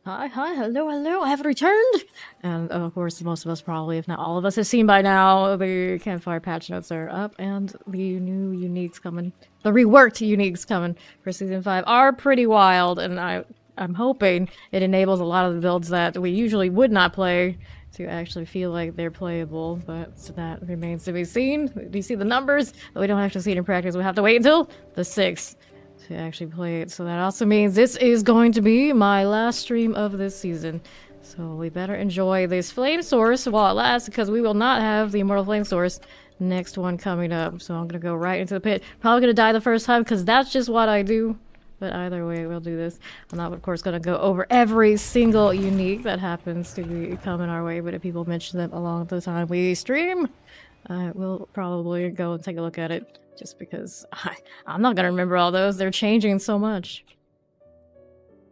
Hi, hello, I have returned! And of course, most of us probably, if not all of us, have seen by now the campfire patch notes are up, and the new uniques coming, the reworked uniques coming for Season 5 are pretty wild, and I'm hoping it enables a lot of the builds that we usually would not play to actually feel like they're playable, but that remains to be seen. Do you see the numbers? We don't actually see it in practice, we have to wait until the 6th. To actually play it. So that also means this is going to be my last stream of this season. So we better enjoy this flame source while it lasts, because we will not have the immortal flame source next one coming up. So I'm gonna go right into the pit. Probably gonna die the first time because that's just what I do. But either way, we'll do this. I'm not, of course, gonna go over every single unique that happens to be coming our way, but if people mention them along the time we stream, we'll probably go and take a look at it. Just because I'm not gonna remember all those. They're changing so much.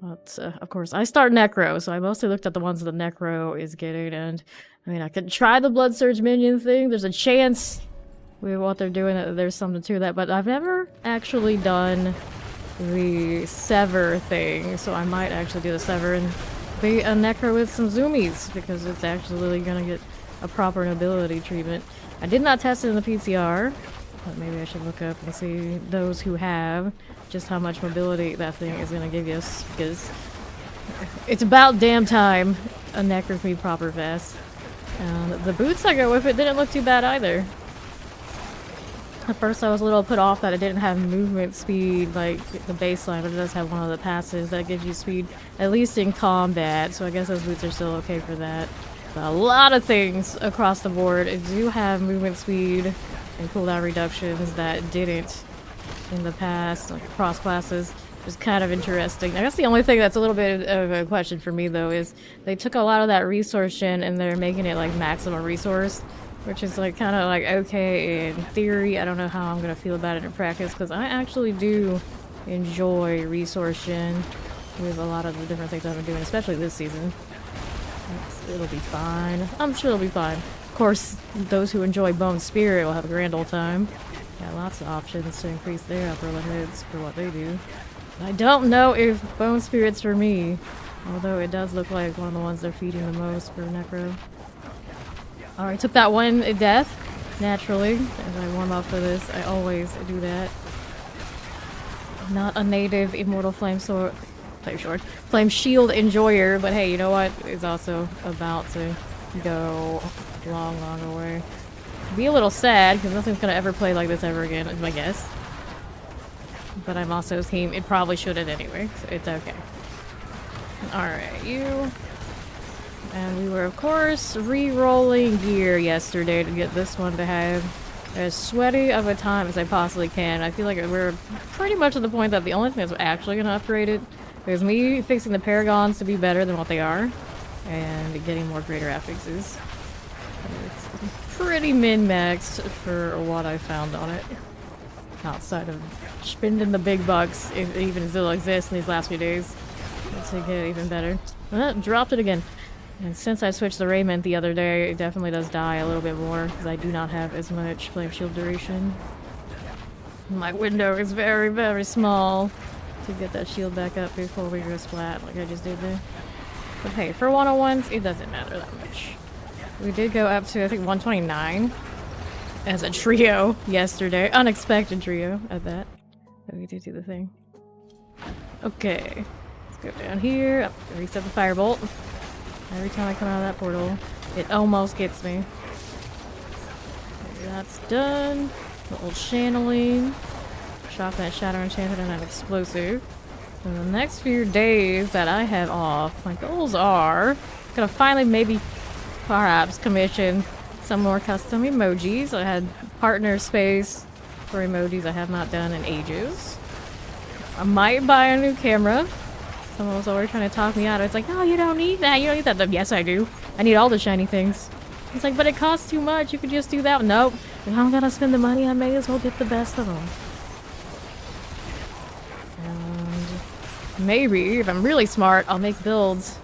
But, of course, I start Necro, so I mostly looked at the ones that Necro is getting, and, I mean, I could try the Blood Surge minion thing. There's a chance with what they're doing that there's something to that, but I've never actually done the Sever thing, so I might actually do the Sever and be a Necro with some zoomies, because it's actually really gonna get a proper nobility treatment. I did not test it in the PCR, but maybe I should look up and see those who have just how much mobility that thing is going to give us, because it's about damn time a Necro can be proper fast. And the boots I go with it didn't look too bad either. At first I was a little put off that it didn't have movement speed like the baseline, but it does have one of the passes that gives you speed, at least in combat, so I guess those boots are still okay for that. But a lot of things across the board do have movement speed and cooldown reductions that didn't in the past, like across classes, which is kind of interesting. I guess the only thing that's a little bit of a question for me, though, is they took a lot of that resource gen and they're making it like maximum resource, which is like kind of like okay in theory. I don't know how I'm gonna feel about it in practice, because I actually do enjoy resource gen with a lot of the different things I've been doing, especially this season. It'll be fine. I'm sure it'll be fine. Of course, those who enjoy Bone Spirit will have a grand old time. Got lots of options to increase their upper limits for what they do. I don't know if Bone Spirit's for me, although it does look like one of the ones they're feeding the most for Necro. Alright, took that one death, naturally, as I warm up for this. I always do that. Not a native Immortal Flame Shield enjoyer, but hey, you know what? It's also about to go long away. Be a little sad, because nothing's gonna ever play like this ever again, is my guess. But I'm also team, it probably shouldn't anyway, so it's okay. Alright, you. And we were, of course, re-rolling gear yesterday to get this one to have as sweaty of a time as I possibly can. I feel like we're pretty much at the point that the only thing that's actually gonna upgrade it is me fixing the Paragons to be better than what they are, and getting more greater affixes. It's pretty min-maxed for what I found on it. Outside of spending the big bucks, if it even still exists in these last few days, to get even better. Dropped it again. And since I switched the raiment the other day, it definitely does die a little bit more, because I do not have as much flame shield duration. My window is very small to get that shield back up before we go splat like I just did there. But hey, for 101s, it doesn't matter that much. We did go up to, I think, 129 as a trio yesterday. Unexpected trio at that. But we did do the thing. Okay. Let's go down here. Reset the firebolt. Every time I come out of that portal, it almost gets me. That's done. The old channeling. Shop that Shatter Enchanted and an explosive. In the next few days that I have off, my goals are gonna finally maybe perhaps commission some more custom emojis. I had partner space for emojis I have not done in ages. I might buy a new camera. Someone was always trying to talk me out. It's like, no, you don't need that. You don't need that. Yes, I do. I need all the shiny things. It's like, but it costs too much. You could just do that. Nope. If I'm gonna spend the money, I may as well get the best of them. maybe, if I'm really smart, I'll make builds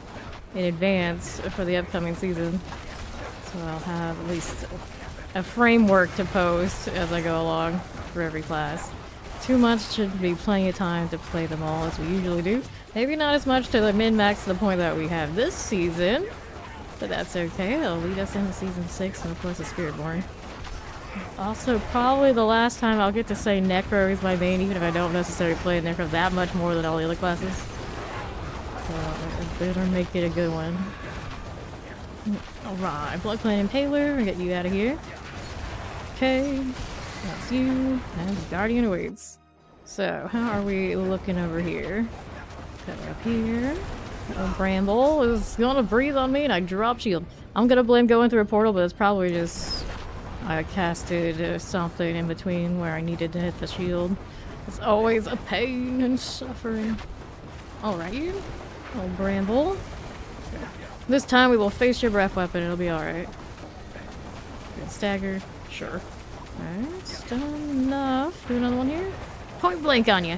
in advance for the upcoming season. So I'll have at least a framework to post as I go along for every class. 2 months should be plenty of time to play them all as we usually do. Maybe not as much to the min-max to the point that we have this season, but that's okay. It'll lead us into season 6 and of course the Spiritborn. Also, probably the last time I'll get to say Necro is my main, even if I don't necessarily play Necro that much more than all the other classes. So I better make it a good one. Alright, Blood Clan Impaler, we'll get you out of here. Okay, that's you, and Guardian awaits. So, how are we looking over here? Cut up here. Bramble is gonna breathe on me and I drop shield. I'm gonna blame going through a portal, but it's probably just I casted something in between where I needed to hit the shield. It's always a pain and suffering. Alright, old Bramble. This time we will face your breath weapon, it'll be alright. Stagger, sure. Alright, it's done enough. Do another one here. Point blank on you.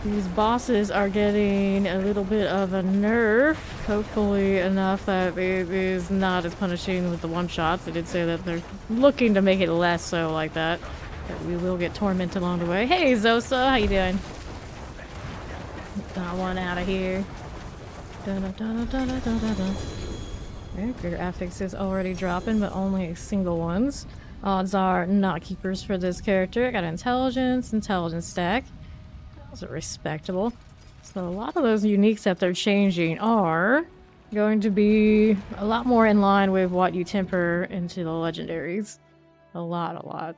These bosses are getting a little bit of a nerf. Hopefully enough that it is not as punishing with the one-shots. I did say that they're looking to make it less so like that. But we will get tormented along the way. Hey Zosa, how you doing? Got one out of here. Your affix is already dropping, but only single ones. Odds are not keepers for this character. I got intelligence stack. Those are respectable. So a lot of those uniques that they're changing are going to be a lot more in line with what you temper into the legendaries. A lot.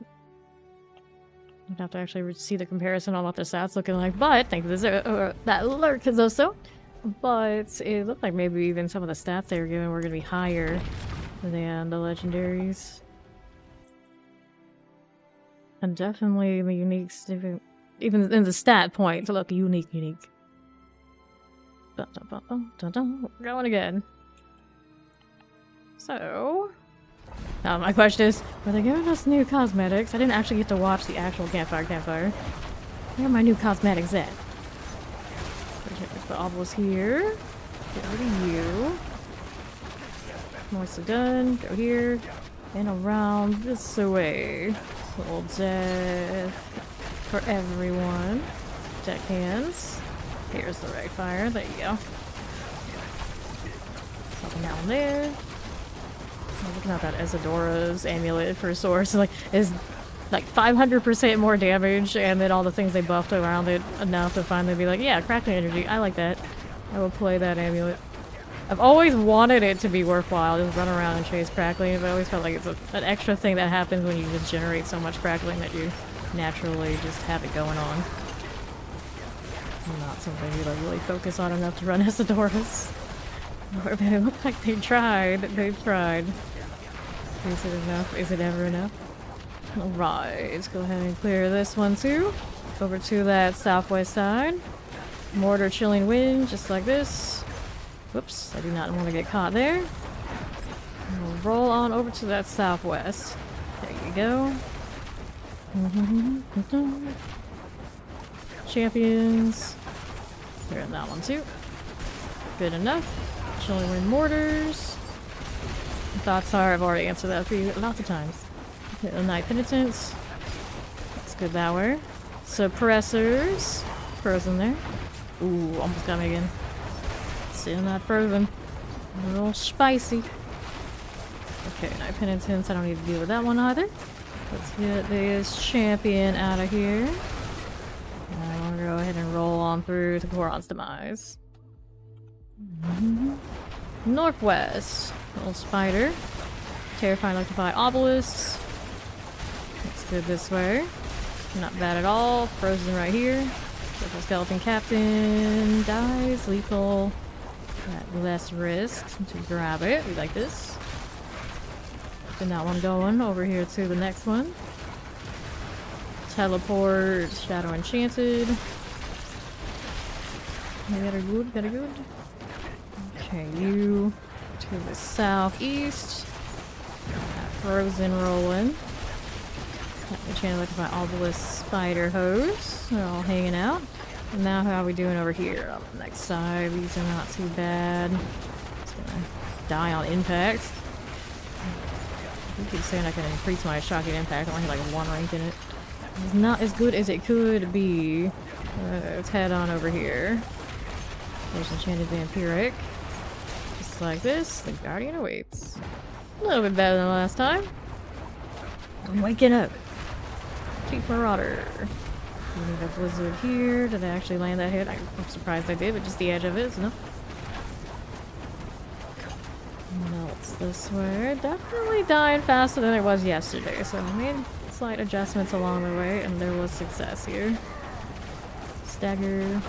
You'd have to actually see the comparison on what their stats looking like, but thank you for that alert, Kazoso. But it looked like maybe even some of the stats they were given were going to be higher than the legendaries. And definitely the uniques, even in the stat point, to look unique. We're going again. So, now my question is, are they giving us new cosmetics? I didn't actually get to watch the actual campfire. Where are my new cosmetics at? The obelisk here. Get rid of you. Mostly done. Go here. And around this way. Little death for everyone. Deck hands. Here's the right fire. There you go. Something down there. I'm looking at that Isadora's amulet for Sorc. Is like 500% more damage, and then all the things they buffed around it enough to finally be like, yeah, crackling energy. I like that. I will play that amulet. I've always wanted it to be worthwhile, just run around and chase crackling, but I always felt like it's an extra thing that happens when you just generate so much crackling that you naturally just have it going on. Not something you like really focus on enough to run Isadora's. Or they look like they tried. They've tried. Is it enough? Is it ever enough? Alright, let's go ahead and clear this one too. Over to that southwest side. Mortar chilling wind, just like this. Whoops, I do not want to get caught there. We'll roll on over to that southwest. There you go. Champions. Clear that one too. Good enough. Chilling wind mortars. Thoughts are, I've already answered that for you lots of times. The Night Penitence. That's good that way. Suppressors. Frozen there. Ooh, almost got me again. Still not frozen. A little spicy. Okay, Night Penitence. I don't need to deal with that one either. Let's get this champion out of here. And I'll go ahead and roll on through to Goron's demise. Northwest. Little spider. Terrifying electrify obelisks. Looks good this way. Not bad at all. Frozen right here. Triple skeleton captain dies. Lethal. At less risk to grab it. We like this. Get that one going. Over here to the next one. Teleport. Shadow enchanted. Got a good. Okay, you to the southeast. Frozen rolling. Got the channel looking for my obelisk spider hose. They're all hanging out. Now how are we doing over here on the next side? These are not too bad. It's gonna die on impact. You keep saying I can increase my shocking impact. I only have like 1 rank in it. It's not as good as it could be. Let's head on over here. There's enchanted vampiric. Just like this, the guardian awaits. A little bit better than last time. I'm waking up. Cheap marauder. We need a blizzard here. Did I actually land that hit? I'm surprised I did, but just the edge of it is enough. Melts this way. Definitely dying faster than it was yesterday, so I made slight adjustments along the way, and there was success here. Stagger.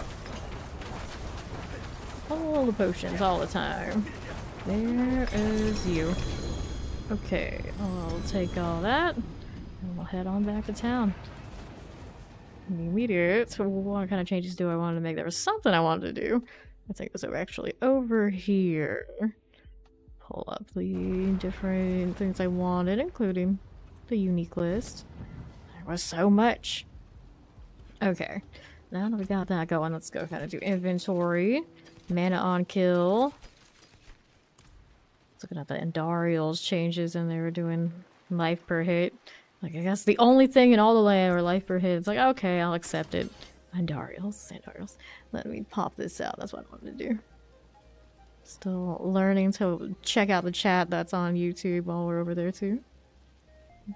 All the potions, all the time. There is you. Okay, I'll take all that, and we'll head on back to town. In the immediate, so what kind of changes do I want to make? There was something I wanted to do. I think it was actually over here. Pull up the different things I wanted, including the unique list. There was so much. Okay, now that we got that going, let's go kind of do inventory. Mana on kill. Looking at the Endariel's changes, and they were doing life per hit. Like, I guess the only thing in all the land where life per hit. It's like, okay, I'll accept it. Endariel's. Let me pop this out. That's what I wanted to do. Still learning to check out the chat that's on YouTube while we're over there too.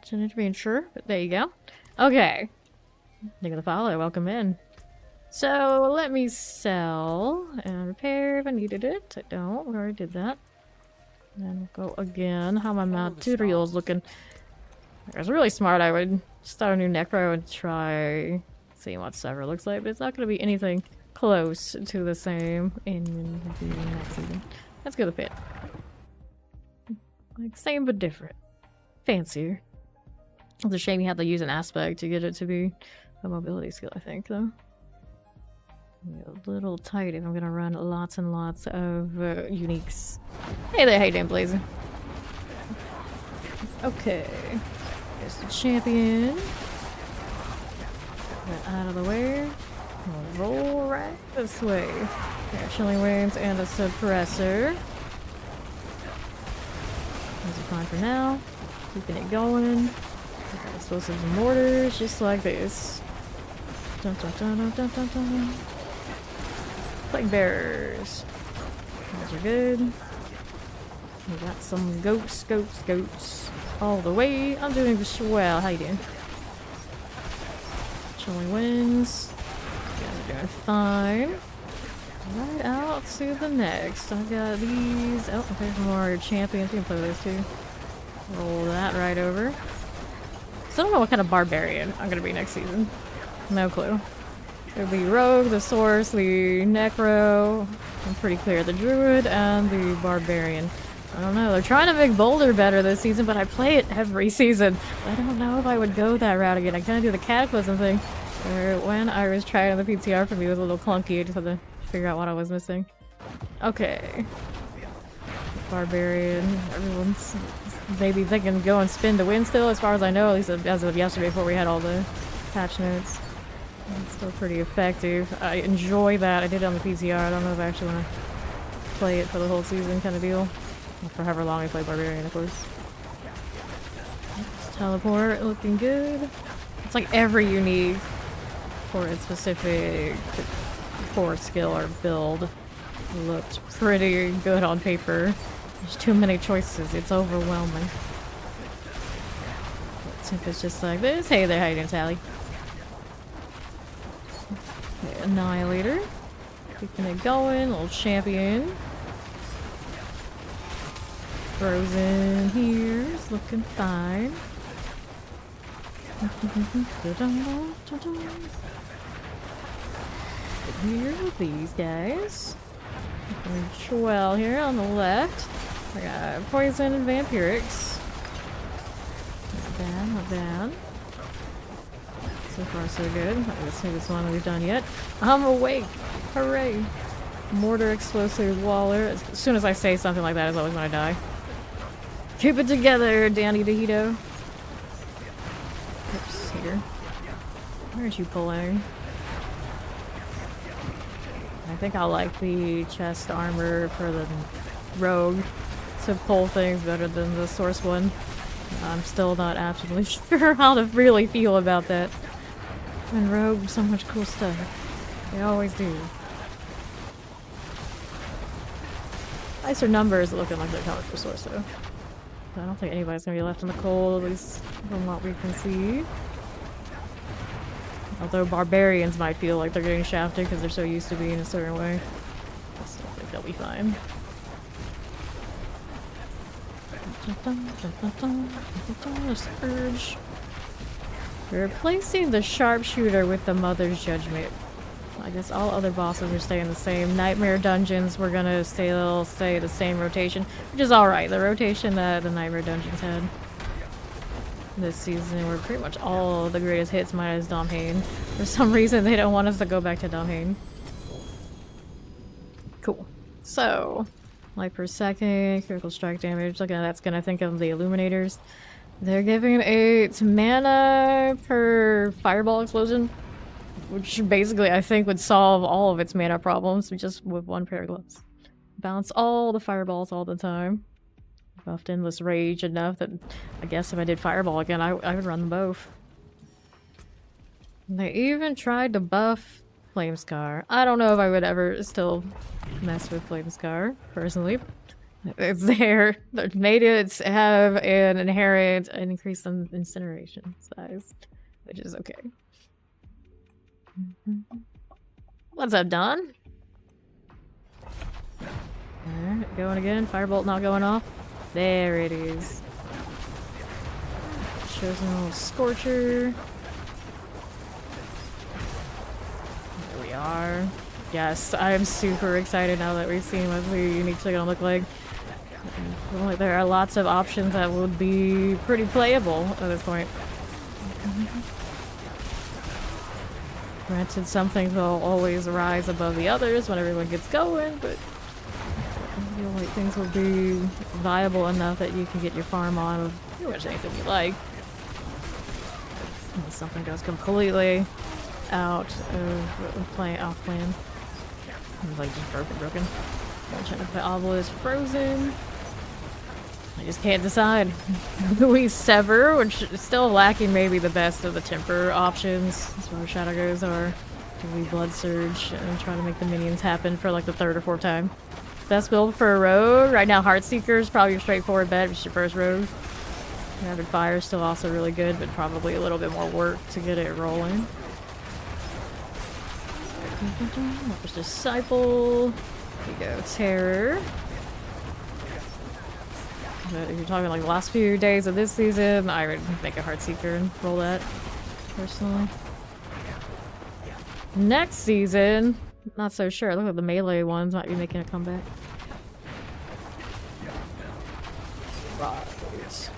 Shouldn't be sure, but there you go. Okay. Thank you for the follow. Welcome in. So let me sell and repair if I needed it. I don't. We already did that. And we'll go again. How my materials looking? It was really smart. I would start a new necro and try seeing what server looks like, but it's not going to be anything close to the same in the next season. Let's go to pit. Like same but different. Fancier. It's a shame you have to use an aspect to get it to be a mobility skill, I think, though. A little tight if I'm gonna run lots and lots of uniques. Hey there, hey damn Blazer. Okay. There's the champion. Get out of the way. We'll roll right this way. Got chilling winds and a suppressor. Those are fine for now. Keeping it going. Got explosives and mortars, just like this. Dun dun dun dun dun dun dun. Plague bearers. Those are good. We got some goats all the way. I'm doing well. How you doing? Chilling winds. You guys are doing fine. Right out to the next. I've got these. Oh, there's more champions. You can play those too. Roll that right over. So I don't know what kind of barbarian I'm gonna be next season. No clue. It'll be Rogue, the Source, the Necro. I'm pretty clear. The Druid and the Barbarian. I don't know. They're trying to make Boulder better this season, but I play it every season. I don't know if I would go that route again. I kind of do the Cataclysm thing. Where when I was trying the PTR for me, it was a little clunky. I just had to figure out what I was missing. Okay. Barbarian. Everyone's maybe thinking go and spin to win still, as far as I know, at least as of yesterday before we had all the patch notes. It's still pretty effective. I enjoy that. I did it on the PTR. I don't know if I actually want to play it for the whole season kind of deal. Or for however long I play Barbarian, of course. Teleport, looking good. It's like every unique for its specific core skill or build looked pretty good on paper. There's too many choices. It's overwhelming. It's just like this. Hey there, how you doing, Sally? Okay, Annihilator. Keeping it going. Little champion. Frozen here is looking fine. Here with these guys. Well, here on the left. I got poison and vampirics. Not bad, not bad. So far, so good. Let's see this one we've done yet. I'm awake! Hooray! Mortar, explosive, waller. As soon as I say something like that, it's always when I die. Keep it together, Danny DeHito. Oops, here. Where is you pulling? I think I like the chest armor for the rogue to pull things better than the source one. I'm still not absolutely sure how to really feel about that. And rogue, so much cool stuff. They always do. Nicer numbers looking like they're coming for source though. I don't think anybody's gonna be left in the cold, at least from what we can see. Although barbarians might feel like they're getting shafted because they're so used to being a certain way. I still think they'll be fine. Surge. We're replacing the sharpshooter with the Mother's Judgment. I guess all other bosses are staying the same. Nightmare dungeons, we're gonna stay the same rotation, which is alright. The rotation that the Nightmare dungeons had this season were pretty much all the greatest hits minus Domhain. For some reason, they don't want us to go back to Domhain. Cool. So, light per second, critical strike damage. Look at that's gonna think of the Illuminators. They're giving 8 mana per fireball explosion, which basically I think would solve all of its mana problems just with one pair of gloves. Bounce all the fireballs all the time. Buffed Endless Rage enough that I guess if I did Fireball again, I would run them both. They even tried to buff Flamescar. I don't know if I would ever still mess with Flamescar, personally. It's there. The natives have an inherent increase in incineration size, which is okay. What's up, Don? Alright, going again. Firebolt not going off. There it is. Shows a little Scorcher. There we are. Yes, I am super excited now that we've seen what the uniques are gonna look like. There are lots of options that would be pretty playable at this point. Granted, some things will always rise above the others when everyone gets going, but I feel like things will be viable enough that you can get your farm on with pretty much anything you like. Unless something goes completely out of off plan. Like just broken. I'm trying to put Obelisk frozen. I just can't decide. Do we sever, which is still lacking maybe the best of the temper options as far as shadow goes, or do we blood surge and try to make the minions happen for like the 3rd or 4th time? Best build for a rogue right now. Heartseeker is probably your straightforward bet. It's your first rogue. Rapid fire is still also really good, but probably a little bit more work to get it rolling. There's Disciple. Here we go. Terror. But if you're talking like the last few days of this season, I would make a Heartseeker and roll that, personally. Next season, not so sure. Look at the melee ones might be making a comeback. Right.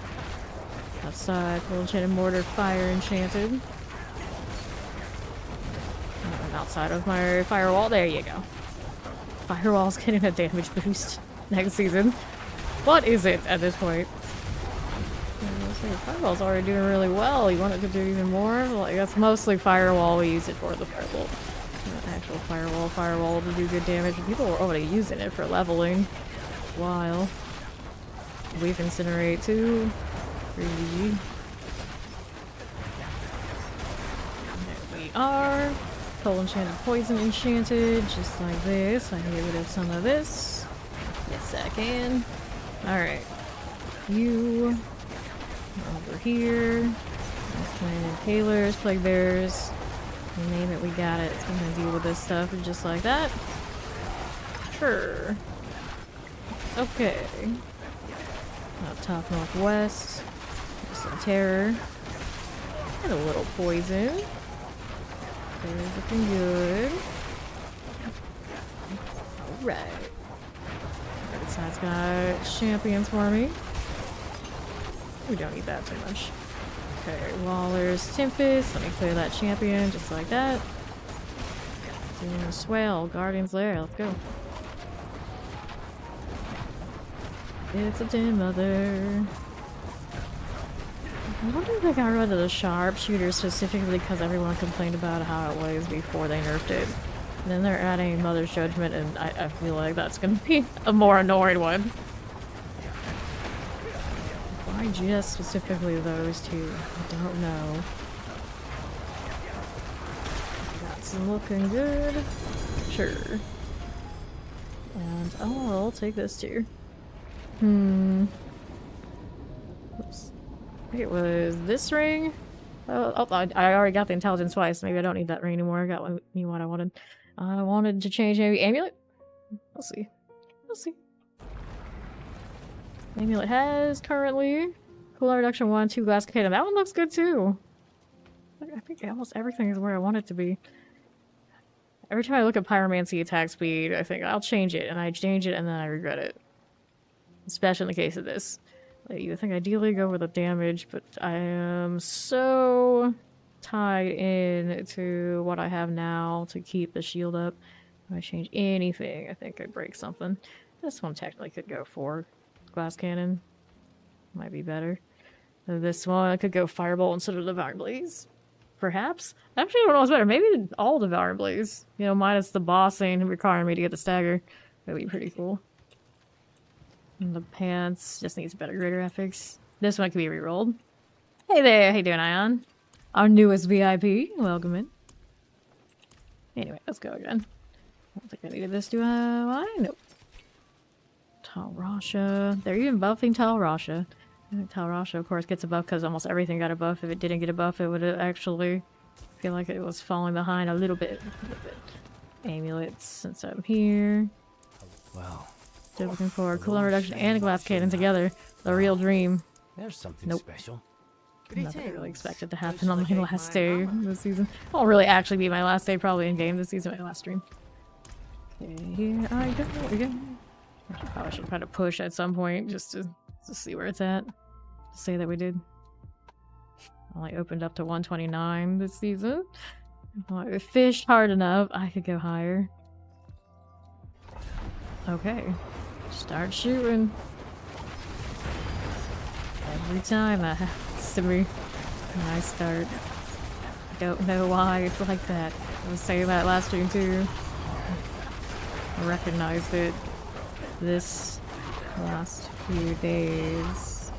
Outside, Full Enchanted Mortar, Fire Enchanted. And outside of my Firewall, there you go. Firewall's getting a damage boost next season. What is it at this point? Firewall's already doing really well. You want it to do even more? Like, that's mostly Firewall. We use it for the Firebolt. Actual Firewall to do good damage. People were already using it for leveling. While we've Incinerate too. There we are. Full Enchanted Poison Enchanted, just like this. I can get rid of some of this. Yes, I can. Alright. You over here. Planet Palers, Plague Bears. You name it, we got it. It's gonna deal with this stuff just like that. Sure. Okay. Up top northwest. Some terror. And a little poison. There's looking good. Alright. Right side's got champions for me. We don't need that too much. Okay, Waller's Tempest. Let me clear that champion just like that. Doing a swell. Guardian's Lair. Let's go. It's a dim mother. I wonder if they got rid of the sharpshooter specifically because everyone complained about how it was before they nerfed it. And then they're adding Mother's Judgment, and I feel like that's gonna be a more annoying one. Why just specifically those two? I don't know. That's looking good. Sure. And I'll take this too. Oops. I think it was this ring. Oh, I already got the intelligence twice. Maybe I don't need that ring anymore. I got me what I wanted. I wanted to change maybe amulet. We'll see. We'll see. Amulet has currently cooldown reduction 1, 2 glass cannon. That one looks good too. I think almost everything is where I want it to be. Every time I look at pyromancy attack speed, I think I'll change it, and I change it, and then I regret it. Especially in the case of this. I think ideally go with the damage, but I am so tied in to what I have now to keep the shield up. If I change anything, I think I'd break something. This one technically could go 4 glass cannon. Might be better. This one could go firebolt instead of Devouring Blaze. Perhaps? Actually, I don't know what's better. Maybe all Devouring Blaze. You know, minus the bossing requiring me to get the stagger. That'd be pretty cool. And the pants just needs better greater ethics. This one can be rerolled. Hey there, how you doing, Ion? Our newest VIP. Welcome in. Anyway, let's go again. I don't think I needed this, do I? Why? Nope. Tal Rasha. They're even buffing Tal Rasha. Tal Rasha, of course, gets a buff because almost everything got a buff. If it didn't get a buff, it would actually feel like it was falling behind a little bit. Amulets, since I'm here. Wow. Still looking for cooldown reduction and a glass cannon together. The real dream. There's something special. Nothing I really expected to happen on my last day this season. Won't really actually be my last day probably in game this season, my last stream. Okay, here I go again. I probably should try to push at some point just to see where it's at. To say that we did. Only opened up to 129 this season. If I fished hard enough, I could go higher. Okay. Start shooting. Every time that happens to me when I start. I don't know why it's like that. I was saying that last stream too. I recognized it this last few days.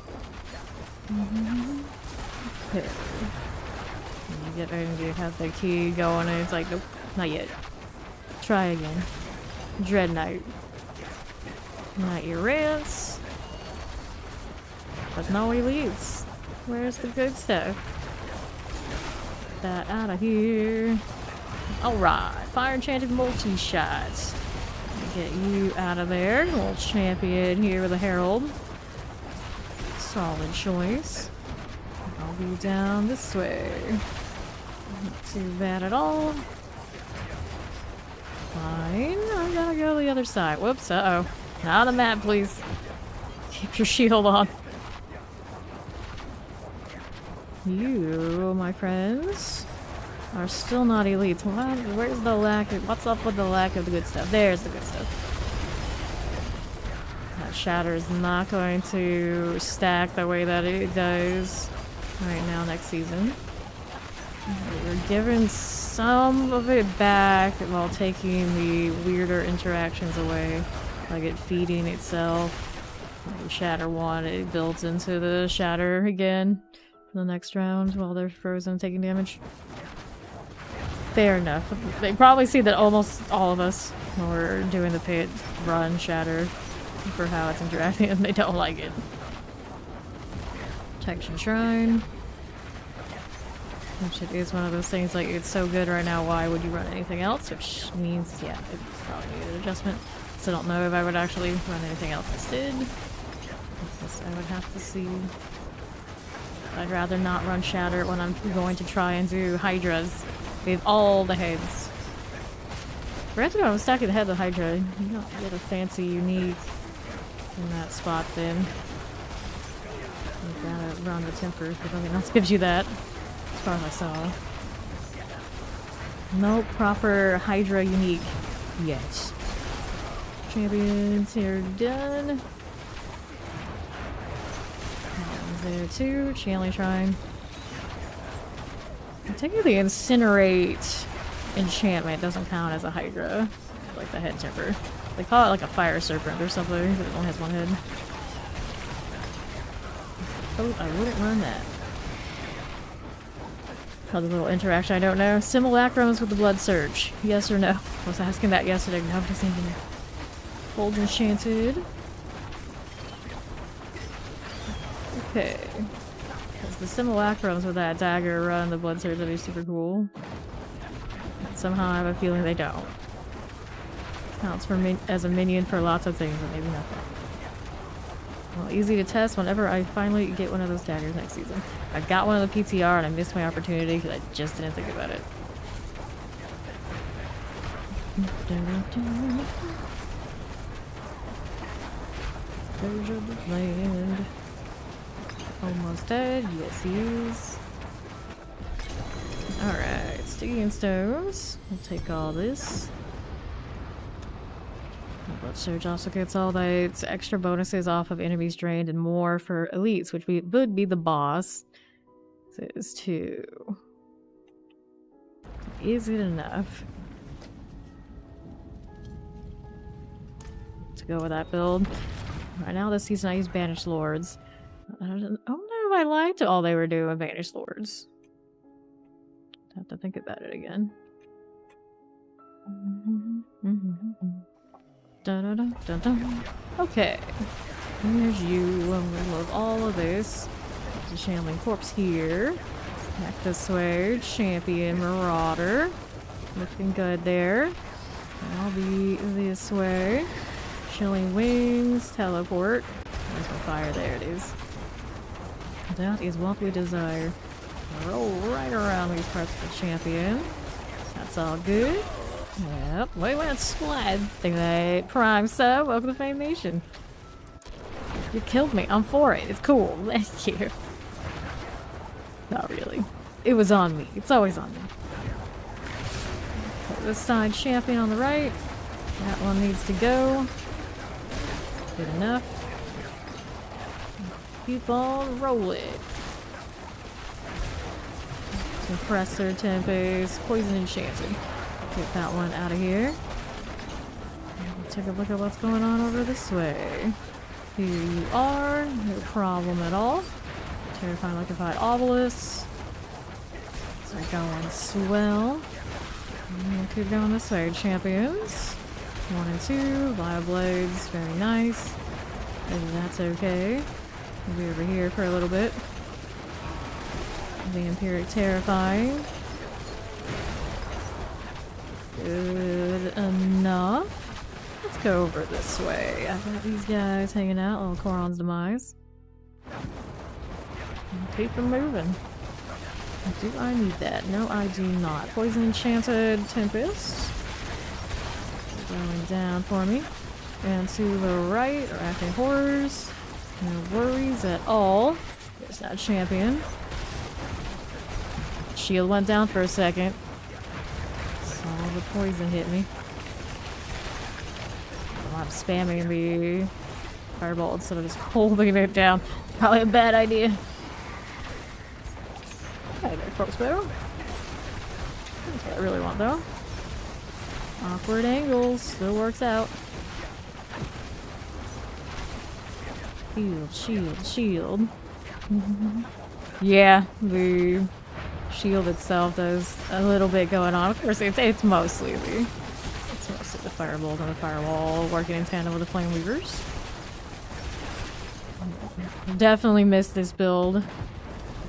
Okay. You get ready to have the key going and it's like, nope, not yet. Try again. Dread Knight. Not your rants. But no elites. Where's the good stuff? Get that out of here. Alright, fire enchanted multi-shots. Get you out of there. Little champion here with a herald. Solid choice. I'll be down this way. Not too bad at all. Fine. I gotta go the other side. Whoops, uh-oh. Not on the map, please. Keep your shield on. You, my friends, are still not elites. Where's the lack of... What's up with the lack of the good stuff? There's the good stuff. That shatter is not going to stack the way that it does right now next season. We're given some of it back while taking the weirder interactions away. Like it feeding itself. Like shatter 1, it builds into the shatter again for the next round while they're frozen taking damage. Fair enough. They probably see that almost all of us were doing the pit run shatter for how it's interacting and they don't like it. Protection Shrine. Which it is one of those things like it's so good right now, why would you run anything else? Which means, yeah, it probably needed an adjustment. So I don't know if I would actually run anything else instead. I would have to see. I'd rather not run Shatter when I'm going to try and do Hydras with all the heads. Granted, when I'm stacking the head of Hydra, you don't get a fancy unique in that spot then. You gotta run the Temper if nothing else gives you that. As far as I saw. No proper Hydra unique yet. Champions here done. There too. Channeling Shrine. I'm taking the Incinerate enchantment doesn't count as a Hydra, like the head temper. They call it like a fire serpent or something, but it only has one head. Oh, I wouldn't run that. Another little interaction I don't know. Simulacrums with the blood surge. Yes or no? I was asking that yesterday. Now I'm just thinking. Hold enchanted. Okay. Because the simulacrums with that dagger run the blood surge would be super cool. And somehow I have a feeling they don't. Counts for as a minion for lots of things, but maybe not that. Well, easy to test whenever I finally get one of those daggers next season. I got one of the PTR and I missed my opportunity because I just didn't think about it. There's your land. Almost dead. Yes, he is. Alright, Sticky and Stones. We'll take all this. Blood Surge also gets all the extra bonuses off of enemies drained and more for elites, which would be the boss. This is 2. Is it enough to go with that build? Right now this season I use Banished Lords. I don't know if I liked all they were doing with Banished Lords. Have to think about it again. Dun, dun, dun, dun. Okay, here's you. We love all of this. There's a Shambling Corpse here. Back this way. Champion Marauder. Looking good there. I'll be this way. Chilling Wings. Teleport. There's my fire. There it is. That is what we desire. Roll right around these parts of the champion. That's all good. Yep. Wait, Splat. Think that Prime sub. Welcome to Fame Nation. You killed me. I'm for it. It's cool. Thank you. Not really. It was on me. It's always on me. Okay, this side champion on the right. That one needs to go. Good enough. Keep on rolling. Suppressor, Tempest, Poison Enchanted. Get that one out of here. Take a look at what's going on over this way. Here you are. No problem at all. Terrifying Electrified Obelisk. So we're going swell. We'll keep going this way. Champions. 1 and 2. Vile Blades. Very nice. Maybe that's okay. We'll be over here for a little bit. Vampiric Terrifying. Good enough. Let's go over this way. I've got these guys hanging out. Little Coron's Demise. Keep them moving. Do I need that? No, I do not. Poison Enchanted Tempest. Going down for me. And to the right, Arachne Horrors. No worries at all. There's that champion. Shield went down for a second. Saw the poison hit me. Oh, I'm spamming the fireball instead of just holding it down. Probably a bad idea. Hey there, crossbow. That's what I really want though. Awkward angles still works out. Shield, shield, shield. Yeah, the shield itself does a little bit going on. Of course, it's mostly the firebolt and the firewall working in tandem with the flame weavers. Definitely missed this build.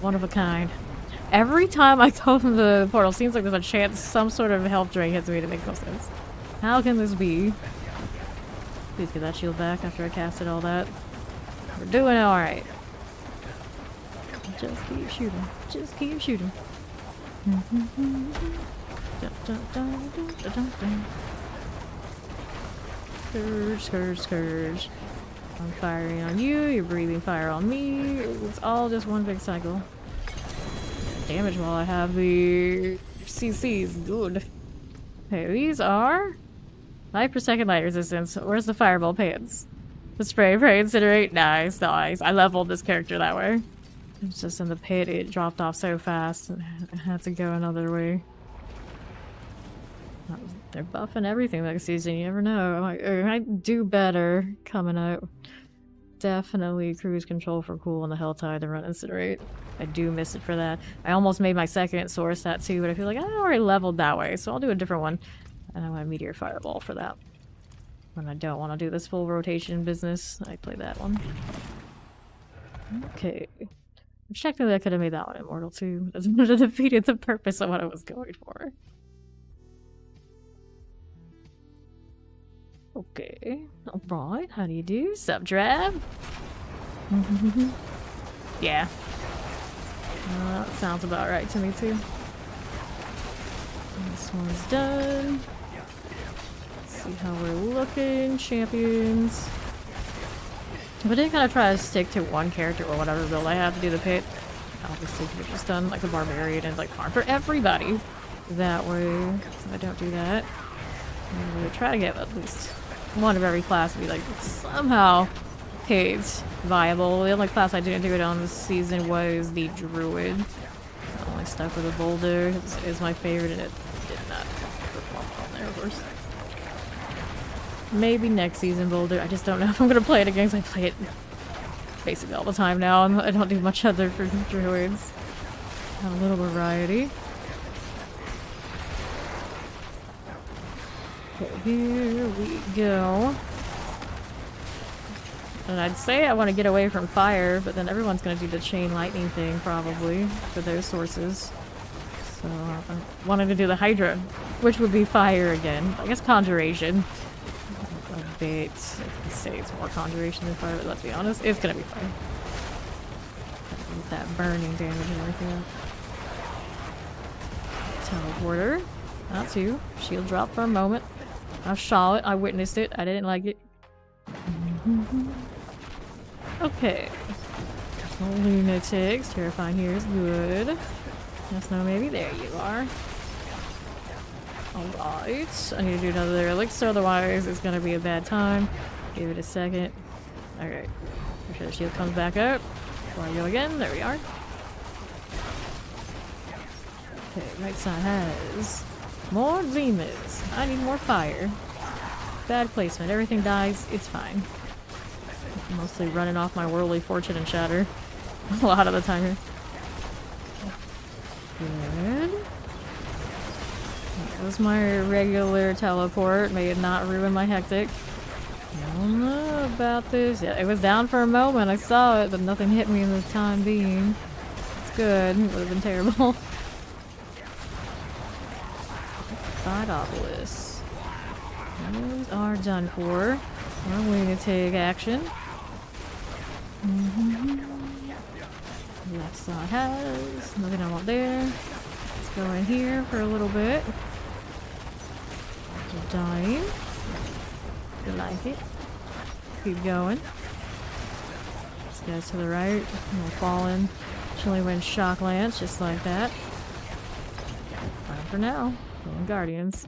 One of a kind. Every time I go from the portal, seems like there's a chance some sort of health drain hits me. It makes no sense. How can this be? Please get that shield back after I casted all that. We're doing alright. Just keep shooting. Just keep shooting. Scourge, scourge, scourge. I'm firing on you, you're breathing fire on me. It's all just one big cycle. Damage while I have the CCs. Good. Okay, these are life per second light resistance. Where's the fireball pants? The spray, pray, incinerate. Nice, nice. I leveled this character that way. It's just in the pit, it dropped off so fast. I had to go another way. They're buffing everything next season, you never know. I might do better coming out. Definitely cruise control for cool and the Helltide to run Incinerate. I do miss it for that. I almost made my second source that too, but I feel like I already leveled that way, so I'll do a different one. And I want a Meteor Fireball for that. When I don't want to do this full rotation business, I play that one. Okay. Technically, I could have made that one immortal too. It would have defeated the purpose of what I was going for. Okay. Alright, how do you do? Sup, Drab? Yeah. That sounds about right to me too. This one's done. Let's see how we're looking. Champions. If I did kind of try to stick to one character or whatever build I have to do the pit, obviously could have just done like a barbarian and like farm for everybody that way. So I don't do that. I'm gonna try to get at least one of every class to be like somehow pit viable. The only class I didn't do it on this season was the druid. I only stuck with a boulder. It is my favorite and it did not perform on there, of course. Maybe next season boulder. I just don't know if I'm gonna play it again because I play it basically all the time now and I don't do much other for druids. Have a little variety. Okay, here we go. And I'd say I want to get away from fire, but then everyone's going to do the chain lightning thing probably for those sources. So I wanted to do the Hydra, which would be fire again. I guess conjuration. A bit. I say it's more conjuration than fire, but let's be honest, it's going to be fire. With that burning damage and everything. Teleporter. Not two. Shield drop for a moment. I saw it. I witnessed it. I didn't like it. Okay. No lunatics. Terrifying here is good. Yes, no, maybe. There you are. Alright. I need to do another elixir, otherwise it's gonna be a bad time. Give it a second. Alright. Make sure the shield comes back up. Before I go again. There we are. Okay, right side has more demons. I need more fire. Bad placement. Everything dies. It's fine. I'm mostly running off my worldly fortune and shatter. A lot of the time here. Good. That was my regular teleport. May it not ruin my hectic. I don't know about this. Yeah, it was down for a moment. I saw it, but nothing hit me in the time being. It's good. It would have been terrible. Fidopolis. Those are done for. More lunatic action. Left side has nothing I want there. Let's go in here for a little bit. They're dying. You like it. Keep going. This guy's to the right. We'll fall in. Chilly Wind Shock Lance, just like that. Fine for now. Going Guardians.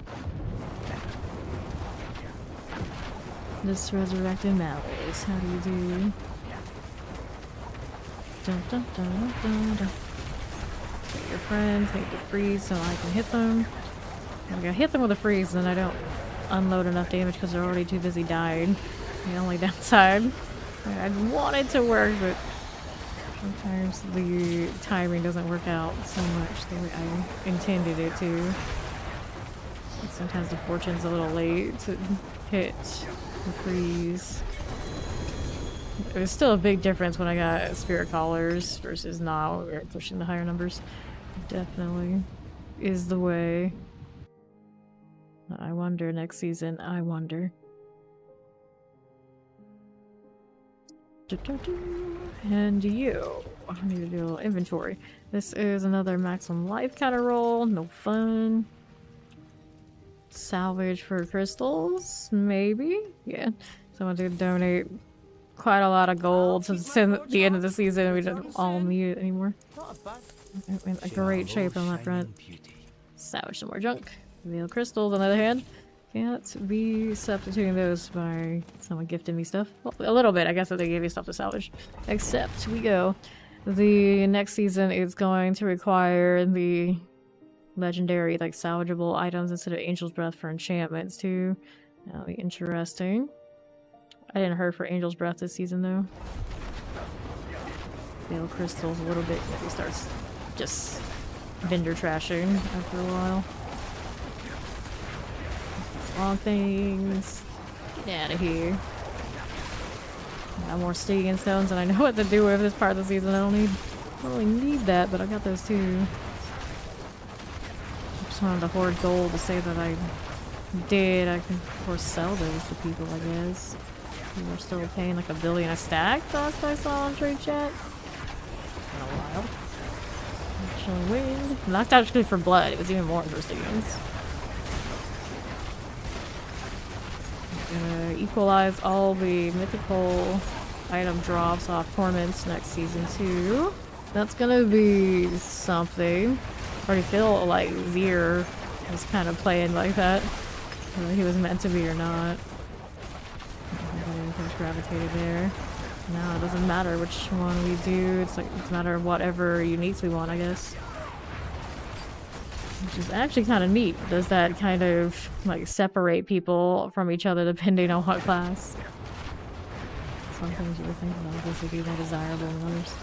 This resurrected Malice. How do you do? Dun, dun, dun, dun, dun. Get your friends need to freeze so I can hit them. I'm gonna hit them with a freeze and I don't unload enough damage because they're already too busy dying. The only downside. I want it to work, but sometimes the timing doesn't work out so much the way I intended it to. Sometimes the fortune's a little late to hit the freeze. It was still a big difference when I got Spirit Callers versus now we're pushing the higher numbers. Definitely is the way. I wonder next season. I wonder. And you. I need to do a little inventory. This is another maximum life kind of roll. No fun. Salvage for crystals? Maybe? Yeah. Someone did donate quite a lot of gold since at the end of the season we didn't all need it anymore. In a great shape on that front. Salvage some more junk. Veil crystals on the other hand. Can't be substituting those by someone gifting me stuff. Well, a little bit, I guess, if they gave you stuff to salvage. Except we go. The next season is going to require the legendary, like, salvageable items instead of Angel's Breath for enchantments, too. That'll be interesting. I didn't heard for Angel's Breath this season, though. Fail crystals a little bit, but he starts just vendor trashing after a while. Wrong things. Get out of here. Got more Stygian stones, and I know what to do with this part of the season. I don't really need that, but I got those too. I just wanted to hoard gold to say that I did. I can, of course, sell those to people, I guess. We're still paying like $1 billion a stack, last I saw on trade chat. It's been a while. Actually, wind. Not actually for blood, it was even more for Stygians. Equalize all the mythical item drops off torments next season too. That's gonna be something. I already feel like Zir was kind of playing like that. Whether he was meant to be or not. Everything's gravitated there. No, it doesn't matter which one we do. It's like it's a matter of whatever uniques we want, I guess. Which is actually kind of neat. Does that kind of like separate people from each other depending on what class? Some things you would think about this would be more desirable than others.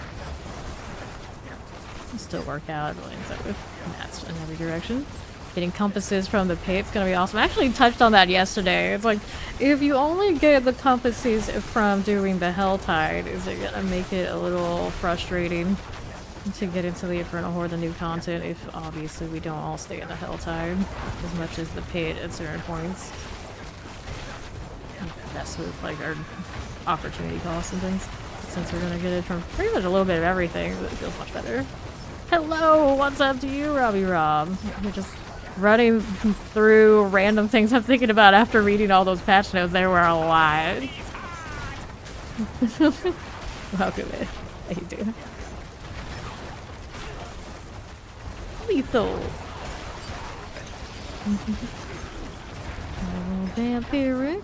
It'll still work out. It ends up with mats in every direction. Getting compasses from the pit's gonna be awesome. I actually touched on that yesterday. It's like, if you only get the compasses from doing the Helltide, is it gonna make it a little frustrating to get into the Infernal Horde, the new content, if obviously we don't all stay in the Helltide as much as the pit at certain points? That's with like our opportunity costs and things. Since we're gonna get it from pretty much a little bit of everything, it feels much better. Hello, what's up to you, Robbie Rob? You're just running through random things I'm thinking about after reading all those patch notes. There were a lot. Welcome in. How you doing? Lethal. Vampiric.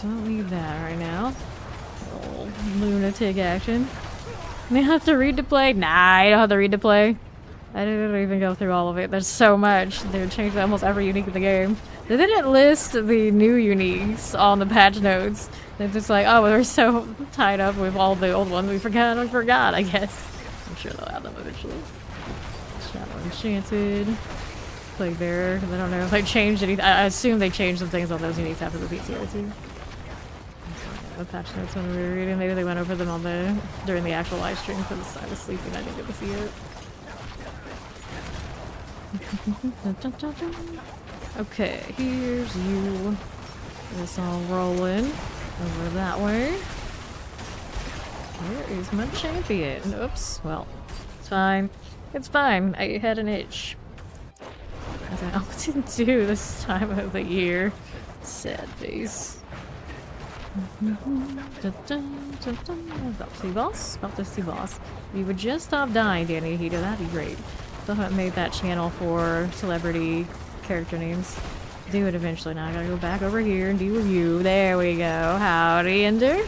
Don't leave that right now. Old lunatic action. May I have to read to play? Nah, I don't have to read to play. I didn't even go through all of it. There's so much. They've changed almost every unique in the game. They didn't list the new uniques on the patch notes. They're just like, oh, we're so tied up with all the old ones. We forgot, I guess. I'm sure they'll add them eventually. Shadow Enchanted. Plague Bearer. I don't know if they changed anything. I assume they changed some things on those uniques after the PTO too. The patch notes when we were reading. Maybe they went over them on during the actual live stream because I was sleeping. I didn't get to see it. Okay, here's you. It's all rolling over that way. Where is my champion? Oops. Well, it's fine. It's fine. I had an itch. I don't know what to do this time of the year. Sad face. About to see boss. About to see boss. If you would just stop dying, Danny Hito, that'd be great. Still haven't made that channel for celebrity character names. Do it eventually. Now I gotta go back over here and deal with you. There we go. Howdy, Ender.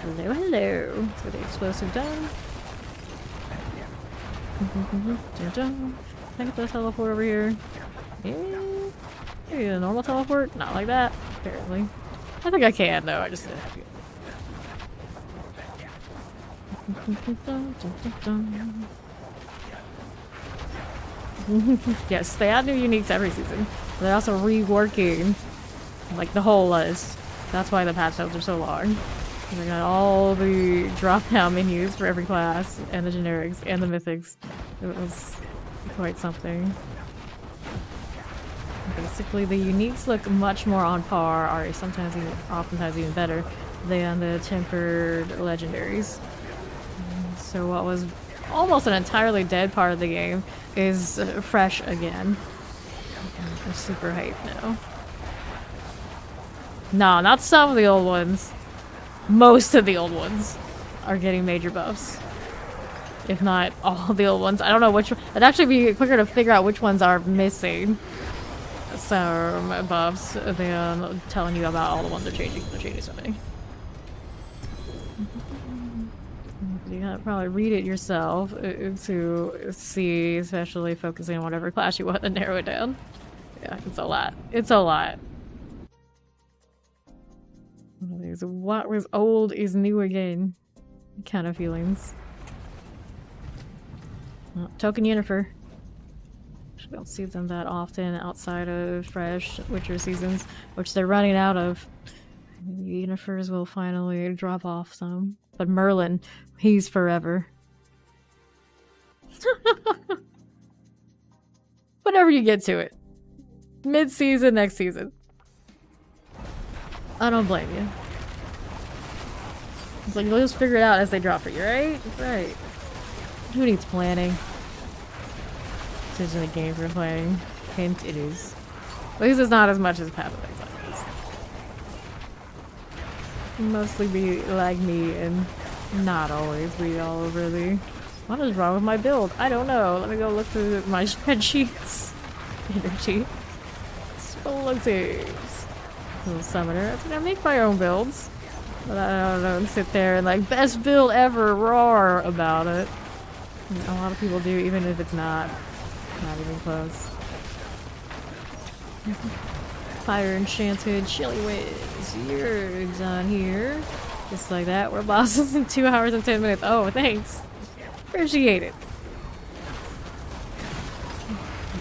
Hello, hello. Let's get the explosive done. Can I get the teleport over here? Yeah. Maybe a normal teleport? Not like that, apparently. I think I can, though. I just didn't have to. Yes, they add new uniques every season. They're also reworking, like, the whole list. That's why the patch notes are so long. They got all the drop-down menus for every class, and the generics, and the mythics. It was quite something. Basically, the uniques look much more on par, or sometimes even, oftentimes even better, than the tempered legendaries. So what was almost an entirely dead part of the game is fresh again. I'm super hyped now. No, not some of the old ones. Most of the old ones are getting major buffs. If not all the old ones. I don't know which one. It'd actually be quicker to figure out which ones are missing some buffs than telling you about all the ones they're changing. They're changing so many. You gotta probably read it yourself to see, especially focusing on whatever class you want to narrow it down. Yeah, it's a lot. It's a lot. One of these what was old is new again kind of feelings. Oh, token Yennefer. I don't see them that often outside of fresh Witcher seasons, which they're running out of. Yennefers will finally drop off some. But Merlin, he's forever. Whenever you get to it. Mid-season, next season. I don't blame you. It's like, you'll just figure it out as they drop for you, right? Right. Who needs planning? This isn't a game for playing. Hint, it is. At least it's not as much as Path of Exile is. Mostly be like me and not always be all over the... What is wrong with my build? I don't know. Let me go look through my spreadsheets. Energy. Spelunkies. Little summoner. I'm gonna make my own builds. But I don't sit there and like, best build ever, roar about it. And a lot of people do, even if it's not even close. Fire Enchanted, Chilly Whiz, you're done here. Just like that, we're bosses in 2 hours and 10 minutes. Oh, thanks. Appreciate it.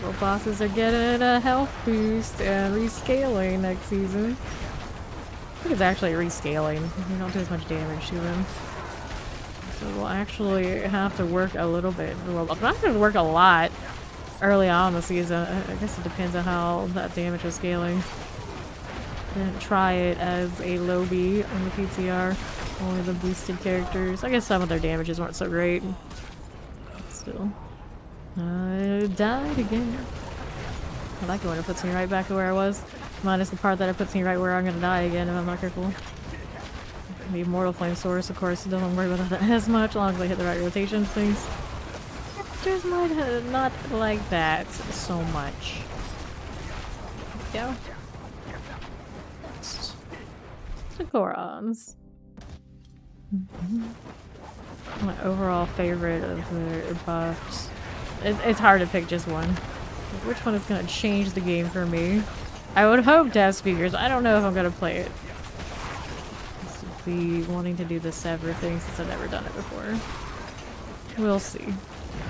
Well, bosses are getting a health boost and rescaling next season. I think it's actually rescaling. We don't do as much damage to them. So we'll actually have to work a little bit. Well, I'm not going to work a lot early on in the season. I guess it depends on how that damage is scaling. Didn't try it as a low B on the PTR. Only the boosted characters. I guess some of their damages weren't so great. Still. I died again. I like it when it puts me right back to where I was. Minus the part that it puts me right where I'm gonna die again if I'm not careful. The Immortal Flame Source, of course, don't worry about that as much, as long as I hit the right rotation things. Characters might not like that so much. Go. The Gorons. My overall favorite of the buffs. It's hard to pick just one. Which one is gonna change the game for me? I would hope Death Speakers. I don't know if I'm gonna play it. Just be wanting to do the Sever thing since I've never done it before. We'll see.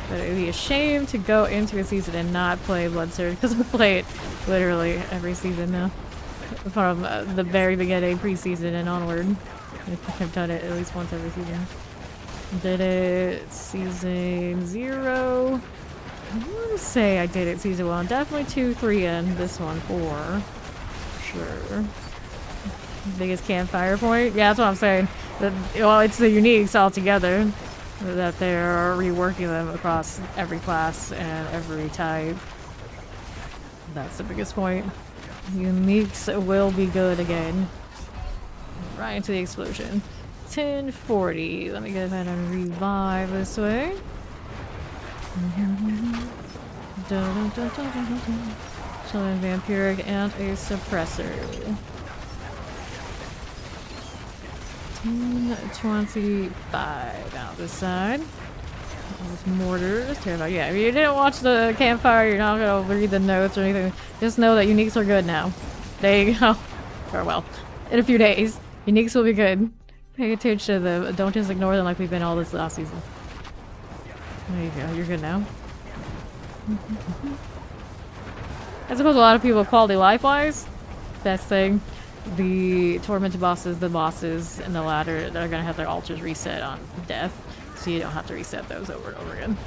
But it would be a shame to go into a season and not play Blood Surge because I play it literally every season now. From the very beginning, pre-season and onward. I've done it at least once every season. Did it season 0. I want to say I did it season 1. Definitely 2, 3, and this one 4. Sure. Biggest campfire point? Yeah, that's what I'm saying. Well, it's the uniques all together. That they're reworking them across every class and every type. That's the biggest point. Uniques will be good again. Right into the explosion. 1040. Let me go ahead and revive this way. Chilling Vampiric and a Suppressor. 1025 out this side. Those mortars. Terrifying. Yeah, if you didn't watch the campfire, you're not gonna read the notes or anything. Just know that uniques are good now. There you go. Or well, in a few days, uniques will be good. Pay attention to them. Don't just ignore them like we've been all this last season. There you go. You're good now. I suppose a lot of people quality life-wise, best thing. The tormented bosses, the bosses, and the ladder, they're gonna have their altars reset on death, so you don't have to reset those over and over again.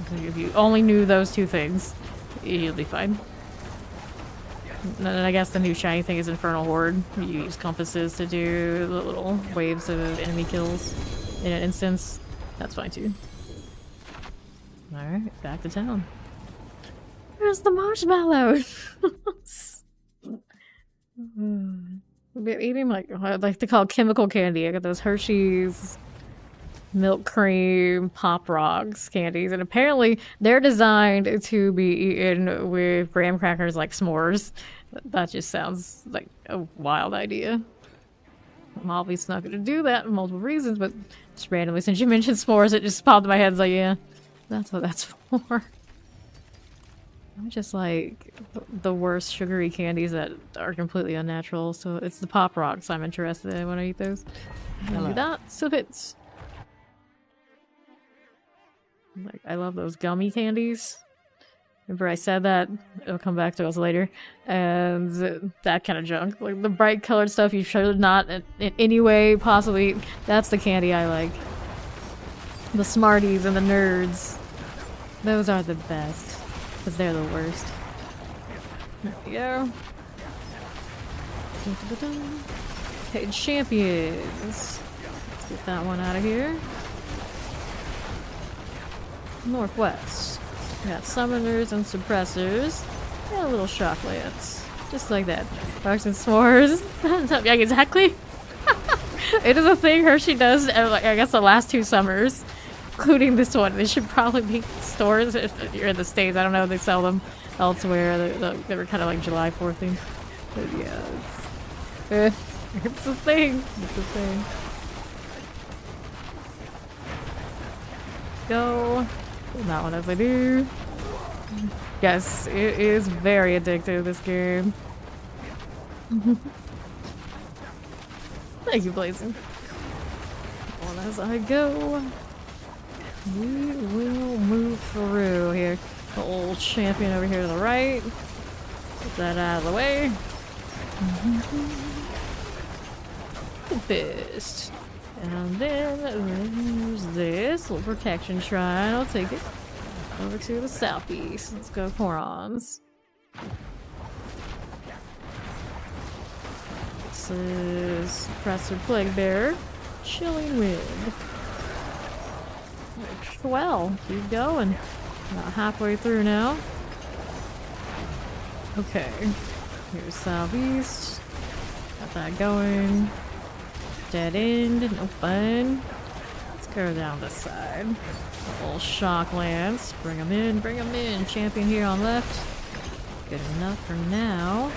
So if you only knew those two things, you'll be fine. And I guess the new shiny thing is Infernal Horde. You use compasses to do the little waves of enemy kills in an instance. That's fine too. Alright, back to town. Where's the marshmallows? We're eating like I like to call chemical candy. I got those Hershey's milk cream pop rocks candies, and apparently they're designed to be eaten with graham crackers like s'mores. That just sounds like a wild idea. I'm obviously not going to do that for multiple reasons, but just randomly, since you mentioned s'mores, it just popped in my head. It's like, yeah, that's what that's for. I'm just like the worst sugary candies that are completely unnatural, so it's the Pop Rocks I'm interested in when I eat those. Do that, Sippets. Like, I love those gummy candies. Remember I said that? It'll come back to us later. And that kind of junk. Like, the bright colored stuff you should not in any way possibly... That's the candy I like. The Smarties and the Nerds. Those are the best. Because they're the worst. There we go. Okay, champions. Let's get that one out of here. Northwest. We got summoners and suppressors. And a little shock lance. Just like that. Rocks and s'mores. Yeah, exactly. It is a thing Hershey does, like, I guess the last 2 summers. Including this one. They should probably be in stores if you're in the States. I don't know if they sell them elsewhere. They were kind of like July 4th thing. But yeah, it's a thing. It's a thing. Go. That one as I do. Yes, it is very addictive, this game. Thank you, Blazing. One as I go. We will move through here. The old champion over here to the right. Get that out of the way. Fist. And then there's this little protection shrine. I'll take it. Over to the southeast. Let's go Corons. This is Suppressor Plague Bearer. Chilling Wind. Well, keep going. About halfway through now. Okay. Here's southeast. Got that going. Dead end. No fun. Let's go down this side. A little shock lance. Bring them in. Bring them in. Champion here on left. Good enough for now.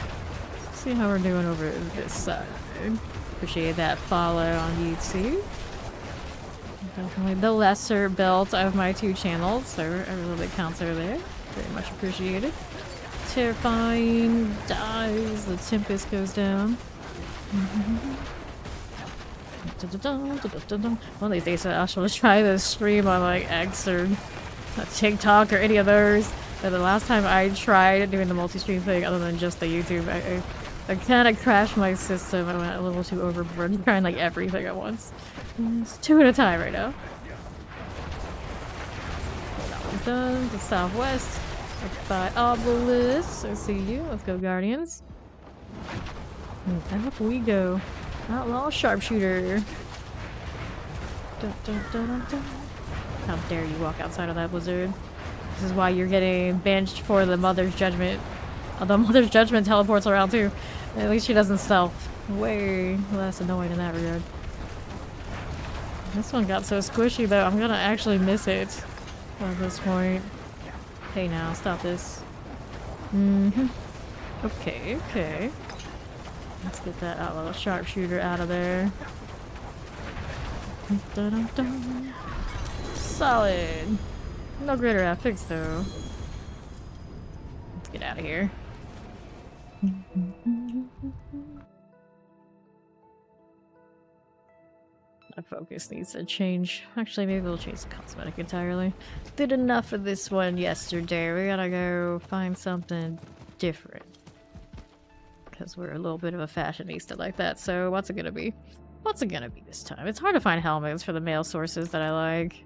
Let's see how we're doing over this side. Appreciate that follow on YouTube. Definitely the lesser built of my 2 channels, so every little bit counts over there. Very much appreciated. Terrifying dies, the Tempest goes down. One of these days I should try to stream on like X or TikTok or any of those. But the last time I tried doing the multi-stream thing other than just the YouTube, I kind of crashed my system. I went a little too overboard trying like everything at once. It's 2 at a time right now. Well, that one's done. The southwest. Up by Obelisk. I see you. Let's go, Guardians. And up we go. Outlaw Sharpshooter. Dun, dun, dun, dun, dun. How dare you walk outside of that blizzard. This is why you're getting benched for the Mother's Judgment. The Mother's Judgment teleports around too. At least she doesn't stealth. Way less annoying in that regard. This one got so squishy though, I'm gonna actually miss it at this point. Hey now, stop this. Okay, okay. Let's get that outlaw sharpshooter out of there. Dun, dun, dun. Solid. No greater affix though. Let's get out of here. My focus needs to change. Actually, maybe we'll change the cosmetic entirely. Did enough of this one yesterday. We gotta go find something different. Because we're a little bit of a fashionista like that. So what's it gonna be? What's it gonna be this time? It's hard to find helmets for the male sources that I like.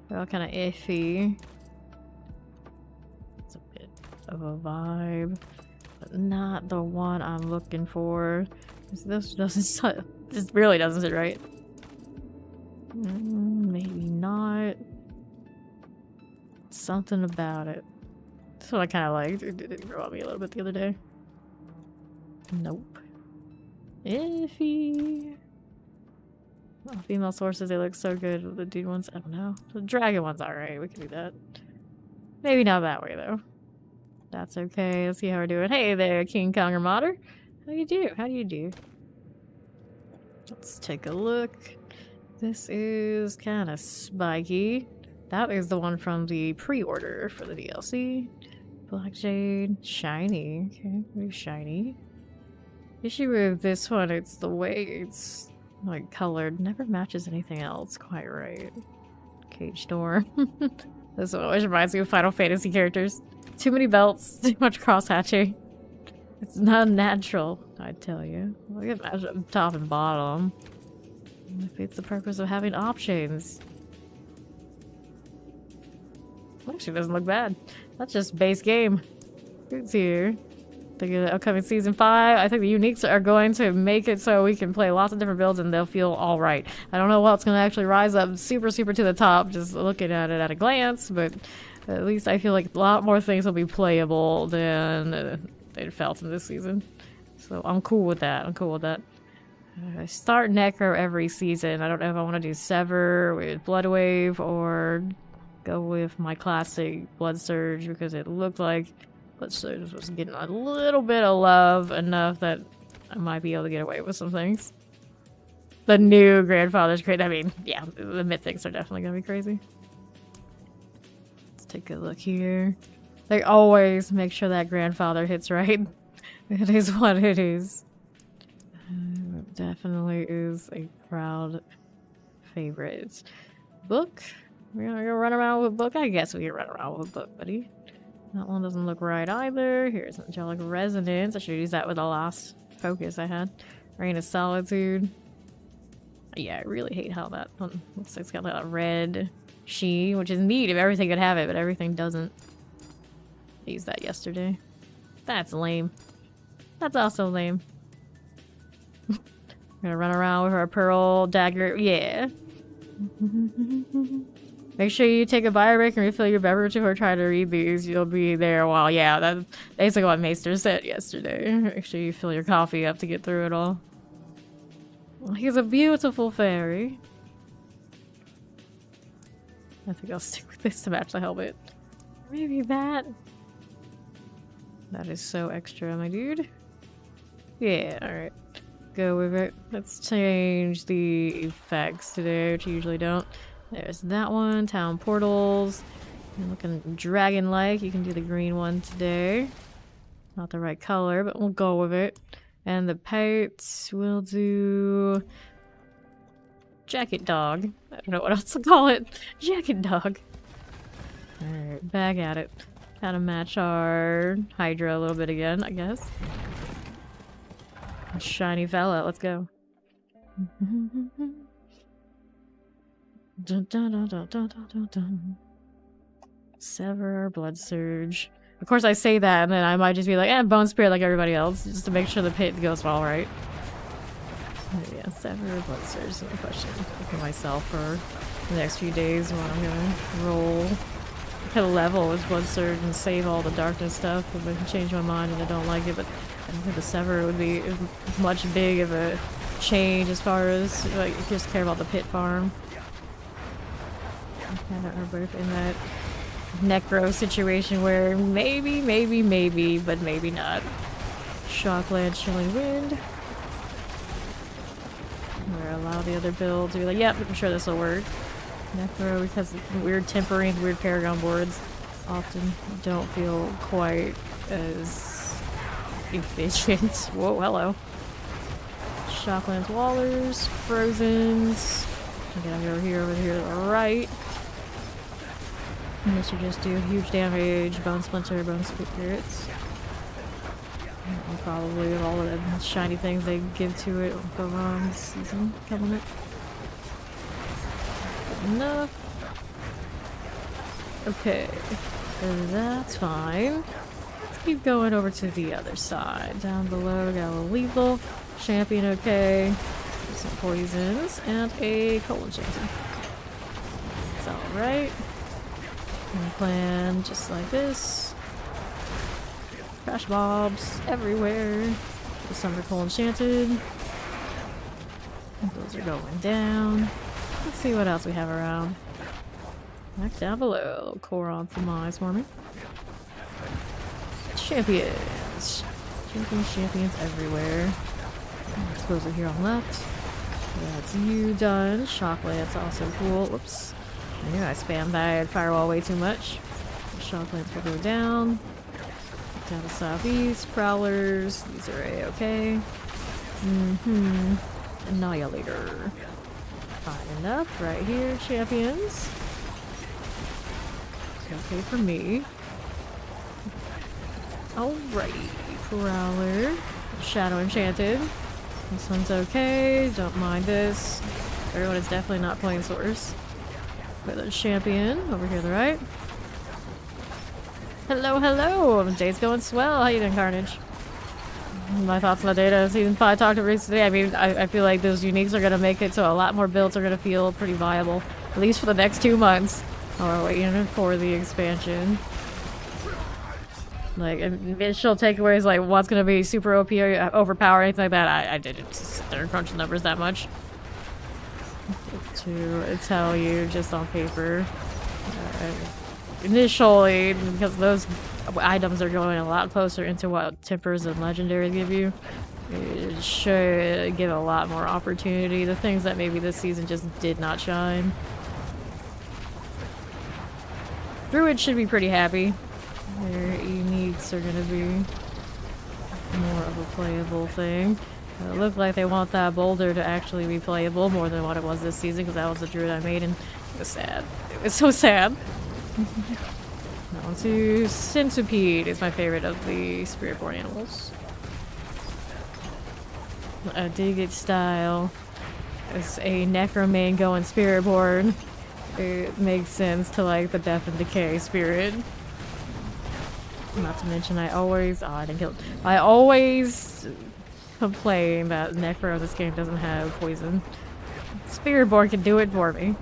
They're all kind of iffy. It's a bit of a vibe. But not the one I'm looking for. This doesn't... This really doesn't sit right. Maybe not. Something about it. That's what I kind of liked. It didn't grow on me a little bit the other day. Nope. Iffy. Oh, female sources, they look so good. The dude ones, I don't know. The dragon one's alright. We can do that. Maybe not that way, though. That's okay. Let's see how we're doing. Hey there, King Konger Modder. How you do? How do you do? Let's take a look. This is kind of spiky. That is the one from the pre-order for the DLC. Black Jade. Shiny. Okay, very shiny. Issue with this one, it's the way it's like colored. Never matches anything else quite right. Cage door. This one always reminds me of Final Fantasy characters. Too many belts, too much cross-hatching. It's not natural, I tell you. Look at that top and bottom. It defeats the purpose of having options. Actually doesn't look bad. That's just base game. It's here. Think of the upcoming season 5. I think the uniques are going to make it so we can play lots of different builds and they'll feel alright. I don't know what's going to actually rise up super to the top just looking at it at a glance, but at least I feel like a lot more things will be playable than they felt in this season. So I'm cool with that. I start Necro every season. I don't know if I want to do Sever with Blood Wave or go with my classic Blood Surge because it looked like Blood Surge was getting a little bit of love enough that I might be able to get away with some things. The new Grandfather's crazy. I mean, yeah, the mythics are definitely gonna be crazy. Let's take a look here. They always make sure that Grandfather hits right. It is what it is. It definitely is a crowd favorite. Book? We're gonna go run around with Book? I guess we can run around with Book, buddy. That one doesn't look right either. Here's Angelic Resonance. I should use that with the last focus I had. Reign of Solitude. Yeah, I really hate how that one looks like it's got that red sheen, which is neat if everything could have it, but everything doesn't. I used that yesterday. That's lame. That's also lame. We're gonna run around with our pearl dagger. Yeah. Make sure you take a bio break and refill your beverage before trying to read these. You'll be there a while. Yeah, that's basically what Maester said yesterday. Make sure you fill your coffee up to get through it all. He's a beautiful fairy. I think I'll stick with this to match the helmet. Maybe that. That is so extra, my dude. Yeah, alright. Go with it. Let's change the effects today, which you usually don't. There's that one. Town portals. You're looking dragon-like. You can do the green one today. Not the right color, but we'll go with it. And the paints, we'll do... Jacket dog. I don't know what else to call it. Jacket dog. Alright, back at it. Gotta match our Hydra a little bit again, I guess. Shiny fella, let's go. Dun, dun, dun, dun, dun, dun, dun. Sever, Blood Surge. Of course I say that and then I might just be like, Bone Spirit like everybody else, just to make sure the pit goes all right. Yeah, Sever, Blood Surge is a question for myself for the next few days when I'm gonna roll. I could level with Blood Surge and save all the darkness stuff if I can change my mind and I don't like it, but I don't think the Sever would be much big of a change as far as like if you just care about the pit farm. I don't remember if in that Necro situation where maybe, but maybe not. Shockland, Chilling Wind. Or allow the other build to be like, yep, I'm sure this will work. Necro, because weird tempering, weird Paragon boards often don't feel quite as efficient. Whoa, hello. Shocklands, Wallers, Frozens. Get over here to the right. This should just do huge damage. Bone Splinter, Bone Spirits. And probably with all of the shiny things they give to it will go wrong this season coming up. Enough. Okay. That's fine. Let's keep going over to the other side. Down below, got a little lethal. Champion, okay. Some poisons. And a colon champion. It's alright. And plan just like this. Crash mobs everywhere. Some are coal enchanted. Those are going down. Let's see what else we have around. Back down below. Coron some eyes for me. Champions. Champions everywhere. Exposure here on left. That's you done. Shock Lance also cool. Whoops. I knew I spammed that firewall way too much. Shock Lance will go down. Down to southeast. Prowlers. These are a-okay. Annihilator. Fine enough. Right here, champions. Okay for me. Alrighty. Prowler. Shadow Enchanted. This one's okay. Don't mind this. Everyone is definitely not playing Source. But the champion over here to the right. Hello, hello! Day's going swell. How you doing, Carnage? My thoughts on the data. Season 5 talked to Reese today. I mean, I feel like those uniques are gonna make it so a lot more builds are gonna feel pretty viable. At least for the next 2 months. While we're waiting for the expansion. Like, initial takeaways, like, what's gonna be super OP or overpower, anything like that, I didn't sit there and crunch the numbers that much. To tell you, just on paper. Initially, because those items are going a lot closer into what Tempers and Legendaries give you, it should give a lot more opportunity. The things that maybe this season just did not shine. Druid should be pretty happy. Their uniques are gonna be more of a playable thing. It looked like they want that boulder to actually be playable more than what it was this season, because that was the druid I made, and it was sad. It was so sad. On to Centipede is my favorite of the Spirit-born animals. I dig its style. As a Necromane going Spirit-born, it makes sense to like the Death and Decay spirit. Not to mention I always complain that Necro in this game doesn't have poison. Spirit-born can do it for me.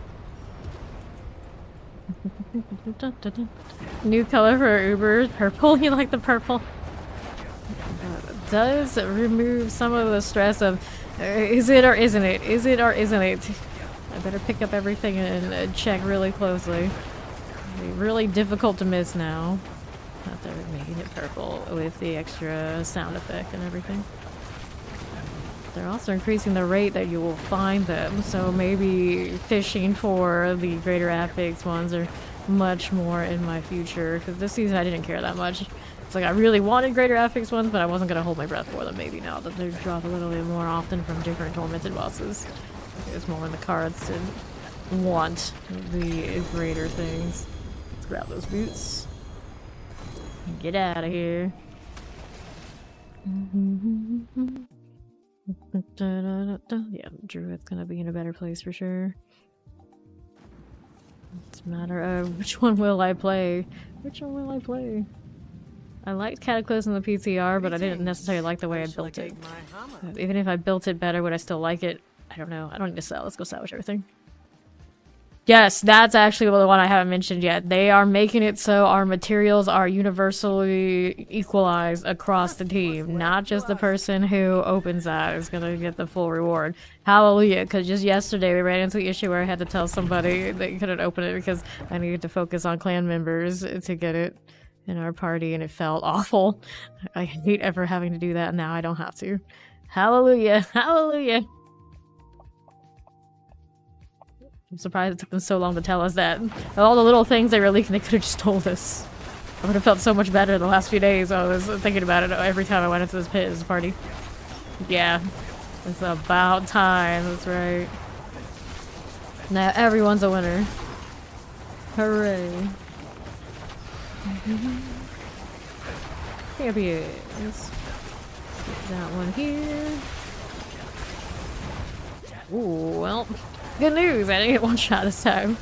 New color for Uber. Purple. You like the purple? Does remove some of the stress of is it or isn't it? Is it or isn't it? I better pick up everything and check really closely. It'll be really difficult to miss now. Not that they're making it purple with the extra sound effect and everything. They're also increasing the rate that you will find them, so maybe fishing for the greater affix ones are much more in my future, because this season I didn't care that much. It's like I really wanted greater affix ones, but I wasn't going to hold my breath for them. Maybe now that they drop a little bit more often from different tormented bosses. It's more in the cards to want the greater things. Let's grab those boots. Get out of here. Yeah, Druid's gonna be in a better place for sure. It's a matter of which one will I play? Which one will I play? I liked Cataclysm in the PTR, but I didn't necessarily like the way I built it. Even if I built it better, would I still like it? I don't know. I don't need to sell. Let's go salvage everything. Yes, that's actually the one I haven't mentioned yet. They are making it so our materials are universally equalized across the team. Not just the person who opens that is gonna get the full reward. Hallelujah, because just yesterday we ran into the issue where I had to tell somebody they couldn't open it because I needed to focus on clan members to get it in our party, and it felt awful. I hate ever having to do that, and now I don't have to. Hallelujah, hallelujah. I'm surprised it took them so long to tell us that. All the little things they were leaking, they could have just told us. I would have felt so much better the last few days. I was thinking about it every time I went into this pit, this party. Yeah, it's about time, that's right. Now everyone's a winner. Hooray. Champions. Get that one here. Ooh, well. Good news, I didn't get one shot this time.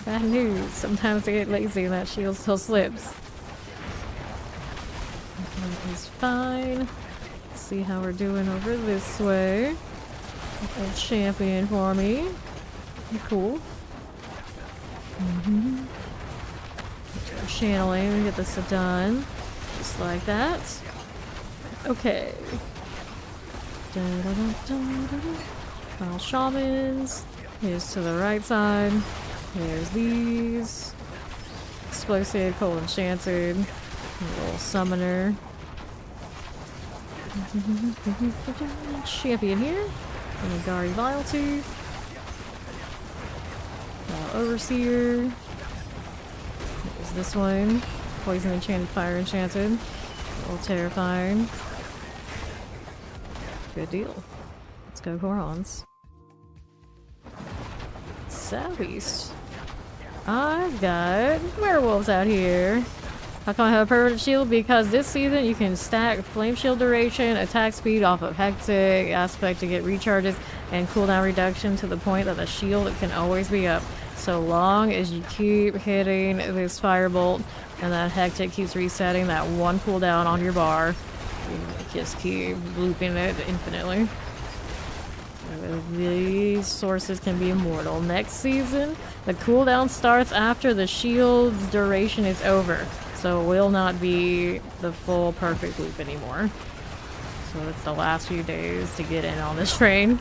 Bad news, sometimes I get lazy and that shield still slips. That is fine. Let's see how we're doing over this way. A champion for me. Cool. Channeling, we get this done. Just like that. Okay. Final shamans. Here's to the right side. There's these. Explosive, cold enchanted. A little summoner. Champion here. Gari Viletooth. Overseer. There's this one. Poison Enchanted, Fire Enchanted. A little terrifying. Good deal. Let's go Gorons. Southeast. I've got werewolves out here. How come I have a permanent shield? Because this season you can stack flame shield duration, attack speed off of hectic aspect to get recharges, and cooldown reduction to the point that the shield can always be up. So long as you keep hitting this firebolt and that hectic keeps resetting that one cooldown on your bar, you just keep looping it infinitely. These sources can be immortal. Next season, the cooldown starts after the shield's duration is over. So it will not be the full perfect loop anymore. So it's the last few days to get in on this train.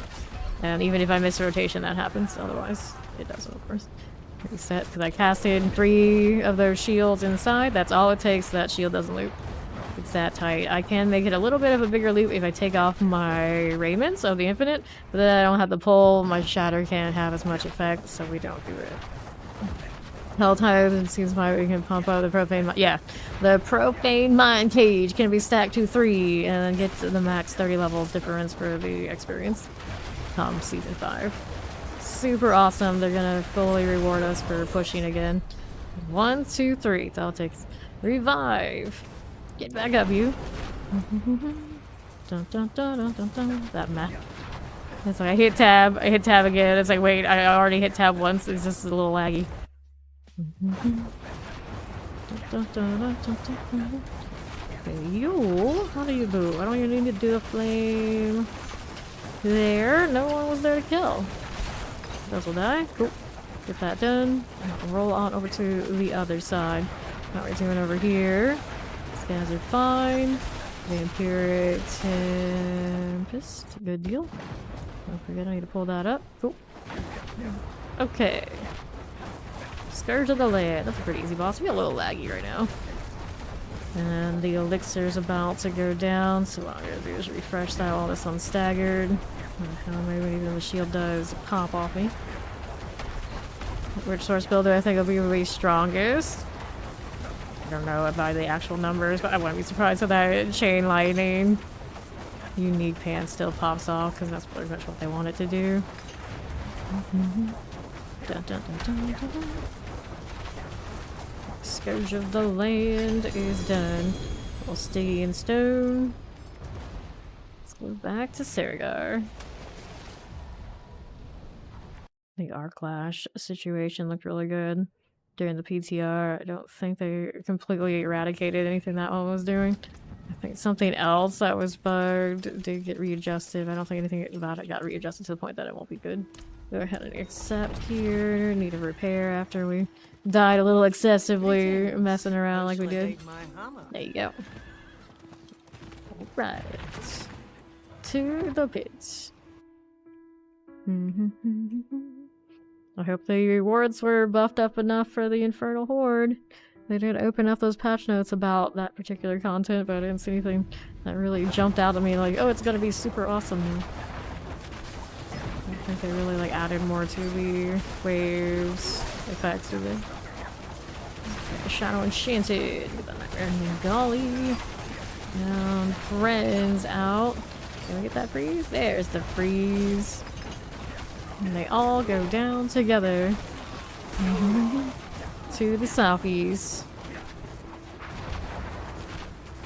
And even if I miss rotation, that happens. Otherwise, it doesn't, of course. Reset, because I casted 3 of those shields inside. That's all it takes so that shield doesn't loop. It's that tight. I can make it a little bit of a bigger loop if I take off my raiments of the infinite, but then I don't have the pull. My shatter can't have as much effect, so we don't do it. Hell times, it seems like we can pump up the profane yeah, the profane mind cage can be stacked to 3 and then get to the max 30 levels difference for the experience come season 5. Super awesome. They're gonna fully reward us for pushing again. 1, 2, 3. That's all it takes. Revive. Get back up, you. Dun, dun, dun, dun, dun, dun. That map. It's like I hit tab again. It's like, wait, I already hit tab once. It's just a little laggy. Okay, you, how do you do? I don't even need to do a flame. There, no one was there to kill. Those will die. Cool. Get that done. I'll roll on over to the other side. Now we're doing over here. These guys are fine. Vampiric Tempest. Good deal. Don't forget I need to pull that up. Cool. Okay. Scourge of the Land. That's a pretty easy boss. We're a little laggy right now. And the elixir's about to go down, so what I'm gonna do is refresh that while this one's staggered. Maybe even the shield does pop off me. Which source builder I think will be the strongest? I don't know by the actual numbers, but I wouldn't be surprised if that chain lightning unique pan still pops off, because that's pretty much what they want it to do. Dun, dun, dun, dun, dun, dun. Scourge of the Land is done. Little Stygian Stone. Let's go back to Serigar. The Arclash situation looked really good during the PTR. I don't think they completely eradicated anything that one was doing. I think something else that was bugged did get readjusted. I don't think anything about it got readjusted to the point that it won't be good. Go ahead and accept here. Need a repair after we died a little excessively messing around like we did. There you go. Alright. To the pits. I hope the rewards were buffed up enough for the Infernal Horde. They did open up those patch notes about that particular content, but I didn't see anything that really jumped out at me like, oh, it's gonna be super awesome. I think they really like added more to the waves effects, did they? The Shadow Enchanted, the Nightmare Golly. Down, friends out. Can we get that freeze? There's the freeze. And they all go down together. To the southeast.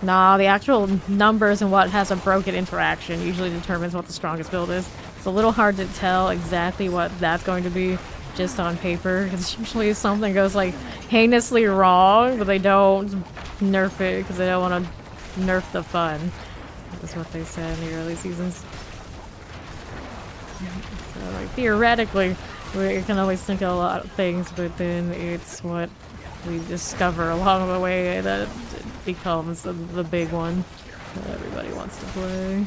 Nah, the actual numbers and what has a broken interaction usually determines what the strongest build is. It's a little hard to tell exactly what that's going to be just on paper, because usually something goes like heinously wrong, but they don't nerf it because they don't want to nerf the fun. That's what they said in the early seasons. So, like, theoretically, we can always think of a lot of things, but then it's what we discover along the way that becomes the big one that everybody wants to play.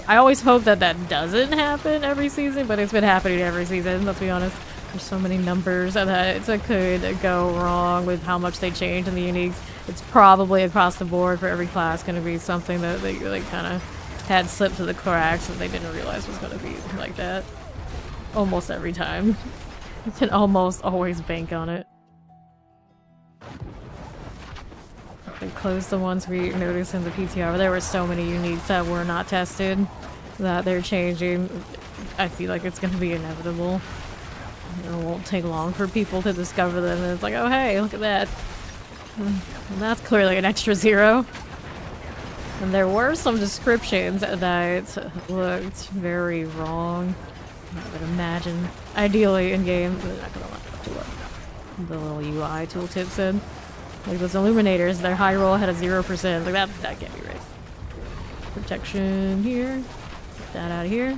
I always hope that that doesn't happen every season, but it's been happening every season, let's be honest. There's so many numbers that it could go wrong with how much they change in the uniques. It's probably across the board for every class going to be something that they like kind of had slipped through the cracks and they didn't realize it was gonna be like that. Almost every time. You can almost always bank on it. They closed the ones we noticed in the PTR. There were so many uniques that were not tested that they're changing. I feel like it's gonna be inevitable. It won't take long for people to discover them, and it's like, oh hey, look at that. And that's clearly an extra 0. And there were some descriptions that looked very wrong. I would imagine. Ideally in game, they're not gonna let it what the little UI tooltip said. Like those illuminators, their high roll had a 0%. Like that can't be right. Protection here. Get that out of here.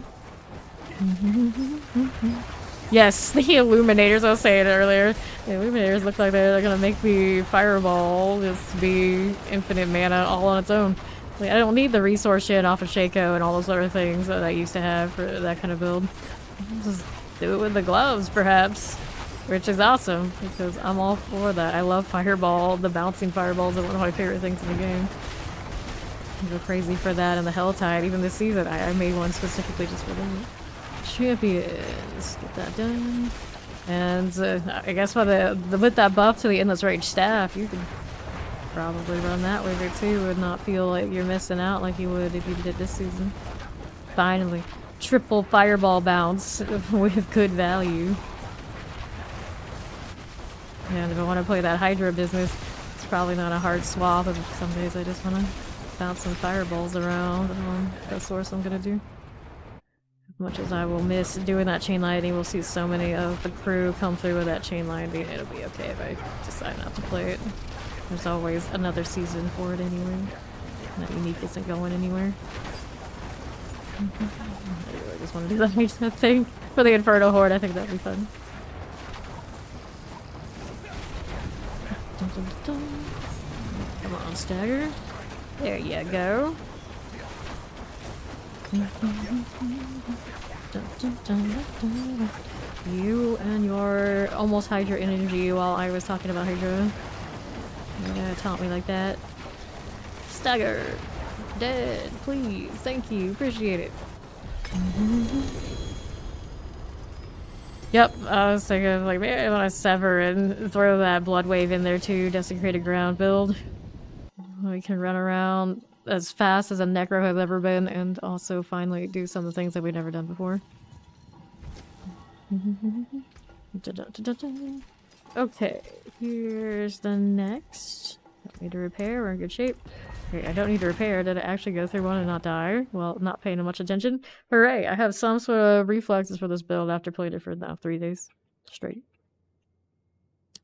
Yes, the illuminators, I was saying it earlier. The illuminators look like they're gonna make the fireball just be infinite mana all on its own. Like, I don't need the resource shit off of Shaco and all those other things that I used to have for that kind of build. Just do it with the gloves, perhaps. Which is awesome, because I'm all for that. I love fireball. The bouncing fireballs are one of my favorite things in the game. I go crazy for that and the Helltide. Even this season, I made one specifically just for them. Champions. Get that done. And I guess with that buff to the Endless Rage staff, you could probably run that with it too and not feel like you're missing out like you would if you did this season. Finally. Triple fireball bounce with good value. And if I want to play that Hydra business, it's probably not a hard swap. But some days I just want to bounce some fireballs around. That's the source I'm going to do. As much as I will miss doing that chain lightning, we'll see so many of the crew come through with that chain lightning. It'll be okay if I decide not to play it. There's always another season for it anyway. That unique isn't going anywhere. I really just want to do that thing for the Inferno Horde. I think that'd be fun. Come on, stagger. There you go. You and your almost Hydra energy while I was talking about Hydra. You're gonna taunt me like that. Stagger. Dead. Please. Thank you. Appreciate it. Yep, I was thinking, like, maybe I want to sever and throw that Blood Wave in there too, Desecrated Ground build. We can run around as fast as a Necro has ever been, and also finally do some of the things that we've never done before. Okay, here's the next. Don't need to repair, we're in good shape. Okay, I don't need to repair. Did I actually go through one and not die? Well, not paying much attention. Hooray! I have some sort of reflexes for this build after playing it for now 3 days straight.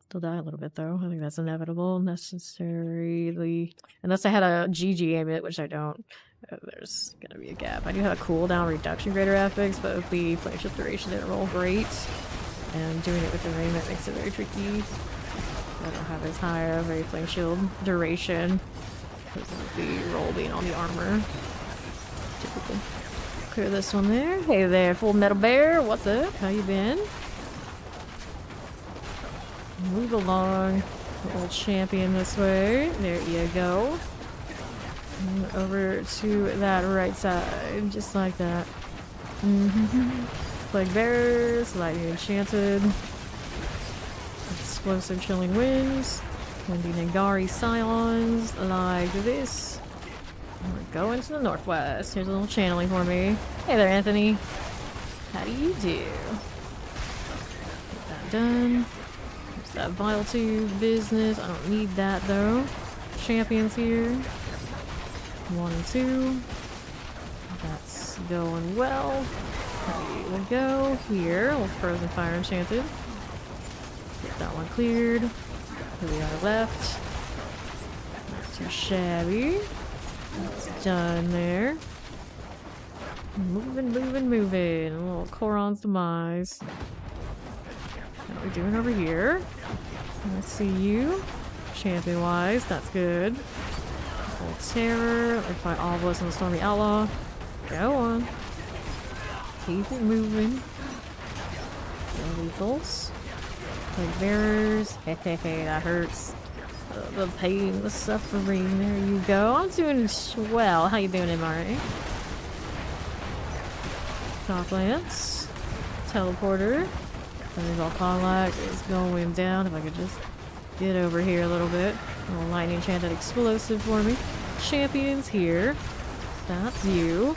Still die a little bit though. I think that's inevitable. Necessarily. Unless I had a GG aim it, which I don't. There's gonna be a gap. I do have a cooldown reduction greater affix, but with the flame shift duration didn't roll great. And doing it with the rain, that makes it very tricky. I don't have as high of a flame shield duration because of the roll being on the armor. Typical. Clear this one there. Hey there, Full Metal Bear. What's up? How you been? Move along. The old champion this way. There you go. And over to that right side. Just like that. Plague Bearers. Lightning Enchanted. Explosive Chilling Winds. Windy Nagari Scions. Like this. And we're going to the northwest. Here's a little channeling for me. Hey there, Anthony. How do you do? Get that done. There's that vital tube business. I don't need that though. Champions here. 1 and 2. That's going well. There we go. Here, with Frozen Fire Enchanted. Get that one cleared. Here we are left. Not too shabby. That's done there. Moving, moving, moving. A little Koron's Demise. How are we doing over here? I see you. Champion-wise, that's good. Old Terror. Let me fight all of us in the Stormy Outlaw. Go on. Keep it moving. No lethals. Plague Bearers. Hey, hey, hey, that hurts. The pain, the suffering. There you go. I'm doing swell. How you doing, MRA? Shock Lance. Teleporter. Thunderbolt Conlac is going down. If I could just get over here a little bit. A little lightning enchanted explosive for me. Champions here. That's you.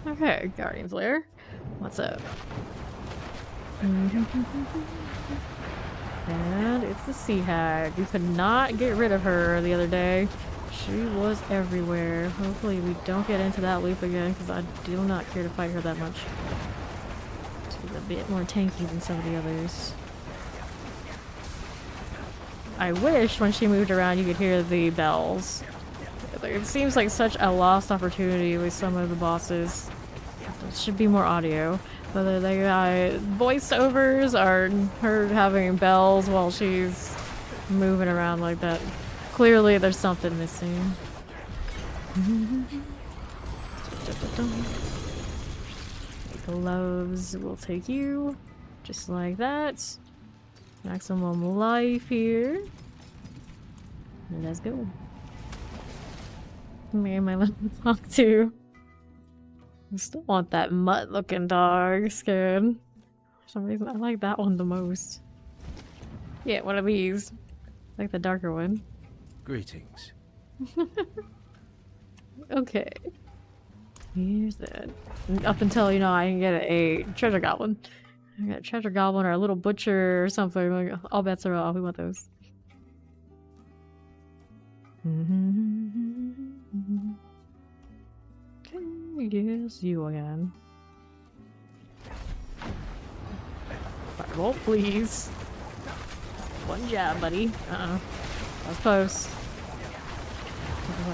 Okay, Guardian's Lair. What's up? And it's the Sea Hag. We could not get rid of her the other day. She was everywhere. Hopefully we don't get into that loop again, because I do not care to fight her that much. She's a bit more tanky than some of the others. I wish when she moved around you could hear the bells. It seems like such a lost opportunity with some of the bosses. There should be more audio. Whether they got voiceovers or her having bells while she's moving around like that. Clearly there's something missing. Gloves will take you. Just like that. Maximum life here. And let's go. Me and my little dog too. I still want that mutt looking dog skin. For some reason I like that one the most. Yeah, one of these. Like the darker one. Greetings. Okay. Here's that. Up until, you know, I can get a treasure goblin. I got a treasure goblin or a little butcher or something. Like, all bets are off. We want those. Okay, yes, you again. Fireball, please. One job, buddy. Uh-oh. That was close.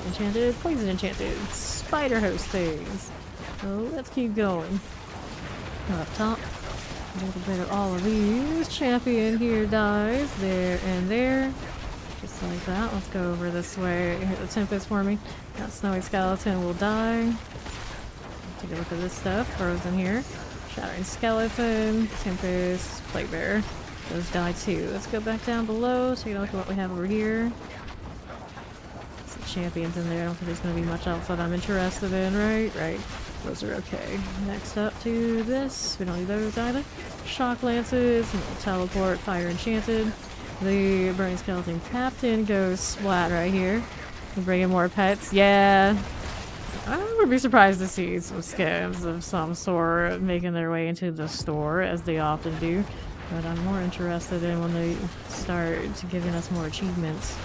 Enchanted, poison enchanted, spider host things. So let's keep going. Up top. A little bit of all of these. Champion here dies. There and there. Just like that. Let's go over this way. Hit the Tempest for me. That snowy skeleton will die. Take a look at this stuff. Frozen here. Shattering skeleton. Tempest. Plague bearer. Those die too. Let's go back down below. Take a look at what we have over here. Some champions in there. I don't think there's going to be much else that I'm interested in, right? Right. Those are okay. Next up to this. We don't need those either. Shock lances. Teleport. Fire enchanted. The burning skeleton captain goes splat right here. We bring in more pets. Yeah. I would be surprised to see some skins of some sort making their way into the store, as they often do. But I'm more interested in when they start giving us more achievements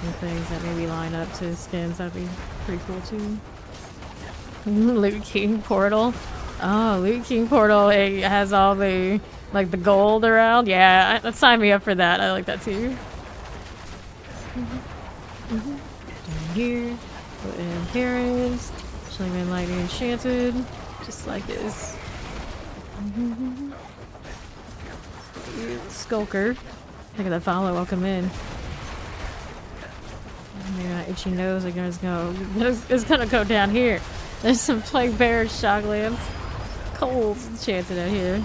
and things that maybe line up to skins. That'd be pretty cool too. Loot King Portal. Oh, Loot King Portal. It has all the, like, the gold around. Yeah, sign me up for that. I like that too. Down here. Put in parents. Shaman Lightning Enchanted. Just like this. Skulker. Look at that follow. Welcome in. Maybe my itchy nose is gonna go down here. There's some Plague Bear Shocklands. Coals enchanted out here.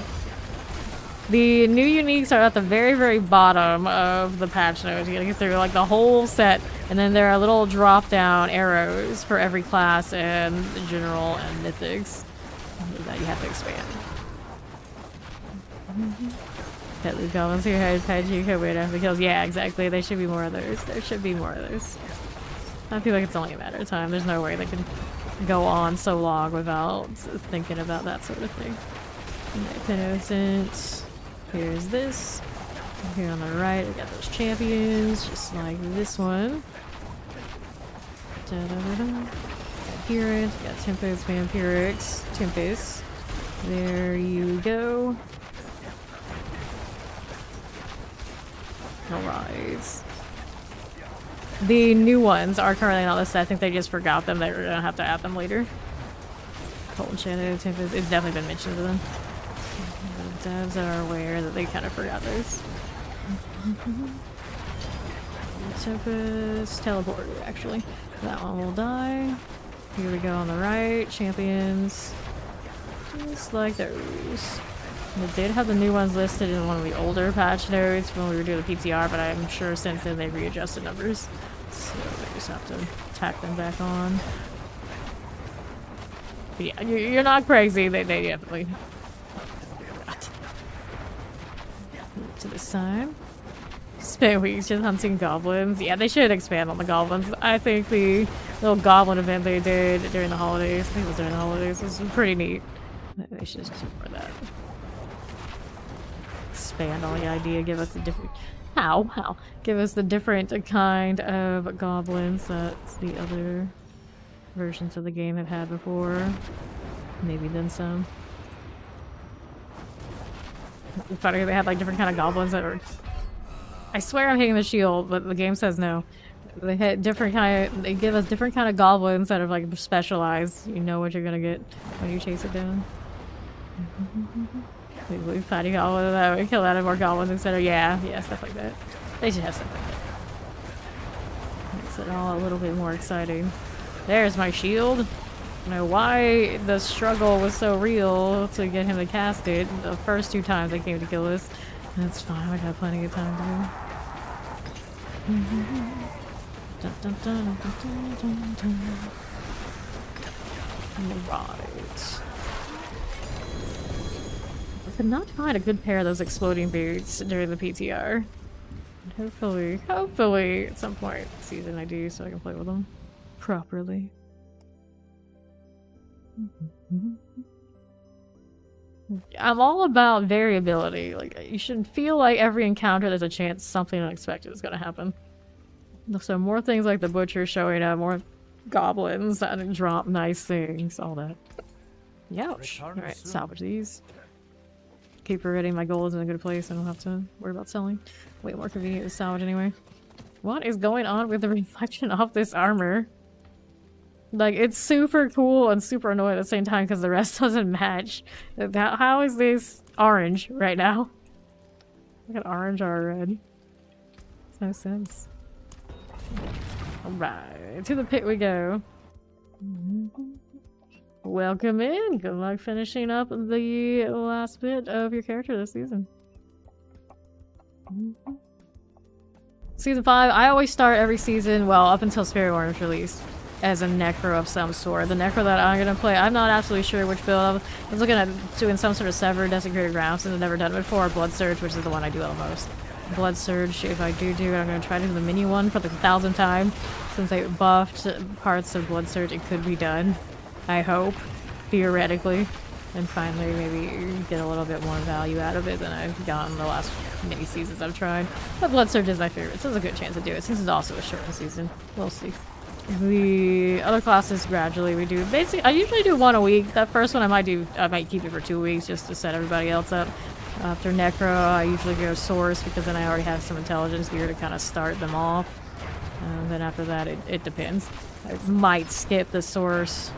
The new uniques are at the very, very bottom of the patch notes. You gotta get through like the whole set, and then there are little drop-down arrows for every class and general and mythics that you have to expand. Pet loot goblins here, hide pet you can wait after the kills. Yeah, exactly. There should be more of those. There should be more of those. I feel like it's only a matter of time. There's no way they can go on so long without thinking about that sort of thing. Innocent. Here's this. Here on the right, we got those champions, just like this one. Vampirics, we got Tempest, Vampirics, Tempest. There you go. Alright. The new ones are currently not listed. I think they just forgot them. They're gonna have to add them later. Cold Enchanted, Tempest. It's definitely been mentioned to them. The devs are aware that they kind of forgot those. Tempest. Teleport, actually. That one will die. Here we go on the right. Champions. Just like those. They did have the new ones listed in one of the older patch notes when we were doing the PTR, but I'm sure since then they've readjusted numbers. So they just have to tack them back on. But yeah, you're not crazy. They definitely. God. To the side. Spent weeks just hunting goblins. Yeah, they should expand on the goblins. I think the little goblin event they did during the holidays, I think it was during the holidays, was pretty neat. They should just keep that. Expand on the idea, give us a different... How? Give us the different kind of goblins that the other versions of the game have had before. Maybe then some. Funny, they had like different kind of goblins that were... I swear I'm hitting the shield, but the game says no. They hit different kind. They give us different kind of goblins that are like specialized. You know what you're gonna get when you chase it down. We fighting all of that. We kill out of more goblins instead of yeah, stuff like that. They should have stuff like that. Makes it all a little bit more exciting. There's my shield. I don't know why the struggle was so real to get him to cast it the first 2 times I came to kill us. That's fine. I got plenty of time to do. Right. I could not find a good pair of those exploding beards during the PTR. Hopefully at some point this season I do so I can play with them properly. I'm all about variability. Like, you should feel like every encounter there's a chance something unexpected is gonna happen. So more things like the butcher showing up, more goblins that drop nice things, all that. Youch. Alright, salvage these. Keep ready, my goal is in a good place, I don't have to worry about selling. Way more convenient to salvage anyway. What is going on with the reflection of this armor? Like, it's super cool and super annoying at the same time because the rest doesn't match. How is this orange right now? Look at orange or red. Makes no sense. Alright, to the pit we go. Welcome in. Good luck finishing up the last bit of your character this season. Season 5, I always start every season, well, up until Spirit Warren is released, as a necro of some sort. The necro that I'm gonna play, I'm not absolutely sure which build. I was looking at doing some sort of Severed Desecrated Ground since I've never done it before, or Blood Surge, which is the one I do the most. Blood Surge, if I do it, I'm gonna try to do the mini one for the 1000th time. Since they buffed parts of Blood Surge, it could be done. I hope. Theoretically. And finally maybe get a little bit more value out of it than I've gotten the last many seasons I've tried. But Blood Surge is my favorite, so there's a good chance to do it since it's also a shortened season. We'll see. The other classes gradually we do. Basically, I usually do 1 a week. That first one I might keep it for 2 weeks just to set everybody else up. After Necro, I usually go Source because then I already have some intelligence here to kind of start them off. And then after that, it depends. I might skip the Source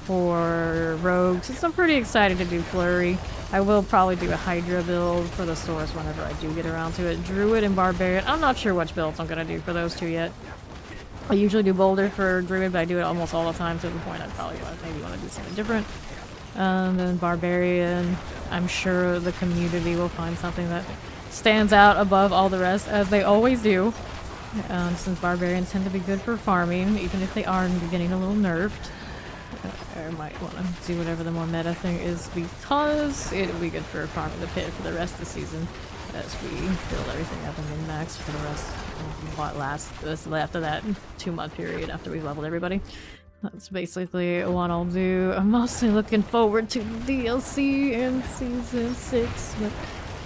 for Rogue since I'm pretty excited to do Flurry. I will probably do a Hydra build for the Source whenever I do get around to it. Druid and Barbarian. I'm not sure which builds I'm going to do for those 2 yet. I usually do Boulder for Druid, but I do it almost all the time to the point I'd probably maybe want to do something different. Then Barbarian, I'm sure the community will find something that stands out above all the rest, as they always do. Since Barbarians tend to be good for farming, even if they are getting a little nerfed. I might want to do whatever the more meta thing is because it'll be good for farming the pit for the rest of the season as we build everything up and min-max for the rest of what lasts after that 2-month period after we've leveled everybody. That's basically what I'll do. I'm mostly looking forward to DLC in Season 6, but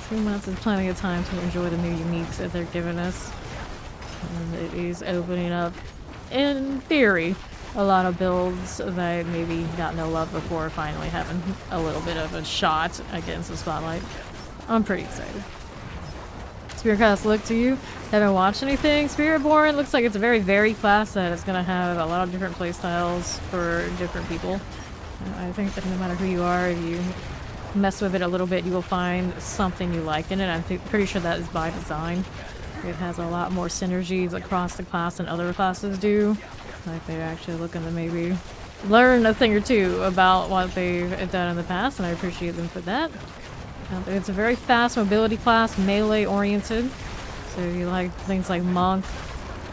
2 months is plenty of time to enjoy the new uniques that they're giving us. And it is opening up, in theory, a lot of builds that maybe got no love before finally having a little bit of a shot against the spotlight. I'm pretty excited. Spiritcast look to you. Haven't watched anything. Spiritborn looks like it's a very varied class that is going to have a lot of different playstyles for different people. I think that no matter who you are, if you mess with it a little bit, you will find something you like in it. I'm pretty sure that is by design. It has a lot more synergies across the class than other classes do. Like they're actually looking to maybe learn a thing or two about what they've done in the past, and I appreciate them for that. It's a very fast mobility class, melee oriented. So if you like things like Monk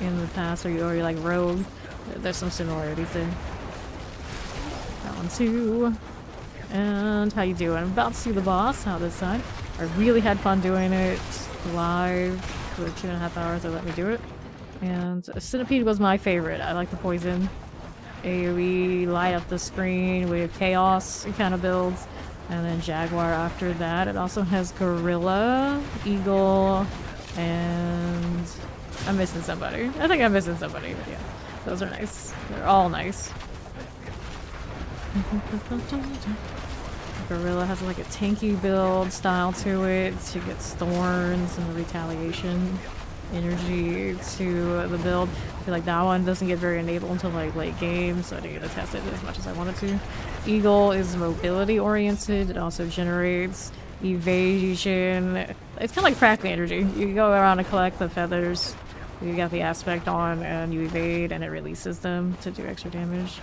in the past, or you like Rogue, there's some similarities there. Round 2. And how you doing? I'm about to see the boss. How this side? I really had fun doing it live for 2.5 hours. They let me do it. And Centipede was my favorite. I like the poison. AoE, light up the screen with chaos kind of builds. And then Jaguar after that. It also has Gorilla, Eagle, and I'm missing somebody. I think I'm missing somebody, but yeah. Those are nice. They're all nice. Gorilla has like a tanky build style to it. She gets thorns and the retaliation energy to the build. I feel like that one doesn't get very enabled until like late game, so I didn't get to test it as much as I wanted to. Eagle is mobility oriented. It also generates evasion. It's kind of like crackling energy. You go around and collect the feathers. You got the aspect on and you evade and it releases them to do extra damage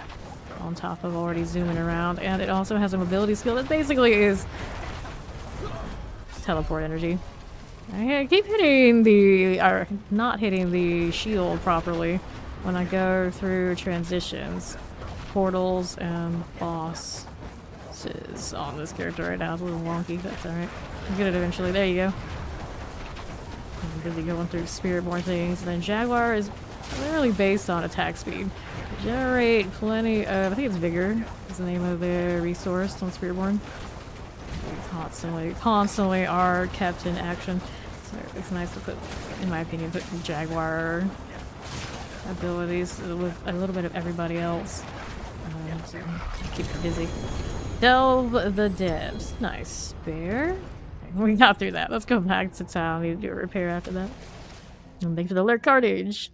on top of already zooming around. And it also has a mobility skill that basically is teleport energy. I keep hitting the, or not hitting the shield properly when I go through transitions, portals, and bosses on this character right now. It's a little wonky, that's alright. I'll get it eventually. There you go. I'm busy going through Spiritborn things. And then Jaguar is primarily based on attack speed. Generate plenty of, I think it's Vigor is the name of the resource on Spiritborn. Constantly are kept in action. So it's nice to put, in my opinion, put Jaguar abilities with a little bit of everybody else. So keep her busy. Delve the depths. Nice. Bear. We got through that. Let's go back to town. Need to do a repair after that. And thanks for the alert cartage.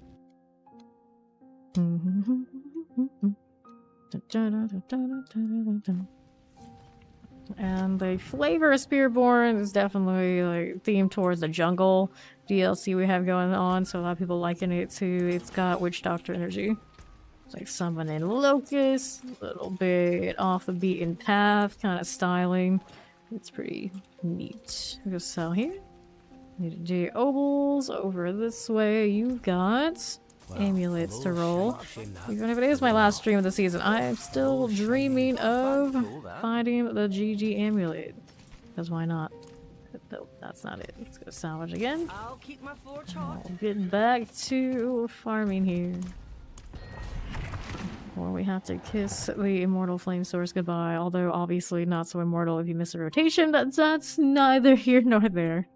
And the flavor of Spiritborn is definitely like themed towards the jungle DLC we have going on, so a lot of people liking it too. It's got Witch Doctor energy. It's like summoning locusts, a little bit off the beaten path kind of styling. It's pretty neat. We'll go sell here. Need to do obols over this way. You've got amulets to roll. Even if it is my last stream of the season, I am still dreaming of finding the GG amulet. Because why not? But that's not it. Let's go salvage again. I'll keep my forge I'll hot. get back to farming here. Or we have to kiss the immortal flame source goodbye, although obviously not so immortal if you miss a rotation. That's neither here nor there.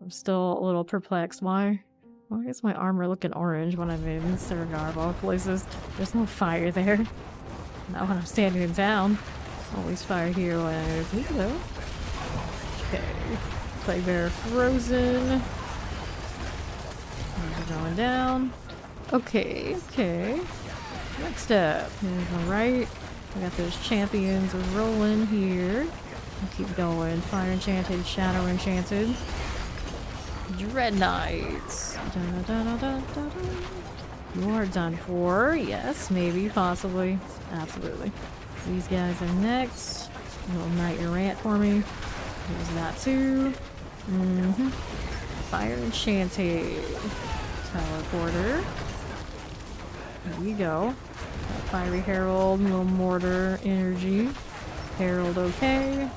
I'm still a little perplexed. Why is my armor looking orange when I'm in Sergar of all places? There's no fire there. Not when I'm standing in town. Always fire here when there's me though. Okay. Plague Bear frozen. These are going down. Okay. Next up. Here's my right. I got those champions rolling here. I'll keep going. Fire enchanted, shadow enchanted. Dread Knights. You are done for. Yes, maybe, possibly. Absolutely. These guys are next. Little Knight Errant for me. There's that too. Fire Enchanted. Teleporter. There we go. Fiery Herald, little Mortar Energy. Herald okay.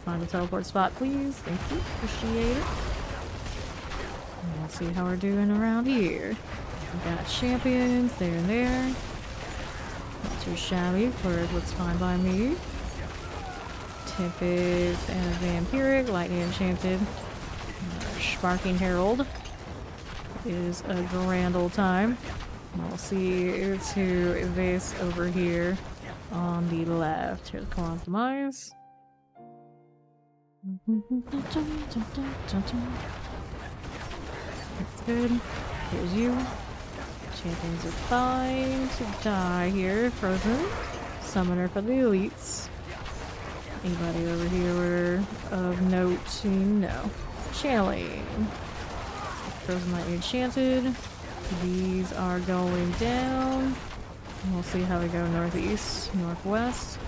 Find a teleport spot, please. Thank you. Appreciate it. And let's see how we're doing around here. We got champions there and there. Not too shabby. Flurry looks fine by me. Tempest and Vampiric. Lightning Enchanted. Sparking Herald. Is a grand old time. We'll see to this over here on the left. Here's Compromise. That's good. Here's you. Champions are fine to die here. Frozen. Summoner for the elites. Anybody over here of note? No. Channeling. Frozen Lightning Enchanted. These are going down. We'll see how we go northeast, northwest.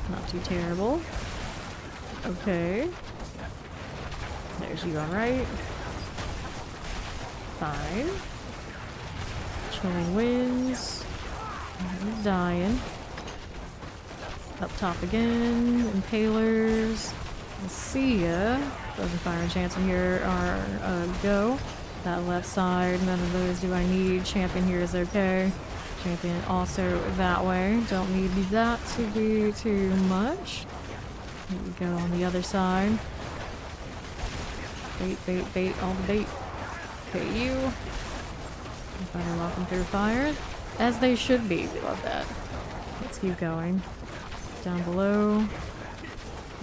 Not too terrible. Okay. There's you on right. Fine. Chilling winds. He's dying. Up top again. Impalers. Let's see ya. Those fire enchants in here are go. That left side, none of those do I need. Champion here is okay. Champion also that way. Don't need that to be too much. Here we go on the other side. Bait, bait, bait, all the bait. Okay, you. Fire walking through fire. As they should be. We love that. Let's keep going. Down below.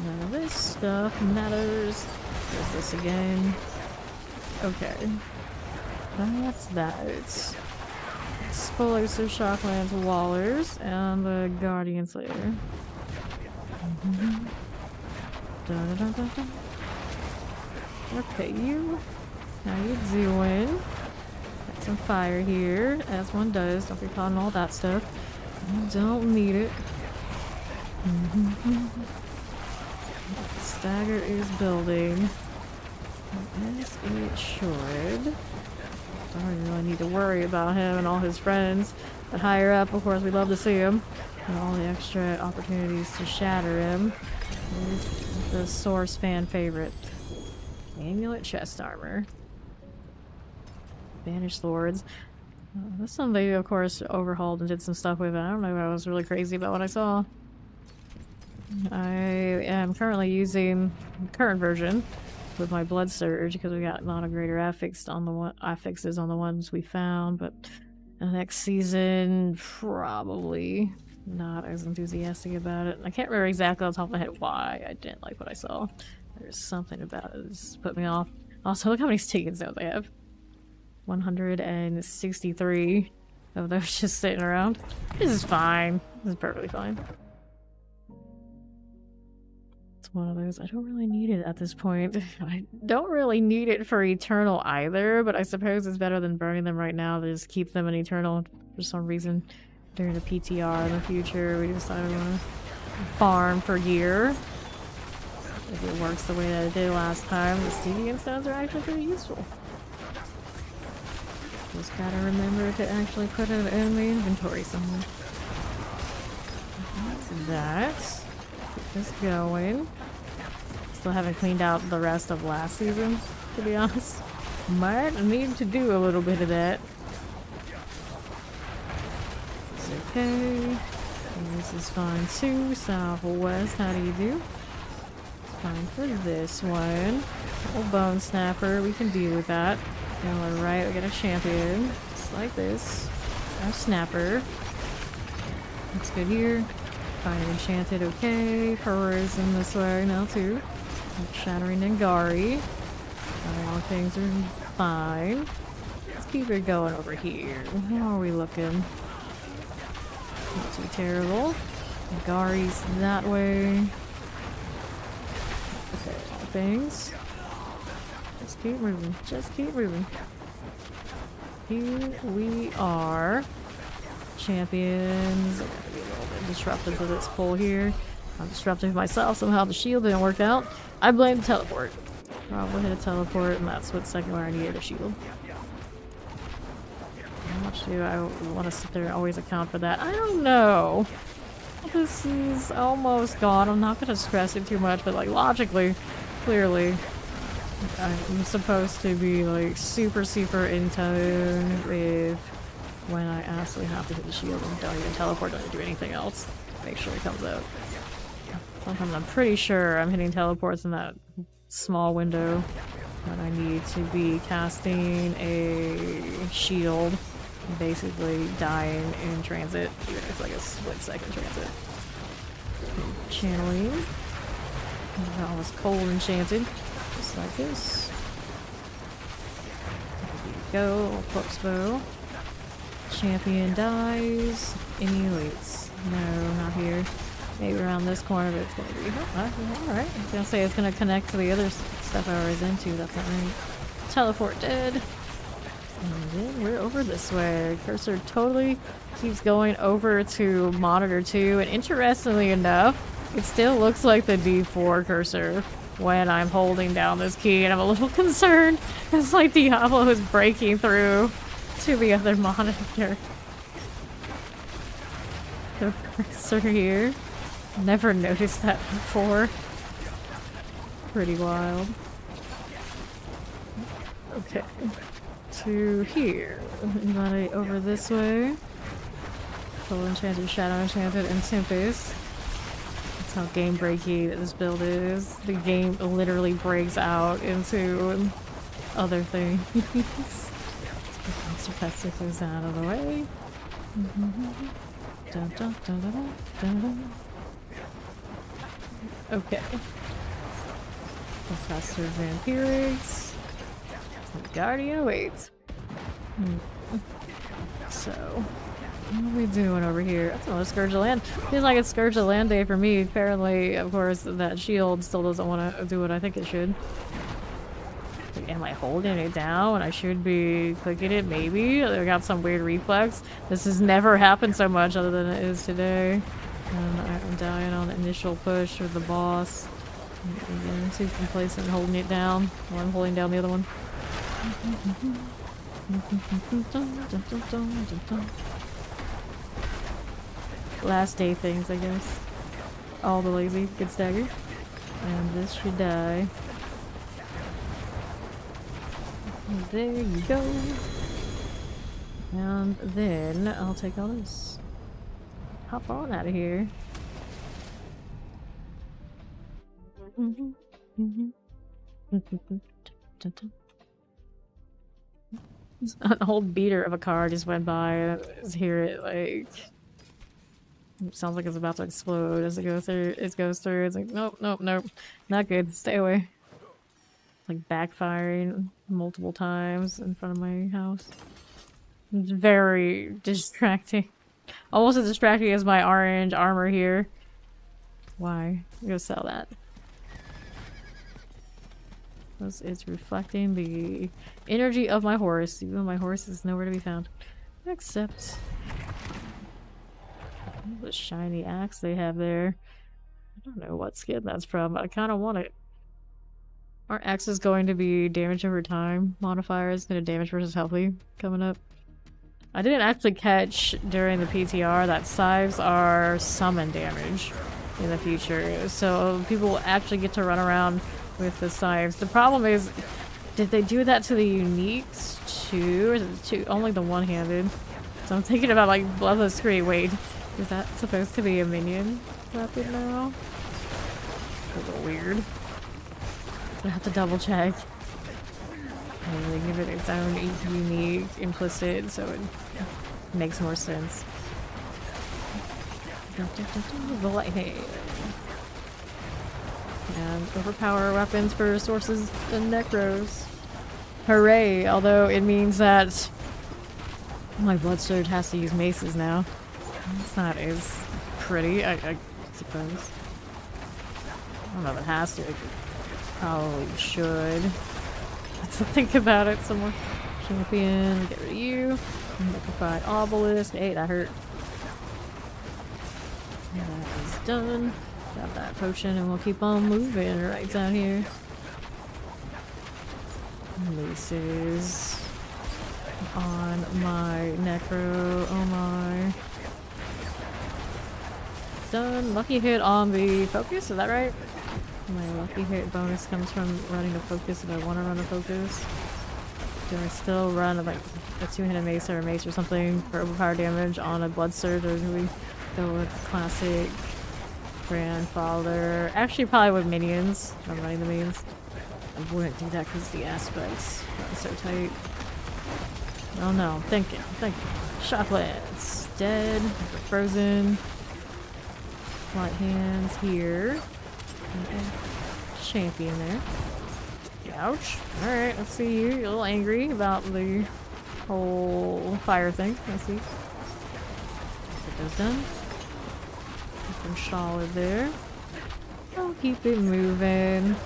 None of this stuff matters. There's this again. Okay. That's that. Explosive Shocklands Wallers and the Guardian Slayer. Okay, you. How you doing? Got some fire here, as one does. Don't be caught in all that stuff. I don't need it. Stagger is building. As it should. Don't really need to worry about him and all his friends. But higher up, of course, we love to see him. And all the extra opportunities to shatter him. He's the Source fan favorite. Amulet chest armor. Banished swords. That's something, of course, overhauled and did some stuff with it. I don't know if I was really crazy about what I saw. I am currently using the current version with my blood surge because we got not a greater affixes on the ones we found, but the next season probably not as enthusiastic about it. I can't remember exactly on top of my head why I didn't like what I saw. There's something about it that just put me off. Also, look how many sticky zones I have. 163 of those just sitting around. This is fine. This is perfectly fine. It's one of those. I don't really need it at this point. I don't really need it for Eternal either, but I suppose it's better than burning them right now to just keep them in Eternal for some reason. During the PTR in the future, we decided we want to farm for gear. If it works the way that it did last time, the Stevie stones are actually pretty useful. Just gotta remember to actually put it in the inventory somewhere. That's that. Keep this going. Still haven't cleaned out the rest of last season, to be honest. Might need to do a little bit of that. It's okay. And this is fine too. Southwest, how do you do? Fine for this one. Little bone snapper, we can deal with that. And on the right, we got a champion, just like this. Our snapper. Looks good here. Fine enchanted, okay. Horrors in this way now too. Shattering Nangari. All things are fine. Let's keep it going over here. How are we looking? Not too terrible. Nangari's that way. Okay, all things. Just keep moving. Just keep moving. Here we are. Champions. I'm gonna be a little bit disruptive to this pull here. I'm disruptive myself. Somehow the shield didn't work out. I blame teleport. Probably hit a teleport, and that's what second where I needed a shield. How much do I want to sit there and always account for that? I don't know. This is almost gone. I'm not gonna stress it too much, but like logically, clearly, I'm supposed to be like super in tune with when I absolutely have to hit the shield and don't even teleport, don't do anything else. Make sure it comes out. Sometimes I'm pretty sure I'm hitting teleports in that small window when I need to be casting a shield, basically dying in transit, even if it's like a split-second transit. Channeling. That was cold enchanted, just like this. There we go, corpse bow. Champion dies. Any elites? No, not here. Maybe around this corner, but it's gonna be. Oh, alright. I was gonna say it's gonna connect to the other stuff I was into. That's not right. Teleport dead. And then we're over this way. Cursor totally keeps going over to monitor 2, and interestingly enough, it still looks like the D4 cursor when I'm holding down this key, and I'm a little concerned. It's like Diablo is breaking through to the other monitor. Suppressor here. Never noticed that before. Pretty wild. Okay. To here. Anybody over this way? Full Enchanted, Shadow Enchanted, and Tempest. That's how game breaky this build is. The game literally breaks out into other things. Suppressor goes out of the way. Dun, dun, dun, dun, dun, dun. Okay. Professor Vampirics. Guardian awaits. So, what are we doing over here? That's another Scourge of Land. Feels like it's Scourge of Land day for me. Apparently, of course, that shield still doesn't want to do what I think it should. Like, am I holding it down when I should be clicking it? Maybe. I got some weird reflex. This has never happened so much other than it is today. And I'm dying on the initial push with the boss. I'm getting too complacent and holding it down while I'm holding down the other one. Last day things, I guess. All the lazy get staggered. And this should die. There you go. And then I'll take all this. Hop on out of here. An old beater of a car just went by and I just hear it like it sounds like it's about to explode as it goes through. It's like nope, nope, nope, not good. Stay away. Like backfiring multiple times in front of my house. It's very distracting. Almost as distracting as my orange armor here. Why? I'm gonna sell that. It's reflecting the energy of my horse, even though my horse is nowhere to be found. Except the shiny axe they have there. I don't know what skin that's from, but I kind of want it. Our axe is going to be damage over time. Modifier is going to damage versus healthy coming up. I didn't actually catch during the PTR that scythes are summon damage in the future, so people will actually get to run around with the scythes. The problem is, did they do that to the uniques too, or is it only the one-handed? So I'm thinking about like Bloodless Creed. Wait, is that supposed to be a minion weapon now? A little weird. I have to double check. And they give it its own unique implicit, so it makes more sense. The lightning. And overpower weapons for sources and necros. Hooray! Although it means that my blood surge has to use maces now. It's not as pretty, I suppose. I don't know if it has to. It probably should. Let's think about it some more. Champion, get rid of you. Liquefied obelisk. Hey, that hurt. And that is done. Got that potion and we'll keep on moving right down here. Leases on my necro. Oh my. Done. Lucky hit on the focus, is that right? My lucky hit bonus comes from running a focus if I want to run a focus. Do I still run like a two-handed mace or a mace or something for overpower damage on a blood surge, or do we go with classic grandfather? Actually, probably with minions. I'm running the minions. I wouldn't do that because the aspects are so tight. Oh no, thinking. Shocklands. Dead. Frozen. Light hands here. Okay. Champion there. Ouch. Alright, let's see you. You're a little angry about the whole fire thing. Let's see. Get those done. Keep them solid there. I'll keep it moving.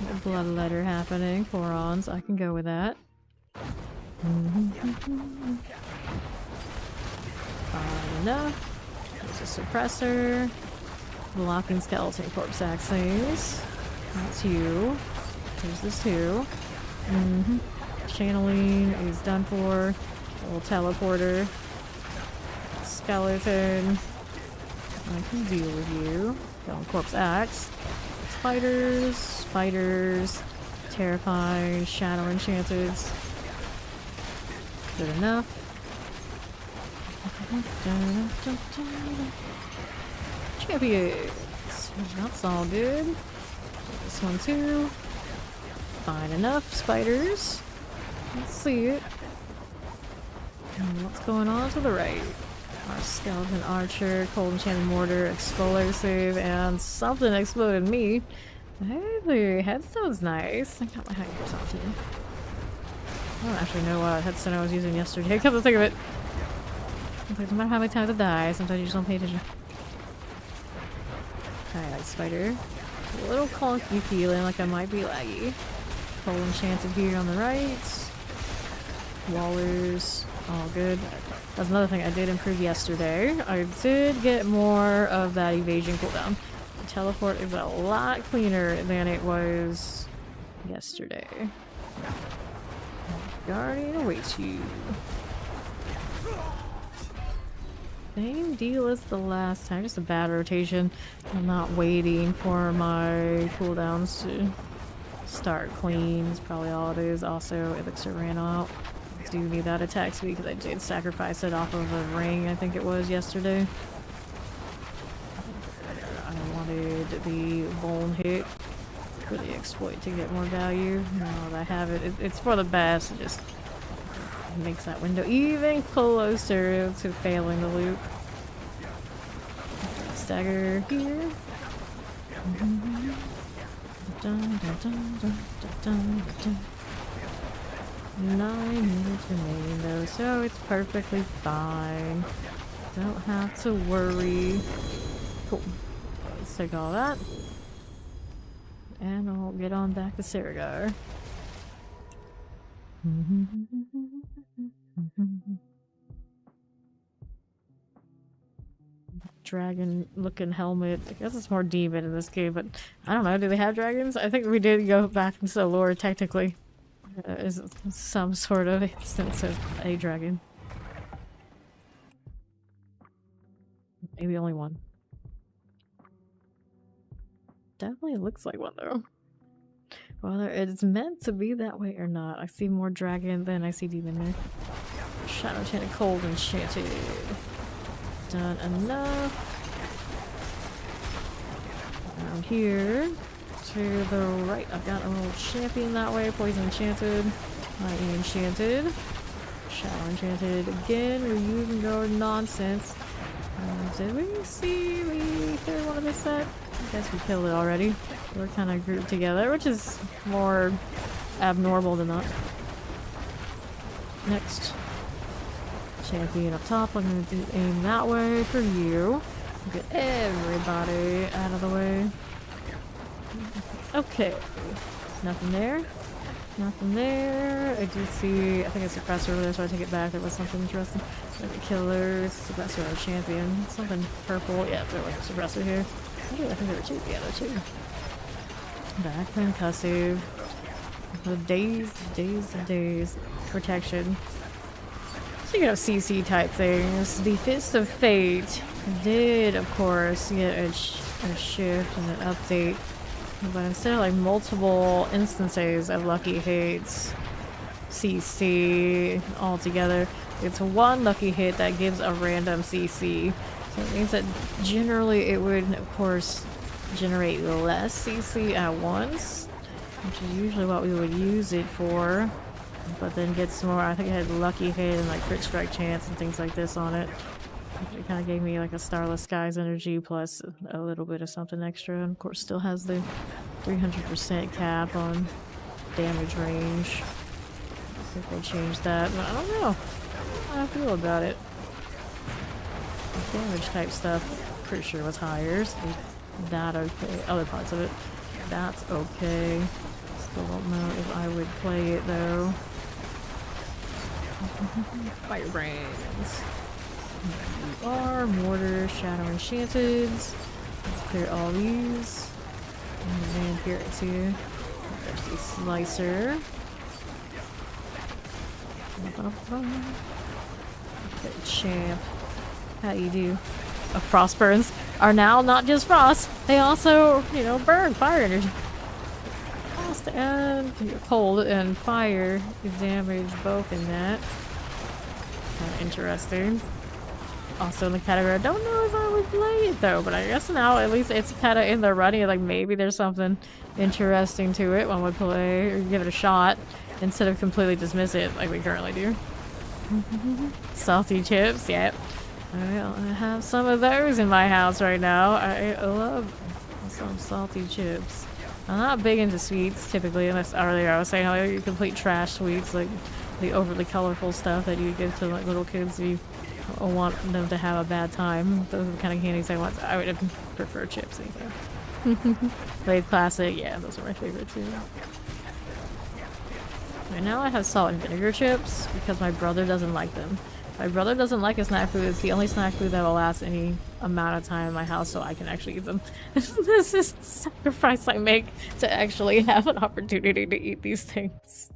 A bloodletter happening. Forons. I can go with that. Fine enough. There's a suppressor. Blocking skeleton corpse axes. That's you. There's this too. Channeling is done for. A little teleporter. Skeleton. I can deal with you. Go on corpse axe. Spiders, spiders, terrifying, shadow enchanted. Good enough. Champions! That's all good. This one too. Fine enough, spiders. Let's see it. And what's going on to the right? Our skeleton archer, cold enchanted mortar, explosive, and something exploded me. Hey, the headstone's nice. I got my hangers on too. I don't actually know what headstone I was using yesterday. Come to think of it. It's like, no matter how many times I die, sometimes you just don't pay attention. Alright, spider. A little clunky feeling like I might be laggy. Cold enchanted here on the right. Wallers. All good. That's another thing I did improve yesterday. I did get more of that evasion cooldown. The teleport is a lot cleaner than it was yesterday. Guardian awaits you. Same deal as the last time, just a bad rotation. I'm not waiting for my cooldowns to start clean, is probably all it is. Also, elixir ran out. I do need that attack speed because I did sacrifice it off of a ring, I think it was yesterday. I wanted the bone hit for the exploit to get more value. Now that I have it, it's for the best. It just makes that window even closer to failing the loop. Stagger here. Dun, dun, dun, dun, dun, dun. 9 minutes remaining though, so it's perfectly fine. Don't have to worry. Cool. Let's take all that. And I'll get on back to Saragar. Dragon looking helmet. I guess it's more demon in this game, but I don't know. Do they have dragons? I think we did go back into the lore technically. Is some sort of instance of a dragon. Maybe only one. Definitely looks like one though. Whether it's meant to be that way or not. I see more dragon than I see demon there. Shadow Enchanted, Cold Enchanted. Done enough. Around here. To the right, I've got a little champion that way. Poison Enchanted. Lightning Enchanted. Shadow Enchanted again. We're using our nonsense. Did we see the third one of this set? I guess we killed it already. We're kind of grouped together, which is more abnormal than that. Next. Champion up top. I'm going to aim that way for you. Get everybody out of the way. Okay. Nothing there. Nothing there. I do see, I think it's a suppressor over there, so I take it back. There was something interesting. Like a killer, suppressor, or champion. Something purple. Yeah, there was a suppressor here. I think there were two. Yeah, there were two. Back concussive. The days. Protection. Speaking of CC type things, the Fist of Fate did, of course, get a shift and an update. But instead of like multiple instances of lucky hits, CC altogether, it's one lucky hit that gives a random CC. So it means that generally it would, of course, generate less CC at once, which is usually what we would use it for. But then gets more, I think it had lucky hit and like crit strike chance and things like this on it. It kind of gave me like a Starless Skies energy plus a little bit of something extra. And of course still has the 300% cap on damage range. I think they changed that, but I don't know how I feel about it. The damage type stuff, pretty sure was higher, so that okay. Other parts of it, that's okay. Still don't know if I would play it though. Firebrands. Are mortar, shadow enchanted. Let's clear all these. And the vampires here. There's the slicer. Okay, champ. How you do? Frost burns. are now not just frost, they also, you know, burn fire energy. Frost and cold and fire damage both in that. Kind of interesting. Also in the category, I don't know if I would play it though, but I guess now at least it's kind of in the running. Like maybe there's something interesting to it. One would play or give it a shot instead of completely dismiss it like we currently do. Salty chips, yep. I have some of those in my house right now. I love some salty chips. I'm not big into sweets typically, unless earlier I was saying like complete trash sweets, like the overly colorful stuff that you give to like little kids if you want them to have a bad time. Those are the kind of candies I want. I would prefer chips anything. Like classic, yeah, those are my favorite too. Right now I have salt and vinegar chips because my brother doesn't like them. My brother doesn't like a snack food. It's the only snack food that will last any amount of time in my house so I can actually eat them. This is the sacrifice I make to actually have an opportunity to eat these things.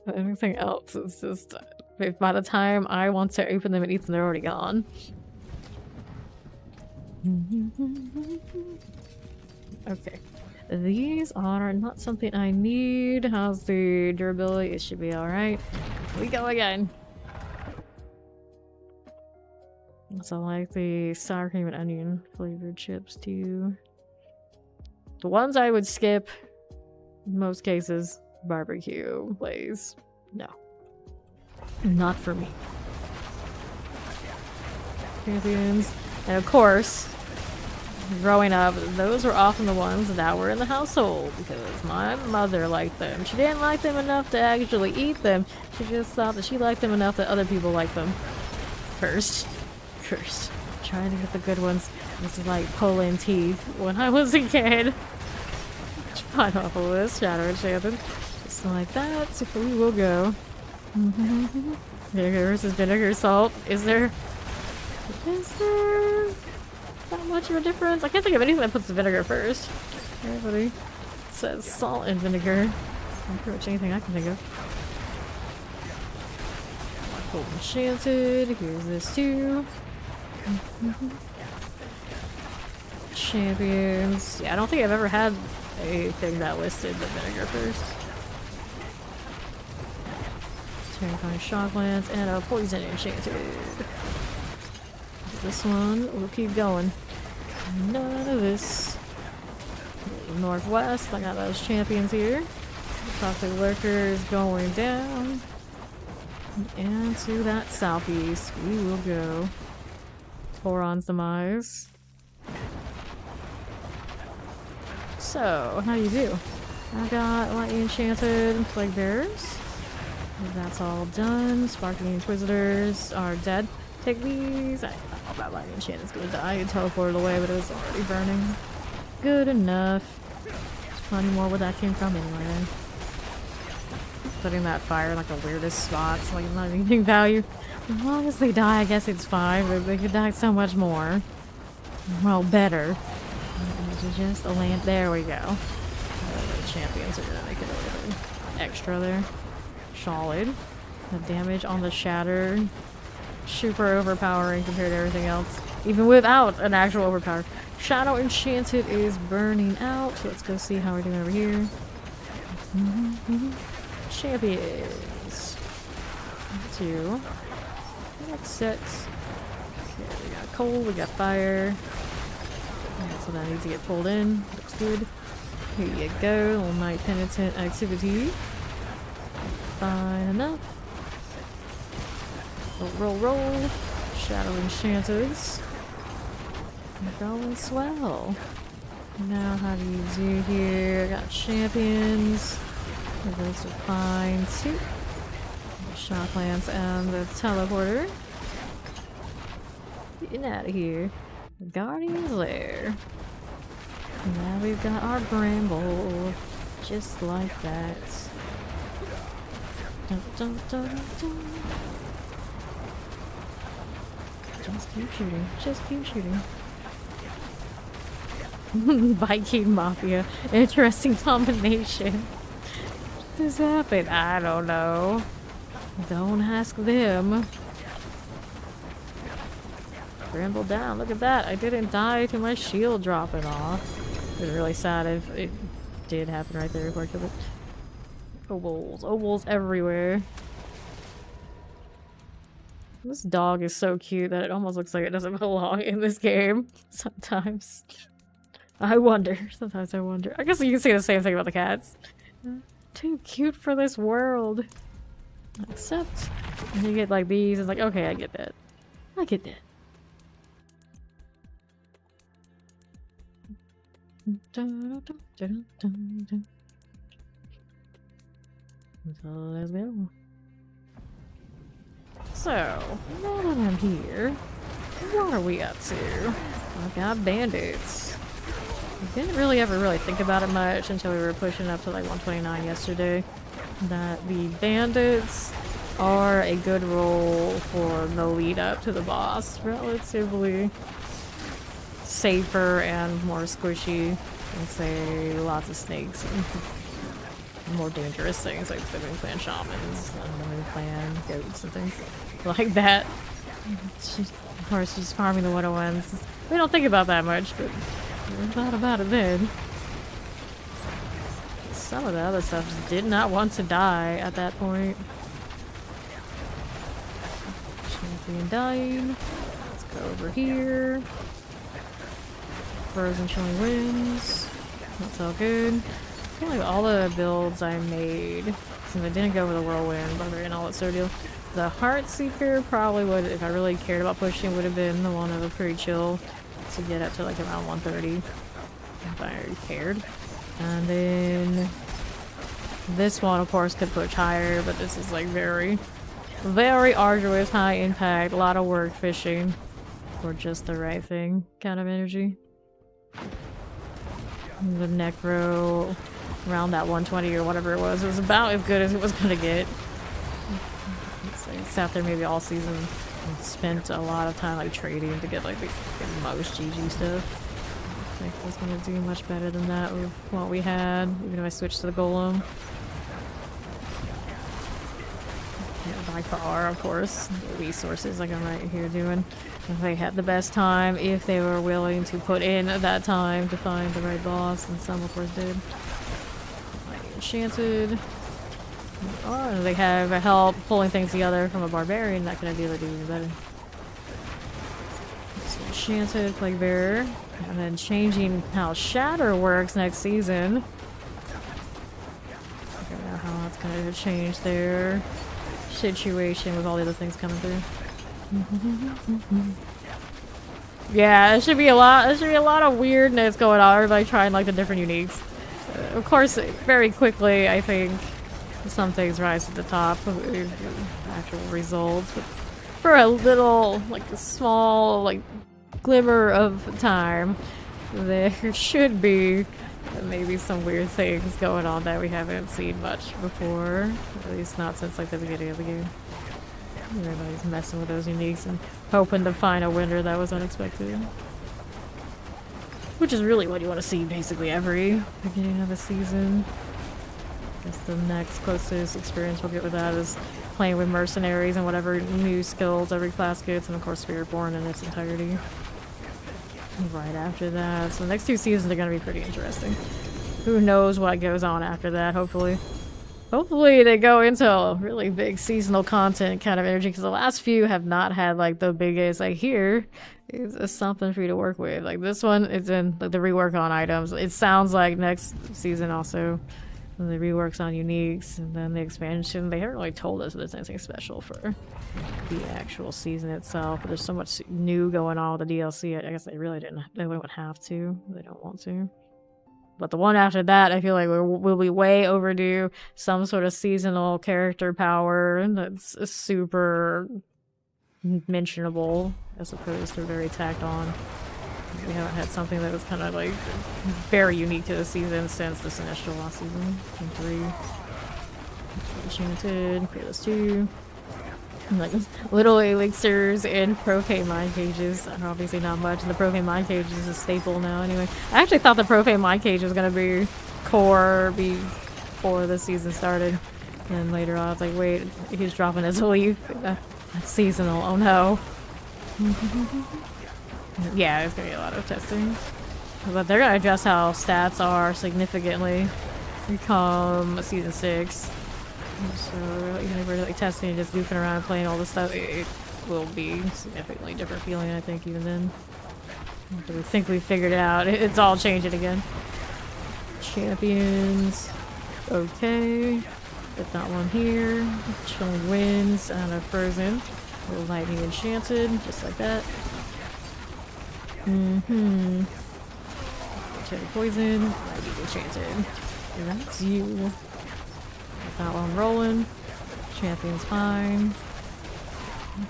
But anything else is just... if by the time I want to open them and eat them, they're already gone. Okay. These are not something I need. How's the durability? It should be alright. We go again. So I like the sour cream and onion flavored chips too. The ones I would skip in most cases, barbecue, Blaze. No. Not for me. Champions. And of course, growing up, those were often the ones that were in the household because my mother liked them. She didn't like them enough to actually eat them. She just thought that she liked them enough that other people liked them. First. Trying to get the good ones. This is like pulling teeth when I was a kid. Pineapple list, Shadow Enchanted. Just like that. So we will go. Vinegar versus vinegar salt. Is there that much of a difference? I can't think of anything that puts the vinegar first. Everybody says salt and vinegar. Pretty much anything I can think of. Gold Enchanted. Here's this too. Champions. Yeah, I don't think I've ever had a thing that listed the vinegar first. Terrifying Shocklands and a Poison Enchanted. This one, we'll keep going. None of this. Northwest, I got those champions here. Toxic Lurker is going down. And to that southeast, we will go. Boron's Demise. So, how do you do? I got Lightning Enchanted Plague Bearers. That's all done. Sparkling Inquisitors are dead. Take these. I don't know about Lightning Enchanted's gonna die. I teleported away, but it was already burning. Good enough. There's plenty more where that came from anyway. Putting that fire in like the weirdest spots, like not anything value. As long as they die, I guess it's fine, but they could die so much more. Well, better. Just a lamp. There we go. The champions are gonna make it a little bit extra there. Solid. The damage on the shatter. Super overpowering compared to everything else. Even without an actual overpower. Shadow Enchanted is burning out. So let's go see how we're doing over here. Champions. 2. That's 6. Okay, we got cold, we got fire. So that needs to get pulled in. Looks good. Here you go. Little night penitent activity. Fine enough. Roll. Shadow Enchanteds. Going swell. Now how do you do here? Got champions. Those are fine too. The Shocklands and the teleporter. Getting out of here. The Guardian's Lair. Now we've got our Bramble. Just like that. Dun, dun, dun, dun. Just keep shooting. Just keep shooting. Viking Mafia. Interesting combination. What does happen? I don't know. Don't ask them. Scramble down. Look at that. I didn't die to my shield dropping off. It was really sad if it did happen right there before I killed it. Ovals. Ovals everywhere. This dog is so cute that it almost looks like it doesn't belong in this game. Sometimes. I wonder. Sometimes I wonder. I guess you can say the same thing about the cats. Too cute for this world. Except, when you get like these, it's like, okay, I get that. I get that. So, let's go. So, now that I'm here, what are we up to? I've got bandits. I didn't really ever think about it much until we were pushing up to like 129 yesterday. That the bandits are a good role for the lead up to the boss. Relatively safer and more squishy than say lots of snakes and more dangerous things like the Moon Clan shamans and the Moon Clan goats and things like that. Of course, she's farming the 101s. We don't think about that much, but we thought about it then. Some of the other stuff just did not want to die at that point. Champion dying. Let's go over here. Frozen chilling winds. That's all good. I feel like all the builds I made, since I didn't go with the whirlwind, barbarian, all that sort of deal. The Heartseeker probably would, if I really cared about pushing, would have been the one that was pretty chill to get up to like around 130. If I cared. And then this one, of course, could push higher, but this is like very, very arduous, high impact, a lot of work fishing for just the right thing kind of energy. The Necro around that 120 or whatever it was about as good as it was gonna get. It's sat there maybe all season and spent a lot of time like trading to get like the most GG stuff. I think I was gonna do much better than that with what we had, even if I switched to the Golem. Yeah, by far, of course, the resources like I'm right here doing. If they had the best time, if they were willing to put in that time to find the right boss, and some of course did. Like Enchanted. Oh, and they have help pulling things together from a barbarian that could ideally do even better. So Enchanted, Plague Bearer. And then changing how Shatter works next season. I don't know how that's gonna change their situation with all the other things coming through. Yeah, it should be a lot. There should be a lot of weirdness going on. Everybody trying like the different uniques. Of course, very quickly, I think some things rise to the top of actual results. But for a little, like a small, like glimmer of time, there should be maybe some weird things going on that we haven't seen much before. At least not since like the beginning of the game. Everybody's messing with those uniques and hoping to find a winner that was unexpected. Which is really what you want to see basically every beginning of the season. I guess the next closest experience we'll get with that is playing with mercenaries and whatever new skills every class gets, and of course Spiritborn in its entirety. Right after that. So the next two seasons are going to be pretty interesting. Who knows what goes on after that, hopefully. Hopefully they go into really big seasonal content kind of energy, because the last few have not had like the biggest, like here is something for you to work with. Like this one, it's in like the rework on items. It sounds like next season also the reworks on uniques, and then the expansion. They haven't really told us if there's anything special for the actual season itself, but there's so much new going on with the DLC. I guess they wouldn't have to. They don't want to. But the one after that, I feel like we'll be way overdue. Some sort of seasonal character power that's super mentionable, as opposed to very tacked on. We haven't had something that was kind of like very unique to the season since this initial last season. 3. Enchanted, Fearless 2. Like little elixirs and profane mind cages are obviously not much, and the profane mind cage is a staple now anyway. I actually thought the profane mind cage was gonna be core before the season started, and later on I was like, wait, he's dropping his leaf. That's seasonal. Oh no. Yeah, it's gonna be a lot of testing. But they're gonna adjust how stats are significantly come season 6. So even if we're like testing and just goofing around and playing all this stuff, it will be significantly different feeling, I think, even then. After we think we figured it out, it's all changing again. Champions. Okay. Get that one here. Chilling Winds and a Frozen. A little Lightning Enchanted, just like that. Mm-hmm. Cherry Poison, Lightning Enchanted. And that's you. Get that one rolling. Champion's fine.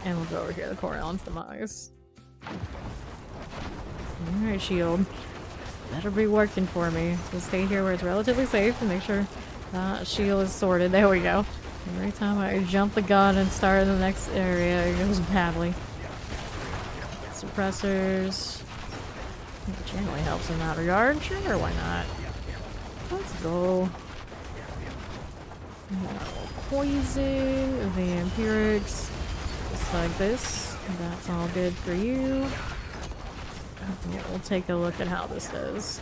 And we'll go over here, the Corion's Demise. Alright, shield. Better be working for me. So stay here where it's relatively safe and make sure that shield is sorted. There we go. Every time I jump the gun and start in the next area, it goes badly. Suppressors. It generally helps in that regard. Sure, why not? Let's go. Poison, vampirics. Just like this. That's all good for you. We'll take a look at how this does.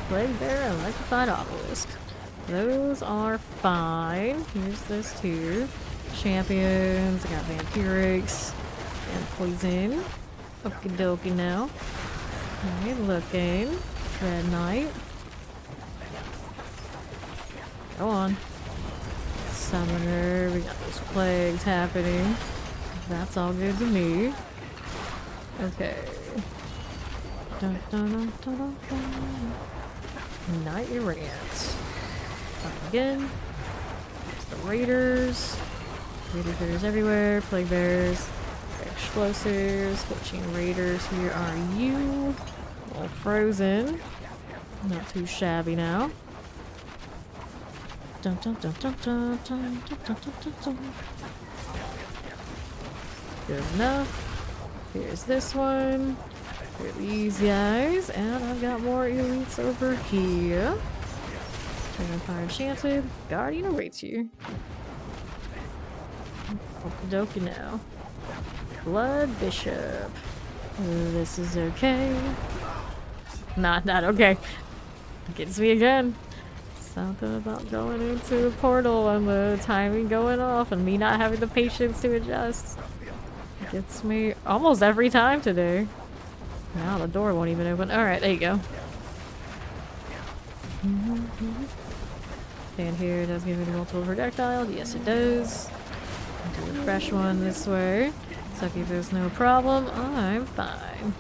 Plague Bear and Electrified Obelisk. Those are fine. Here's this too. Champions. I got vampirics and poison. Okie dokie now. Alright, looking. Red Knight. Go on. Summoner. We got those plagues happening. That's all good to me. Okay. Dun, dun, dun, dun, dun, dun. Night Errant. Up again. There's the Raiders. Raider bears everywhere. Plague bears. Explosives. Scorching Raiders. Here are you. All frozen. Not too shabby now. Dun, dun, dun, dun, dun, dun, dun, dun, dun, dun. Good enough. Here's this one. Here are these guys. And I've got more elites over here. Fire Enchanted. Guardian awaits you. Okie dokie now. Blood Bishop. This is okay. Not okay. Gets me again. Something about going into a portal and the timing going off and me not having the patience to adjust. Gets me almost every time today. Now the door won't even open. Alright, there you go. Stand here, does give me the multiple projectile. Yes, it does. Do a fresh one this way. So if there's no problem, I'm fine.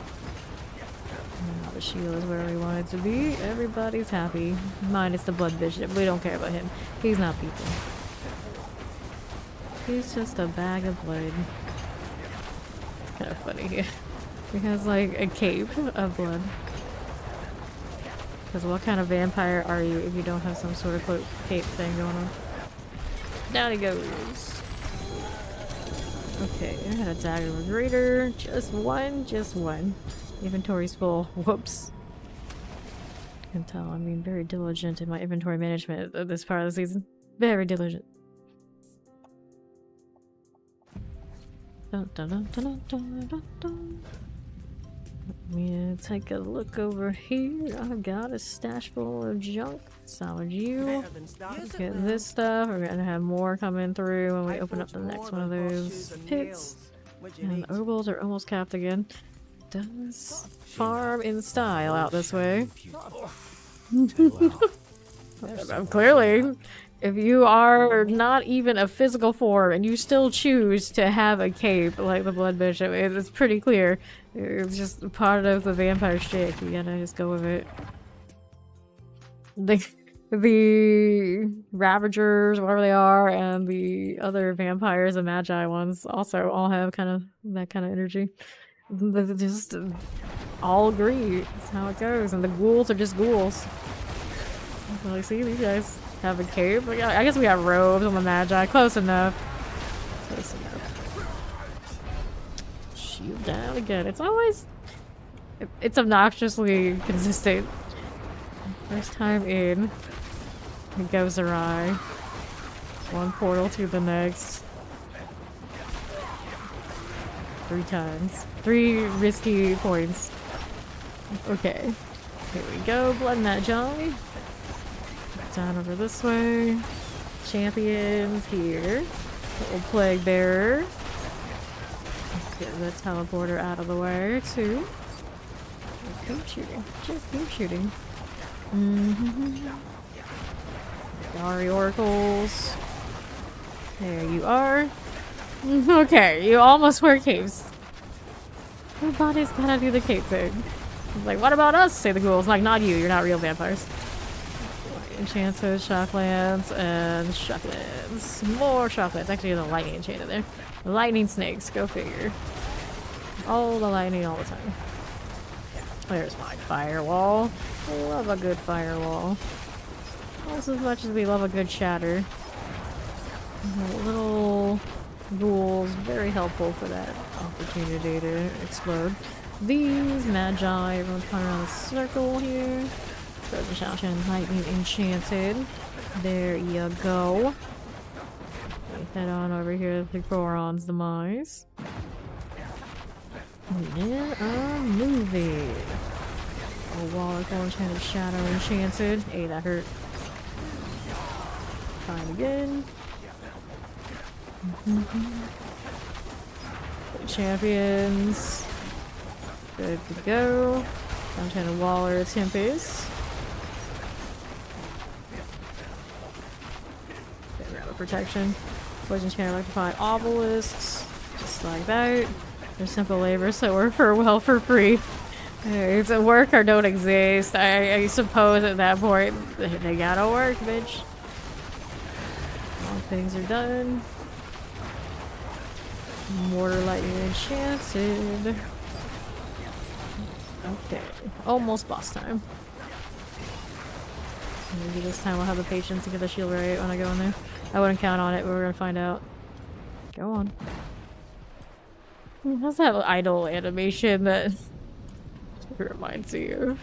Now the shield is where we want it to be. Everybody's happy. Minus the Blood Bishop. We don't care about him. He's not people. He's just a bag of blood. It's kind of funny. He has like a cape of blood. Because what kind of vampire are you if you don't have some sort of cape thing going on? Down he goes. Okay, I got a dagger with Raider. Just one. Inventory's full. Whoops. You can tell I'm being very diligent in my inventory management of this part of the season. Very diligent. Dun, dun, dun, dun, dun, dun, dun. Let me take a look over here. I've got a stash full of junk. Solid you. Get this stuff. We're gonna have more coming through when we open up the next one of those pits. And the obols are almost capped again. Does farm in style out this way. Clearly, if you are not even a physical form and you still choose to have a cape like the Blood Bishop, it's pretty clear. It's just part of the vampire shtick. You gotta just go with it. The Ravagers, whatever they are, and the other vampires and magi ones also all have kind of that kind of energy. They just all agree. That's how it goes. And the ghouls are just ghouls. Well, see, these guys have a cape. I guess we got robes on the magi. Close enough. Close enough. Shield down again. It's always... It's obnoxiously consistent. First time in, it goes awry. One portal to the next. 3 times. 3 risky points. Okay. Here we go. Blood Magi. Down over this way. Champions here. Little Plague Bearer. Let's get the teleporter out of the way, too. Just keep shooting. Just keep shooting. Dari Oracles. There you are. Okay, you almost wear capes. Everybody's gotta do the cape thing. It's like, what about us? Say the ghouls. Like, not you. You're not real vampires. Enchanted, shocklands, and shocklands. More shocklands. Actually, there's a lightning enchanted there. Lightning snakes. Go figure. All the lightning all the time. There's my firewall. I love a good firewall. Almost as much as we love a good shatter. Little ghouls, very helpful for that opportunity to explode. These magi, everyone's coming around the circle here. Frozen Shout Lightning Enchanted. There you go. Head on over here to Goron's Demise. And then a movie. A Wall Enchanted Shadow Enchanted. Hey, that hurt. Fine again. Champions. Good to go. Enchanted Waller Tempest. Protection. Poison Chain Electrified Obelisks. Just like that. They're simple labor, so work for well for free. It's a work or don't exist. I suppose at that point they gotta work, bitch. All things are done. Mortar Lightning Enchanted. Okay. Almost boss time. Maybe this time I'll have the patience to get the shield right when I go in there. I wouldn't count on it, but we're gonna find out. Go on. How's that idle animation that reminds you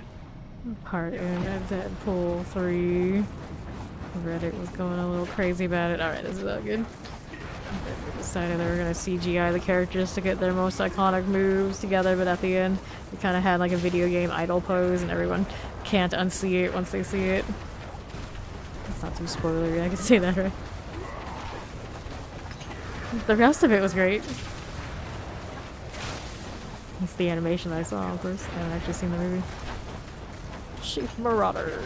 of part in Deadpool 3? Reddit was going a little crazy about it. Alright, this is all good. We decided they were gonna CGI the characters to get their most iconic moves together, but at the end, we kind of had like a video game idle pose, and everyone can't unsee it once they see it. It's not too spoilery, I can say that, right? The rest of it was great. It's the animation that I saw, of course. I haven't actually seen the movie. Chief Marauder.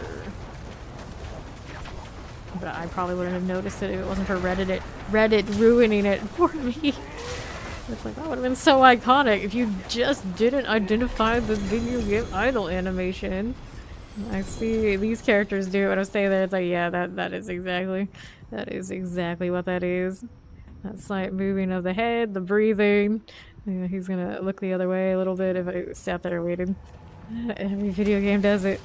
But I probably wouldn't have noticed it if it wasn't for Reddit ruining it for me. It's like, that would have been so iconic if you just didn't identify the video game idle animation. I see these characters do it when I stay there. It's like, yeah, that is exactly what that is. That slight moving of the head, the breathing. Yeah, he's gonna look the other way a little bit if I sat there waiting. Every video game does it.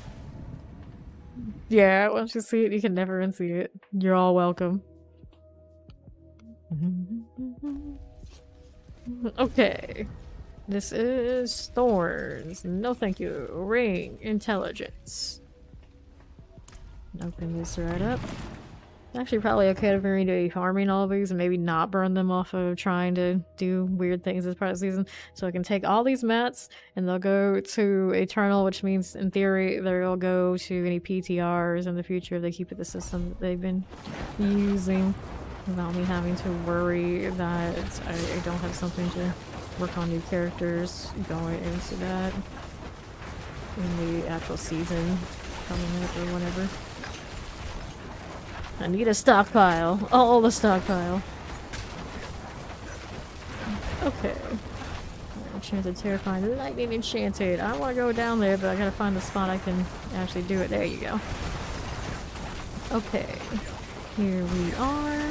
Yeah, once you see it, you can never unsee it. You're all welcome. Okay. This is Thorns. No thank you. Ring. Intelligence. Open this right up. Actually probably okay for me to be farming all of these and maybe not burn them off of trying to do weird things this part of the season. So I can take all these mats and they'll go to Eternal, which means in theory they'll go to any PTRs in the future if they keep it the system that they've been using without me having to worry that I don't have something to work on new characters going into that in the actual season coming up or whatever. I need a stockpile. All the stockpile. Okay. Enchanted, terrifying, lightning enchanted. I want to go down there, but I gotta find the spot I can actually do it. There you go. Okay. Here we are.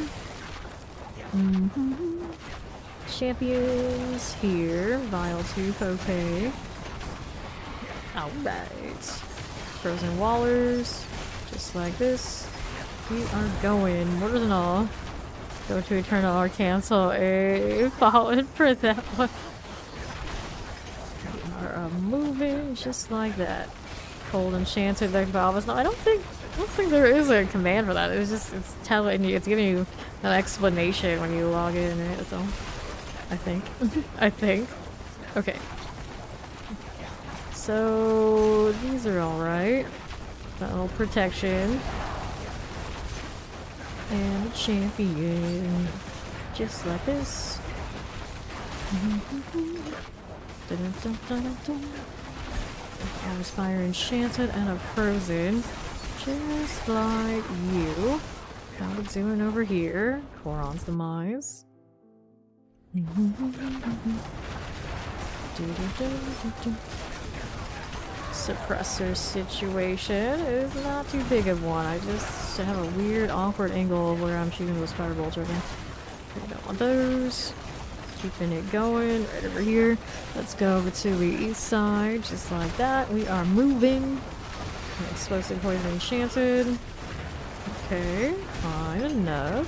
Champions here. Vile Tooth, okay. Alright. Frozen Wallers. Just like this. We are going, mortars and all. Go to Eternal or cancel a fallen for that one. We are moving just like that. Cold Enchanted, like Valvis. No, I don't think there is a command for that. It's telling you, it's giving you an explanation when you log in, right? That's all. I think. I think. Okay. So these are alright. Got a little protection. And a champion. Just like this. I was fire enchanted and a frozen. Just like you. How we doing over here? Coron's demise. Suppressor situation is not too big of one. I just have a weird, awkward angle of where I'm shooting those fireballs right now. I don't want those. Keeping it going right over here. Let's go over to the east side, just like that. We are moving. Explosive poison enchanted. Okay, fine enough.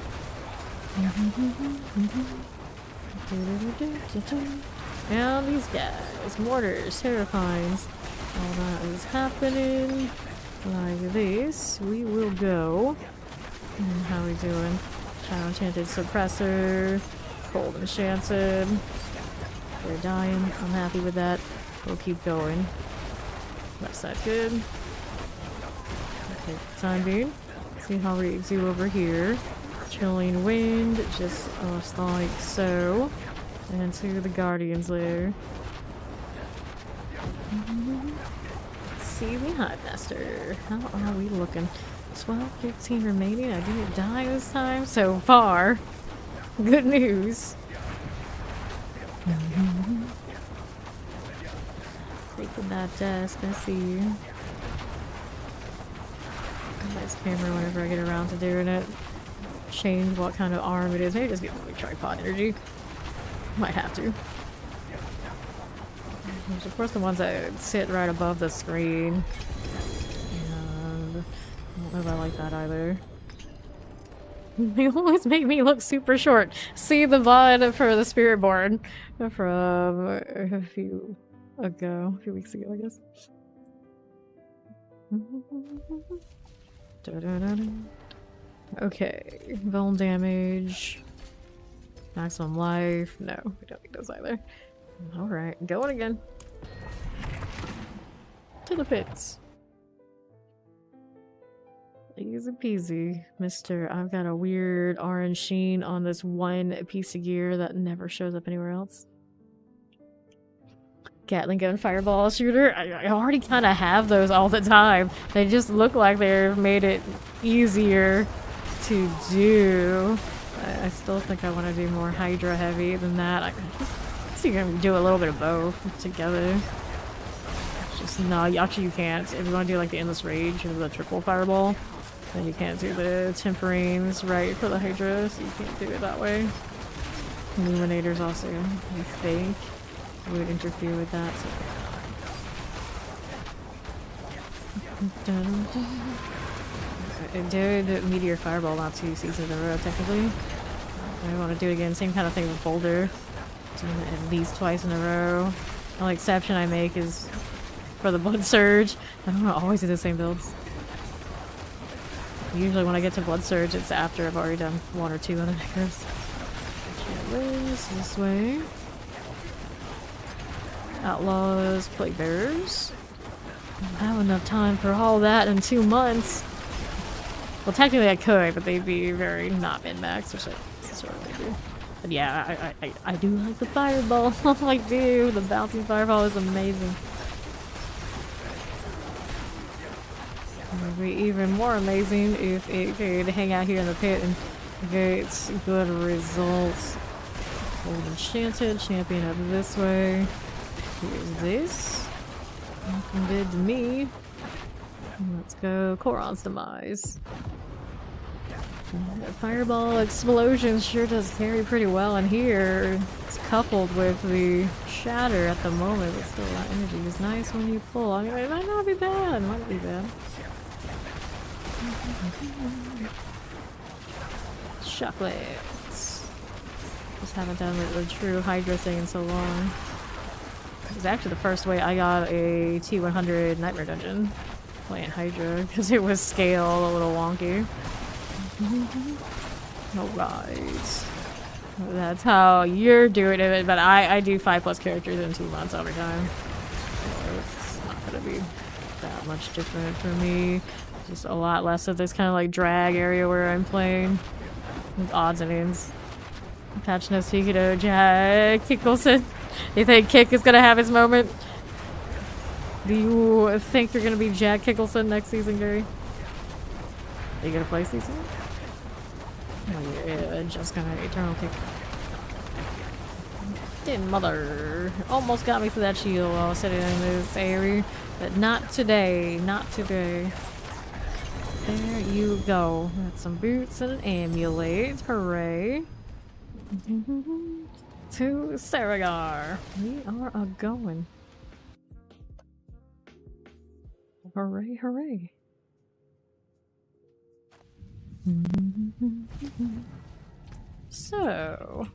And these guys, mortars, terrifines. All that is happening like this. We will go. How are we doing? Shadow enchanted suppressor. Cold enchanted. They're dying. I'm happy with that. We'll keep going. Left side's good. Okay, time being. See how we do over here. Chilling wind, just like so. And to the Guardian's lair. Let's see the Hive Master. How are we looking? 12, 15 remaining. I didn't die this time so far. Good news. Taking that desk, I see you. Nice camera whenever I get around to doing it. Change what kind of arm it is. Maybe just get more tripod energy. Might have to. There's of course the ones that sit right above the screen. And I don't know if I like that either. They always make me look super short. See the VOD for the Spiritborn from a few weeks ago, I guess. Okay, vuln damage, maximum life. No, we don't need those either. Alright, going again. To the pits. Easy peasy, mister. I've got a weird orange sheen on this one piece of gear that never shows up anywhere else. Gatling gun fireball shooter. I already kind of have those all the time. They just look like they've made it easier to do. I still think I want to do more Hydra heavy than that. I guess you can do a little bit of both together. Just no, actually you can't. If you want to do like the endless rage or the triple fireball, then you can't do the temperings right for the Hydra, so you can't do it that way. Illuminators also, I think, would interfere with that. So. I did Meteor Fireball not 2 seasons in a row, technically. I want to do it again. Same kind of thing with Boulder. Doing it at least twice in a row. The only exception I make is for the Blood Surge. I don't want to always do the same builds. Usually when I get to Blood Surge, it's after I've already done 1 or 2 other necros. This way. Outlaws, Plague Bearers. I don't have enough time for all that in 2 months. Well, technically I could, but they'd be very not min-max, which I sort of do. But yeah, I do like the fireball. I do. The bouncing fireball is amazing. It would be even more amazing if it could hang out here in the pit and get good results. Old Enchanted, champion up this way. Here's this. Nothing good to me. Let's go. Coron's demise. That fireball explosion sure does carry pretty well in here. It's coupled with the shatter at the moment, but still that energy is nice when you pull. I mean, it might not be bad. It might not be bad. Chocolates. Just haven't done the true Hydra thing in so long. It was actually the first way I got a T100 Nightmare Dungeon playing Hydra, because it was scale a little wonky. Alright. That's how you're doing it, but I do 5+ characters in 2 months every time. So it's not gonna be that much different for me. Just a lot less of this kind of like drag area where I'm playing with odds and ends. Patch no Suikido, Jack Kickelson. You think Kick is gonna have his moment? Do you think you're gonna be Jack Kickelson next season, Gary? Are you gonna play season? Oh, yeah, just gonna Eternal Kick. Didn't mother. Almost got me through that shield while I was sitting in this area. But not today. Not today. There you go. Got some boots and an amulet. Hooray. To Saragar. We are a-going. Hooray, hooray. So,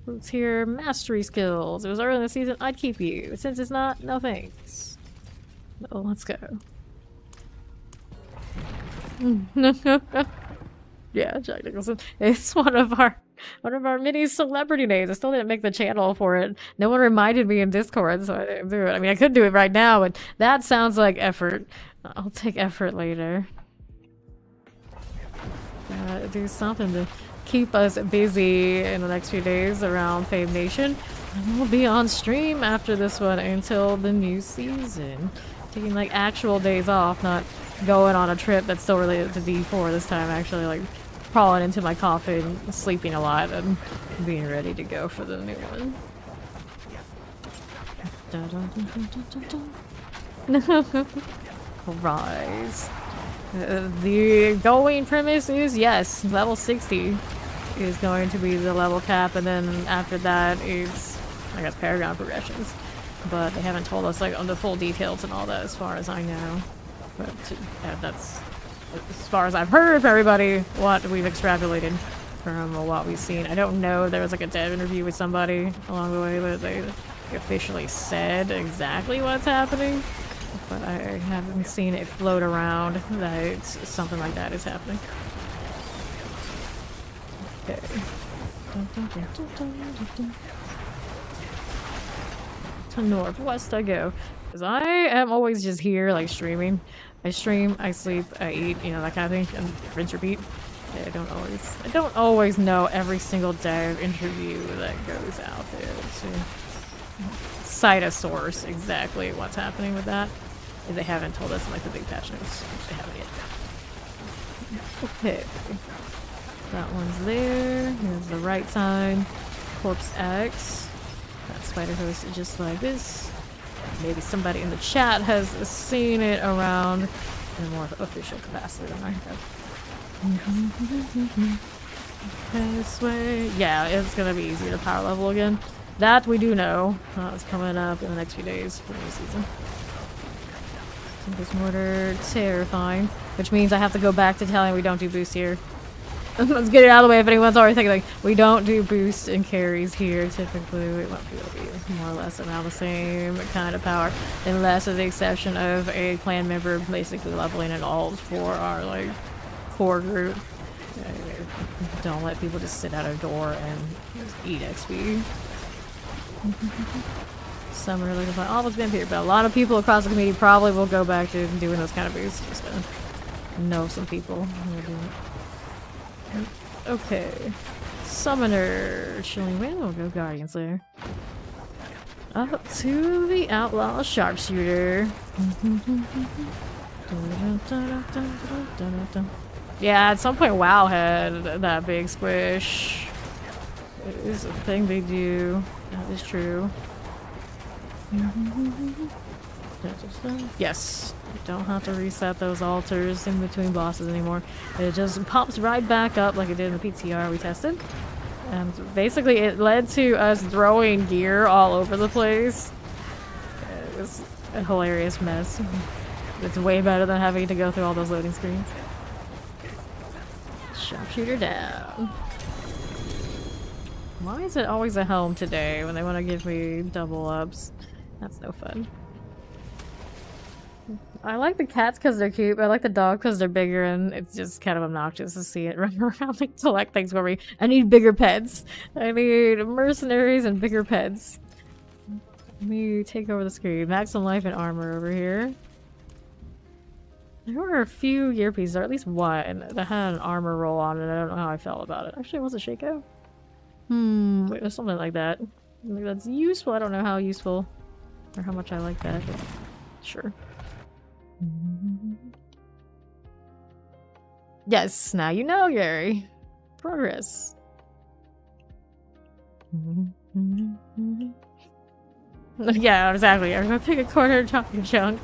boots here, mastery skills. It was early in the season, I'd keep you. Since it's not, no thanks. Oh, let's go. Yeah, Jack Nicholson. It's one of our mini celebrity names. I still didn't make the channel for it. No one reminded me in Discord, so I didn't do it. I mean, I could do it right now, but that sounds like effort. I'll take effort later. Do something to keep us busy in the next few days around Fame Nation. And we'll be on stream after this one until the new season. Taking like actual days off, not going on a trip that's still related to D4 this time. Actually like crawling into my coffin, sleeping a lot, and being ready to go for the new one. Rise. The going premise is yes, level 60 is going to be the level cap, and then after that it's, I guess, Paragon progressions. But they haven't told us like on the full details and all that as far as I know. But that's as far as I've heard from everybody what we've extrapolated from what we've seen. I don't know, there was like a dev interview with somebody along the way, but they officially said exactly what's happening. But I haven't seen it float around that something like that is happening. Okay. To northwest I go. Because I am always just here, like, streaming. I stream, I sleep, I eat, you know, that kind of thing, and rinse repeat. Yeah, I don't always know every single dev interview that goes out there to cite a source exactly what's happening with that. They haven't told us in like the big patch notes. They haven't yet. Okay. That one's there. Here's the right side. Corpse X. That spider host is just like this. Maybe somebody in the chat has seen it around in a more official capacity than I have. This way. Yeah, it's gonna be easier to power level again. That we do know. It's coming up in the next few days for the new season. Tempest Mortar, terrifying. Which means I have to go back to telling we don't do boost here. Let's get it out of the way if anyone's already thinking like, we don't do boost and carries here typically. We won't be able to be more or less around the same kind of power. Unless with the exception of a clan member basically leveling an alt for our like core group. Don't let people just sit at a door and just eat XP. Some are looking for almost vampire, but a lot of people across the community probably will go back to doing those kind of boosts. Just to know some people who are doing it. Okay. Summoner. Chilling Wind. We'll go Guardian Slayer. Up to the Outlaw Sharpshooter. Yeah, at some point WoW had that big squish. It is a thing they do. That is true. Yes, you don't have to reset those altars in between bosses anymore. It just pops right back up like it did in the PTR we tested. And basically it led to us throwing gear all over the place. It was a hilarious mess. It's way better than having to go through all those loading screens. Sharpshooter down. Why is it always a helm today when they want to give me double ups? That's no fun. I like the cats because they're cute, but I like the dogs because they're bigger, and it's just kind of obnoxious to see it run around and collect things for me. I need bigger pets. I need mercenaries and bigger pets. Let me take over the screen. Maximum life and armor over here. There were a few gear pieces, or at least one, that had an armor roll on it. I don't know how I felt about it. Actually, was it Shaco? It was something like that. I think that's useful. I don't know how useful or how much I like that, but sure. Yes, now you know, Gary. Progress. Yeah, exactly. I'm gonna pick a corner and drop your junk.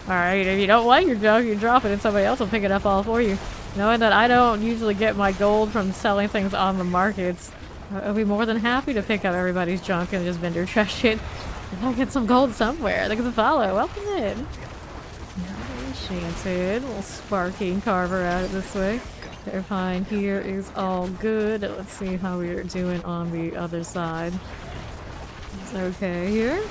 Alright, if you don't like your junk, you drop it and somebody else will pick it up all for you. Knowing that I don't usually get my gold from selling things on the markets, I'll be more than happy to pick up everybody's junk and just vendor trash it. If I get some gold somewhere, they can follow. Welcome in. Enchanted. Little sparking carver out it this way. They're fine. Here is all good. Let's see how we're doing on the other side. It's okay here.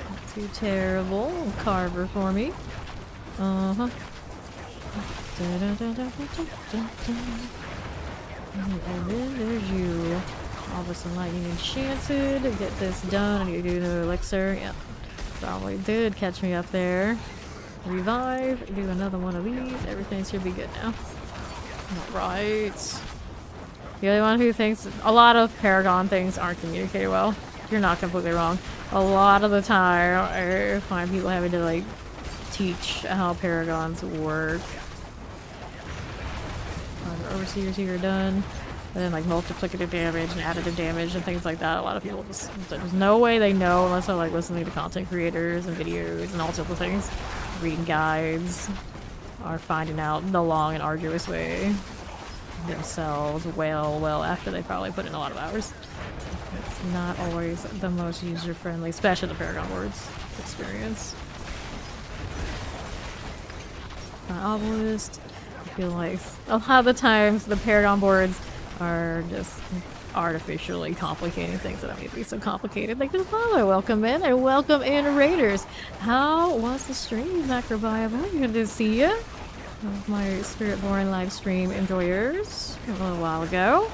Not too terrible. Little carver for me. Uh-huh. And then there's you. All of a sudden lightning enchanted. Get this done. I need to do the elixir. Yep. Probably did catch me up there. Revive. Do another one of these. Everything should be good now. Alright. The only one who thinks a lot of Paragon things aren't communicated well. You're not completely wrong. A lot of the time I find people having to like teach how Paragons work. Overseers here are done. And then like multiplicative damage and additive damage and things like that. A lot of people just, there's no way they know unless they're like listening to content creators and videos and all sorts of things. Reading guides. Or finding out the long and arduous way themselves well after they probably put in a lot of hours. It's not always the most user-friendly, especially the Paragon Words experience. Obelisk. I feel like a lot of the times the Paragon boards are just artificially complicating things that don't need to be so complicated. Like, hello, welcome in, and welcome in, Raiders. How was the stream, Macrobiable? Good to see you. My Spirit-Born live stream enjoyers a little while ago.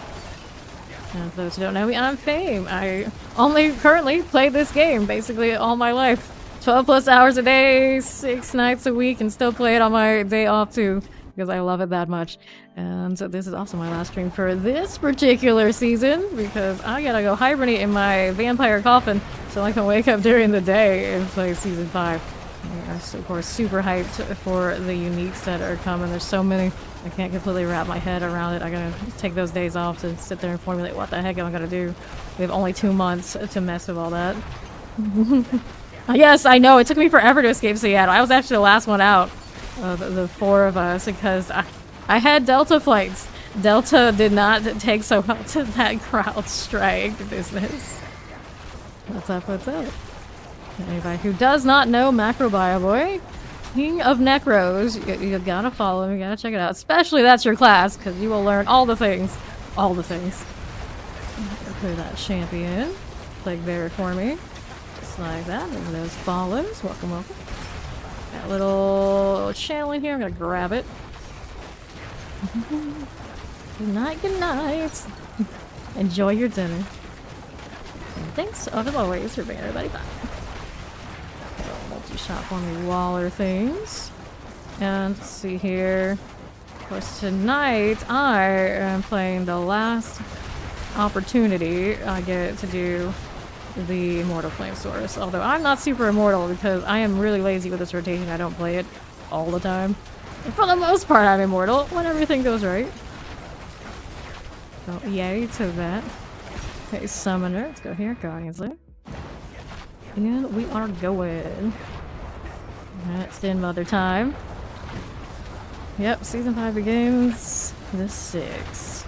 And for those who don't know me, I'm Fame. I only currently play this game basically all my life. 12 plus hours a day, 6 nights a week, and still play it on my day off too. Because I love it that much. And so this is also my last stream for this particular season, because I gotta go hibernate in my vampire coffin so I can wake up during the day and play season 5. I'm of course super hyped for the uniques that are coming. There's so many, I can't completely wrap my head around it. I gotta take those days off to sit there and formulate what the heck am I gonna do. We have only 2 months to mess with all that. Yes, I know, it took me forever to escape Seattle. I was actually the last one out. The 4 of us, because I had Delta flights. Delta did not take so well to that crowd strike business. What's up, what's up? Anybody who does not know Macrobioboy, King of Necros, you gotta follow him, you gotta check it out. Especially that's your class, because you will learn all the things. All the things. Clear that champion. Plague Bearer for me. Just like that. Look at those follows. Welcome, welcome. Got a little channel in here. I'm gonna grab it. Good night, good night. Enjoy your dinner. And thanks, as always, for bringing everybody back. Multi-shot for me Waller things. And let's see here. Of course, tonight I am playing the last opportunity I get to do the Immortal Flame Source. Although I'm not super immortal because I am really lazy with this rotation. I don't play it all the time. And for the most part, I'm immortal when everything goes right. So, yay to that. Okay, Summoner. Let's go here. Guardians Lair. And we are going. That's in Mother time. Yep, Season 5 begins the 6th.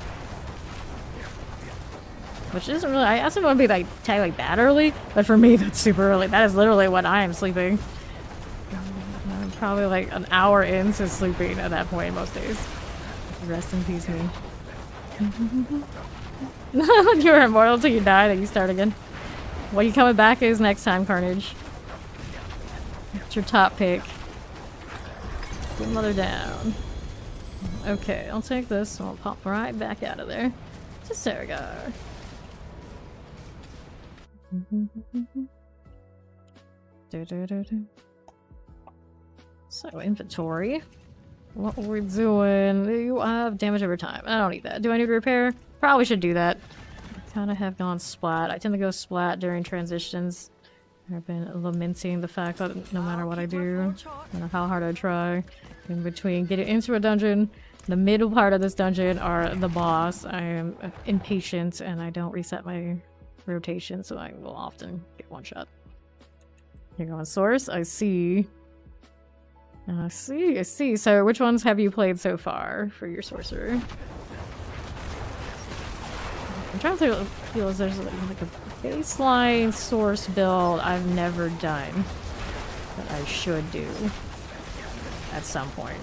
Which isn't really, I also want to be like technically that early, but for me that's super early. That is literally when I am sleeping. I'm probably like an hour into sleeping at that point most days. Rest in peace, me. You're immortal till you die, then you start again. What you coming back is next time, Carnage. It's your top pick. Good mother down. Okay, I'll take this and I'll pop right back out of there. Just there we go. So, inventory. What we're doing. You have damage over time. I don't need that. Do I need to repair? Probably should do that. I kind of have gone splat. I tend to go splat during transitions. I've been lamenting the fact that no matter what I do, no matter how hard I try, in between getting into a dungeon, the middle part of this dungeon are the boss. I am impatient and I don't reset my rotation, so I will often get one shot. You're going source. I see. I see. So which ones have you played so far for your sorcerer? I'm trying to feel as there's like a baseline source build I've never done that I should do at some point.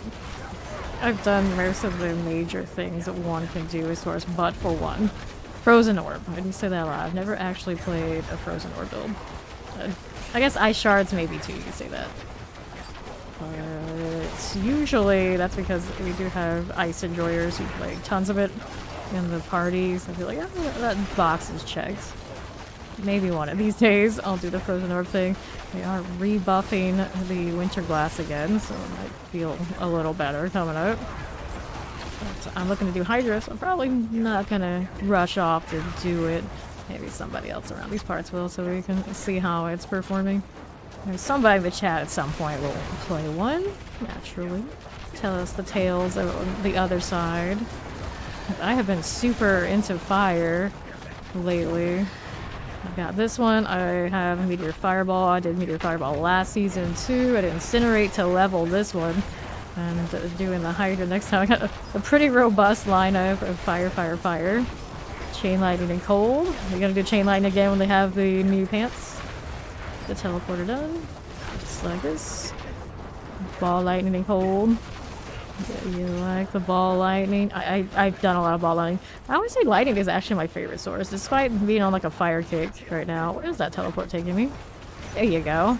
I've done most of the major things that one can do with source, but for one. Frozen Orb. I didn't say that loud. I've never actually played a Frozen Orb build. I guess Ice Shards maybe too, you could say that. But usually that's because we do have Ice Enjoyers who play tons of it in the parties. I feel like, oh, that box is checked. Maybe one of these days I'll do the Frozen Orb thing. They are rebuffing the Winter Glass again, so I might feel a little better coming up. But I'm looking to do Hydra, so I'm probably not gonna rush off to do it. Maybe somebody else around these parts will, so we can see how it's performing. Maybe somebody in the chat at some point will play one, naturally. Tell us the tales of the other side. I have been super into fire lately. I've got this one. I have Meteor Fireball. I did Meteor Fireball last season too. I did Incinerate to level this one. And doing the Hydra next time. I got a pretty robust lineup of fire, fire, fire. Chain Lightning and Cold. We're gonna do Chain Lightning again when they have the new pants. The teleporter done. Just like this. Ball Lightning and Cold. Yeah, you like the Ball Lightning? I've done a lot of Ball Lightning. I always say Lightning is actually my favorite source, despite being on like a fire kick right now. Where is that teleport taking me? There you go.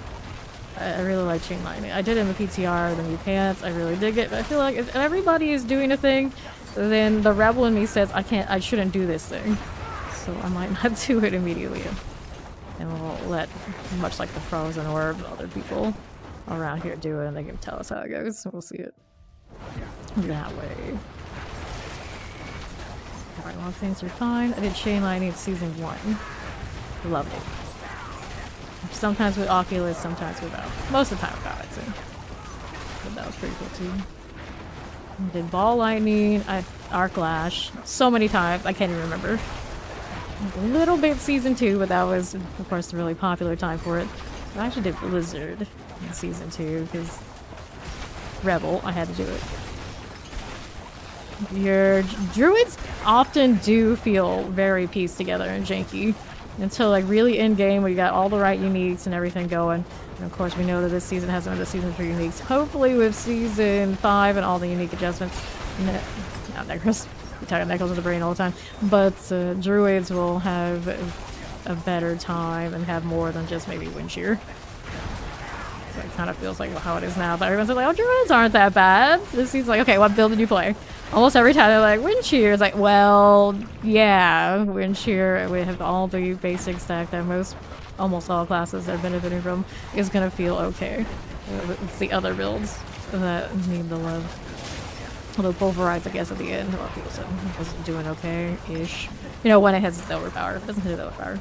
I really like Chain Lightning. I did it in the PTR, the new pants. I really dig it. But I feel like if everybody is doing a thing, then the rebel in me says I shouldn't do this thing. So I might not do it immediately. And we'll let, much like the Frozen Orb, other people around here do it and they can tell us how it goes. We'll see it that way. Alright, well, things are fine. I did Chain Lightning Season 1. Loved it. Sometimes with Oculus, sometimes without. Most of the time without, I'd say. But that was pretty cool too. I did Ball Lightning, Arc Lash, so many times, I can't even remember. A little bit Season 2, but that was, of course, the really popular time for it. I actually did Blizzard in Season 2, because Rebel, I had to do it. Your druids often do feel very pieced together and janky. Until like really in game, we got all the right uniques and everything going. And of course, we know that this season has another season for uniques. Hopefully, with season 5 and all the unique adjustments, not Necros. We talk about Necros in the brain all the time. But druids will have a better time and have more than just maybe wind shear. So it kind of feels like how it is now. But everyone's like, "Oh, druids aren't that bad." This season's like, "Okay, what build did you play?" Almost every time they're like, wind shear. It's like, well, yeah, wind shear. We have all the basic stack that almost all classes are benefiting from is gonna feel okay. It's the other builds that need the love. Although pulverize, I guess, at the end, a lot of people said it was doing okay-ish. You know, when it has its overpower. If it doesn't hit its overpower.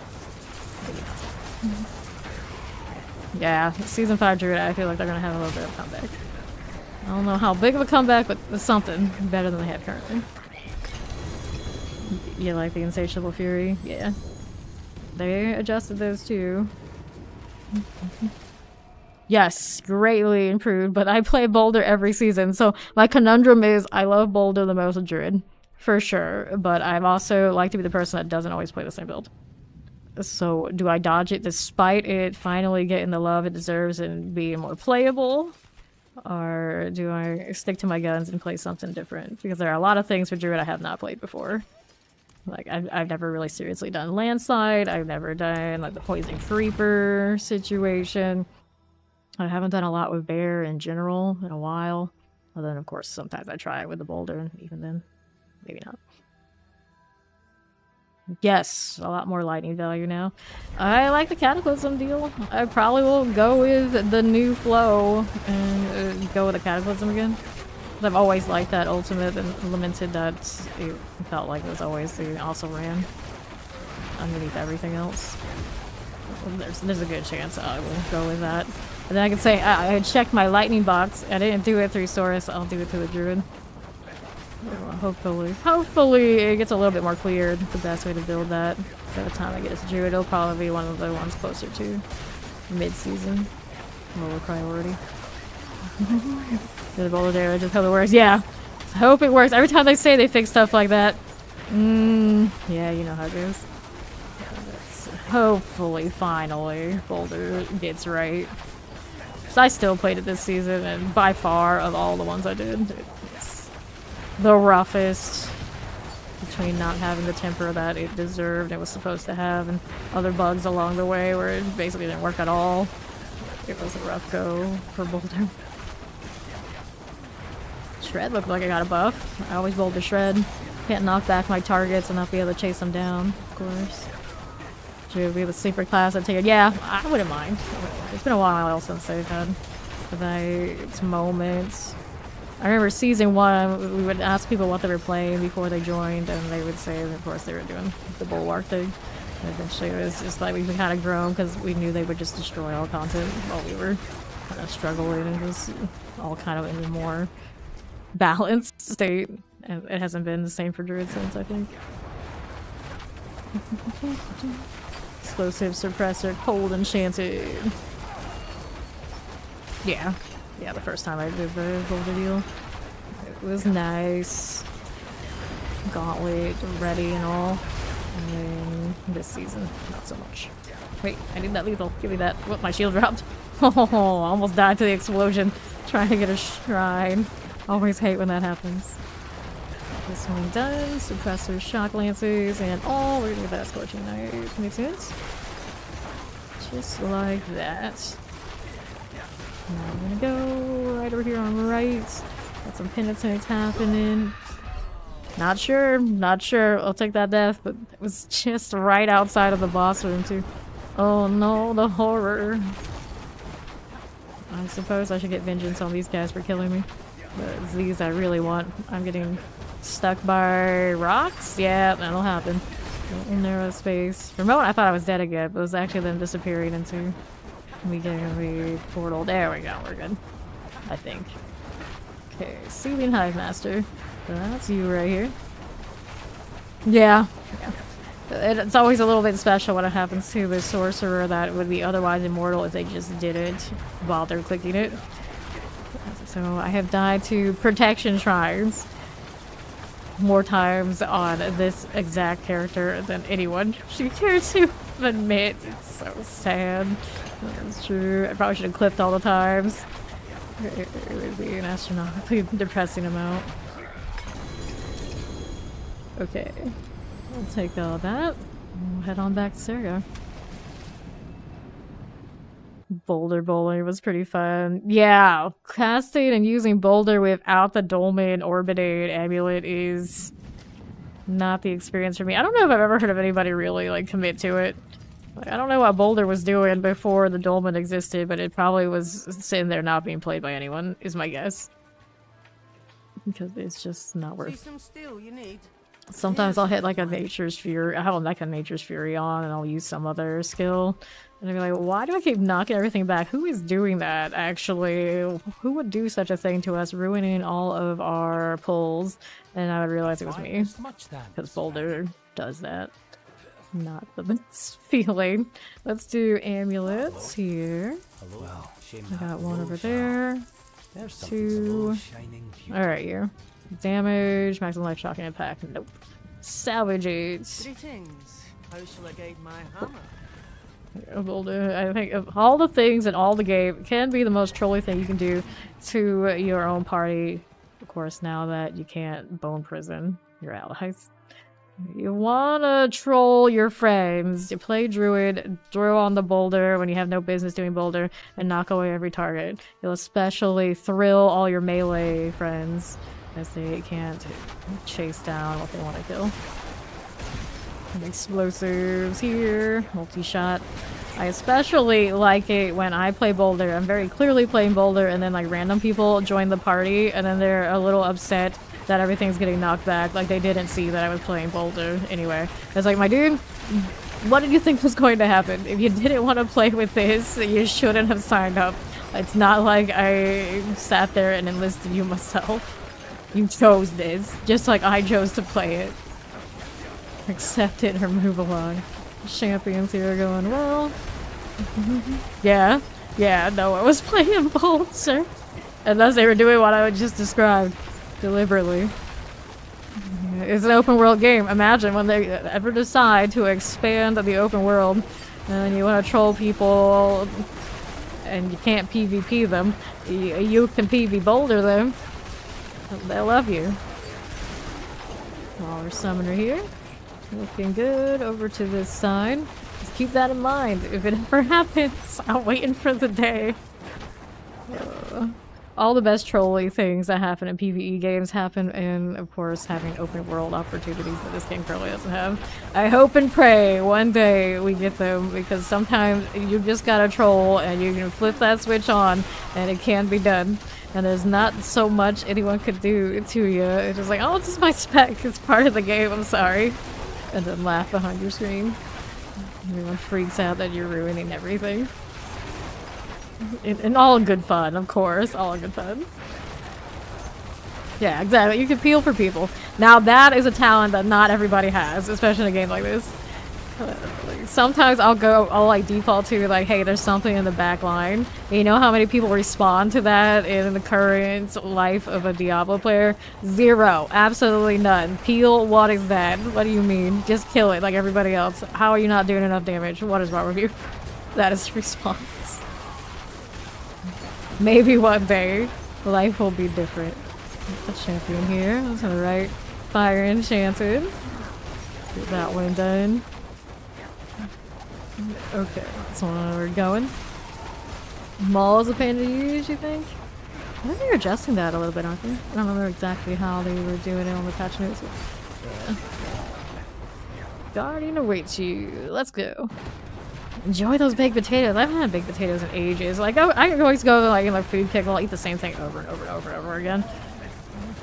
Yeah, season 5 Druid, I feel like they're gonna have a little bit of a comeback. I don't know how big of a comeback, but it's something better than they have currently. You like the Insatiable Fury? Yeah. They adjusted those too. Yes, greatly improved, but I play Boulder every season, so my conundrum is I love Boulder the most of Druid, for sure, but I've also like to be the person that doesn't always play the same build. So do I dodge it despite it finally getting the love it deserves and being more playable? Or do I stick to my guns and play something different? Because there are a lot of things for Druid I have not played before. Like, I've never really seriously done Landslide. I've never done, like, the Poison Creeper situation. I haven't done a lot with bear in general in a while. And then, of course, sometimes I try it with the boulder. Even then, maybe not. Yes, a lot more lightning value now. I like the Cataclysm deal. I probably will go with the new flow and go with the Cataclysm again. I've always liked that ultimate and lamented that it felt like it was always the also ran underneath everything else. There's a good chance I will go with that. And then I can say I checked my lightning box. I didn't do it through Saurus. I'll do it through the Druid. Hopefully it gets a little bit more clear the best way to build that. By the time I get to Druid, it'll probably be one of the ones closer to mid-season. Lower priority. The boulder there, just hope it works. Yeah, I hope it works. Every time they say they fix stuff like that. Yeah, you know how it goes. Hopefully, finally, boulder gets right. So I still played it this season, and by far, of all the ones I did, it's the roughest. Between not having the temper that it deserved, it was supposed to have, and other bugs along the way where it basically didn't work at all. It was a rough go for boulder. Shred looked like I got a buff. I always boulder shred. Can't knock back my targets and not be able to chase them down, of course. Should be the sleeper class I take it. Yeah, I wouldn't mind. It's been a while since they've had its moments. I remember season 1, we would ask people what they were playing before they joined, and they would say, of course, they were doing the Bulwark thing. And eventually it was just like we've kind of grown because we knew they would just destroy all content while we were kind of struggling and just all kind of in a more balanced state. And it hasn't been the same for Druid since, I think. Explosive suppressor, cold enchanted. Yeah, the first time I did the boulder deal, it was nice. Gauntlet ready and all. And then this season, not so much. Wait, I need that lethal. Give me that. What, my shield dropped? Oh, almost died to the explosion. Trying to get a shrine. Always hate when that happens. This one done. Suppressor, shock lances, and all. We're gonna get that scorching knife. Makes sense. Just like that. Now I'm gonna go right over here on the right. Got some penitence happening. Not sure. I'll take that death, but it was just right outside of the boss room too. Oh no, the horror. I suppose I should get vengeance on these guys for killing me. But it's these I really want. I'm getting stuck by rocks? Yeah, that'll happen. Little narrow space. For a moment I thought I was dead again, but it was actually them disappearing into me getting the portal. There we go, we're good. I think. Okay, Sealing Hive Master. So that's you right here. Yeah. It's always a little bit special when it happens to the sorcerer that would be otherwise immortal if they just didn't bother clicking it. So I have died to protection shrines more times on this exact character than anyone should care to admit. It's so sad. That's true. I probably should have clipped all the times. It would be an astronomically depressing amount. Okay. I'll take all that. We'll head on back to Sarah. Boulder bowling was pretty fun. Yeah, casting and using boulder without the dolmen orbited amulet is not the experience for me. I don't know if I've ever heard of anybody really like commit to it. Like, I don't know what boulder was doing before the dolmen existed, but it probably was sitting there not being played by anyone, is my guess. Because it's just not worth. Some steel you need. Sometimes I'll hit like a Nature's Fury. I have like a Nature's Fury on, and I'll use some other skill. And I'll be like, why do I keep knocking everything back? Who is doing that, actually? Who would do such a thing to us, ruining all of our pulls? And I would realize it was me. Because Boulder does that. Not the best feeling. Let's do amulets here. I got one over there. Two. Alright, here. Damage, maximum life shocking impact. Nope. Salvage aids. Greetings. How shall I guide my hammer? Boulder. I think of all the things in all the game, it can be the most trolly thing you can do to your own party. Of course, now that you can't bone prison your allies. You wanna troll your friends. You play druid, throw on the boulder when you have no business doing boulder, and knock away every target. You'll especially thrill all your melee friends as they can't chase down what they want to kill. Explosives here, multi-shot. I especially like it when I play boulder. I'm very clearly playing boulder and then like random people join the party and then they're a little upset that everything's getting knocked back, like they didn't see that I was playing boulder anyway. It's like, my dude, what did you think was going to happen? If you didn't want to play with this, you shouldn't have signed up. It's not like I sat there and enlisted you myself. You chose this, just like I chose to play it. Accept it or move along. Champions here are going, well... yeah, no, I was playing boulder. Unless they were doing what I just described. Deliberately. It's an open world game. Imagine when they ever decide to expand the open world and you want to troll people and you can't PvP them. You can PV boulder them. They'll love you. Waller summoner here. Looking good. Over to this side. Just keep that in mind. If it ever happens, I'm waiting for the day. All the best trolling things that happen in PvE games happen in, of course, having open world opportunities that this game currently doesn't have. I hope and pray one day we get them, because sometimes you just gotta troll and you can flip that switch on and it can be done. And there's not so much anyone could do to you. It's just like, oh, it's just my spec. It's part of the game. I'm sorry. And then laugh behind your screen. Everyone freaks out that you're ruining everything. In all good fun, of course. All good fun. Yeah, exactly. You can feel for people. Now that is a talent that not everybody has, especially in a game like this. Sometimes I'll like default to like, hey, there's something in the back line. You know how many people respond to that in the current life of a Diablo player? Zero. Absolutely none. Peel, what is that? What do you mean? Just kill it like everybody else. How are you not doing enough damage? What is wrong with you? That is the response. Maybe one day life will be different. A champion here. That's on the right. Fire enchanted. Get that one done. Okay, that's where we're going. Maul is a pain to use, you think? I think they're adjusting that a little bit, aren't they? I don't remember exactly how they were doing it on the patch notes. Yeah. Guardian awaits you. Let's go. Enjoy those baked potatoes. I haven't had baked potatoes in ages. Like, I can always go like in my food pickle, I'll eat the same thing over and over and over and over again.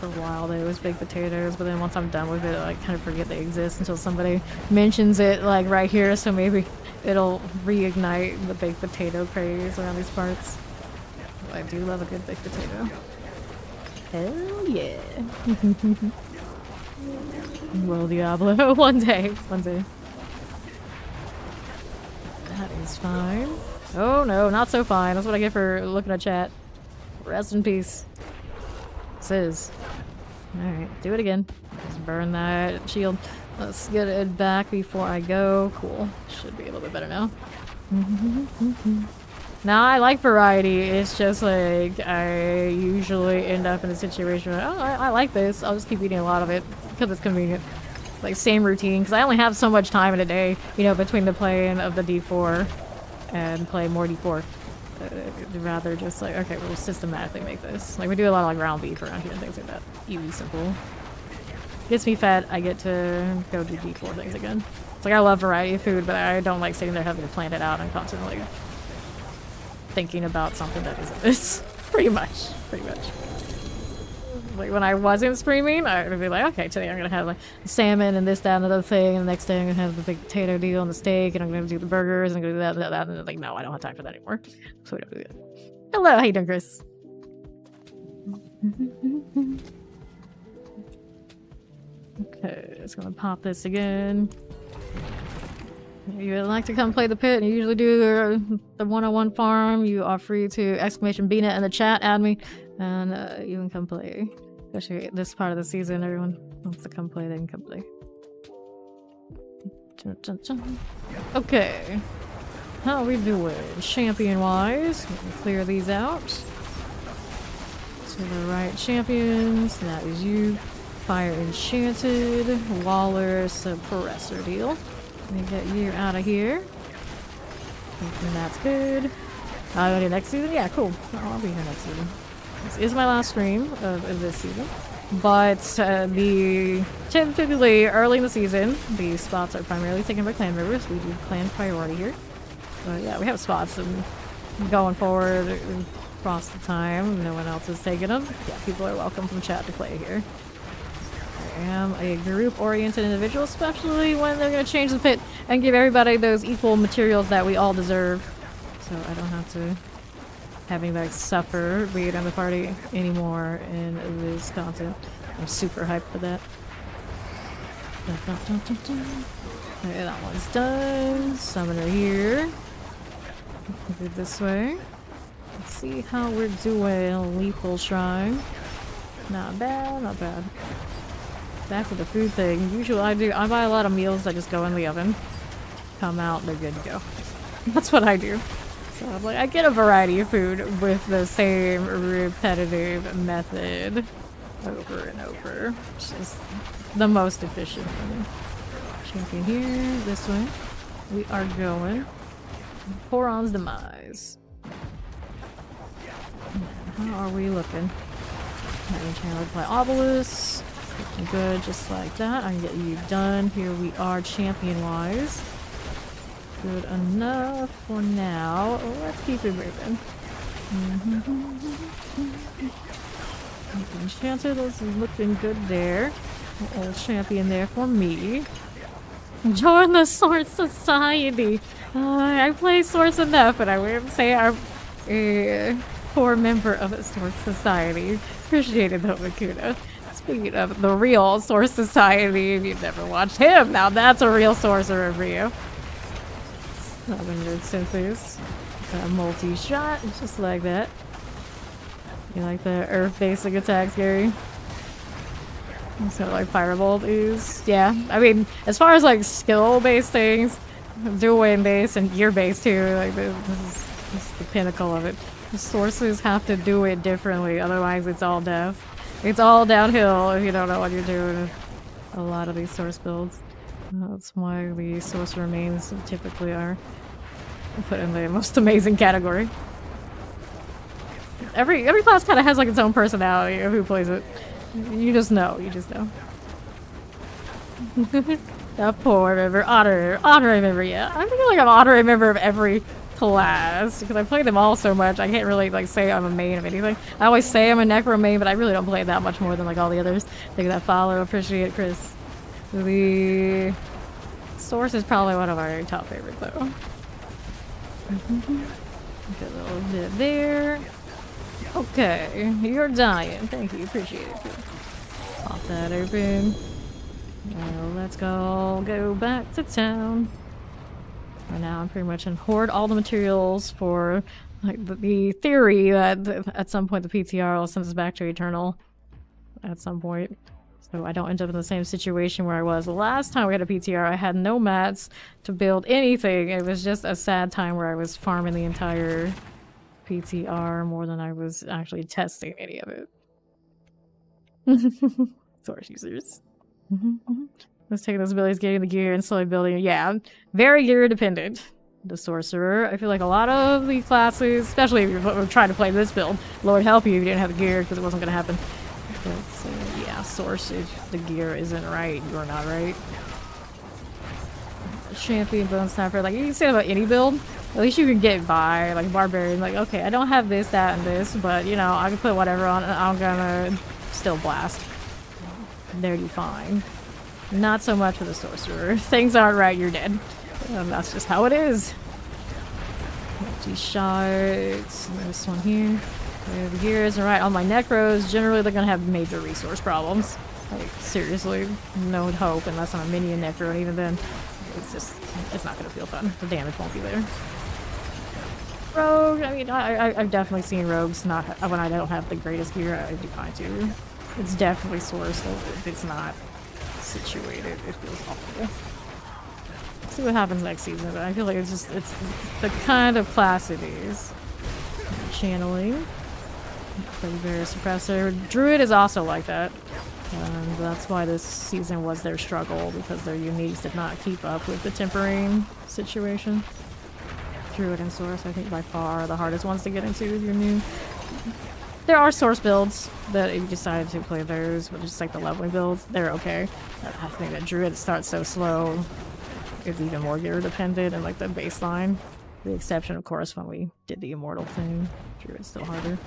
For a while they was baked potatoes, but then once I'm done with it, I kind of forget they exist until somebody mentions it like right here, so maybe it'll reignite the baked potato craze around these parts. I do love a good baked potato. Hell yeah. Well, Diablo, one day. That is fine. Oh no, not so fine. That's what I get for looking at chat. Rest in peace. This is. Alright, do it again. Just burn that shield. Let's get it back before I go. Cool. Should be a little bit better now. Now, I like variety. It's just like I usually end up in a situation where, oh, I like this. I'll just keep eating a lot of it because it's convenient. Like, same routine, because I only have so much time in a day, you know, between the playing of the D4 and play more D4. I'd rather just like, okay, we'll systematically make this. Like, we do a lot of like ground beef around here and things like that. Easy, simple. Gets me fed, I get to go do D4 things again. It's like, I love variety of food, but I don't like sitting there having to plan it out and constantly thinking about something that isn't this. Pretty much. Like, when I wasn't streaming, I would be like, okay, today I'm gonna have like salmon and this, that, and another thing, and the next day I'm gonna have the big potato deal and the steak, and I'm gonna do the burgers, and I'm gonna do that, and like, no, I don't have time for that anymore. So we don't do that. Hello, how you doing, Chris? Okay, just gonna pop this again. If you would like to come play the pit, and you usually do the 101 farm, you are free to exclamation BNet in the chat, add me, and you can come play. Especially this part of the season, everyone wants to come play, they can come play. Okay. How are we doing? Champion-wise, we can clear these out. To the right champions, that is you. Fire Enchanted, Waller, Suppressor deal. Let me get you out of here. And that's good. I'll go to next season? Yeah, cool. I'll be here next season. This is my last stream of this season. But typically early in the season, these spots are primarily taken by clan members. We do clan priority here. But yeah, we have spots and going forward across the time. No one else is taking them. Yeah, people are welcome from chat to play here. I am a group-oriented individual, especially when they're going to change the pit and give everybody those equal materials that we all deserve. So I don't have to have anybody suffer being in the party anymore in this content. I'm super hyped for that. Okay, that one's done. Summoner here. Move it this way. Let's see how we're doing. Lethal Shrine. Not bad, not bad. Back to the food thing. Usually I buy a lot of meals that just go in the oven. Come out, they're good to go. That's what I do. So I'm like, I get a variety of food with the same repetitive method over and over. Which is the most efficient for me. Champion here, this way. We are going. Poron's Demise. How are we looking? Having challenged by Obelisk. Looking good, just like that. I can get you done. Here we are, champion-wise. Good enough for now. Let's keep it moving. Enchanted, this is looking good there. Old champion there for me. Join the Sorc Society. I play Sorc enough, but I wouldn't say I'm a core member of the Sorc Society. Appreciated though, Makuda. Speaking of the real Sorc Society, if you've never watched him, now that's a real sorcerer for you. 700 synthes. Multi-shot, just like that. You like the earth basic attacks, Gary? That's what like Firebolt is. Yeah, I mean, as far as like skill-based things, dual-based and gear-based too, like this is the pinnacle of it. The sources have to do it differently, otherwise it's all death. It's all downhill if you don't know what you're doing. A lot of these source builds. That's why the sorcerer mains typically are put in the most amazing category. Every class kind of has like its own personality of who plays it. You just know. You just know. That poor member. Honorary member, yeah. I feel like I'm honorary member of every class because I play them all so much. I can't really like say I'm a main of anything. I always say I'm a necro main, but I really don't play that much more than like all the others. Thank you that follow. Appreciate it, Chris. The Source is probably one of our top favorites though. Get a little bit there. Okay, you're dying. Thank you, appreciate it. Pop that open. Well, let's go back to town. Right now I'm pretty much in hoard all the materials for like the theory that at some point the PTR will send us back to Eternal. At some point. So I don't end up in the same situation where I was the last time we had a PTR. I had no mats to build anything. It was just a sad time where I was farming the entire PTR more than I was actually testing any of it. Source users. Let's take those abilities, getting the gear, and slowly building it. Yeah, very gear dependent. The sorcerer. I feel like a lot of the classes, especially if you're trying to play this build, Lord help you if you didn't have the gear because it wasn't going to happen. But yeah, source, if the gear isn't right, you're not right. Champion, bone snapper, like you can say that about any build. At least you can get by, like barbarian, like okay, I don't have this, that, and this, but you know, I can put whatever on and I'm gonna still blast. There you fine. Not so much for the sorcerer. If things aren't right, you're dead. That's just how it is. Multi-shots. This one here. The gear isn't right. On my necros, generally they're gonna have major resource problems. Like, seriously, no hope unless I'm a minion necro, and even then, it's not gonna feel fun. The damage won't be there. Rogue, I mean, I've definitely seen rogues not, when I don't have the greatest gear, I'd be fine too. It's definitely sourced, if it's not situated, it feels awful. See what happens next season, but I feel like it's the kind of class it is. Channeling. Very suppressor. Druid is also like that. And that's why this season was their struggle, because their uniques did not keep up with the tempering situation. Druid and Source, I think by far the hardest ones to get into if you're new. There are Source builds that if you decide to play those, but just like the leveling builds, they're okay. I think that Druid starts so slow, it's even more gear dependent and like the baseline. The exception, of course, when we did the Immortal thing. Druid's still harder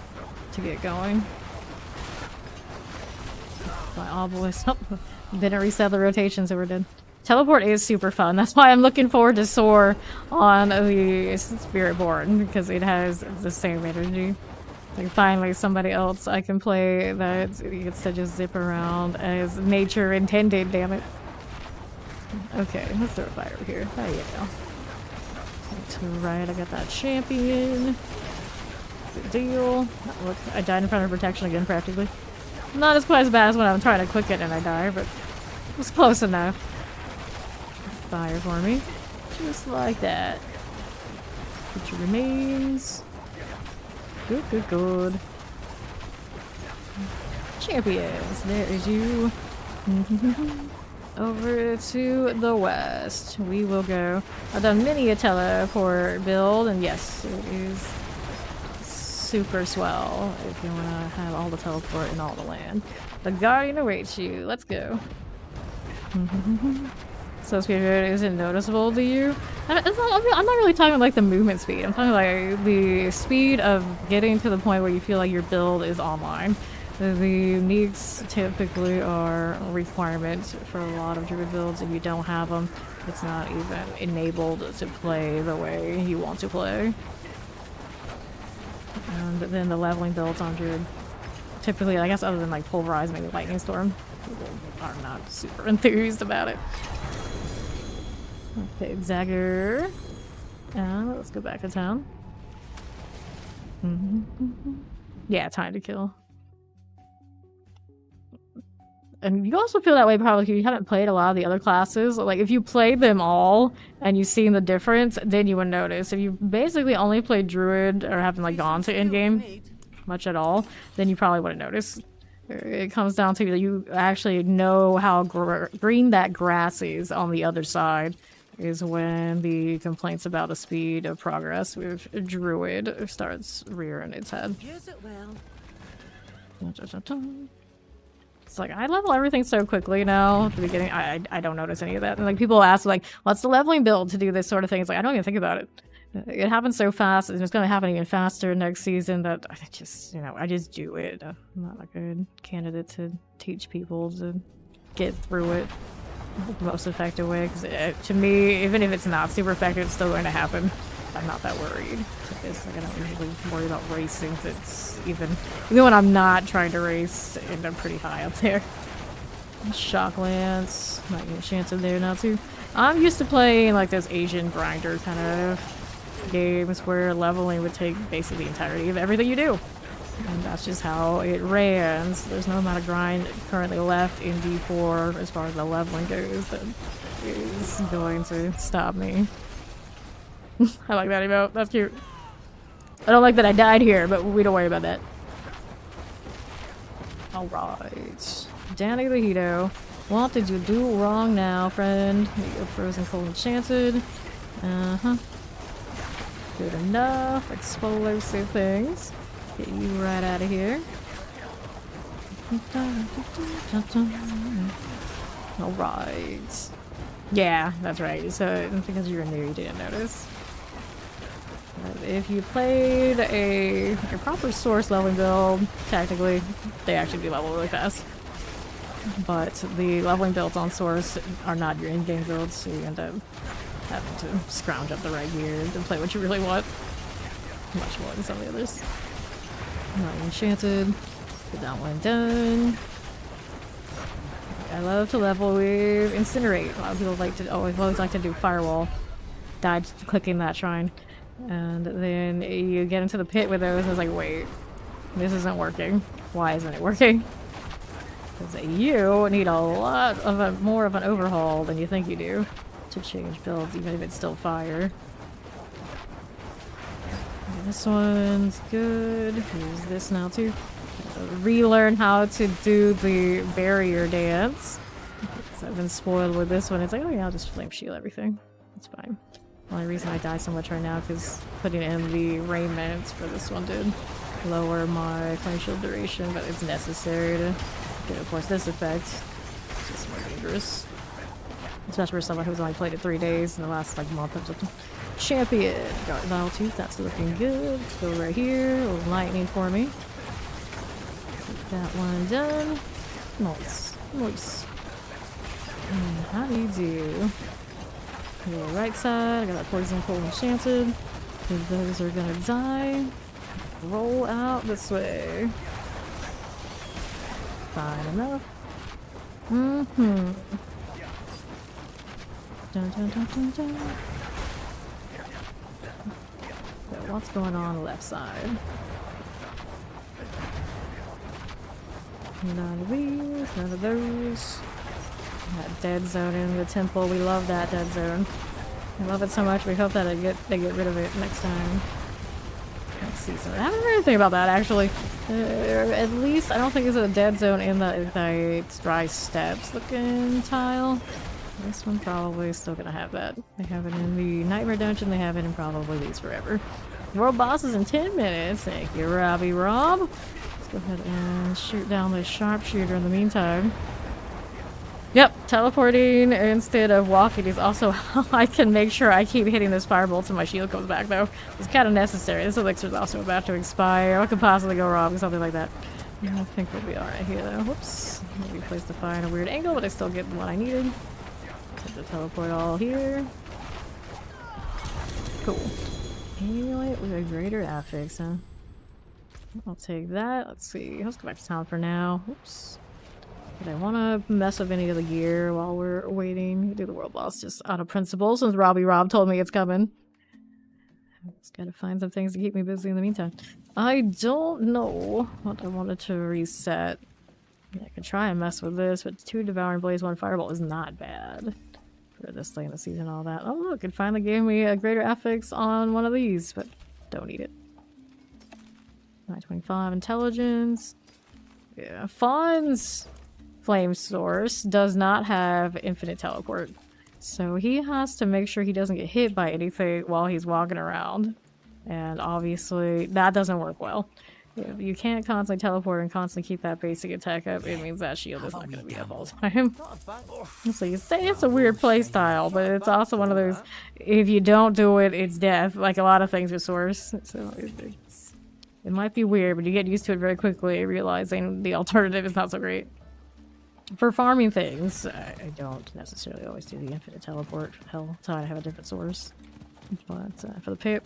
to get going. My obelisk. Oh, didn't reset the rotation, so we're dead. Teleport is super fun. That's why I'm looking forward to Soar on the Spiritborn, because it has the same energy. Like finally somebody else I can play that gets to just zip around as nature intended, damn it. Okay, let's throw a fire over here. There you go. To right, I got that champion. Good deal. Look, I died in front of protection again, practically. Not as quite as bad as when I'm trying to click it and I die, but it was close enough. Fire for me. Just like that. Get your remains. Good, good, good. Champions, there is you. Over to the west. We will go. I've done many a teleport build, and yes, it is super swell if you want to have all the teleport in all the land. The Guardian awaits you. Let's go. So Spirit isn't noticeable to you? I'm not really talking like the movement speed. I'm talking like the speed of getting to the point where you feel like your build is online. The uniques typically are a requirement for a lot of Druid builds. If you don't have them, it's not even enabled to play the way you want to play. And then the leveling builds on Druid, typically, I guess other than like Pulverize, maybe Lightning Storm, people are not super enthused about it. Okay, Dagger. And let's go back to town. Yeah, time to kill. And you also feel that way probably if you haven't played a lot of the other classes. Like, if you played them all and you've seen the difference, then you would notice. If you basically only played Druid or haven't, like, gone to endgame much at all, then you probably wouldn't notice. It comes down to you actually know how green that grass is on the other side is when the complaints about the speed of progress with Druid starts rearing its head. Use it well. It's like, I level everything so quickly now. At the beginning, I don't notice any of that. And like people ask, like, what's the leveling build to do this sort of thing? It's like, I don't even think about it. It happens so fast, and it's going to happen even faster next season that I just, I just do it. I'm not a good candidate to teach people to get through it the most effective way. Because to me, even if it's not super effective, it's still going to happen. I'm not that worried. Like, I don't usually worry about racing. It's even when I'm not trying to race, I end up pretty high up there. Shock Lance, might get a chance in there now too. I'm used to playing like those Asian grinder kind of games where leveling would take basically the entirety of everything you do. And that's just how it ran. There's no amount of grind currently left in D4 as far as the leveling goes that is going to stop me. I like that emote. That's cute. I don't like that I died here, but we don't worry about that. Alright. Danny the Hito. What did you do wrong now, friend? You're frozen cold enchanted. Uh-huh. Good enough. Explosive things. Get you right out of here. Alright. Yeah, that's right. So, because you're new, you didn't notice. If you played a proper source leveling build, technically, they actually do level really fast. But the leveling builds on source are not your in-game builds, so you end up having to scrounge up the right gear to play what you really want. Much more than some of the others. Not enchanted. Get that one done. I love to level with Incinerate. A lot of people always like to do Firewall. Died clicking that shrine. And then you get into the pit with those and it's like, wait, this isn't working. Why isn't it working? Because you need a lot of more of an overhaul than you think you do to change builds, even if it's still fire. This one's good. Use this now too. Relearn how to do the barrier dance. So I've been spoiled with this one. It's like, oh yeah, I'll just flame shield everything. It's fine. The only reason I die so much right now is because putting in the raiment for this one did lower my flame shield duration, but it's necessary to get, of course, this effect. It's just more dangerous. Especially for someone who's only played it 3 days in the last like month of something. Champion! Dark Vial Tooth, that's looking good. Let's go right here. A little lightning for me. Get that one done. Nice. Nice. And how do you do? Go right side. I got that poison cold enchanted. Because those are gonna die. Roll out this way. Fine enough. Mm-hmm. Dun, dun, dun, dun, dun. So what's going on the left side? None of these, none of those. That dead zone in the temple. We love that dead zone. I love it so much. We hope that they get rid of it next time. Next season. I haven't heard anything about that actually. At least I don't think it's a dead zone in the dry steps looking tile. This one probably still gonna have that. They have it in the Nightmare Dungeon, they have it in probably these forever. World boss is in 10 minutes. Thank you, Robbie Rob. Let's go ahead and shoot down the sharpshooter in the meantime. Yep, teleporting instead of walking is also how I can make sure I keep hitting this firebolts and my shield comes back though. It's kind of necessary. This elixir is also about to expire. What could possibly go wrong with something like that? I think we'll be alright here though. Whoops. Maybe place the fire in a weird angle, but I still get what I needed. Set the teleport all here. Cool. Amulet with a greater affix, huh? I'll take that. Let's see. Let's go back to town for now. Oops. Did I want to mess with any of the gear while we're waiting? Do the world boss just out of principle since Robbie Rob told me it's coming. Just gotta find some things to keep me busy in the meantime. I don't know what I wanted to reset. I could try and mess with this, but 2 Devouring Blaze, 1 Fireball is not bad. For this late in the season, all that. Oh look, it finally gave me a greater affix on one of these, but don't need it. 925 intelligence. Yeah, Fawn's flame source does not have infinite teleport. So he has to make sure he doesn't get hit by anything while he's walking around. And obviously that doesn't work well. If you can't constantly teleport and constantly keep that basic attack up, it means that shield is not going to be up all the time. So you say it's a weird playstyle, but it's also one of those, if you don't do it, it's death. Like a lot of things with Source. So it might be weird, but you get used to it very quickly, realizing the alternative is not so great. For farming things, I don't necessarily always do the infinite teleport. For the hell, so I have a different source. But for the pip,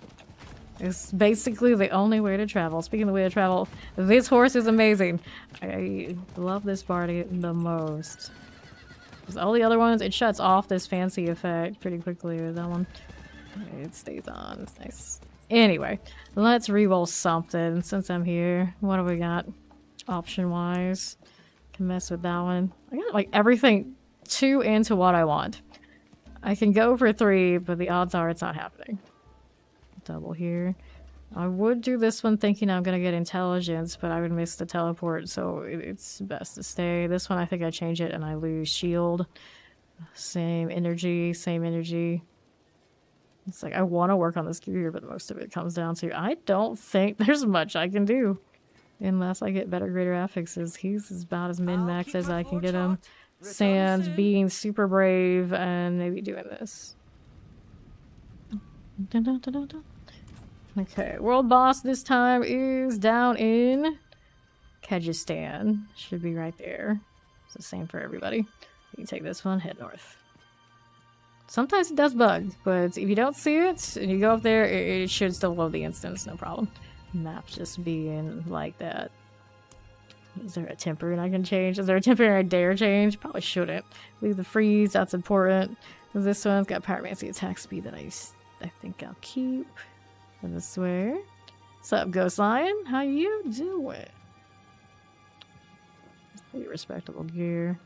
it's basically the only way to travel. Speaking of the way to travel, this horse is amazing. I love this party the most. Because all the other ones, it shuts off this fancy effect pretty quickly. That one, it stays on. It's nice. Anyway, let's reroll something since I'm here. What do we got? Option-wise. Can mess with that one. I got like everything 2 into what I want. I can go for 3, but the odds are it's not happening. Double here. I would do this one thinking I'm gonna get intelligence, but I would miss the teleport, so it's best to stay. This one I think I change it and I lose shield. Same energy, same energy. It's like I want to work on this gear, but most of it comes down to I don't think there's much I can do. Unless I get better greater affixes. He's about as min-max as I can get him. Sans being super brave and maybe doing this. Dun, dun, dun, dun, dun. Okay, world boss this time is down in Kyrgyzstan. Should be right there. It's the same for everybody. You can take this one, head north. Sometimes it does bug, but if you don't see it and you go up there, it should still load the instance, no problem. Map's just being like that. Is there a temporary I can change? Is there a temporary I dare change? Probably shouldn't. Leave the freeze, that's important. This one's got pyromancy attack speed that I think I'll keep. And this way. What's up, Ghost Lion? How you doing? It's pretty respectable gear.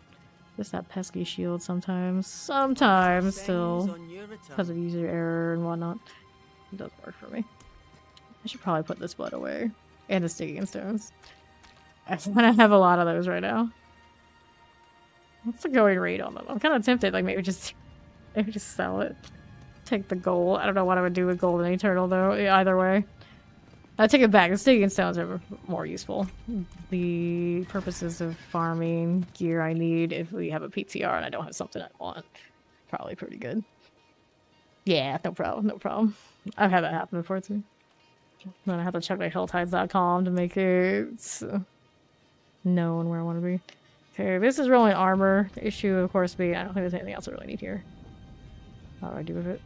Just that pesky shield sometimes. Sometimes still. Because of user error and whatnot. It does work for me. I should probably put this blood away. And the sticking stones. I want to have a lot of those right now. What's the going rate on them? I'm kind of tempted, like maybe just sell it. Take the gold. I don't know what I would do with golden eternal though. Either way. I take it back. The sticking stones are more useful. The purposes of farming gear I need if we have a PTR and I don't have something I want. Probably pretty good. Yeah, no problem, no problem. I've had that happen before too. Then I have to check my helltides.com to make it known where I want to be. Okay, this is really an armor issue, of course, but I don't think there's anything else I really need here. How do I do with it?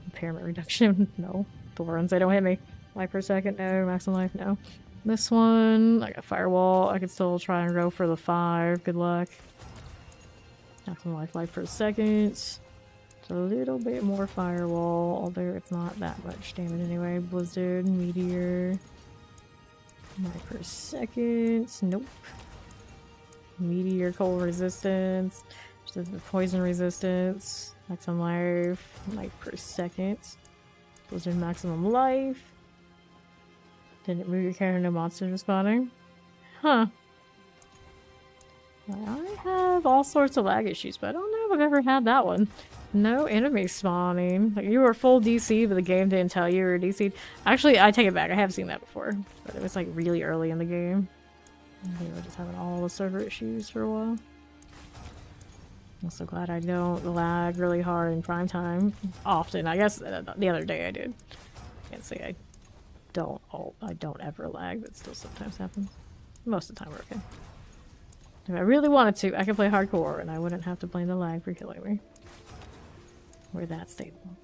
Impairment reduction? No. Thorns, they don't hit me. Life per second? No. Maximum life? No. This one, I got firewall. I could still try and go for the 5. Good luck. Maximum life per second. It's a little bit more firewall, although it's not that much damage anyway. Blizzard, meteor. Life per second. Nope. Meteor, cold resistance. Just the poison resistance. Maximum life per second. Blizzard maximum life. Didn't move your character, no monsters respawning. Huh. I have all sorts of lag issues, but I don't know if I've ever had that one. No enemy spawning. Like, you were full DC, but the game didn't tell you you were DC'd. Actually, I take it back. I have seen that before. But it was like really early in the game. They were just having all the server issues for a while. I'm so glad I don't lag really hard in prime time. Often. I guess the other day I did. Can't say I don't ever lag, but still sometimes happens. Most of the time we're okay. If I really wanted to, I could play hardcore and I wouldn't have to blame the lag for killing me. We're that stable.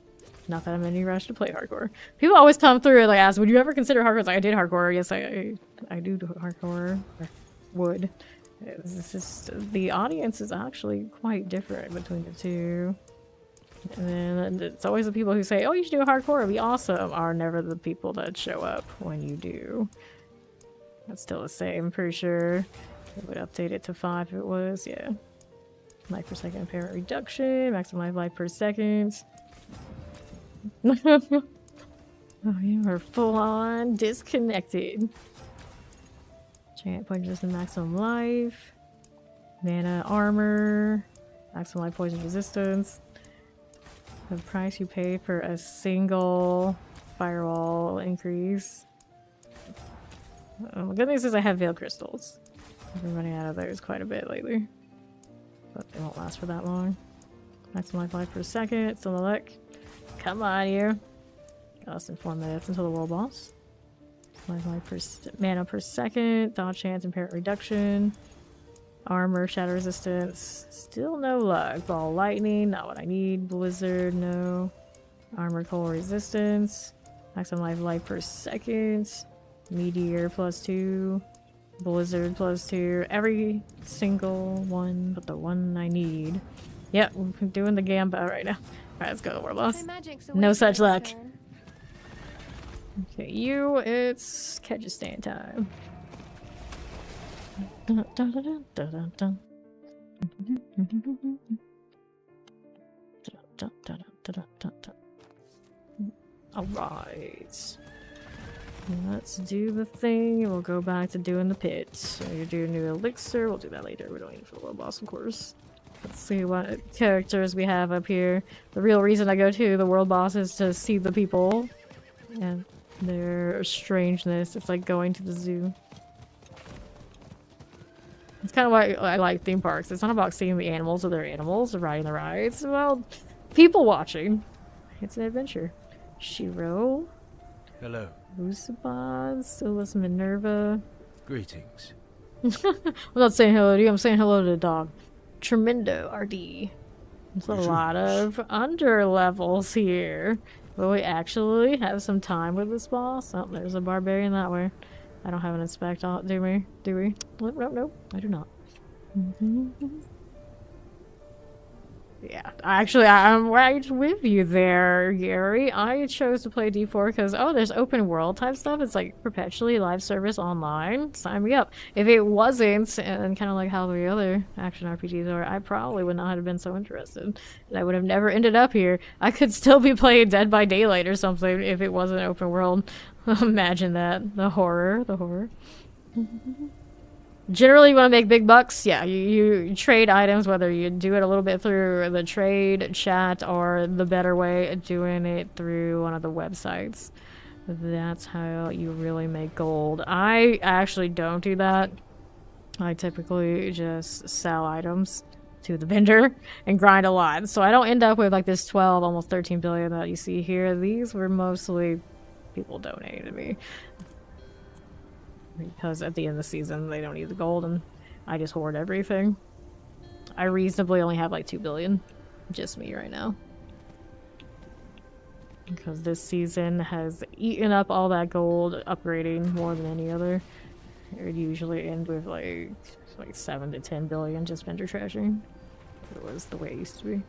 Not that I'm in any rush to play hardcore. People always come through and like ask, would you ever consider hardcore? It's like, I did hardcore. Yes, I do hardcore. Or would. It's just, the audience is actually quite different between the two. And then it's always the people who say, oh, you should do a hardcore, it'd be awesome, are never the people that show up when you do. That's still the same, pretty sure. I would update it to 5 if it was, yeah. Life per second impairment reduction, maximum life per second. Oh, you are full on disconnected. Giant point just in maximum life. Mana armor. Maximum life poison resistance. The price you pay for a single firewall increase. The good news is I have veil crystals. I've been running out of those quite a bit lately. But they won't last for that long. Maximum life per second. It's on the luck. Come on, you. Got less than 4 minutes until the world boss. Life per mana per second. Dodge chance, impairment reduction. Armor, shadow resistance. Still no luck. Ball lightning, not what I need. Blizzard, no. Armor, cold resistance. Maximum life per second. Meteor +2. Blizzard +2. Every single one but the one I need. Yep, we're doing the gamba right now. Alright, let's go to War Boss. No such luck. Okay, you, it's Kyrgyzstan time. Dun, dun, dun, dun, dun, dun. Dun, dun, dun, dun, dun. Alright. Let's do the thing, and we'll go back to doing the pit. So you do a new elixir, we'll do that later. We don't need it for the world boss, of course. Let's see what characters we have up here. The real reason I go to the world boss is to see the people and their strangeness. It's like going to the zoo. It's kind of why I like theme parks. It's not about seeing the animals or their animals or riding the rides. It's about people watching. It's an adventure. Shiro. Hello. Usabaz. Solus Minerva. Greetings. I'm not saying hello to you, I'm saying hello to the dog. Tremendo RD. There's a lot of under levels here. Will we actually have some time with this boss? Oh, there's a barbarian that way. I don't have an inspect on, do we? Do we? Nope, nope, nope. I do not. Yeah, actually, I'm right with you there, Gary. I chose to play D4 because, oh, there's open world type stuff. It's like perpetually live service online. Sign me up. If it wasn't, and kind of like how the other action RPGs are, I probably would not have been so interested. And I would have never ended up here. I could still be playing Dead by Daylight or something if it wasn't open world. Imagine that. The horror. The horror. Generally, you want to make big bucks. Yeah, you trade items, whether you do it a little bit through the trade chat or the better way, doing it through one of the websites. That's how you really make gold. I actually don't do that. I typically just sell items to the vendor and grind a lot. So I don't end up with like this 12, almost 13 billion that you see here. These were mostly people donated to me. Because at the end of the season, they don't need the gold, and I just hoard everything. I reasonably only have like 2 billion. Just me right now. Because this season has eaten up all that gold, upgrading more than any other. It would usually end with like 7 to 10 billion just vendor trashing. It was the way it used to be.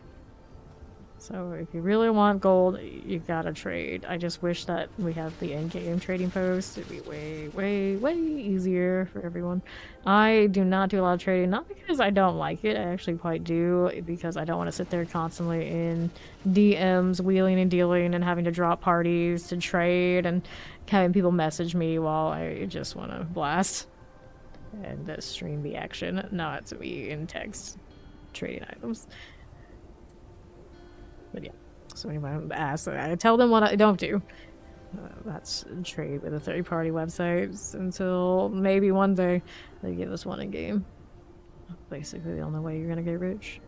So if you really want gold, you gotta trade. I just wish that we have the in-game trading post. It'd be way, way, way easier for everyone. I do not do a lot of trading, not because I don't like it. I actually quite do, because I don't want to sit there constantly in DMs, wheeling and dealing, and having to drop parties to trade, and having people message me while I just want to blast and stream the action, not to be in text trading items. But yeah, so anyone asks, I tell them what I don't do. That's trade with a third-party website until maybe one day they give us one in game. Basically, the only way you're gonna get rich.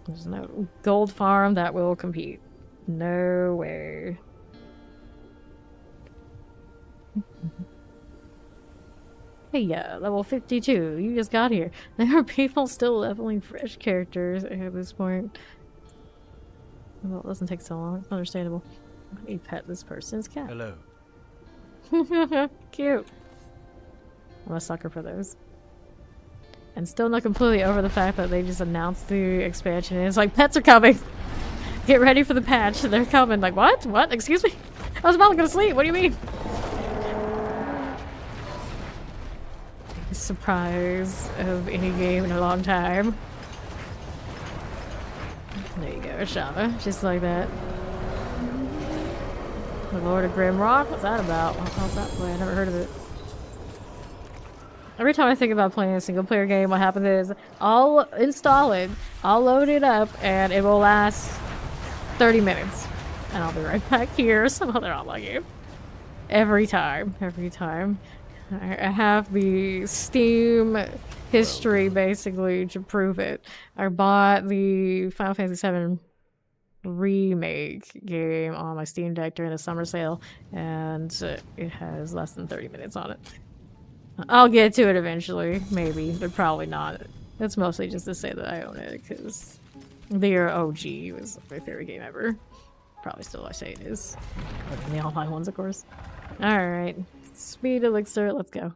There's no gold farm that will compete. No way. Hey, yeah, level 52. You just got here. There are people still leveling fresh characters at this point. Well, it doesn't take so long. It's understandable. Let me pet this person's cat. Hello. Cute. I'm a sucker for those. And still not completely over the fact that they just announced the expansion. And it's like, pets are coming! Get ready for the patch. They're coming. Like, what? What? Excuse me? I was about to go to sleep. What do you mean? Surprise of any game in a long time. There you go, Shava. Just like that. The Lord of Grimrock? What's that about? How's that play? I never heard of it. Every time I think about playing a single player game, what happens is I'll install it, I'll load it up, and it will last 30 minutes. And I'll be right back here, some other online game. Every time. Every time. I have the Steam history basically to prove it. I bought the Final Fantasy VII remake game on my Steam Deck during the summer sale, and it has less than 30 minutes on it. I'll get to it eventually, maybe, but probably not. It's mostly just to say that I own it, because the OG was my favorite game ever. Probably still I say it is. Other than the online ones, of course. Alright. Speed elixir, let's go.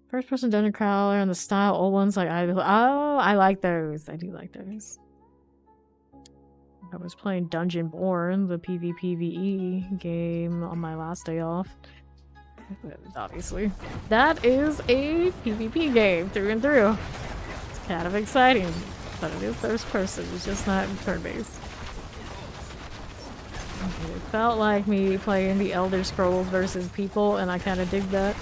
First person dungeon crawler and the style old ones like I like those. I do like those. I was playing Dungeonborn, the PvPvE game on my last day off. Obviously. That is a PvP game through and through. It's kind of exciting, but it is first person, it's just not turn-based. It felt like me playing the Elder Scrolls versus people, and I kind of dig that.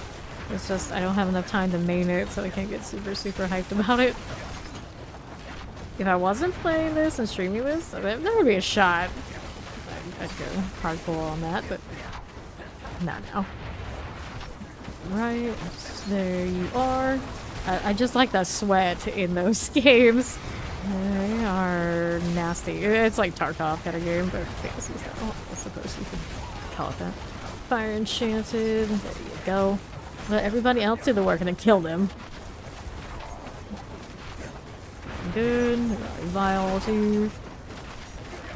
It's just I don't have enough time to main it, so I can't get super hyped about it. If I wasn't playing this and streaming this, there would be a shot. I'd go hardcore on that, but not now. Right, there you are. I just like that sweat in those games. They are nasty. It's like Tarkov kind of game, but fantasy style. I suppose you could call it that. Fire enchanted. There you go. Let everybody else do the work and then kill them. Good. Vile tooth.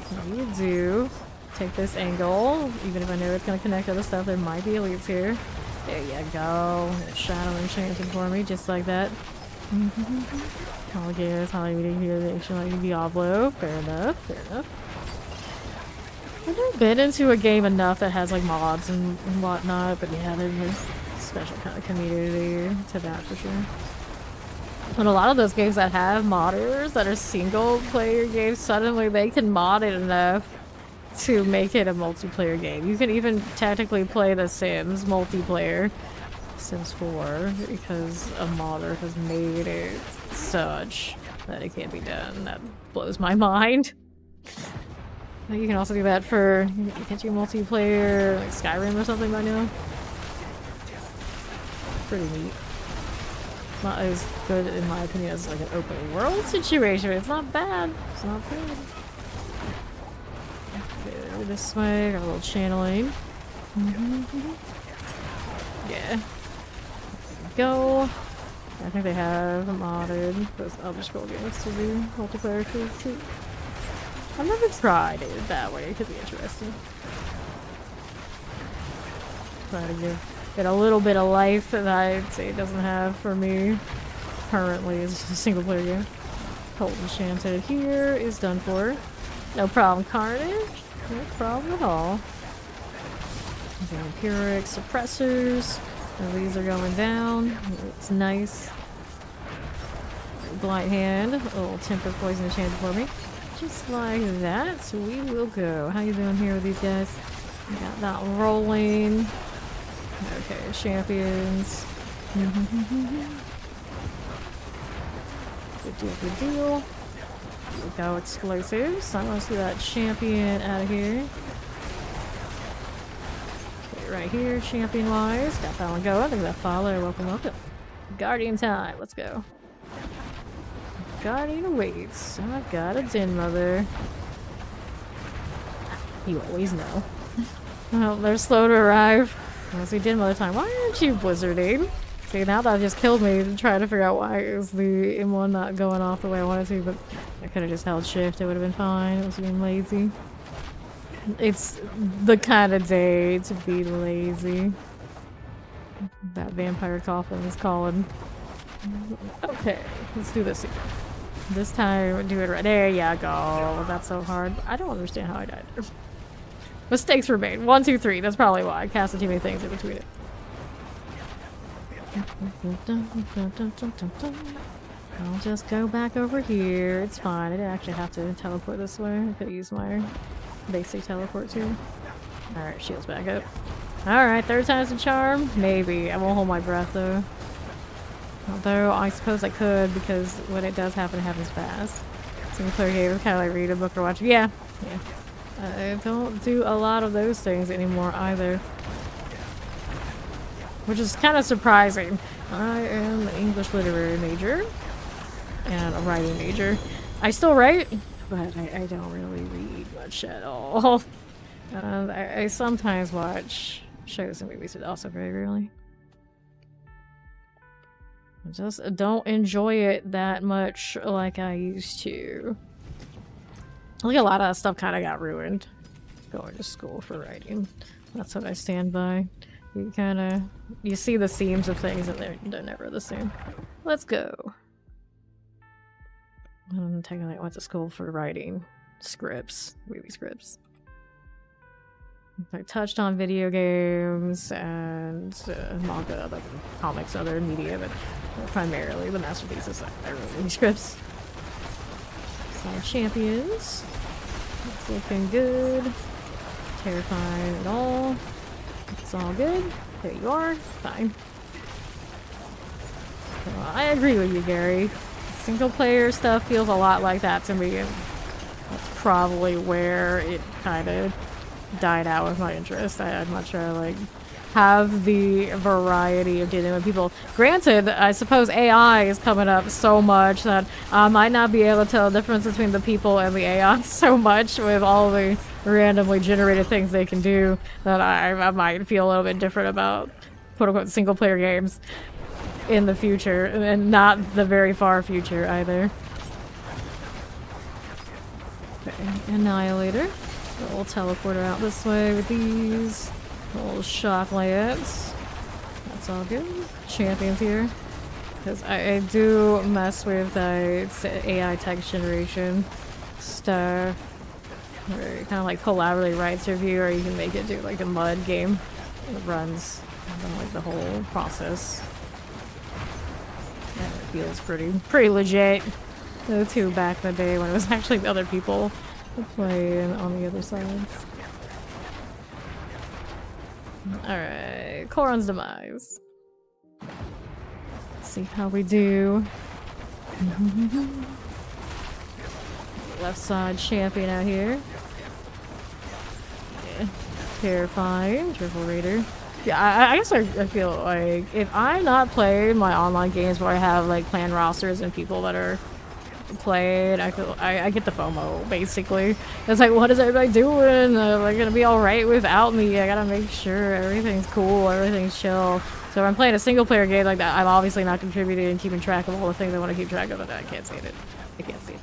What do you do? Take this angle. Even if I know it's going to connect other stuff, there might be elites here. There you go. Shadow enchanted for me, just like that. All good. How you here? Actually, like Diablo. Fair enough. Fair enough. I've never been into a game enough that has like mods and whatnot, but yeah, there's a special kind of community to that for sure. And a lot of those games that have modders that are single player games, suddenly they can mod it enough to make it a multiplayer game. You can even technically play The Sims multiplayer, Sims 4, because a modder has made it such that it can't be done. That blows my mind. You can also do that for, can't you multiplayer, like Skyrim or something by now? Pretty neat. Not as good in my opinion as like an open world situation, but it's not bad. It's not bad. Okay, this way, got a little channeling. Yeah. Go. I think they have modded those other scroll games to do multiplayer too. I've never tried it that way. It could be interesting. Try to give it a little bit of life that I'd say it doesn't have for me currently. It's just a single player game. Cold Enchanted here is done for. No problem, Carnage. No problem at all. Vampiric suppressors. And these are going down. It's nice. Blight Hand. A little Temper Poison Enchanted for me. Just like that, so we will go. How you doing here with these guys? We got that rolling. Okay, champions. Good deal, good deal. We go explosives. I want to see that champion out of here. Okay, right here, champion wise. Got that one going. Look at that follow. Welcome, welcome. Guardian time. Let's go. Guardian awaits. I've got a Den Mother. You always know. Well, they're slow to arrive. I see Den Mother time. Why aren't you blizzarding? See, now that just killed me to try to figure out why is the M1 not going off the way I wanted to, but I could have just held shift. It would have been fine. It was being lazy. It's the kind of day to be lazy. That vampire coffin is calling. Okay, let's do this again. This time, do it right there. Yeah, go. Was that so hard? I don't understand how I died there. Mistakes were made. 1, 2, 3. That's probably why I casted too many things in between it. I'll just go back over here. It's fine. I didn't actually have to teleport this way. I could use my basic teleport too. Alright, shields back up. Alright, third time's a charm? Maybe. I won't hold my breath though. Although, I suppose I could, because when it does happen, it happens fast. Single player game is kind of like read a book or watch. Yeah. I don't do a lot of those things anymore either. Which is kind of surprising. I am an English literary major. And a writing major. I still write, but I don't really read much at all. I sometimes watch shows and movies, but also very rarely. I just don't enjoy it that much like I used to. I think a lot of that stuff kind of got ruined going to school for writing. That's what I stand by. You see the seams of things and they're never the same. Let's go. Technically I went to school for writing scripts, movie scripts. I touched on video games and manga, like comics, other media, but primarily the masterpieces I wrote movie scripts. Some champions. It's looking good. Terrifying at all. It's all good. There you are. Fine. Well, I agree with you, Gary. Single player stuff feels a lot like that to me, and that's probably where it kind of died out with my interest. I'd much rather like have the variety of dealing with people. Granted, I suppose AI is coming up so much that I might not be able to tell the difference between the people and the AI so much with all the randomly generated things they can do that I might feel a little bit different about quote-unquote single-player games in the future, and not the very far future either. Okay, Annihilator. We'll teleport her out this way with these. Little shock lance. That's all good. Champions here. Because I do mess with AI text generation stuff. Where it kind of like collaboratively writes your view, or you can make it do like a mud game. It runs like the whole process. And it feels pretty legit. The two back in the day when it was actually the other people playing on the other sides. Alright, Koron's demise. Let's see how we do. Left side champion out here. Yeah. Terrifying. Triple Raider. Yeah, I guess I feel like if I'm not playing my online games where I have like clan rosters and people that are playing, I get the FOMO basically. It's like, what is everybody doing? Are they gonna be alright without me? I gotta make sure everything's cool, everything's chill. So if I'm playing a single player game like that, I'm obviously not contributing and keeping track of all the things I want to keep track of, and I can't see it. I can't see it.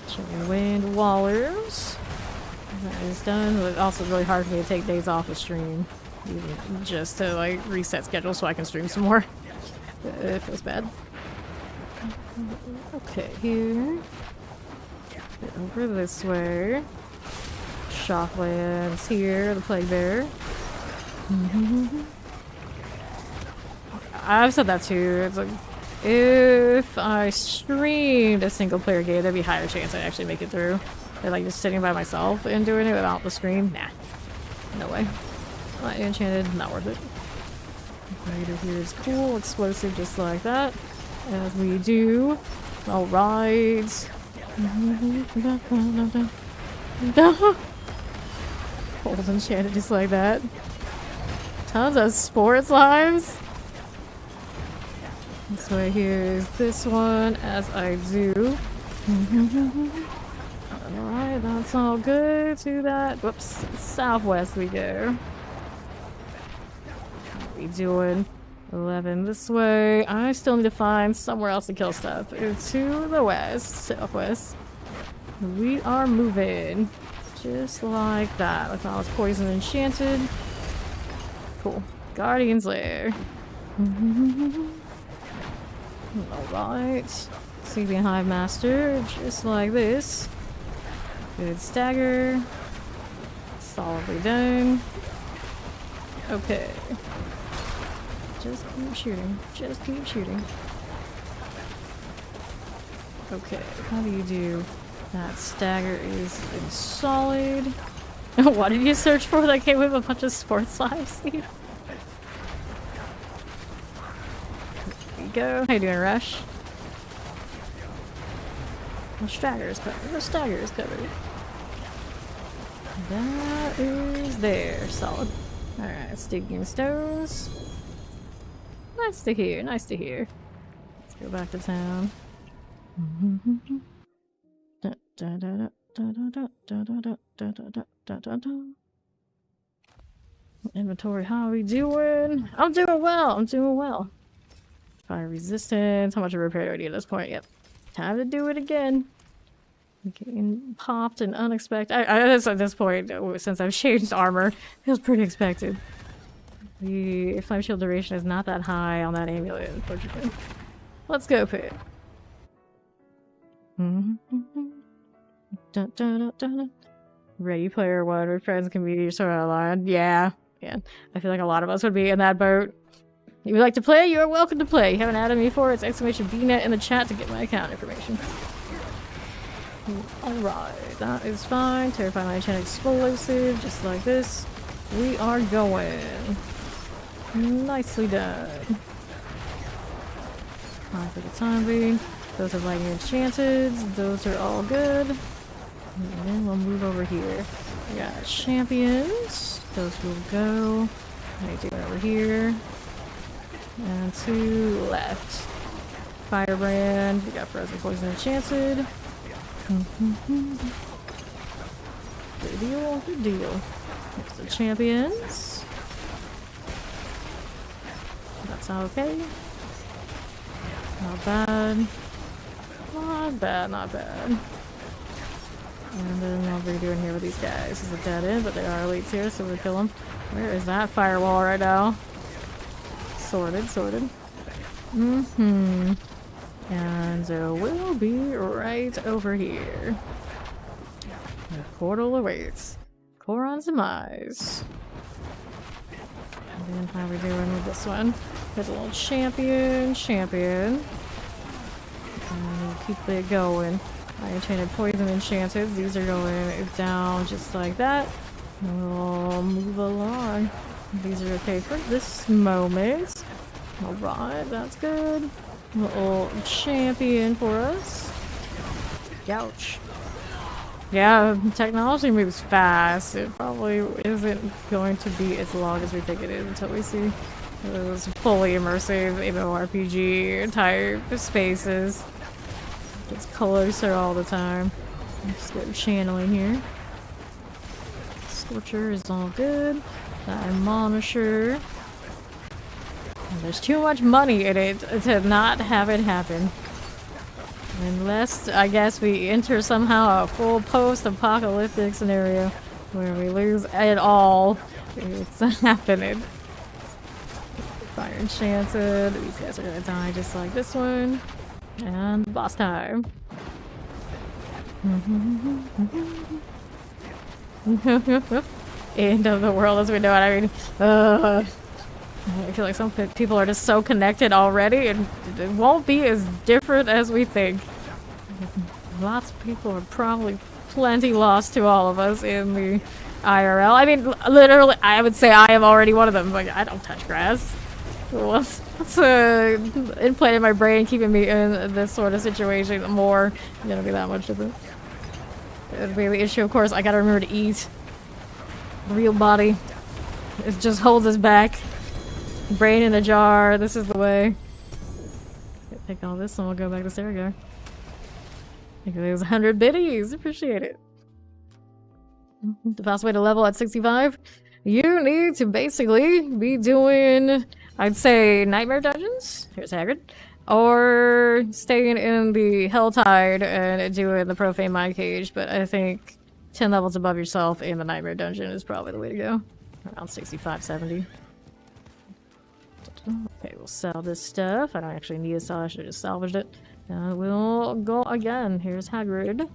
Chilling Wind Wallers. That is done. It's also really hard for me to take days off of stream. Even just to like reset schedule so I can stream some more. It feels bad. Okay, here. Get over this way. Shocklands here, the Plague Bear. I've said that too. It's like, if I streamed a single player game, there'd be a higher chance I'd actually make it through. Than like just sitting by myself and doing it without the stream. Nah. No way. Light Enchanted, not worth it. Raider here is cool, explosive just like that. As we do. Alright. Hold Enchanted just like that. Tons of sports lives. This way here is this one, as I do. Alright, that's all good. To that. Whoops. Southwest we go. What are we doing? 11 this way. I still need to find somewhere else to kill stuff. To the west. Southwest. We are moving. Just like that. I thought it was Poison Enchanted. Cool. Guardian's Lair. Alright. Sleeping Hive Master. Just like this. Good stagger. Solidly done. Okay. Just keep shooting. Just keep shooting. Okay, how do you do? That stagger is solid. What did you search for that came with a bunch of sports lives? There you go. How you doing, Rush? The stagger is covered. The stagger is covered. That is there. Solid. Alright, Sticking Stones. Nice to hear. Nice to hear. Let's go back to town. Inventory, how are we doing? I'm doing well. I'm doing well. Fire resistance. How much of a repair do I need at this point? Yep. Time to do it again. Getting popped and unexpected. At this point, since I've changed armor, feels pretty expected. The flame shield duration is not that high on that amulet, unfortunately. Let's go, Pit. Ready Player One, where friends can be sort of aligned. Yeah. I feel like a lot of us would be in that boat. You would like to play? You are welcome to play. You haven't added me for it. It's exclamation VNet in the chat to get my account information. Alright, that is fine. Terrifying Enchanted Explosive, just like this. We are going. Nicely done. Fine for the time being. Those are Lightning Enchanted. Those are all good. And then we'll move over here. We got champions. Those will go. I do it over here. And to left. Firebrand. We got Frozen Poison Enchanted. Good deal, good deal. Here's the champions. That's okay. Not bad. Not bad, not bad. And then what are we doing here with these guys? This is a dead end, but they are elites here, so we'll kill them. Where is that firewall right now? Sorted. Mm-hmm. And we'll be right over here. The portal awaits. Koron's demise. And then how are we doing with this one? There's a little champion. And we'll keep it going. I enchanted poison enchanted. These are going down just like that. We'll move along. These are okay for this moment. Alright, that's good. Little champion for us. Ouch. Yeah, technology moves fast. It probably isn't going to be as long as we think it is until we see those fully immersive MMORPG type spaces. Gets closer all the time. Let's go channeling here. Scorcher is all good. Admonisher. There's too much money in it to not have it happen. Unless, I guess, we enter somehow a full post-apocalyptic scenario where we lose it all. It's happening. Fire enchanted. These guys are gonna die just like this one. And boss time. End of the world as we know it. I mean, I feel like some people are just so connected already, and it won't be as different as we think. Lots of people are probably plenty lost to all of us in the IRL. I mean, literally, I would say I am already one of them. Like, I don't touch grass. What's implanted in my brain, keeping me in this sort of situation more? Gonna be that much different. It'll be the issue, of course. I gotta remember to eat. The real body. It just holds us back. Brain in a jar. This is the way. Take all this and we'll go back to Saragar. I think there's 100 biddies. Appreciate it. The best way to level at 65? You need to basically be doing, I'd say, Nightmare Dungeons. Here's Hagrid. Or staying in the Helltide and doing the Profane Mind Cage. But I think 10 levels above yourself in the Nightmare Dungeon is probably the way to go. Around 65, 70. Okay, we'll sell this stuff. I don't actually need to sell, I should have just salvaged it. We'll go again. Here's Hagrid.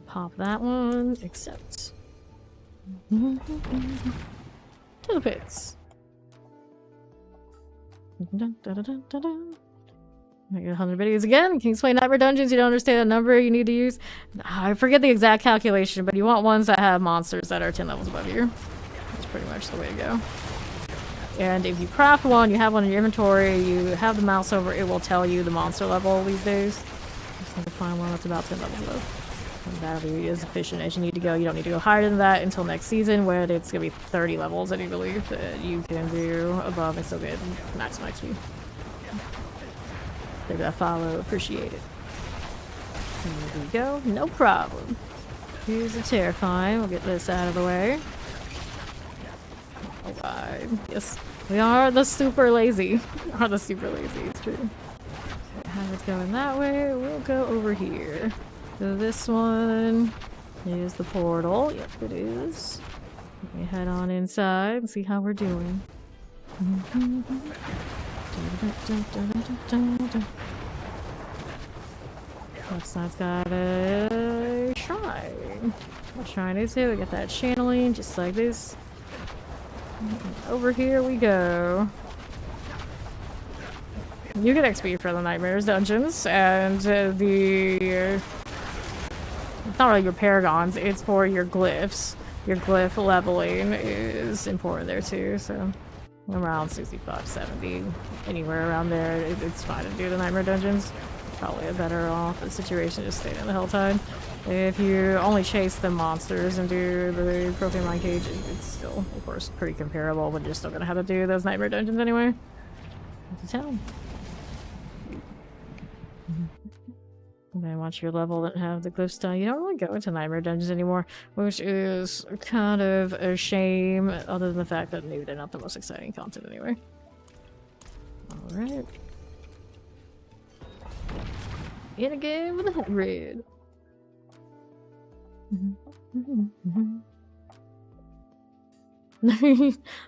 Pop that one. Accept. To the pits. I get 100 videos again. Can you explain Nightmare Dungeons? You don't understand the number you need to use? I forget the exact calculation, but you want ones that have monsters that are 10 levels above you. That's pretty much the way to go. And if you craft one, you have one in your inventory, you have the mouse over, it will tell you the monster level these days. Just need to find one that's about 10 levels above. And that'll be as efficient as you need to go. You don't need to go higher than that until next season, when it's going to be 30 levels, I do believe, that you can do above and still get max speed. Maybe that follow, appreciate it. There we go, no problem. Here's the terrifying, we'll get this out of the way. Alright, yes, we are the super lazy. It's true. Okay, have it going that way, we'll go over here. So this one is the portal, yep it is. Let me head on inside and see how we're doing. Left side's got a shrine. What shrine is it? We got that channeling, just like this. Over here we go. You get XP for the Nightmares dungeons, and it's not really your paragons, it's for your glyphs. Your glyph leveling is important there too, so around 65, 70, anywhere around there, it's fine to do the Nightmare dungeons. Probably a better off situation just staying in the Helltide. If you only chase the monsters and do the Profane Mind Cage, it's still, of course, pretty comparable, but you're still gonna have to do those Nightmare dungeons anyway. To town. And then once you're leveled and have the glyphs done, you don't really go into Nightmare dungeons anymore, which is kind of a shame, other than the fact that maybe they're not the most exciting content anyway. Alright. In a game with a Hagrid.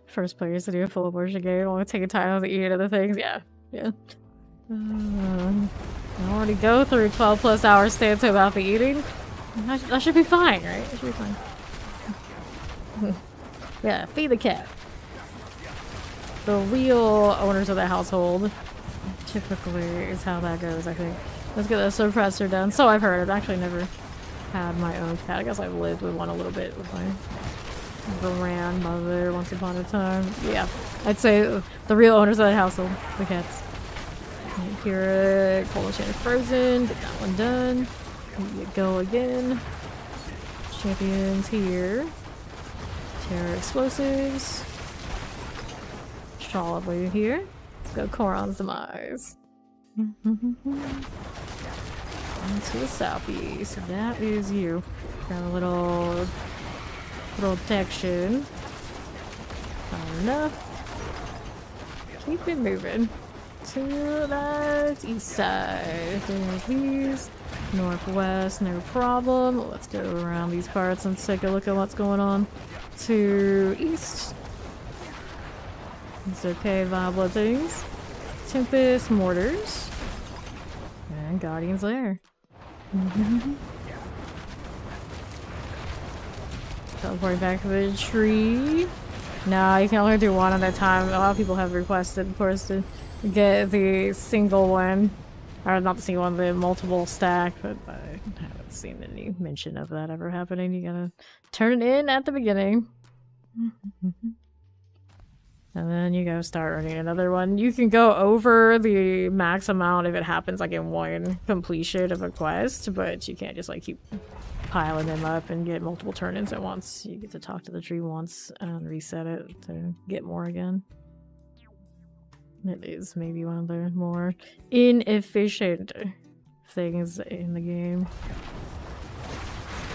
First players to do a full abortion game while taking time to eat other things. Yeah. I already go through 12 plus hours stance without the eating. That should be fine, right? It should be fine. Yeah, feed the cat. The real owners of the household typically is how that goes, I think. Let's get the suppressor done. So I've heard. I've actually never had my own cat. I guess I've lived with one a little bit with my grandmother once upon a time. Yeah, I'd say the real owners of the household, the cats. Here, Polish and Frozen, get that one done. Here you go again. Champions here. Terror explosives. Solidly here. Let's go Koron's demise. To the southeast. So that is you. Got a little protection. Not enough. Keep it moving. To the east side. There's these. Northwest, no problem. Let's go around these parts and take a look at what's going on. To east. It's okay, viable things. Tempest mortars. And Guardian's Lair. Teleporting back to the tree. No, you can only do one at a time. A lot of people have requested, of course, to get the single one. Or not the single one, the multiple stack, but I haven't seen any mention of that ever happening. You gotta turn it in at the beginning. And then you go start running another one. You can go over the max amount if it happens like in one completion of a quest, but you can't just like keep piling them up and get multiple turn-ins at once. You get to talk to the tree once and reset it to get more again. It is maybe one of the more inefficient things in the game.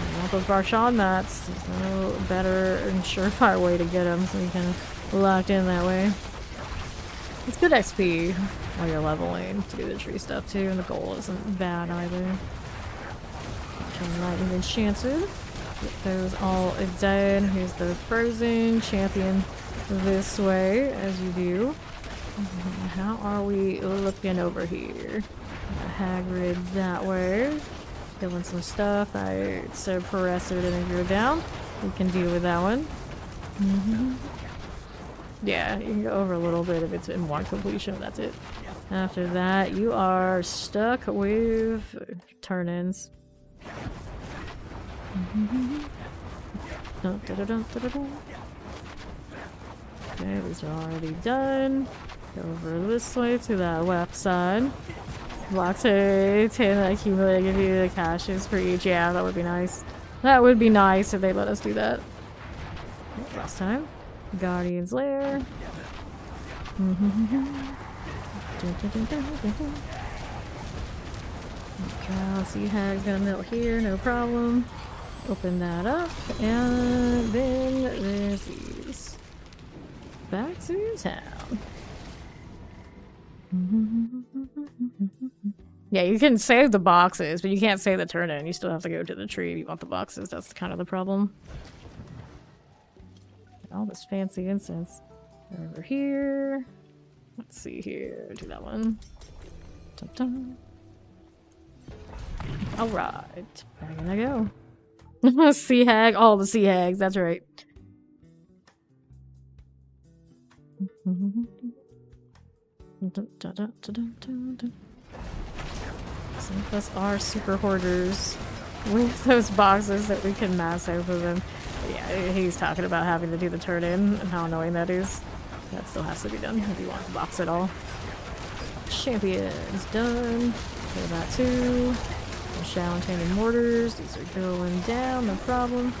I want those Barshan mats. There's no better and surefire way to get them, so you can locked in that way. It's good XP while you're leveling to do the tree stuff too, and the goal isn't bad either. Turn lightning enchanted. Get those all done. Here's the frozen champion this way, as you do. How are we looking over here? Hagrid that way. Killing some stuff. I suppressor didn't go down. We can deal with that one. Yeah, you can go over a little bit if it's in one completion. That's it. After that, you are stuck with turn-ins. Okay, these are already done. Go over this way to that left side. Block to 10 accumulate, give you the caches for each. Yeah, that would be nice. That would be nice if they let us do that. Last time. Guardian's Lair. Sea Hag's gonna melt here, no problem. Open that up, and then there's these. Back to town. Yeah, you can save the boxes, but you can't save the turn-in. You still have to go to the tree if you want the boxes. That's kind of the problem. All this fancy incense. Over here. Let's see here. Do that one. Dun-dun. Alright. Back in I go. Sea Hag. All the Sea Hags. That's right. Some of us are super hoarders with those boxes that we can mass over them. Yeah, he's talking about having to do the turn-in and how annoying that is. That still has to be done if you want the box at all. Champions done. Do that too. Shalantain and mortars. These are going down, no problem.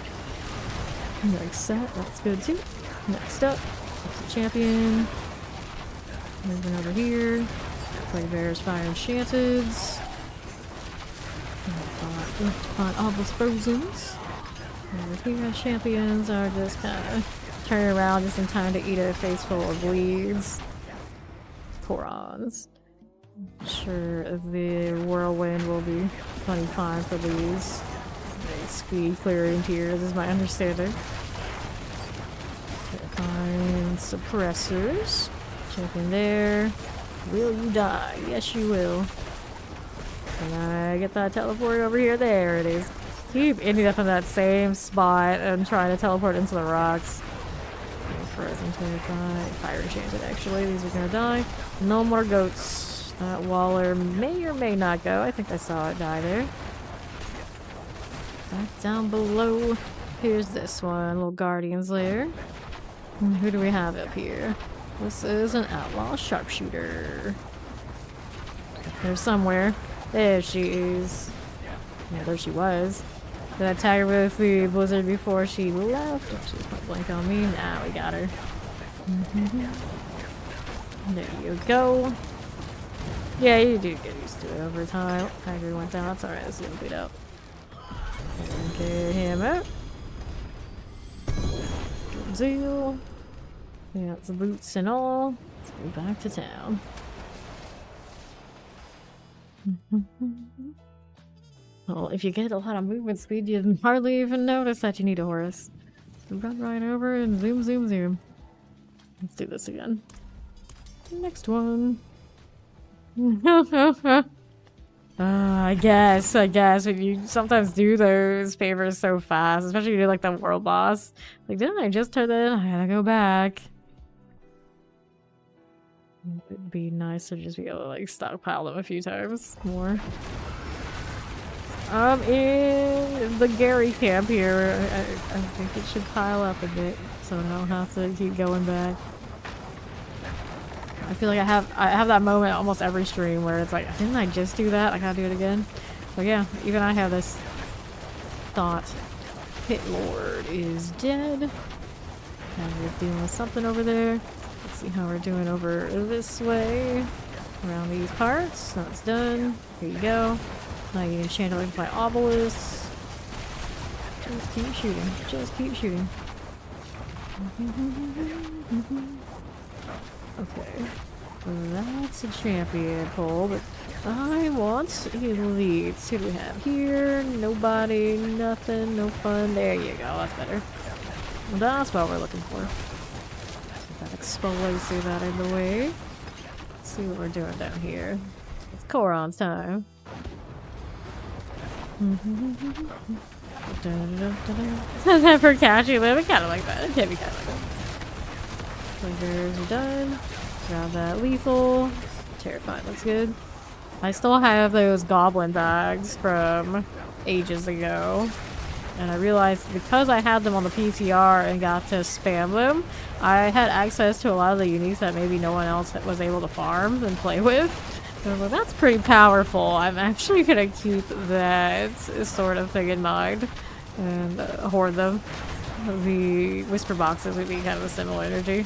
Next set, that's good too. Next up, the champion. Moving over here. Play Bears Fire Enchanted. Find all those Frozens. Over here, champions are just kind of turning around just in time to eat a face full of bleeds. Korons. Sure, the whirlwind will be plenty fine for these. Speed clearing tiers is my understanding. Find suppressors. Champion there. Will you die? Yes, you will. Can I get that teleport over here? There it is. Keep ending up in that same spot and trying to teleport into the rocks. Frozen to die. Fire enchanted, actually. These are gonna die. No more goats. That Waller may or may not go. I think I saw it die there. Back down below. Here's this one. Little Guardian's Lair. Who do we have up here? This is an outlaw sharpshooter. There's somewhere. There she is. Yeah, there she was. Did I tag her with the blizzard before she left? Oh, she was point blank on me. Nah, we got her. There you go. Yeah, you do get used to it over time. Tiger went down. That's alright. Let's get him beat up. Get him out. Good deal. Yeah, it's the boots and all. Let's go back to town. Well, if you get a lot of movement speed, you hardly even notice that you need a horse. So run right over and zoom, zoom, zoom. Let's do this again. Next one. I guess when you sometimes do those favors so fast, especially when you do like the world boss. Like, didn't I just turn in? I gotta go back. It'd be nice to just be able to like stockpile them a few times more. In the Gary camp here, I think it should pile up a bit so I don't have to keep going back. I feel like I have that moment almost every stream where it's like, didn't I just do that? I gotta do it again. But yeah, even I have this thought. Pit Lord is dead. Now we're dealing with something over there. Let's see how we're doing over this way. Around these parts. That's done. Here you go. Now you can enchant it by obelisks. Just keep shooting. Just keep shooting. Okay. That's a champion pull, but I want elites. Who do we have here? Nobody, nothing, no fun. There you go. That's better. Well, that's what we're looking for. Get that explosive out of the way. Let's see what we're doing down here. It's Koron's time. Never catch you, live. I kind of like that. It can be kind of like that. Fingers are done. Grab that lethal. Terrifying looks good. I still have those goblin bags from ages ago. And I realized because I had them on the PTR and got to spam them, I had access to a lot of the uniques that maybe no one else was able to farm and play with. So well, that's pretty powerful. I'm actually gonna keep that sort of thing in mind and hoard them. The whisper boxes would be kind of a similar energy.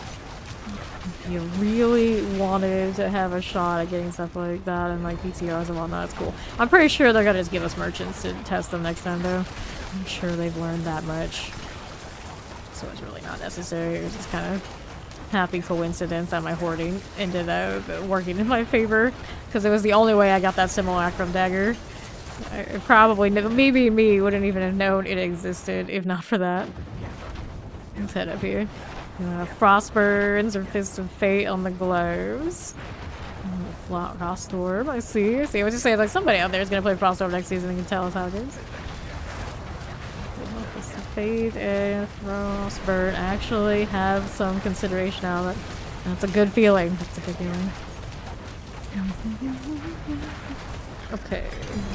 If you really wanted to have a shot at getting stuff like that and like PTRs and whatnot, that's cool. I'm pretty sure they're gonna just give us merchants to test them next time though. I'm sure they've learned that much. So it's really not necessary. It was just kind of happy coincidence that my hoarding ended up working in my favor because it was the only way I got that simulacrum dagger. I probably, maybe me wouldn't even have known it existed if not for that. Let's head up here. Frostburns or Fist of Fate on the gloves. Frostorm, I see. See, I was just saying, like, somebody out there is gonna play Frostorm next season and can tell us how it is. Fist of Fate and Frostburn actually have some consideration now. That's a good feeling. That's a good feeling. Okay,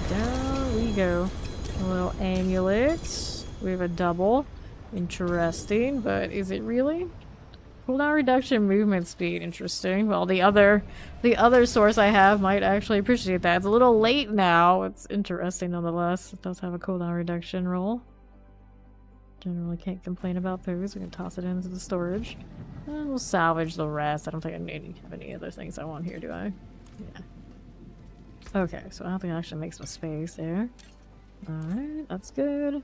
down we go. A little amulet. We have a double. Interesting, but is it really? Cooldown reduction, movement speed. Interesting. Well, the other source I have might actually appreciate that. It's a little late now. It's interesting nonetheless. It does have a cooldown reduction roll. Generally can't complain about those. We can toss it into the storage. And we'll salvage the rest. I don't think I have any other things I want here, do I? Yeah. Okay, so I don't think I actually make some space there. Alright, that's good. One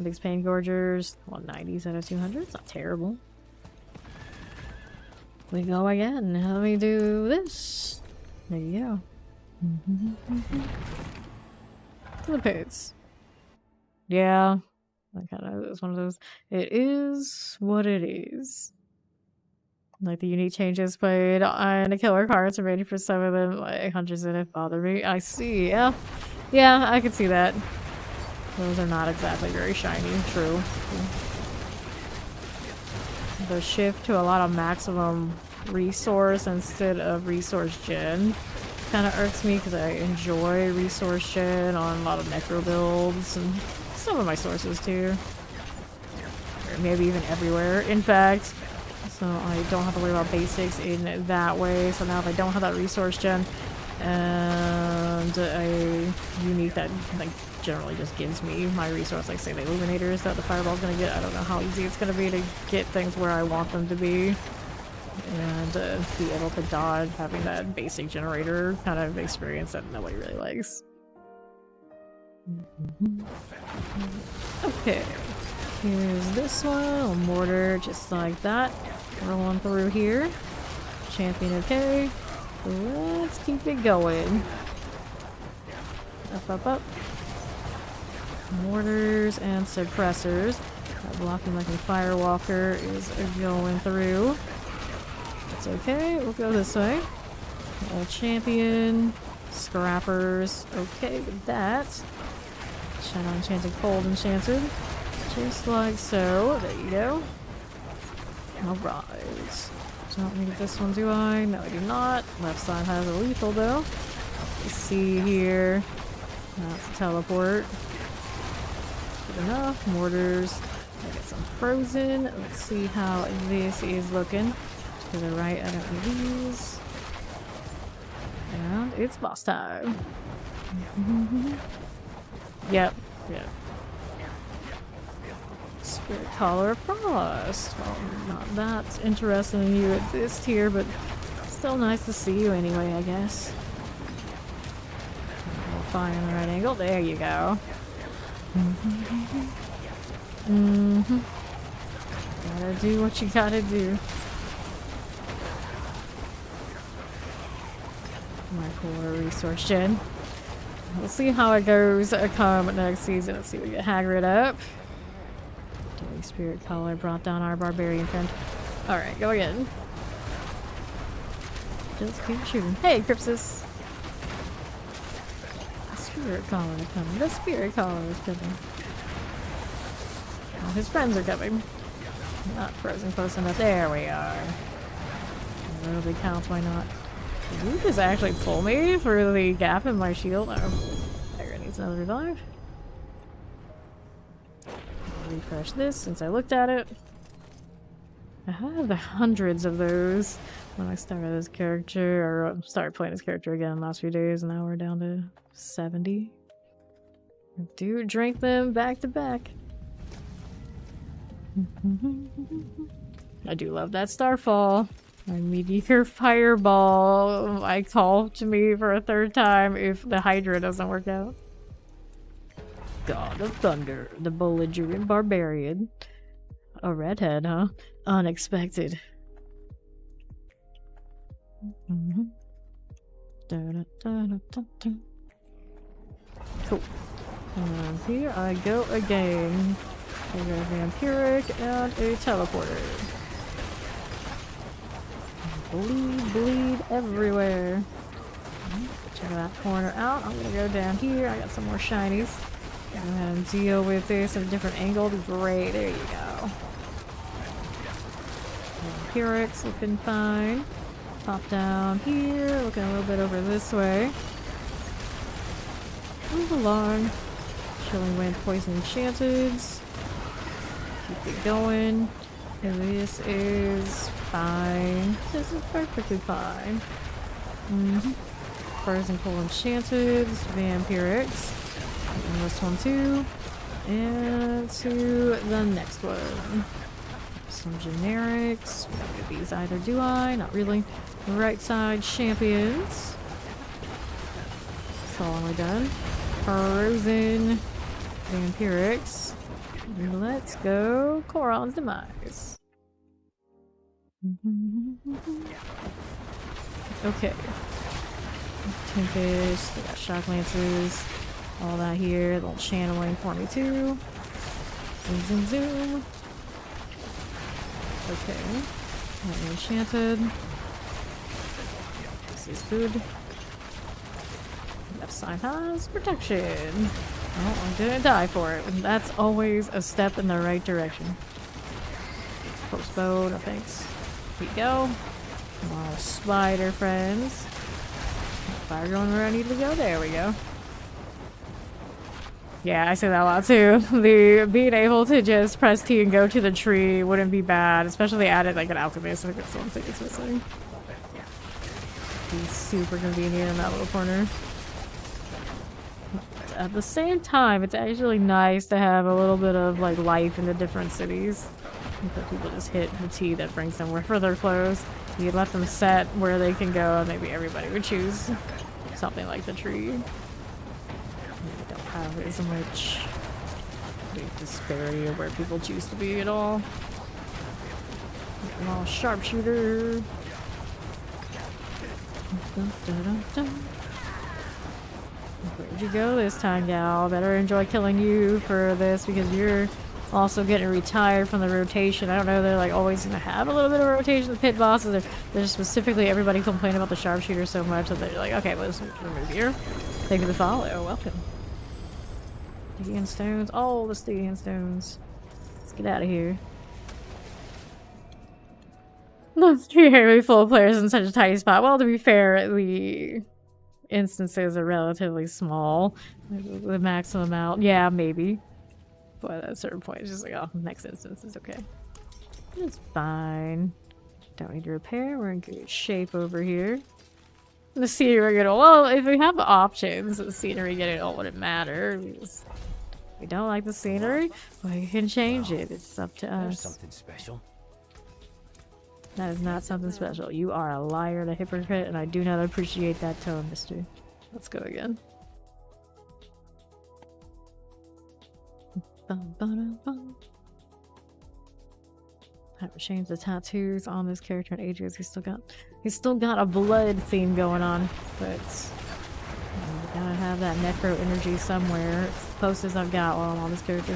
of these pain gorgers, 190s out of 200. It's not terrible. We go again. Let me do this. There you go. The pits. Yeah. That kind of is one of those. It is what it is. Like the unique changes played on the killer cards are ready for some of them. Like hundreds in it bother me. I see. Yeah, yeah, I can see that. Those are not exactly very shiny. True. The shift to a lot of maximum resource instead of resource gen kind of irks me because I enjoy resource gen on a lot of necro builds and some of my sources too. Or maybe even everywhere, in fact. So I don't have to worry about basics in that way. So now if I don't have that resource gen and a unique that like generally just gives me my resource, like say the illuminators that the fireball's gonna get, I don't know how easy it's gonna be to get things where I want them to be. And be able to dodge having that basic generator kind of experience that nobody really likes. Okay, here's this one, a mortar just like that. Rolling through here. Champion okay. Let's keep it going. Up, up, up. Mortars and suppressors. That blocking like a firewalker is going through. It's okay, we'll go this way. Old champion. Scrappers. Okay with that. Shadow enchanted, cold enchanted. Just like so. There you go. Alright. Don't need this one, do I? No, I do not. Left side has a lethal though. You see here. That's a teleport. Good enough. Mortars. I get some frozen. Let's see how this is looking. To the right, I don't need these. And it's boss time. Yep. Yep. Spirit Collar of Frost. Well, not that interested in you at this tier, but still nice to see you anyway, I guess. Fire in the right angle. There you go. Gotta do what you gotta do. My core resource gen. We'll see how it goes come next season. Let's see if we get Hagrid up. Daily Spirit Collar brought down our barbarian friend. Alright, go again. Just keep shooting. Hey, Crypsis! The Spirit Collar is coming. The Spirit Collar is coming. Well, his friends are coming. Not frozen close enough. There we are. It really counts, why not? Did you just actually pull me through the gap in my shield? Oh, there needs another revive. Refresh this since I looked at it. I had hundreds of those when I started this character, or started playing this character again in the last few days, and now we're down to 70. Do drink them back to back. I do love that Starfall. My meteor fireball I call to me for a third time if the Hydra doesn't work out. God of Thunder, the belligerent barbarian. A redhead, huh? Unexpected. Cool. And here I go again. We got a vampiric and a teleporter. Bleed everywhere. Check that corner out. I'm gonna go down here. I got some more shinies. Go ahead and deal with this at a different angle. Great, there you go. Vampirics looking fine. Pop down here, looking a little bit over this way. Move along. Chilling Wind, Poison Enchanted. Keep it going. And this is fine. This is perfectly fine. Frozen Cold Enchanted, Vampirics. And this one too. And to the next one. Some generics. We don't get these either, do I? Not really. Right side champions. That's all we're done. Frozen Vampirics. Let's go Koron's Demise. Okay. Tempest, they got Shock Lances, all that here. A little channeling for me too. Zoom, zoom, zoom. Okay. Enchanted. This is food. Left side has protection. Oh, I didn't die for it. And that's always a step in the right direction. Post bow, no thanks. Here we go. More spider friends. Fire going where I need to go. There we go. Yeah, I say that a lot too. The being able to just press T and go to the tree wouldn't be bad, especially they added like an alchemist. I think that's the one thing it's missing. Be super convenient in that little corner. But at the same time, it's actually nice to have a little bit of like life in the different cities. But people just hit the T that brings them wherever they're close. You let them set where they can go, and maybe everybody would choose something like the tree. I don't have as much big disparity of where people choose to be at all. Well, sharpshooter. Dun, dun, dun, dun. Where'd you go this time, gal? Better enjoy killing you for this because you're also getting retired from the rotation. I don't know, they're like always gonna have a little bit of rotation. The pit bosses, they're specifically everybody complaining about the sharpshooter so much that they're like, okay, let's remove here. Thank you for the follow. Welcome. Stygian stones. Oh, the Stygian stones. Let's get out of here. The tree area full of players in such a tiny spot. Well, to be fair, the instances are relatively small. The maximum amount, yeah, maybe. But at a certain point, it's just like, oh, next instance is okay. It's fine. Don't need to repair. We're in good shape over here. The scenery get old. Well, if we have options, the scenery getting old wouldn't matter. If we don't like the scenery, we can change it. It's up to us. There's something special. That is not something special. You are a liar and a hypocrite, and I do not appreciate that tone, mister. Let's go again. Bum, bum, bum. I haven't changed the tattoos on this character in ages. He's still got a blood theme going on, but we gotta have that necro energy somewhere. It's the closest I've got while I'm on this character.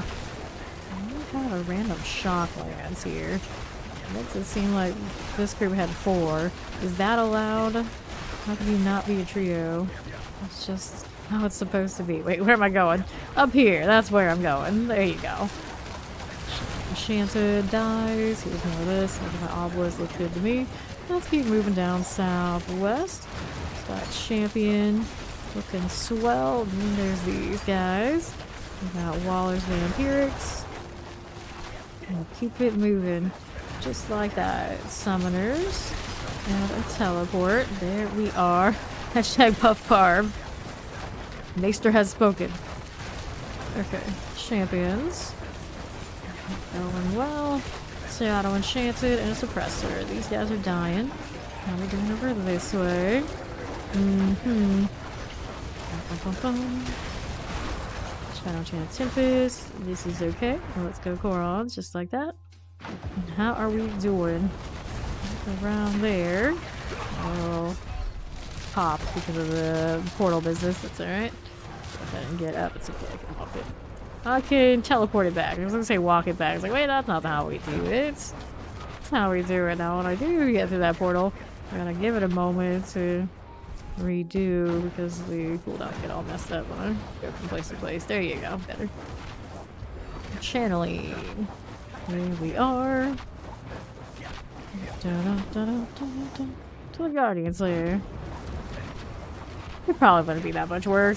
I have a random shock lands here. It makes it seem like this group had 4. Is that allowed? How can you not be a trio? It's just how it's supposed to be. Wait, where am I going? Up here. That's where I'm going. There you go. Enchanted dies. Here's more of this. Look at my obelisk. Looks good to me. Let's keep moving down southwest. That champion looking swell. And then there's these guys. We got Waller's Vampirics. And keep it moving. Just like that. Summoners. And a teleport. There we are. Hashtag Puff Carb. Maester has spoken. Okay. Champions. Going well. Shadow Enchanted and a Suppressor. These guys are dying. How are we doing over this way? Mm-hmm. Shadow Enchanted Tempest. This is okay. Well, let's go Korons, just like that. And how are we doing? Around there. Oh, pop because of the portal business. That's alright. Go ahead and get up. It's okay. I can walk it. I can teleport it back. I was gonna say walk it back. I was like, wait, that's not how we do it. That's how we do it. Now, when I do get through that portal, I'm gonna give it a moment to redo because the cooldowns get all messed up when I go from place to place. There you go. Better. Channeling. Here we are. To the Guardian Slayer. It probably wouldn't be that much work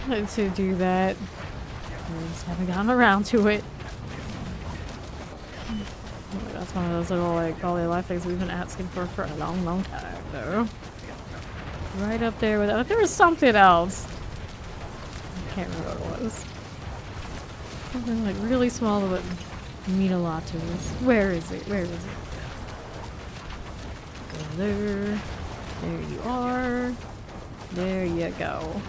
to do that. I just haven't gotten around to it. That's one of those little like quality of life things we've been asking for a long, long time, though. Right up there with there was something else. I can't remember what it was. Something like really small but mean a lot to us. Where is it? Where is it? Go there. There you are. There you go.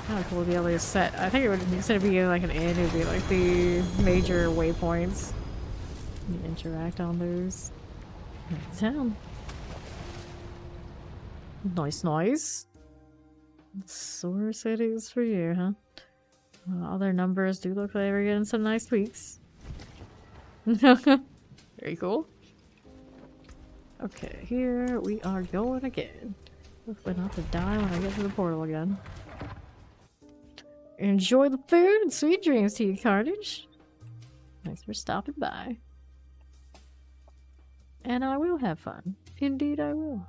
Kind of cool to be able to set. I think it would, instead of being like an inn, it would be like the major waypoints. You interact on those. Town. Nice, nice. Sore cities for you, huh? Other numbers do look like we're getting some nice tweaks. Very cool. Okay, here we are going again. Hopefully not to die when I get to the portal again. Enjoy the food and sweet dreams to you, Carnage. Thanks for stopping by. And I will have fun. Indeed I will.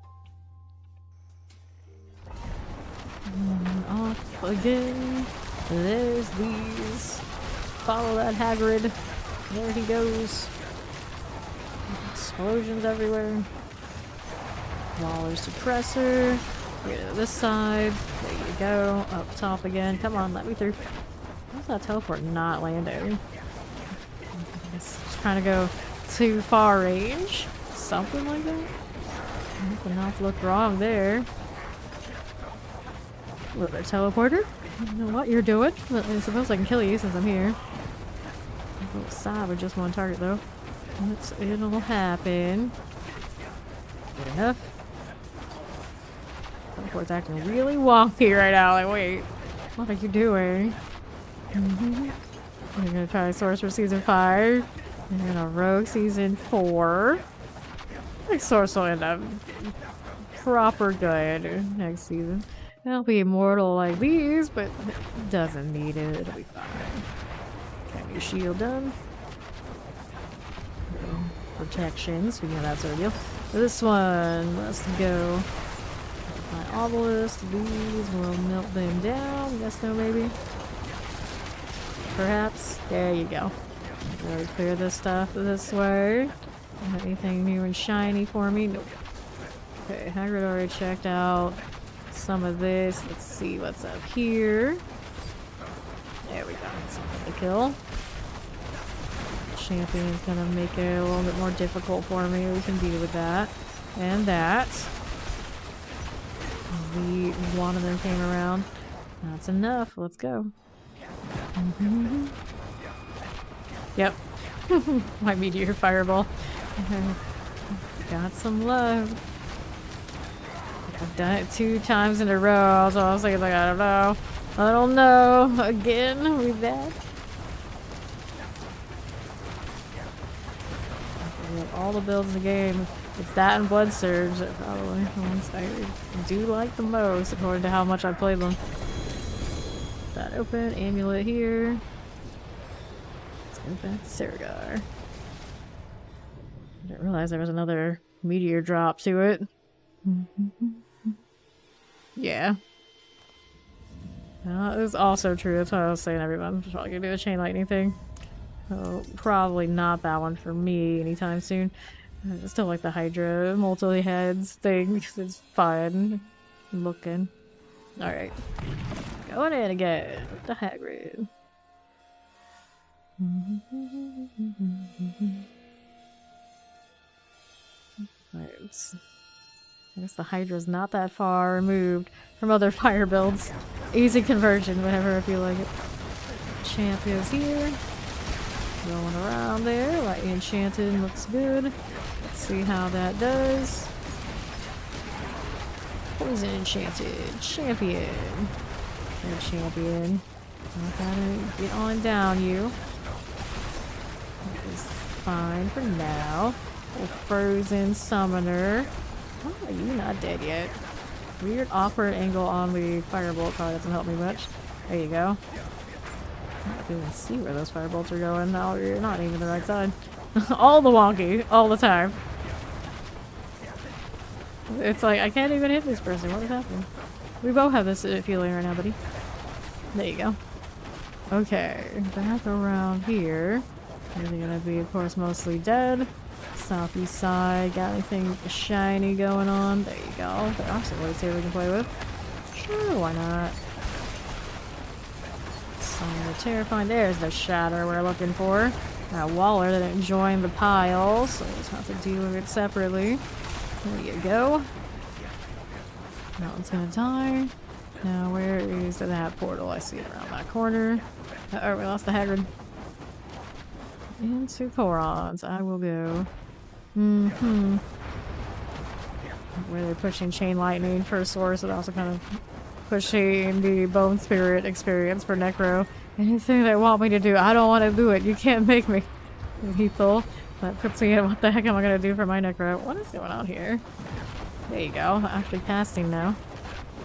And off again. There's these. Follow that Hagrid. There he goes. Explosions everywhere. Waller's suppressor. Get to this side. There you go. Up top again. Come on, let me through. How's that teleport not landing? It's trying to go too far range. Something like that. Nothing else looked wrong there. A little bit of teleporter. I don't know what you're doing, but I suppose I can kill you since I'm here. A little side with just one target though. It'll happen. Good enough. Teleport's acting really wonky right now. Like, wait, what are you doing? We're gonna try Sorcerer Season 5. And then a Rogue Season 4. I think Sorcerer will end up proper good next season. They'll be immortal like these, but doesn't need it. It'll be fine. Got your shield done. Protections. We know that sort of deal. This one, let's go. My obelisk. These will melt them down. Yes, no, maybe. Perhaps. There you go. Really clear this stuff this way. Anything new and shiny for me? Nope. Okay, Hagrid already checked out some of this. Let's see what's up here. There we go. Something to kill. Champion's gonna make it a little bit more difficult for me. We can deal with that. And that. One of them came around. That's enough. Let's go. Yep. My meteor fireball. Got some love. I've done it 2 times in a row, so I was like, I don't know. I don't know. Again with that. All the builds in the game. It's that and Blood Surge that probably the ones I do like the most according to how much I played them. That open, amulet here. Let's go back to Saragar. I didn't realize there was another meteor drop to it. Yeah. That is also true. That's what I was saying, everyone. Probably gonna do the chain lightning thing. Oh, probably not that one for me anytime soon. I still like the Hydra multi-heads thing because it's fun looking. Alright. Going in again with the Hagrid. Alright. I guess the Hydra's not that far removed from other fire builds. Easy conversion whenever I feel like it. Champ is here. Going around there. Light Enchanted looks good. Let's see how that does. Poison Enchanted. Champion. Good champion. I gotta get on down, you. That is fine for now. A Frozen Summoner. Oh, are you not dead yet? Weird awkward angle on the firebolt probably doesn't help me much. There you go. I don't even see where those firebolts are going. No, you're not even the right side. All the wonky, all the time. It's like, I can't even hit this person. What is happening? We both have this feeling right now, buddy. There you go. Okay, back around here. They're gonna be, of course, mostly dead. Southeast side, got anything shiny going on? There you go. There are some lights here we can play with. Sure, why not? Some terrifying. There's the shatter we're looking for. That Waller that didn't join the pile, so we'll just have to deal with it separately. There you go. That one's gonna die. Now, where is that portal? I see it around that corner. Uh-oh, we lost the Hagrid. Into Korons. I will go. Where they're pushing Chain Lightning for Source, and also kind of pushing the Bone Spirit experience for Necro. Anything they want me to do, I don't want to do it. You can't make me. lethal. That puts me in what the heck am I gonna do for my necro? What is going on here? There you go. I'm actually casting now.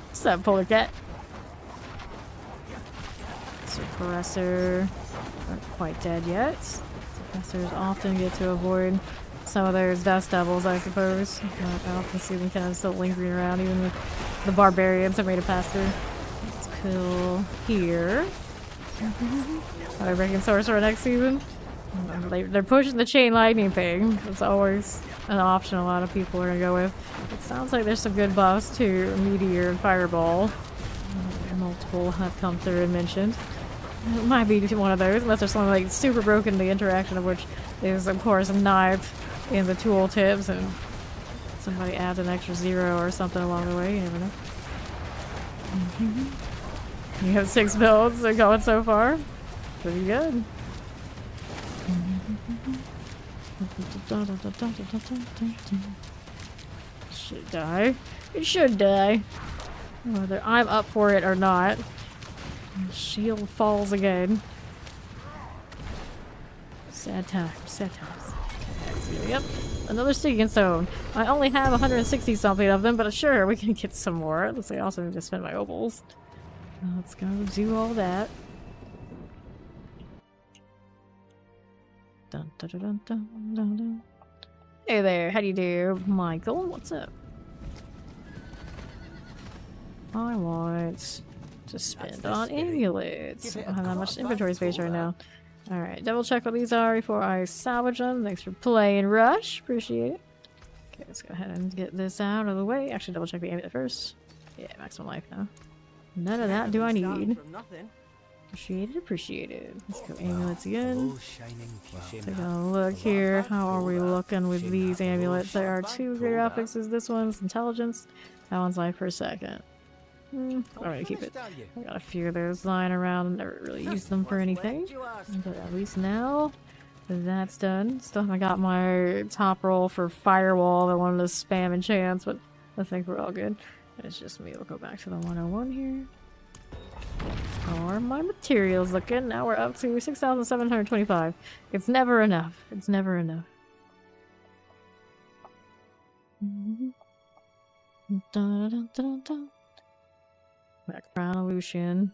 What's up, polar cat? Suppressor. Not quite dead yet. Suppressors often get to avoid some of those dust devils, I suppose. I often see them kind of still lingering around, even with the barbarians that made it past through. Let's kill here. Are they breaking sorcerer next season? They're pushing the chain lightning thing. It's always an option a lot of people are gonna go with. It sounds like there's some good buffs too. Meteor and Fireball. Multiple have come through and mentioned. It might be one of those, unless there's something like super broken, the interaction of which is of course not in the tool tips, and somebody adds an extra 0 or something along the way. You never know. You have 6 builds going so far. Pretty good. Should die. It should die. Whether I'm up for it or not. Shield falls again. Sad times. Sad times. Yep. Another Stygian Stone. I only have 160 something of them, but sure, we can get some more. Looks like I also need to spend my opals. Let's go do all that. Dun, dun, dun, dun, dun, dun, dun. Hey there, how do you do, Michael? What's up? I want to spend on amulets. I don't have that much inventory space right now. Alright, double check what these are before I salvage them. Thanks for playing, Rush. Appreciate it. Okay, let's go ahead and get this out of the way. Actually, double check the amulet first. Yeah, maximum life now. None of that do I need. Appreciated, appreciated. Let's go amulets again. Take a look here. How are we looking with these amulets? There are 2 greater affixes. This one's intelligence. That one's life per second. I'm gonna keep it. I got a few of those lying around. Never really used them for anything. But at least now that's done. Still haven't got my top roll for Firewall. I wanted to spam and chance, but I think we're all good. It's just me. We'll go back to the 101 here. How are my materials looking? Now we're up to 6,725. It's never enough. It's never enough. Back Crown Lucian.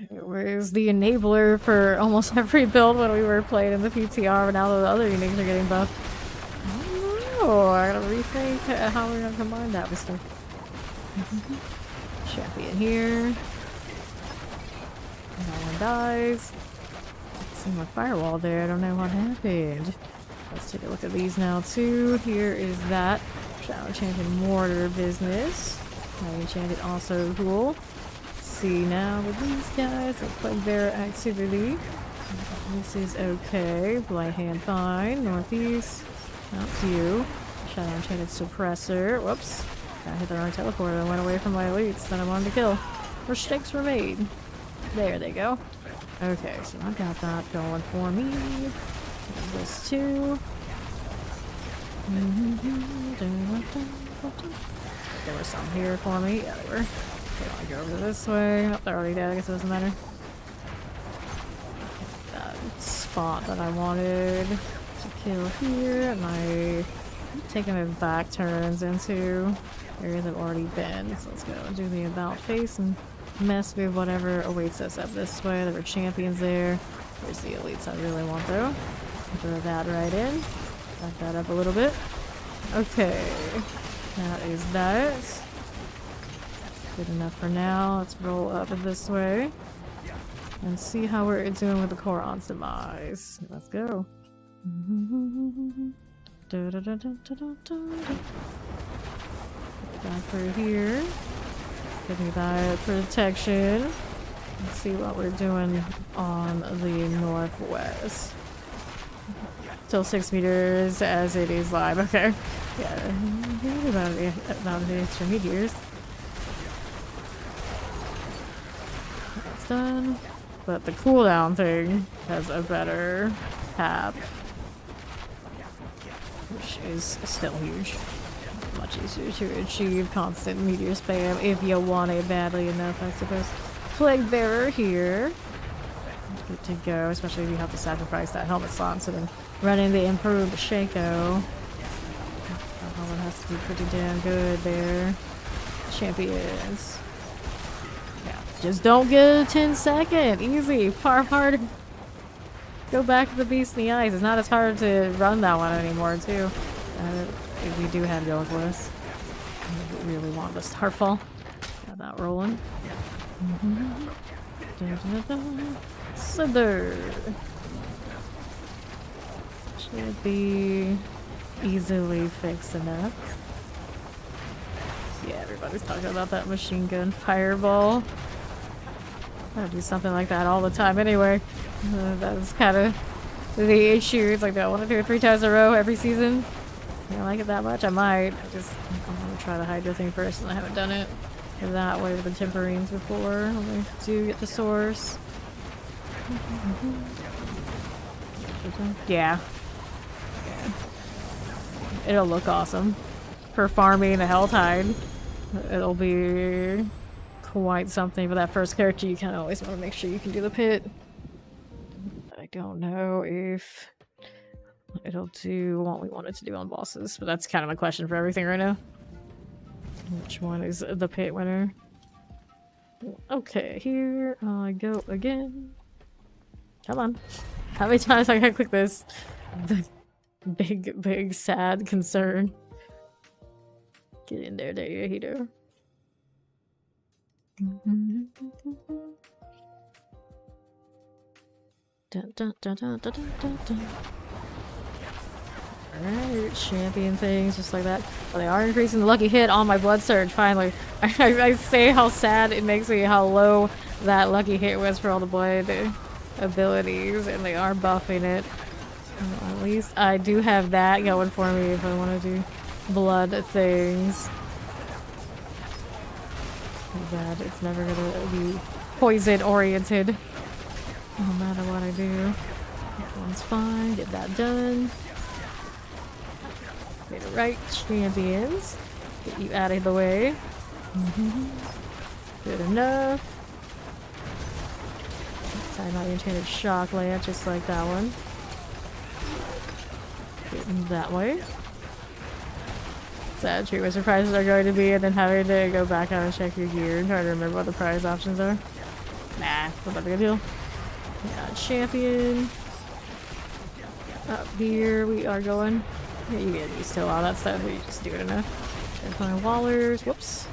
Where's the enabler for almost every build when we were playing in the PTR, but now the other uniques are getting buffed? I don't know. I gotta rethink how we're gonna combine that with stuff. Champion here. That one dies. See my firewall there. I don't know what happened. Let's take a look at these now too. Here is that Shadow Champion Mortar business. Enchanted also cool. See now with these guys, let's play their activity. This is okay. Blight Hand fine. Northeast. That's you. Shadow Enchanted Suppressor. Whoops. I hit the wrong teleporter and went away from my elites that I wanted to kill. Mistakes were made. There they go. Okay, so I got that going for me. This too. There were some here for me. Yeah, they were. Okay, I'll go over this way. Oh, they're already dead. I guess it doesn't matter. That spot that I wanted to kill here, and I'm taking it back turns into areas I've already been. So let's go and do the about face and mess with whatever awaits us up this way. There were champions there. There's the elites I really want though. Throw that right in. Back that up a little bit. Okay. That is that. Good enough for now. Let's roll up this way. And see how we're doing with the Koron's demise. Let's go. Back through here. Give me that protection. Let's see what we're doing on the northwest. Till 6 meters as it is live. Okay. Yeah. About the extra meteors. That's done. But the cooldown thing has a better cap. Which is still huge. Much easier to achieve constant meteor spam if you want it badly enough, I suppose. Plague Bearer here. good to go, especially if you have to sacrifice that helmet slot. So then running the improved Shaco. That helmet has to be pretty damn good there. Champions. Yeah, just don't get a 10-second. Easy. Far harder. Go back to the beast in the ice. It's not as hard to run that one anymore, too. If we do have Yellow Bliss. We really want the Starfall. Got that rolling. Slither. Should be easily fixed enough. Yeah, everybody's talking about that machine gun fireball. I do something like that all the time anyway. That's kind of the issue. It's like, do I want to do it 3 times in a row every season? I don't like it that much. I might. I want to try the Hydra thing first, and I haven't done it that way with the Temperines before. When I do get the source. Yeah. It'll look awesome. For farming a Helltide, it'll be quite something. For that first character, you kind of always want to make sure you can do the pit. I don't know if it'll do what we want it to do on bosses, but that's kind of a question for everything right now. Which one is the pit winner? Okay, here I go again. Come on. How many times I gotta click this? The big, sad concern. Get in there, Hito. Dun, dun, dun, dun, dun, dun, dun, dun. Alright, champion things, just like that. Oh, they are increasing the lucky hit on my blood surge, finally. I say how sad it makes me how low that lucky hit was for all the blood abilities, and they are buffing it. Well, at least I do have that going for me if I want to do blood things. That it's never gonna be poison oriented. No matter what I do. That one's fine, get that done. Get it right, champions. Get you out of the way. Good enough. Time out your enchanted shock lance, just like that one. Getting that way. Sad treatment surprises are going to be, and then having to go back out and check your gear and try to remember what the prize options are. Nah, it's not that big a deal. Yeah, champion. Up here we are going. Yeah, you get used to a lot of that stuff, but you just do it enough. And find wallers. Whoops.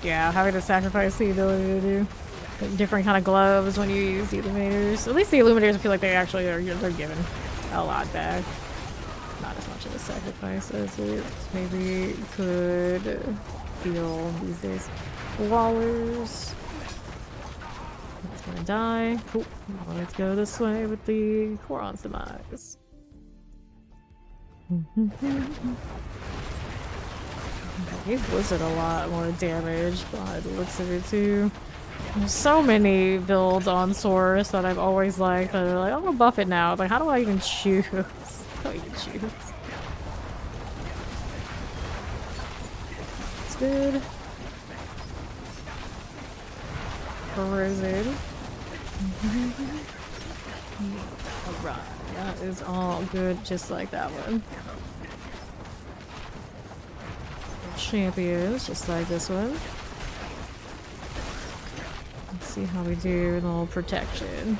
Yeah, having to sacrifice the ability to do different kind of gloves when you use the illuminators. At least the illuminators, I feel like they actually they're given a lot back. Not as much of a sacrifice as it maybe could feel these days. Wallers. It's gonna die. Cool. Let's go this way with the Koron's demise. He blizzard a lot more damage by the looks of it too. There's so many builds on Source that I've always liked that are like, I'm gonna buff it now. Like, how do I even choose? How do I even choose? It's good. Corrosion. Alright, that is all good, just like that one. Champions, just like this one. Let's see how we do with all protection.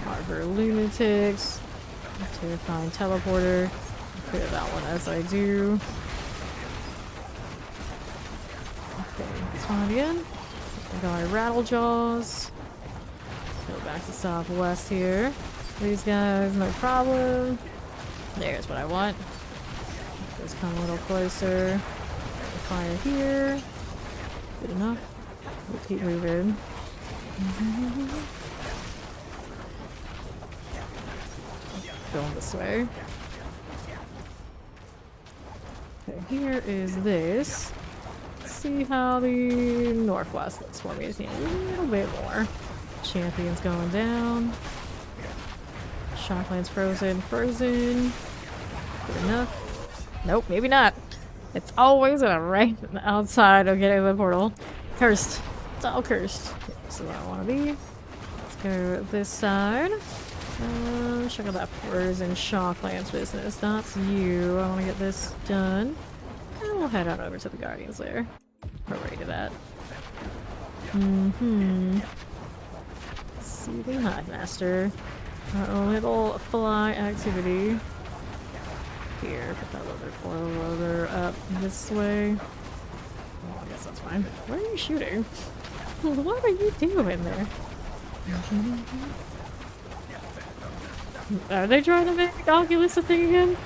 Harbor lunatics. Terrifying teleporter. Clear that one as I do. Okay, this one again. I got my rattle jaws. Go back to southwest here. These guys, no problem. There's what I want. Just come a little closer. Fire here. Good enough. We'll keep moving. Going this way. Okay, here is this. Let's see how the northwest looks for me. Just need a little bit more. Champions going down. Shocklands frozen. Frozen. Good enough. Nope, maybe not. It's always right outside of getting the portal. Cursed. It's all cursed. This is where I want to be. Let's go this side. Check out that frozen shock lance business. That's you. I want to get this done. And we'll head on over to the Guardians there. We're ready to that. See the Hive Master. Our little fly activity. Here, put that loader, coil loader up this way. Oh, I guess that's fine. Where are you shooting? What are you doing there? Are they trying to make Oculus a thing again?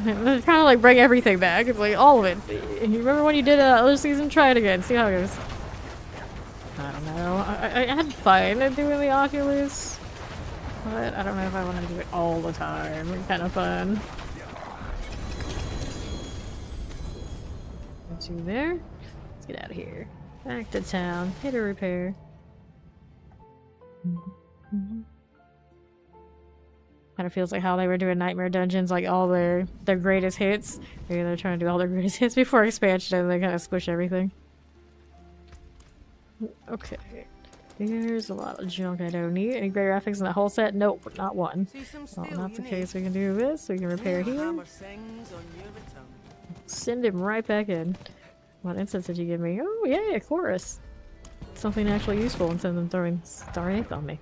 They're trying to like bring everything back. It's like all of it. You remember when you did other season? Try it again. See how it goes. I don't know. I had fun doing the Oculus, but I don't know if I want to do it all the time. It's kind of fun. Two there. Let's get out of here. Back to town. Hit a repair. Kind of feels like how they were doing Nightmare Dungeons, like all their greatest hits. Maybe they're trying to do all their greatest hits before expansion and they kind of squish everything. Okay. There's a lot of junk I don't need. Any greater graphics in the whole set? Nope, not one. Well, that's the case. We can do this. We can repair here. Send him right back in. What instance did you give me? Oh, yeah, chorus. Something actually useful instead of them throwing Star Ink on me.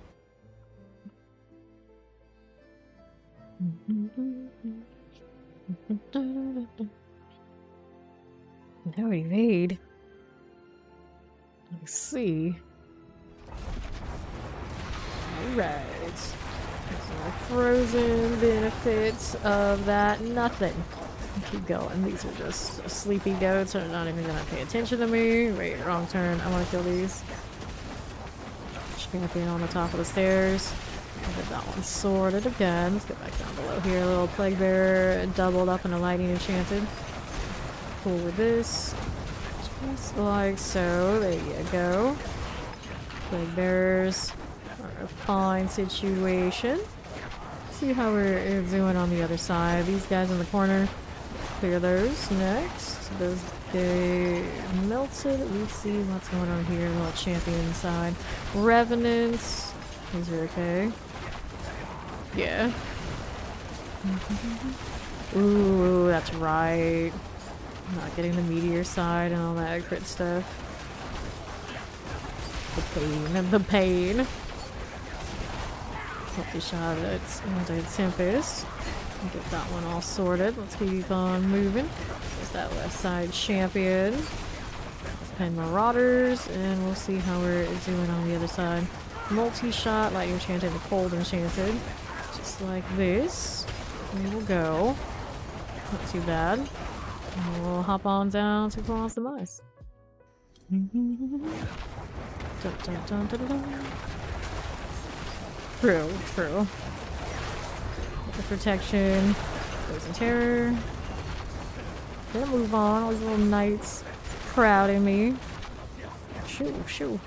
Now evade. Let's see. Alright. Frozen benefits of that. Nothing. Keep going. These are just sleepy goats. They're not even gonna pay attention to me. Wait, wrong turn. I want to kill these. Champion on the top of the stairs. I'll get that one sorted again. Let's get back down below here. A little plague bearer doubled up in a lightning enchanted. Cool with this. Just like so. There you go. Plague bearers are a fine situation. Let's see how we're doing on the other side. These guys in the corner. Clear those next. Those they melted. We see what's going on here. A little champion side. Revenants. These are okay. Yeah. Ooh, that's right. Not getting the meteor side and all that crit stuff. The pain and the pain. Multi-shot at Anti-Tempest. Get that one all sorted. Let's keep on moving. There's that left side champion. Let's pen Marauders, and we'll see how we're doing on the other side. Multi-shot, light enchanted and cold enchanted. Just like this. We will go. Not too bad. And we'll hop on down to Claw's Demise. Dun, dun, dun, dun, dun. True, true. The protection. Poison terror. Gonna move on. All these little knights crowding me. Shoo, shoo.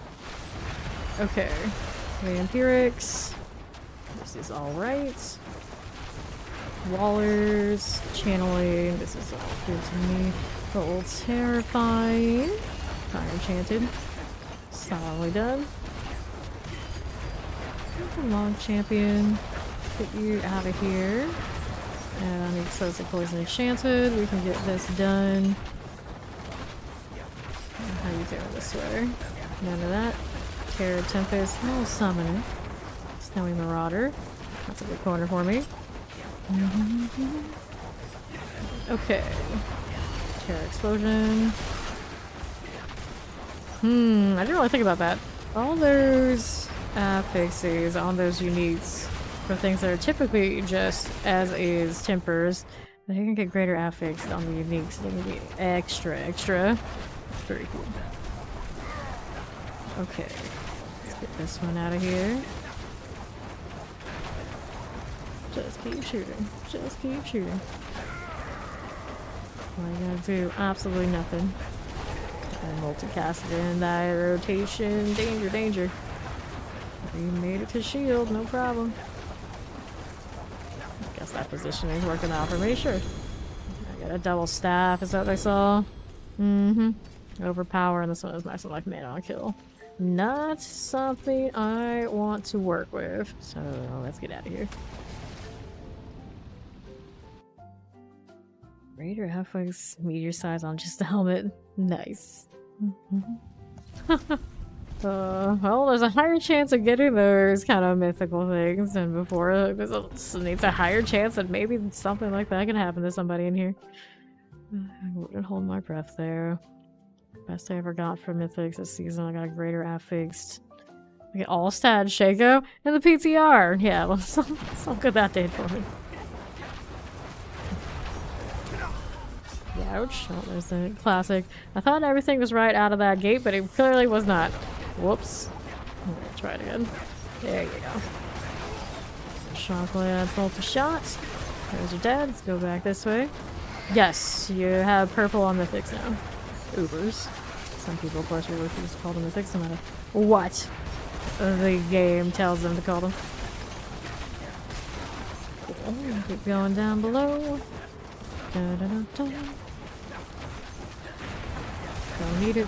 Okay. Vampirics. This is alright. Wallers. Channeling. This is all good to me. A little terrifying. Fire enchanted. Solidly done. Long champion. Get you out of here. And I need Explosive Poison Enchanted. We can get this done. How you doing this way? None of that. Terror Tempest. No Summoner. Snowy Marauder. That's a good corner for me. Okay. Terror Explosion. I didn't really think about that. All those affixes on those uniques for things that are typically just as is tempers, they can get greater affix on the uniques. They can be extra. Very cool. Okay. Let's get this one out of here. Just keep shooting. Just keep shooting. What are you gonna do? Absolutely nothing. And multicast in that rotation. Danger, danger. You made it to shield, no problem. I guess that positioning is working out for me, sure. I got a double staff, is that what I saw? Overpower, and this one is nice and like man on kill. Not something I want to work with. So let's get out of here. Greater half-wings meteor size on just the helmet. Nice. Well, there's a higher chance of getting those kind of mythical things than before. This needs a higher chance that maybe something like that can happen to somebody in here. I wouldn't hold my breath there. Best I ever got for mythics this season. I got a greater affixed. I get all stats, Shaco, and the PTR. Yeah, well, so good that did for me. Ouch. Oh, there's the classic. I thought everything was right out of that gate, but it clearly was not. Whoops. Let's try it again. There you go. Chocolate multi-shots. There's your dad. Let's go back this way. Yes, you have purple on mythics now. Ubers. Some people, of course, will refuse to call them mythics no matter what the game tells them to call them. Cool. Keep going down below. Don't need it.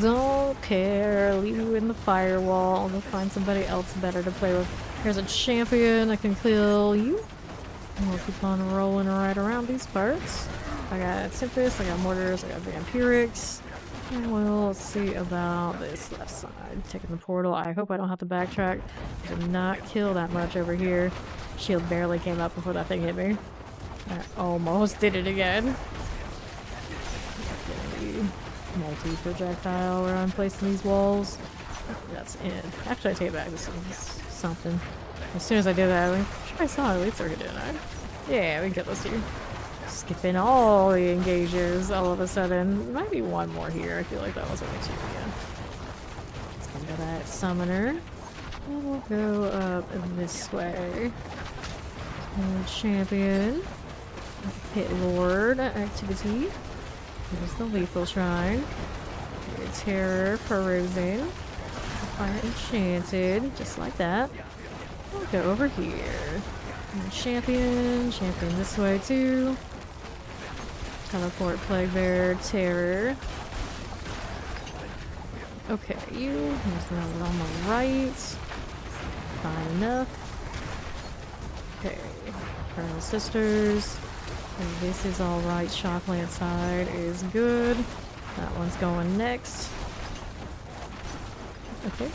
Don't care. Leave you in the firewall. Go find somebody else better to play with. Here's a champion. I can kill you. And we'll keep on rolling right around these parts. I got Tempest, I got Mortars, I got Vampirics. And we'll see about this left side. Taking the portal. I hope I don't have to backtrack. Did not kill that much over here. Shield barely came up before that thing hit me. I almost did it again. Multi-projectile where I'm placing these walls. That's it. Actually, I take it back. This is something. As soon as I did that, I'm sure I saw Elite Circuit, didn't I? Yeah, we can get those two. Skipping all the engagers all of a sudden. There might be one more here. I feel like that was only two. Yeah. Let's come to that summoner. And we'll go up this way. And champion. Pit Lord activity. There's the Lethal Shrine. Terror Perusing. Fire Enchanted. Just like that. We'll go over here. And champion this way too. Teleport Plague Bear, Terror. Okay, you. There's the one on the right. Fine enough. Okay. Colonel Sisters. And this is alright. Shockland side is good. That one's going next. Okay.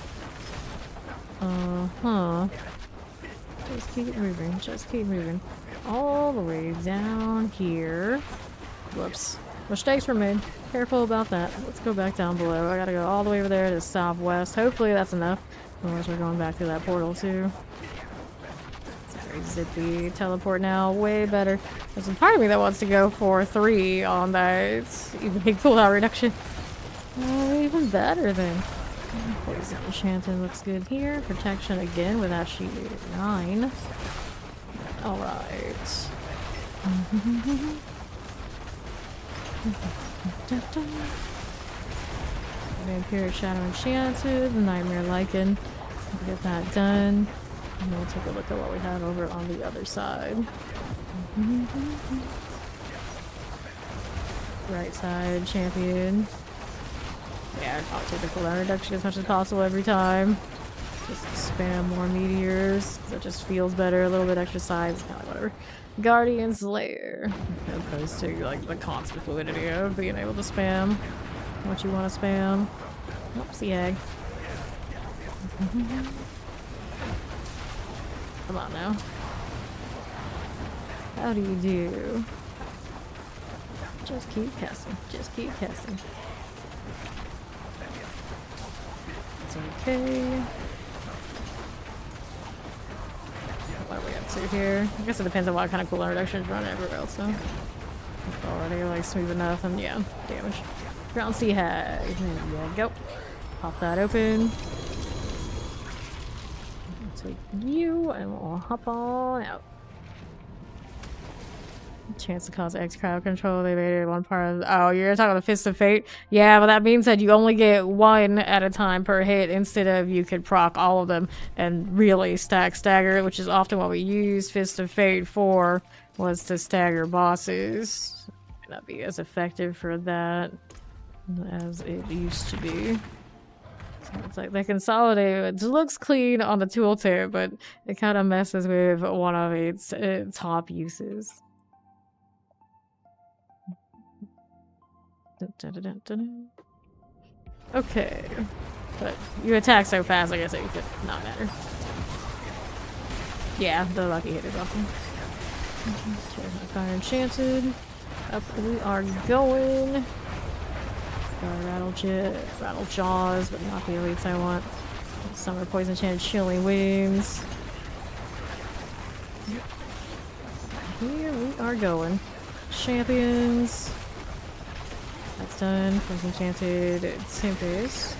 Just keep moving. Just keep moving. All the way down here. Whoops. Mistakes were made. Careful about that. Let's go back down below. I gotta go all the way over there to southwest. Hopefully that's enough. Otherwise we're going back through that portal too. Zippy teleport now, way better. There's a part of me that wants to go for 3 on that even cooldown reduction. Even better then. Poison Enchanted looks good here. Protection again without sheet 9. Alright. Vampiric Shadow Enchanted, Nightmare Lycan. Get that done. And we'll take a look at what we have over on the other side. Right side, champion. Yeah, I'll take the cooldown reduction as much as possible every time. Just spam more meteors. That just feels better. A little bit extra size, kind of whatever. Guardian Slayer. As opposed to like the constant fluidity of being able to spam what you want to spam. Oopsie egg. Come on now. How do you do? Just keep casting. Just keep casting. It's okay. What are we up to here? I guess it depends on what kind of cooldown reductions run everywhere else, so. Already like smooth enough and yeah, damage. Ground Sea Hag. There you go. Pop that open. Take you and we'll hop on out. Chance to cause X crowd control. They made it one part of. Oh, you're talking about the Fist of Fate? Yeah, but that means that you only get 1 at a time per hit instead of you could proc all of them and really stagger, which is often what we use Fist of Fate for, was to stagger bosses. Might not be as effective for that as it used to be. So It's like they consolidate. It looks clean on the tooltip, but it kind of messes with one of its top uses. Okay, but you attack so fast, I guess it could not matter. Yeah, the lucky hit is awesome. Fire enchanted. Up we are going. Rattle jaws, but not the elites I want. Summer poison enchanted chilling wings. Here we are going. Champions. That's done. Poison enchanted Tempest.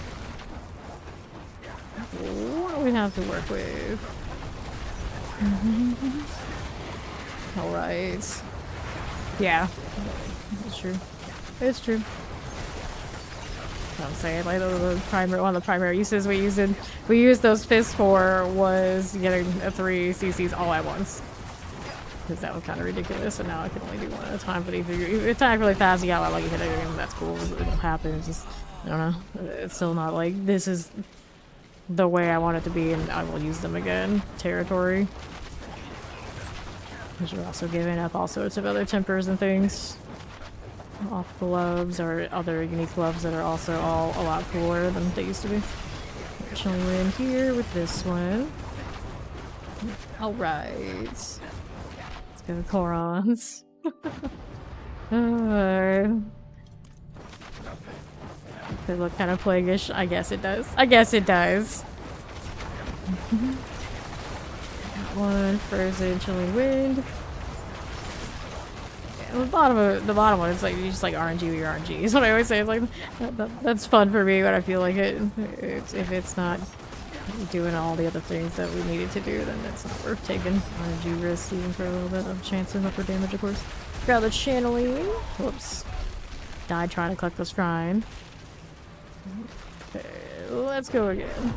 What do we have to work with? Alright. Yeah. It's true. It's true. I'm saying, like, one of the primary uses we used those fists for was getting a 3 CCs all at once. Because that was kind of ridiculous, and now I can only do one at a time. But if you attack really fast, you got like you hit it, and that's cool. It'll happen. It's just, I don't know. It's still not like this is the way I want it to be, and I will use them again. Territory. Because you're also giving up all sorts of other tempers and things. Off gloves or other unique gloves that are also all a lot cooler than they used to be. Actually, we're in here with this one. Alright. Let's go with Korons. They look kind of plaguish. I guess it does. I guess it does. One frozen chilling wind. The bottom one is like you just like RNG with your RNG is what I always say. It's like that's fun for me, but I feel like if it's not doing all the other things that we needed to do, then it's not worth taking RNG risks even for a little bit of chance of upper damage, of course. Got the channeling. Whoops. Died trying to collect the shrine. Okay, let's go again.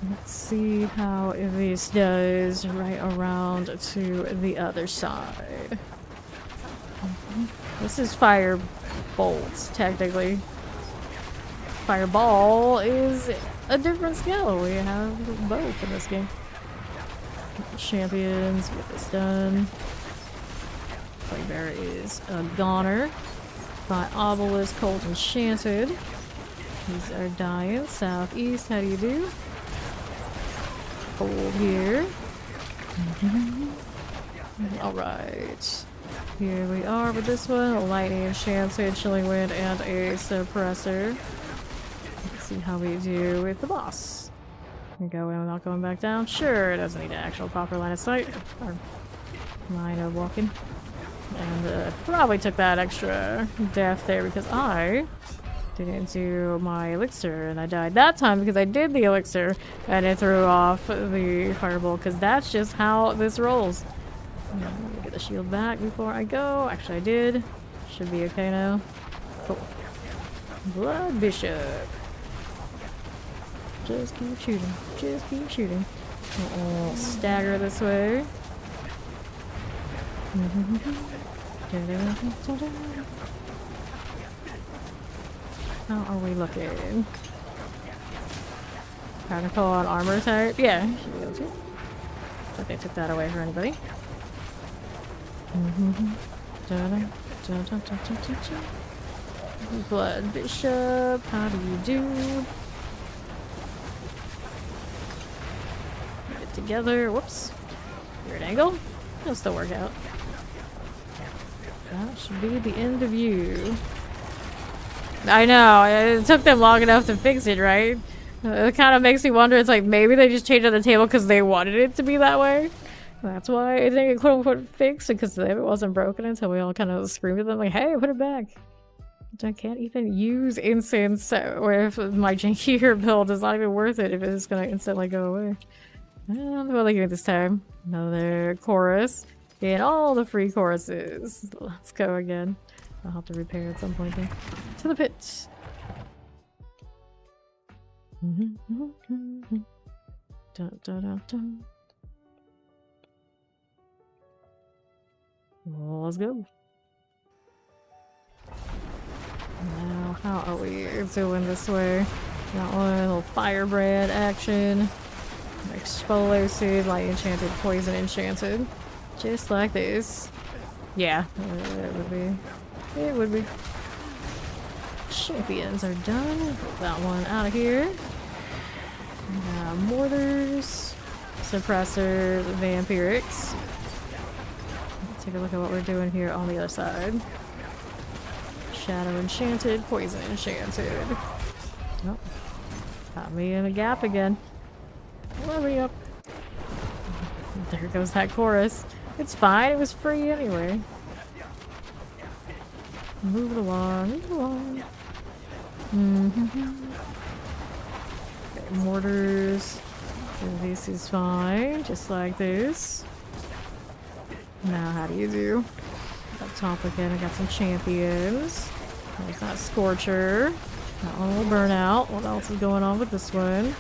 Let's see how this does right around to the other side. This is fire bolts, technically. Fireball is a different skill. We have both in this game. Champions, get this done. Bugbear is a goner. By Obelisk, Cold Enchanted. These are dying. Southeast, how do you do? Cold here. Alright. Here we are with this one. A lightning enchanted, chilling wind, and a suppressor. Let's see how we do with the boss. We go in without going back down. Sure, it doesn't need an actual proper line of sight. Or line of walking. And probably took that extra death there because I didn't do my elixir, and I died that time because I did the elixir and it threw off the fireball, because that's just how this rolls. Let me get the shield back before I go. Actually, I did. Should be okay now. Cool. Blood Bishop. Just keep shooting. Just keep shooting. We'll stagger this way. How are we looking? Chronicle on armor type? Yeah, should be able to. But they took that away for anybody. Blood Bishop, how do you do? Get together. Whoops. Weird angle. It'll still work out. That should be the end of you. I know, it took them long enough to fix it, right? It kind of makes me wonder, it's like maybe they just changed on the table because they wanted it to be that way. That's why it didn't get quote-unquote fixed, because it wasn't broken until we all kind of screamed at them like, hey, put it back. I can't even use incense with my jankier build. It's not even worth it if it's going to instantly go away. I don't know what they give this time. Another chorus. And all the free choruses. Let's go again. I'll have to repair at some point then. To the pit. Dun, dun, dun, dun. Well, let's go. Now, how are we doing this way? Got one little firebrand action. Explosive, light enchanted, poison enchanted. Just like this. Yeah, it would be. It would be. Champions are done. Get that one out of here. Mortars, suppressors, vampirics. Let's take a look at what we're doing here on the other side. Shadow enchanted, poison enchanted. Nope. Got me in a gap again. Let me up. There goes that chorus. It's fine, it was free anyway. Move it along, move it along. Okay, mortars. This is fine, just like this. Now, how do you do? Up top again, I got some champions. There's that Scorcher. That one will burn out. What else is going on with this one?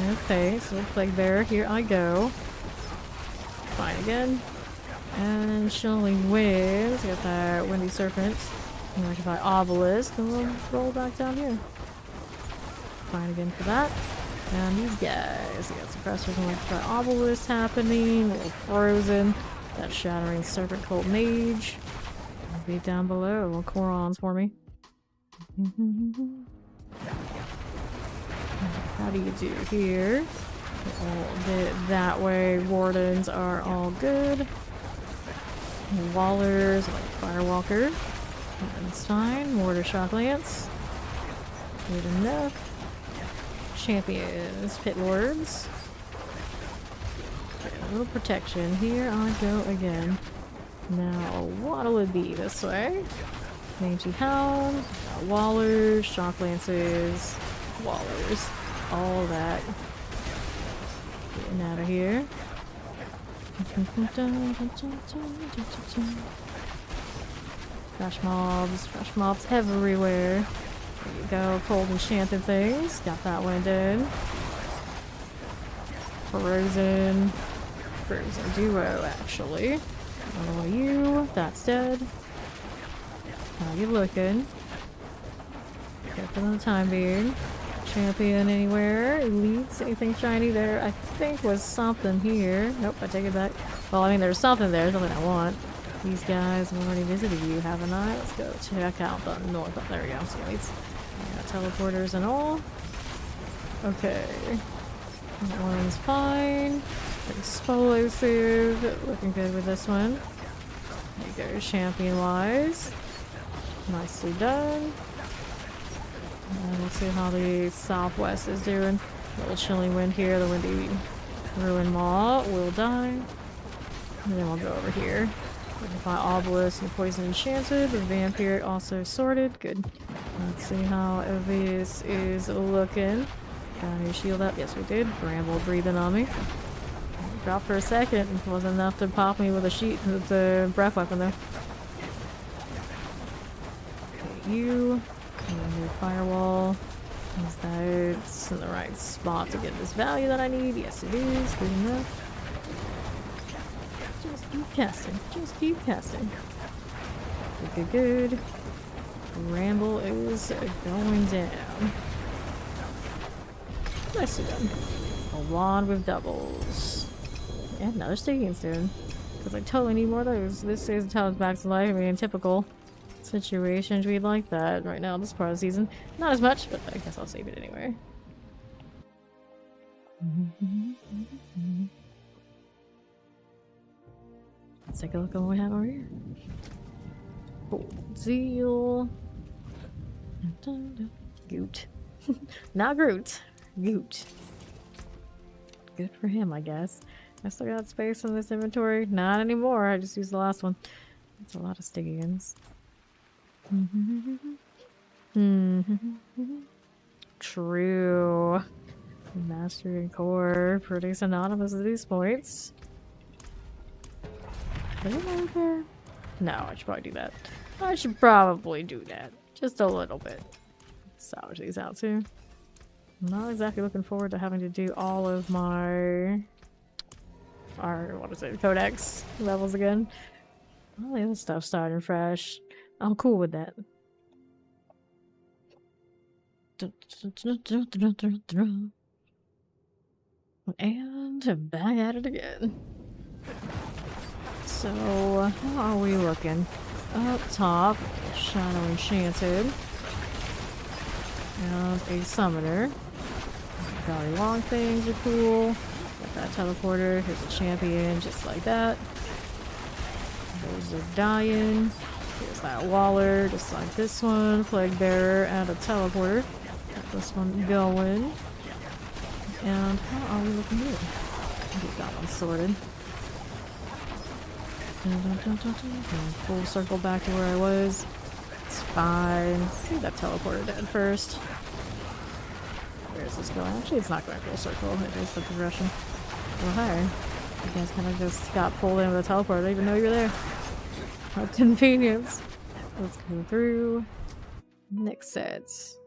Okay, so Plague Bear, here I go. Fine again. And Chilling Winds. Got that Windy Serpent. Electrify Obelisk. And we'll roll back down here. Fine again for that. And these guys. We got Suppressors and Electrify Obelisk happening. A little Frozen. That Shattering Serpent Cult Mage. Be down below. Little Korons for me. How do you do here? All get that way. Wardens are all good. Wallers, like Firewalker. Einstein, Mortar Shock Lance. Good enough. Champions, Pit Lords. Okay, a little protection. Here I go again. Now, what'll it be this way? Mangy Hound, Wallers, Shock Lances, Wallers. All of that. Getting out of here. Fresh mobs everywhere. There you go, cold enchanted things. Got that one done. Frozen duo, actually. Oh, you, that's dead. How you looking? Good for the time being. Champion anywhere? Elites? Anything shiny there? I think was something here. Nope, I take it back. Well, I mean, there's something there. Something I want. These guys have already visited you, haven't I? Let's go check out the north. Oh, there we go. Some elites. Got teleporters and all. Okay. That one's fine. Explosive. Looking good with this one. There you go, champion-wise. Nicely done. And let's see how the southwest is doing. A little chilling wind here. The windy ruin maw will die. And then we'll go over here. Electrify Obelisk and Poison Enchanted. The Vampire also sorted. Good. Let's see how this is looking. Got your shield up? Yes, we did. Bramble breathing on me. Dropped for a second. It wasn't enough to pop me with a sheet with the breath weapon though. Okay, you. Your firewall. Is that in the right spot to get this value that I need? Yes, it is. Good enough. Just keep casting. Just keep casting. Good, good, good. Ramble is going down. Nicely done. A wand with doubles. And another Stygian soon. Because I totally need more of those. This is how it's back to life. I mean, in typical situations, we'd like that right now, this part of the season. Not as much, but I guess I'll save it anyway. Let's take a look at what we have over here. Cool. Zeal. Goot. Not Groot. Goot. Good for him, I guess. I still got space in this inventory. Not anymore. I just used the last one. That's a lot of Stygians. True. Mastery and core. Pretty synonymous at these points. Is it over there? No, I should probably do that. I should probably do that. Just a little bit. Salvage these out too. I'm not exactly looking forward to having to do all of my codex levels again. All the other stuff starting fresh. I'm cool with that. And back at it again. So, how are we looking? Up top, Shadow Enchanted. And a Summoner. Valley Long things are cool. Got that teleporter. Here's a champion, just like that. There's a Dying. Here's that Waller, just like this one. Plague Bearer and a teleporter. Got this one going. And how are we looking here? Get that one sorted. Full circle back to where I was. It's fine. See that teleporter dead first. Where is this going? Actually, it's not going full circle. It is the progression. Oh, hi. You guys kind of just got pulled in with a teleporter. I didn't even know you were there. How convenience. Let's go through. Next sets.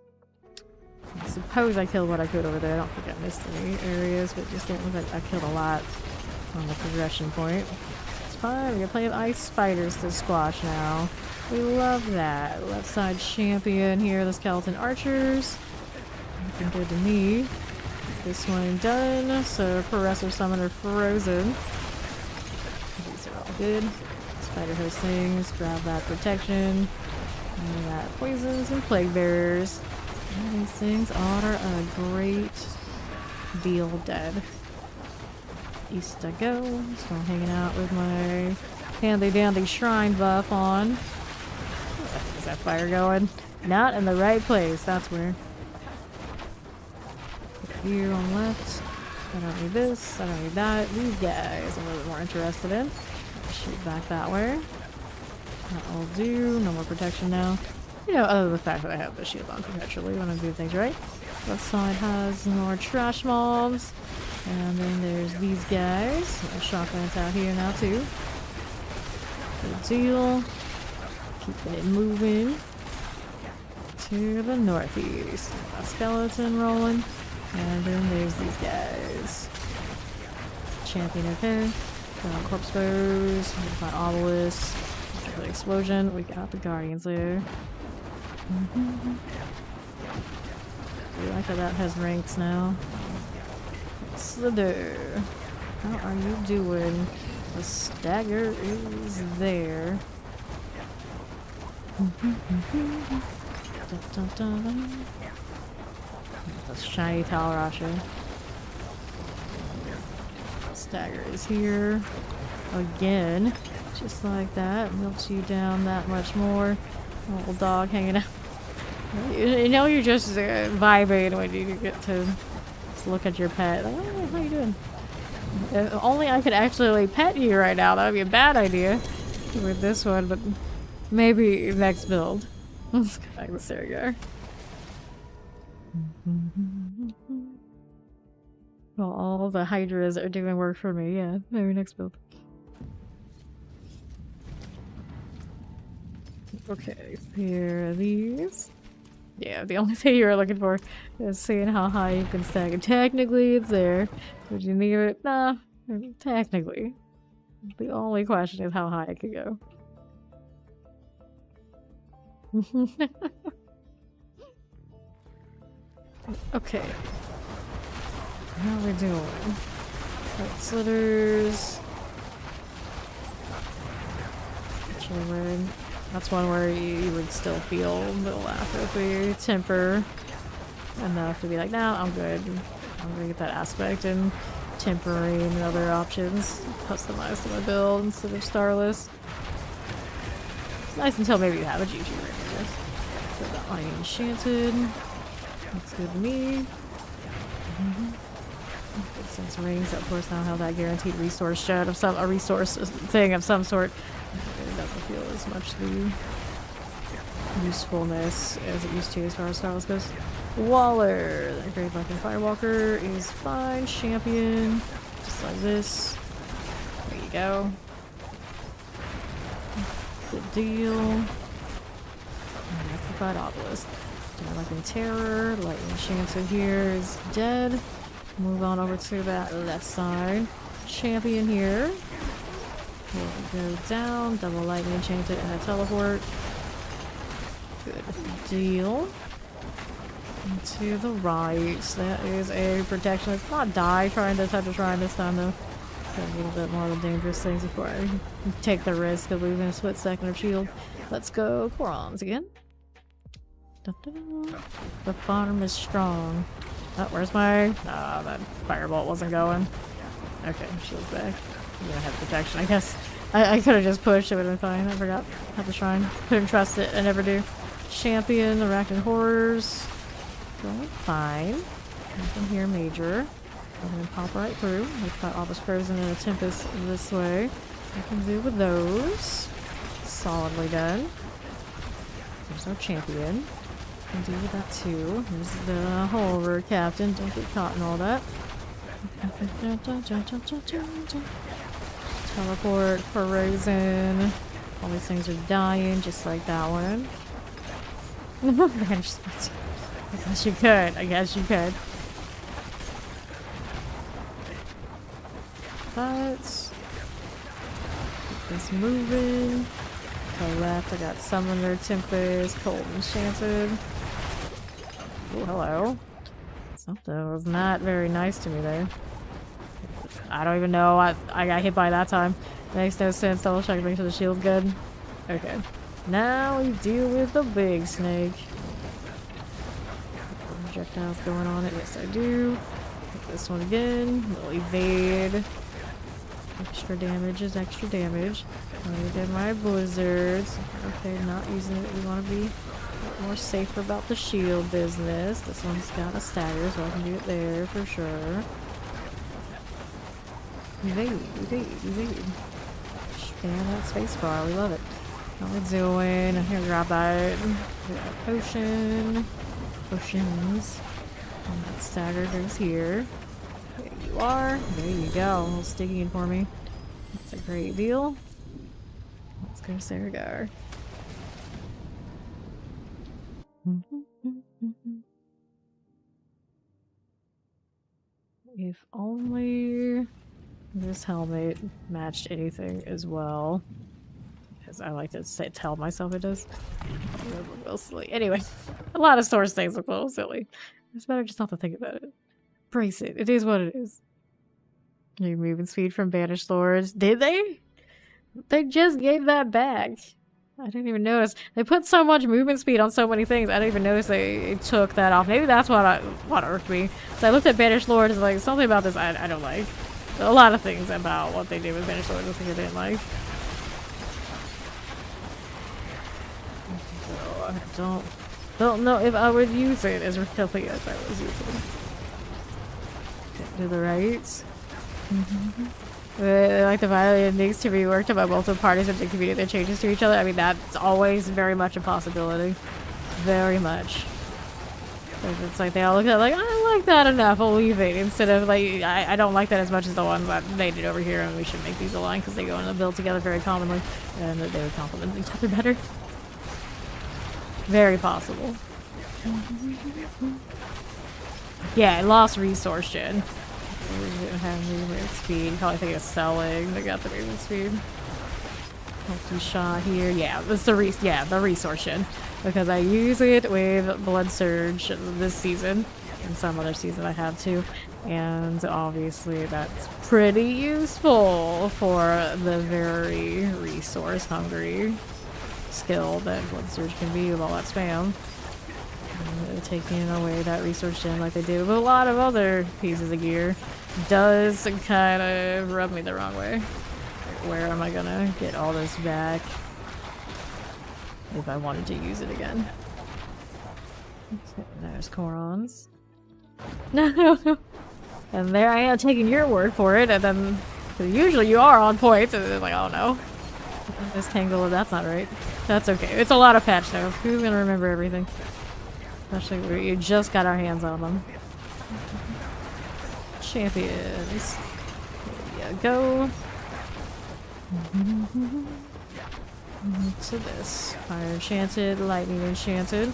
I suppose I killed what I could over there. I don't think I missed any areas, but just didn't look like I killed a lot on the progression point. It's fine. We can play with ice spiders to squash now. We love that. Left side champion here, the skeleton archers. Looking good to me. This one done. So Progressive Summoner frozen. These are all good. Spider host things. Grab that protection. And that poisons and plague bearers. And these things are a great deal dead. East I go. Still hanging out with my handy dandy shrine buff on. Is that fire going? Not in the right place, that's weird. Here on left. I don't need this, I don't need that. These guys I'm a little bit more interested in. Shoot back that way. That'll do. No more protection now. You know, other than the fact that I have the shield on perpetually when I do things right. Left side has more trash mobs. And then there's these guys. Shotguns out here now too. Good deal. Keeping it moving to the northeast. A skeleton rolling. And then there's these guys. Champion okay. Got corpse bows. Got obelisk. The explosion. We got the guardians there. I like how that has ranks now. Slither. How are you doing? The stagger is there. The shiny Talrasha. Stagger is here. Again. Just like that. Melts you down that much more. Little dog hanging out. You know you're just vibing when you get to just look at your pet. Like, oh, how you doing? If only I could actually pet you right now. That would be a bad idea with this one, but maybe next build. There you go. Well, all the hydras are doing work for me. Yeah, maybe next build. Okay, here are these. Yeah, the only thing you were looking for is seeing how high you can stack it. Technically, it's there. Would you need it? Nah, technically. The only question is how high it could go. Okay. How are we doing? Got slitters. Actually, we're that's one where you would still feel the lack of the temper enough to be like, nah, I'm good. I'm gonna get that aspect and tempering and other options customized to my build instead of starless. It's nice until maybe you have a GG ring, I guess. So that line enchanted. Looks good to me. Good sense rings, of course, now have that guaranteed resource shed of a resource thing of some sort. It doesn't feel as much the usefulness as it used to as far as Starless goes. Waller, the Great Viking Firewalker is fine. Champion, just like this. There you go. Good deal. Electrified Obelisk. Like Terror, Lightning Enchanted here is dead. Move on over to that left side. Champion here. We'll go down, double Lightning Enchanted and a teleport. Good deal. And to the right, that is a protection. Let's not die trying to touch a shrine this time though. Got a little bit more of the dangerous things before I take the risk of losing a split second of shield. Let's go Korons again. Da-da-da. The farm is strong. Oh, where's my... Ah, that firebolt wasn't going. Okay, shield's back. I'm gonna have protection, I guess. I could have just pushed, it would have been fine. I forgot how the shrine. Couldn't trust it, I never do. Champion, Arachnid Horrors. Going fine. Nothing here major. I'm gonna pop right through. We've got all this frozen and a tempest this way. I can do with those. Solidly done. There's our champion. Can do with that too. There's the Horror Captain. Don't get caught in all that. Teleport, frozen. All these things are dying, just like that one. I guess you could. I guess you could. But keep this moving. To the left, I got Summoner, Tempest, Cold Enchanted. Oh, hello. Something was not very nice to me there. I don't even know. I got hit by that time. Makes no sense. Double check, make sure the shield's good. Okay. Now we deal with the big snake. Projectiles going on it. Yes, I do. Hit this one again. We'll evade. Extra damage is extra damage. I did my blizzards. Okay, not using it. We want to be a bit more safer about the shield business. This one's got a stagger, so I can do it there for sure. Evade, evade, evade. Spam that spacebar. We love it. How we doing? I'm gonna grab that. We got a potion. Potions. And that stagger goes here. There you are. There you go. A little sticky for me. That's a great deal. Let's go Saragar. If only this helmet matched anything as well. As I like to say, tell myself it does. It look real silly. Anyway, a lot of Sorc things look a little silly. It's better just not to think about it. Brace it. It is what it is. New movement speed from Banished Lords. Did they? They just gave that back. I didn't even notice. They put so much movement speed on so many things. I didn't even notice they took that off. Maybe that's what irked me. So I looked at Banished Lords and like something about this I don't like. A lot of things about what they did with Banished Lords I didn't like. So I don't know if I would use it as quickly as I was using it. To the right. They like the violent needs to be worked on by multiple parties and to communicate their changes to each other. I mean, that's always very much a possibility. Very much. It's like they all look at it like, I like that enough, I'll leave it. Instead of like, I don't like that as much as the ones that they did over here, and we should make these align because they go in the build together very commonly. And they would complement each other better. Very possible. Yeah, I lost resource gen. We didn't have movement speed. Probably think of selling. They got the movement speed. Multi-shot here. Yeah, that's the resource gen. Because I use it with Blood Surge this season. And some other season I have too. And obviously that's pretty useful for the very resource hungry skill that Blood Surge can be with all that spam. Taking away that resource gen like they did with a lot of other pieces of gear does kind of rub me the wrong way. Where am I gonna get all this back if I wanted to use it again? There's Korons. No. And there I am taking your word for it, and then usually you are on point, and then like, oh no. This tangle, that's not right. That's okay. It's a lot of patch though. Who's gonna remember everything? Especially where you just got our hands on them. Champions. There you go. To this. Fire Enchanted, Lightning Enchanted,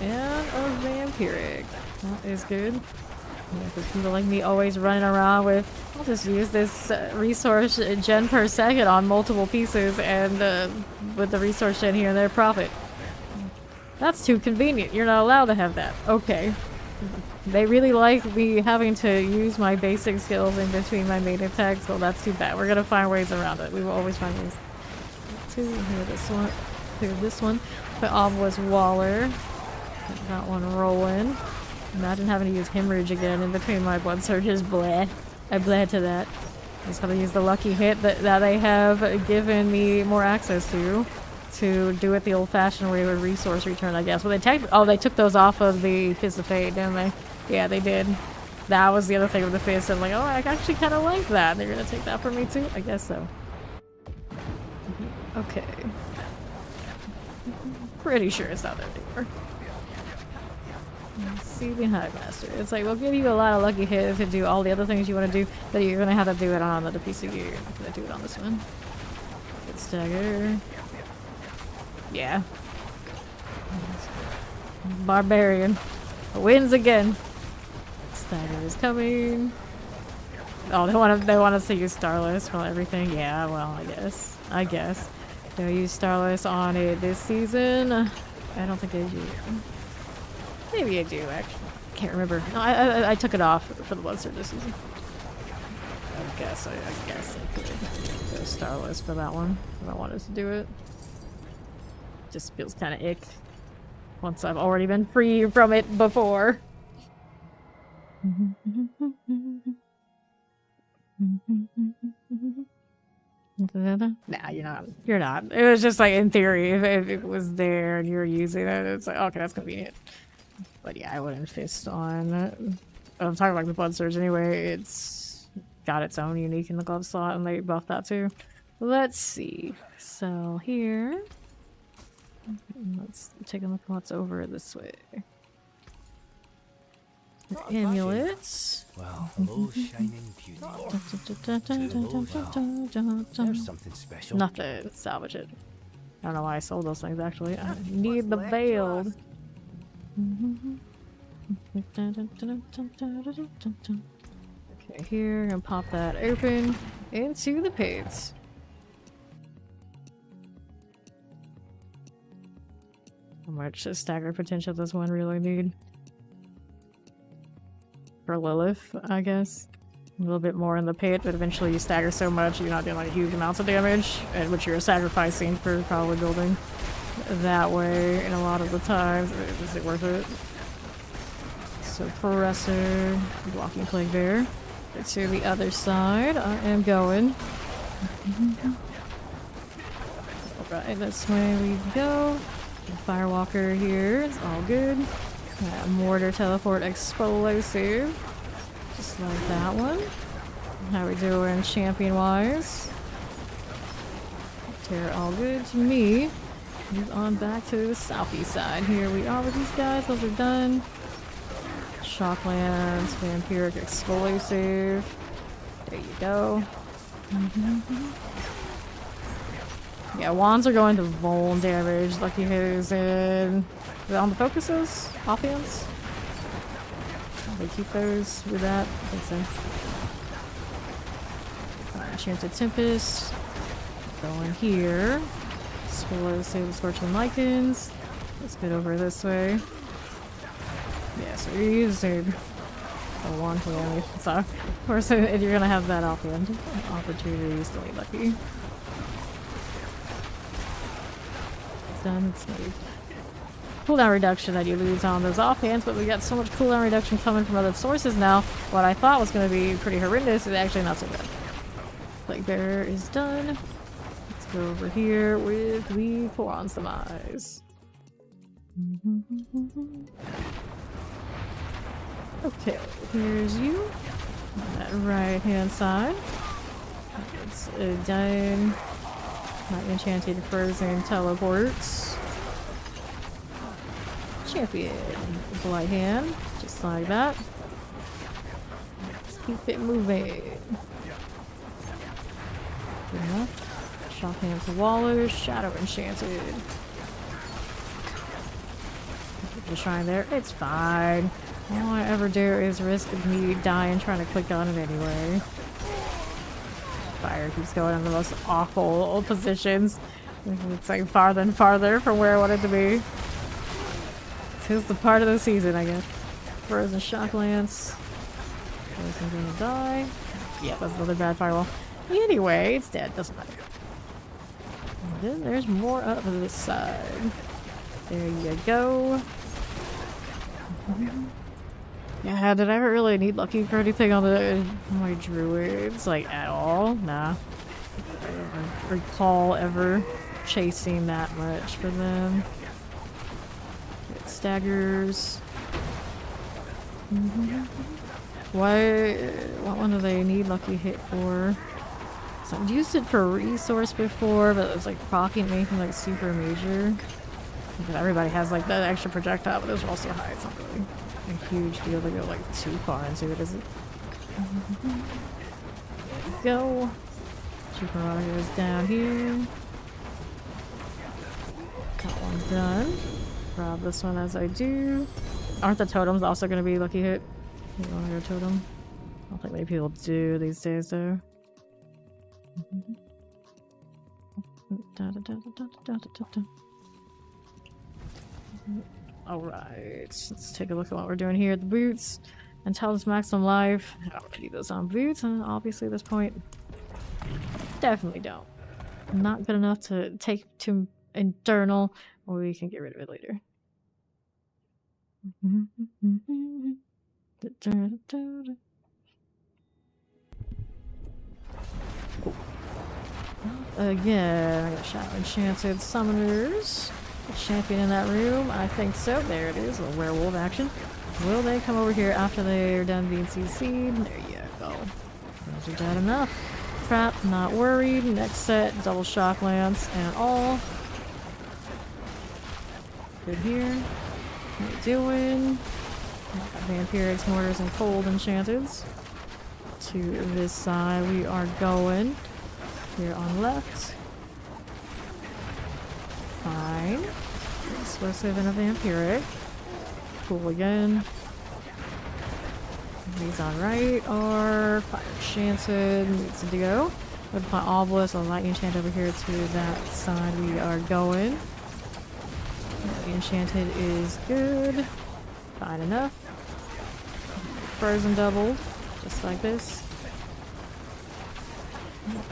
and a Vampiric. That is good. Yeah, for people like me always running around with, I'll just use this resource gen per second on multiple pieces and with the resource gen here and there, profit. That's too convenient. You're not allowed to have that. Okay. They really like me having to use my basic skills in between my main attacks. Well, that's too bad. We're gonna find ways around it. We will always find ways. Two, here, this one. Clear this one. Put Obelisk Waller. Get that one rolling. Imagine having to use Hemorrhage again in between my blood surges. Bleh. I bled to that. Just gotta use the lucky hit that they have given me more access to do it the old-fashioned way with resource return, I guess. Well, they took those off of the Fist of Fate, didn't they? Yeah, they did. That was the other thing with the Fist. I'm like, oh, I actually kind of like that. They're gonna take that from me too? I guess so. Okay. Pretty sure it's not there anymore. See the High Master. It's like, we'll give you a lot of lucky hits to do all the other things you want to do, but you're gonna have to do it on the PCU. You're not gonna do it on this one. Good stagger. Yeah. Barbarian wins again. Stagger is coming. Oh, they want us to use Starless for everything. Yeah, well, I guess. Do I use Starless on it this season? I don't think I do. Maybe I do, actually. Can't remember. No, I took it off for the Blood Surge this season. I guess I could go Starless for that one if I wanted to do it. Just feels kind of ick once I've already been free from it before. Nah, you're not. It was just like, in theory, if it was there and you were using it, it's like, okay, that's convenient. But yeah, I wouldn't fist on it. I'm talking about the Blood Surge anyway. It's got its own unique in the glove slot, and they buffed that too. Let's see. So here, let's take a look at what's over this way. Amulets. Well, hello, shining beauty. There's something special. Nothing. Salvage it. I don't know why I sold those things actually. I need the veiled. Okay, here, and pop that open into the pits. How much stagger potential does one really need? For Lilith, I guess. A little bit more in the pit, but eventually you stagger so much you're not doing like huge amounts of damage, and which you're sacrificing for probably building that way, and a lot of the times, is it worth it? Suppressor, Walking Plague Bear. Get to the other side. I am going. Alright, this way we go. Firewalker here, it's all good. Mortar Teleport Explosive. Just like that one. How we doing champion-wise? They're all good to me. Move on back to the southeast side. Here we are with these guys. Those are done. Shocklands, Vampiric Explosive. There you go. Yeah, wands are going to vuln damage. Lucky hitters in. Is it on the focuses? Offense? They keep those with that? I think so. Enchanted Tempest. Going here. Explosive Scorching Lichens. Let's get over this way. Yeah, so you're using a one to one. So, of course, if you're gonna have that offhand opportunity, you still need lucky. It's done. It's made. Cooldown reduction that you lose on those offhands, but we got so much cooldown reduction coming from other sources now. What I thought was going to be pretty horrendous is actually not so bad. Plague Bearer is done. Let's go over here with the Foron's Demise. Okay, here's you. On that right hand side. It's done. Not enchanted frozen teleports. Champion. Blight hand. Just like that. Let's keep it moving. Good enough. Shock hand to Wallers. Shadow enchanted. Keep the shrine there. It's fine. All I ever do is risk me dying trying to click on it anyway. Fire keeps going in the most awful positions. It's like farther and farther from where I want it to be. 'tis the part of the season, I guess. Frozen shock lance. Frozen gonna die. Yeah, that's another bad firewall. Anyway, it's dead. Doesn't matter. And then there's more up to this side. There you go. Yeah, did I ever really need lucky for anything on my druids? Like, at all? Nah. I don't recall ever chasing that much for them. It staggers. What one do they need lucky hit for? So I've used it for resource before, but it was like proccing anything like super major. Because everybody has like that extra projectile, but those are also high. It's not really a huge deal to go like too far into it, is it? There we go. Super Mario is down here. Got one done. Grab this one as I do. Aren't the totems also going to be lucky hit? You want to go totem? I don't think many people do these days though. Alright, let's take a look at what we're doing here. The boots. Until this maximum life. I don't need those on boots, and obviously at this point. Definitely don't. Not good enough to take to internal, or we can get rid of it later. Again, I got shot enchanted summoners. A champion in that room? I think so. There it is. A little werewolf action. Will they come over here after they're done being CC'd? There you go. Those are dead enough. Trap, not worried. Next set, double shock lance and all. Good here. What are you doing? Vampirics, mortars, and cold enchanteds. To this side we are going. Here on left. Fine. Explosive and a vampiric. Cool again. These on right are fire enchanted. Needs to go. With my obelisk, a lightning enchant over here to that side we are going. Lightning enchanted is good. Fine enough. Frozen doubled. Just like this.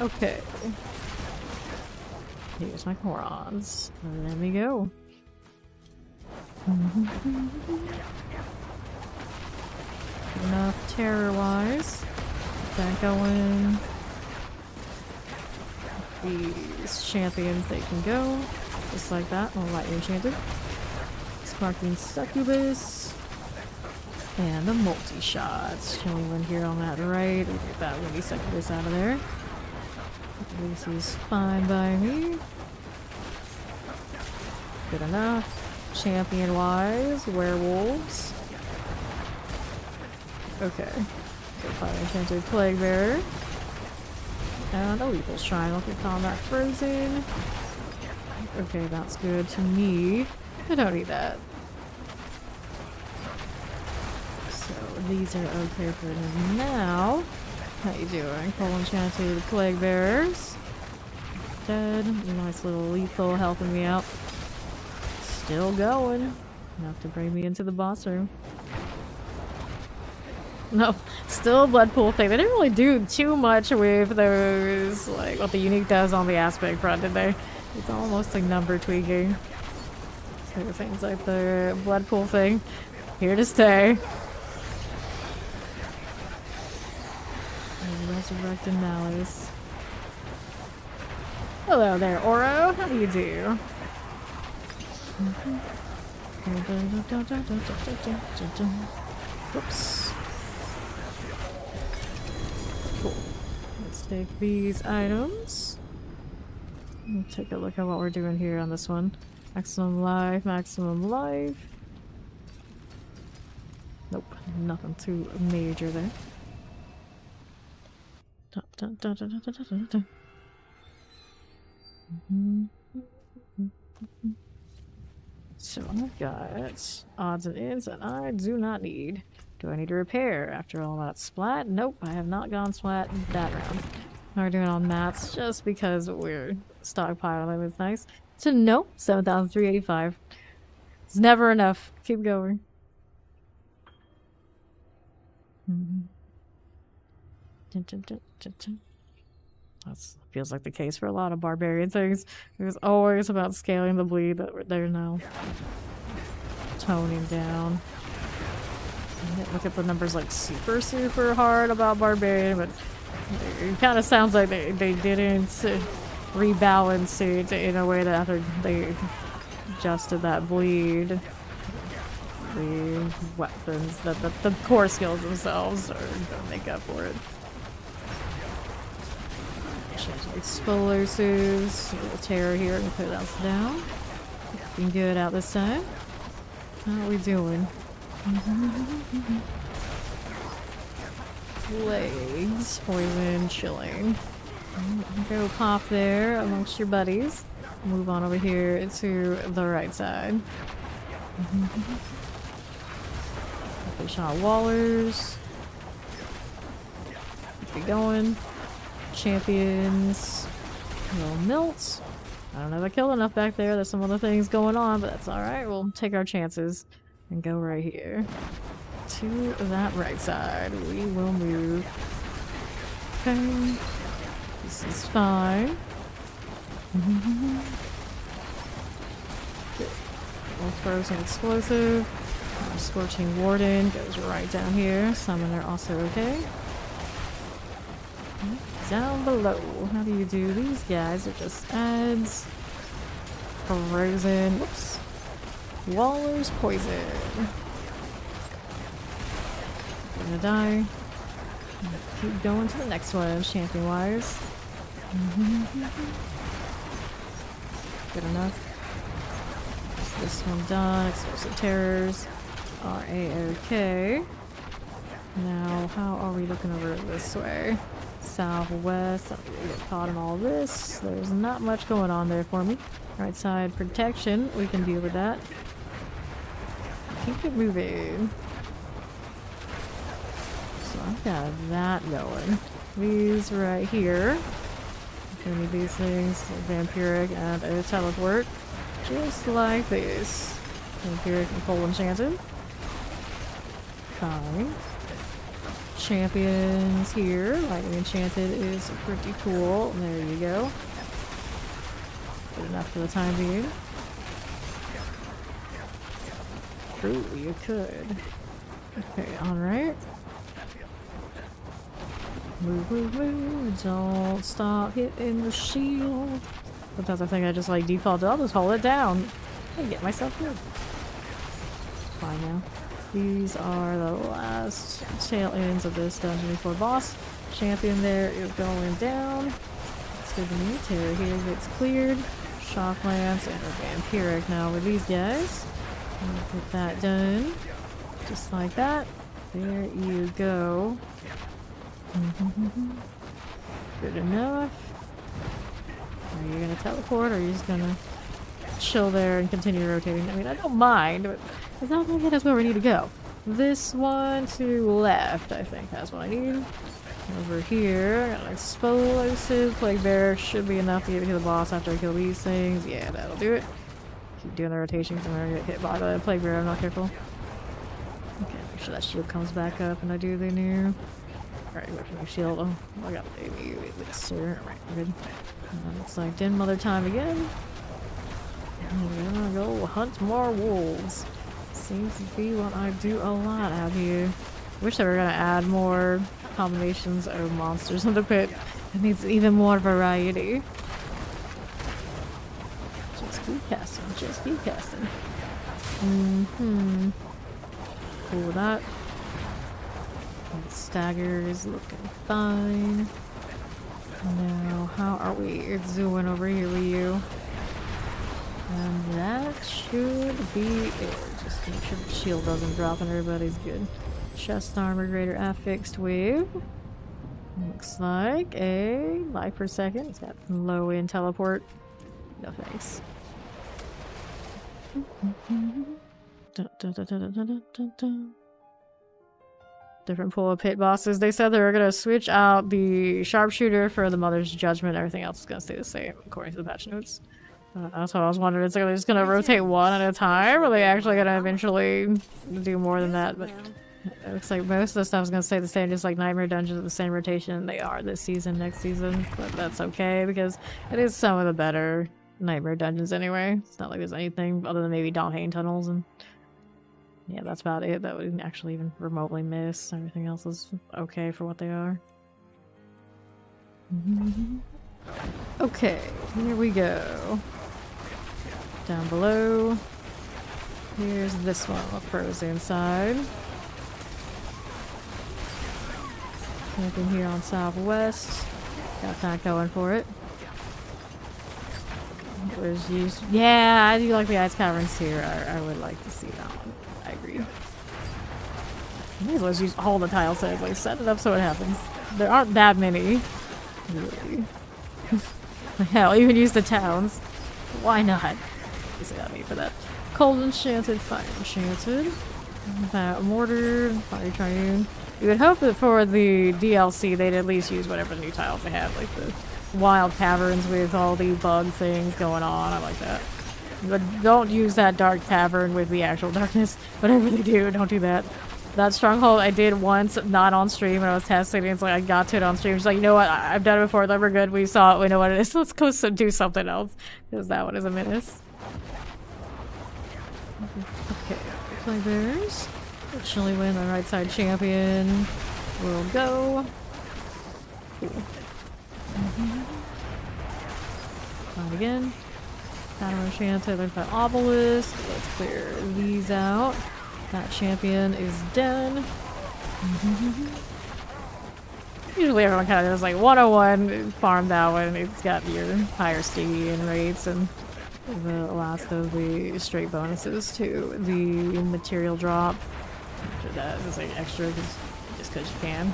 Okay. Here's my Korons. Let me go. Enough terror-wise. Get that going. These champions, they can go. Just like that. All lightning enchanted. Sparkling succubus. And the multi-shots. Chilling one here on that right. We'll get that windy succubus out of there. This is fine by me. Good enough. Champion-wise, werewolves. Okay. So fire enchanted plague bearer. And a lethal shrine. I'll get combat frozen. Okay, that's good to me. I don't need that. So these are okay for now. How you doing? Cold enchanted plague bearers. Dead. Nice little lethal helping me out. Still going. Enough to bring me into the boss room. No, still a blood pool thing. They didn't really do too much with those, like what the unique does on the aspect front, did they? It's almost like number tweaking. So things like the blood pool thing, here to stay. And resurrected malice. Hello there, Oro. How do you do? Whoops. Cool. Let's take these items. Let's take a look at what we're doing here on this one. Maximum life, maximum life. Nope, nothing too major there. So I've got odds and ends that I do not need. Do I need to repair after all that splat? Nope, I have not gone splat that round. We're doing on mats just because we're stockpiling. It's nice to know. 7,385. It's never enough. Keep going. That feels like the case for a lot of barbarian things. It was always about scaling the bleed that they're now toning down. Look at the numbers like super hard about barbarian, but it kind of sounds like they didn't rebalance it in a way that after they adjusted that bleed, the weapons, the core skills themselves are gonna make up for it. Explosives, a little terror here, and put us down. Looking good out this side. How are we doing? Legs, poison, chilling. Go pop there amongst your buddies. Move on over here to the right side. Fish on wallers. Keep going. Champions. Little milts. I don't know if I killed enough back there. There's some other things going on, but that's alright. We'll take our chances and go right here. To that right side. We will move. Okay. This is fine. We'll throw some explosive. Our Scorching Warden goes right down here. Summoner also okay. Down below. How do you do? These guys are just adds. Frozen. Whoops. Waller's poison. Gonna die. Keep going to the next one, champion wise. Good enough. This one done. Explosive terrors are a-okay. Now, how are we looking over this way? Southwest. I'm gonna get caught in all this. There's not much going on there for me. Right side protection. We can deal with that. Keep it moving. So I've got that going. These right here. Gonna need these things. Vampiric and a teleport. Just like this. Vampiric and full enchanted. Fine. Champions here. Lightning enchanted is pretty cool. There you go. Good enough for the time being. Ooh, you could. Okay, alright. Move. Don't stop hitting the shield. Sometimes I think I just like defaulted. I'll just hold it down and get myself good. Fine now. These are the last tail ends of this dungeon before boss. Champion there is going down. It's good to me. Terror here gets cleared. Shock lance and a vampiric now with these guys. Get that done. Just like that. There you go. Good enough. Are you gonna teleport or are you just gonna chill there and continue rotating? I mean, I don't mind, but it's not gonna get us where we need to go. This one to left, I think, has what I need. Over here, got an explosive. Plague Bear should be enough to get to the boss after I kill these things. Yeah, that'll do it. Keep doing the rotation because I'm gonna get hit by the Plague Bear. I'm not careful. Okay, make sure that shield comes back up and I do the new. Alright, wait for my shield. Oh, I got the elixir. Alright, good. Looks like Den Mother time again. I'm gonna go hunt more wolves. Seems to be what I do a lot out here. Wish they were gonna add more combinations of monsters in the pit. It needs even more variety. Just keep casting, just keep casting. Cool with that. And staggers looking fine. Now, how are we doing over here with you? And that should be it. Just make sure the shield doesn't drop and everybody's good. Chest armor, greater affixed wave. Looks like a life per second. It's got low end teleport. No thanks. Different pool of pit bosses. They said they were gonna switch out the sharpshooter for the Mother's Judgment. Everything else is gonna stay the same according to the patch notes. That's what I was wondering. It's like they're just gonna rotate one at a time, or are they actually gonna eventually do more than that? But it looks like most of the stuff is gonna stay the same, just like Nightmare Dungeons, the same rotation they are this season, next season. But that's okay because it is some of the better Nightmare Dungeons anyway. It's not like there's anything other than maybe Dalhane tunnels, and yeah, that's about it that we actually even remotely miss. Everything else is okay for what they are. Okay, here we go. Down below. Here's this one, frozen side. Looking here on southwest. Got that going for it. Where's used? Yeah, I do like the ice caverns here. I would like to see that one. I agree. May as well use all the tile sets. Like set it up so it happens. There aren't that many. Really. Hell, even use the towns. Why not? Say that me for that. Cold enchanted, fire enchanted. Mortar, fire triune. You would hope that for the DLC they'd at least use whatever new tiles they have, like the wild caverns with all the bug things going on. I like that. But don't use that dark cavern with the actual darkness. Whatever they do, don't do that. That stronghold I did once, not on stream, when I was testing it. It's like I got to it on stream. It's like, you know what? I've done it before. We're good. We saw it. We know what it is. Let's go do something else. Because that one is a menace. Okay, play bears. Chilly win, the right side champion will go. Cool. Find again. Battle Enchanted, there's that obelisk. Let's clear these out. That champion is done. Usually everyone kind of does like 101, farm that one. It's got your higher Stygian rates and the last of the straight bonuses to the material drop. After that is like extra just because you can.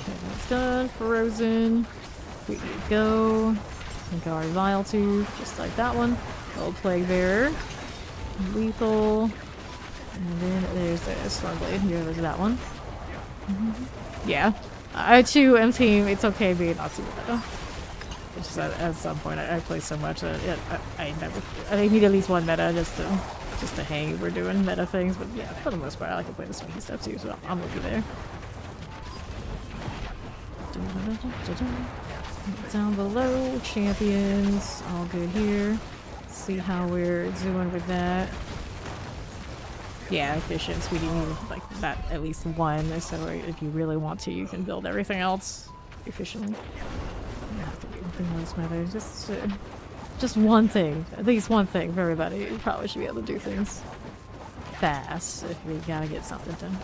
Okay, that's done. Frozen. We go. Guard Vile Tooth, just like that one. Old Plague Bearer. Lethal. And then there's the Stormblade. Here, there's that one. Yeah. I too am team. It's okay being not super meta. It's just at some point I play so much that I need at least one meta just to hang. We're doing meta things, but yeah, for the most part I like to play the sneaky stuff too, so I'm with you there. Down below, champions, all good here. See how we're doing with that. Yeah, efficient. We do need like that at least one, so if you really want to, you can build everything else efficiently. You have to do anything else matter. Just one thing, at least one thing for everybody. You probably should be able to do things fast if we gotta get something done.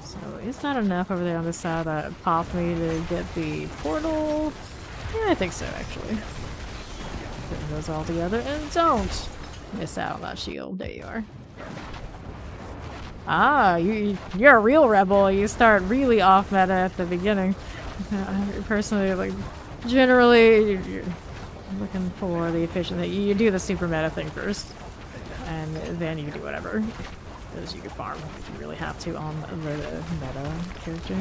So is that enough over there on this side that popped me to get the portal? Yeah, I think so actually. Put those all together and don't miss out on that shield. There you are. Ah, you're a real rebel. You start really off meta at the beginning. Personally, like, generally, you're looking for the efficient. You do the super meta thing first, and then you can do whatever. Because you can farm if you really have to on the meta character.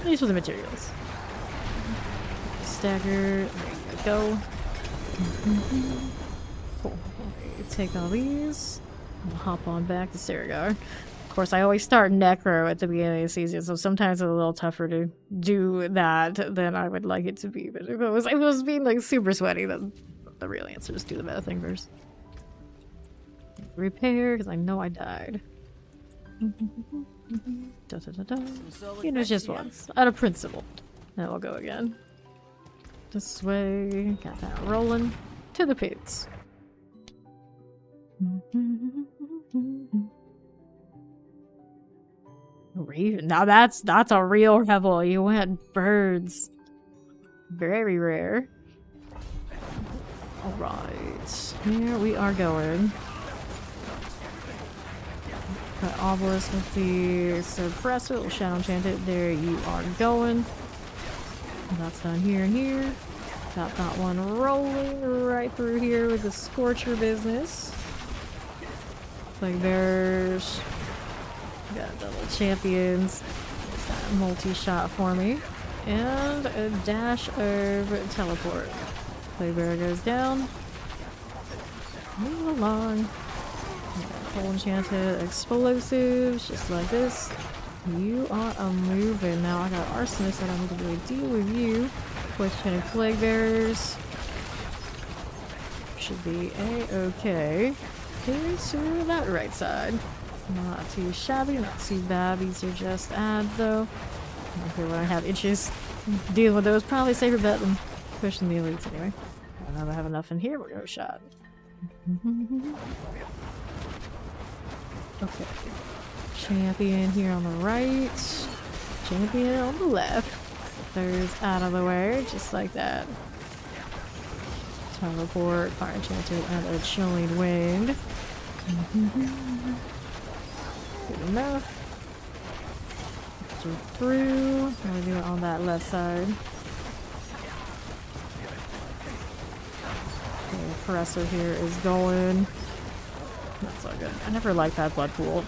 At least with the materials. Stagger. There you go. Cool. Take all these. We'll hop on back to Saragar. Of course, I always start Necro at the beginning of the season, so sometimes it's a little tougher to do that than I would like it to be. But if it was being like super sweaty, then the real answer is do the meta thing first. Repair, because I know I died. You know, just once. Out of principle. Then we'll go again. This way. Got that rolling. To the pits. Raven. Now that's a real rebel. You went birds. Very rare. Alright. Here we are going. Got obelisk with the suppressor, little shadow enchanted. There you are going. That's done here and here. Got that one rolling right through here with the Scorcher business. Like there's got double champions. There's that multi-shot for me. and a dash of teleport. Playbear goes down. Move along. Full enchanted explosives, just like this. You are a moving. Now I got arsonists that I need to really deal with you. Enchanted flag bearers. Should be a-okay. Here's to that right side. Not too shabby, not too bad. These are just ads though. Okay, when I have itches, dealing with those probably a safer bet than pushing the elites anyway. I don't know if I have enough in here, we're gonna shot. Okay. Champion here on the right. Champion on the left. There's out of the way, just like that. Teleport, fire enchanted, and a chilling wind. Good enough. So through. We're doing it on that left side. Okay, Oppressor here is going. That's so good. I never liked that blood pool.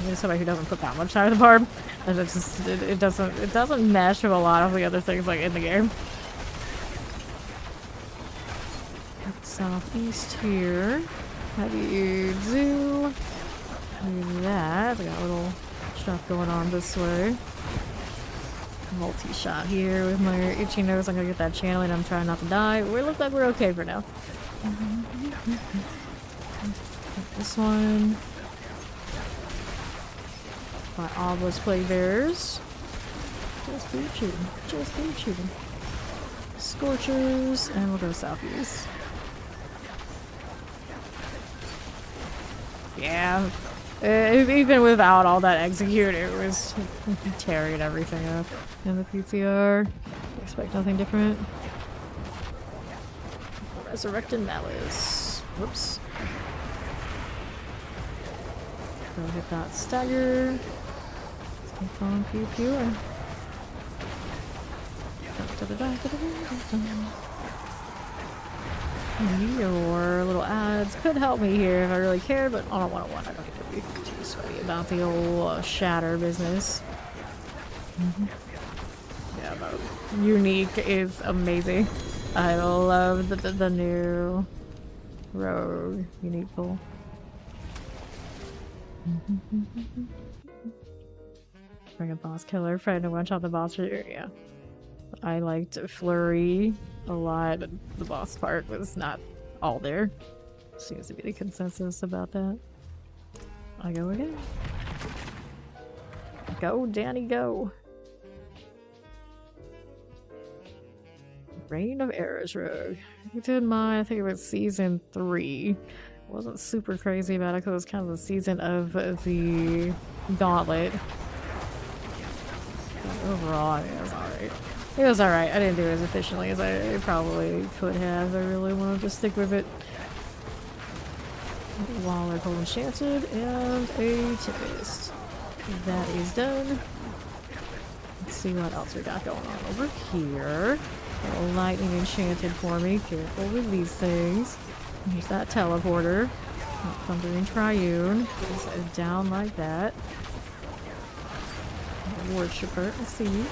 There's somebody who doesn't put that much time in the barb. And it's just, it doesn't mesh with a lot of the other things like in the game. Southeast here. How do you do that? We got a little stuff going on this way. Multi-shot here with my itchy nose. I'm gonna get that channeling. I'm trying not to die. We look like we're okay for now. This one. My obelisk plague bears. Just keep shooting. Just keep shooting. Scorchers, and we'll go southeast. Yeah. Even without all that execute, it was tearing everything up in the PTR. Expect nothing different. Resurrected Malice. Whoops. Go hit that stagger. Keep on pew pew and your little ads could help me here if I really cared, but on a 101 I don't need to be too sweaty about the old shatter business. Yeah, but unique is amazing. I love the new rogue unique pull. Bring a boss killer, trying to one shot the boss here, yeah. I liked Flurry a lot, but the boss part was not all there. Seems to be the consensus about that. I go again. Go, Danny, go! Reign of Arrows Rogue. I did mine, I think it was season 3. Wasn't super crazy about it because it was kind of the season of the Gauntlet. But overall, it was alright. It was alright. I didn't do it as efficiently as I probably could have. I really wanted to stick with it. Waller Cold Enchanted and a Tempest. That is done. Let's see what else we got going on over here. A little Lightning Enchanted for me. Careful with these things. Here's that teleporter. Thundering Triune. Just down like that. Worshipper. Let's see.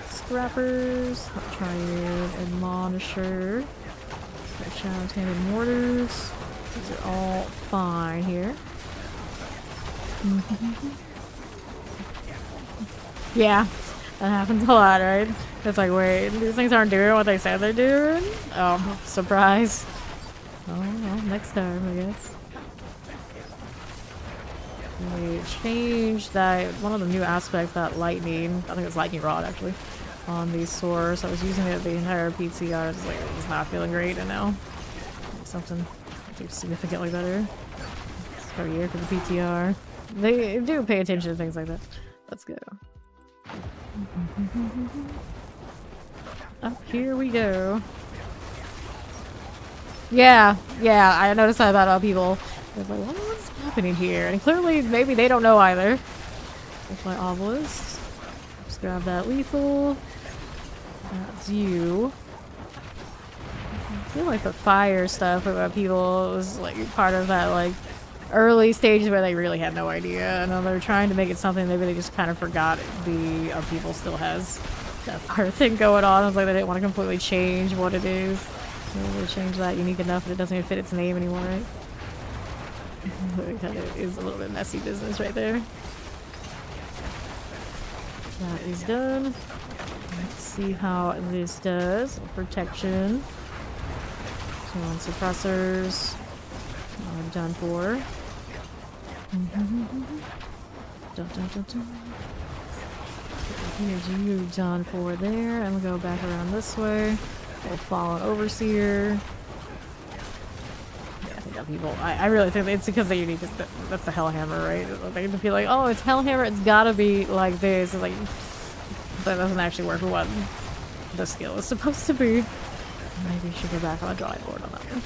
Scrappers. Triune. Admonisher. Shadow-Tainted Mortars. These are all fine here. Yeah. That happens a lot, right? It's like, wait, these things aren't doing what they said they're doing? Oh, surprise. Oh, well, next time, I guess. They changed that, one of the new aspects, that lightning, I think it's lightning rod actually, on these swords. I was using it the entire PTR, I was like, it was not feeling great, and now something significantly better. It's for here for the PTR. They do pay attention to things like that. Let's go. Up here we go. Yeah, I noticed that about people. They're like, what's happening here? And clearly, maybe they don't know either. That's my obelisk. Just grab that lethal. That's you. I feel like the fire stuff about people was like part of that like early stages where they really had no idea. I know they're trying to make it something maybe they just kind of forgot the people still has. that fire thing going on. I was like, they didn't want to completely change what it is. They change that unique enough that it doesn't even fit its name anymore, right? It kind of is a little bit messy business right there. That is done. Let's see how this does. Protection. 2 on suppressors. I'm done for. Dun, dun, dun, dun. Here's you done for there. And we'll go back around this way. We'll follow Overseer. Yeah, I think that people. I really think it's because they unique. That's the Hellhammer, right? They feel like, oh, it's Hellhammer. It's gotta be like this. It's like that doesn't actually work for what the skill is supposed to be. Maybe we should go back on a drawing board on that one.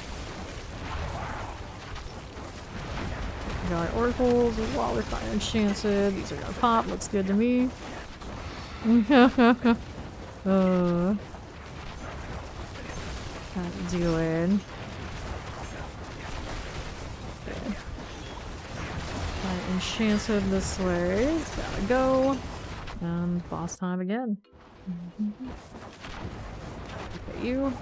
Got oracles, while we're fire enchanted. These are gonna pop, looks good to me. How you doing? Okay. Fire enchanted this way. It's gotta go. And boss time again. Look at you.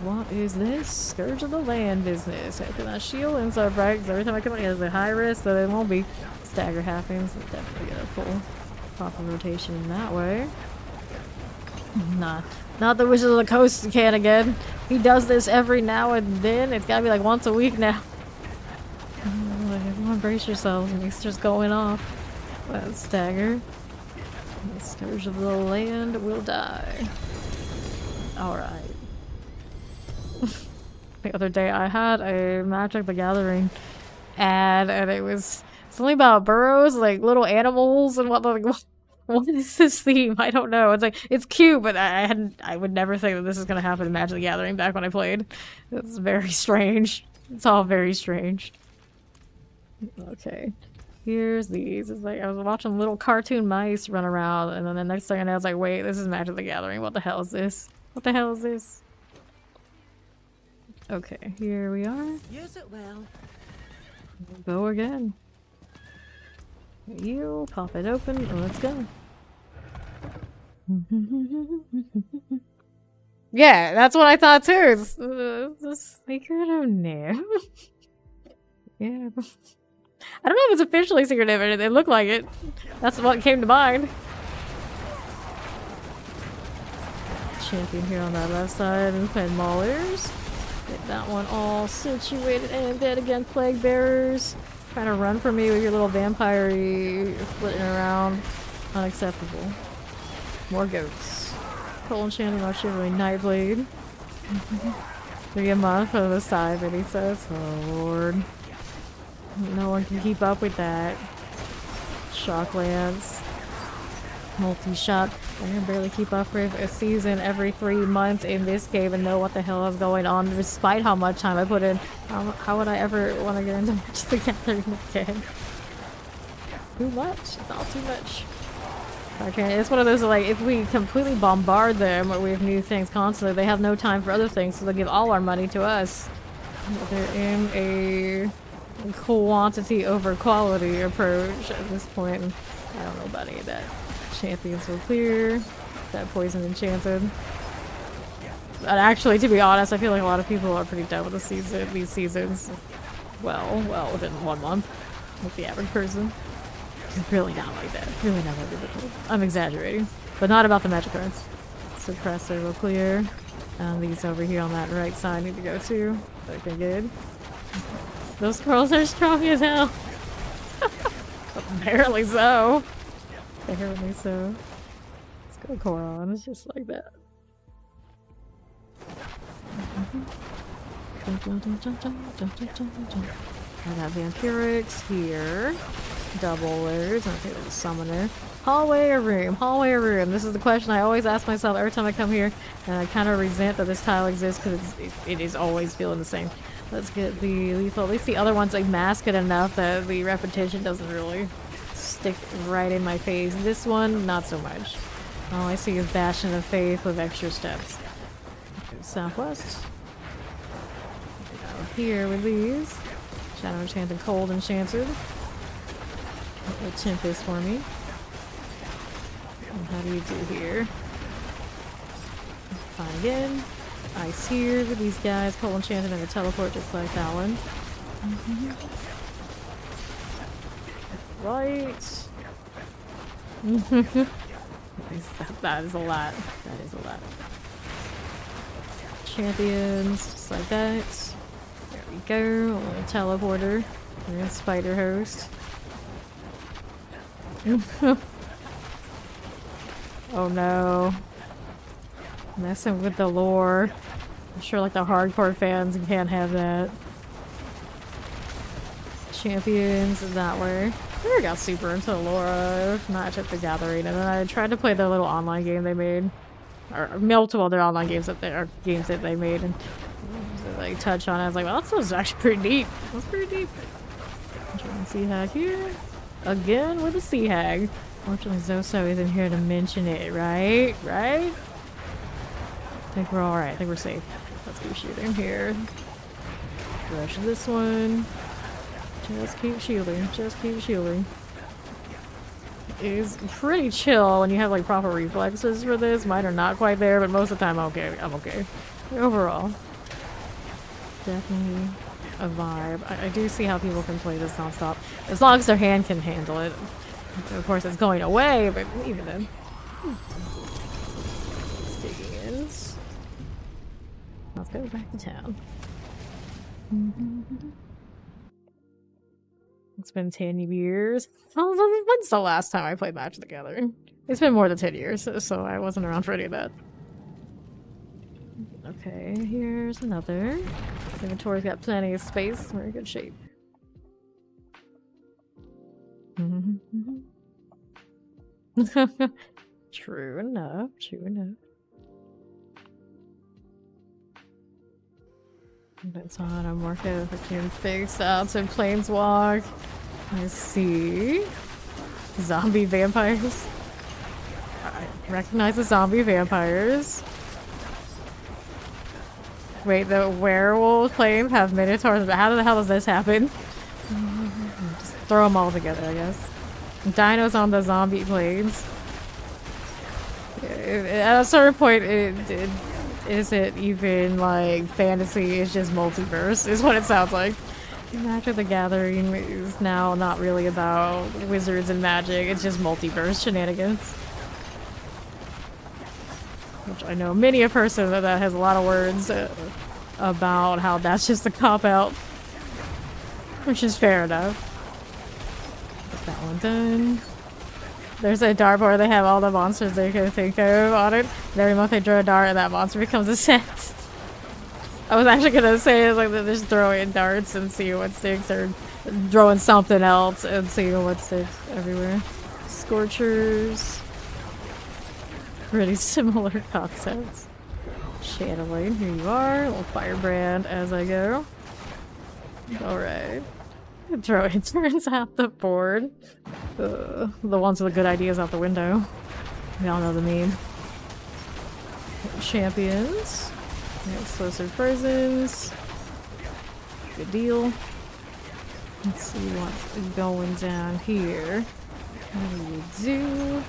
What is this? Scourge of the Land business. Open that shield and so bright because every time I come in it's a high risk, so it won't be stagger halfings. So definitely get a full proper rotation in that way. Not the Wizard of the Coast can again. He does this every now and then. It's gotta be like once a week now. Everyone brace yourselves. It's just going off. That stagger. The Scourge of the Land will die. Alright. The other day I had a Magic the Gathering ad and it's something about burrows, like little animals and what is this theme? I don't know. It's like it's cute, but I would never think that this is gonna happen in Magic the Gathering back when I played. It's very strange. It's all very strange. Okay. Here's these. It's like I was watching little cartoon mice run around and then the next thing I know I was like, wait, this is Magic the Gathering. What the hell is this? What the hell is this? Okay, here we are. Use it well. We'll go again. You pop it open and let's go. Yeah, that's what I thought too. It's the secret of Nim. Yeah. I don't know if it's officially secretive, but it looked like it. That's what came to mind. Champion here on that left side and pen maulers. Get that one all situated and dead against plague bearers. Trying to run from me with your little vampire-y flitting around. Unacceptable. More goats. Cold enchanted on shivering nightblade. 3 a month on the side, but he says, oh lord. No one can keep up with that. Shock lance. Multi-shot. I can barely keep up with a season every 3 months in this game and know what the hell is going on, despite how much time I put in. How would I ever want to get into Magic the Gathering again? Too much. It's all too much. Okay, it's one of those like, if we completely bombard them with new things constantly, they have no time for other things, so they give all our money to us. They're in a quantity over quality approach at this point. I don't know about any of that. Champions will clear. That poison enchanted. But actually, to be honest, I feel like a lot of people are pretty done with these seasons. Well, within 1 month, with the average person. It's really not like that. Really not like that. I'm exaggerating, but not about the magic cards. Suppressor will clear. These over here on that right side need to go too. Okay, good. Those scrolls are strong as hell. Apparently so. Apparently so. Let's go Koron. It's just like that. I got Vampirics here. Doublers. Okay, there's a Summoner. Hallway or room? Hallway or room? This is the question I always ask myself every time I come here, and I kind of resent that this tile exists because it is always feeling the same. Let's get the lethal. At least the other ones like mask it enough that the repetition doesn't really stick right in my face. This one, not so much. All I see is Bastion of Faith with extra steps. Okay, southwest. Up here with these. Shadow Enchanted, Cold Enchanted. A Tempest for me. And how do you do here? Fine again. Ice here with these guys. Cold enchanted and a teleport just like that one. Right. That is a lot. That is a lot. Champions, just like that. There we go. A little teleporter. And spider host. Oh no. Messing with the lore. I'm sure like the hardcore fans can't have that. Champions that way. I never got super into lore, not at the Gathering, and then I tried to play the little online game they made. Or multiple other online games that they made, and like touch on it. I was like, well, that sounds actually pretty deep. That's pretty deep. Sea Hag here. Again with a Sea Hag. Fortunately, Zoso isn't here to mention it, right? Right? I think we're alright. I think we're safe. Let's keep shooting here. Rush this one. Just keep shielding. Just keep shielding. It is pretty chill when you have like proper reflexes for this. Mine are not quite there, but most of the time I'm okay. I'm okay. Overall. Definitely a vibe. I do see how people can play this nonstop. As long as their hand can handle it. Of course it's going away, but even then. Stiggins. Let's go back to town. It's been 10 years. When's the last time I played Magic the Gathering? It's been more than 10 years, so I wasn't around for any of that. Okay, here's another. Inventory's got plenty of space. We're in good shape. True enough, true enough. That's on. I'm working if I can fix out some planeswalk. I see. Zombie vampires. I recognize the zombie vampires. Wait, the werewolf planes have minotaurs, but how the hell does this happen? Just throw them all together, I guess. Dinos on the zombie planes. At a certain point, it isn't even like fantasy, it's just multiverse, is what it sounds like. Magic the Gathering is now not really about wizards and magic, it's just multiverse shenanigans. Which I know many a person that has a lot of words about how that's just a cop-out. Which is fair enough. Get that one done. There's a dartboard where they have all the monsters they can think of on it. And every month they draw a dart and that monster becomes a set. I was actually gonna say it's like they're just throwing darts and see what sticks, or throwing something else and seeing what sticks everywhere. Scorchers. Pretty similar concepts. Chandelier, here you are. A little firebrand as I go. Alright. Throw interns out the board. The ones with the good ideas out the window. We all know the meme. Champions. Explosive prisons. Good deal. Let's see what's going down here. What do you do?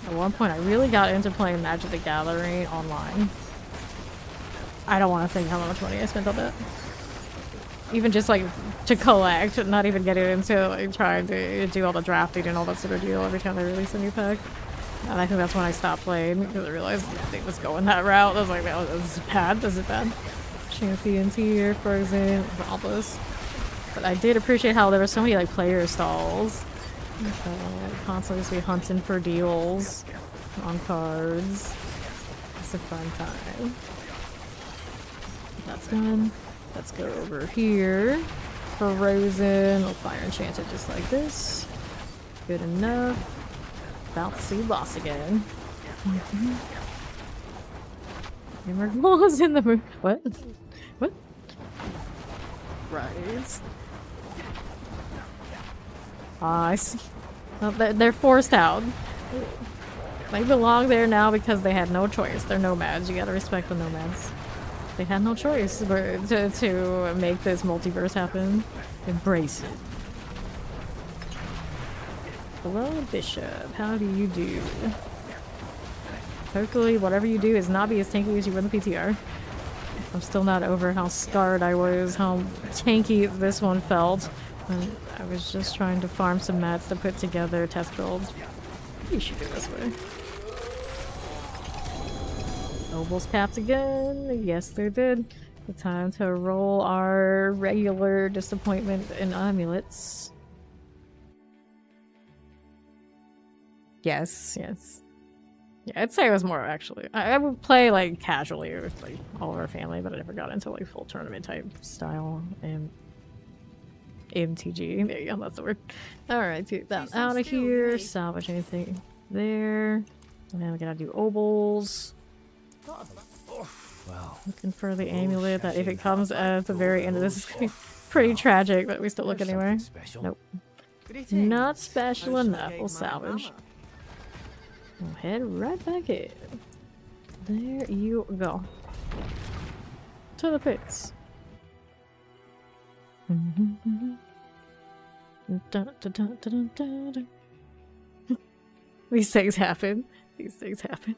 At one point I really got into playing Magic the Gathering online. I don't want to think how much money I spent on that. Even just like to collect, not even getting into like trying to do all the drafting and all that sort of deal every time they release a new pack. And I think that's when I stopped playing because I realized it was going that route. I was like, oh, this is bad, this is bad. Champions here, Frozen, Rompus. But I did appreciate how there were so many like player stalls. Constantly just be hunting for deals on cards. It's a fun time. That's done. Let's go over here. Frozen. We'll fire enchanted just like this. Good enough. About to see boss again. Emerald in the moon. What? What? Right. I see. Well, they're forced out. They belong there now because they had no choice. They're nomads. You gotta respect the nomads. They had no choice but to make this multiverse happen. Embrace it. Hello, Bishop. How do you do? Hopefully, whatever you do is not be as tanky as you were in the PTR. I'm still not over how scarred I was, how tanky this one felt. And I was just trying to farm some mats to put together test builds. You should do it this way. Nobles capped again. Yes, they did. The time to roll our regular disappointment and amulets. Yes, yes. Yeah, I'd say it was more actually. I would play like casually with like all of our family, but I never got into like full tournament type style and MTG. There you go, that's the word. Alright, get that out of here. Salvage anything there. And then we gotta do obols. Well, Looking for the amulet that if it comes at the very end of this is gonna be pretty tragic, but we still look anyway. Nope. Not special enough. We'll salvage. We'll head right back in. There you go. To the pits. These things happen. These things happen.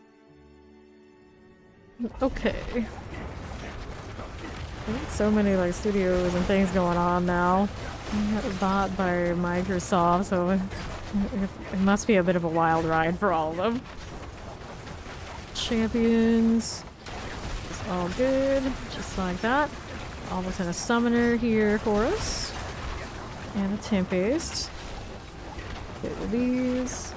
Okay. So many like studios and things going on now. Bought by Microsoft, so it must be a bit of a wild ride for all of them. Champions. It's all good. Just like that. Almost in a summoner here for us. And a Tempest. Get rid of these.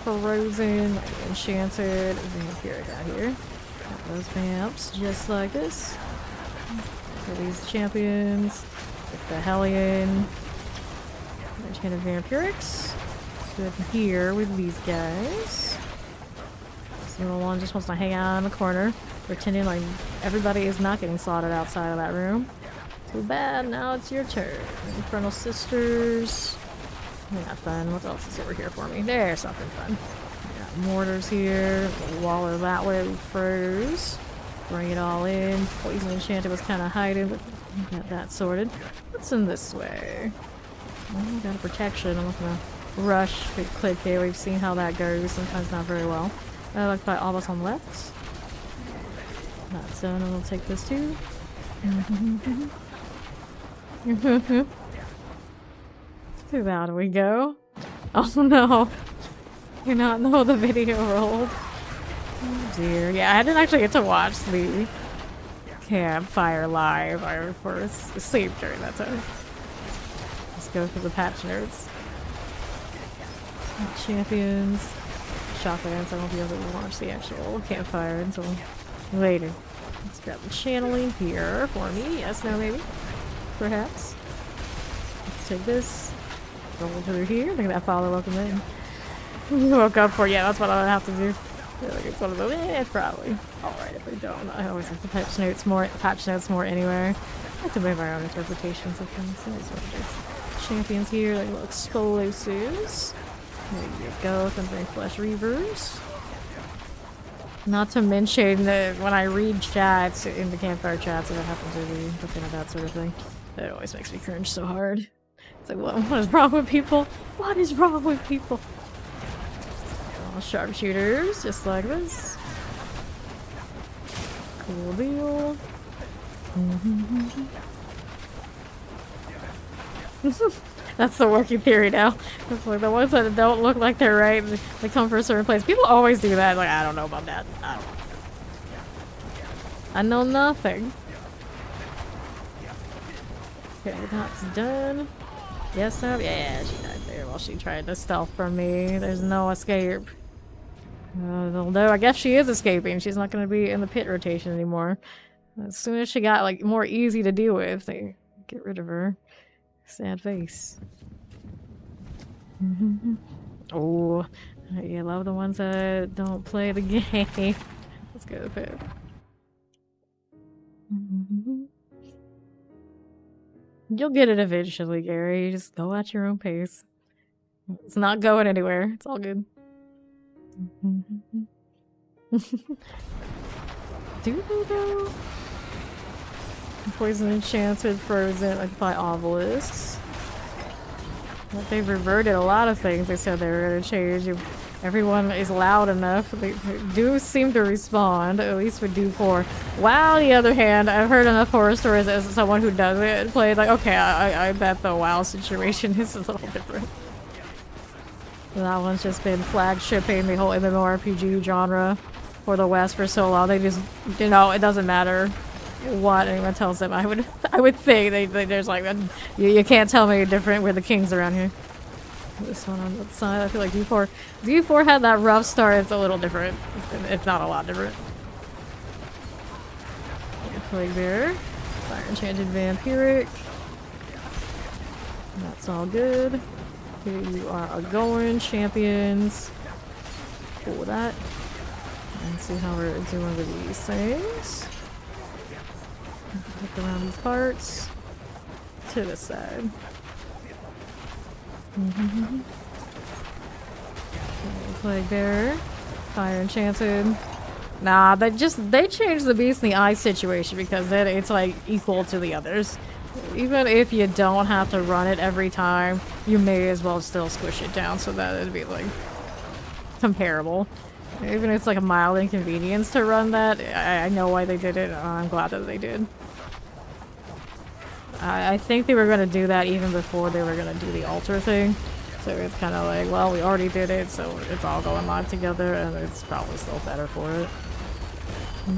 Frozen, enchanted, vampiric out here. Got those vamps just like this. For these champions. With the Hellion. Enchanted vampirics. Good here with these guys. This little one just wants to hang out in the corner, pretending like everybody is not getting slaughtered outside of that room. Too bad, now it's your turn. Infernal Sisters. Not fun. What else is over here for me? There's something fun. Got mortars here. Waller that way. We froze. Bring it all in. Poison Enchanted was kind of hiding, but we got that sorted. What's in this way? Oh, got a protection. I'm not gonna rush. Big click here. We've seen how that goes. Sometimes not very well. I like by all of us on the left. That's done, and we'll take this too. Too bad we go. Oh no. You're not know the video rolled. Oh dear. Yeah, I didn't actually get to watch the campfire live. I of course asleep during that time. Let's go for the patch nerds. Champions. Shocklands, I won't be able to watch the actual campfire until later. Let's grab the channeling here for me. Yes, no, maybe. Perhaps. Let's take this. Roll through here. Look at that follow-up and then woke up for, yeah, that's what I would have to do. I feel like it's one of those, probably. Alright, if we don't, I always have to patch notes more anywhere. I have to make my own interpretations of things. So that's what it is. Champions here, like little explosives. There you go, Thundering Flesh Reavers. Not to mention that when I read chats in the campfire chats, if I happen to be looking at that sort of thing, it always makes me cringe so hard. It's like, what is wrong with people? What is wrong with people? All sharpshooters, just like this. Cool deal. That's the working theory now. It's like the ones that don't look like they're right, they come from a certain place. People always do that. Like, I don't know about that. I know nothing. Okay, that's done. Yes, no? Yeah, she died there while she tried to stealth from me. There's no escape. Although I guess she is escaping. She's not going to be in the pit rotation anymore. As soon as she got like more easy to deal with, they get rid of her. Sad face. Oh, you love the ones that don't play the game. Let's go with it. You'll get it eventually, Gary. Just go at your own pace. It's not going anywhere. It's all good. Do they though? Poison Enchanted, Frozen, like by Obelisks. But they've reverted a lot of things they said they were going to change. everyone is loud enough. They do seem to respond, at least with D4. WoW, on the other hand, I've heard enough horror stories as someone who does it play, like, okay, I bet the WoW situation is a little different. That one's just been flagshipping the whole MMORPG genre for the West for so long. They just, you know, it doesn't matter what anyone tells them. I would think there's like, you can't tell me different. We're the kings around here. This one on the side, I feel like D4 had that rough start. It's a little different. It's not a lot different. Plague Bear, Fire Enchanted Vampiric. That's all good. Here you are going, champions. Cool with that. And see how we're doing with these things. Look around these parts. To this side. Okay, Plague Bearer. Fire Enchanted. Nah, they changed the Beast in the Eye situation because then it's like equal to the others. Even if you don't have to run it every time, you may as well still squish it down so that it'd be like comparable. Even if it's like a mild inconvenience to run that, I know why they did it. I'm glad that they did. I think they were going to do that even before they were going to do the altar thing. So it's kind of like, well, we already did it, so it's all going live together, and it's probably still better for it.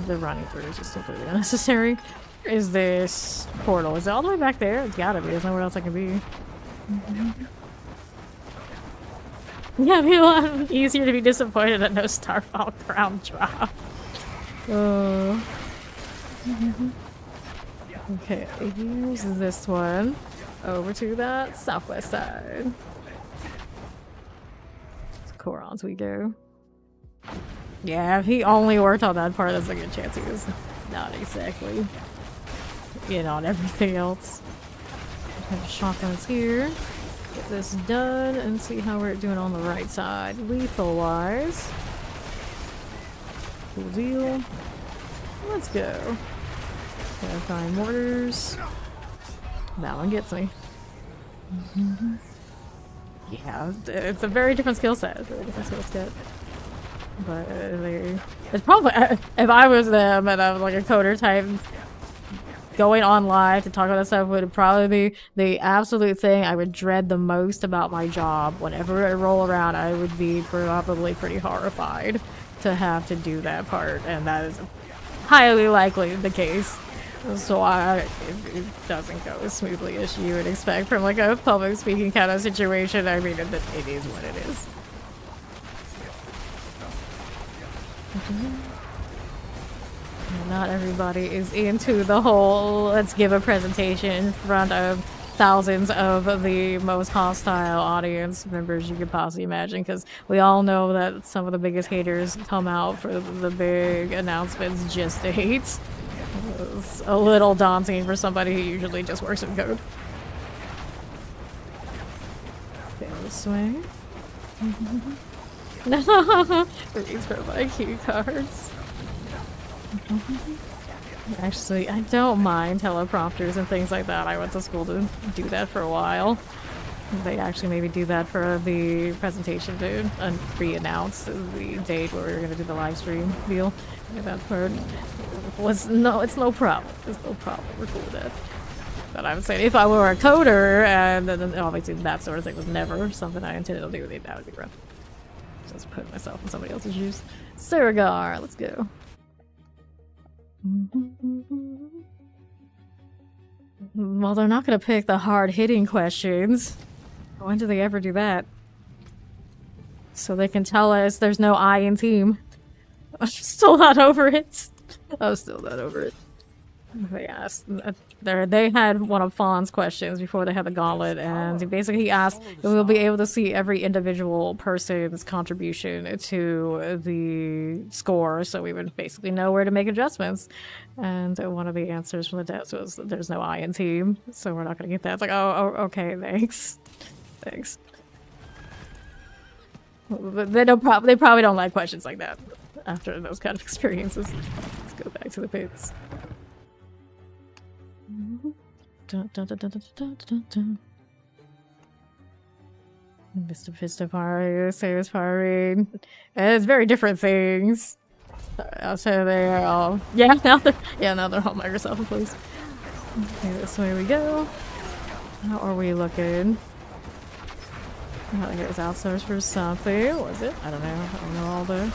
The running through is just completely unnecessary. Is this portal? Is it all the way back there? It's gotta be. There's nowhere else I can be. Yeah, it'd be a lot easier to be disappointed that no Starfall Crown drop. Okay, here's this one. Over to that southwest side. Korons we go. Yeah, if he only worked on that part, there's a good chance he was not exactly in on everything else. Have shotguns here. Get this done and see how we're doing on the right side. Lethal wise. Cool deal. Let's go. Clarifying mortars. That one gets me. Yeah, it's a very different skill set. But it's probably, if I was them and I was like a coder type, going on live to talk about this stuff would probably be the absolute thing I would dread the most about my job. Whenever I roll around, I would be probably pretty horrified to have to do that part, and that is highly likely the case. So it doesn't go as smoothly as you would expect from like a public speaking kind of situation. I mean, it is what it is. Not everybody is into the whole let's give a presentation in front of thousands of the most hostile audience members you could possibly imagine, because we all know that some of the biggest haters come out for the big announcements just to hate. It's a little daunting for somebody who usually just works in code. Okay, this way. No! These are my cue cards. Actually, I don't mind teleprompters and things like that. I went to school to do that for a while. They actually maybe do that for the presentation to pre-announce the date where we were going to do the live stream deal. That part was it's no problem. It's no problem. We're cool with that. But I would say if I were a coder, and then obviously that sort of thing was never something I intended to do, that would be rough. Just put myself in somebody else's shoes. Surigar, let's go. Well, they're not going to pick the hard-hitting questions. When do they ever do that? So they can tell us there's no I in team. I'm still not over it. I'm still not over it. They asked, they had one of Fawn's questions before they had the gauntlet, and basically he asked if we'll be able to see every individual person's contribution to the score, so we would basically know where to make adjustments. And one of the answers from the test was there's no I in team, so we're not going to get that. It's like, oh, okay, thanks. Thanks. They probably don't like questions like that after those kind of experiences. Let's go back to the pits. Dun, dun, dun, dun, dun, dun, dun, dun. Mr. Pistol Party, Sailor's Party. It's very different things. So they're all now they're all Microsoft employees. Okay, this way we go. How are we looking? Oh, here's outsourced for something. What was it? I don't know all the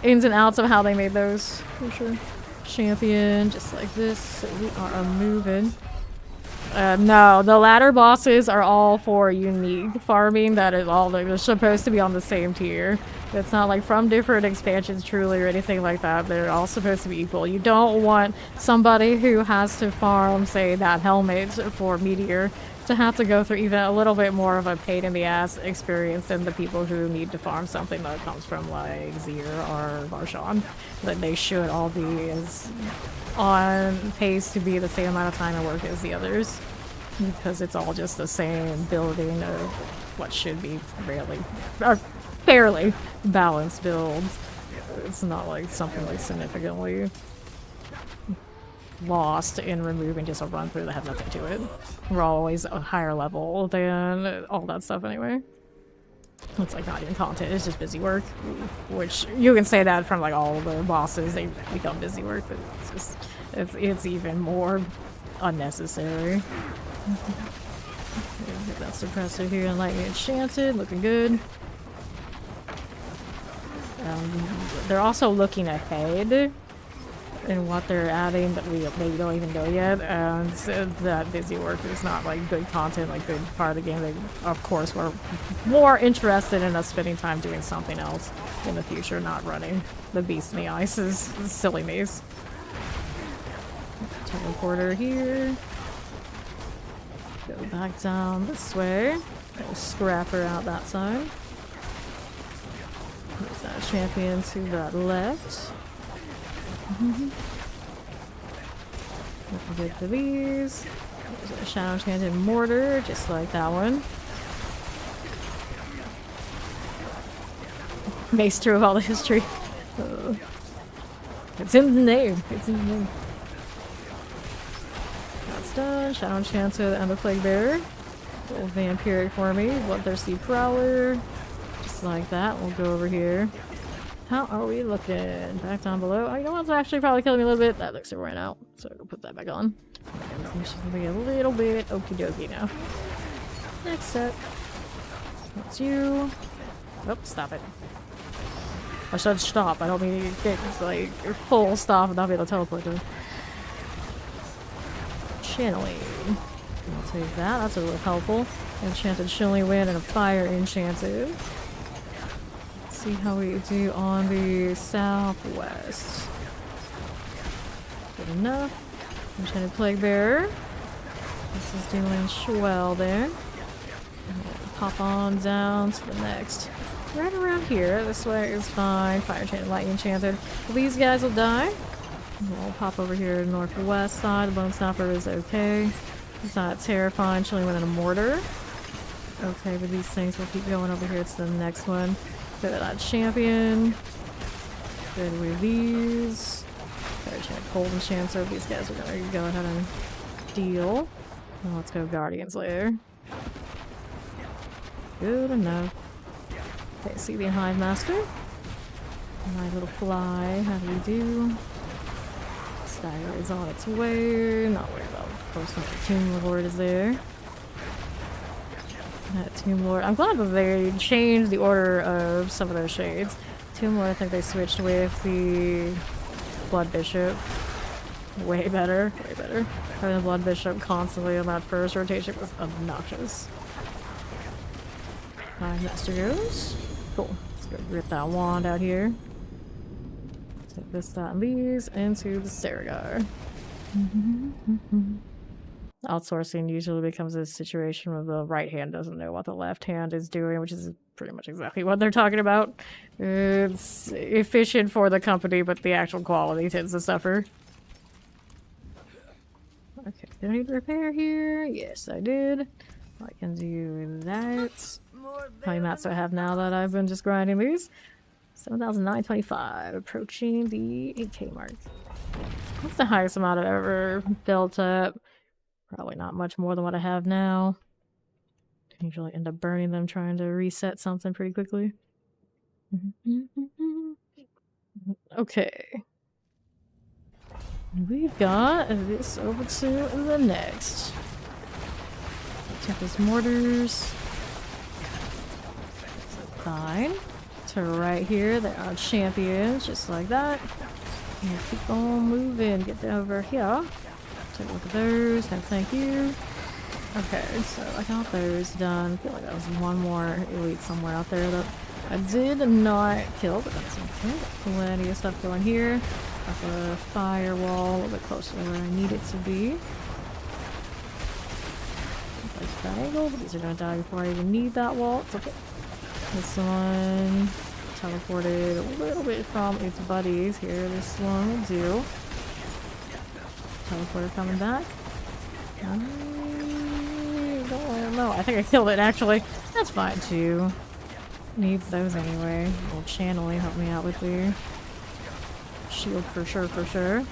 ins and outs of how they made those. For sure. Champion, just like this. So we are moving. No, the ladder bosses are all for unique farming. That is all they're supposed to be on the same tier. It's not like from different expansions truly or anything like that. They're all supposed to be equal. You don't want somebody who has to farm, say, that helmet for Meteor to have to go through even a little bit more of a pain in the ass experience than the people who need to farm something that comes from like Zier or Marshawn. That they should all be as on pace to be the same amount of time and work as the others, because it's all just the same building of what should be fairly balanced builds. It's not like something like significantly lost in removing just a run through that had nothing to it. We're always a higher level than all that stuff anyway. It's like not even content, it's just busy work. Which you can say that from like all the bosses, they become busy work, but it's just it's even more unnecessary. Get that suppressor here and lightning enchanted, looking good. They're also looking ahead in what they're adding that we maybe don't even know yet, and so that busy work is not like good content, like good part of the game. They, of course, were more interested in us spending time doing something else in the future, not running the Beast in the Ice is silly maze. Teleporter here. Go back down this way. Go scrapper out that side. There's that champion to that left. Looking good for these. There's a Shadow Enchanted Mortar, just like that one. Mace through all the history. It's in the name. It's in the name. That's done. Shadow Enchanted and the Plague Bearer. Little Vampiric for me. Bloodthirsty Prowler. Just like that. We'll go over here. How are we looking? Back down below. Oh, you know what's actually probably killing me a little bit? That looks right out. So I'll put that back on. It's gonna be a little bit okie dokie now. Next up. That's you. Oh, stop it. I said stop. I don't mean to get like full stop and not be able to teleport to it. Channeling. I'll take that. That's a little helpful. Enchanted Chilling Wind and a Fire Enchanted. See how we do on the southwest. Good enough. Enchanted Plague Bearer. This is doing swell there. We'll pop on down to the next. Right around here. This way is fine. Fire Enchanted, Lightning Enchanted. These guys will die. We'll pop over here northwest side. The Bone Snapper is okay. It's not terrifying. Chilling Wind and a Mortar. Okay, but these things will keep going over here to the next one. Good at that champion. Good with these. Fire Enchanted Cold Enchanter. These guys are gonna go ahead and deal. Now let's go Guardians later. Good enough. Okay, see the Hive Master. My little fly. How do we do? Stagger is on its way. Not worried about posting the Tomb Lord is there. That Tomb Lord. I'm glad that they changed the order of some of those shades. Tomb Lord, I think they switched with the Blood Bishop. Way better. Way better. Having the Blood Bishop constantly on that first rotation was obnoxious. Hive Master goes. Cool. Let's go rip that wand out here. Take this, that, and these into the Saragar. Outsourcing usually becomes a situation where the right hand doesn't know what the left hand is doing, which is pretty much exactly what they're talking about. It's efficient for the company, but the actual quality tends to suffer. Okay, do I need to repair here? Yes, I did. I can do that. How many mats do I have now that I've been just grinding these? 7,925, approaching the 8K mark. That's the highest amount I've ever built up. Probably not much more than what I have now. Usually end up burning them trying to reset something pretty quickly. Okay. We've got this over to the next. Tempest mortars. Fine. To right here, there are champions, just like that. And keep on moving. Get over here. Take a look at those. No, thank you. Okay, so I got those done. I feel like that was one more elite somewhere out there that I did not kill, but that's okay. Plenty of stuff going here. Got the firewall a little bit closer to where I need it to be. Like that angle, but these are gonna die before I even need that wall. It's okay. This one teleported a little bit from its buddies here. This one will do. Teleporter coming back. I don't know. I think I killed it actually. That's fine too. Needs those anyway. A little channeling help me out with the shield for sure, for sure.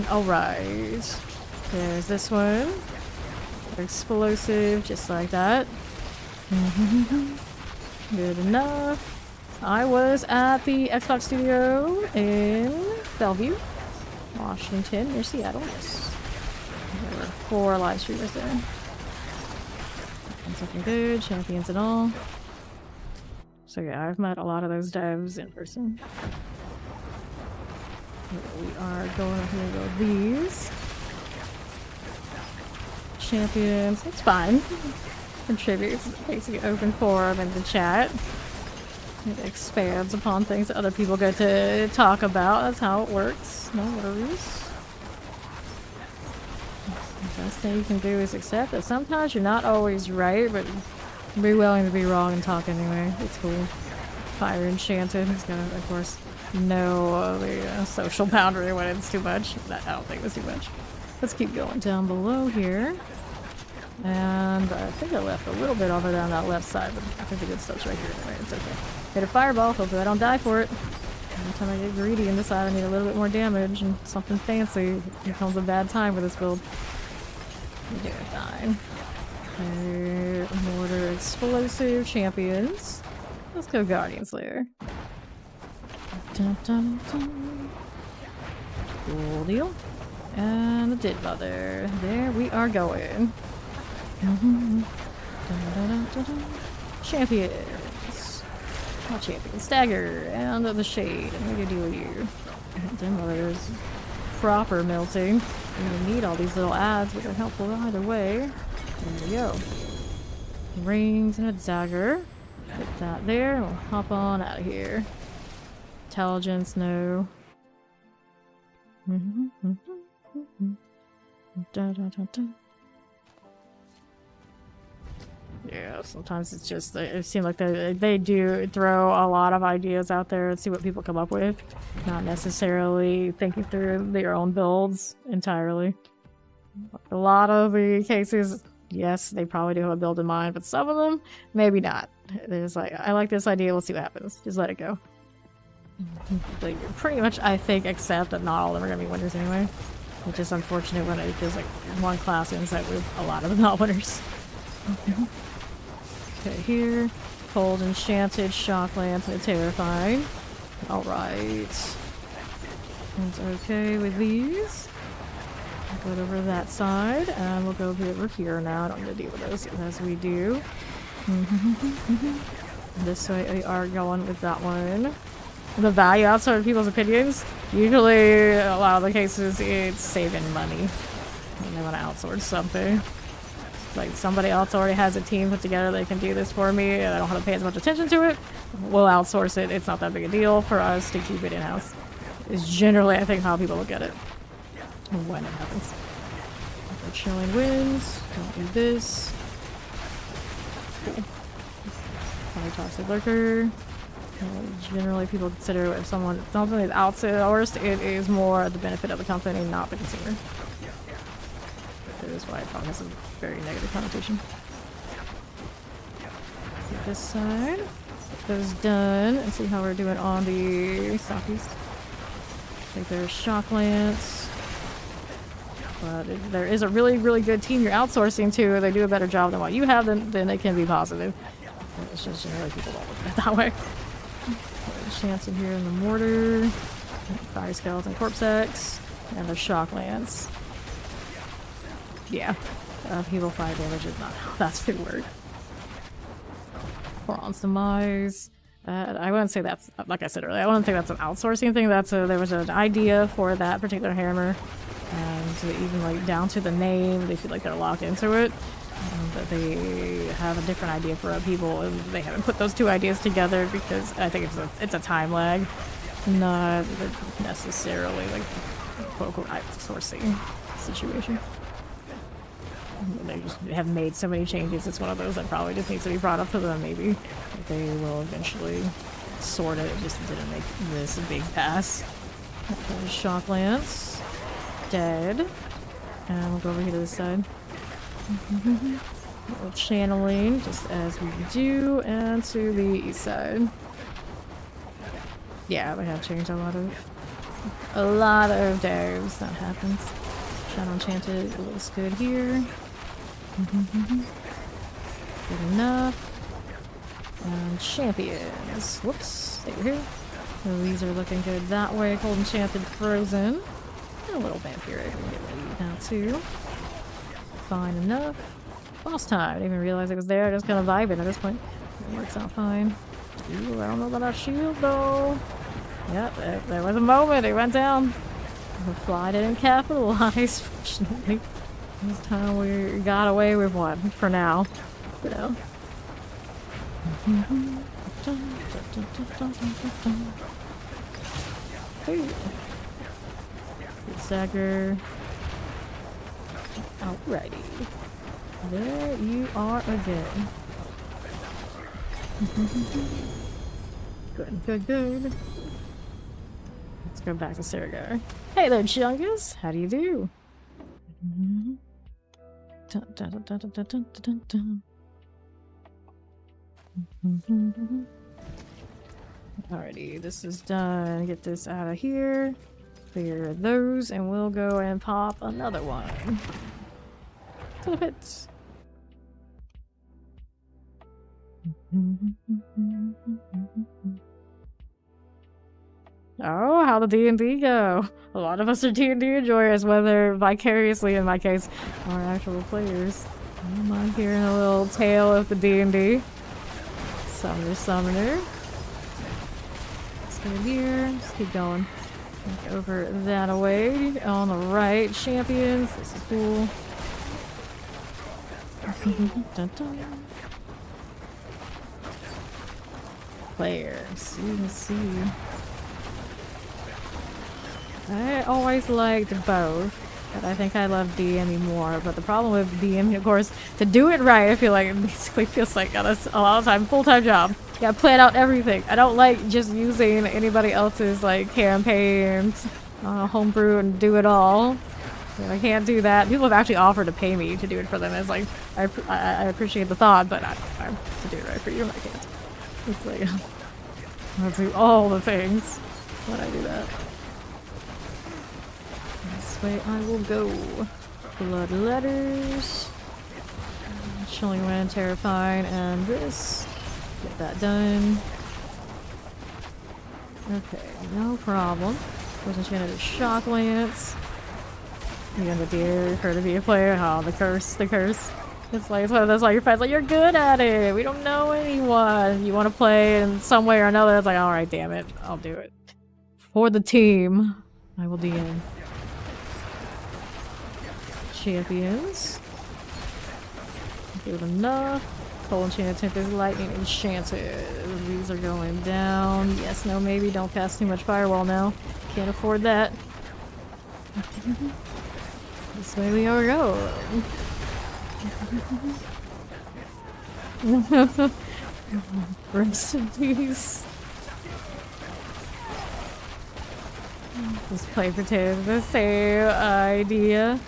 Alright. There's this one. Explosive, just like that. Good enough. I was at the Xbox studio in Bellevue, Washington, near Seattle. Yes. There were 4 live streamers there. Something good, champions and all. So yeah, I've met a lot of those devs in person. We are going through these champions. It's fine. Contributes, makes it open forum in the chat. It expands upon things that other people get to talk about. That's how it works. No worries. The best thing you can do is accept that sometimes you're not always right, but be willing to be wrong and talk anyway. It's cool. Fire Enchanted is gonna, of course, know the social boundary when it's too much. That I don't think was too much. Let's keep going down below here. And I think I left a little bit over there on that left side, but I think the good stuff's right here anyway. It's okay. Hit a fireball, hopefully I don't die for it. Every time I get greedy and decide I need a little bit more damage and something fancy, it becomes a bad time with this build. You're doing fine. Mortar explosive champions. Let's go Guardian Slayer. Dun, dun, dun. Cool deal. And the Dead Mother. There we are going. Dun, dun, dun, dun, dun. Champions. Not champions. Stagger. And the Shade. And what do you do with you? Dead Mother is proper melting. You need all these little ads, which are helpful either way. There we go. Rings and a dagger. Put that there, and we'll hop on out of here. Intelligence, no. Da, da, da, da. Yeah, sometimes it's just, it seems like they do throw a lot of ideas out there and see what people come up with. Not necessarily thinking through their own builds entirely. A lot of the cases, yes, they probably do have a build in mind, but some of them, maybe not. They're just like, I like this idea, let's see what happens. Just let it go. They pretty much, I think, accept that not all of them are going to be winners anyway. Which is unfortunate when it feels like one class ends up with a lot of them not winners. Okay, here. Cold Enchanted, Shocklands, and Terrifying. Alright. It's okay with these. I'll go over to that side, and we'll go over here now. I don't need to deal with those as we do. This way we are going with that one. The value outside of people's opinions, usually a lot of the cases it's saving money when they want to outsource something. Like somebody else already has a team put together, they can do this for me and I don't have to pay as much attention to it. We'll outsource it. It's not that big a deal for us to keep it in-house. Is generally, I think, how people look at it when it happens. The Chilling Winds, don't do this. Cool. Toxic Lurker. Generally, people consider if something is outsourced, it is more the benefit of the company, not the consumer. That is why it probably has a very negative connotation. Get this side. Get those done, and see how we're doing on the southeast. Take their shock lance. But if there is a really, really good team you're outsourcing to, they do a better job than what you have, then it can be positive. It's just generally people don't look at it that way. Chance in here in the mortar, fire skeleton, corpse X, and the shock lance. Yeah, people fire damage is not how that's gonna work. Bronze demise. I wouldn't say that's, like I said earlier, I wouldn't think that's an outsourcing thing. There was an idea for that particular hammer, and even like down to the name, they feel like they're locked into it. But they have a different idea for people, and they haven't put those two ideas together because I think it's a time lag, not necessarily like vocal outsourcing situation. They just have made so many changes. It's one of those that probably just needs to be brought up to them. Maybe they will eventually sort it. It just didn't make this a big pass. Okay, shock lance, dead, and we'll go over here to this side. Little channeling, just as we do, and to the east side. Yeah, we have changed a lot of days. That happens. Shadow Enchanted looks good here. Good enough. And champions. Whoops, they were here. So these are looking good that way. Cold Enchanted Frozen. And a little vampire I can get ready now too. Fine enough. Boss time. I didn't even realize it was there. I just kind of vibing at this point. It works out fine. Ooh, I don't know about our shield though. Yep, there was a moment. It went down. The fly didn't capitalize, fortunately. This time we got away with one for now. You know. Hey. Good stagger. Alrighty. There you are again. Good. Let's go back to Saragar. Hey there, Chungus! How do you do? Alrighty, this is done. Get this out of here. Clear those, and we'll go and pop another one. To the pits. Oh, how the D&D go? A lot of us are D&D enjoyers, whether vicariously, in my case, or actual players. I don't mind hearing a little tale of the D&D. Summoner. Let's go here. Let's keep going. Look over that away. On the right, champions. This is cool. Dun, dun. Players. You can see. I always liked both, but I think I love DMing more. But the problem with DMing, of course, to do it right, I feel like it basically feels like a lot of time full-time job. You gotta plan out everything. I don't like just using anybody else's like campaigns, homebrew, and do it all. I can't do that. People have actually offered to pay me to do it for them. It's like I appreciate the thought, but I'm to do it right for you. I can't. It's like I'll do all the things when I do that. This way I will go. Blood letters. Chilling Wind, Terrifying, and this. Get that done. Okay, no problem. Was enchanted Shock Lance. You and the deer, heard to be a player. Oh, the curse. It's like, it's one of those, like, your friends, like, you're good at it. We don't know anyone. You want to play in some way or another. It's like, alright, damn it. I'll do it. For the team, I will DM. Champions. Good enough. Cold Enchanted, Tempest, Lightning, Enchanted. These are going down. Yes, no, maybe. Don't cast too much Firewall now. Can't afford that. This way we are go. Rest in peace. Just play pretend the same idea.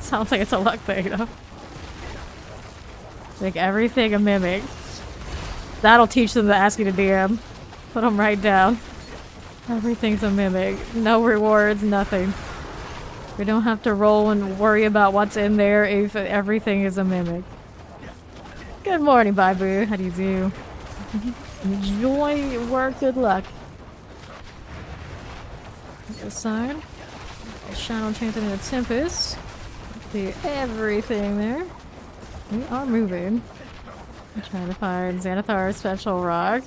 Sounds like it's a luck thing though. Make everything a mimic. That'll teach them to ask you to DM. Put them right down. Everything's a mimic. No rewards, nothing. We don't have to roll and worry about what's in there if everything is a mimic. Good morning, Baibu. How do you do? Enjoy your work. Good luck. This side. Shadow Chanted in a Tempest. See everything there. We are moving. I'm trying to find Xanathar's special rock.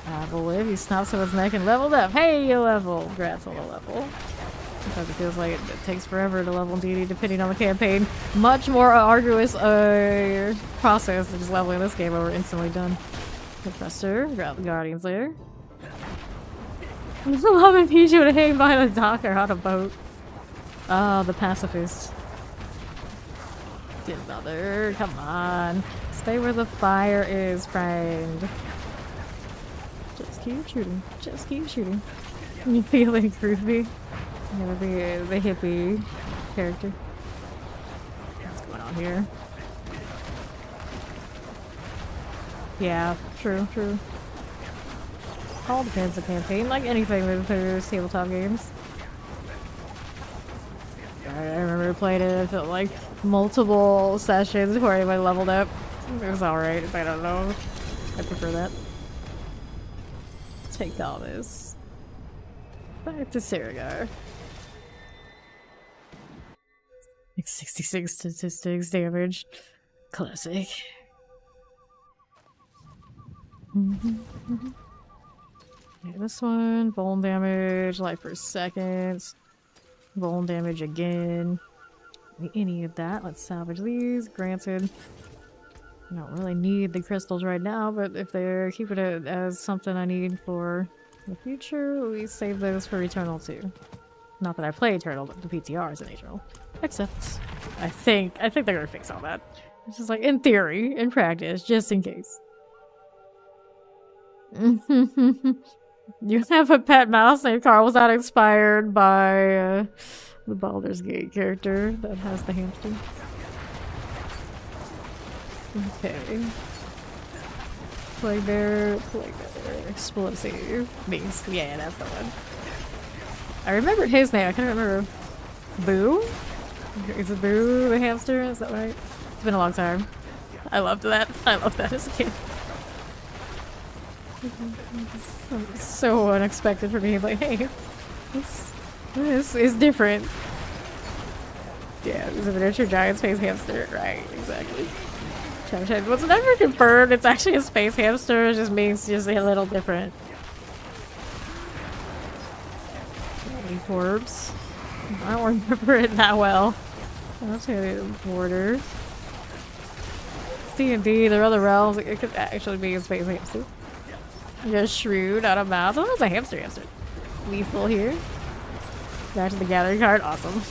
I believe he snaps to his neck and leveled up. Hey, you level! Congrats on the level. Because it feels like it takes forever to level DD depending on the campaign. Much more arduous process than just leveling this game over instantly done. Professor, grab the Guardians there. I'm so loving PG to hang by the dock or on a boat. Oh, the pacifist. Get another. Come on. Stay where the fire is, friend. Just keep shooting. Just keep shooting. You feeling groovy? Never be the hippie character. What's going on here? Yeah, true, true. All depends on campaign, like anything with those tabletop games. I remember playing it, I felt like multiple sessions before anybody leveled up. It was alright, I don't know. I prefer that. Take all this. Back to Saragar. 66 statistics damage. Classic. Okay, this one, bone damage, life per second. Bone damage again. Any of that. Let's salvage these. Granted, I don't really need the crystals right now, but if they're keeping it as something I need for the future, we save those for Eternal too. Not that I play Eternal, but the PTR is an Eternal. Except, I think they're gonna fix all that. It's just like, in theory, in practice, just in case. You have a pet mouse named Carl. Was that inspired by the Baldur's Gate character that has the hamster? Okay. Plague Bear, Explosive. Beast. Yeah, that's the one. I remembered his name. I couldn't remember. Boo? Is it Boo the hamster? Is that right? It's been a long time. I loved that. I loved that as a kid. So unexpected for me. Like, hey, this is different. Yeah, it's a miniature giant space hamster. Right, exactly. What's never confirmed, it's actually a space hamster. It just means just a little different. Corpse. I don't remember it that well. I'll tell you the border. D&D, there are other realms. It could actually be a space hamster. Just shrewd out of mouse. Oh, that's a hamster. Lethal here. Back to the gathering card. Awesome.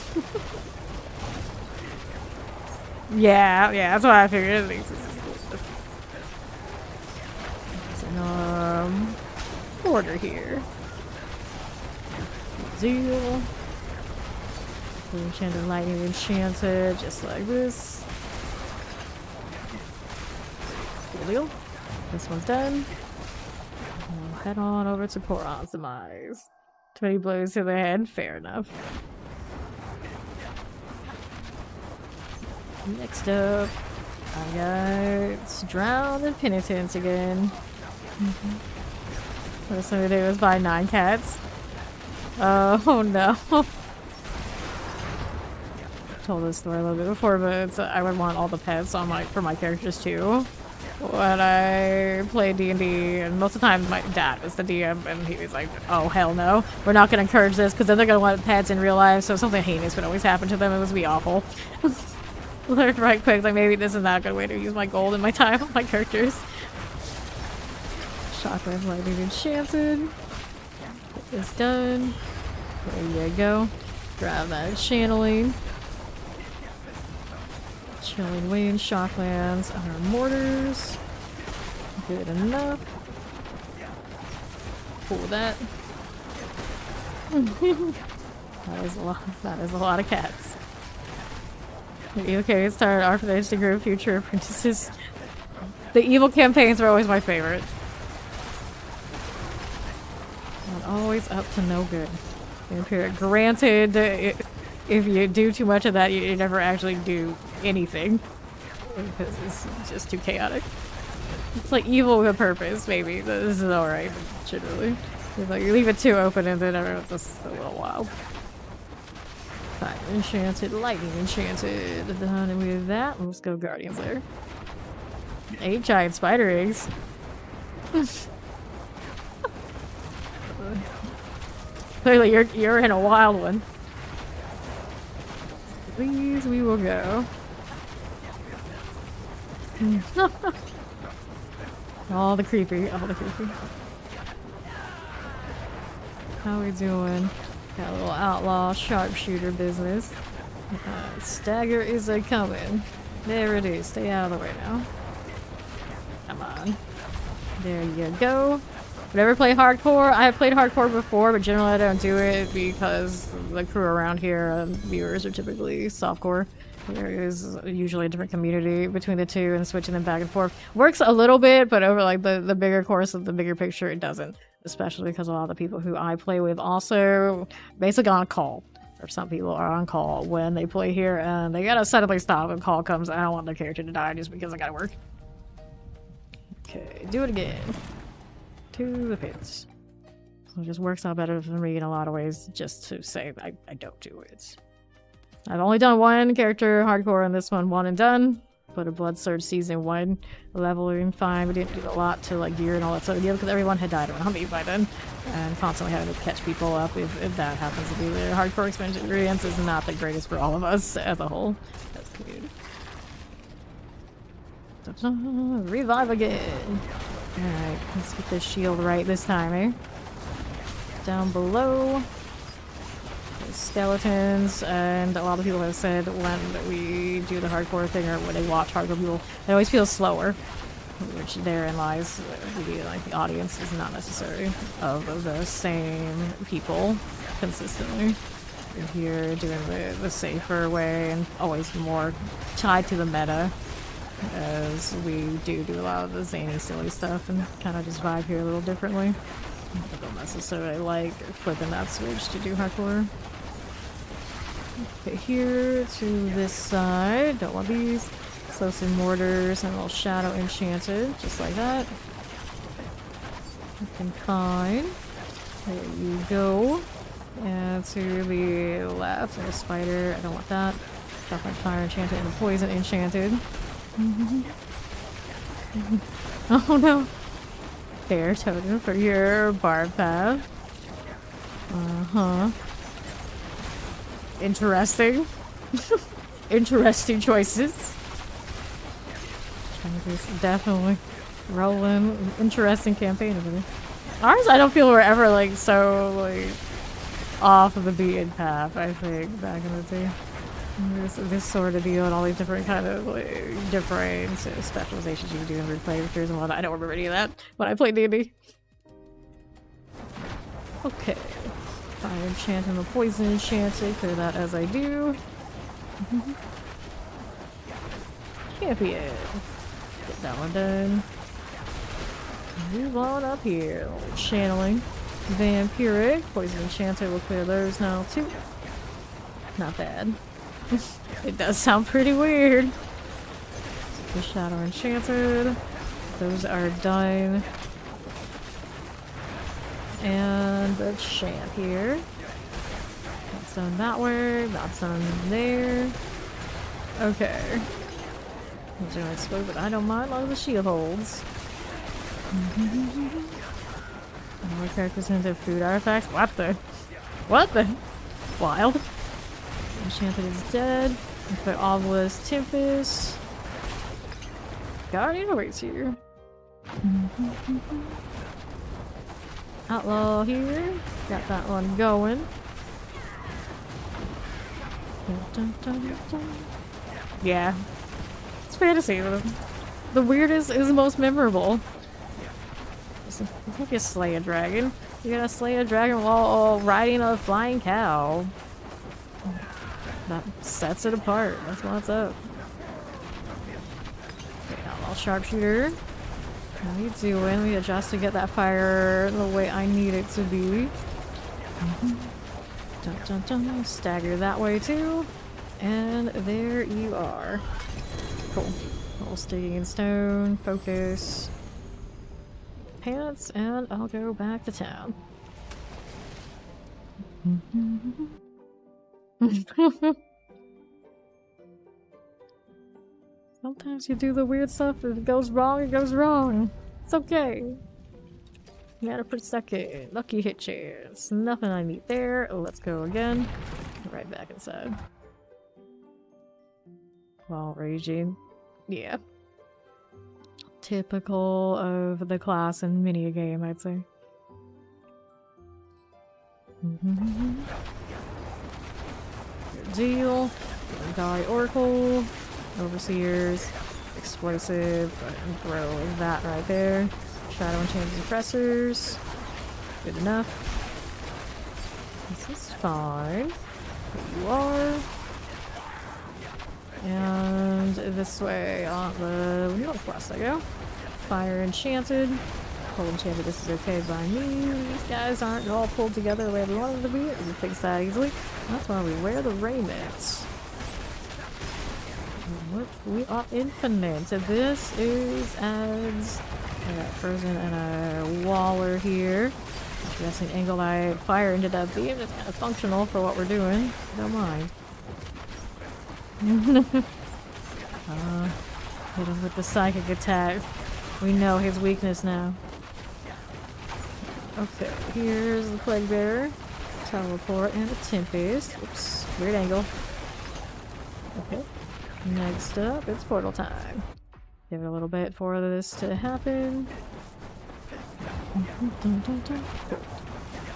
yeah, that's what I figured. Border here. Zeal. Enchanted lightning enchanted, just like this. Deal. This one's done. We'll head on over to Poron's demise. 20 blows to the head, fair enough. Next up, I got Drowned and Penitence again. First thing to do is buy 9 cats. Oh no. Told this story a little bit before, but I would want all the pets on for my characters too. When I played D&D, and most of the time my dad was the DM, and he was like, oh hell no, we're not going to encourage this because then they're going to want pets in real life, so something heinous would always happen to them. It would be awful. Learned right quick, like maybe this is not a good way to use my gold and my time on my characters. Shockwave lightning enchanted. Get this done. There you go. Grab that channeling. Chilling Wind, Shocklands, our mortars. Good enough. Pull that. That is a lot of cats. Okay, start Orphanage to Grow Future Apprentices. The evil campaigns are always my favorite. Not always up to no good. Vampire. Granted, if you do too much of that, you never actually do anything. Because it's just too chaotic. It's like evil with a purpose, maybe. This is alright, but generally. It's like you leave it too open and then everyone's just a little wild. Fire enchanted, lightning enchanted. Done with that. Let's go Guardians there. 8 giant spider eggs. Clearly you're in a wild one. Please, we will go. All the creepy, all the creepy. How we doing? Got a little outlaw sharpshooter business. Stagger is a coming. There it is. Stay out of the way now. Come on. There you go. Would I ever play hardcore? I have played hardcore before, but generally I don't do it because the crew around here, viewers, are typically softcore. There is usually a different community between the two, and switching them back and forth works a little bit, but over like the bigger course of the bigger picture, it doesn't. Especially because a lot of the people who I play with also basically on call. Or some people are on call when they play here, and they gotta suddenly stop when call comes. I don't want their character to die just because I gotta work. Okay, do it again. To the pits. So it just works out better for me in a lot of ways just to say I don't do it. I've only done one character hardcore in this one and done. Put a Blood Surge Season 1 leveling fine. We didn't do a lot to like gear and all that sort of deal because everyone had died around me by then. And constantly having to catch people up if that happens to be the hardcore experience is not the greatest for all of us as a whole. That's good. Revive again. Alright, let's get this shield right this time, eh? Down below. There's skeletons, and a lot of people have said when we do the hardcore thing or when they watch hardcore people, it always feels slower. Which therein lies the audience is not necessarily of the same people consistently. We're here doing the safer way and always more tied to the meta. As we do a lot of the zany, silly stuff and kind of just vibe here a little differently. I don't necessarily like flipping that switch to do hardcore. Okay, here to this side. Don't want these. Throw some mortars and a little shadow enchanted, just like that. Looking fine. There you go. And to the left, there's a spider. I don't want that. Got my fire enchanted and a poison enchanted. Oh no! Bear totem for your barb path. Interesting. Interesting choices. Definitely rolling. Interesting campaign over there. Ours, I don't feel we're ever like so like off of the beaten path. I think back in the day. This sort of deal and all these different kind of like, different specializations you can do in replay characters and whatnot. I don't remember any of that when I played D&D. Okay. Fire enchant and the poison enchanted. Clear that as I do. Champion. Get that one done. Move on up here. Channeling. Vampiric. Poison enchanted. We'll clear those now too. Not bad. It does sound pretty weird. The shadow enchanted. Those are done. And the champ here. That's done that way. That's done there. Okay. I'm gonna explode, but I don't mind as long as the shield holds. More characters into food artifacts. What the? What the? Wild. Enchanted is dead. Put Obelisk Tempest. Guardian awaits here. Outlaw here. Got that one going. Dun, dun, dun, dun. Yeah. It's fantasy. The weirdest is the most memorable. You can't just slay a dragon. You gotta slay a dragon while riding a flying cow. That sets it apart. That's what's up. Okay, outlaw sharpshooter. How you doing? We adjust to get that fire the way I need it to be. Dun, dun, dun. Stagger that way too. And there you are. Cool. Little sticking in stone. Focus. Pants, and I'll go back to town. Sometimes you do the weird stuff, if it goes wrong, it goes wrong. It's okay. Mana per second. Lucky hit chance. Nothing I need there. Let's go again. Right back inside. While raging. Yeah. Typical of the class and mini game, I'd say. Good deal. Guy Oracle. Overseers. Explosive. And throw that right there. Shadow and Chain Suppressors. Good enough. This is fine. There you are. And this way on the northwest I go. Fire Enchanted. Cold Enchanted, this is okay by me. These guys aren't all pulled together the way we wanted them to be. We can fix that easily. That's why we wear the raiment. We are infinite. This is ads. I got Frozen and a Waller here. Interesting angle I fire into that beam. It's kind of functional for what we're doing. Don't mind. Hit him with the psychic attack. We know his weakness now. Okay, here's the Plague Bearer. Teleport and a Tempest. Oops, weird angle. Okay. Next up, it's portal time. Give it a little bit for this to happen.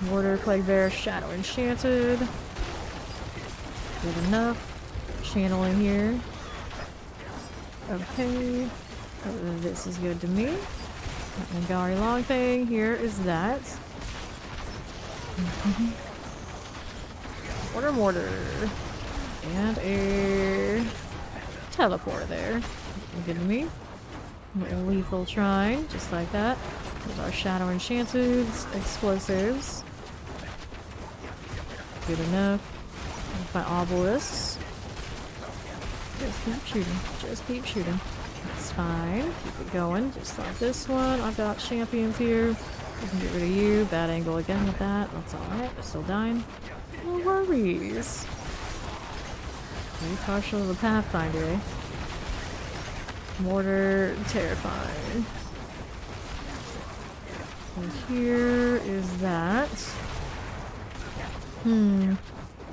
Warder, Plague Bearer, Shadow Enchanted. Good enough. Channeling here. Okay. This is good to me. That Ngari Long thing. Here is that. Mortar. And a teleport there. Good to me. A lethal trine, just like that. There's our Shadow Enchanted explosives. Good enough. My obelisks. Just keep shooting. Just keep shooting. That's fine. Keep it going. Just like this one. I've got champions here. We can get rid of you. Bad angle again with that. That's alright. We're still dying. No worries. Pretty partial to the Pathfinder, eh? Mortar, terrifying. So here is that.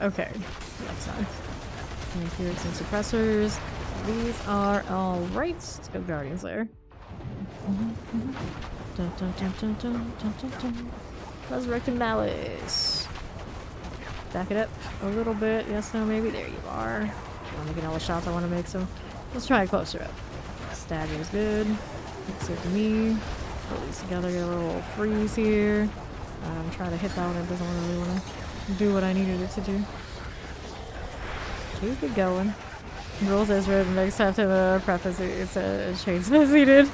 Okay. That's nice. And here's some suppressors. These are alright. Let's go Guardians there. Dun, dun, dun, dun, dun, dun, dun, dun. Resurrected Malice. Back it up a little bit. Yes, no, maybe. There you are. I'm making all the shots I want to make, so let's try it closer up. Stagger is good. Looks good to me. Put these together, get a little freeze here. I'm trying to hit that one. It doesn't really want to do what I needed it to do. Keep it going. Rules Ezra, the next time to preface it, it's a chain needed.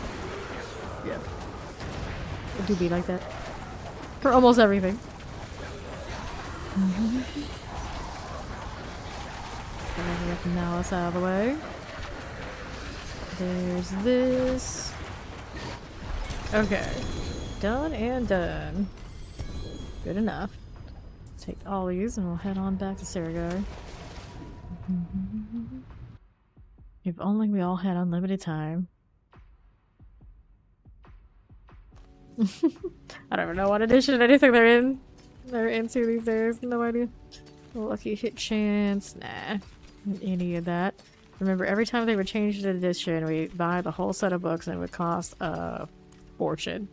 Yeah. It do be like that. For almost everything. Get the Malice out of the way. There's this. Okay. Done and done. Good enough. Take all these and we'll head on back to Saragar. If only we all had unlimited time. I don't even know what edition anything they're into these days. No idea. Lucky hit chance. Nah. Any of that. Remember, every time they would change the edition, we'd buy the whole set of books and it would cost a fortune.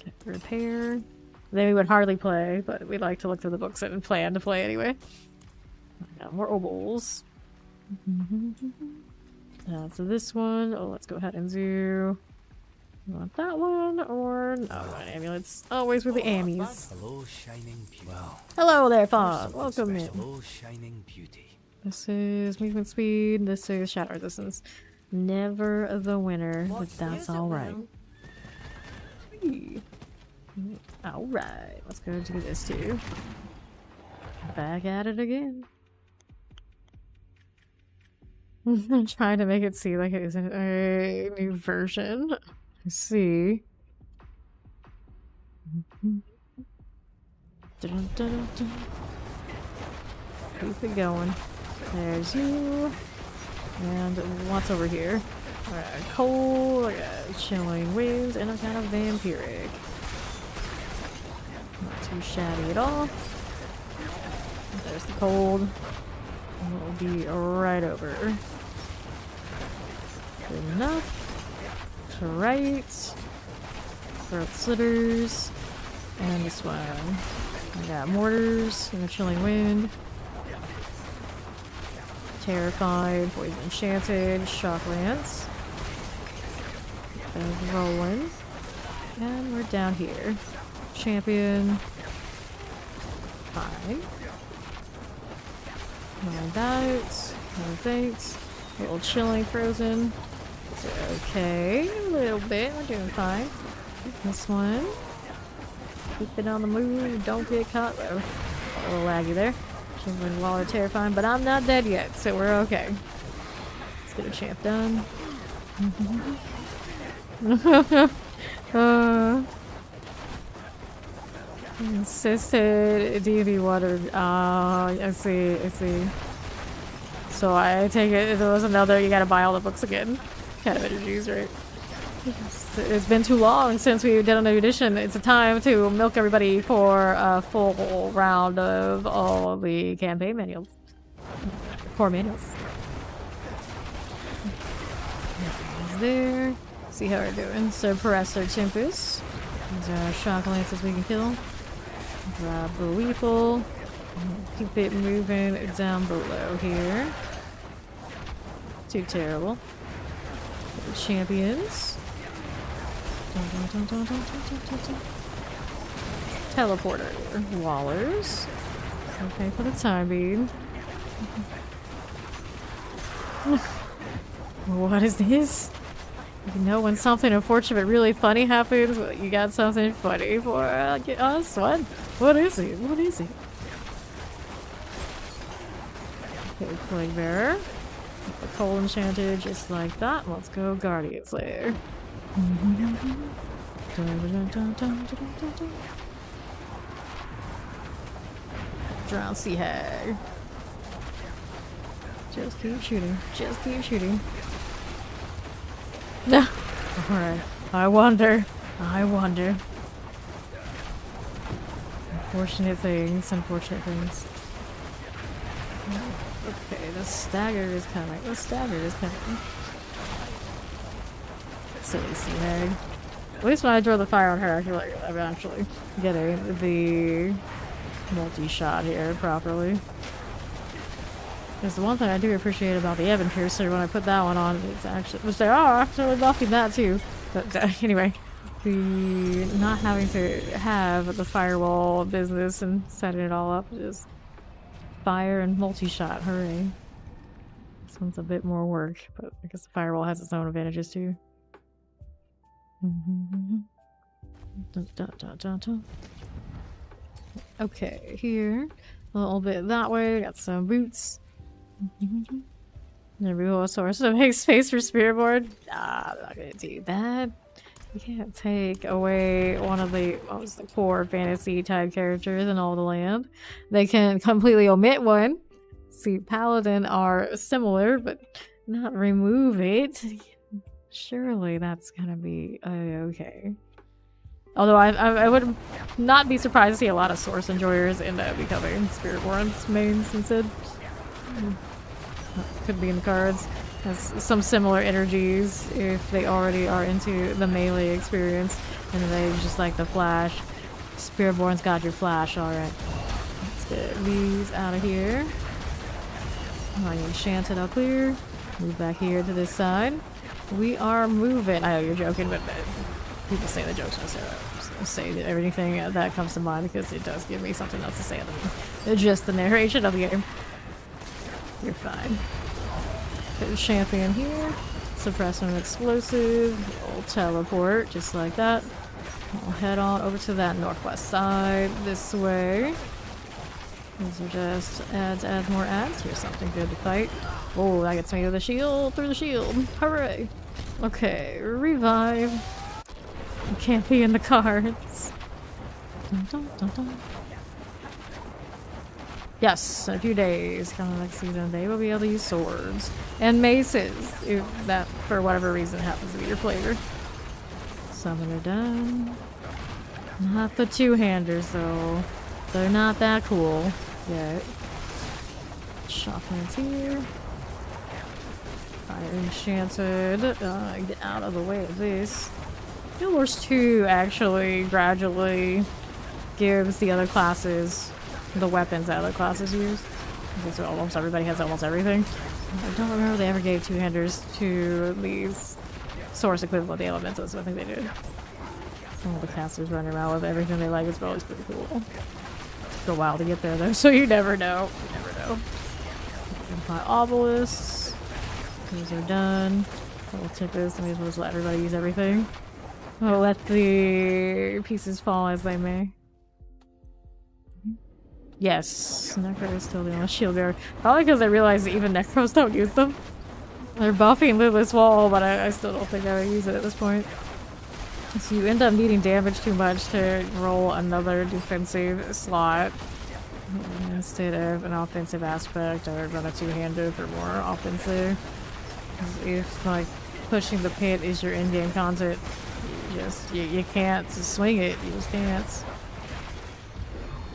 Okay, repair. Then we would hardly play, but we like to look through the books and plan to play anyway. More obols. So this one, let's go ahead and do. You want that one or no? Amulets. Always with the ammies. Hello, shining beauty. Well, hello there, Fog. Welcome in. hello, shining beauty. This is movement speed. This is shadow resistance. Never the winner, but that's alright. Alright, let's go do this too. Back at it again. I'm trying to make it seem like it isn't a new version. Let's see. Dun, dun, dun. Keep it going. There's you. And what's over here? Cold, chilling winds, and a kind of vampiric. Not too shabby at all. There's the cold. We'll be right over. Good enough. To right. Throat slitters. And this one. I got mortars and a chilling wind. Terrified, poison enchanted, shock lance. And rolling. And we're down here. Champion. Fine. Like that. No thanks. A little chilling frozen. It's okay. A little bit. We're doing fine. This one. Keep it on the move. Don't get caught though. A little laggy there. Chilling while they're terrifying, but I'm not dead yet, so we're okay. Let's get a champ done. Insisted D&D water. I see, I see. So I take it there was another, you gotta buy all the books again. Kind of energies, right? It's been too long since we did a new edition. It's a time to milk everybody for a full round of all the campaign manuals. Core manuals. There. See how we're doing. So Suppressor Tempest. These are shock lances we can kill. Grab the lethal. Keep it moving down below here. Too terrible. The champions. Teleporter. Wallers. Okay, for the time being. What is this? You know when something unfortunate really funny happens, you got something funny for us? What? What is it? What is it? Okay, Plague Bearer. The Coal Enchanted, just like that. Let's go Guardian Slayer. Drown Sea Hag. Just keep shooting. Just keep shooting. No. Alright. I wonder. I wonder. Unfortunate things. Unfortunate things. Okay, the stagger is coming. The stagger is coming. Silly sea hag. At least when I draw the fire on her, I feel like I'm actually getting the multi-shot here properly. Because the one thing I do appreciate about the Evan Piercer when I put that one on, it's actually, which they are actually buffing that too. But anyway, the not having to have the firewall business and setting it all up, just fire and multi-shot, hooray. This one's a bit more work, but I guess the firewall has its own advantages too. Okay, here. A little bit that way. Got some boots. There we go. Source to make space for Spearboard. Nah, I'm not gonna do that. You can't take away one of the core fantasy type characters in all the land. They can completely omit one. See, Paladin are similar, but not remove it. Surely that's gonna be okay. Although I would not be surprised to see a lot of Source enjoyers end up becoming Spiritborn's mains instead. Could be in the cards. Has some similar energies if they already are into the melee experience and they just like the flash. Spiritborn's got your flash, alright. Let's get these out of here. I enchanted up clear. Move back here to this side. We are moving. I know you're joking, but people say the jokes so say everything that comes to mind because it does give me something else to say other than just the narration of the game. You're fine. Put the champion here. Suppress an explosive. We'll teleport just like that. We'll head on over to that northwest side this way. These are just add more ads. Here's something good to fight. Oh, that gets me to the shield, through the shield. Hooray! Okay, revive. You can't be in the cards. Dun, dun, dun, dun. Yes, in a few days, kind of like season, they will be able to use swords and maces if that, for whatever reason, happens to be your flavor. Some of them are done. Not the two-handers though. They're not that cool yet. Shotguns here. Fire enchanted. Get out of the way of this. Guild Wars 2 actually gradually gives the other classes the weapons that other classes use. Because almost everybody has almost everything. I don't remember if they ever gave two-handers to these source equivalent elementals, so I think they did. All the casters running around with everything they like is always pretty cool. Took a while to get there though, so you never know. You never know. My obelisks. Those are done. Little tip is I may as well just let everybody use everything. I'll let the pieces fall as they may. Yes, Necro is still the only shield bearer. Probably because I realized that even Necros don't use them. They're buffing Lilith's Wall, but I still don't think I would use it at this point. So you end up needing damage too much to roll another defensive slot instead of an offensive aspect. I would run a two-handed for more offensive. If like pushing the pit is your in-game content, you can't swing it. You just can't.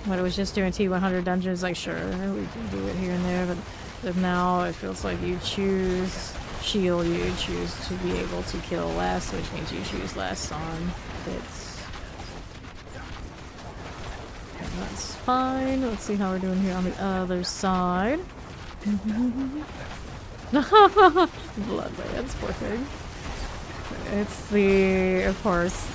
When it was just doing T100 dungeons, like sure we can do it here and there, but now it feels like you choose shield, you choose to be able to kill less, which means you choose less on hits. And that's fine. Let's see how we're doing here on the other side. Bloodlands, poor thing. It's the, of course,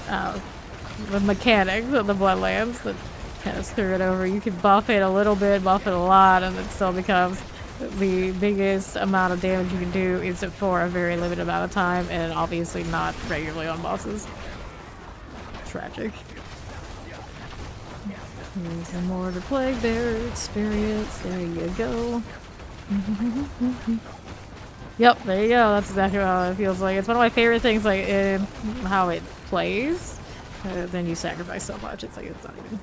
the mechanics of the Bloodlands that kind of screw it over. You can buff it a little bit, buff it a lot, and it still becomes the biggest amount of damage you can do is for a very limited amount of time, and obviously not regularly on bosses. Tragic. Here's the Mortar Plague Bear experience. There you go. Yep, there you go. That's exactly how it feels like. It's one of my favorite things, like in how it plays. Then you sacrifice so much. It's like it's not even.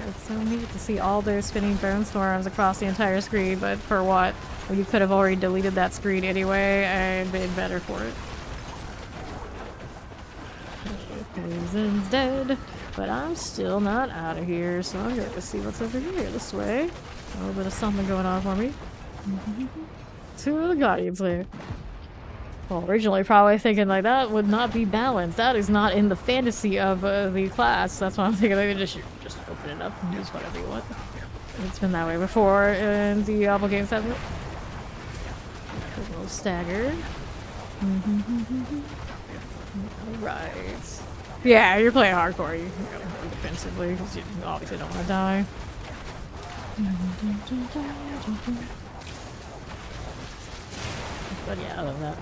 It's so neat to see all those spinning burn storms across the entire screen, but for what? Well, you could have already deleted that screen anyway and been better for it. Poison's dead, but I'm still not out of here, so I'm going to see what's over here this way. A little bit of something going on for me. Two of the Guardians there. Well, originally probably thinking like that would not be balanced. That is not in the fantasy of the class. That's why I'm thinking they just open it up and use whatever you want. It's been that way before in the Diablo games, haven't it? A little staggered. Alright. Yeah, you're playing hardcore. You can go defensively because you obviously don't want to die. But yeah, other than that.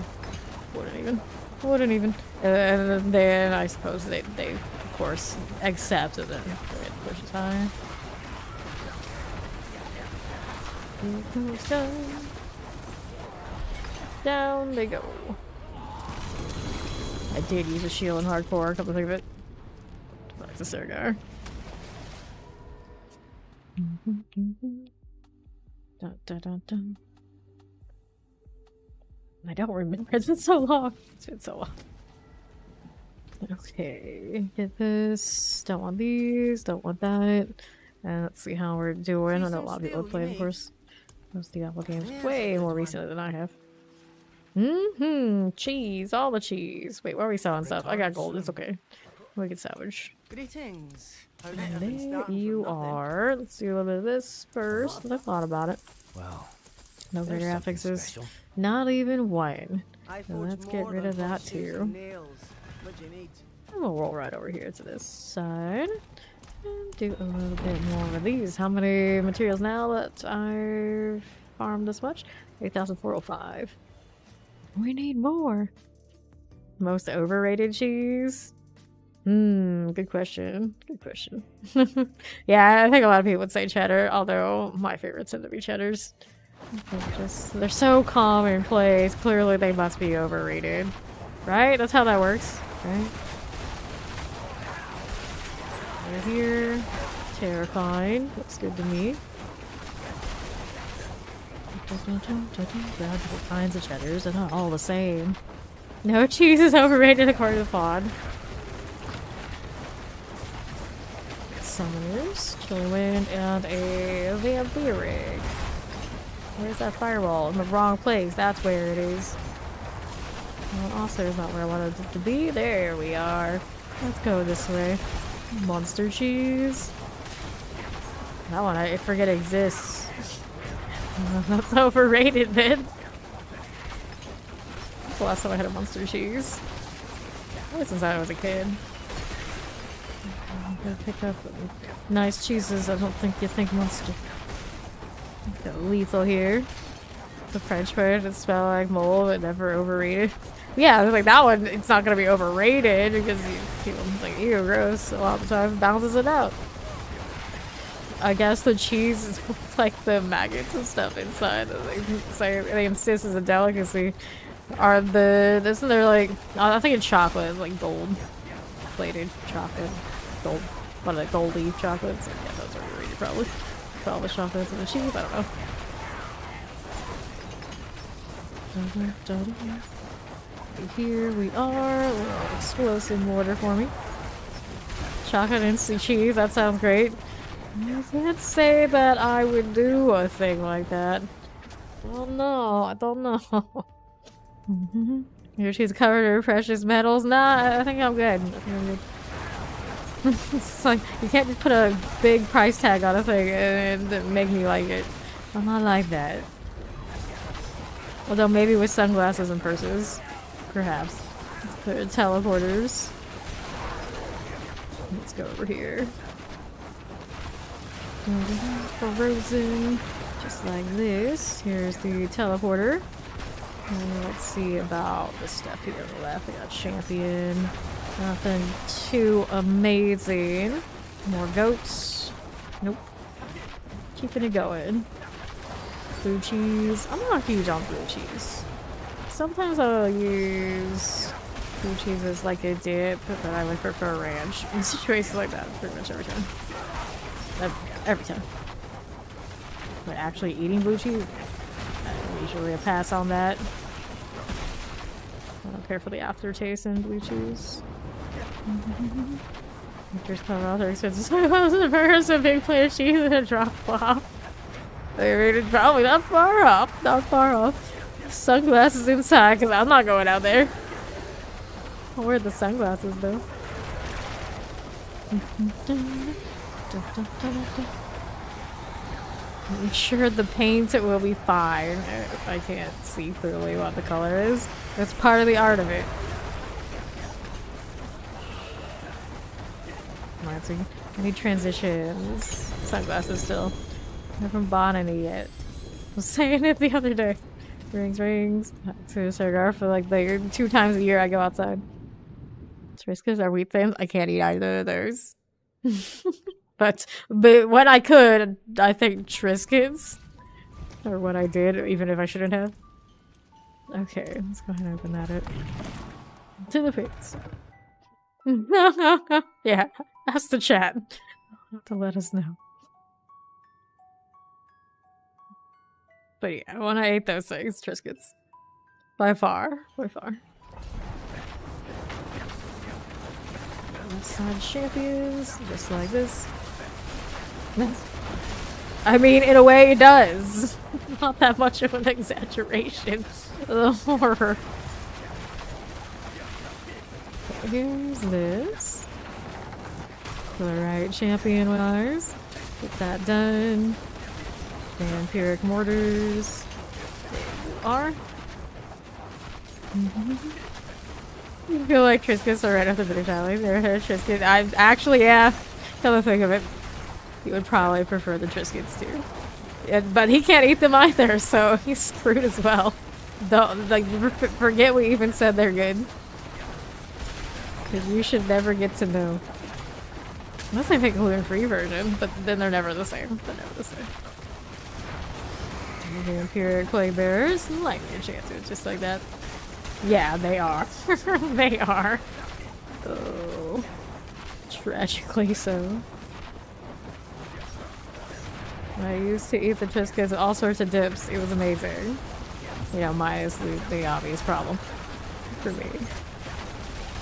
Wouldn't even. And then I suppose they of course accept it and push it high. It goes down. Down they go. I did use a shield in hardcore, come to think of it. That's a Sergar. Dun, dun, dun, dun. I don't remember. It's been so long. It's been so long. Okay. Get this. Don't want these. Don't want that. And let's see how we're doing. I know a lot of people have played, of course. Those Diablo games way more recently than I have. Cheese. All the cheese. Wait, where are we selling stuff? I got gold. It's okay. We can salvage. Greetings. And there you are. Let's do a little bit of this first. I thought about it. Well, No greater there's affixes. something special. Not even wine. I So forge let's get more rid than of that horses too. and nails. What do you need? And we'll roll right over here to this side. And do a little bit more of these. How many materials now that I've farmed this much? 8,405. We need more. Most overrated cheese? Good question. Good question. Yeah, I think a lot of people would say cheddar, although my favorites tend to be cheddars. They're so calm in place. Clearly they must be overrated. Right? That's how that works, right? Over here. Terrifying. Looks good to me. Different kinds of cheddars. They're not all the same. No cheese is overrated according to the pod. Summoners, Chilly Wind, and a Vampiric. Where's that firewall? In the wrong place. That's where it is. Well, also is not where I wanted it to be. There we are. Let's go this way. Monster cheese. That one I forget exists. That's overrated then. That's the last time I had a monster cheese. Probably since I was a kid. I'm gonna pick up nice cheeses. I don't think you think monster. Got lethal here. The French bird that smell like mold but never overrated. Yeah, I was like that one. It's not gonna be overrated because people think ew, gross. A lot of the time, balances it out. I guess the cheese is like the maggots and stuff inside. They insist is a delicacy. Are the isn't there like I think it's chocolate, like gold plated chocolate, gold. What are they, gold leaf chocolates? Yeah, those are overrated probably. For all the chocolates and the cheese, I don't know. Here we are. Explosive mortar for me. Chocolate and cheese. That sounds great. I can't say that I would do a thing like that. Oh no, I don't know. Here she's covered in precious metals. Nah, I think I'm good. It's like you can't just put a big price tag on a thing and make me like it. I'm not like that. Although maybe with sunglasses and purses, perhaps. Let's put teleporters. Let's go over here. Frozen, just like this. Here's the teleporter. And let's see about the stuff here on the left. We got champion. Nothing too amazing. More goats. Nope. Keeping it going. Blue cheese. I'm not huge on blue cheese. Sometimes I'll use blue cheese as like a dip, but I would prefer ranch in situations like that pretty much every time. Every time. But actually eating blue cheese, usually a pass on that. I don't care for the aftertaste in blue cheese. There's kind of other expenses. I wasn't a person, a big plate of cheese and a drop off. They rated probably not far off. Not far off. Sunglasses inside, because I'm not going out there. I'll wear the sunglasses though. I'm sure the paint will be fine if I can't see clearly what the color is. That's part of the art of it. Let's see. Any transitions? Sunglasses still. I haven't bought any yet. I was saying it the other day. Rings. To a cigar for like 2 times a year I go outside. Triscuits are wheat thins. I can't eat either of those. But when I could, I think Triscuits or what I did, even if I shouldn't have. Okay, let's go ahead and open that up. To the pits. Yeah, ask the chat to let us know. But yeah, when I ate those things, Triscuits. By far. Side champions, just like this. I mean, in a way, it does. Not that much of an exaggeration. The horror. Here's this. Alright, champion wires. Get that done. Vampiric mortars. There you are. I feel like Triscuits are right off the finish line. They're Triscuits. I actually, yeah. Come to think of it, he would probably prefer the Triscuits too. Yeah, but he can't eat them either, so he's screwed as well. Don't like forget we even said they're good. Because you should never get to know. Unless they make a gluten-free version, but then they're never the same. They're never the same. Vampiric plague bearers, like your chances, just like that. Yeah, they are. They are. Oh, tragically so. I used to eat the Triscuits with all sorts of dips. It was amazing. Yeah, Maya is the obvious problem for me.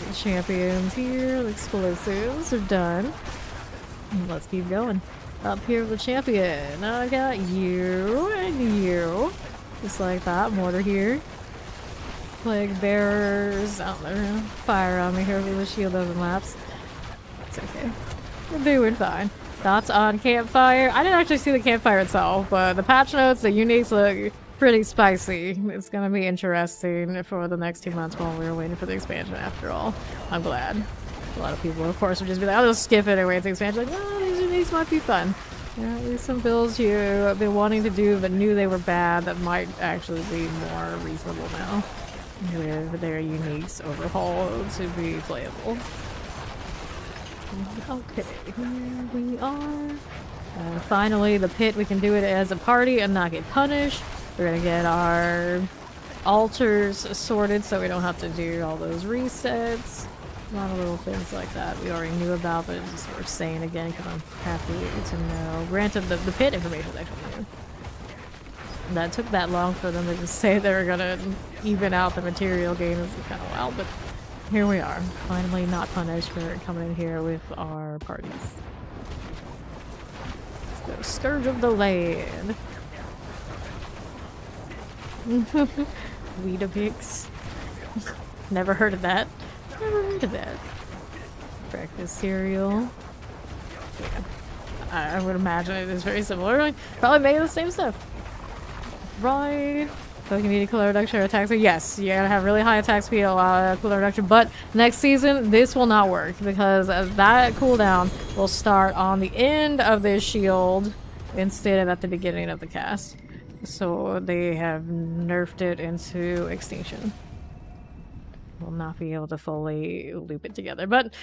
The champions here, the explosives are done. Let's keep going. Up here with the champion. I got you and you. Just like that. Mortar here. Plague bearers out there. Fire on me here with the shield doesn't lapse. It's okay. We're doing fine. Thoughts on campfire? I didn't actually see the campfire itself, but the patch notes, the uniques look pretty spicy. It's gonna be interesting for the next 2 months while we're waiting for the expansion after all. I'm glad. A lot of people, of course, would just be like, I'll just skip it and wait for the expansion. Like, oh, these uniques might be fun. Yeah, at least some builds you have been wanting to do but knew they were bad that might actually be more reasonable now. With their uniques overhauled to be playable. Okay, here we are. Finally, the pit, we can do it as a party and not get punished. We're gonna get our altars sorted so we don't have to do all those resets. A lot of little things like that we already knew about, but it's just worth saying again because I'm happy to know. Granted, the pit information is actually new. That took that long for them to just say they were gonna even out the material game. It's kind of wild, but here we are. Finally not punished for coming in here with our parties. Let's go Scourge of the Land. Weetabix. Never heard of that. Never heard of that. Breakfast cereal. Yeah. I would imagine it is very similar. Like, probably made of the same stuff. Right. So immediate cooldown reduction or attack speed. Yes, you gotta have really high attack speed, a lot of cooldown reduction. But next season, this will not work because that cooldown will start on the end of this shield instead of at the beginning of the cast. So they have nerfed it into extinction. We'll not be able to fully loop it together, but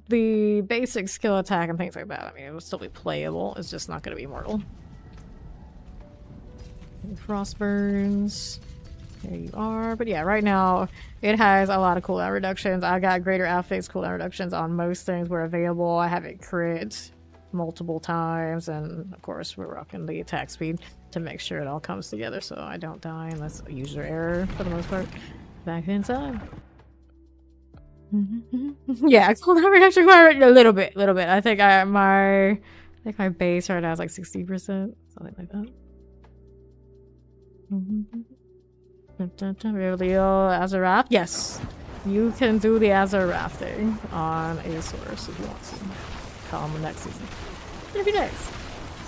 the basic skill attack and things like that, I mean, it will still be playable. It's just not going to be mortal. Frost burns. There you are. But yeah, right now it has a lot of cooldown reductions. I got greater affix cooldown reductions on most things where available. I have it crit multiple times, and of course we're rocking the attack speed to make sure it all comes together so I don't die unless user error for the most part. Back inside. Yeah, cooldown reduction a little bit. I think my base right now is like 60%, something like that. Real Azure Raft? Yes. You can do the Azure Rafting on a source if you want to. Come next season. It'd be nice.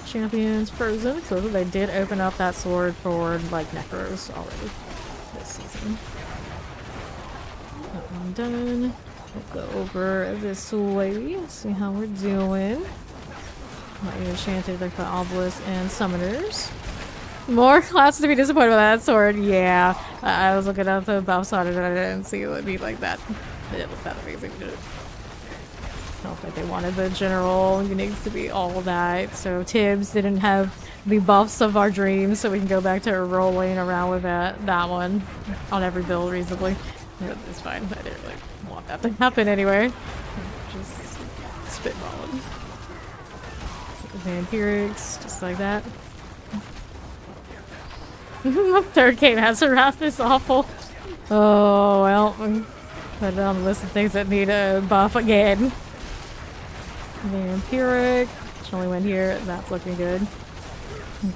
Champions Frozen, so they did open up that sword for like Necros already this season. That one done. We'll go over this way, see how we're doing. Might be enchanted like the Obelisk and Summoners. More classes to be disappointed with that sword. Yeah, I was looking at the buffs on it and I didn't see it would be like that. It didn't look that amazing, did it? I don't think they wanted the general uniques to be all that. So Tibbs didn't have the buffs of our dreams, so we can go back to rolling around with that one on every build reasonably. But it's fine. I didn't really want that to happen anyway. Just spitballing. Vampirics, just like that. Third game has a wrath is awful. Oh well, put it on the list of things that need a buff again. Vampiric, which only went here. That's looking good.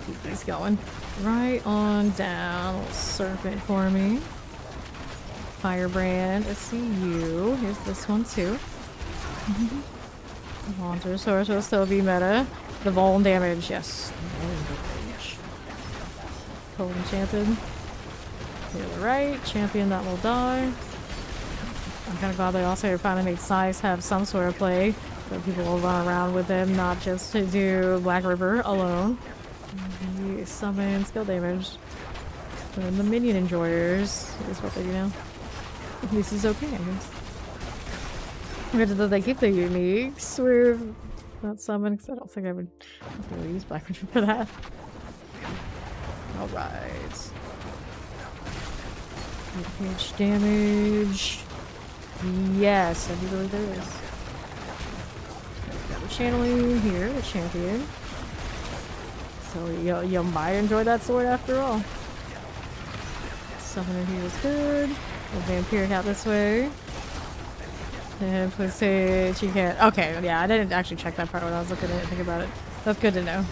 Keep these going. Right on down. Little serpent for me. Firebrand, I see you. Here's this one too. Haunter Source will still be meta. The Vuln damage, yes. Cold Enchanted. To the right, champion that will die. I'm kind of glad they also finally made Size have some sort of play, so people will run around with them, not just to do Black River alone. The summon skill damage. And the minion enjoyers is what they do now. This is okay, I guess. Where did they keep the uniques with that summon? Because I don't think I would really use Black Witch for that. Alright. Page damage. Yes, I do believe there is. Got the channeling here, the champion. So you might enjoy that sword after all. Summoner here is good. The vampiric out this way. And please say she can't. Okay, yeah, I didn't actually check that part when I was looking at it. Think about it. That's good to know.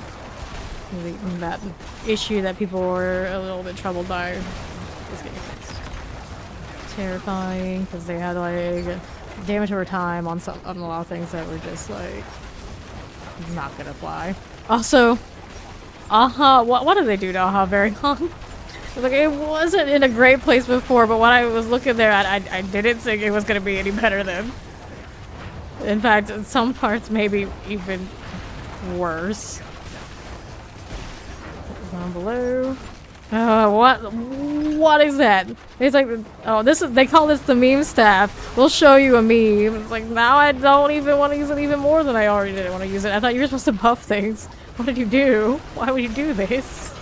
That issue that people were a little bit troubled by is getting fixed. Terrifying because they had like damage over time on a lot of things that were just like not gonna fly. Also, what did they do to Aha very long? Like, it wasn't in a great place before, but when I was looking there, I didn't think it was gonna be any better then. In fact, in some parts maybe even worse. Down below. What is that? It's like, oh, they call this the meme staff. We'll show you a meme. It's like, now I don't even want to use it even more than I already didn't want to use it. I thought you were supposed to buff things. What did you do? Why would you do this?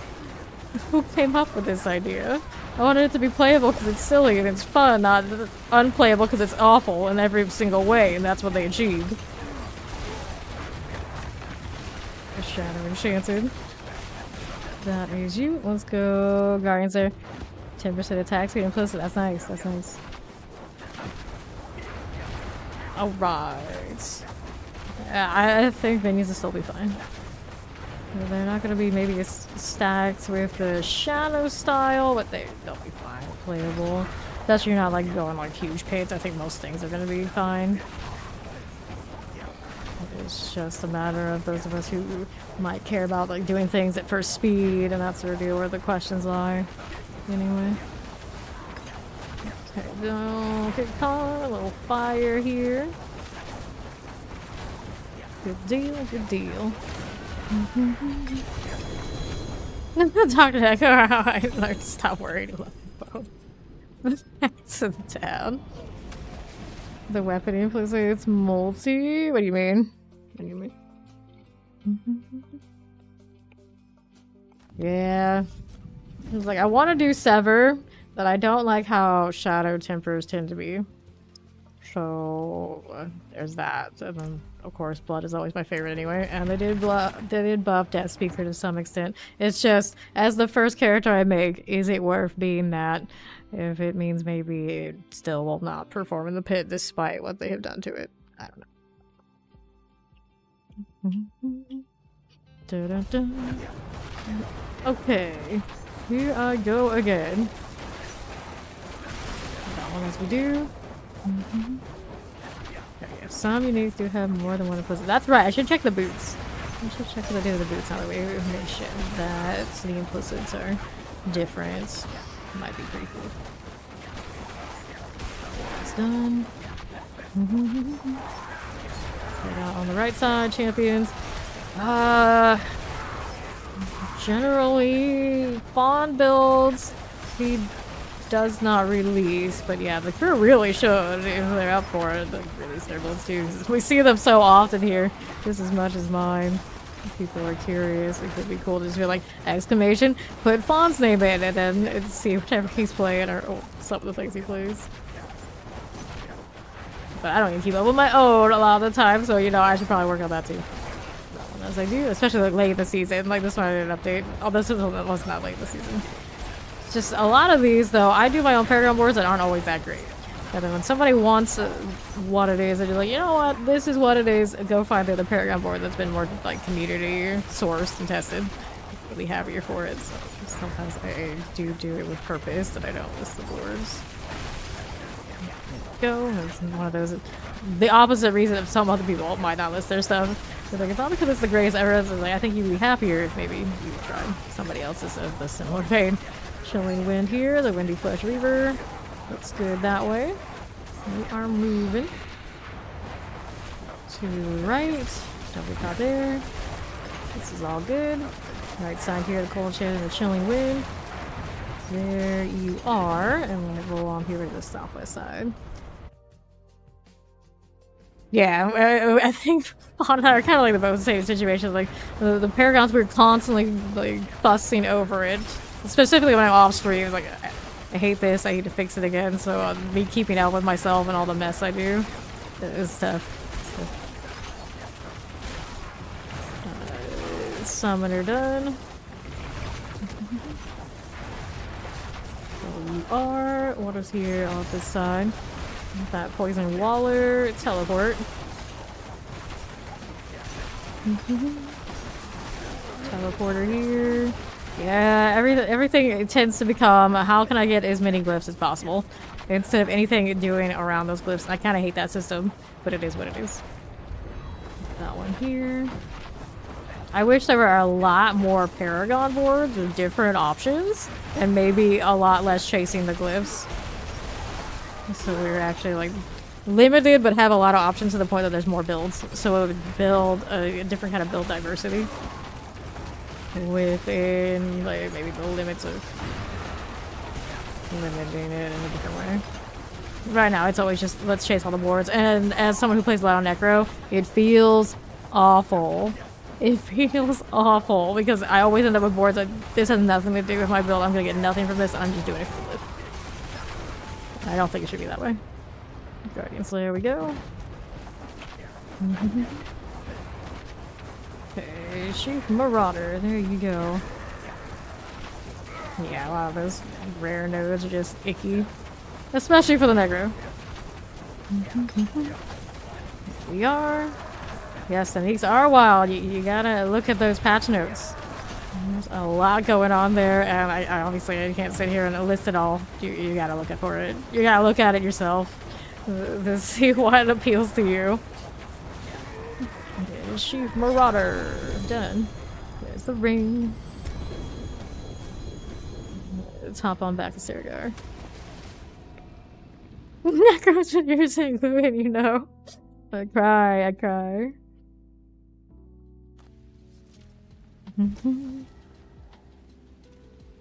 Who came up with this idea? I wanted it to be playable because it's silly and it's fun, not unplayable because it's awful in every single way, and that's what they achieved. A Shadow Enchanted. That means you. Let's go. Guardians there. 10% attack speed implicit. That's nice. That's nice. Alright. I think minions will still be fine. They're not going to be maybe stacked with the shadow style, but they'll be fine. Playable. Especially you're not like going like huge pits. I think most things are going to be fine. It's just a matter of those of us who might care about like doing things at first speed and that sort of deal where the questions lie. Anyway. Okay, don't get caught. A little fire here. Good deal, good deal. Talk to Echo. I learned to stop worrying about the phone. Sit down. The weapon influence multi. What do you mean? What do you mean? Yeah. It's like I want to do Sever, but I don't like how Shadow Tempers tend to be. So there's that. And then of course Blood is always my favorite anyway. And they did buff Death Speaker to some extent. It's just as the first character I make, is it worth being that? If it means maybe it still will not perform in the pit despite what they have done to it. I don't know. Da -da -da. Okay. Here I go again. That one as we do. Okay, some uniques do have more than one implicit. That's right, I should check the boots. I should check what I do with the boots now that we mentioned that the implicits are different. Might be pretty cool. It's done. Right out on the right side, champions. Generally, Fawn builds, he does not release, but yeah, the crew really should, if they're up for it, release their builds too. We see them so often here, just as much as mine. If people are curious, it could be cool to just be like, exclamation, put Fawn's name in it, and see whatever he's playing, or some of the things he plays. But I don't even keep up with my own a lot of the time, so you know, I should probably work on that too. As I do, especially like late in the season. Like this one I didn't update. Oh, this was not late in the season. It's just a lot of these though, I do my own Paragon boards that aren't always that great. And then when somebody wants what it is, they're like, you know what, this is what it is, go find the other Paragon board that's been more like community sourced and tested. I'm really happier for it. So sometimes I do it with purpose that I don't list the boards. Go. It's one of those. The opposite reason of some other people might not list their stuff. So like, it's not because it's the greatest ever. It's like, I think you'd be happier if maybe you tried somebody else's of the similar vein. Chilling Wind here, the Windy Flesh Reaver. Looks good that way. We are moving to the right. Don't be caught there. This is all good. Right side here, the Cold Shade and the Chilling Wind. There you are. And we'll roll on here to the southwest side. Yeah, I think Pawn and I are kind of like the both same situations. Like the Paragons, we're constantly like fussing over it. Specifically when I'm off stream, like I hate this. I need to fix it again. So me keeping up with myself and all the mess I do is tough. Summoner done. So you are. What is here off this side? That poison waller, teleport. Teleporter here. Yeah, everything tends to become how can I get as many glyphs as possible instead of anything doing around those glyphs. I kind of hate that system, but it is what it is. That one here. I wish there were a lot more Paragon boards with different options and maybe a lot less chasing the glyphs. So we're actually like limited but have a lot of options to the point that there's more builds. So it would build a different kind of build diversity within like maybe the limits of limiting it in a different way. Right now it's always just let's chase all the boards, and as someone who plays a lot on Necro, it feels awful. It feels awful because I always end up with boards that this has nothing to do with my build. I'm gonna get nothing from this and I'm just doing it for the lift. I don't think it should be that way. Guardian Slayer we go. Okay, Chief Marauder, there you go. Yeah, a lot of those rare nodes are just icky. Especially for the Negro. We are. Yes, the Neeks are wild. You gotta look at those patch notes. There's a lot going on there, and I obviously I can't sit here and list it all. You gotta look for it. You gotta look at it yourself to see what appeals to you. Okay, Chief Marauder done. There's the ring. Let's hop on back to Sergar. Necros when you're saying Louis, you know. I cry.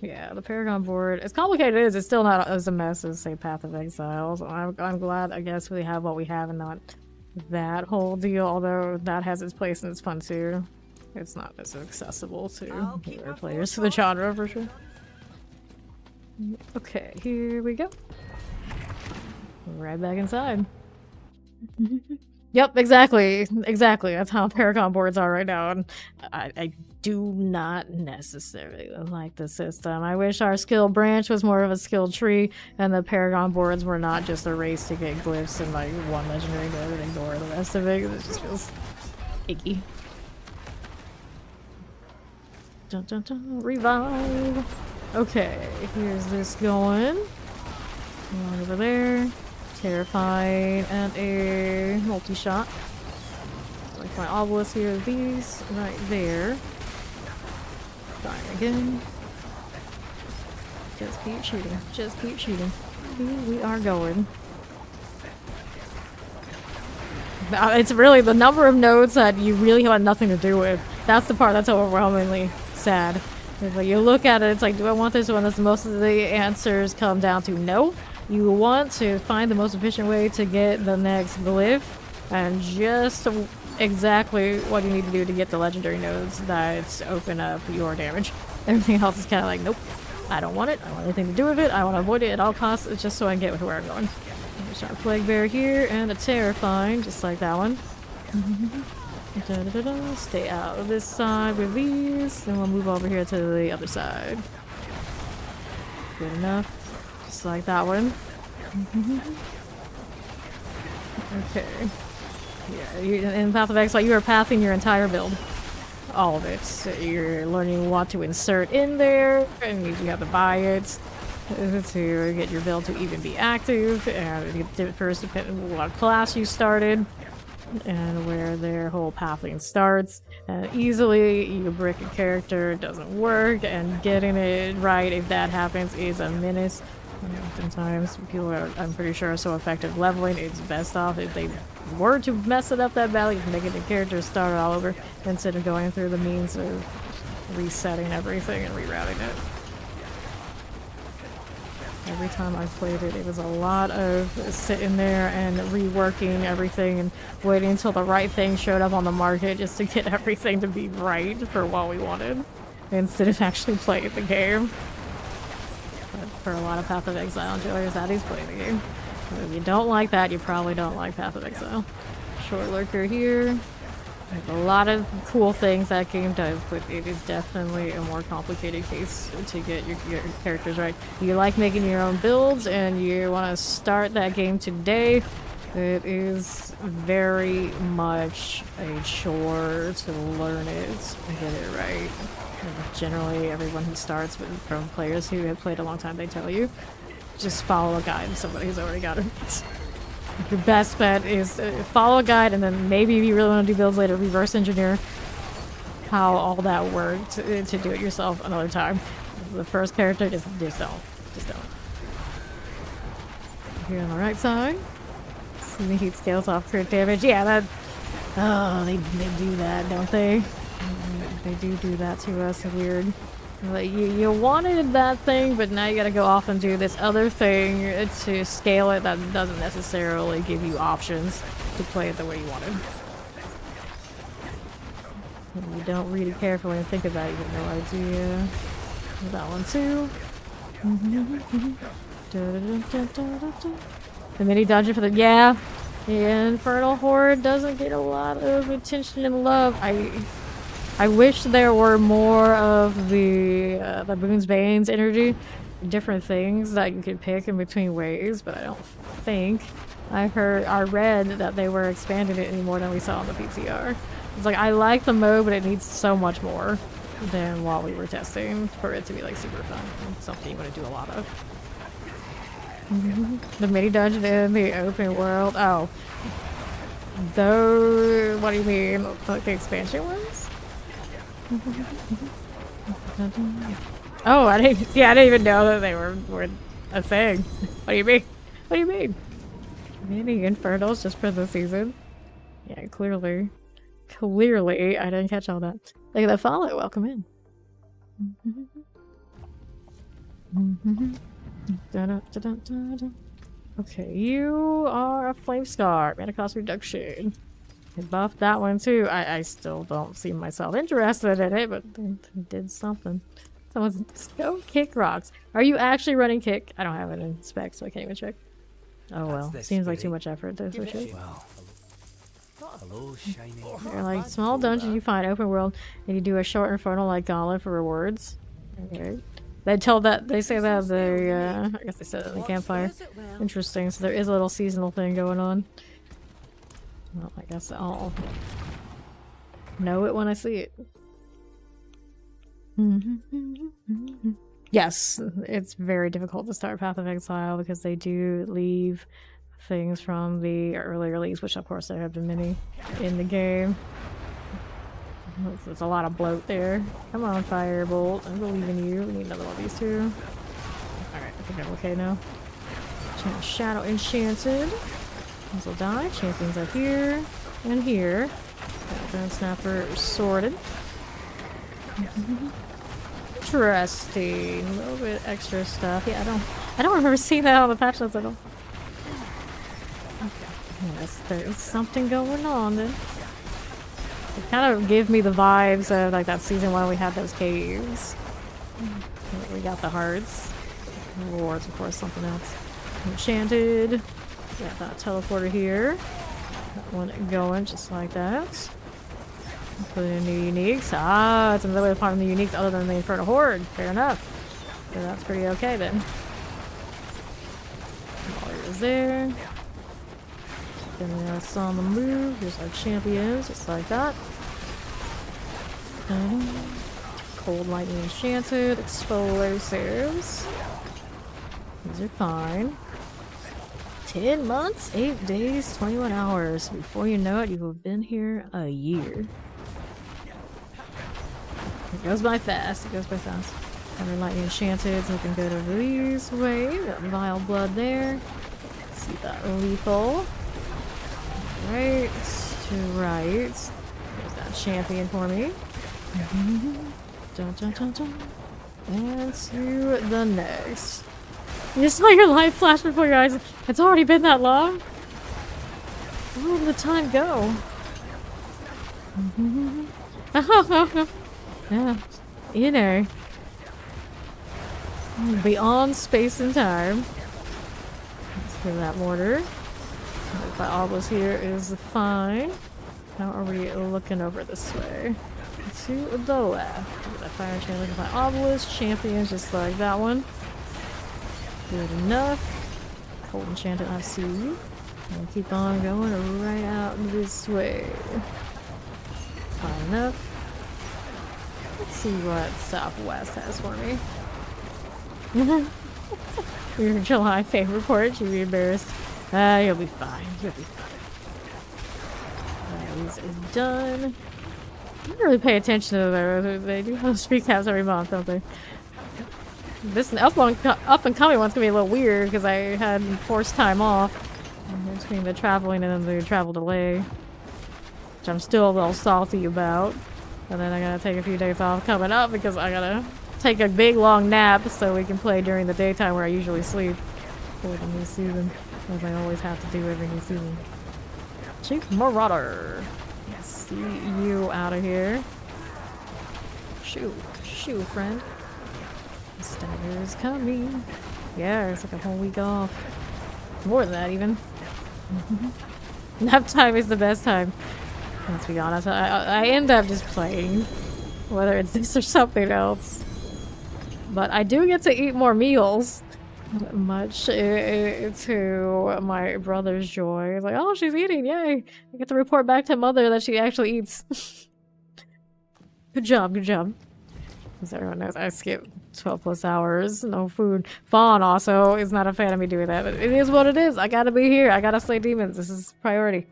Yeah, the Paragon board, as complicated as it's still not as a mess as, say, Path of Exile. So I'm glad, I guess, we have what we have and not that whole deal, although that has its place and it's fun too. It's not as accessible to newer players to the genre, for sure. Okay, here we go. Right back inside. Yep, exactly. That's how Paragon boards are right now, and I do not necessarily like the system. I wish our skill branch was more of a skill tree, and the Paragon boards were not just a race to get glyphs and like one legendary node and ignore the rest of it. It just feels icky. Dun, dun, dun, revive. Okay, here's this going. One over there. Terrified and a multi-shot. Like my obelisk here, these right there. Dying again. Just keep shooting. Just keep shooting. Here we are going. It's really the number of nodes that you really have nothing to do with. That's the part that's overwhelmingly sad. It's like you look at it, it's like, do I want this one? That's most of the answers come down to no. You want to find the most efficient way to get the next glyph, and just exactly what you need to do to get the legendary nodes that open up your damage. Everything else is kind of like, nope, I don't want it. I don't want anything to do with it. I want to avoid it at all costs. It's just so I can get where I'm going. Shot a Plague Bear here, and a Terrifying, just like that one. Stay out of this side with these, then we'll move over here to the other side. Good enough. Just like that one. Okay. Yeah, in Path of Exile, you are pathing your entire build. All of it. So you're learning what to insert in there, and you have to buy it to get your build to even be active, and it first depending on what class you started, and where their whole pathing starts. Easily, you brick a character, it doesn't work, and getting it right if that happens is a menace. Oftentimes, people are, I'm pretty sure, are so effective leveling, it's best off if they were to mess it up that badly, making the character start all over instead of going through the means of resetting everything and rerouting it. Every time I played it, it was a lot of sitting there and reworking everything and waiting until the right thing showed up on the market just to get everything to be right for what we wanted, instead of actually playing the game. But for a lot of Path of Exile enjoyers, that is playing the game. If you don't like that, you probably don't like Path of Exile. Short lurker here. There's a lot of cool things that game does, but it is definitely a more complicated case to get your characters right. You like making your own builds and you want to start that game today, it is very much a chore to learn it and get it right. And generally, everyone who starts with from players who have played a long time, they tell you, just follow a guide of somebody who's already got it. Your best bet is follow a guide, and then maybe if you really want to do builds later, reverse engineer how all that worked to do it yourself another time. The first character, just don't. Just don't. Here on the right side, see the heat scales off crit damage. Yeah, that. Oh, they do that, don't they? They do that to us. Weird. Like you wanted that thing, but now you gotta go off and do this other thing to scale it that doesn't necessarily give you options to play it the way you wanted. If you don't read it carefully and think about it, you have no idea. That one too. The mini dungeon for the the Infernal Horde doesn't get a lot of attention and love. I wish there were more of the Boons Bane's energy, different things that you could pick in between ways, but I don't think I read that they were expanding it any more than we saw on the PTR. It's like, I like the mode, but it needs so much more than what we were testing for it to be like super fun and something you want to do a lot of. The mini dungeon in the open world. Oh, though. What do you mean? Like the expansion ones? Oh, I didn't even know that they were a thing. What do you mean? What do you mean? Mini Infernals just for the season? Yeah, clearly, I didn't catch all that. Look at that follow. Welcome in. Okay, you are a Flame Scar. Mana cost reduction. I buffed that one too. I still don't see myself interested in it, but they did something. Someone's go kick rocks. Are you actually running kick? I don't have it in spec, so I can't even check. Oh well. Seems like too much effort to switch it. Well, hello, shining. You're like small dungeon you find open world, and you do a short infernal like gauntlet for rewards. Okay. They say that I guess they said it in the campfire. Interesting. So there is a little seasonal thing going on. Well, I guess I'll know it when I see it. Yes, it's very difficult to start Path of Exile because they do leave things from the early release, which of course there have been many in the game. There's a lot of bloat there. Come on, Firebolt. I believe in you. We need another one of these two. Alright, I think I'm okay now. Shadow Enchanted. These will die. Champions up here and here. Background Snapper sorted. Interesting. A little bit extra stuff. Yeah, I don't remember seeing that on the patch notes at all. Okay. Yes, there's something going on then. It kind of gave me the vibes of like that season when we had those caves. We got the hearts. Rewards, of course, something else. Enchanted. Got that teleporter here. That one going just like that. Put in new uniques. Ah, it's another way to farm the uniques other than the Infernal Horde. Fair enough. So that's pretty okay then. Warriors there. Keeping us on the move. Here's our champions, just like that. Cold Lightning Enchanted. Explosives. These are fine. 10 months, 8 days, 21 hours. Before you know it, you have been here a year. It goes by fast. It goes by fast. Under Lightning Enchanted, so we can go to these way. Got Vile Blood there. See that lethal. Right to right. There's that champion for me. Dun, dun, dun, dun. And to the next. You saw your life flash before your eyes. It's already been that long? Where did the time go? Yeah, you know. Beyond space and time. Let's get that mortar. The obelisk here is fine. How are we looking over this way? To the left. Get that fire chain. Look at my obelisk. Champions just like that one. Good enough. Cold enchanted, I see you. And keep on going right out this way. Fine enough. Let's see what Southwest has for me. Your July favorite report, you'd be embarrassed. You'll be fine. You'll be fine. These are done. I don't really pay attention to those. They do have street caps every month, don't they? This up and coming one's gonna be a little weird because I had forced time off between the traveling and then the travel delay, which I'm still a little salty about. And then I gotta take a few days off coming up because I gotta take a big long nap so we can play during the daytime where I usually sleep for the new season, as I always have to do every new season. Chief Marauder. See you out of here. Shoo, friend. The stagger's coming. Yeah, it's like a whole week off. More than that, even. Nap time is the best time. Let's be honest, I end up just playing, whether it's this or something else. But I do get to eat more meals, much to my brother's joy. It's like, oh, she's eating, yay! I get to report back to mother that she actually eats. Good job, good job. As everyone knows, I skip 12 plus hours, no food. Fawn also is not a fan of me doing that, but it is what it is. I gotta be here. I gotta slay demons. This is priority.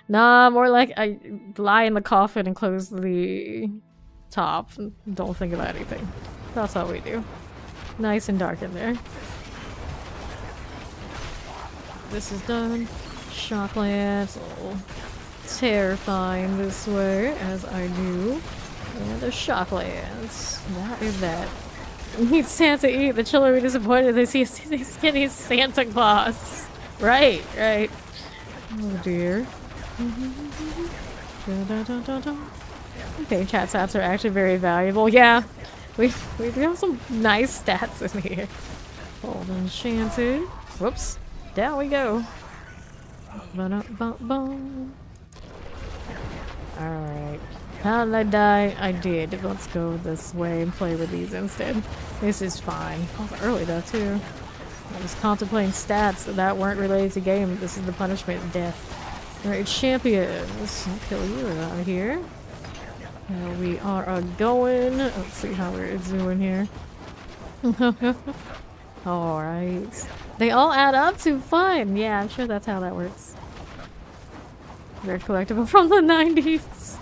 Nah, more like I lie in the coffin and close the top. Don't think about anything. That's how we do. Nice and dark in there. This is done. Shocklands. Oh, terrifying this way, as I do. And the Shocklands. That is that. Need Santa eat. The children are disappointed they see a skinny Santa Claus. Right. Oh dear. Okay, chat stats are actually very valuable. Yeah, we do have some nice stats in here. Hold enchanted. Whoops. Down we go. Alright. How did I die? I did. Let's go this way and play with these instead. This is fine. Oh, it's early though, too. I was contemplating stats that weren't related to game. This is the punishment, death. Alright, champions. I'll kill you out of here. We are going. Let's see how we're doing here. Alright. They all add up to fun. Yeah, I'm sure that's how that works. Rare collectible from the 90s.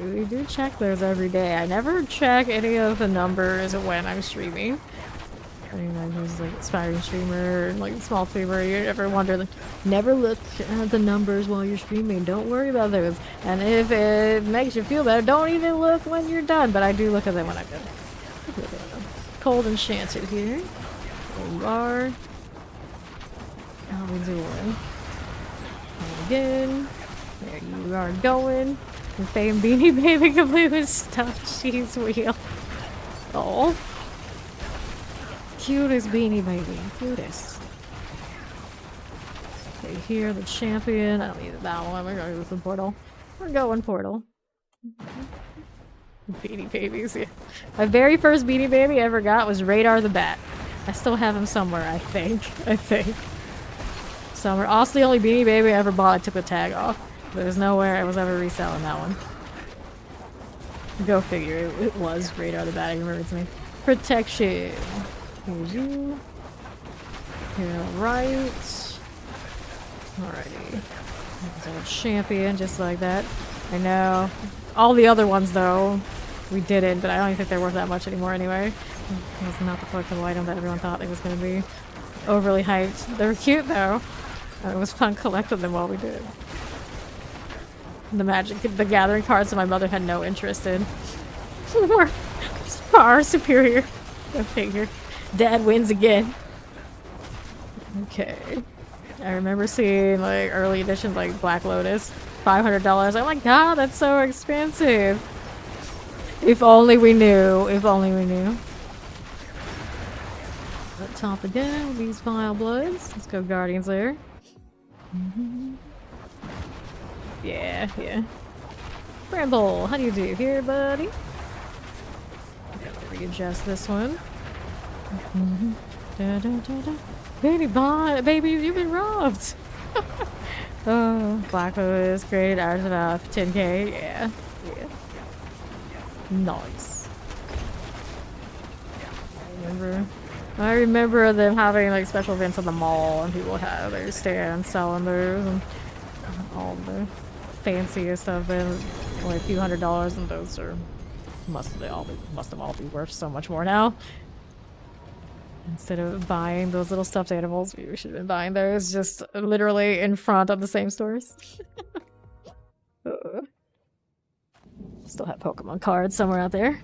We do check those every day. I never check any of the numbers when I'm streaming. I mean, I was like aspiring streamer, like small streamer. You ever wonder, like, never look at the numbers while you're streaming. Don't worry about those. And if it makes you feel better, don't even look when you're done. But I do look at them when I'm done. Cold enchanted here. There you are. How we doing? And again. There you are going. The fame Beanie Baby completely stuffed cheese wheel. Oh. Cutest Beanie Baby. Cutest. Okay, here, the champion. I don't need that one. We're going with the portal. We're going portal. Beanie Babies, yeah. My very first Beanie Baby I ever got was Radar the Bat. I still have him somewhere, I think. Somewhere. Also, the only Beanie Baby I ever bought, I took the tag off. There's nowhere I was ever reselling that one. Go figure. It was Radar the Bat. I remember its name. Protection. Here's you. Here, right. Alrighty. There's a champion, just like that. I know. All the other ones, though, we didn't, but I don't even think they're worth that much anymore anyway. It was not the collectible item that everyone thought it was going to be. Overly hyped. They were cute, though. It was fun collecting them while we did. The Magic the Gathering cards that my mother had no interest in. Were far superior. Go figure. Dad wins again. Okay. I remember seeing like early editions like Black Lotus, $500. Oh my god, that's so expensive. If only we knew. If only we knew. Up top again with these Vile Bloods. Let's go Guardians there. Yeah, yeah. Bramble, how do you do here, buddy? Gotta readjust this one. Da, da, da, da. Baby, you've been robbed! Oh, Black Lotus, great, hours about 10k, yeah. Yeah. Nice. I remember them having like special events at the mall and people had their stands selling those and all the fanciest of them, only a few $100s, and those are must have all be worth so much more now. Instead of buying those little stuffed animals, we should have been buying those just literally in front of the same stores. Still have Pokemon cards somewhere out there.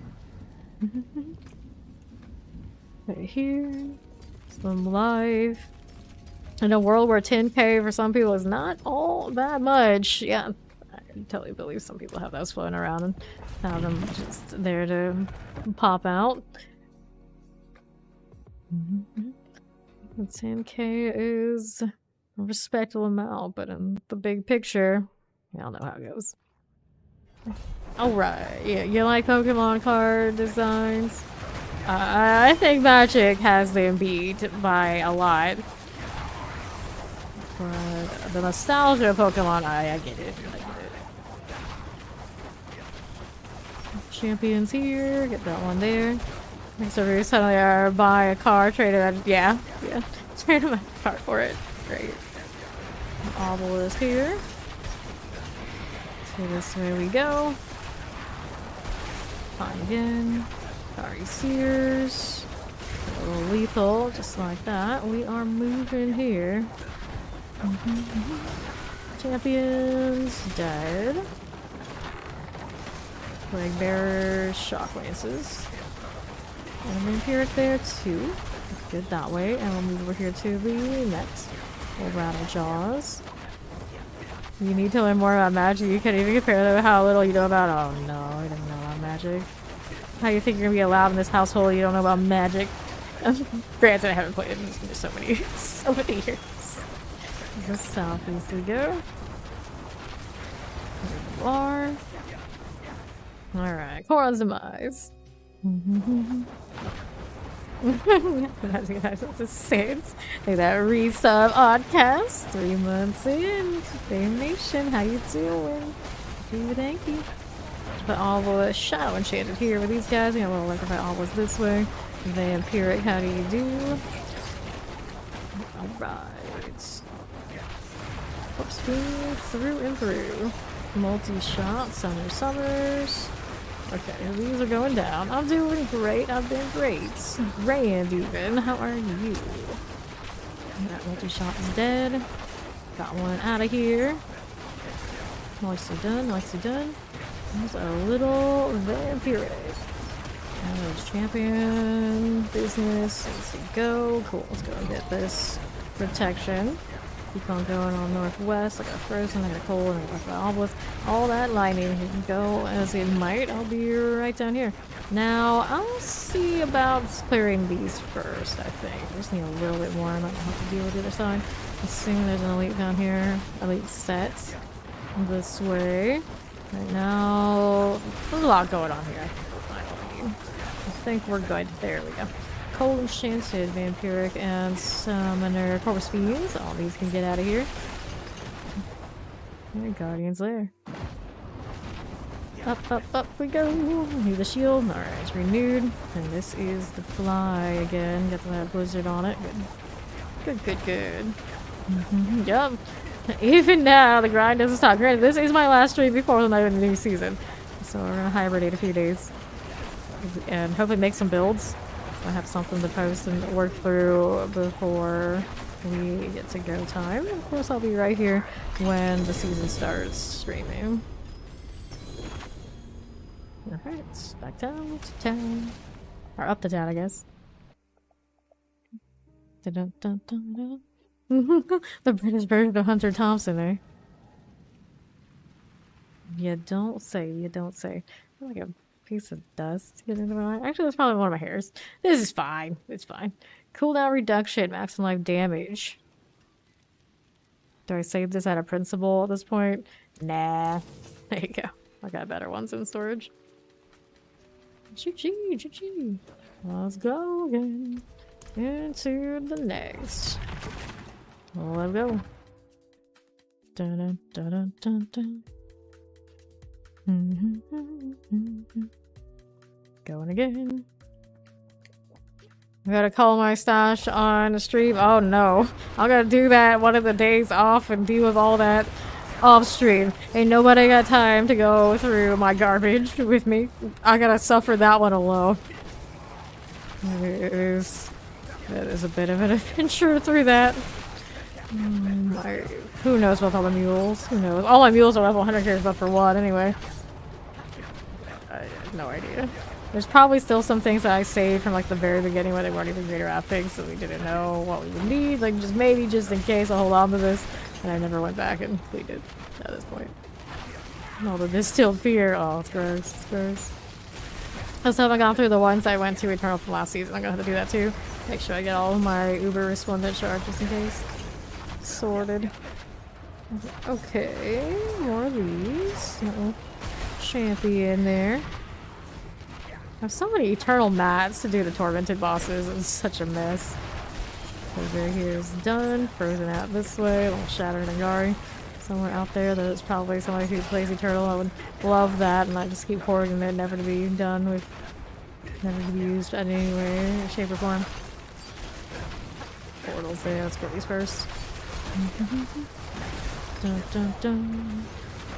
Right here. Some life. In a world where 10k for some people is not all that much. Yeah, I can totally believe some people have those floating around and have them just there to pop out. 10k is a respectable amount, but in the big picture, y'all know how it goes. Alright, yeah, you like Pokemon card designs? I think Magic has them beat by a lot. But the nostalgia of Pokemon, I get it. I get it. Champions here, get that one there. So we suddenly buy a car, trade it at, yeah, trade my car for it. Great. Obelisk here. So this way we go. Fine again. Sorry, Sears. A little lethal, just like that. We are moving here. Champions dead. Plague Bearers, Shock Lances. And a Vampiric there too. Good that way. And we'll move over here to the next. We'll Rattle Jaws. You need to learn more about Magic. You can't even compare that to how little you know about. Oh no, I didn't know about Magic. How you think you're gonna be allowed in this household? You don't know about Magic. Granted, I haven't played it in so many years. The southeast we go. There you are. Alright, Coron's Demise. That's a sense. Like that resub oddcast. 3 months in. Fame Nation, how you doing? Thank you. Put all the Shadow Enchanted here with these guys. We have a little electrify Always this way. Vampiric, how do you do? Alright. Warp speed through and through. Multi-shot, Summers. Okay, these are going down. I'm doing great. I've been great. Rand even. How are you? That multi-shot is dead. Got one out of here. Nicely done. Nicely done. There's a little Vampiric. And there's champion business. Let's go. Cool. Let's go and get this protection. Keep on going on northwest. I got frozen, I got cold, and I got obelisk. All that lightning can go as it might. I'll be right down here. Now, I'll see about clearing these first, I think. I just need a little bit more. I might have to deal with the other side. Assuming there's an elite down here. Elite set. This way. Right now, there's a lot going on here. I think we're good. There we go. Cold Enchanted, Vampiric, and Summoner Corvus Fiends. All these can get out of here. And Guardian's there. Up we go. Need the shield. Alright, it's renewed. And this is the fly again. Got that blizzard on it. Good. Yup. Even now, the grind doesn't stop. Granted, this is my last stream before the new season. So we're gonna hibernate a few days. And hopefully make some builds. I have something to post and work through before we get to go time. Of course, I'll be right here when the season starts streaming. Alright, back down to town. Or up to town, I guess. Dun -dun -dun -dun. The British version of Hunter Thompson, eh? You don't say, you don't say. Like a piece of dust getting into my eye. Actually, that's probably one of my hairs. This is fine. It's fine. Cooldown reduction, maximum life damage. Do I save this out of principle at this point? Nah. There you go. I got better ones in storage. GG, GG. Let's go again. Into the next. Let's go. Dun dun dun dun dun. Going again. I gotta call my stash on the stream. Oh no. I gotta do that one of the days off and deal with all that off stream. Ain't nobody got time to go through my garbage with me. I gotta suffer that one alone. That is a bit of an adventure through that. Who knows about all the mules? Who knows? All my mules are level 100 characters, but for what anyway? I have no idea. There's probably still some things that I saved from like the very beginning where they weren't even greater graphics, so we didn't know what we would need. Like just maybe just in case I'll hold on to this. And I never went back and completed at this point. All the distilled fear. Oh, it's gross. It's gross. I still haven't gone through the ones I went to Eternal from last season. I'm gonna have to do that too. Make sure I get all of my Uber Resplendent shards just in case. Sorted. Okay, more of these. Little champion there. I have so many eternal mats to do the tormented bosses. It's such a mess. Over here is done. Frozen out this way. Little Shattered Nagari. Somewhere out there there's probably somebody who plays Eternal. I would love that, and I just keep hoarding it, never to be done with, never to be used in any way, shape, or form. Portals there. Let's get these first. Dun, dun, dun.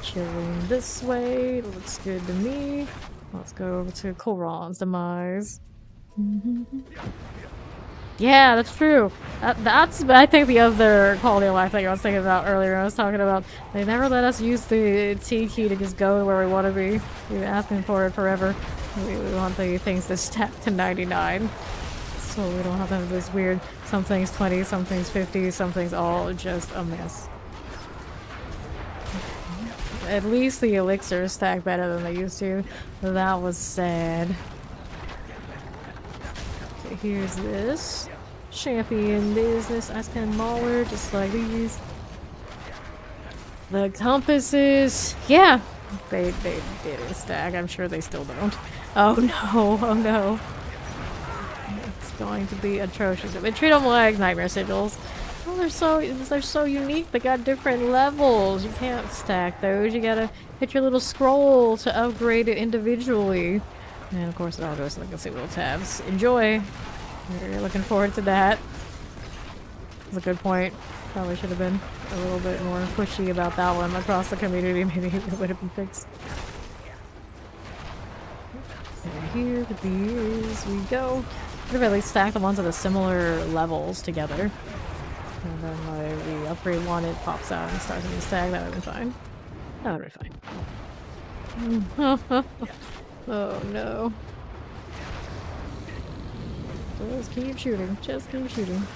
Chilling this way. Looks good to me. Let's go over to Koron's demise. Yeah, that's true. That's, I think, the other quality of life thing I was thinking about earlier. I was talking about they never let us use the T key to just go where we want to be. We've been asking for it forever. We want the things to stack to 99. So we don't have to have this weird, some things 20, some things 50, some things all just a mess. At least the elixirs stack better than they used to. That was sad. Okay, here's this. Champion business. Ice Cannon Mauler, just like these. The compasses. Yeah, they didn't stack. I'm sure they still don't. Oh no, oh no. It's going to be atrocious. They treat them like nightmare sigils. Oh, they're so unique. They got different levels. You can't stack those. You gotta hit your little scroll to upgrade it individually. And of course, it all goes to the consumable tabs. Enjoy. We're looking forward to that. That's a good point. Probably should have been a little bit more pushy about that one across the community. Maybe it would have been fixed. And here with these we go. Could have at least stacked the ones at the similar levels together. And then when we upgrade one, it pops out and starts in the stack. That would have been fine. That would have been fine. Oh no. Just keep shooting. Just keep shooting.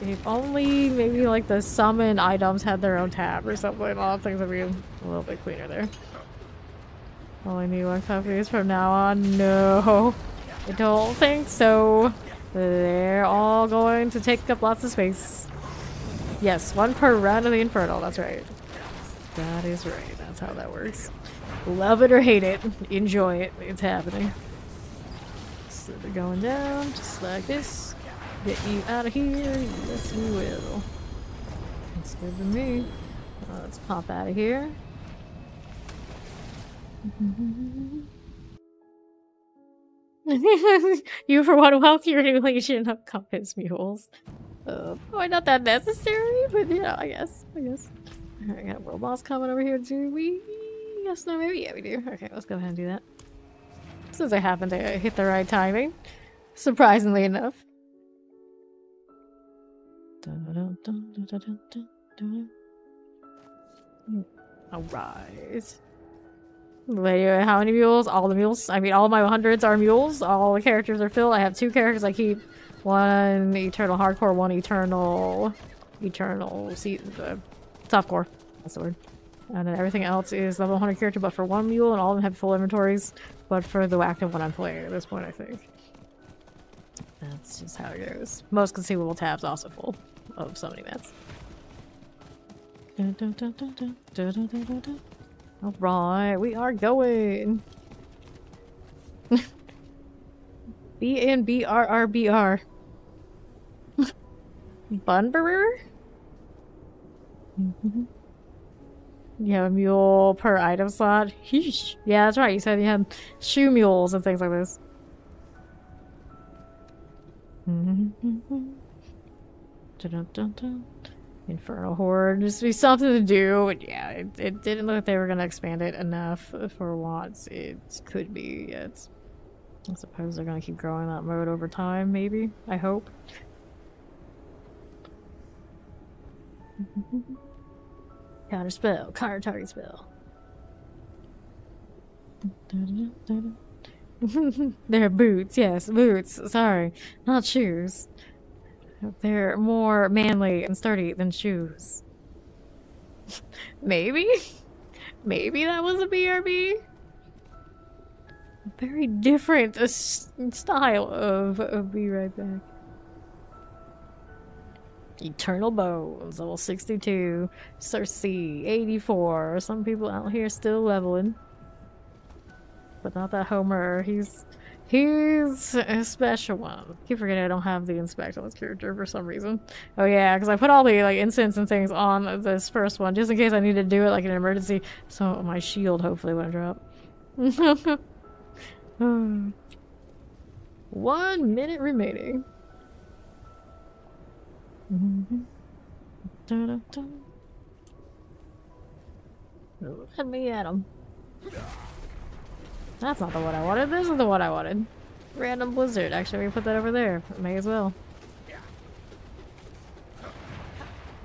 If only maybe like the summon items had their own tab or something. All things would be a little bit cleaner there. Only need one copies from now on. No. I don't think so. They're all going to take up lots of space. Yes, one per round of the Infernal. That's right. That is right. That's how that works. Love it or hate it. Enjoy it. It's happening. So they're going down just like this. Get you out of here. Yes, we will. That's good to me. Let's pop out of here. You for one wealthier new legion of compass mules. Probably not that necessary, but yeah, I guess. Alright, got a world boss coming over here. Do we? Yes, no, maybe. Yeah, we do. Okay, let's go ahead and do that. Since I happen to hit the right timing. Surprisingly enough. Alright. Wait, how many mules? All the mules. I mean, all my hundreds are mules. All the characters are filled. I have 2 characters I keep. One eternal hardcore, one eternal softcore. That's the word. And then everything else is level 100 character, but for 1 mule, and all of them have full inventories. But for the active one I'm playing at this point, I think. That's just how it goes. Most conceivable tabs also full of summoning mats. Alright, we are going. BNBRRBR. Bunburer? You have a mule per item slot? Heesh. Yeah, that's right. You said you had shoe mules and things like this. Infernal Horde. Just be something to do. But yeah, it didn't look like they were going to expand it enough for what it could be yet. I suppose they're going to keep growing that mode over time, maybe. I hope. Counter spell. Counter target spell. They're boots. Yes, boots. Sorry. Not shoes. They're more manly and sturdy than shoes. Maybe? Maybe that was a BRB? Very different style of Be Right Back. Eternal Bones, level 62. Sorc, 84. Some people out here still leveling. But not that Homer. He's a special one. I keep forgetting I don't have the inspect on this character for some reason. Oh yeah, because I put all the like incense and things on this first one just in case I need to do it like an emergency. So my shield hopefully won't drop. 1 minute remaining. Let me at him. That's not the one I wanted. This is the one I wanted. Random blizzard. Actually, we put that over there. May as well.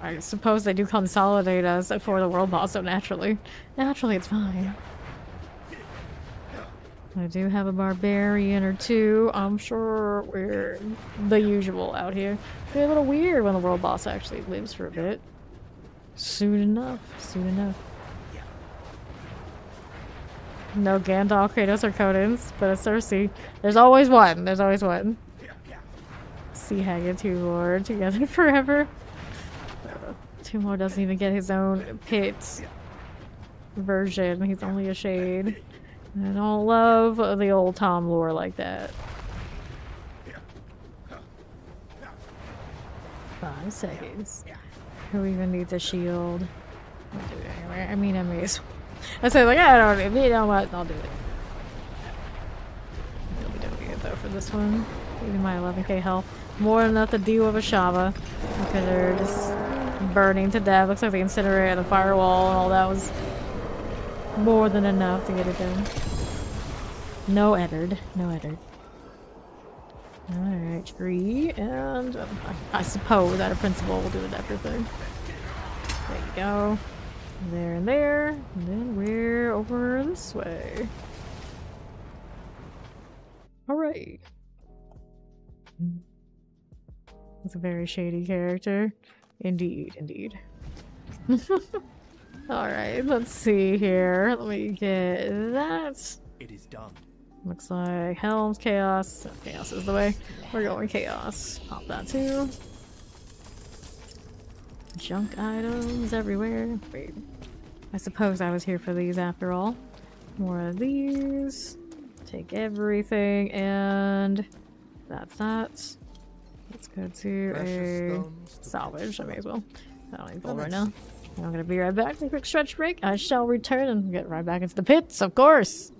I suppose they do consolidate us for the world boss, so naturally. Naturally, it's fine. I do have a barbarian or 2. I'm sure we're the usual out here. It'll be a little weird when the world boss actually lives for a bit. Soon enough. Soon enough. No Gandalf, Kratos, or Codins, but a Cersei. There's always one. There's always one. Sea Hag and Two Lord together forever. Two Lord doesn't even get his own pit version. He's only a shade. I don't love the old Tom lore like that. 5 seconds. Who even needs a shield? I'll do it anyway. I mean, I may as well. I say like, I don't know, you know what, I'll do it. I'll be doing it though for this one. Even my 11k health. More than enough to deal with a Shava. Okay, they're just burning to death. Looks like the incinerator, the firewall, and all that was more than enough to get it done. No Eddard. No Eddard. Alright, tree, and I suppose out of principle we'll do the Decker thing. There you go. There and there, and then we're over this way. Alright. It's a very shady character. Indeed, indeed. Alright, let's see here. Let me get that. It is done. Looks like Helms, Chaos. Chaos is the way. We're going Chaos. Pop that too. Junk items everywhere. Wait. I suppose I was here for these after all. More of these. Take everything and that's that. Let's go to a salvage. I may as well. I don't need gold right now. I'm gonna be right back. Take a quick stretch break. I shall return and get right back into the pits, of course.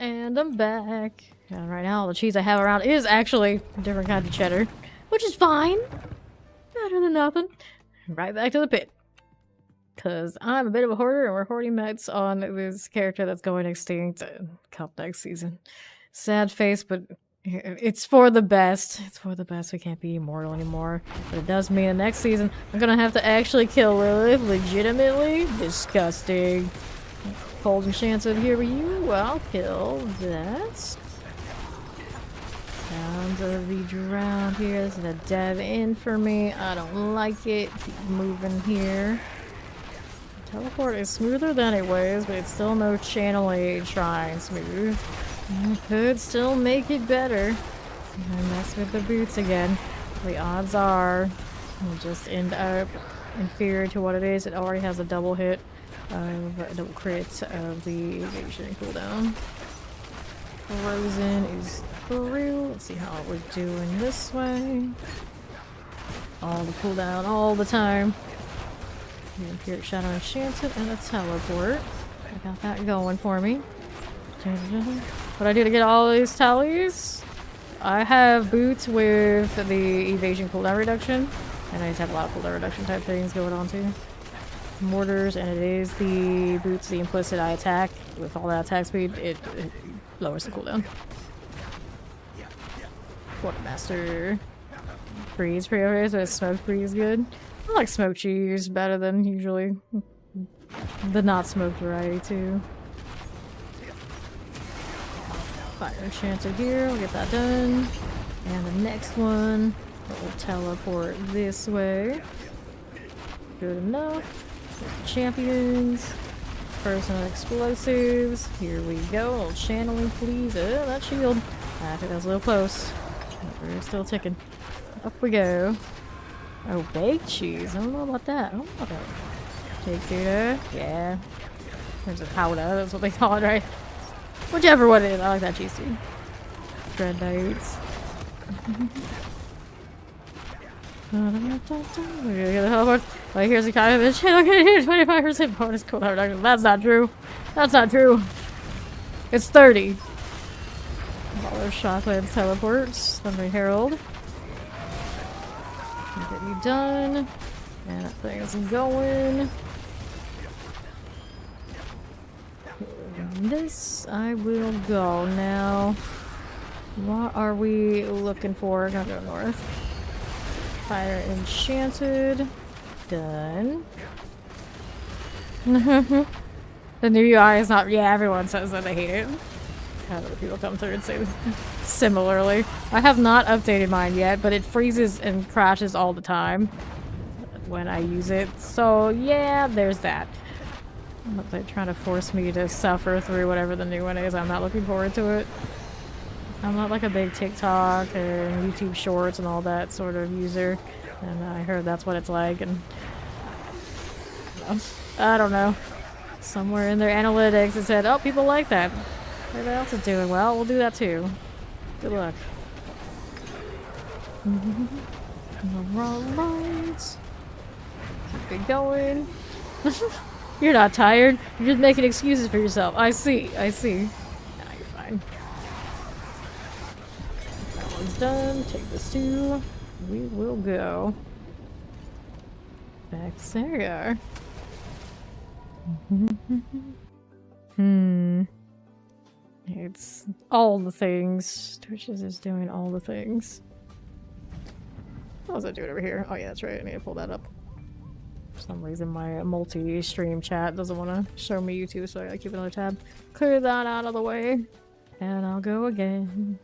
And I'm back. And right now, all the cheese I have around is actually a different kind of cheddar, which is fine. Better than nothing. Right back to the pit. Because I'm a bit of a hoarder, and we're hoarding meds on this character that's going extinct come next season. Sad face, but it's for the best. It's for the best. We can't be immortal anymore. But it does mean the next season, I'm gonna have to actually kill Lilith. Legitimately disgusting. Cold enchanted, here with you. I'll kill that. Sounds of the drowned here. This is a dead end for me. I don't like it. Keep moving here. Teleport is smoother than it was, but it's still no channel aid shrine smooth. I could still make it better. I mess with the boots again. The odds are it'll just end up inferior to what it is. It already has a double hit of a double crit of the evasion cooldown. Frozen is through. Let's see how we're doing this way. All the cooldown all the time. Empiric Shadow Enchanted and a teleport. I got that going for me. What I do to get all these tallies? I have boots with the evasion cooldown reduction, and I just have a lot of cooldown reduction type things going on too. Mortars, and it is the boots, the implicit I attack. With all that attack speed, it lowers the cooldown. Quartermaster. Freeze pretty okay, so smoke freeze good. I like smoked cheese better than usually the not smoked variety too. Fire enchanted here, we'll get that done. And the next one, we'll teleport this way. Good enough. Champions. Personal explosives. Here we go. A little channeling, please. Oh, that shield. I think that was a little close. We're still ticking. Up we go. Oh, baked cheese. I don't know about that. I don't know about that. Take Gouda. Yeah. There's a powder. That's what they call it, right? Whichever one it is. I like that cheese too. Dread Knights. Like, here's a kind of this. Look at here, 25% bonus cooldown reduction. That's not true. That's not true. It's 30. All those chocolate teleports. Thundery Herald. Get you done. And that thing is going. This I will go now. What are we looking for? Gonna go north. Fire enchanted. Done. The new UI is not. Yeah, everyone says that they hate it. Have other people come through and say similarly. I have not updated mine yet, but it freezes and crashes all the time when I use it. So yeah, there's that. But they're trying to force me to suffer through whatever the new one is. I'm not looking forward to it. I'm not like a big TikTok and YouTube Shorts and all that sort of user, and I heard that's what it's like, and I don't know. Somewhere in their analytics it said, oh, people like that. Everybody else is doing well, we'll do that too. Good luck. Alright. Keep it going. You're not tired. You're just making excuses for yourself. I see. I see. Nah, you're fine. That one's done. Take this too. We will go. Back there. It's all the things. Twitches is doing all the things. What was I doing over here? Oh yeah, that's right. I need to pull that up. For some reason my multi-stream chat doesn't want to show me YouTube, so I gotta keep another tab. Clear that out of the way. And I'll go again.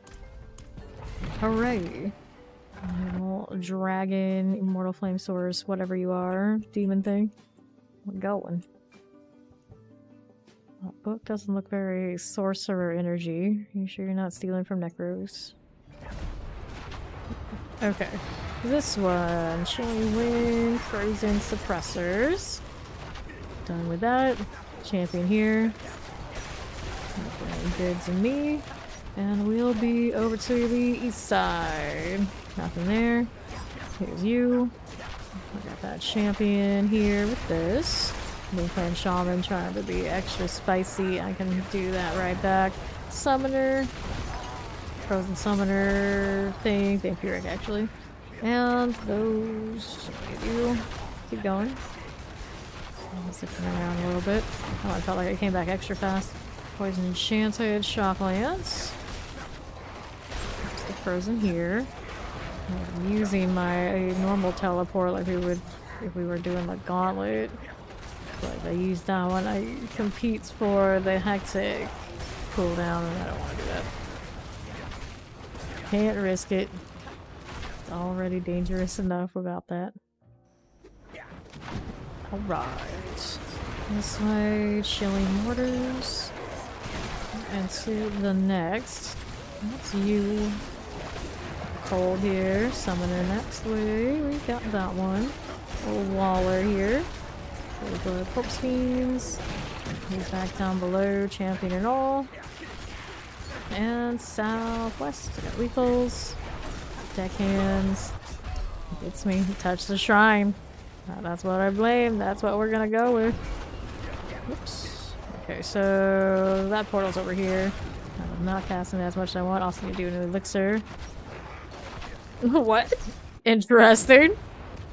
Hooray. Little dragon, immortal flame source, whatever you are, demon thing. We're going. That book doesn't look very sorcerer energy. You sure you're not stealing from Necros? Okay. This one. Chilling Wind, Frozen Suppressors. Done with that. Champion here. Nothing good to me. And we'll be over to the east side. Nothing there. Here's you. I got that champion here with this. Been playing Shaman, trying to be extra spicy. I can do that right back. Summoner. Frozen Summoner thing. Vampiric, actually. And those... you keep going. I'm zipping around a little bit. Oh, I felt like I came back extra fast. Poison Enchanted, Shock Lance. There's the Frozen here. I'm using my normal teleport like we would if we were doing the Gauntlet. But I use that one. It competes for the Hectic cooldown, and I don't want to do that. Can't risk it. It's already dangerous enough without that. Alright. This way, Chilling Mortars. And to the next. That's you. Cold here. Summoner next way. We got that one. Old Waller here. The Corpse Fiends. He's back down below, champion and all. And southwest, I got Weakles. Deckhands. It's me. Touch the shrine. That's what I blame. That's what we're gonna go with. Whoops. Okay, so that portal's over here. I'm not casting as much as I want. Also need to do an elixir. What? Interesting.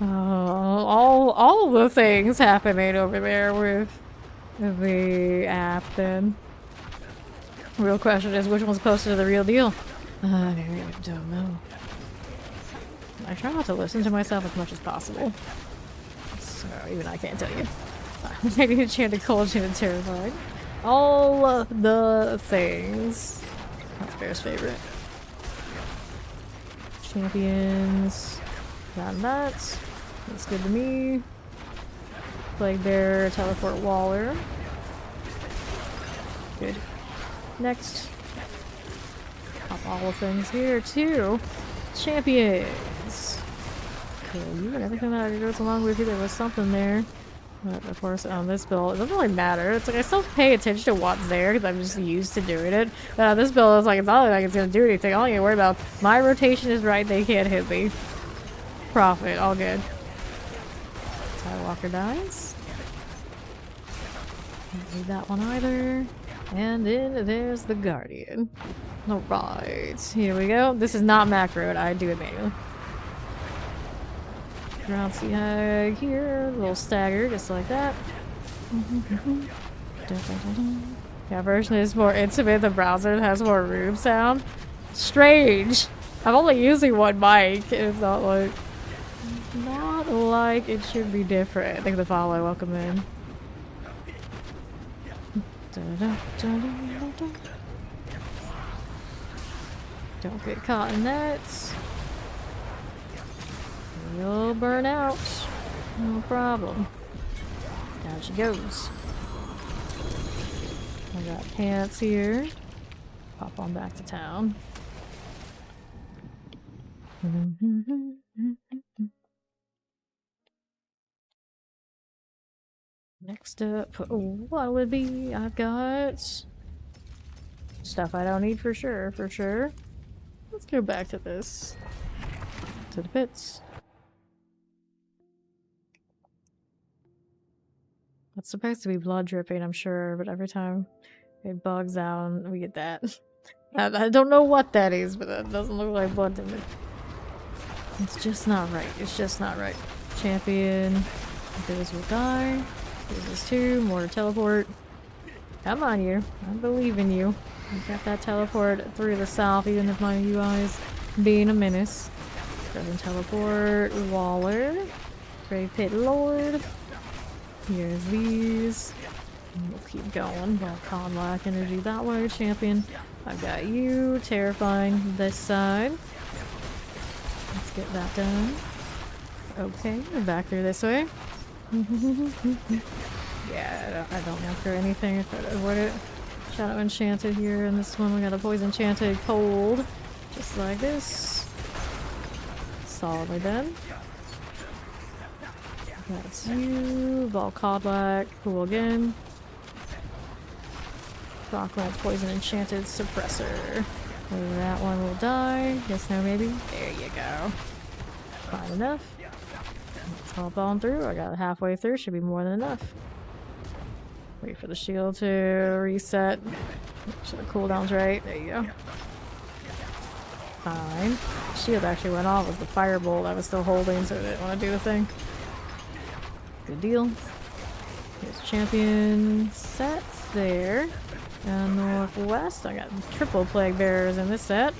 All the things happening over there with the app then. Real question is which one's closer to the real deal? I really don't know. I try not to listen to myself as much as possible. So even I can't tell you. Maybe Enchanted, Cold, Enchanted, Terrified. All of the things. That's Bear's favorite. Champions. Got that. Looks good to me. Plague Bear, Teleport Waller. Good. Next. Pop all the things here too. Champions. Okay, you and everything that goes along with you, there was something there. But of course, on this build, it doesn't really matter. It's like I still pay attention to what's there because I'm just used to doing it. This build is like, it's not like it's gonna do anything. All I need to worry about, my rotation is right, they can't hit me. Profit, all good. Skywalker dies. Don't need that one either. And then there's the Guardian. Alright, here we go. This is not macroed, I do it manually. Ground Sea Hag here, a little stagger, just like that. Yeah, version is more intimate, the browser has more room sound. Strange! I'm only using one mic, it's not like it should be different. I think the follow welcome in. Don't get caught in that. You'll burn out. No problem. Down she goes. I got pants here. Pop on back to town. Next up, what would be? I've got stuff I don't need for sure, Let's go back to this. To the pits. It's supposed to be blood dripping, I'm sure, but every time it bugs out, we get that. I don't know what that is, but that doesn't look like blood to me. It's just not right. It's just not right. Champion. Those will die. This is 2. More teleport. Come on, you. I believe in you. You got that teleport through the south, even if my UI is being a menace. Doesn't teleport. Waller. Grave Pit Lord. Here's these. And we'll keep going. Volconlack energy that way. Champion. I've got you. Terrifying this side. Let's get that done. Okay, we're back through this way. Yeah, I don't have for anything if I avoid it. Shadow Enchanted here, and this one we got a Poison Enchanted Cold. Just like this. Solidly done. That's you. Volconlack. Cool again. Rockland Poison Enchanted Suppressor. That one will die. Yes, no, maybe. There you go. Fine enough. Let's hop on through. I got it halfway through. Should be more than enough. Wait for the shield to reset. sure the cooldown's right. There you go. Fine. Shield actually went off with the firebolt I was still holding, so I didn't want to do the thing. Good deal. Here's champion sets there. And northwest, I got triple plague bearers in this set.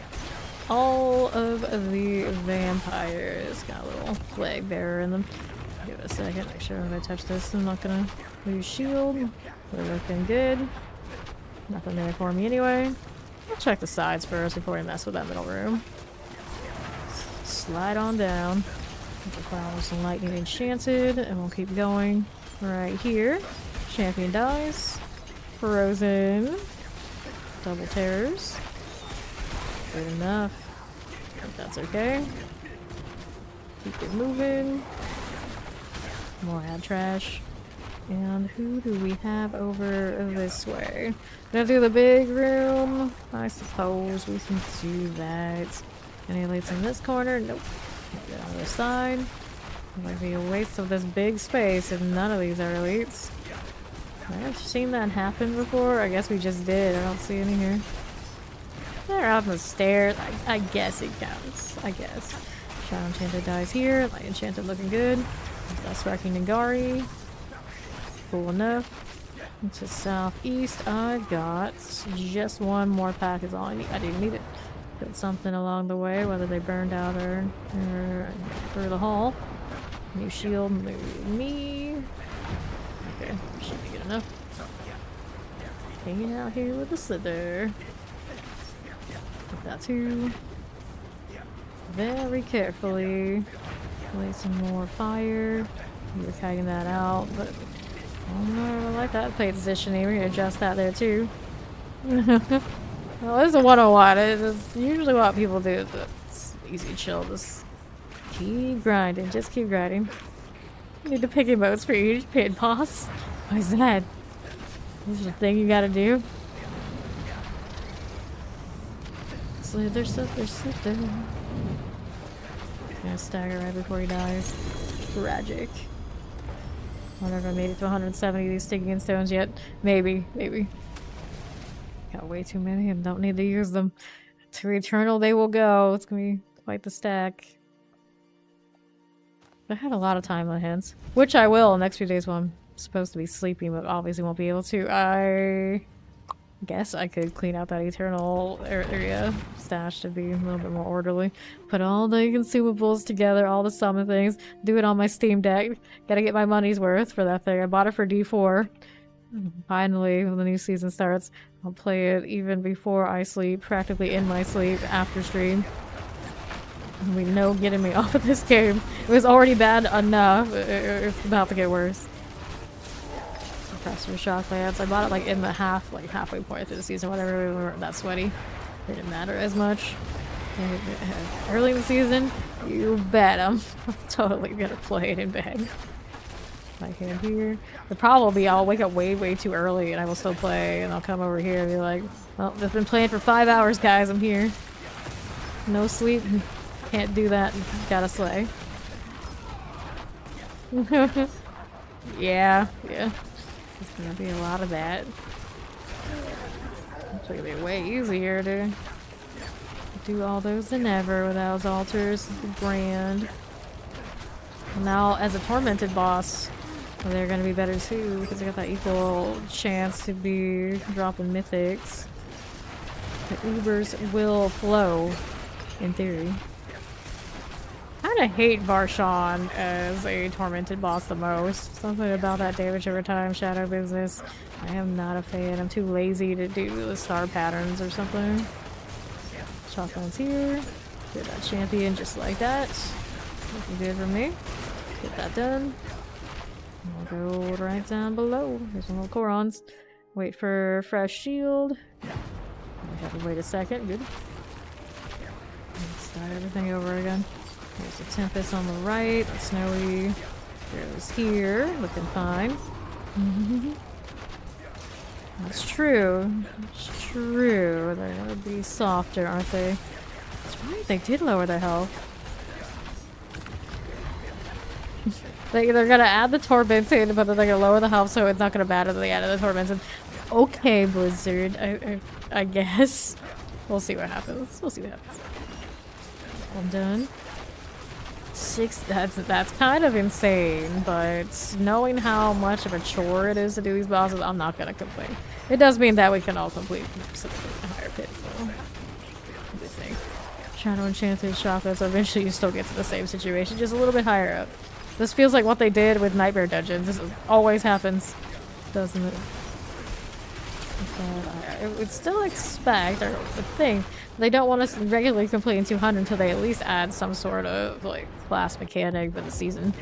All of the vampires got a little plague bearer in them. Give it a second, make sure if I touch this, I'm not gonna lose shield. We're looking good. Nothing there for me anyway. I'll check the sides first before we mess with that middle room. Slide on down. With some lightning enchanted, and we'll keep going right here. Champion dies. Frozen. Double terrors. Good enough. I think that's okay. Keep it moving. More ad trash. And who do we have over this way? Gonna do the big room. I suppose we can do that. Any elites in this corner? Nope. Get on the other side. It might be a waste of this big space if none of these are elites. I've seen that happen before. I guess we just did. I don't see any here. They're out on the stairs. I guess it counts. I guess. Shadow Enchanted dies here. Light Enchanted looking good. That's Wrecking Nagari. Cool enough. To southeast, I got just one more pack is all I need. I didn't need it. Did something along the way, whether they burned out or through the hall. New shield, new me. Okay, should be good enough. Hanging out here with the slither. Take that too. Very carefully. Lay some more fire. You're tagging that out, but I don't know, I like that plate positioning. We're gonna adjust that there too. Well, this is a 101. It's usually what people do. It's easy chill. Just keep grinding. Just keep grinding. You need to pick emotes for each pit boss. Why is that? This is the thing you gotta do. Slither, slither, slither. Gonna stagger right before he dies. Tragic. I wonder if I made it to 170 of these sticking stones yet. Maybe, maybe. Got way too many and don't need to use them. To eternal they will go. It's gonna be quite the stack. I had a lot of time on my hands. Which I will in the next few days when I'm supposed to be sleeping, but obviously won't be able to. I guess I could clean out that eternal area stash to be a little bit more orderly. Put all the consumables together, all the summon things, do it on my Steam Deck. Gotta get my money's worth for that thing. I bought it for D4. Finally, when the new season starts, I'll play it even before I sleep, practically in my sleep, after stream. We know getting me off of this game. It was already bad enough. It's about to get worse. Suppressor Shocklands. I bought it like in the halfway point through the season, whatever. We weren't that sweaty. It didn't matter as much. Early in the season, you bet I'm totally gonna play it in bed. My hand here. The problem will be I'll wake up way too early and I will still play, and I'll come over here and be like, well, I've been playing for 5 hours, guys. I'm here. No sleep. Can't do that. Gotta slay. Yeah. There's gonna be a lot of that. It's gonna be way easier to do all those than ever without those altars. Grand. Now, as a tormented boss, they're gonna be better too because they got that equal chance to be dropping mythics. The Ubers will flow, in theory. I kinda hate Varshan as a tormented boss the most. Something about that damage over time shadow business. I am not a fan. I'm too lazy to do the star patterns or something. Shotgun's here. Get that champion just like that. Looking good for me. Get that done. I'll go right down below. There's some little Korons. Wait for fresh shield. I have to wait a second. Good. Let's start everything over again. There's the Tempest on the right. The Snowy goes here. Looking fine. That's true. It's true. They're gonna be softer, aren't they? That's right. They did lower their health. They're gonna add the tormented, but then they're gonna lower the health so it's not gonna matter that they added the tormented. Okay, Blizzard. I guess. We'll see what happens. We'll see what happens. I'm done. 6. That's kind of insane, but knowing how much of a chore it is to do these bosses, I'm not gonna complain. It does mean that we can all complete some higher pits, so. What do you think? Trying to enchant through chakras, so eventually you still get to the same situation, just a little bit higher up. This feels like what they did with Nightmare Dungeons. This always happens, doesn't it? I would still expect, or would think, they don't want us regularly completing 200 until they at least add some sort of, like, class mechanic with the season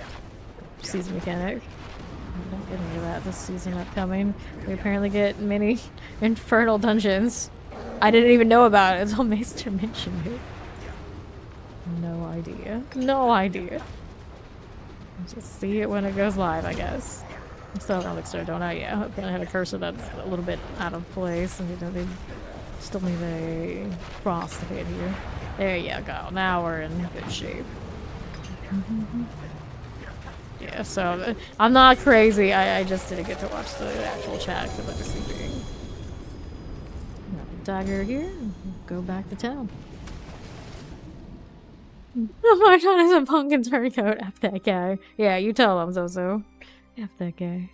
mechanic. I don't get any of that this season upcoming. We apparently get many infernal dungeons. I didn't even know about it until Maester mentioned it. No idea. No idea. Just see it when it goes live, I guess. I still have Elixir, don't I? Yeah, I had a cursor that's a little bit out of place. And they still need a frost to hit here. There you go. Now we're in good shape. Yeah, so I'm not crazy. I just didn't get to watch the actual chat because I was sleeping. Dagger here. Go back to town. My God, is a pumpkin turncoat. F that guy. Yeah, you tell him, Zozo. F that guy.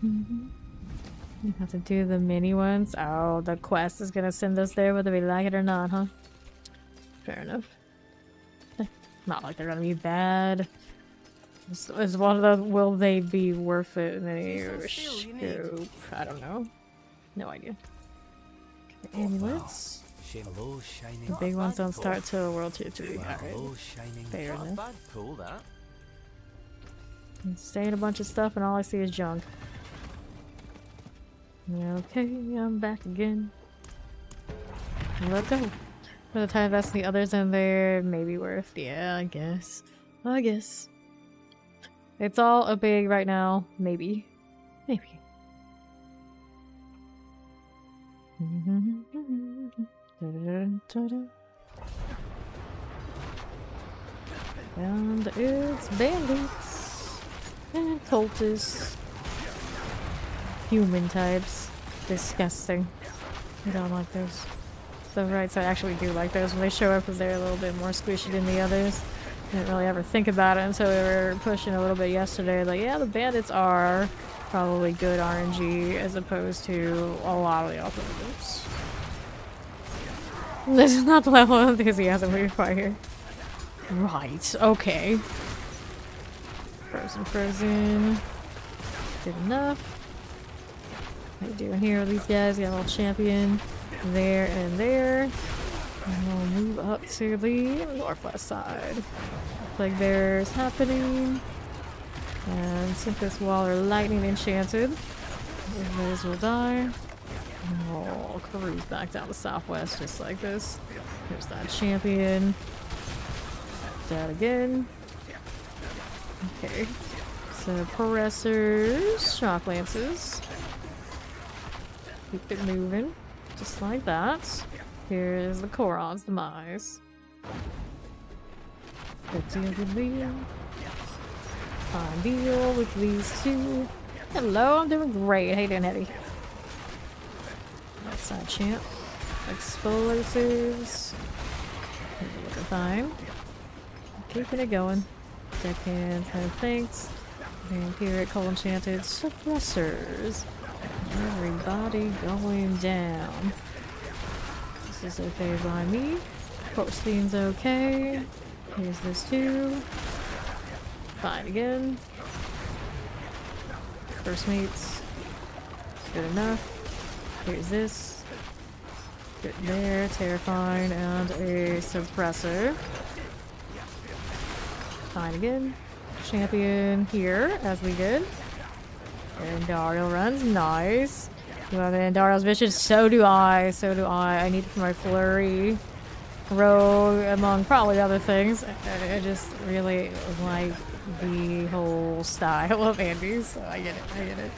You have to do the mini ones. Oh, the quest is gonna send us there whether we like it or not, huh? Fair enough. Not like they're gonna be bad. It's one of the will they be worth it in any scope? I don't know. No idea. Okay, amulets. The big ones don't start till World Tier 3. Alright. Fair enough. Saying a bunch of stuff and all I see is junk. Okay, I'm back again. Let's go. For the time that's the others in there, maybe worth. Yeah, I guess. I guess. It's all a big right now. Maybe. Maybe. And it's bandits and cultists. Human types. Disgusting. I don't like those. The right side, I actually do like those when they show up because they're a little bit more squishy than the others. I didn't really ever think about it until we were pushing a little bit yesterday. Like, yeah, the bandits are probably good RNG as opposed to a lot of the alternatives. This is not the level of enthusiasm we require. Right, okay. Frozen. Good enough. What are you doing here with these guys? Got a little champion there and there. And we'll move up to the northwest side. Plague Bear's happening. And since this wall are lightning enchanted, those will die. And we'll cruise back down the southwest just like this. There's that champion. That again. Okay. So pressers, shock lances. Keep it moving. Just like that. Here's the Koron's demise. Good deal with Leo. Fine deal with these two. Hello, I'm doing great. How you doing, Eddie? Outside champ. Explosives. Looking fine. Keeping it going. Deckhands, no thanks. Vampiric, cold enchanted, suppressors. Everybody going down. This is okay by me. Porcelain's okay. Here's this too. Fine again. First mates. Good enough. Here's this. Good there. Terrifying. And a suppressor. Fine again. Champion here, as we did. Andariel runs. Nice. You have an Andariel's Vision? So do I. So do I. I need it for my flurry. Rogue, among probably other things. I just really like the whole style of Andy's, so I get it. I get it.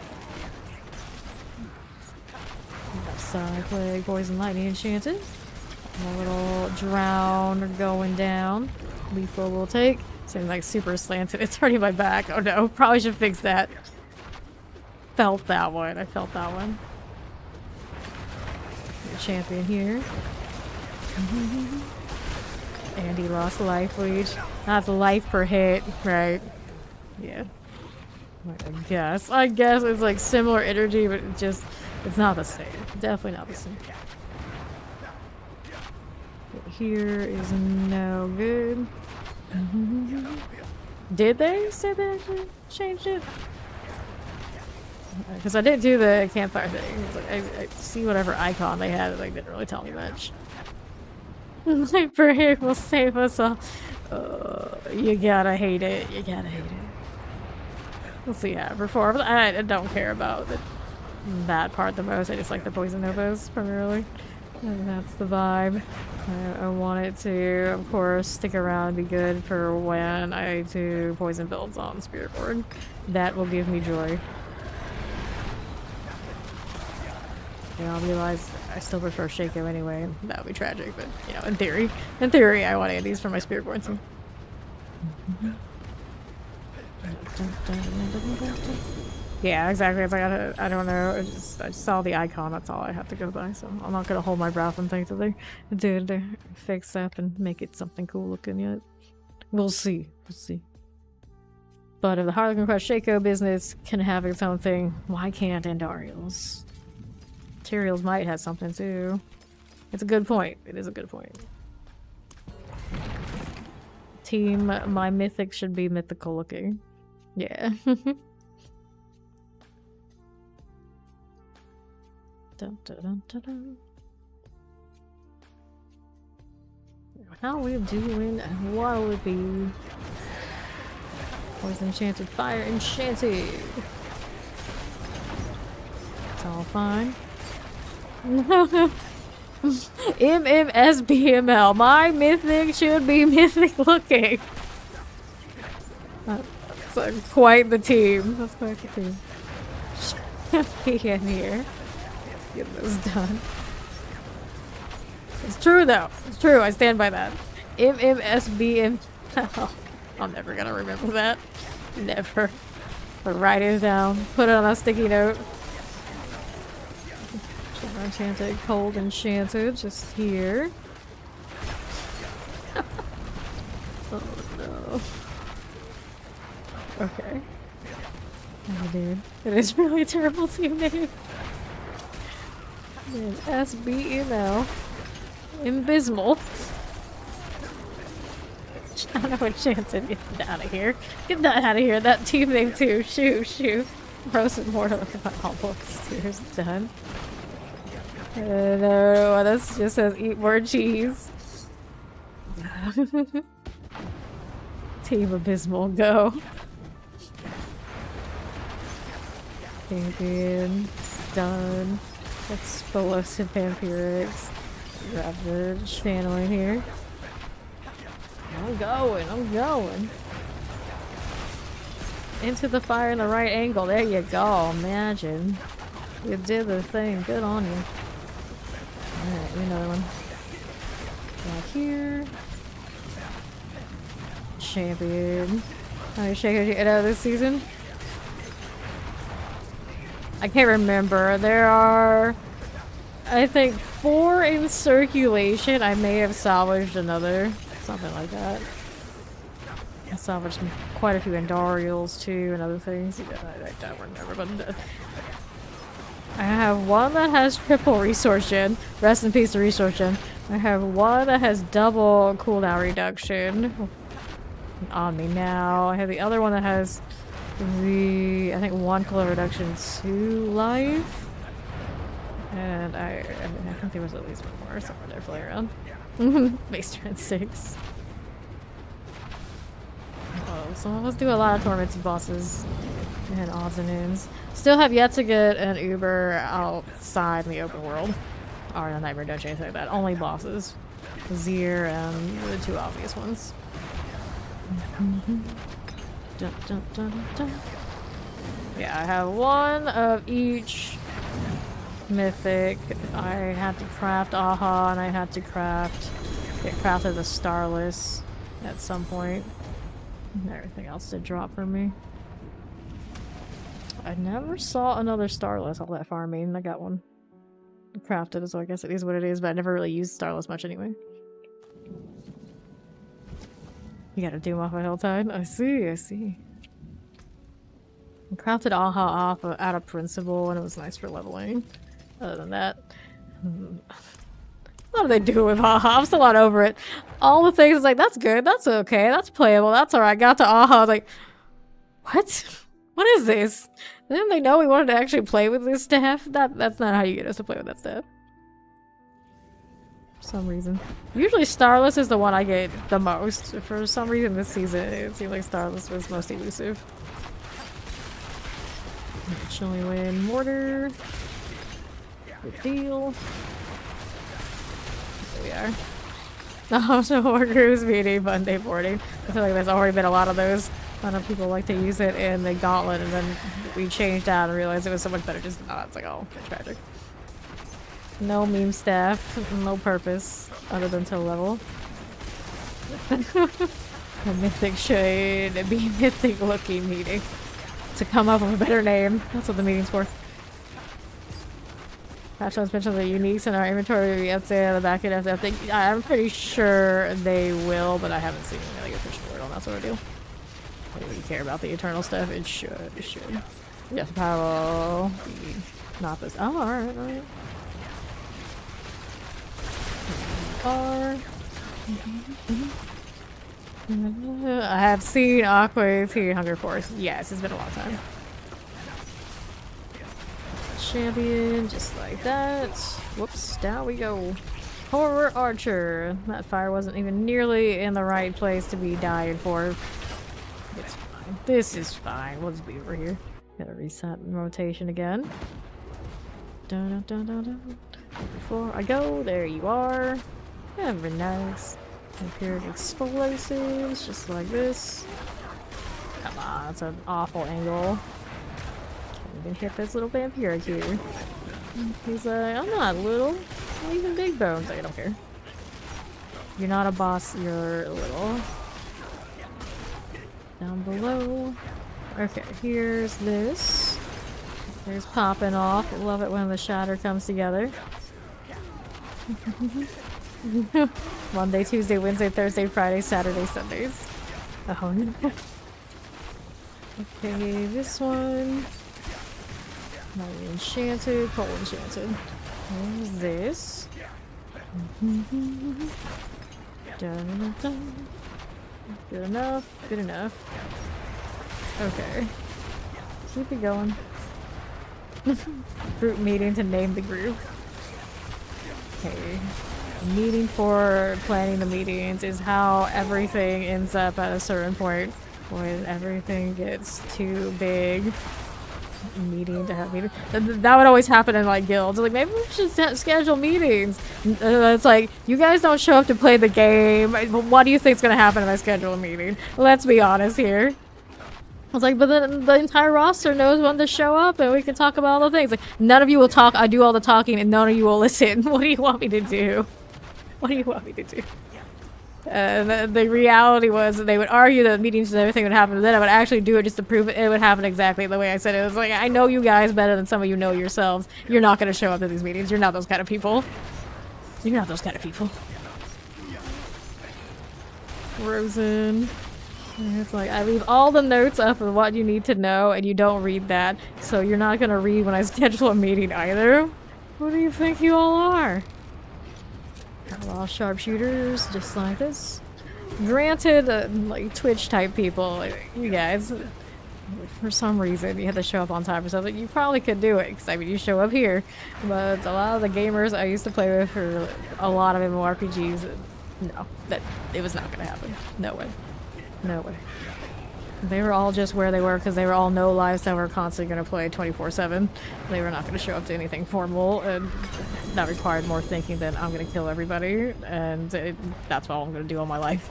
Side Plague, Poison Lightning Enchanted. A little drown going down. Lethal will take. Seems like super slanted. It's already my back. Oh no, probably should fix that. felt that one. I felt that one. The champion here. And he lost life leech. That's life per hit, right? Yeah. I guess it's like similar energy, but it's not the same. Definitely not the same. Here is no good. Did they say they actually changed it? Because I did do the campfire thing. It's like I see whatever icon they had, like didn't really tell me much. Life per hit will save us all. You gotta hate it. You gotta hate it. We'll see how it performs. I don't care about that part the most. I just like the poison novas primarily. And that's the vibe. I want it to, of course, stick around and be good for when I do poison builds on Spirit Board. That will give me joy. Yeah, I'll realize I still prefer Shaco anyway, and that would be tragic, but, you know, in theory, I want Andes for my Spirit Board too. Yeah, exactly. It's like, I don't know. I just saw the icon. That's all I have to go by. So I'm not gonna hold my breath and think that they did fix that and make it something cool looking yet. We'll see. We'll see. But if the Harlequin Crest Shaco business can have its own thing, why can't Andariel's? Tyrael's might have something too. It's a good point. It is a good point. Team, my mythic should be mythical looking. Yeah. Dun, dun, dun, dun, dun. How are we doing? What will it be? Poison enchanted, fire enchanted. It's all fine. MMSBML. My mythic should be mythic looking. That's quite the team. That's quite the team. Be in here. Get this done. It's true though. It's true. I stand by that. MMSBM. I'm never gonna remember that. Never. But write it down. Put it on a sticky note. Enchanted, cold enchanted, just here. Oh no. Okay. Oh dude. It is really a terrible team name. Man, SBML. Abysmal. Shadow Enchanted, get that out of here. Get that out of here. That team name too. Shoo. Roasted Mortal. Look at my almost tears done. No, this just says eat more cheese. Team Abysmal, go. Champion, done. Explosive Vampirics. Ravage, channeling here. I'm going. Into the fire in the right angle. There you go. Imagine. You did the thing. Good on you. Alright, another one. Back here. Champion. How many Shakers you get out of this season? I can't remember. There are, I think, 4 in circulation. I may have salvaged another. Something like that. I salvaged quite a few Andariels too and other things. Yeah, I don't remember, but I have one that has triple resource gen. Rest in peace to resource gen. I have one that has double cooldown reduction on me now. I have the other one that has I think 1 cooldown reduction to life. And I think there was at least one more somewhere there flying around. Base turn 6. Oh, some of us do a lot of tormented bosses and odds and ends. Still have yet to get an Uber outside in the open world. Or the Nightmare Dungeon, anything like that. Only bosses. Zir and the 2 obvious ones. Dun, dun, dun, dun. Yeah, I have 1 of each mythic. I had to craft Aha, and I had to get crafted the Starless at some point. And everything else did drop for me. I never saw another Starless all that farming. I got one crafted, so I guess it is what it is, but I never really used Starless much anyway. You gotta doom off a hilltide? I see, I see. I crafted Aha off out of principle, and it was nice for leveling. Other than that, what do they do with Aha? I'm still not over it. All the things like, that's good, that's okay, that's playable, that's alright. Got to Aha, I was like, what? What is this? Didn't they know we wanted to actually play with this stuff? That's not how you get us to play with that stuff. For some reason. Usually Starless is the one I get the most. For some reason this season it seemed like Starless was most elusive. Chilling Wind Mortar. Good deal. There we are. Oh, so workers meeting Monday morning. I feel like there's already been a lot of those. A lot of people like to use it in the gauntlet, and then we changed out and realized it was so much better just not. It's like, oh, tragic. No meme staff, no purpose other than to level. A mythic should be mythic looking meeting. To come up with a better name. That's what the meeting's for. Patch notes mentioned the uniques in our inventory will be updated on the back end. I think I'm pretty sure they will, but I haven't seen any official word on that sort of deal. I don't really care about the eternal stuff. It should. It should. Yes, power. Not this. Oh, alright, alright. I have seen Aqua's Hunger Force. Yes, it's been a long time. Champion, just like that. Whoops, down we go. Horror Archer. That fire wasn't even nearly in the right place to be dying for. It's fine. This is fine. We'll just be over here. Gotta reset rotation again. Dun, dun, dun, dun. Before I go, there you are. Yeah, very nice. Imperial explosives, just like this. Come on, that's an awful angle. Can't even hit this little vampiric here. He's like, I'm not little. I'm even big bones. I don't care. You're not a boss, you're little. Down below. Okay, here's this. Here's popping off. Love it when the shatter comes together. Monday, Tuesday, Wednesday, Thursday, Friday, Saturday, Sundays. Oh no. Okay, this one. Not enchanted, coal enchanted. There's this. Dun, dun, dun. Good enough, good enough. Okay. Keep it going. Group meeting to name the group. Okay. Meeting for planning the meetings is how everything ends up at a certain point. When everything gets too big. Meeting to have meetings. That would always happen in like guilds. Like, maybe we should schedule meetings. It's like, you guys don't show up to play the game. What do you think's gonna happen if I schedule a meeting? Let's be honest here. I was like, but then the entire roster knows when to show up and we can talk about all the things. Like, none of you will talk, I do all the talking, and none of you will listen. What do you want me to do? What do you want me to do? The reality was that they would argue that meetings and everything would happen, and then I would actually do it just to prove it would happen exactly the way I said it. It was like, I know you guys better than some of you know yourselves. You're not going to show up to these meetings. You're not those kind of people. You're not those kind of people. Rosen. It's like, I leave all the notes up of what you need to know, and you don't read that, so you're not going to read when I schedule a meeting either. What do you think you all are? All sharpshooters, just like this. Granted, like Twitch type people, like, you guys, for some reason you have to show up on time or something. You probably could do it, because I mean, you show up here. But a lot of the gamers I used to play with for a lot of MMORPGs, no, that it was not going to happen. No way. No way. They were all just where they were because they were all no lives that were constantly going to play 24/7. They were not going to show up to anything formal, and that required more thinking than I'm going to kill everybody, and that's all I'm going to do all my life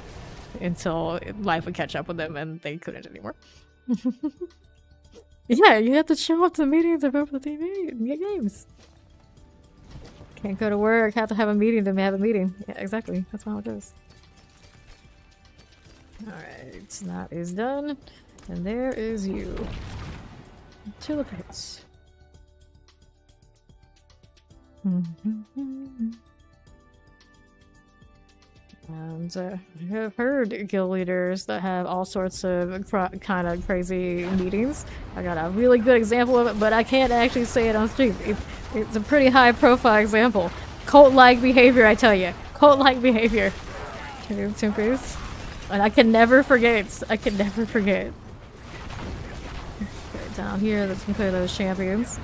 until life would catch up with them and they couldn't anymore. Yeah, you have to show up to meetings and vote for the TV and get games. Can't go to work, have to have a meeting to have a meeting. Yeah, exactly. That's how it goes. Alright, that is done. And there is you. To the pits. And I've heard guild leaders that have all sorts of kind of crazy meetings. I got a really good example of it, but I can't actually say it on stream. It's a pretty high profile example. Cult-like behavior, I tell you. Cult-like behavior. And I can never forget. I can never forget. Okay, down here, let's clear those champions.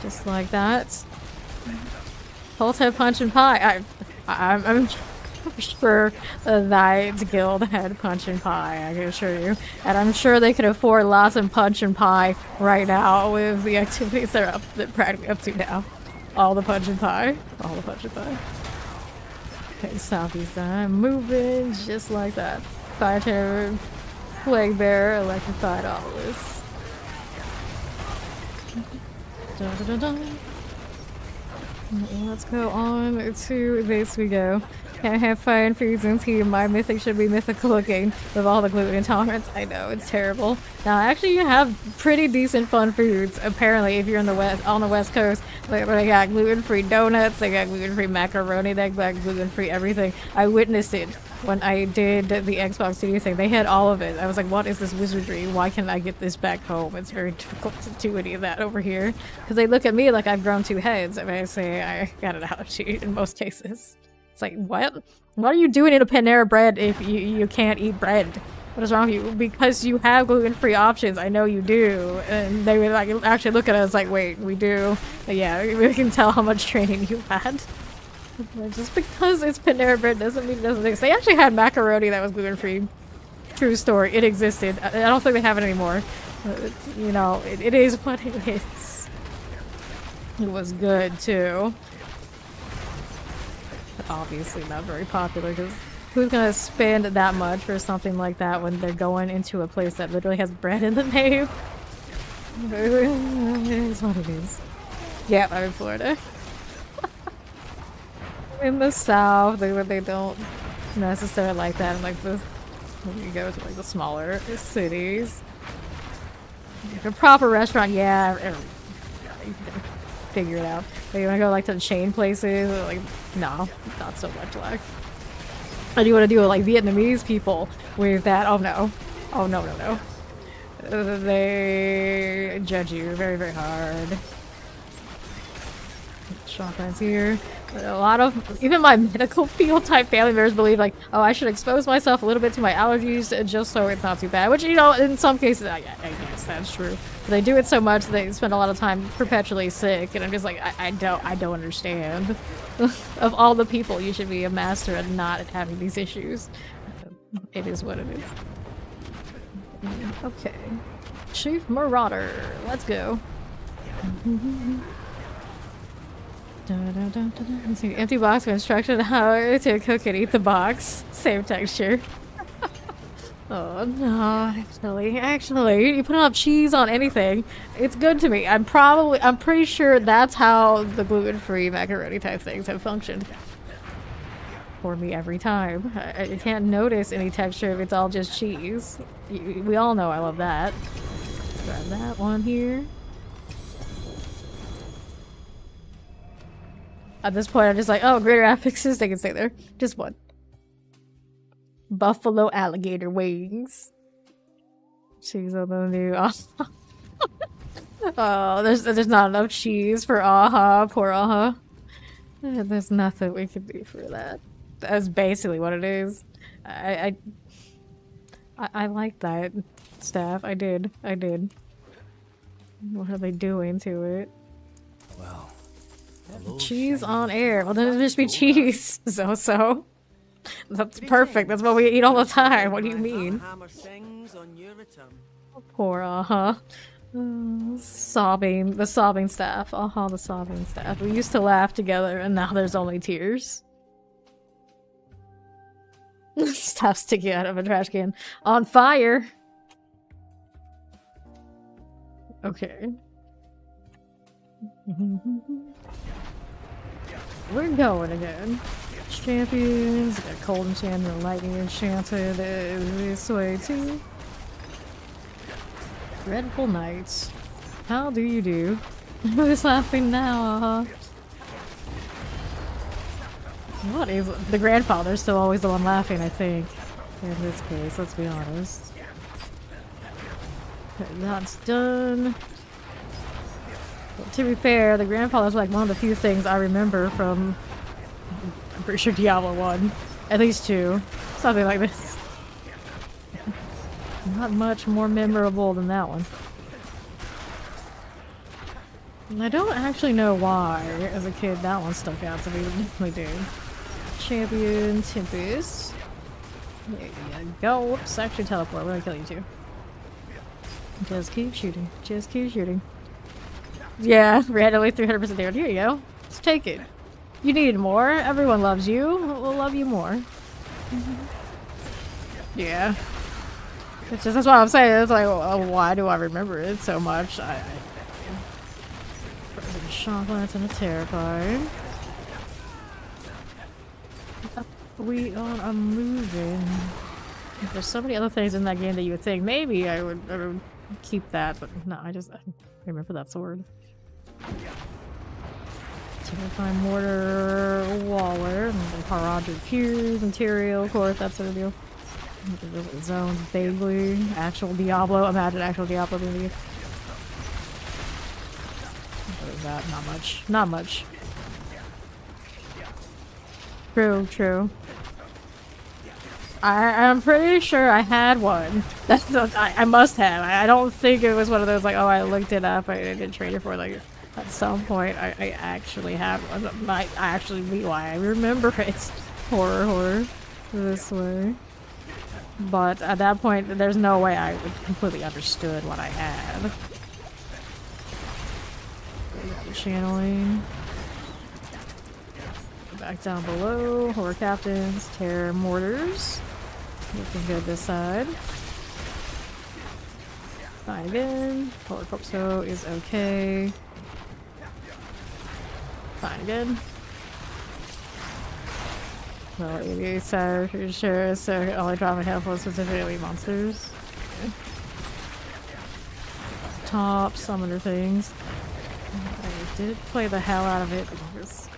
Just like that. Cult have punch and pie. I'm sure that guild had punch and pie, I can assure you. And I'm sure they could afford lots of punch and pie right now with the activities they're practically up to now. All the punch and pie. All the punch and pie. Okay, southeast side. Moving just like that. Fire terror, plague bearer, electrified obelisk. Dun, dun, dun, dun. Let's go on to this we go. Can't have fire infusions here. My mythic should be mythical looking with all the gluten intolerance. I know, it's terrible. Now, actually, you have pretty decent fun foods, apparently, if you're in the west, on the west coast. They got gluten-free donuts, they got gluten-free macaroni, they got gluten-free everything. I witnessed it when I did the Xbox Studio thing. They had all of it. I was like, what is this wizardry? Why can't I get this back home? It's very difficult to do any of that over here. Because they look at me like I've grown 2 heads. I mean, I say I got an allergy in most cases. It's like, what? What are you doing in a Panera bread if you can't eat bread? What is wrong with you? Because you have gluten-free options. I know you do. And they would like actually look at us like, wait, we do. But yeah, we can tell how much training you had. Just because it's Panera bread doesn't mean it doesn't exist. They actually had macaroni that was gluten-free. True story. It existed. I don't think they have it anymore. But, you know, it is what it is. It was good, too. Obviously not very popular, because who's gonna spend that much for something like that when they're going into a place that literally has bread in the name? It is what it is. Yeah, I'm in Florida. In the south, they don't necessarily like that. And like when you go to like the smaller cities, like a proper restaurant, yeah, you can figure it out. But you want to go like to the chain places, like no, not so much like. And you want to do it like Vietnamese people with that? Oh no, oh no, no, no. They judge you very, very hard. Shotguns here. A lot of even my medical field type family members believe like, oh, I should expose myself a little bit to my allergies just so it's not too bad. Which, you know, in some cases, I guess that's true. But they do it so much they spend a lot of time perpetually sick, and I'm just like, I don't understand. Of all the people, you should be a master at not having these issues. It is what it is. Okay, Chief Marauder, let's go. Empty box with instruction on how to cook and eat the box. Same texture. Oh no, actually, you put enough cheese on anything, it's good to me. I'm pretty sure that's how the gluten-free macaroni type things have functioned. For me every time. I can't notice any texture if it's all just cheese. We all know I love that. Grab that one here. At this point, I'm just like, oh, greater affixes, they can stay there. Just one. Buffalo alligator wings. Cheese on the new. Oh, there's not enough cheese for Aha. Poor Aha. There's nothing we can do for that. That's basically what it is. I like that staff. I did. What are they doing to it? Well. Cheese on air. Well, then it'll just be cheese. So. That's perfect. That's what we eat all the time. What do you mean? Poor sobbing. The sobbing staff. The sobbing staff. We used to laugh together, and now there's only tears. Stuff sticking out of a trash can. On fire! Okay. We're going again. Champions, got cold enchanted and lightning enchanted this way too. Dreadful Knights. How do you do? Who's laughing now? What is the grandfather's still always the one laughing, I think. In this case, let's be honest. Okay, that's done. But to be fair, the grandfather's like one of the few things I remember from, I'm pretty sure, Diablo 1. At least 2. Something like this. Not much more memorable than that one. And I don't actually know why, as a kid, that one stuck out to me. It definitely did. Champion Tempest. There you go. Whoops, actually teleport. We're gonna kill you too. Just keep shooting. Just keep shooting. Yeah, randomly 300% damage. Here you go. Let's take it. You needed more. Everyone loves you. We'll love you more. Yeah. It's just, that's what I'm saying. It's like, oh, why do I remember it so much? Frozen shock lance and a terrifying. We are moving. There's so many other things in that game that you would think maybe I would keep that, but no, I remember that sword. Terrifying mortar, waller, and Paraja Fuse, material, of course, that sort of deal. Zones, vaguely. Actual Diablo. Imagine actual Diablo movie. What is that? Not much. Not much. True, true. I'm pretty sure I had one. I must have. I don't think it was one of those like, oh, I looked it up. I didn't trade it for like at some point. I actually have one. I actually be why I remember it. Horror this way. But at that point, there's no way I completely understood what I had. Channeling. Back down below. Horror captains, terror mortars. Looking good this side. Fine again. Horror corpso is okay. Fine again. Well, it is sure, so only dropping handful of specifically monsters. Okay. Top, some other things. I did play the hell out of it, but I was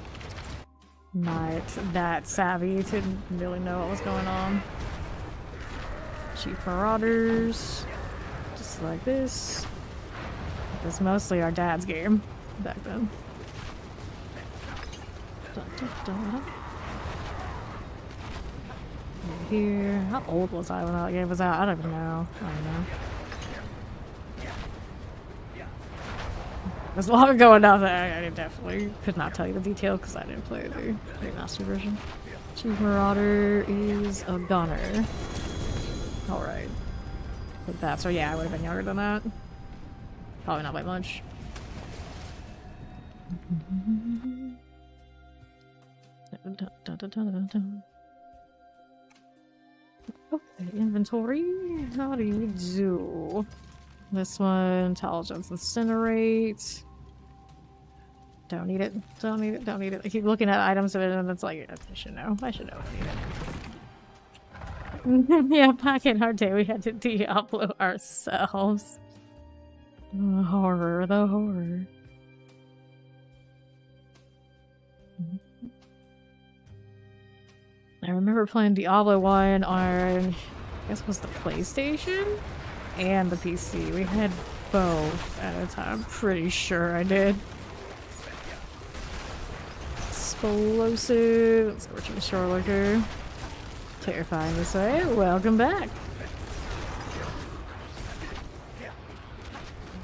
not that savvy to really know what was going on. Chief Marauders. Just like this. It was mostly our dad's game back then. Dun, dun, dun. Here. How old was I when that game was out? I don't even know. I don't know. There's a lot of going on there. I definitely could not tell you the detail because I didn't play the remastered version. Chief Marauder is a gunner. Alright. But that, so yeah, I would have been younger than that. Probably not by much. Okay, inventory. How do you do? This one, intelligence incinerate. Don't need it. Don't need it. Don't need it. I keep looking at items of it and it's like, I should know. I should know I need it. Yeah, back in our day we had to Diablo ourselves. The horror, the horror. I remember playing Diablo 1 on, I guess it was the PlayStation and the PC. We had both at a time. I'm pretty sure I did. Explosive. Scorching Shore Lurker. Terrifying this way. Welcome back.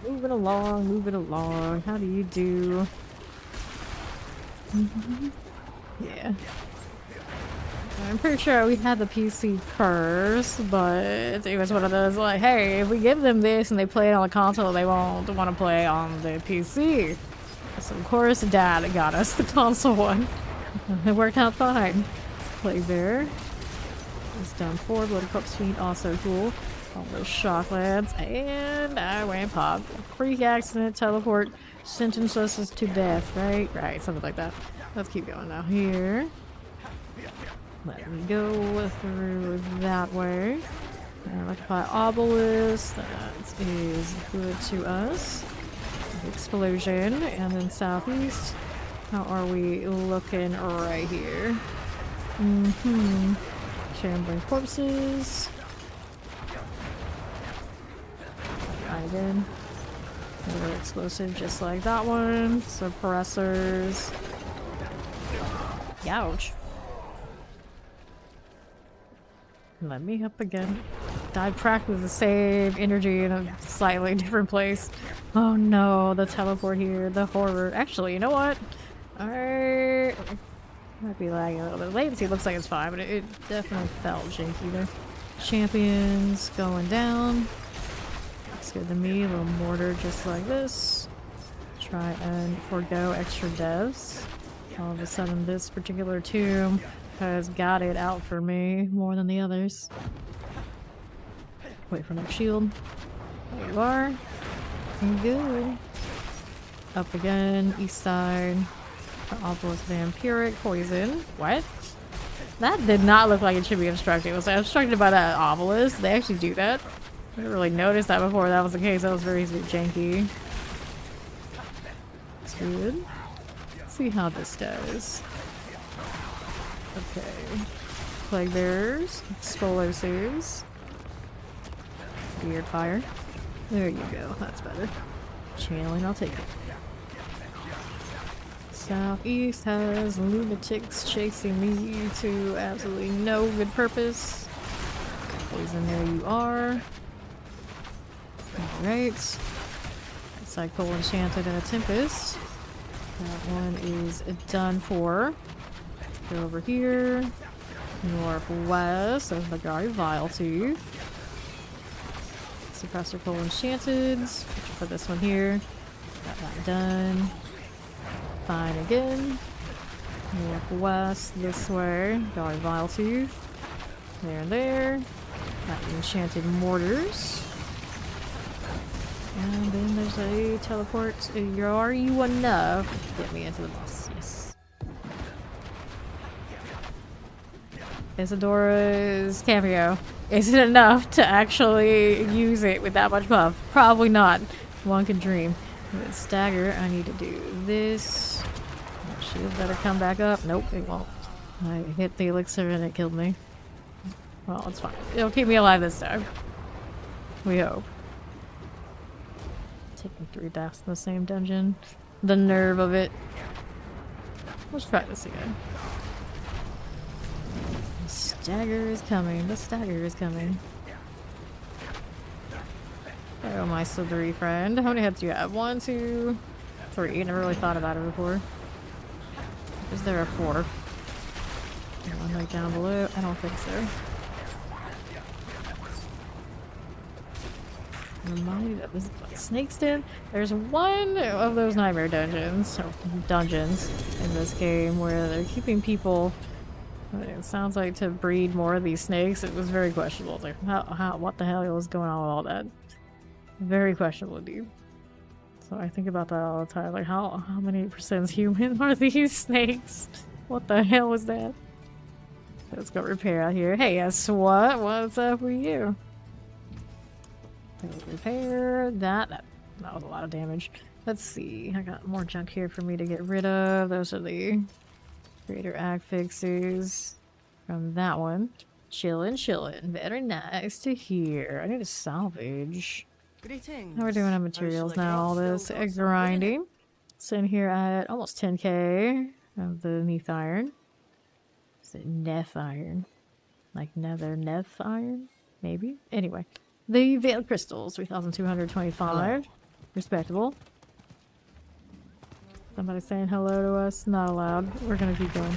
Moving along, moving along. How do you do? Yeah. I'm pretty sure we had the PC first, but it was one of those like, hey, if we give them this and they play it on the console, they won't want to play on the PC. So of course Dad got us the console one. It worked out fine. Play there. It's done 4 Bloody Corpse Feet, also cool. All those shock lads, and I went pop. Freak accident, teleport, sentence us to death, right? Right, something like that. Let's keep going now. Here. Let me go through that way. Electrify Obelisk, that is good to us. Explosion, and then southeast. How are we looking right here? Shambling corpses. Again. Another explosive just like that one. Suppressors. Ouch. Let me up again. Died practically the same energy in a slightly different place. Oh no, the teleport here, the horror. Actually, you know what? Alright. Might be lagging a little bit. Latency looks like it's fine, but it definitely felt janky there. Champions going down. Looks good to me. A little mortar just like this. Try and forego extra deaths. All of a sudden, this particular tomb has got it out for me more than the others. Wait for next shield. There you are. Good. Up again, east side. Obelisk vampiric poison. What? That did not look like it should be obstructed. Was I obstructed by that obelisk? They actually do that? I didn't really notice that before that was the case. That was very janky. That's good. Let's see how this does. Okay. Plague bearers. Explosives. Weird fire. There you go. That's better. Channeling, I'll take it. Southeast has lunatics chasing me to absolutely no good purpose. Poison, there you are. Alright. Cycle enchanted and a tempest. That one is done for. Go over here. Northwest of the Guard Viletooth. Suppressor Coal Enchanted. Put this one here. Got that done. Fine again. Northwest this way. Guard Viletooth. There and there. Got the enchanted mortars. And then there's a teleport. Are you enough to get me into the boss? Yes. Isidora's cameo. Is it enough to actually use it with that much buff? Probably not. One can dream. With stagger, I need to do this. Shield better come back up. Nope, it won't. I hit the elixir and it killed me. Well, it's fine. It'll keep me alive this time. We hope. Taking 3 deaths in the same dungeon. The nerve of it. Let's try this again. The stagger is coming. The stagger is coming. Oh, my slithery friend. How many hits do you have? 1, 2, 3. Never really thought about it before. Is there a 4th? One like down below? I don't think so. Reminded of this snake's den. There's one of those nightmare dungeons, or dungeons in this game where they're keeping people. It sounds like to breed more of these snakes. It was very questionable. It's like, what the hell was going on with all that? Very questionable indeed. So I think about that all the time. Like, how many % human are these snakes? What the hell was that? Let's go repair out here. Hey, guess what? What's up with you? Repair that. That was a lot of damage. Let's see. I got more junk here for me to get rid of. Those are the greater ag fixes from that one. Chillin', chillin'. Very nice to hear. I need to salvage. Greetings. How are we doing on materials now? All this grinding. It's in here at almost 10k of the neath iron. Is it Neth iron? Like nether Neth iron? Maybe? Anyway. The Veiled Crystals, 3,225. Respectable. Somebody saying hello to us? Not allowed. We're gonna keep going.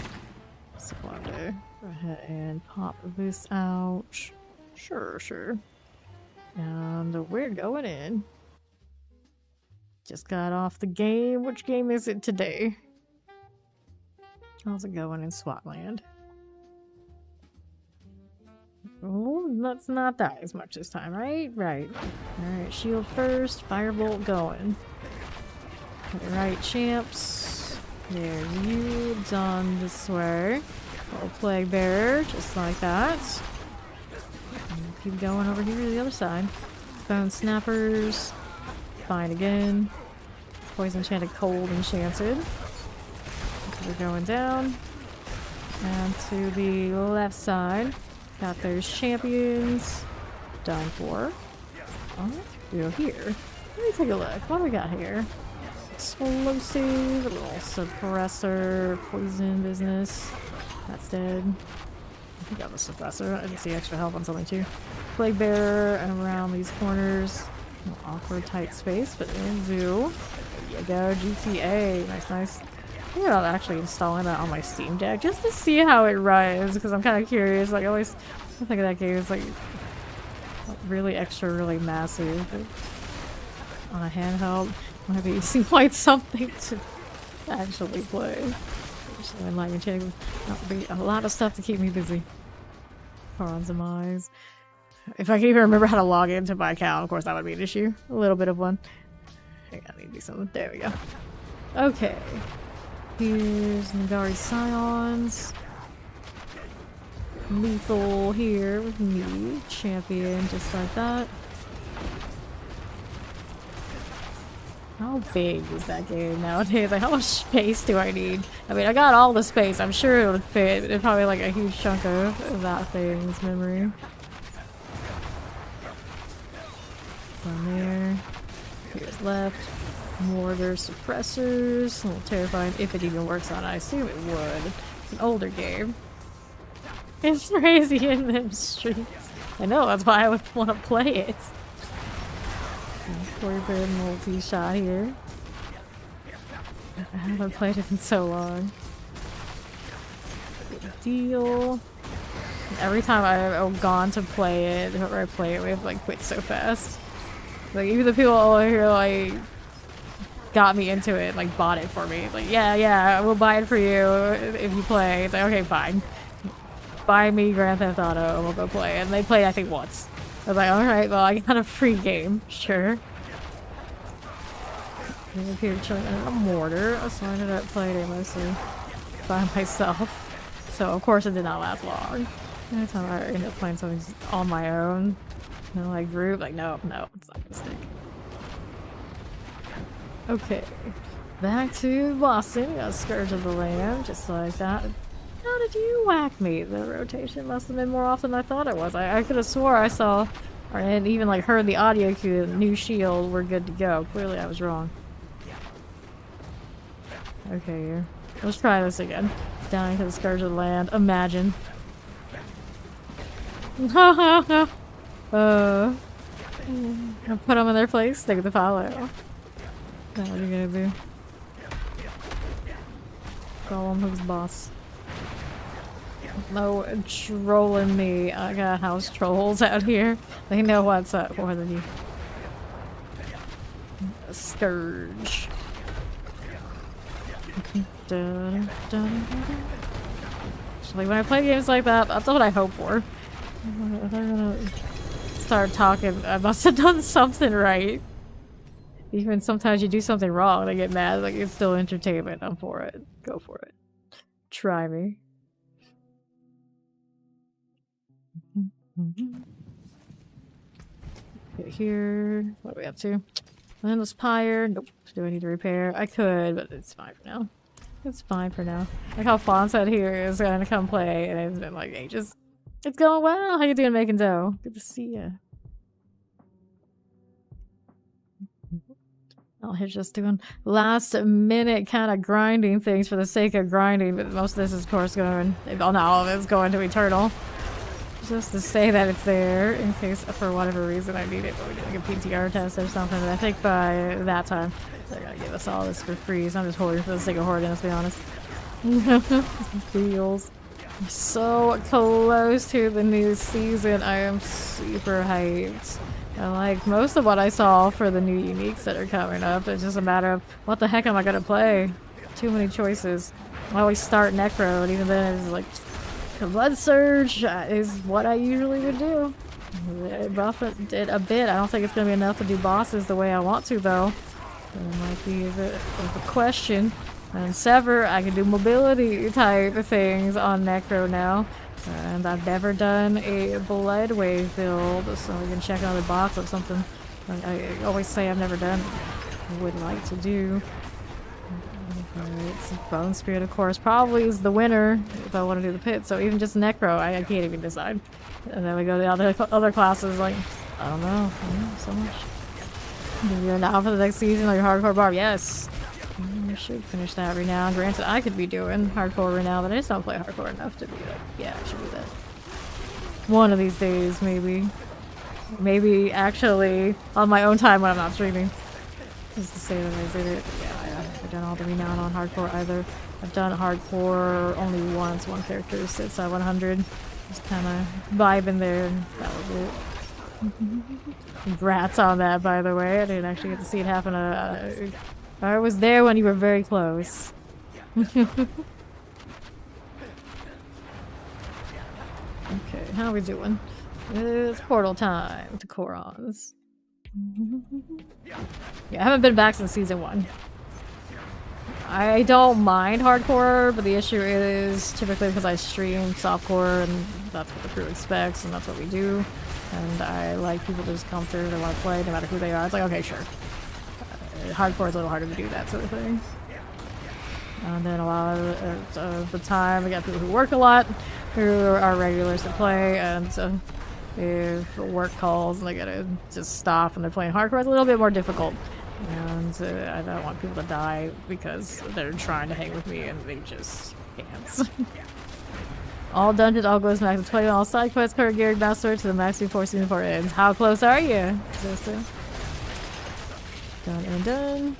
Supply day. Go ahead and pop this out. Sure, sure. And we're going in. Just got off the game. Which game is it today? How's it going in Swatland? Oh, let's not die as much this time, right? Right. Alright, shield first. Firebolt going. Alright, champs. There's you. Done this way. Little plague bearer, just like that. And keep going over here to the other side. Bone snappers. Fine again. Poison enchanted, cold enchanted. So we're going down. And to the left side, got those champions. Done for. Oh, let's go here. Let me take a look. What do we got here? Explosive, a little suppressor, poison business. That's dead. I think I have a suppressor. I didn't see extra health on something too. Plague bearer around these corners. No awkward tight space, but in zoo. There you go, GTA. Nice, nice. I think about actually installing that on my Steam Deck just to see how it runs, because I'm kind of curious. Like, I think of that game is like really extra, really massive. But on a handheld, might be quite something to actually play. Especially when like enchanting, that would be a lot of stuff to keep me busy. Prawns and eyes. If I can even remember how to log into my account, of course that would be an issue. A little bit of one. I think I need to do something. There we go. Okay. Here's Nagari Scions. Lethal here with me. Champion, just like that. How big is that game nowadays? Like, how much space do I need? I mean, I got all the space. I'm sure it would fit. It's probably like a huge chunk of that thing's memory. One there. Here's left. Mortar suppressors. A little terrifying if it even works on it. I assume it would. It's an older game. It's crazy in them streets. I know, that's why I would want to play it. Poison multi-shot here. I haven't played it in so long. Good deal. Every time I've gone to play it, whoever I play it with, like, quit so fast. Like, even the people over here, like, got me into it, like, bought it for me. Like, yeah, we'll buy it for you if you play. It's like, okay, fine. Buy me Grand Theft Auto and we'll go play. And they played, I think, once. I was like, alright, well, I got a free game. Sure. I'm here chilling in a mortar, so I ended up playing it mostly by myself. So, of course, it did not last long. Every time I ended up playing something on my own, no, like, group, like, no, it's not gonna stick. Okay. Back to Boston. Got Scourge of the Land, just like that. How did you whack me? The rotation must have been more often than I thought it was. I could have swore I saw, and even like heard the audio cue, new shield, we're good to go. Clearly I was wrong. Okay, here. Let's try this again. Down into the Scourge of the Land. Imagine. I'll put them in their place. Stick with the follow. That's what you're gonna do. Golem, who's boss? No trolling me. I got house trolls out here. They know what's up more than you. A Scourge. Dun, dun, dun. Actually, when I play games like that, that's what I hope for. If they're gonna start talking, I must have done something right. Even sometimes you do something wrong, they get mad. Like, it's still entertainment. I'm for it. Go for it. Try me. Okay, here. What are we up to? Landless Pyre. Nope. Do I need to repair? I could, but it's fine for now. It's fine for now. Like how Fawn said here is gonna come play, and it's been like ages. It's going well. How you doing, making dough? Good to see ya. Oh, he's just doing last minute kind of grinding things for the sake of grinding, but most of this is, of course, going. Not all of it's going to Eternal. Just to say that it's there in case, for whatever reason, I need it. But we're doing a PTR test or something. But I think by that time, they're gonna give us all this for free. So I'm just hoarding for the sake of hoarding, let's be honest. Deals. I'm so close to the new season. I am super hyped. And like most of what I saw for the new uniques that are coming up, it's just a matter of what the heck am I gonna play? Too many choices. I always start Necro, and even then it's like the Blood Surge is what I usually would do. Buff it a bit. I don't think it's gonna be enough to do bosses the way I want to, though. It might be a bit of a question. And Sever, I can do mobility type things on Necro now. And I've never done a Blood Wave build, so we can check another box or something. I always say I've never done would like to do. It's Bone Spirit, of course, probably is the winner if I want to do the pit. So even just Necro, I can't even decide. And then we go to the other classes, like, I don't know so much. You're now for the next season, like Hardcore Barb, yes. I should finish that renown. Granted, I could be doing hardcore renown, but I just don't play hardcore enough to be like, yeah, I should do that. One of these days, maybe. Maybe actually on my own time when I'm not streaming. Just to say that I did it. Yeah, I haven't done all the renown on hardcore either. I've done hardcore only once. One character sits at 100. Just kind of vibing there, and that was it. Congrats on that, by the way. I didn't actually get to see it happen. I was there when you were very close. Okay, how are we doing? It's portal time to Korons. Yeah, I haven't been back since season 1. I don't mind hardcore, but the issue is typically because I stream softcore and that's what the crew expects and that's what we do. And I like people to just come through, they want to play no matter who they are. It's like, okay, sure. Hardcore is a little harder to do that sort of thing. And then a lot of the time we got people who work a lot, who are regulars to play, and so if work calls and they gotta just stop and they're playing hardcore, it's a little bit more difficult. And I don't want people to die because they're trying to hang with me and they just can't. All dungeons, all goes max to 20, all side quests, current geared master to the max before season 4 ends. How close are you? Done and done.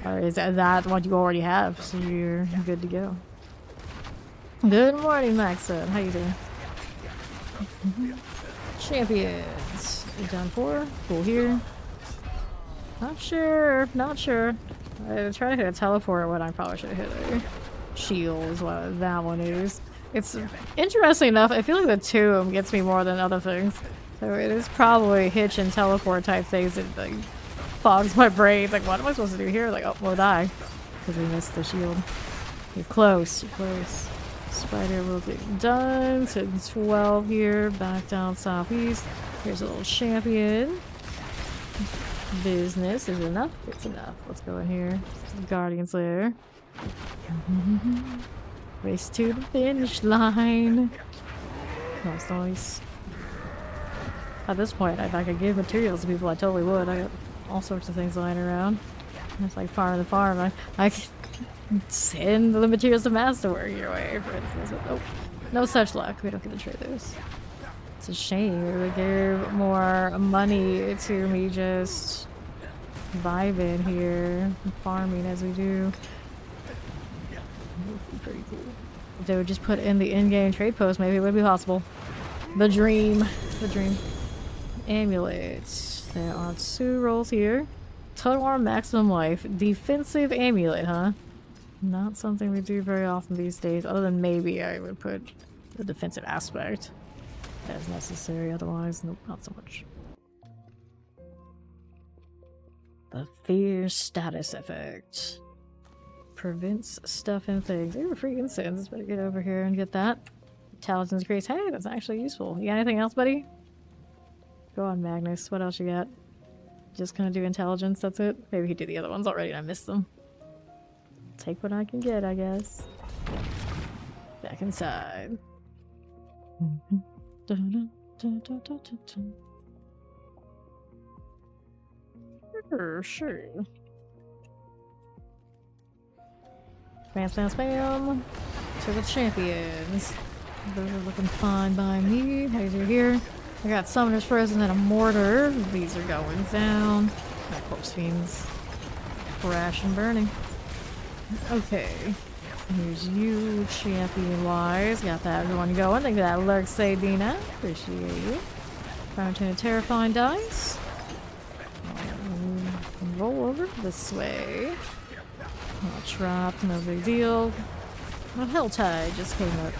Or is that what you already have? So you're good to go. Good morning, Maxon. How you doing? Champions. You done 4? Cool here. Not sure. Not sure. I tried to hit a teleport when I probably should have hit a shield is what that one is. It's interesting enough, I feel like the tomb gets me more than other things. So it is probably hitch and teleport type things that like fogs my brain. It's like, what am I supposed to do here? Like, oh, we'll die. Because we missed the shield. You're close, you're close. Spider will get done. So 12 here, back down southeast. Here's a little champion. Business is enough. It's enough. Let's go in here. Guardian's Lair. Race to the finish line. That's nice. At this point, if I could give materials to people, I totally would. I got all sorts of things lying around. It's like farm the farm. I could send the materials to Masterwork your way, for instance. But nope. No such luck. We don't get to trade those. It's a shame. It would give more money to me just vibing here, farming as we do. Would be pretty cool. If they would just put in the in-game trade post, maybe it would be possible. The dream. The dream. Amulets. There are 2 rolls here. Total arm, maximum life. Defensive amulet, huh? Not something we do very often these days, other than maybe I would put the defensive aspect as necessary, otherwise, nope, not so much. The fear status effect. Prevents stuff and things. They were free incense. Better get over here and get that. Intelligence increase. Hey, that's actually useful. You got anything else, buddy? Go on, Magnus. What else you got? Just gonna do intelligence, that's it? Maybe he did the other ones already and I missed them. Take what I can get, I guess. Back inside. Sure. Spam, spam, spam. To the champions. Those are looking fine by me. These are here. I got Summoner's Frozen and a Mortar. These are going down. My Corpse Fiends. Crash and burning. Okay. Here's you, champion-wise. Got that one going. Thank you for that lurk, Sabina. Appreciate you. Fountain of Terrifying Dice. Roll over this way. Not trapped, no big deal. Well, Helltide just came up.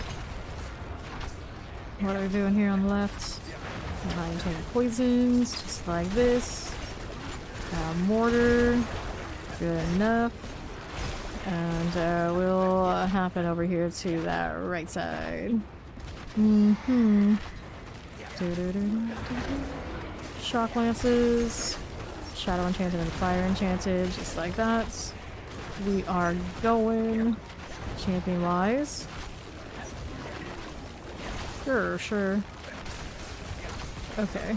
What are we doing here on the left? Behind poisons, just like this. Mortar. Good enough. And we'll happen over here to that right side. Shock lances. Shadow enchanted and fire enchanted, just like that. We are going champion wise. Sure. Okay.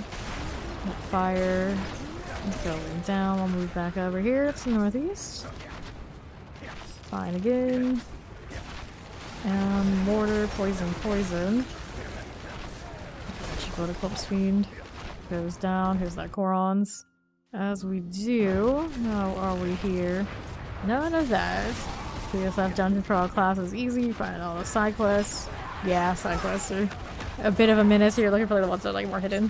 Fire is going down. We'll move back over here to northeast. Fine again. And mortar, poison. Should go to Corpse Fiend. Goes down. Here's that Korons. As we do, how are we here? None of that. PSF Dungeon Crawl class is easy. Find all the side quests. Yeah, side quests are a bit of a menace. You're looking for the ones that are like more hidden.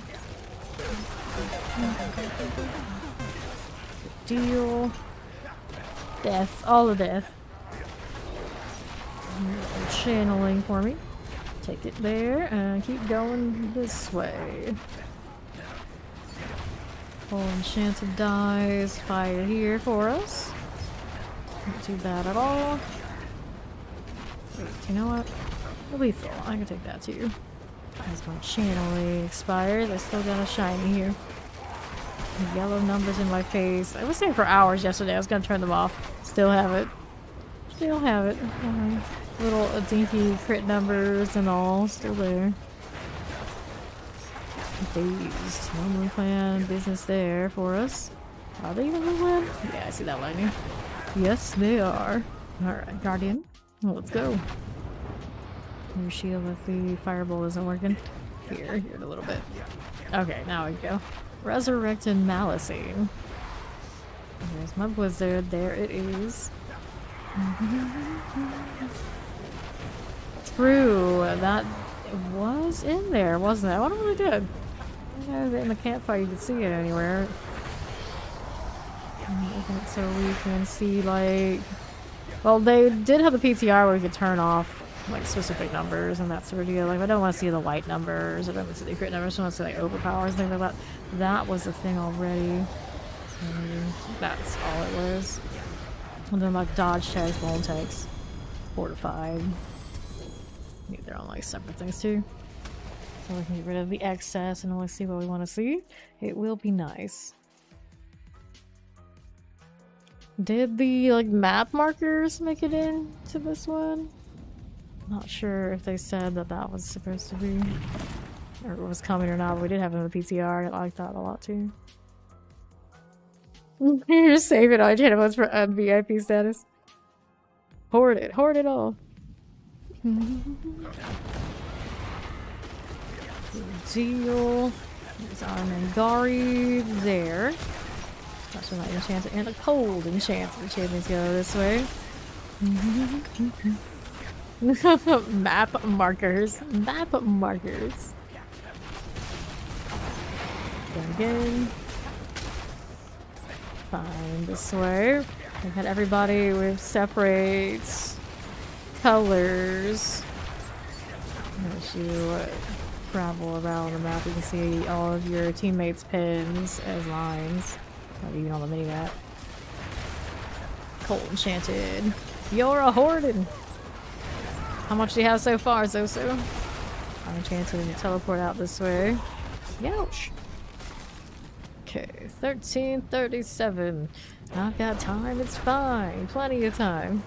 Deal. Death. All of death. Channeling for me. Take it there and keep going this way. Full enchanted dies. Fire here for us. Not too bad at all. Wait, you know what? Lethal. I can take that too. As my channeling expires, I still got a shiny here. Yellow numbers in my face. I was saying for hours yesterday. I was gonna turn them off. Still have it. Little dinky crit numbers and all. Still there. Dazed. No moon plan business there for us. Are they even moon plan? Yeah, I see that lightning. Yes, they are. Alright, Guardian. Well, let's go. Your shield with the fireball isn't working. Here in a little bit. Okay, now we go. Resurrected Malicine. There's my blizzard. There it is. True. That was in there, wasn't it? I wonder what it did. In the campfire, you can see it anywhere. So we can see, like... Well, they did have the PTR where we could turn off like specific numbers and that sort of deal. Like, I don't want to see the white numbers, I don't want to see the crit numbers, I want to see like overpowers and things like that. That was a thing already. That's all it was. And then like dodge checks, bone takes, fortified. Maybe they're on like separate things too. So we can get rid of the excess and only see what we want to see. It will be nice. Did the like map markers make it into this one? Not sure if they said that that was supposed to be, or was coming or not, but we did have it in the PTR. I like that a lot too. You're saving all your channels for VIP status. Hoard it all. Deal. There's our Mangari there. That's not enchanted and a cold enchanted. The champions go this way. Map markers. Again. Fine, this way. We've had everybody with separate colors. As you travel around the map, you can see all of your teammates' pins as lines. Not even on the mini-map. Cold enchanted. You're a Horden! How much do you have so far, Zosu? I'm enchanted and teleport out this way. Youch! Okay, 13:37. I've got time, it's fine. Plenty of time.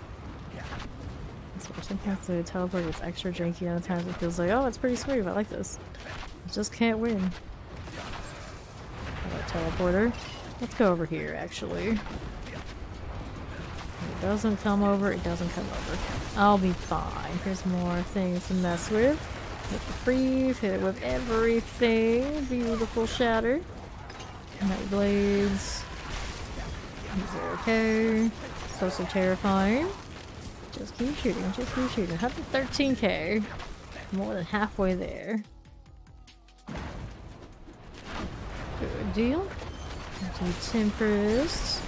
So sometimes the teleport gets extra janky and other times it feels like, oh, it's pretty smooth, I like this. I just can't win. Teleporter. Let's go over here, actually. It doesn't come over, it doesn't come over. I'll be fine. Here's more things to mess with. Hit the freeze, hit it with everything. Beautiful shatter. Night blades. These are okay. So terrifying. Just keep shooting, 113k. More than halfway there. Good deal. Tempest.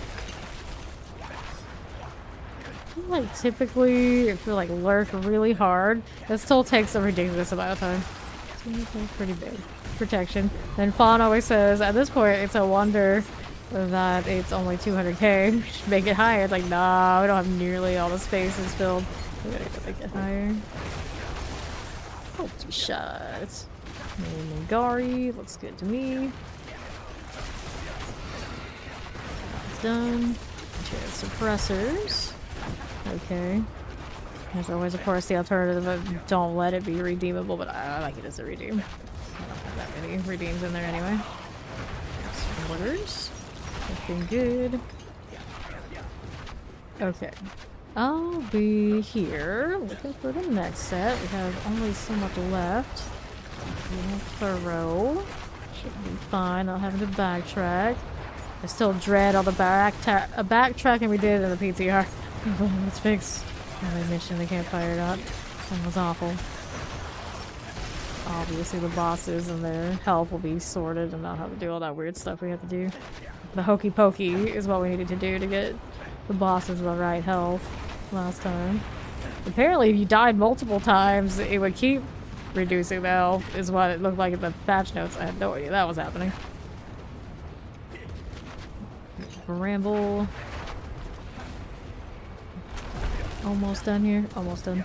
Like typically, if you like lurk really hard, it still takes a ridiculous amount of time. It's pretty big. Protection. Then Fawn always says, at this point, it's a wonder that it's only 200k. We should make it higher. It's like, nah, we don't have nearly all the spaces filled. We gotta make it higher. Oh, 2 shots. Mangari, looks good to me. done. Chance suppressors. Okay. There's always, of course, the alternative of don't let it be redeemable, but I like it as a redeem. I don't have that many redeems in there anyway. Orders. Looking good. Okay. I'll be here looking for the next set. We have only so much left. Thorough. Should be fine. Not having to backtrack. I still dread all the backtracking we did in the PTR. Let's fix. I mentioned the campfire dot. That was awful. Obviously the bosses and their health will be sorted and not have to do all that weird stuff we have to do. The hokey pokey is what we needed to do to get the bosses the right health last time. Apparently if you died multiple times, it would keep reducing the health, is what it looked like in the patch notes. I had no idea that was happening. Ramble. Almost done here. Almost done.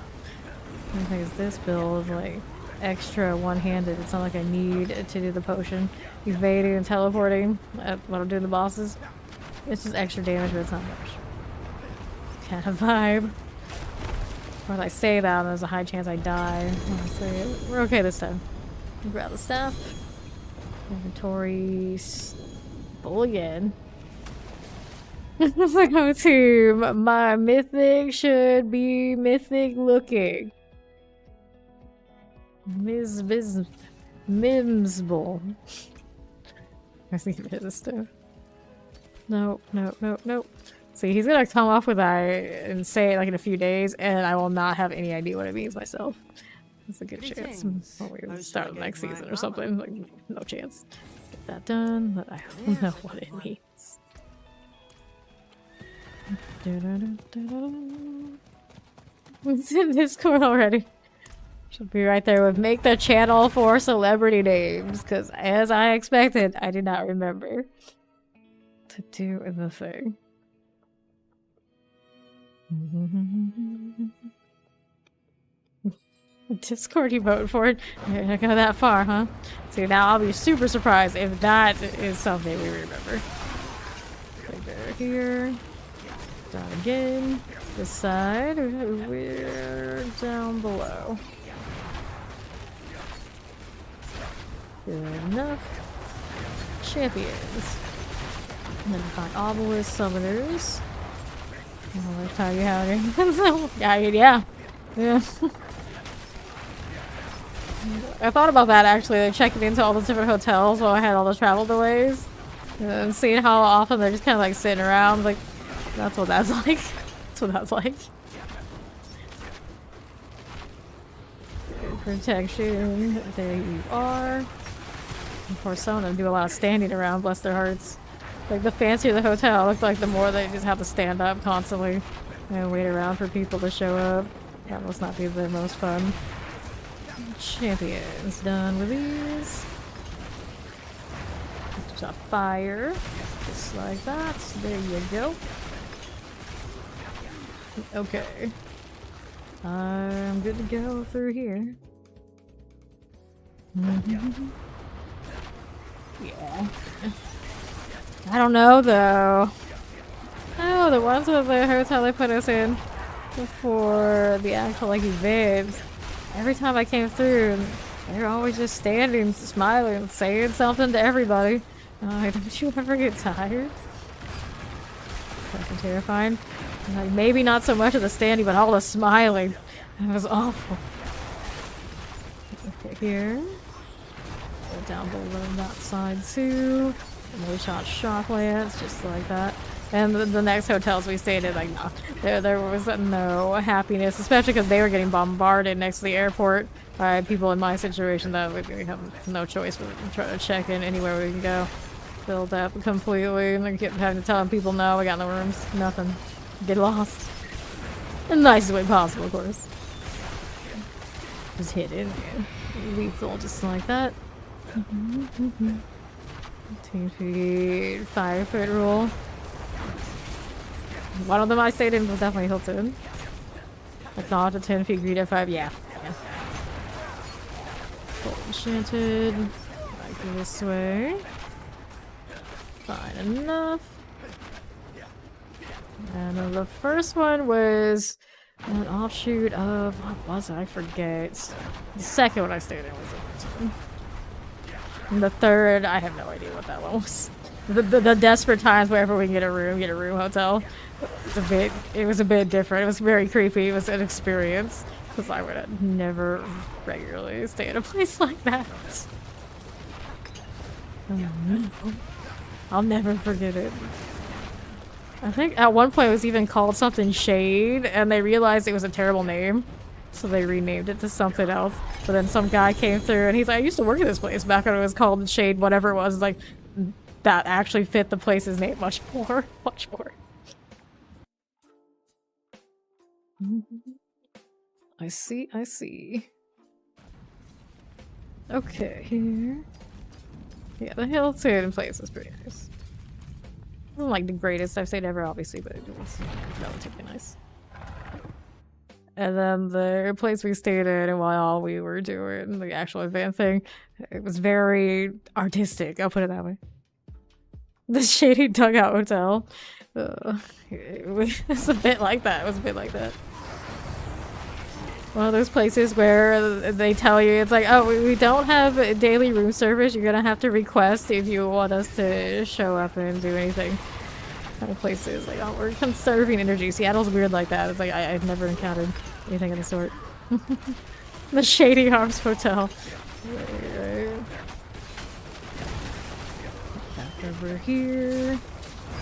The thing is, this build, like, extra one-handed. It's not like I need to do the potion. Evading and teleporting when I'm doing the bosses. It's just extra damage, but it's not much. Kind of vibe. When I say that, there's a high chance I die when I say it. We're okay this time. Grab the staff. Inventory full again. It's like go to my mythic should be mythic looking. Mimsable. I think it is stuff. No. See, he's gonna come off with that and say it like in a few days, and I will not have any idea what it means myself. That's a good chance. When we start the next season or something, like no chance. Get that done, but I don't know what it means. It's in Discord already. Should be right there with make the channel for celebrity names, because as I expected, I did not remember to do the thing. Discord you voted for it. You're not going that far, huh? See, now I'll be super surprised if that is something we remember. Right here. Down again. This side. We're down below. Good enough. Champions. And then find obelisk summoners. Oh, that's how you have it. Yeah. I thought about that actually, like checking into all those different hotels while I had all the travel delays. And seeing how often they're just kind of like sitting around, like, that's what that's like. That's what that's like. Protection. There you are. Of course, some of them do a lot of standing around, bless their hearts. Like, the fancier the hotel, looked like the more they just have to stand up constantly and wait around for people to show up. That must not be the most fun. Champions. Done with these. There's a fire. Just like that. There you go. Okay. I'm good to go through here. Yeah. I don't know though. Oh, the ones with the hotel they put us in before the actual like event. Every time I came through, they're always just standing, smiling, saying something to everybody. Like, don't you ever get tired? Fucking terrifying. Like, maybe not so much of the standing, but all the smiling. That was awful. Okay, here. Go down below that side too. And we shot shock lance, just like that. And the next hotels we stayed in, like, no, there was no happiness, especially because they were getting bombarded next to the airport by people in my situation that we have no choice but to try to check in anywhere we can go. Filled up completely, and then kept having to tell people no, we got no rooms, nothing. Get lost. In the nicest way possible, of course. Just hit it. Lethal, just like that. 2 feet, 5 foot rule. One of them I stayed in was definitely Hilton. Like not a 10 feet greed at 5, yeah. Full enchanted. Like this way. Fine enough. And then the first one was an offshoot of, what was it? I forget. The second one I stayed in was the first one. And the third, I have no idea what that one was. The desperate times wherever we can get a room hotel. It was a bit different. It was very creepy. It was an experience. Because I would never regularly stay in a place like that. Oh, no. I'll never forget it. I think at one point it was even called something Shade, and they realized it was a terrible name. So they renamed it to something else. But then some guy came through and he's like, I used to work at this place back when it was called Shade, whatever it was. It's like, that actually fit the place's name much more. Much more. I see, I see. Okay, here. Yeah, the Hilton place is pretty nice. It wasn't like the greatest I've stayed ever, obviously, but it was relatively nice. And then the place we stayed in while we were doing the actual event thing, it was very artistic, I'll put it that way. The Shady Dugout Hotel. It was a bit like that. It was a bit like that. One of those places where they tell you, it's like, oh, we don't have daily room service. You're gonna have to request if you want us to show up and do anything. Kind of places like, oh, we're conserving energy. Seattle's weird like that. It's like I've never encountered anything of the sort. The Shady Arms Hotel. Right. Back over here.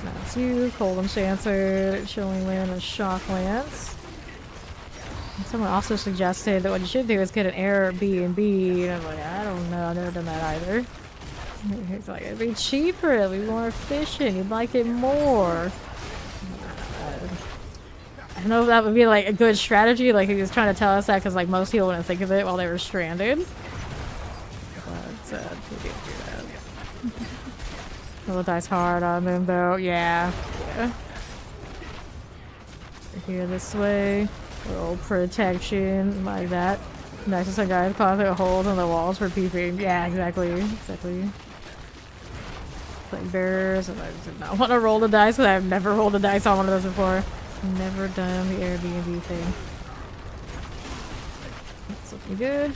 That's you, Cold Enchanted, Chilling Land, and Shocklands. Someone also suggested that what you should do is get an Airbnb, and I'm like, I don't know, I've never done that either. He's like, it'd be cheaper, it'd be more efficient, you'd like it more. I don't know if that would be like a good strategy, like he was trying to tell us that because like most people wouldn't think of it while they were stranded. But we didn't do that. Roll the dice hard on them though, yeah. Here this way. Little protection, like that. Nice as a guy claw through holes in the walls for peeping. Yeah, exactly. Exactly. Like bears, and I did not want to roll the dice because I've never rolled the dice on one of those before. Never done the Airbnb thing. That's looking good.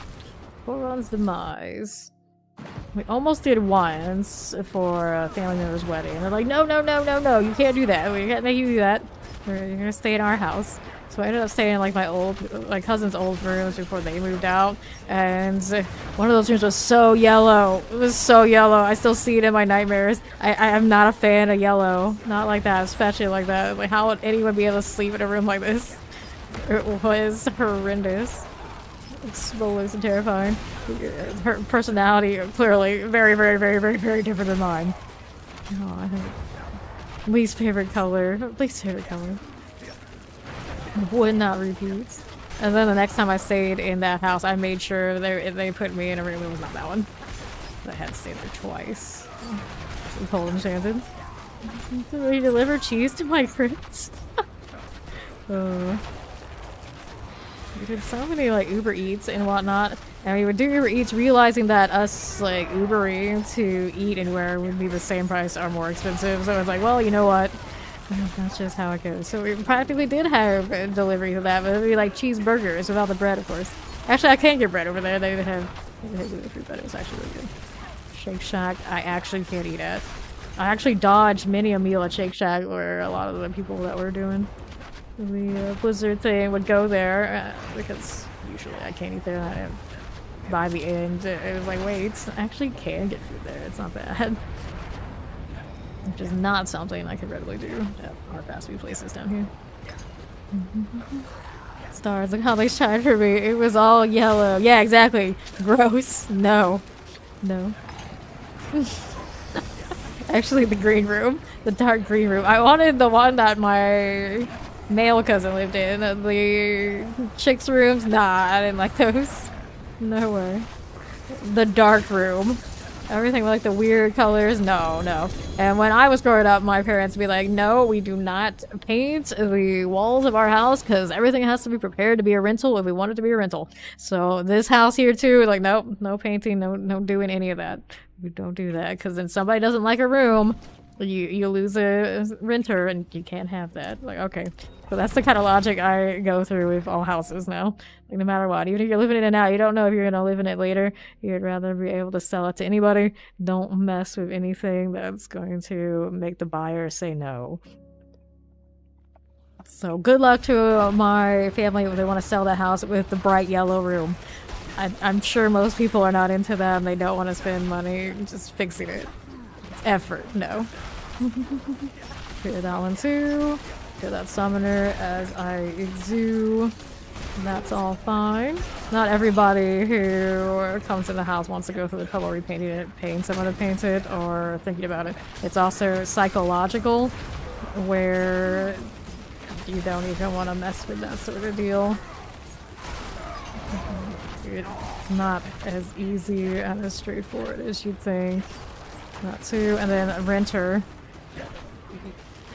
Boron's Demise. We almost did once for a family member's wedding. And they're like, no, no, no, no, no, you can't do that. We can't make you do that. You're gonna stay in our house. So I ended up staying in like my cousin's old rooms before they moved out, and one of those rooms was so yellow. It was so yellow. I still see it in my nightmares. I am not a fan of yellow. Not like that, especially like that. Like, how would anyone be able to sleep in a room like this? It was horrendous. It's looks and terrifying. Her personality clearly very, very, very, very, very different than mine. Oh, I think least favorite color. Least favorite color. Would not repeat. And then the next time I stayed in that house, I made sure they put me in a room. It was not that one. I had to stay there twice. Cold Enchanted. They deliver cheese to my crits. We did so many like Uber Eats and whatnot, and we would do Uber Eats realizing that us like Ubering to eat anywhere would be the same price or more expensive. So I was like, well, you know what? That's just how it goes. So we practically did have a delivery of that, but it would be like cheeseburgers without the bread, of course. Actually, I can't get bread over there. They have gluten-free bread. It was actually really good. Shake Shack, I actually can't eat at. I actually dodged many a meal at Shake Shack where a lot of the people that were doing the Blizzard thing would go there because usually I can't eat there. And by the end, it was like, wait, I actually can get food there. It's not bad. Which is not something I could readily do at our fast food places down here. Stars, look how they shine for me. It was all yellow. Yeah, exactly. Gross. No. No. Actually, the green room. The dark green room. I wanted the one that my male cousin lived in. The chicks' rooms. Nah, I didn't like those. No way. The dark room. Everything with like the weird colors, no, no. And when I was growing up, my parents would be like, no, we do not paint the walls of our house because everything has to be prepared to be a rental if we want it to be a rental. So this house here too, like, nope, no painting, no doing any of that. We don't do that because then somebody doesn't like a room. You lose a renter and you can't have that. Like, okay. So that's the kind of logic I go through with all houses now. Like, no matter what. Even if you're living in it now, you don't know if you're gonna live in it later. You'd rather be able to sell it to anybody. Don't mess with anything that's going to make the buyer say no. So good luck to my family if they want to sell the house with the bright yellow room. I'm sure most people are not into that and they don't want to spend money just fixing it. It's effort, no. Clear that one too. Clear that summoner as I do. That's all fine. Not everybody who comes in the house wants to go through the trouble repainting it, paying someone to paint it, or thinking about it. It's also psychological, where you don't even want to mess with that sort of deal. It's not as easy and as straightforward as you'd think. Not too. And then a renter.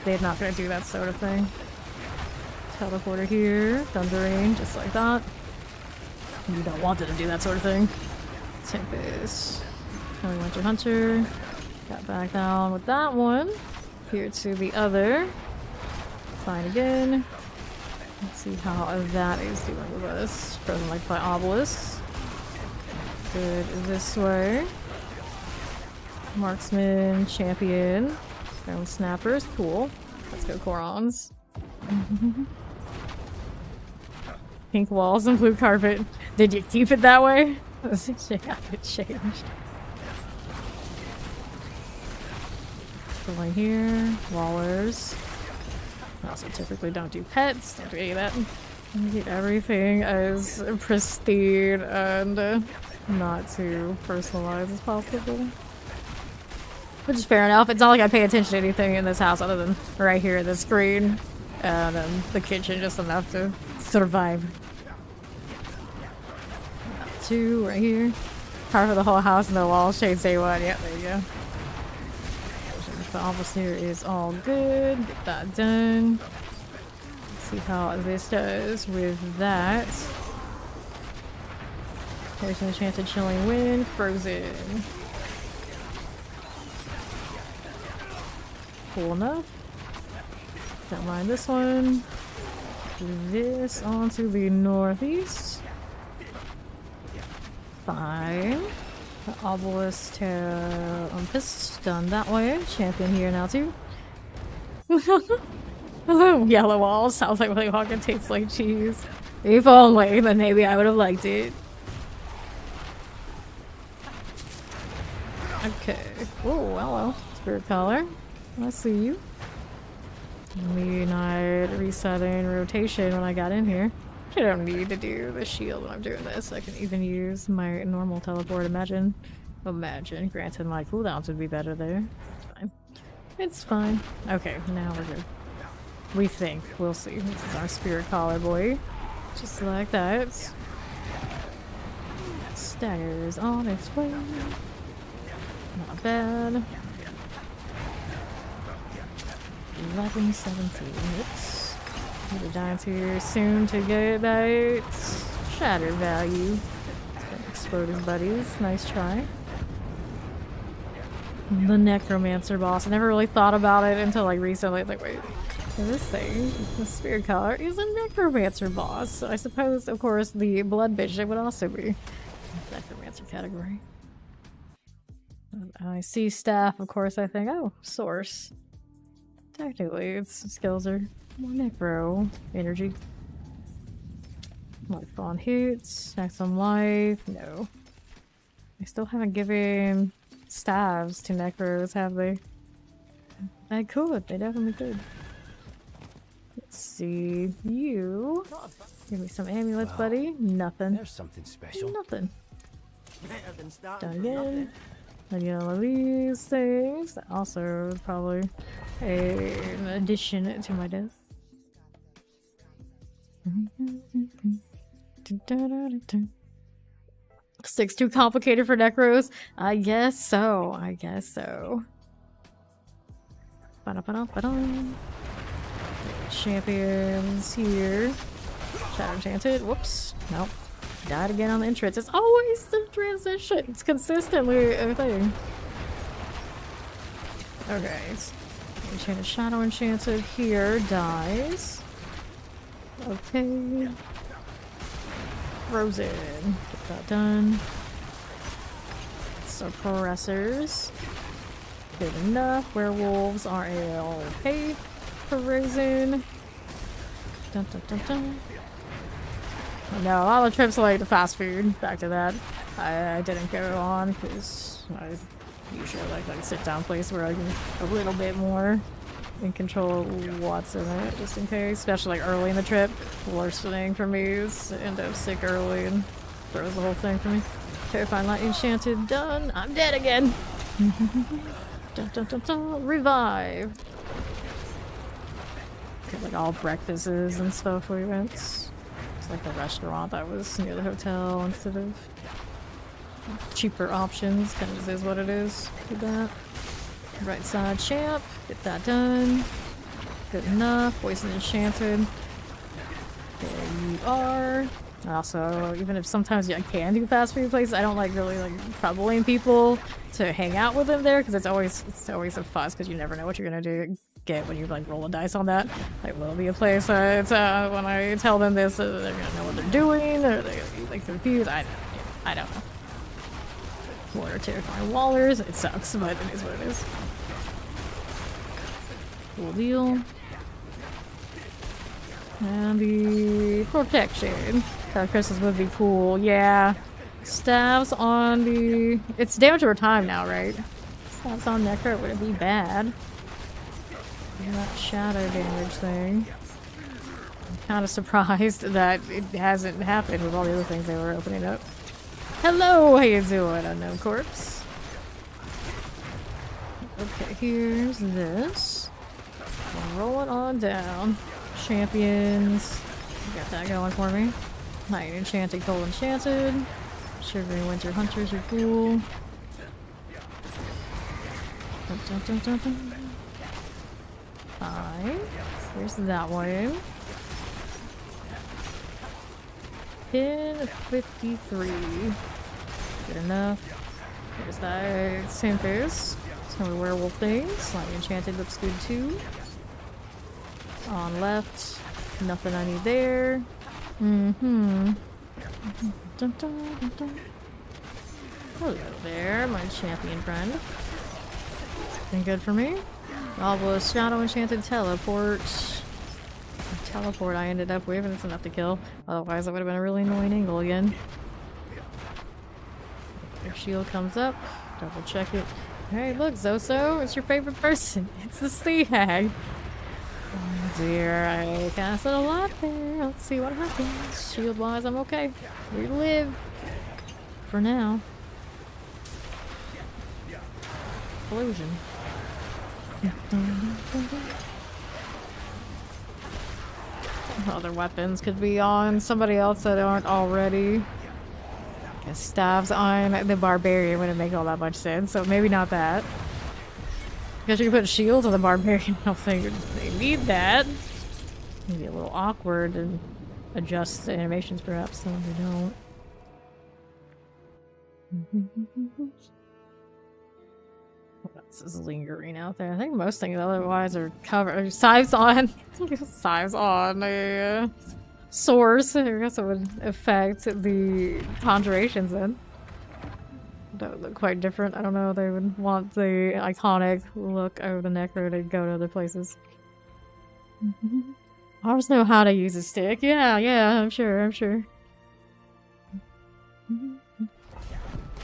They're not going to do that sort of thing. Teleporter here. Thundering, just like that. You don't want it to do that sort of thing. Tempest. Winter Hunter. Got back down with that one. Here to the other. Fine again. Let's see how that is doing with us. Frozen like by obelisks. Good this way. Marksman, champion. Ground snappers, cool. Let's go Korons. Pink walls and blue carpet. Did you keep it that way? Yeah, it changed. Going here. Wallers. I also typically don't do pets. Don't do any of that. Get everything as pristine and not too personalized as possible. Which is fair enough. It's not like I pay attention to anything in this house other than right here at the screen. And then the kitchen just enough to survive. Two right here. Power for the whole house and the wall shades day one. Yeah, there you go. The office here is all good. Get that done. Let's see how this does with that. There's an enchanted chilling wind. Frozen. Cool enough. Don't mind this one. Do this onto the northeast. Fine. The obelisk to done that way. Champion here now too. Yellow walls. Sounds like Willy Wonka tastes like cheese. If only, then maybe I would have liked it. Okay. Oh, hello. Spirit color. I see you. Midnight resetting rotation when I got in here. I don't need to do the shield when I'm doing this. I can even use my normal teleport. Imagine. Granted, my cooldowns would be better there. It's fine. It's fine. Okay, now we're good. We think. We'll see. This is our spirit collar boy. Just like that. Staggers on its way. Not bad. 11:17. Oops. The giants here soon to get that shatter value. Explode his buddies. Nice try. The necromancer boss. I never really thought about it until like recently. Like, wait, this thing, the spirit collar, is a necromancer boss. So I suppose, of course, the blood bishop would also be necromancer category. I see staff, of course. I think, oh, source. Technically, its skills are more necro energy. Life on hits, next on life. No, I still haven't given staves to necros, have they? They could. They definitely could. Let's see. You give me some amulets, buddy. Nothing. There's something special. Nothing. Better than starting Done from again. nothing. And you know these things. Also, probably an addition to my death. Stick's too complicated for necros? I guess so. I guess so. Champions here. Shadow Enchanted. Whoops. Nope. Died again on the entrance. It's always the transition. It's consistently a thing. Okay. Enchanted Shadow Enchanted here dies. Okay. Frozen. Get that done. Suppressors. Good enough. Werewolves are okay. Frozen. Dun, dun, dun, dun. No, all the trips like the fast food. Back to that. I didn't go on because I usually like sit down place where I can a little bit more in control of what's in it, just in case. Especially like early in the trip. The worst thing for me is to end up sick early and throws the whole thing for me. Terrifying Light Enchanted done. I'm dead again. Dun, dun, dun, dun. Revive. Like all breakfasts and stuff we went. It's like the restaurant that was near the hotel instead of cheaper options. Kind of is what it is. Do that. Right side champ. Get that done. Good enough. Poison Enchanted. There you are. Also, even if sometimes I can do fast food places, I don't like really like troubling people to hang out with them there because it's always a fuss because you never know what you're gonna get when you like roll a dice on that. Like, will be a place when I tell them this, they're gonna know what they're doing, or they're gonna be like confused. I don't know. Water terrifying wallers. It sucks, but it is what it is. Cool deal. And the protection. Crystals would be cool. Yeah. Stabs on the... It's damage over time now, right? Stabs on Necro wouldn't be bad. And that shadow damage thing. I'm kind of surprised that it hasn't happened with all the other things they were opening up. Hello, how you doing, Unknown Corpse? Okay, here's this. Rolling on down. Champions. Got that going for me. Night Enchanted, Gold Enchanted. Shivering Winter Hunters are cool. Dun, dun, dun, dun, dun. Fine. Here's that one. Pin 53. Good enough. There's that Synthos. Some of the werewolf things. Light Enchanted looks good too. On left. Nothing I need there. Dun, dun, dun, dun. Hello there, my champion friend. Been good for me. Obelisk, Shadow Enchanted, Teleport. Teleport I ended up with, and it's enough to kill. Otherwise, it would have been a really annoying angle again. If shield comes up, double check it. Hey, look, Zoso, it's your favorite person. It's the Sea Hag. Oh dear, I casted a lot there. Let's see what happens. Shield wise, I'm okay. We live. For now. Explosion. Other weapons could be on somebody else that aren't already. I guess staves on the barbarian wouldn't make all that much sense, so maybe not that. Because you can put shields on the barbarian, I don't think they need that. Maybe a little awkward and adjust the animations perhaps, so they don't. What else is lingering out there? I think most things otherwise are covered. Scythes on. Scythes on a source. I guess it would affect the conjurations then. That would look quite different. I don't know. They would want the iconic look of the Necro to go to other places. I just know how to use a stick. Yeah, I'm sure.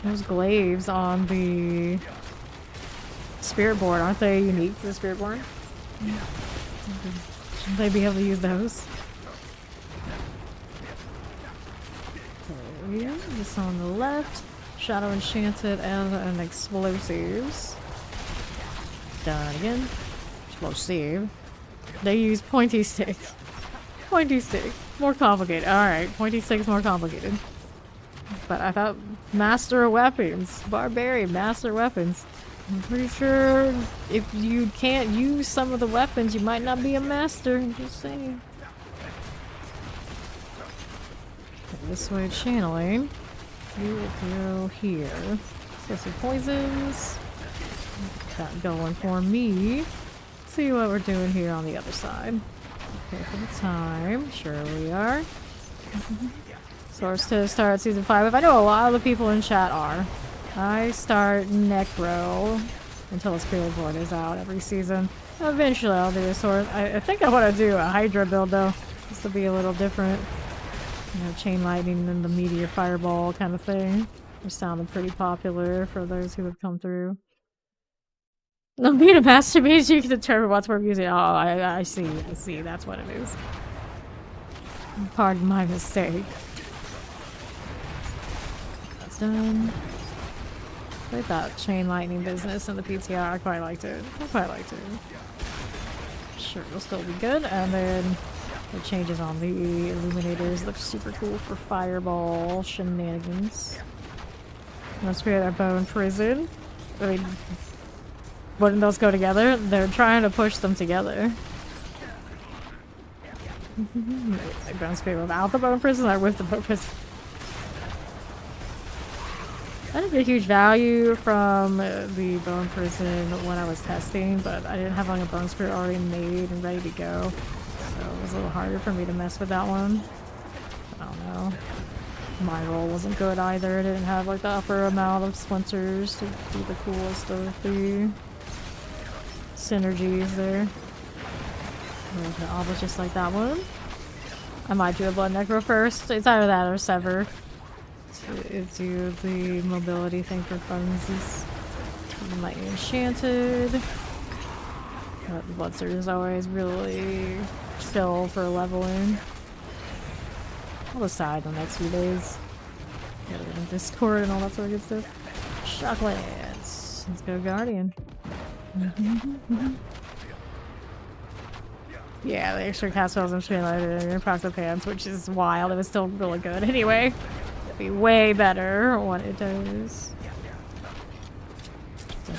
Those glaives on the spirit board, aren't they unique to the spirit board? Shouldn't they be able to use those? Okay, this on the left. Shadow Enchanted and explosives. Done again. Explosive. They use pointy stick. Pointy stick. More complicated. Alright, pointy stick's more complicated. But I thought master of weapons. Barbarian, master weapons. I'm pretty sure if you can't use some of the weapons, you might not be a master. I'm just saying. This way channeling. You will go here. So some poisons. That going for me. Let's see what we're doing here on the other side. Okay, for the time. Sure we are. Source to start season 5. If I know a lot of the people in chat are. I start Necro until the Spirit Board is out every season. Eventually I'll do a Source. I think I want to do a Hydra build though. Just to be a little different. You know, Chain Lightning and the Meteor Fireball kind of thing. Which sounded pretty popular for those who have come through. No, being a master means you can determine what's worth using. Oh, I see, that's what it is. Pardon my mistake. That's done. Like that Chain Lightning business in the PTR, I quite liked it. Sure, it'll still be good. And then the changes on the Illuminators look super cool for Fireball shenanigans. Let's create our Bone Prison. I mean, wouldn't those go together? They're trying to push them together. Bone Spirit without the Bone Prison or with the Bone Prison? I didn't get huge value from the Bone Prison when I was testing, but I didn't have like a Bone Spirit already made and ready to go. So it was a little harder for me to mess with that one. I don't know. My roll wasn't good either. I didn't have like the upper amount of splinters to do the coolest of the synergies there. Almost just like that one. I might do a Blood Necro first. It's either that or Sever. To do the mobility thing for funsies. Lightning Enchanted. But the Bloodsurge is always really chill for leveling. I'll decide the next few days. Get rid of Discord and all that sort of good stuff. Shocklands. Let's go Guardian. Yeah, the extra cast spells and Streamlight and Proxy Pants, which is wild. It was still really good anyway. It'd be way better what it does. Yeah,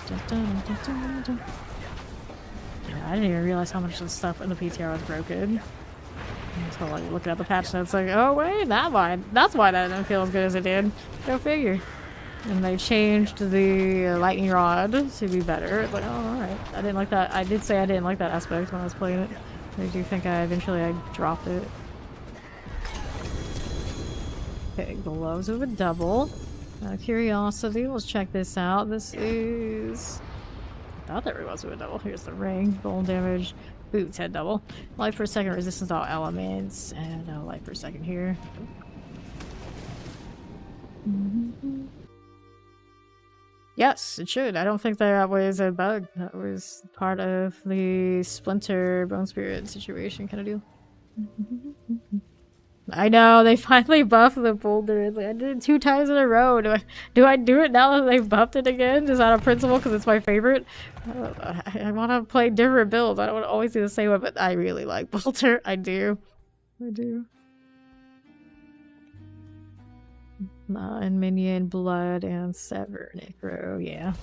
I didn't even realize how much of the stuff in the PTR was broken. So like looking at the patch notes, like, oh wait, that's why that didn't feel as good as it did. Go figure. And they changed the lightning rod to be better. It's like, oh, alright. I didn't like that. I did say I didn't like that aspect when I was playing it. I do think I dropped it. Okay, gloves with a double. Curiosity, let's check this out. This is... I thought there was with a double. Here's the ring. Golden damage. Boots head double. Life per second, resistance to all elements. And life per second here. Yes, it should. I don't think that was a bug. That was part of the Splinter Bone Spirit situation kind of deal. I know, they finally buffed the boulder. It's like, I did it 2 times in a row. Do I do it now that they've buffed it again? Just out of principle because it's my favorite? I want to play different builds. I don't want to always do the same one, but I really like Bolter. I do. And Minion, Blood, and Sever, Necro, yeah.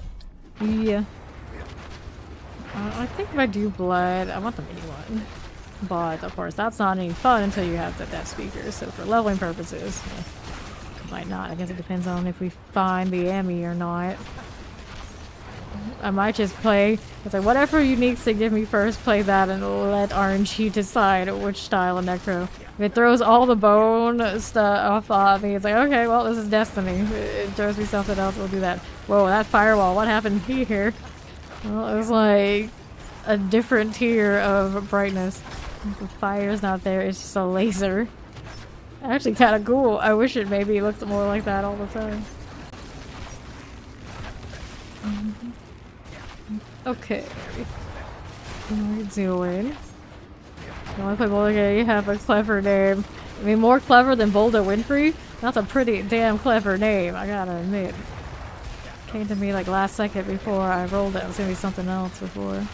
Yeah. I think if I do Blood, I want the mini one. But, of course, that's not any fun until you have the Death Speaker, so for leveling purposes, might not. I guess it depends on if we find the Ami or not. I might just play, it's like, whatever uniques they give me first, play that and let RNG decide which style of Necro. If it throws all the bone stuff off me, it's like, okay, well, this is destiny. It throws me something else, we'll do that. Whoa, that firewall, what happened here? Well, it was like a different tier of brightness. The fire's not there, it's just a laser. Actually kind of cool. I wish it maybe looked more like that all the time. Okay. What are we doing? You want to play Boulder? You have a clever name. I mean, more clever than Boulder Winfrey? That's a pretty damn clever name, I gotta admit. Came to me like last second before I rolled it. It was gonna be something else before.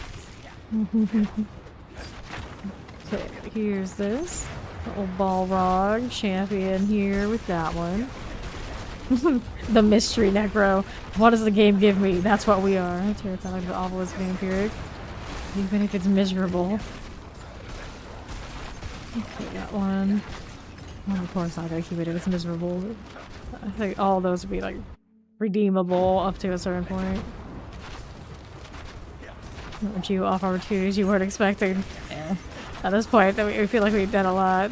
Okay, here's this. Little Balrog champion here with that one. The mystery Necro. What does the game give me? That's what we are. Terrified of the obelisk vampiric. Even if it's miserable. Okay, that one. Well, of course not gonna keep it if it's miserable. I think all those would be like redeemable up to a certain point. Would you off opportunities you weren't expecting? Yeah. At this point, we feel like we've done a lot.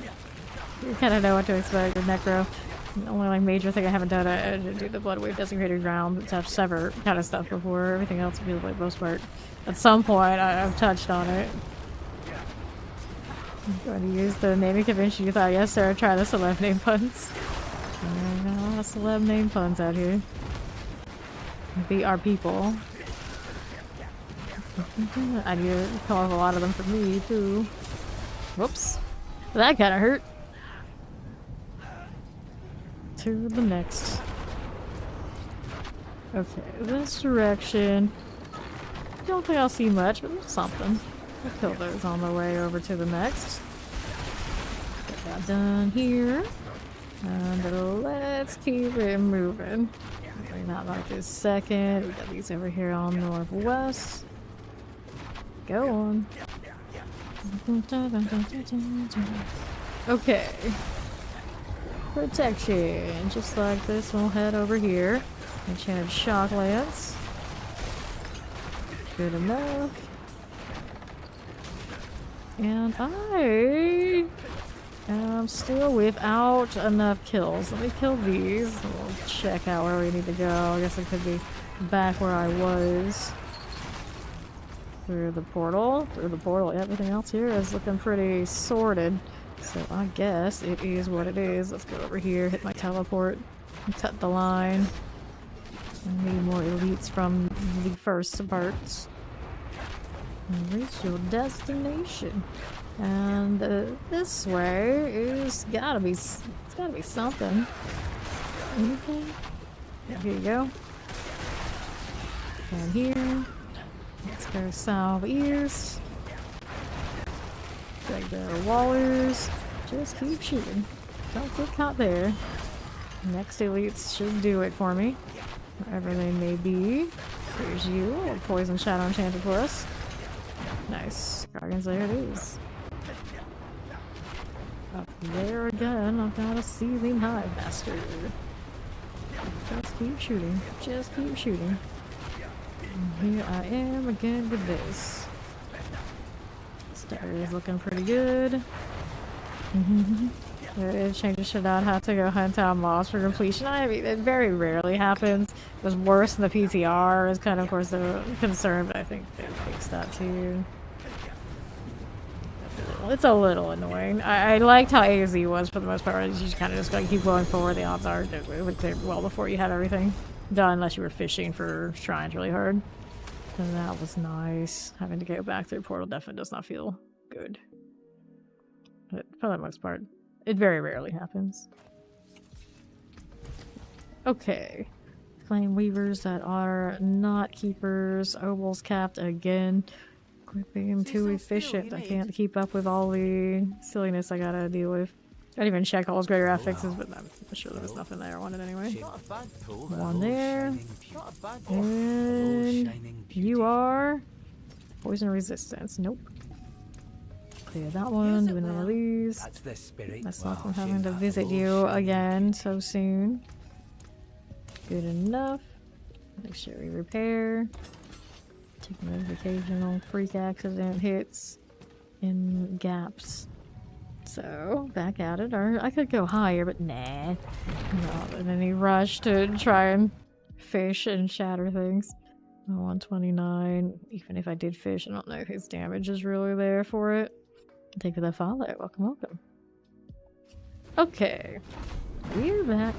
We kind of know what to expect with Necro. The only like major thing I haven't done is do the Blood Wave Desecrated Ground, to have Sever kind of stuff before. Everything else feels like most part. At some point, I've touched on it. I'm going to use the naming convention you thought, yes sir, try the celeb name puns. There are a lot of celeb name puns out here. Be our people. I need to come up with a lot of them for me too. Whoops. That kinda hurt. To the next. Okay, this direction. Don't think I'll see much, but there's something. I'll kill those on the way over to the next. Get that done here. And let's keep it moving. Not like this second. We got these over here on northwest. Go on. Okay. Protection. Just like this, we'll head over here. Enchanted Shock Lance. Good enough. And I am still without enough kills. Let me kill these. We'll check out where we need to go. I guess it could be back where I was. Through the portal. Through the portal. Everything else here is looking pretty sorted. So I guess it is what it is. Let's go over here, hit my teleport, and cut the line. I need more elites from the first parts. And reach your destination. And this way is it's gotta be something. Anything? Yeah, here you go. And here. Let's go southeast. Like the wallers. Just keep shooting. Don't get caught there. Next elites should do it for me. Wherever they may be. Here's you. A poison shadow enchanted for us. Nice. Dragons, there it is. Up there again, I've got a seething hive master. Just keep shooting. Just keep shooting. And here I am again with this. Star is looking pretty good. It changes should not have to go hunt down mobs for completion. I mean, it very rarely happens. It was worse in the PTR is kind of course the concern, but I think they fixed that too. It's a little annoying. I liked how AZ was for the most part. You just kind of just gotta keep going forward. The odds are it would clear well before you had everything done, unless you were fishing for shrines really hard. And that was nice. Having to go back through portal definitely does not feel good. But for the most part, it very rarely happens. Okay. Flame weavers that are not keepers. Oval's capped again. Being too efficient. I can't keep up with all the silliness I gotta deal with. I didn't even check all those greater affixes, but I'm sure there was nothing there. I wanted anyway. One there. And you are poison resistance. Nope. Clear that one. Do another of these. That's not from having to visit you again so soon. Good enough. Make sure we repair. Taking those occasional freak accident hits in gaps. So, back at it. Or I could go higher, but nah. Not in any rush to try and fish and shatter things. 129. Even if I did fish, I don't know if his damage is really there for it. Take the follow. Welcome, welcome. Okay. We're back.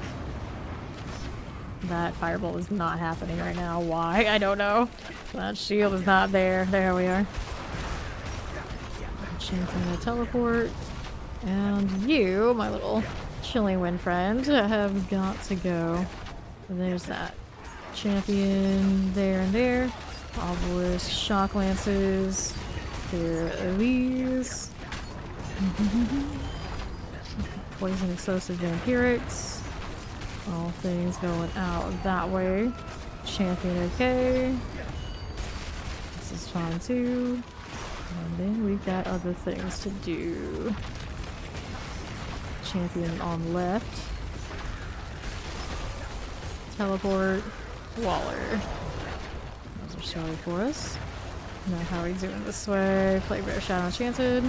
That fireball is not happening right now. Why? I don't know. That shield is not there. There we are. Chancing the teleport. And you, my little chilling wind friend, have got to go. There's that champion there and there. Obelisk shock lances. There are these. Poison explosive vampirics. All things going out that way. Champion okay. This is fine too. And then we've got other things to do. Champion on left. Teleport. Waller. Those are sorry for us. Now how are we doing this way? Plague Bear Shadow Enchanted.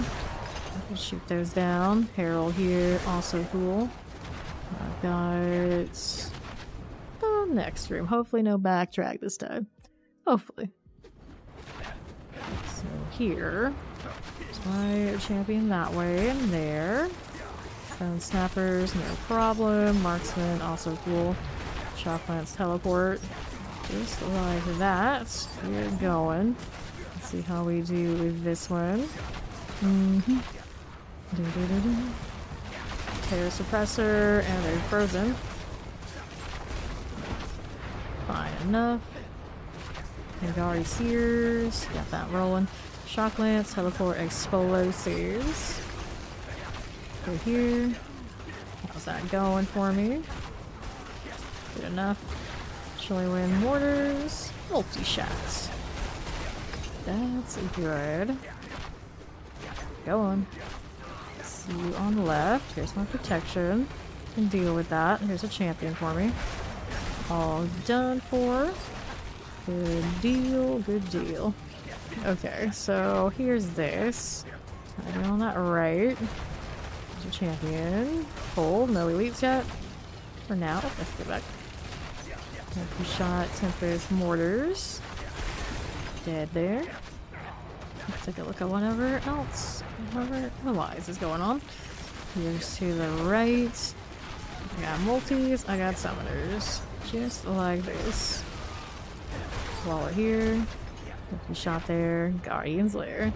We'll shoot those down. Herald here, also cool. I've got the next room. Hopefully no backtrack this time. Hopefully. So here, there's my champion that way and there. Stone Snappers, no problem. Marksman, also cool. Shock Lance Teleport. Just like that. We're going. Let's see how we do with this one. Terror Suppressor, and they're frozen. Fine enough. Hangari Sears, got that rolling. Shock Lance, Teleport, Explosives. Go here. How's that going for me? Good enough. Chilly Wind Mortars, multi-shots. That's good. Go on. See you on the left. Here's my protection. Can deal with that. Here's a champion for me. All done for. Good deal, good deal. Okay, so here's this. Am I doing that right? There's a champion. Hold, no elites yet. For now, let's go back. Multi-shot, Tempest Mortars. Dead there. Let's take a look at whatever else, whatever otherwise is going on. Here's to the right. I got multis, I got summoners. Just like this. While we're here, multi-shot there, Guardian's Lair.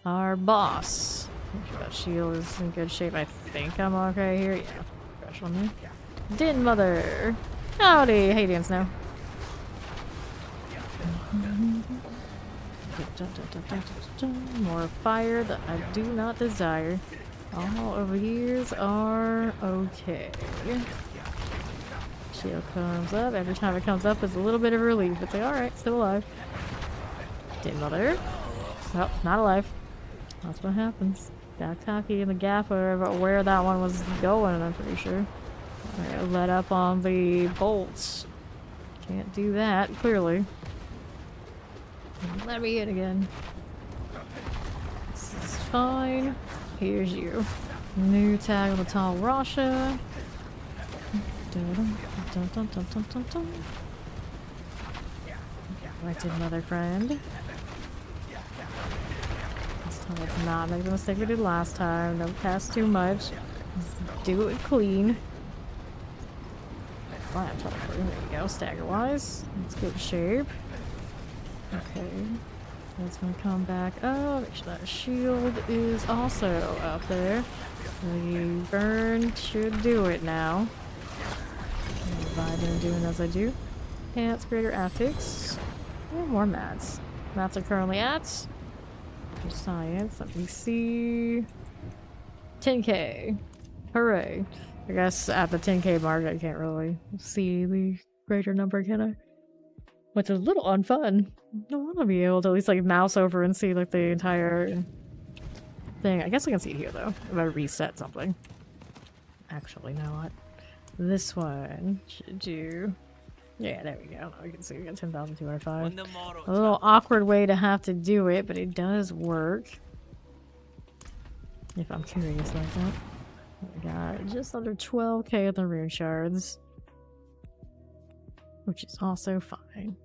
Our boss. Make sure that shield is in good shape. I think I'm okay here. Yeah, fresh on there. Din Mother. Howdy, hey Dan Snow. More fire that I do not desire. All over here are okay. Shield comes up. Every time it comes up, it's a little bit of a relief. It's like, alright, still alive. Din Mother. Well, not alive. That's what happens. Got cocky in the gaffer about where that one was going, I'm pretty sure. Alright, let up on the bolts. Can't do that, clearly. Let me in again. This is fine. Here's you. New tag on the Tall Rasha. Right to another friend. This time let's not make the mistake we did last time. Don't cast too much. Just do it clean. Wow, there you go, stagger wise. Let's get in shape. Okay. That's gonna come back up. Make sure that shield is also up there. The burn should do it now. Vibing and doing as I do. Enhance greater affix. And more mats. Mats are currently at for science. Let me see. 10k. Hooray. I guess at the 10k mark I can't really see the greater number, can I? Which is a little unfun. I want to be able to at least like mouse over and see like the entire thing. I guess I can see it here though. If I reset something. Actually, know what? This one should do. Yeah, there we go. I can see we got 10,205. A little awkward way to have to do it, but it does work. If I'm curious like that. We got just under 12k of the rune shards. Which is also fine.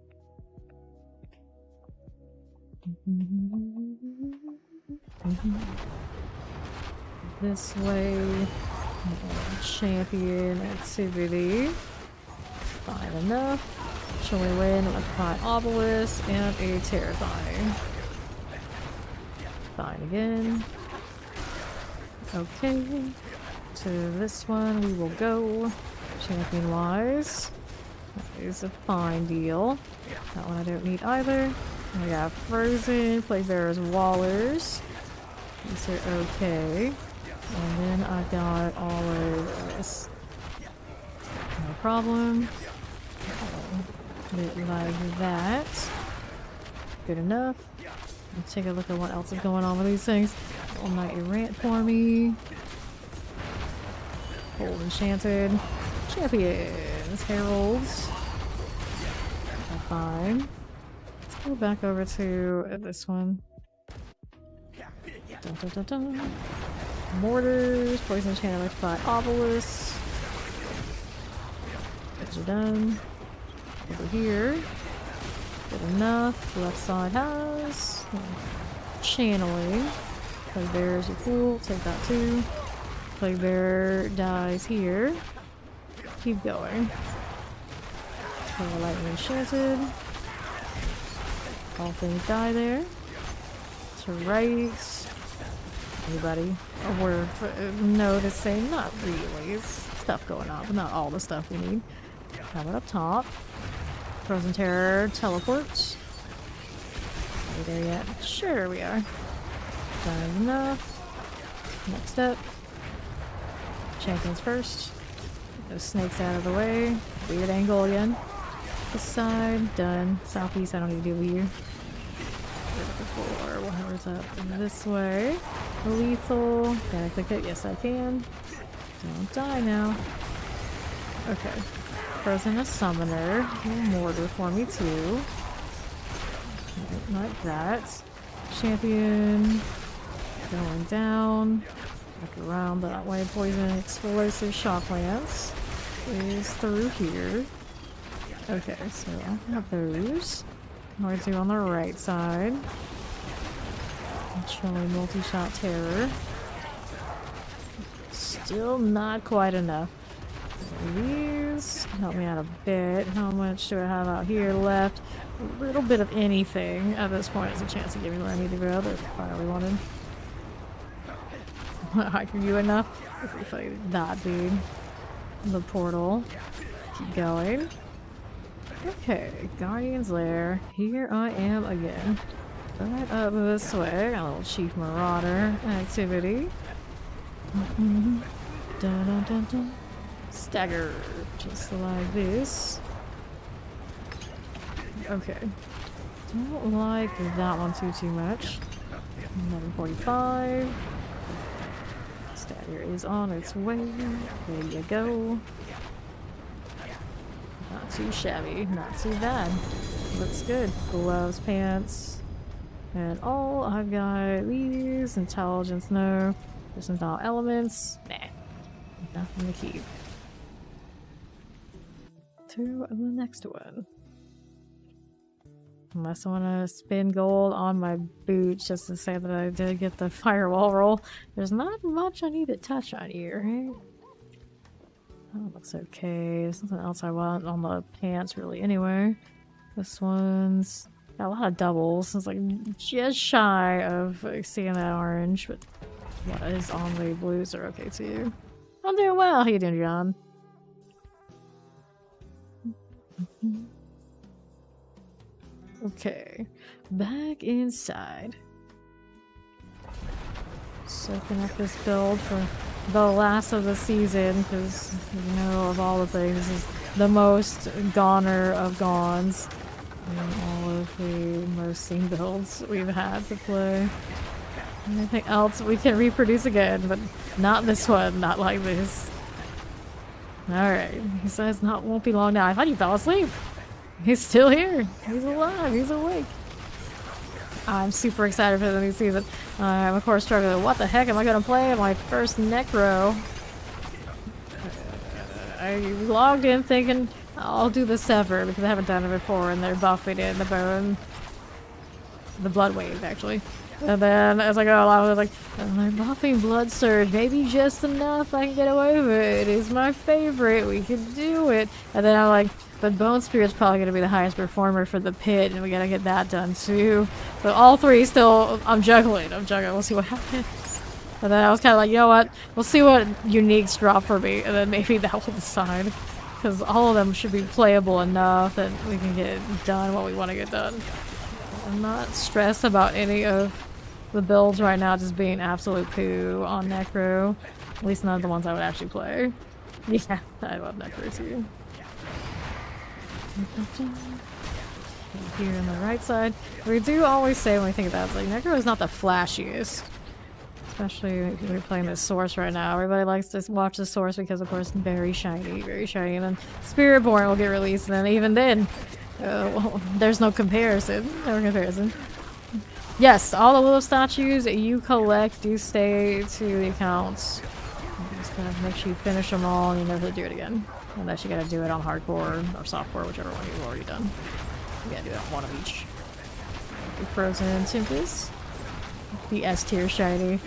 This way. Champion activity. Fine enough. Chilly Wind, Electrify Obelisk, and a Terrifying. Fine again. Okay. To this one we will go. Champion wise. That is a fine deal. That one I don't need either. I got Frozen, Plague Bearers, Wallers. These are okay. And then I've got all of this. No problem. Bit like that. Good enough. Let's take a look at what else is going on with these things. All Night Errant for me. Hold Enchanted. Champions. Heralds. Fine. Go back over to this one. Dun, dun, dun, dun. Mortars, poison channel by obelisk. Those are done. Over here. Good enough. Left side has channeling. Plague bears are cool. Take that too. Plague bear dies here. Keep going. Lightning enchanted. All things die there. To right. Anybody worth noticing? Not really. It's stuff going on, but not all the stuff we need. How about up top? Frozen Terror teleports. Are we there yet? Sure we are. Done enough. Next up. Champions first. Get those snakes out of the way. Weird angle again. This side. Done. Southeast I don't need to do here. Before whatever's up this way. Lethal. Can I click it? Yes I can. Don't die now. Okay. Frozen a summoner. Mortar for me too. Like that. Champion. Going down. Back around that way. Poison explosive shock lance is through here. Okay, so I have those. More two on the right side. Chilly multi-shot terror. Still not quite enough. These help me out a bit. How much do I have out here left? A little bit of anything at this point is a chance to give me where I need to go. There's the fire we wanted. I can do enough if we fight that dude. The portal. Keep going. Okay, Guardian's Lair. Here I am again. Right up this way. A little Chief Marauder activity. Dun, dun, dun, dun. Stagger. Just like this. Okay. Don't like that one too much. 11:45. Stagger is on its way. There you go. Not too shabby, not too bad. Looks good. Gloves, pants, and all. I've got these. Intelligence, no. Percentile elements, nah. Nothing to keep. To the next one. Unless I want to spin gold on my boots just to say that I did get the firewall roll. There's not much I need to touch on here, right? That looks okay. There's nothing else I want on the pants really anyway. This one's got a lot of doubles. It's like just shy of seeing that orange, but what is on the blues are okay too. I'm doing well. How you doing, John? Okay, back inside. Soaking up this build for the last of the season, because you know, of all the things, this is the most goner of gons in all of the most seen builds we've had to play. Anything else we can reproduce again, but not this one, not like this. Alright, he says won't be long now. I thought he fell asleep. He's still here. He's alive. He's awake. I'm super excited for the new season. I'm of course struggling. What the heck am I gonna play? My first Necro. I logged in thinking I'll do the Sever because I haven't done it before, and they're buffing it in the bone. The Blood Wave, actually. And then as I go along, I was like, I'm buffing Blood Surge. Maybe just enough I can get away with it. It's my favorite. We can do it. And then I'm like, but Bone Spirit's probably going to be the highest performer for the pit, and we gotta get that done too. So all three still, I'm juggling. We'll see what happens. And then I was kind of like, you know what? We'll see what uniques drop for me, and then maybe that will decide. Because all of them should be playable enough that we can get done what we want to get done. I'm not stressed about any of the builds right now just being absolute poo on Necro. At least none of the ones I would actually play. Yeah, I love Necro too. Here on the right side. We do always say when we think about it, like, Necro is not the flashiest. Especially if we're playing this Source right now. Everybody likes to watch the Source because, of course, very shiny, and then Spiritborn will get released, and then even then, Well, there's no comparison. No comparison. Yes, all the little statues that you collect do stay to the accounts. You just gotta make sure you finish them all and you never do it again. Unless you gotta do it on hardcore or softcore, whichever one you've already done. You gotta do that one of each. The Frozen Tempest. The S tier shiny.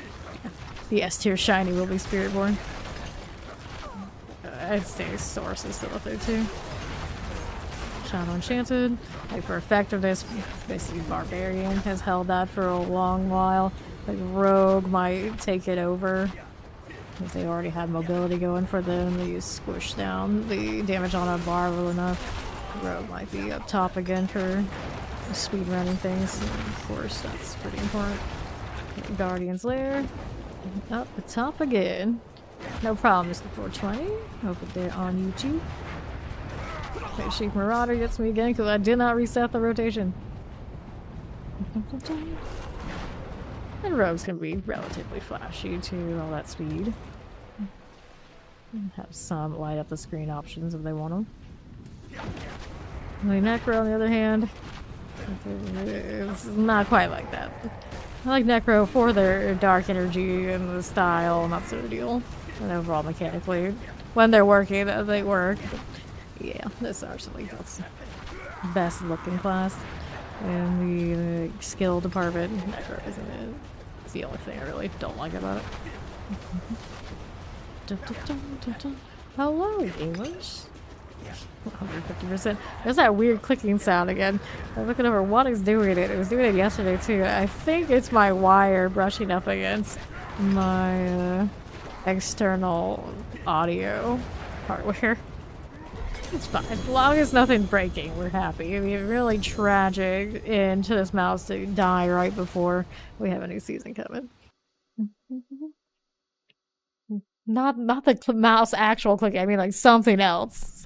The S tier shiny will be Spiritborn. I'd say Sorc is still up there too. Shadow Enchanted. Like for effectiveness, basically Barbarian has held that for a long while. Like Rogue might take it over. Because they already had mobility going for them. They use squish down the damage on a bar well enough. Rogue might be up top again for speed running things. And of course, that's pretty important. Guardian's Lair. Up the top again. No problem, Mr. 420. Over there on YouTube. Okay, Sheik Marauder gets me again because I did not reset the rotation. And Rogue's can be relatively flashy too, all that speed. Have some light up the screen options if they want them. The Necro, on the other hand, it's not quite like that. I like Necro for their dark energy and the style and that sort of deal. And overall, mechanically, when they're working, they work. But yeah, this actually that's the best looking class. And the skill department, Necro isn't it? It's the only thing I really don't like about it. Hello, English. 150%. There's that weird clicking sound again. I'm looking over what is doing it. It was doing it yesterday too. I think it's my wire brushing up against my external audio hardware. It's fine. As long as nothing breaking, we're happy. I mean, really tragic end to this mouse to die right before we have a new season coming. Not the mouse actual clicking. I mean, like something else,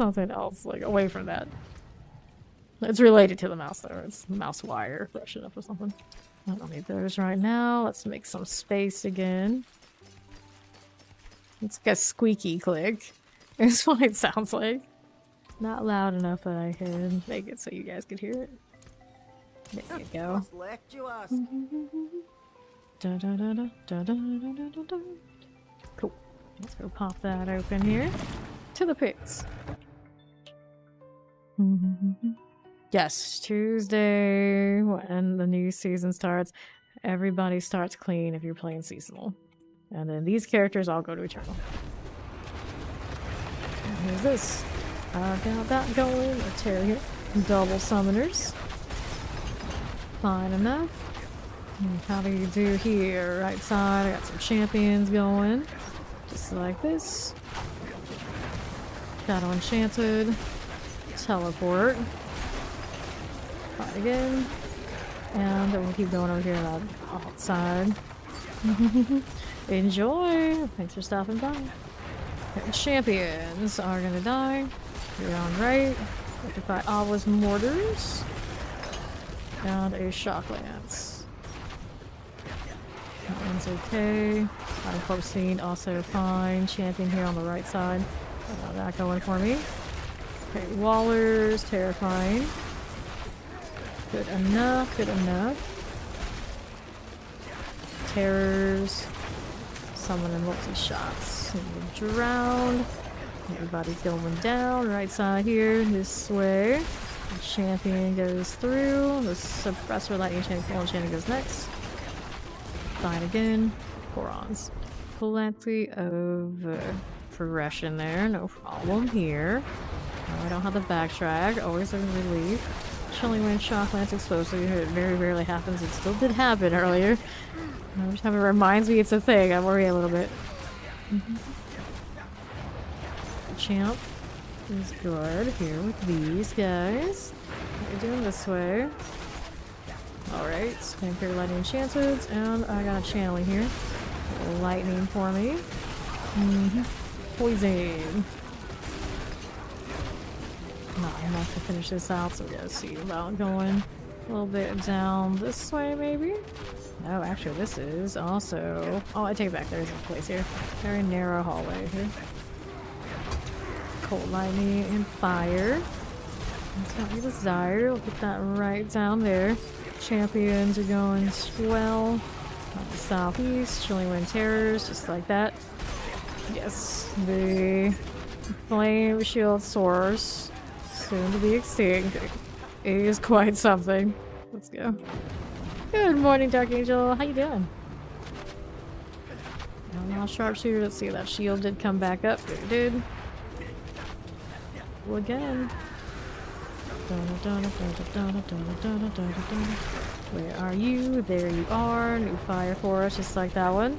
like away from that. It's related to the mouse though. It's mouse wire brushing up or something. I don't need those right now. Let's make some space again. It's like a squeaky click. It's what it sounds like. Not loud enough that I can make it so you guys could hear it. There you go. What's left, you ask? Cool. Let's go pop that open here. To the pits. Yes, Tuesday when the new season starts, everybody starts clean if you're playing seasonal. And then these characters all go to Eternal. And here's this. I've got that going. A tear here. Double summoners. Fine enough. And how do you do here? Right side, I got some champions going. Just like this. Shadow Enchanted. Teleport. Fight again. And we'll keep going over here on the outside. Enjoy! Thanks for stopping by. Okay, champions are gonna die. You're on right. We have to fight Ava's Mortars. And a Shock Lance. That one's okay. Corpse Scene also fine. Champion here on the right side. Got that going for me. Okay, Wallers, terrifying. Good enough, good enough. Terrors. Summoning multi-shots. Drowned. Everybody's going down. Right side here, this way. The champion goes through. The suppressor lightning champion goes next. Fine again. Corons. Plenty of progression there. No problem here. I don't have the backtrack. Always a relief. Chilling Wind, Shock Lance, Explosive. It very rarely happens. It still did happen earlier. Every time it reminds me it's a thing, I worry a little bit. Champ is good here with these guys. What are we doing this way? Alright, Vampire Lightning Enchanted, and I got a channeling here. Lightning for me. Poison. Not enough to finish this out, so we gotta see about going a little bit down this way, maybe? Oh, actually, this is also... Oh, I take it back. There's a place here. Very narrow hallway here. Cold lightning and fire. That's what we desire. We'll put that right down there. Champions are going swell. On the southeast, chilling wind terrors, just like that. Yes, the flame shield source, soon to be extinct, is quite something. Let's go. Good morning, Dark Angel. How you doing? Now sharpshooter. Let's see, that shield did come back up. It did. Well, again. Where are you? There you are. New fire for us, just like that one.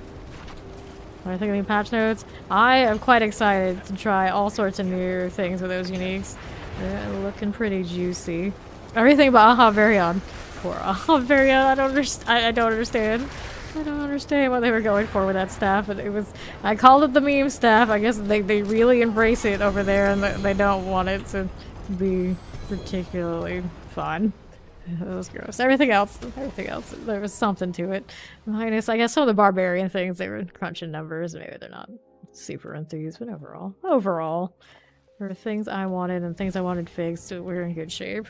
What do I think of the patch notes? I am quite excited to try all sorts of new things with those uniques. They're looking pretty juicy. Everything but Aha Varion. Poor Aha Varion. I don't understand. I don't understand what they were going for with that staff, but it was. I called it the meme staff. I guess they really embrace it over there, and they don't want it to be particularly fun. It was gross. Everything else, there was something to it. Minus, I guess, some of the barbarian things, they were crunching numbers. Maybe they're not super enthused, but overall, for things I wanted and things I wanted fixed, we're in good shape.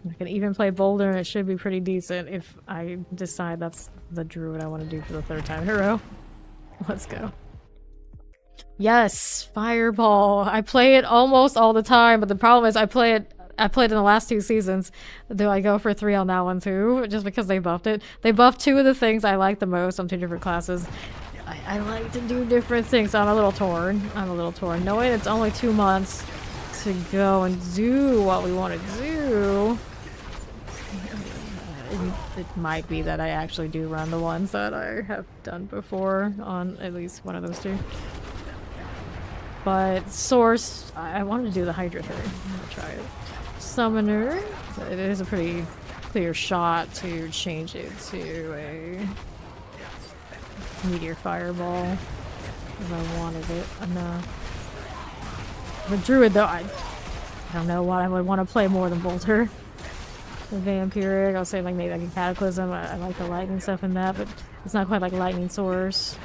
I can even play Boulder, and it should be pretty decent if I decide that's the druid I want to do for the 3rd time in a row. Let's go. Yes, Fireball. I play it almost all the time, but the problem is I played in the last 2 seasons. Do I go for 3 on that one too? Just because they buffed it. They buffed 2 of the things I like the most on 2 different classes. I like to do different things, so I'm a little torn. Knowing it's only 2 months to go and do what we want to do, it might be that I actually do run the ones that I have done before on at least one of those 2. But Source, I wanted to do the Hydra thing. I'm gonna try it. Summoner, it is a pretty clear shot to change it to a Meteor Fireball if I wanted it enough. The Druid though, I don't know what I would want to play more than Bolter. The Vampiric, I'll say like maybe like a Cataclysm. I like the lightning stuff in that, but it's not quite like Lightning Source.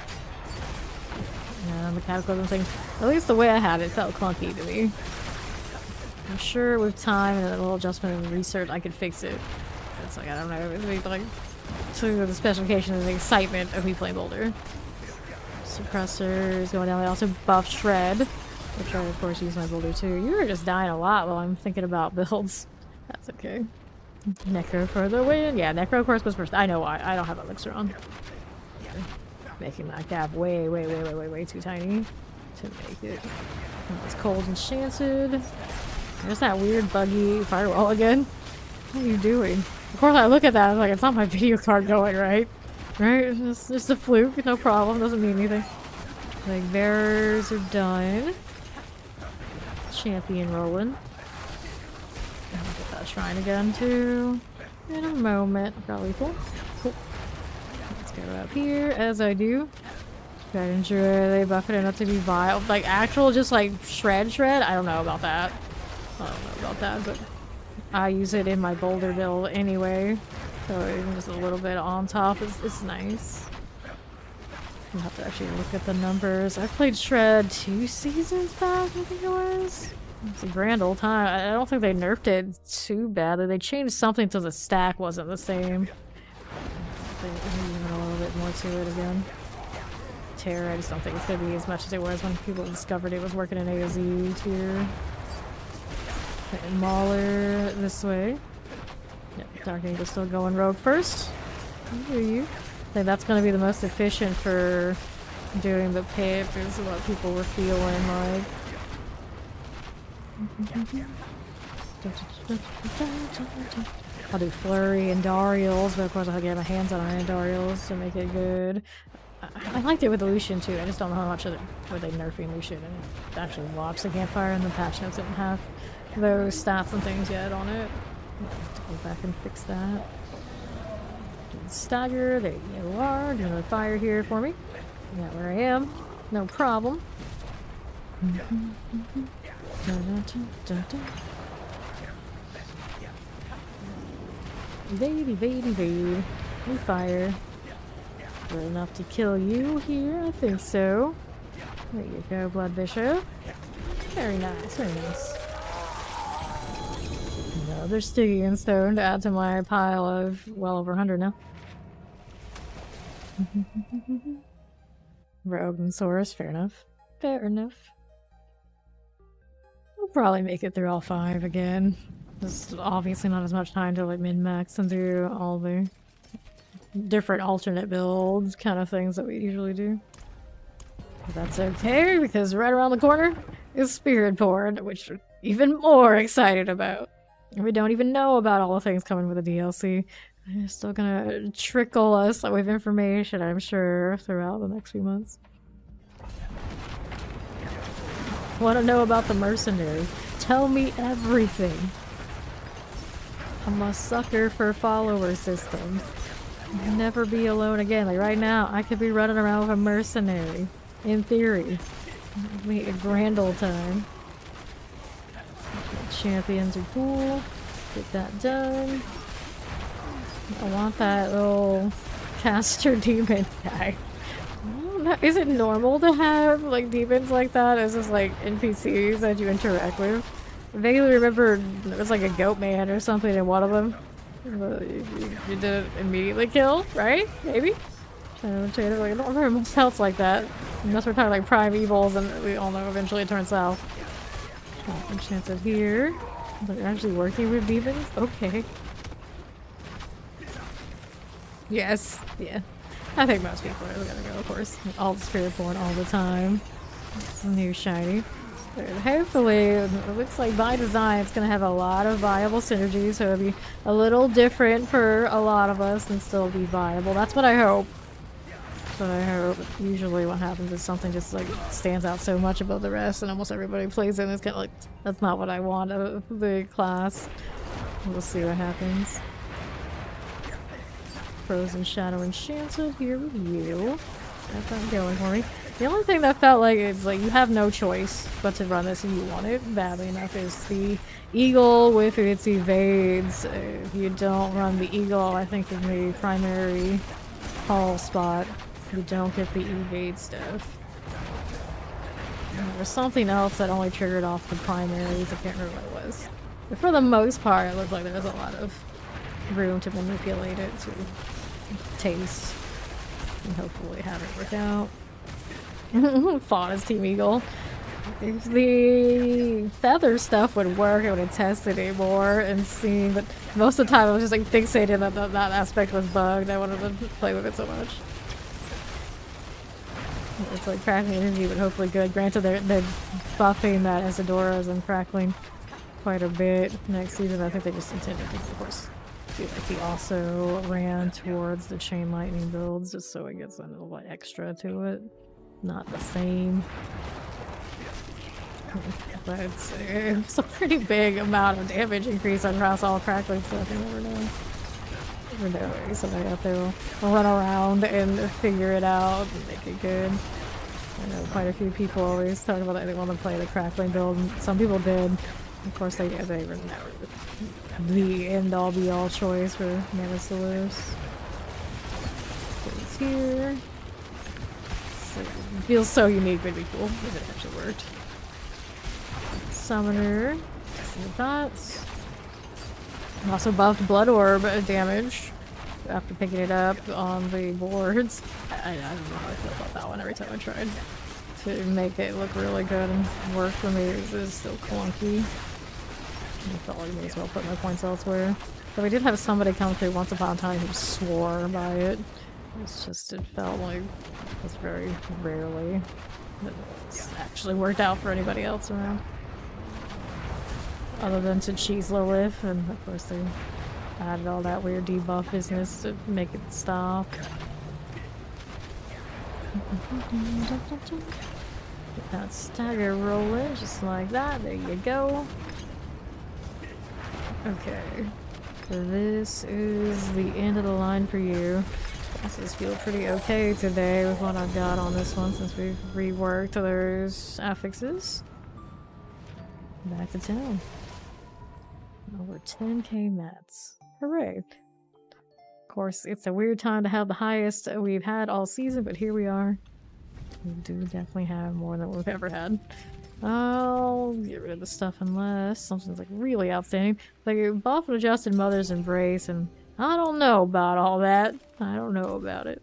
The Cataclysm thing, at least the way I had it, felt clunky to me. I'm sure with time and a little adjustment and research I could fix it. It's like, I don't know, it would be like to the specification and the excitement of me playing Boulder. Suppressors going down. They also buffed Shred, which I of course use my Boulder too. You were just dying a lot while I'm thinking about builds. That's okay. Necro for the win. Yeah, Necro of course goes first. I know why. I don't have Elixir on. Making that gap way too tiny to make it. It's cold enchanted. There's that weird buggy firewall again. What are you doing? Of course I look at that, I was like, it's not my video card going, right? Right? It's just a fluke, no problem, doesn't mean anything. Like, bearers are done. Champion rolling. I'll get that shrine again too. In a moment. Probably cool. Cool. Let's go up here, as I do. Dragon Druid, they buff it enough to be vile. Like, actual just like shred? I don't know about that. But I use it in my Boulder build anyway. So even just a little bit on top is nice. I'll have to actually look at the numbers. I played Shred 2 seasons back, I think it was. It's a grand old time. I don't think they nerfed it too badly. They changed something so the stack wasn't the same. They even a little bit more to it again. Terror, I just don't think it's going to be as much as it was when people discovered it was working in AOZ tier. And Mauler this way. Yep, Dark Angel's still going rogue first. I hear you. I think that's going to be the most efficient for doing the pip, is what people were feeling like. I'll do Flurry and Darials, but of course I have to get my hands on Iron Darials to make it good. I liked it with the Lucian too, I just don't know how much of it were they nerfing Lucian and actually watched the campfire and the patch notes didn't have those stats and things yet on it. I'll have to go back and fix that. Do the stagger, there you are. Do another fire here for me. Yeah, where I am. No problem. Evade. New fire. Good enough to kill you here, I think so. There you go, Blood Bishop. Very nice, very nice. another Stygian stone to add to my pile of well over 100 now. Rogue and Saurus, fair enough. Fair enough. We'll probably make it through all 5 again. Just obviously not as much time to like min-max and do all the different alternate builds kind of things that we usually do. But that's okay, because right around the corner is Spirit Porn, which we're even more excited about. We don't even know about all the things coming with the DLC. They're still gonna trickle us with information, I'm sure, throughout the next few months. Want to know about the mercenaries? Tell me everything. I'm a sucker for follower systems. I'll never be alone again. Like right now, I could be running around with a mercenary. In theory. It'd be a grand old time. Champions are cool. Get that done. I want that little caster demon guy. Is it normal to have like demons like that as just like NPCs that you interact with? I vaguely remember there was like a goat man or something in one of them. You didn't immediately kill, right? Maybe? I don't remember much else like that. Unless we're talking like primevals and we all know eventually it turns south. Enchanted here. They're actually working with demons? Okay. Yes. Yeah. I think most people are gonna go, of course. All the Spirit Porn all the time. New shiny. But hopefully, it looks like by design it's gonna have a lot of viable synergies, so it'll be a little different for a lot of us and still be viable. That's what I hope. That's what I hope. Usually what happens is something just like stands out so much above the rest and almost everybody plays it and it's kind of like, that's not what I want of the class. We'll see what happens. Frozen Shadow Enchanted here with you. Got that going for me. The only thing that felt like is like you have no choice but to run this if you want it badly enough is the Eagle with its evades. If you don't run the Eagle, I think in the primary haul spot, you don't get the evade stuff. And there was something else that only triggered off the primaries. I can't remember what it was. But for the most part, it looked like there was a lot of room to manipulate it to taste and hopefully have it work out. Fought as Team Eagle. If the feather stuff would work, I would have tested it more and seen, but most of the time I was just like fixated that that aspect was bugged. I wanted to play with it so much. It's like cracking energy, but hopefully good. Granted, they're buffing that Isidora's and crackling quite a bit next season. I think they just intended to, of course, feel like he also ran towards the chain lightning builds just so it gets a little extra to it. Not the same. But it's a pretty big amount of damage increase across all crackling stuff. You never know. Never know. Somebody out there will run around and figure it out and make it good. I know quite a few people always talk about that they want to play the crackling build, and some people did. Of course, they were never the end-all be-all choice for Metasaurus. It's here. So, it feels so unique, but it'd be cool if it actually worked. Summoner. Some dots. Also buffed Blood Orb damage after picking it up on the boards. I don't know how I feel about that one every time I tried to make it look really good and work for me. It was still clunky. I felt like I may as well put my points elsewhere. But we did have somebody come through once upon a time who swore by it. It's just, it felt like it was very rarely that it's actually worked out for anybody else around. Other than to cheese Lilith, and of course they added all that weird debuff business to make it stop. Get that stagger rolling, just like that. There you go. Okay. So this is the end of the line for you. Bosses feel pretty okay today with what I've got on this one since we've reworked those affixes. Back to town. Over 10k mats. Hooray. Of course, it's a weird time to have the highest we've had all season, but here we are. We do definitely have more than we've ever had. I'll get rid of the stuff unless something's like really outstanding. Like buff and adjusted Mother's Embrace, and I don't know about all that. I don't know about it.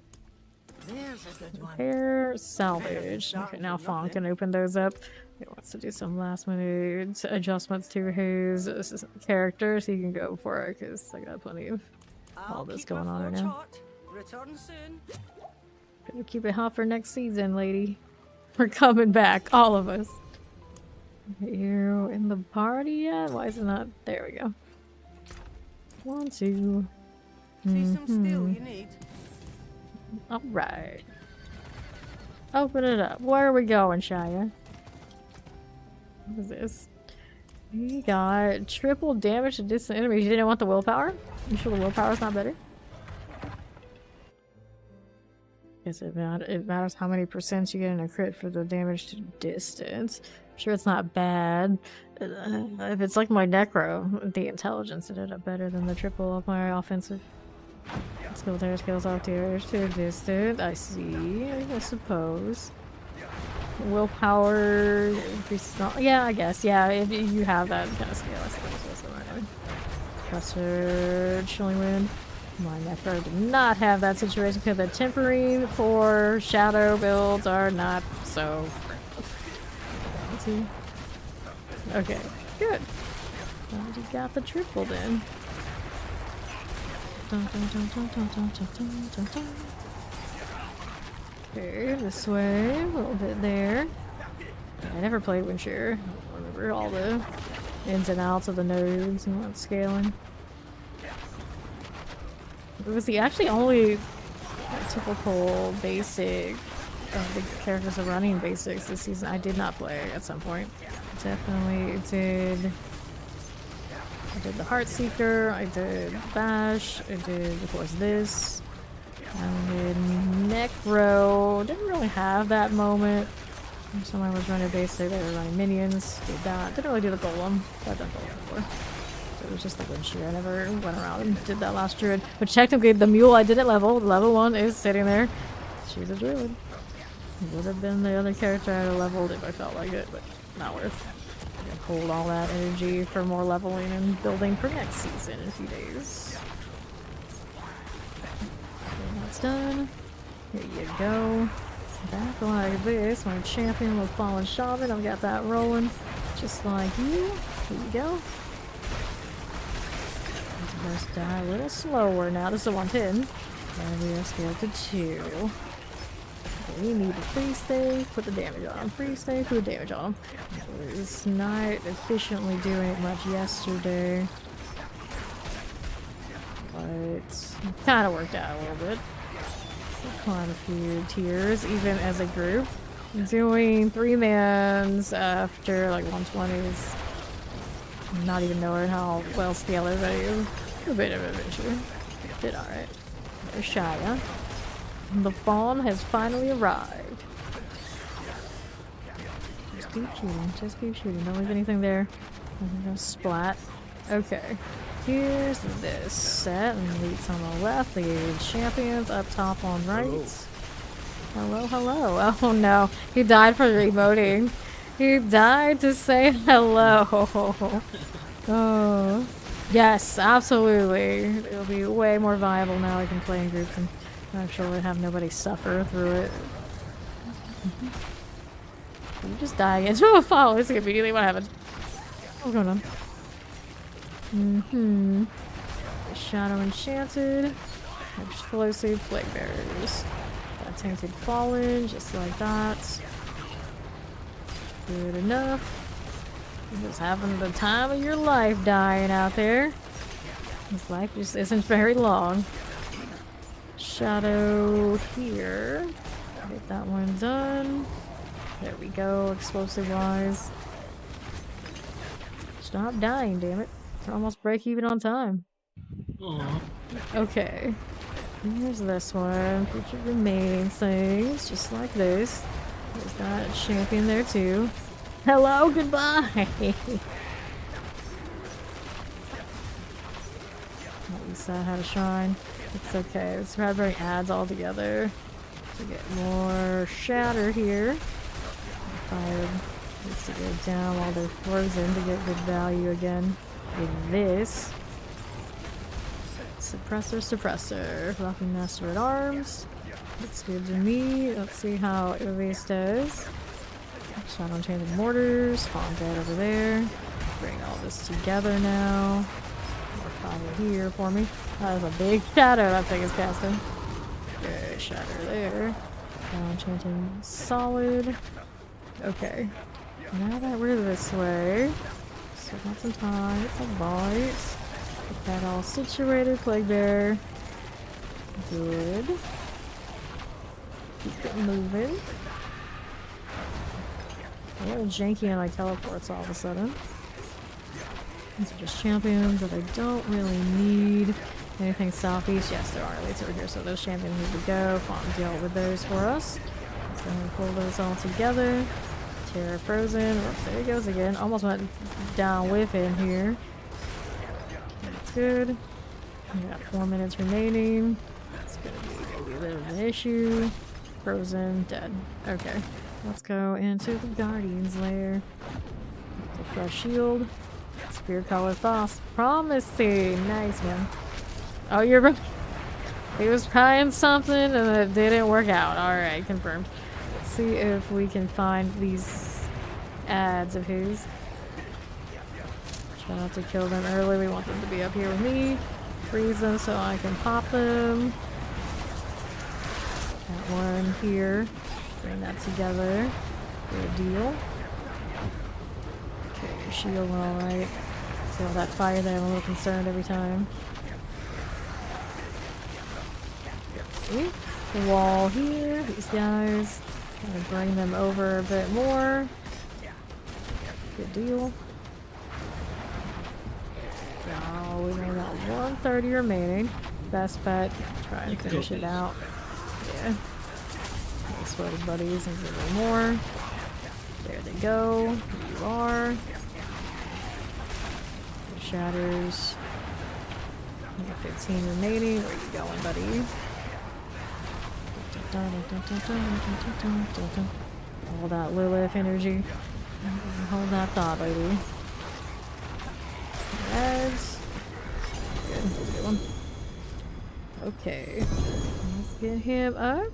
There's a good one. Repair, salvage. Okay, now Fawn can open those up. He wants to do some last minute adjustments to his character, so he can go for it, because I got plenty of all I'll this keep going my on right forge now. hot. Return soon. Gotta keep it hot for next season, lady. We're coming back, all of us. You in the party yet? Why is it not? There we go. 1, 2. See some steel you need. Alright. Open it up. Where are we going, Shia? What is this? We got triple damage to distant enemies. You didn't want the willpower? You sure the willpower's not better? Guess it matters how many percent you get in a crit for the damage to distance. Sure, it's not bad. If it's like my Necro, the intelligence ended up better than the triple of my offensive. Skill damage kills off damage to distant. I see. I suppose. Willpower increases. Yeah, I guess. Yeah, if you have that kind of skill, I suppose. That's what I'm doing. Pressure, chilling wind. My Necro did not have that situation because the tempering for shadow builds are not so. Okay, good. Glad you got the triple then. Okay, this way, a little bit there. I never played Windshare. I don't remember all the ins and outs of the nodes and what's scaling. It was the actually only typical basic of the characters are running basics this season I did not play at some point. Definitely did. I did the Heartseeker, I did Bash, I did of course this. I did Necro. Didn't really have that moment. When someone was running basic, they were running minions. Did that. Didn't really do the Golem. I've done Golem before. So it was just the Windshare. I never went around and did that last druid. But technically the mule I didn't level. Level 1 is sitting there. She's a druid. Would have been the other character I'd have leveled if I felt like it, but not worth. I'm gonna hold all that energy for more leveling and building for next season in a few days. Okay, that's done. Here you go. Back like this. My champion with Fallen Shaman. I've got that rolling. Just like you. Here you go. Let's die a little slower now. This is a 110. And we are scaled to 2. We need to freeze stay, put the damage on him. Freeze stay, put the damage on him. It's not efficiently doing it much yesterday. But it kind of worked out a little bit. Quite a few tiers, even as a group. Doing 3-mans after like 120s. Not even knowing how well scaled everybody is. A bit of an adventure. Did alright. There's Shia. The fawn has finally arrived. Just keep shooting. Just keep shooting. Don't leave anything there. No splat. Okay. Here's this set. And elites on the left. The champions up top on right. Hello, hello. Oh no. He died for remoting. He died to say hello. Oh. Yes, absolutely. It'll be way more viable now. I can play in groups and actually have nobody suffer through it. You just die into a fall. It's immediately what happened. What's going on? Shadow Enchanted. Explosive Plague Bearers. Got Tainted Fallen, just like that. Good enough. You're just having the time of your life dying out there. This life just isn't very long. Shadow here. Get that one done. There we go, explosive wise. Stop dying, damn it. We're almost break even on time. Aww. Okay. Here's this one. Put your remaining things, just like this. There's that champion there too. Hello, goodbye! At least that had a shrine. It's okay. Let's try to bring ads all together to get more shatter here. Fired Needs to go down while they're frozen to get good value again. With this. Suppressor. Rocking Master at Arms. Looks good to me. Let's see how Uvis does. Shadow Enchanted Mortars. Spawn dead over there. Bring all this together now. More fire here for me. That was a big shadow that thing is casting. Okay, shatter there. Shadow Enchanting Solid. Okay. Now that we're this way, still got some time. Get some bites. Get that all situated. Plague Bear. Good. Keep it moving. A little janky on my teleports all of a sudden. These are just champions that I don't really need. Anything southeast? Yes, there are elites over here, so those champions need to go. Fawn dealt with those for us. Let's go ahead and pull those all together. Terra Frozen. Oops, there he goes again. Almost went down with him here. That's good. We got 4 minutes remaining. It's gonna be a bit of an issue. Frozen, dead. Okay. Let's go into the Guardian's lair. It's a fresh shield. Spear color Thoth. Promising. Nice, man. Oh, he was trying something and it didn't work out. Alright, confirmed. Let's see if we can find these ads of his. Try not to kill them early. We want them to be up here with me. Freeze them so I can pop them. That one here. Bring that together. Good deal. Okay, your shield went alright. See all that fire there, I'm a little concerned every time. See? The wall here, these guys. Gonna bring them over a bit more. Good deal. Oh, we only got 130 remaining. Best bet, try and finish it out. Yeah. Sweaty buddies and a little more. There they go. Here you are. The shatters. 15 remaining. Where you going, buddy? All that Lilith energy. Hold that thought, lady. Ads. Good one. Okay. Let's get him up.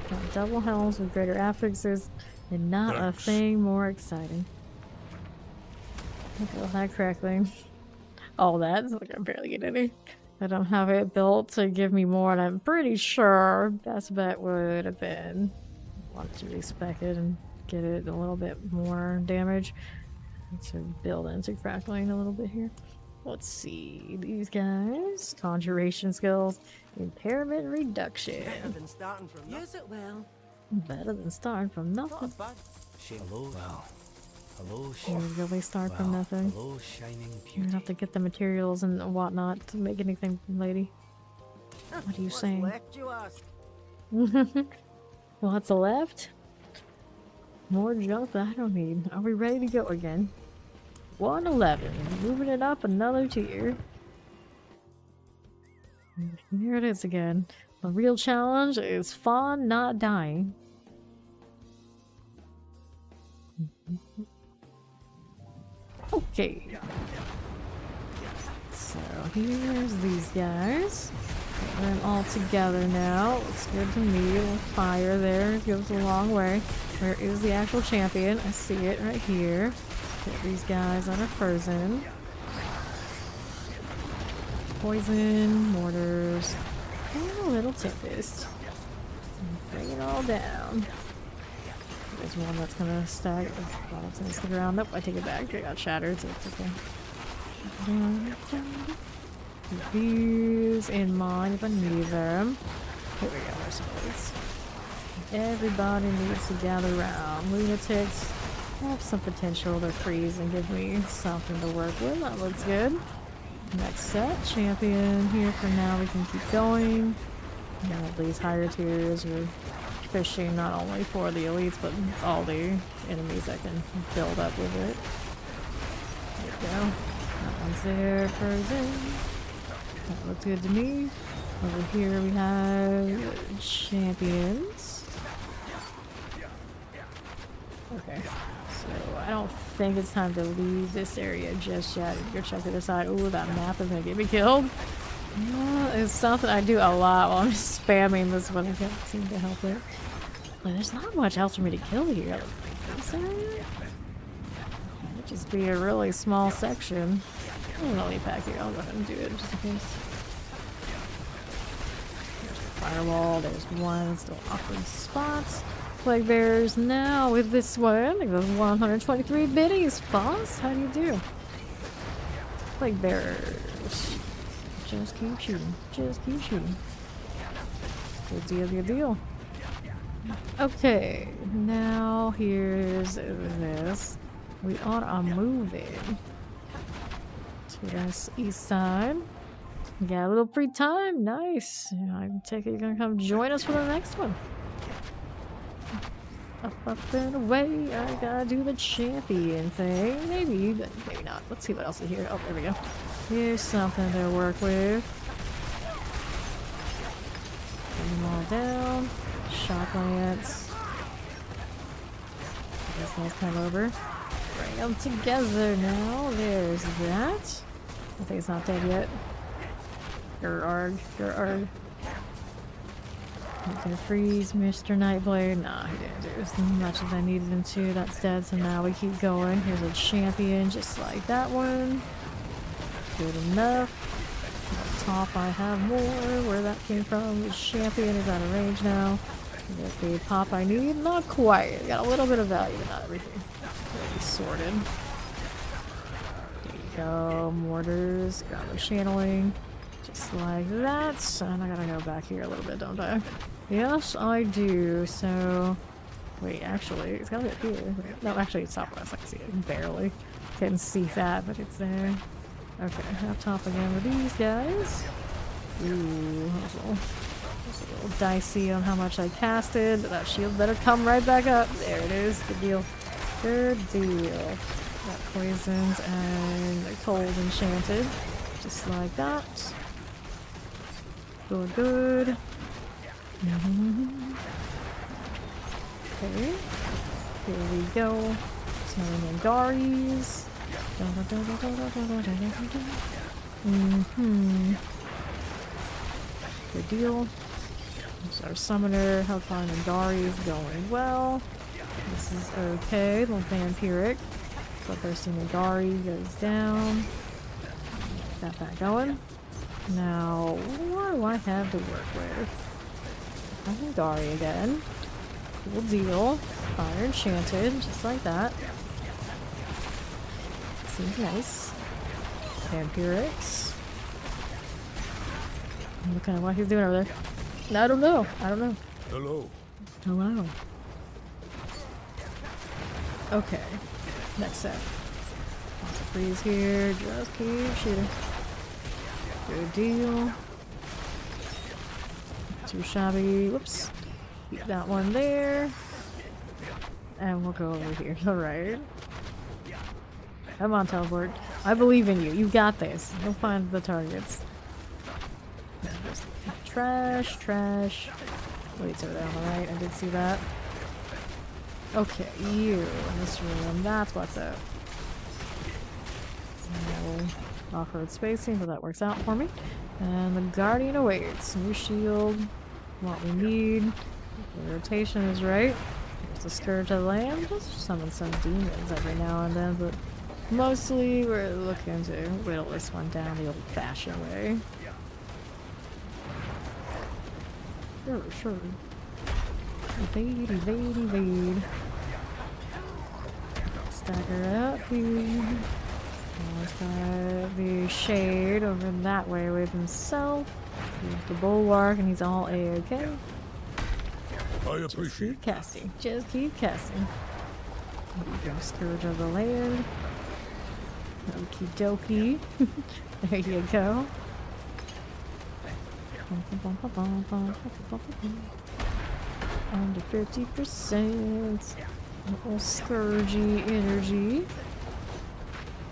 Got double helms with greater affixes, and not a thing more exciting. Look at all that crackling. All that. It's like I barely get any. I don't have it built to give me more, and I'm pretty sure best bet would have been want to respec it and get it a little bit more damage. Let's build into crackling a little bit here. Let's see these guys. Conjuration skills, impairment reduction. Better than starting from nothing. Use it well. Better than starting from nothing. Not bad. Hello, well. Hello, You really start from nothing. Hello, shining You beauty. have to get the materials and whatnot to make anything, lady. What are you What's saying? left, you ask? What's left? More junk that I don't need. Are we ready to go again? 111. Moving it up another tier. Here it is again. The real challenge is Fawn not dying. Okay. So here's these guys. Get them all together now. Looks good to me. A little fire there goes a long way. Where is the actual champion? I see it right here. Get these guys that are frozen. Poison, mortars, and a little tempest. Bring it all down. There's one that's gonna stack bottles against the ground. Nope, I take it back. They got shattered, so it's okay. Keep these in mind if I need them. Here we go, there's some of these. Everybody needs to gather around. Lunatics have some potential to freeze and give me something to work with. That looks good. Next set, champion here for now. We can keep going. Now these higher tiers are fishing not only for the elites, but all the enemies that can build up with it. There we go. That one's there, frozen. That looks good to me. Over here we have champions. Okay, I don't think it's time to leave this area just yet. Go check to the side. Ooh, that map is gonna get me killed. It's something I do a lot while I'm just spamming this one. I can't seem to help it. But there's not much else for me to kill here. Like this area? It'd just be a really small section. I'm gonna leave back here. I'll go ahead and do it just in case. There's the firewall. There's one. Still awkward spots. Plague bears now with this one. It goes 123 biddies. Boss, how do you do? Plague bears. Just keep shooting. Just keep shooting. Good deal, good deal. Okay, now here's this. We are moving to this east side. We got a little free time. Nice. I take it you're gonna come join us for the next one. Up and away. I gotta do the champion thing. Maybe, but maybe not. Let's see what else is here. Oh, there we go. Here's something to work with. Bring them all down. Shock lance. This guy's come over. Bring them together now. There's that. I think it's not dead yet. Gerarg. He's gonna freeze Mr. Nightblade. Nah, he didn't do as much as I needed him to. That's dead, so now we keep going. Here's a champion just like that one. Good enough. Up top I have more. Where that came from. The champion is out of range now. Get the pop I need. Not quite. Got a little bit of value, but not everything. Really sorted. There you go. Mortars. Got the channeling. Just like that. And I gotta go back here a little bit, don't I? Yes, I do. So, wait, actually, it's gotta be up here. No, actually, it's southwest. I can see it barely. Can't see that, but it's there. Okay, up top again with these guys. Ooh, that's a little dicey on how much I casted. But that shield better come right back up. There it is. Good deal. Good deal. Got poisons and cold enchanted. Just like that. Good. Okay. Here we go. Some Nangaris. Good deal. There's our summoner. Hellfire Nangari is going well. This is okay. Little vampiric. Bloodthirsty Nangari goes down. Got that going. Now, what do I have to work with? Nangari again. Cool deal. Fire enchanted, just like that. Seems nice. Vampirics. I'm looking at what he's doing over there. I don't know. Hello. Hello. Okay. Next set. Lots of freeze here. Just keep shooting. Good deal. Too shabby. Whoops. Keep that one there. And we'll go over here. Alright. Come on, teleport. I believe in you. You got this. You'll find the targets. Trash. Wait, it's over there on the right. I did see that. Okay, you in this room. That's what's up. No awkward spacing, but that works out for me. And the Guardian awaits. New shield. What we need. The rotation is right. There's the Scourge of the Land. Just summon some demons every now and then, but mostly we're looking to whittle this one down the old-fashioned way. Sure. Evade. Stagger up here. Always got the shade over that way with himself. Here's the bulwark and he's all A-okay. I appreciate Just keep casting. There you go, Scourge of the Land. Okie dokie. There you go. Under 50%. Little scourgy energy.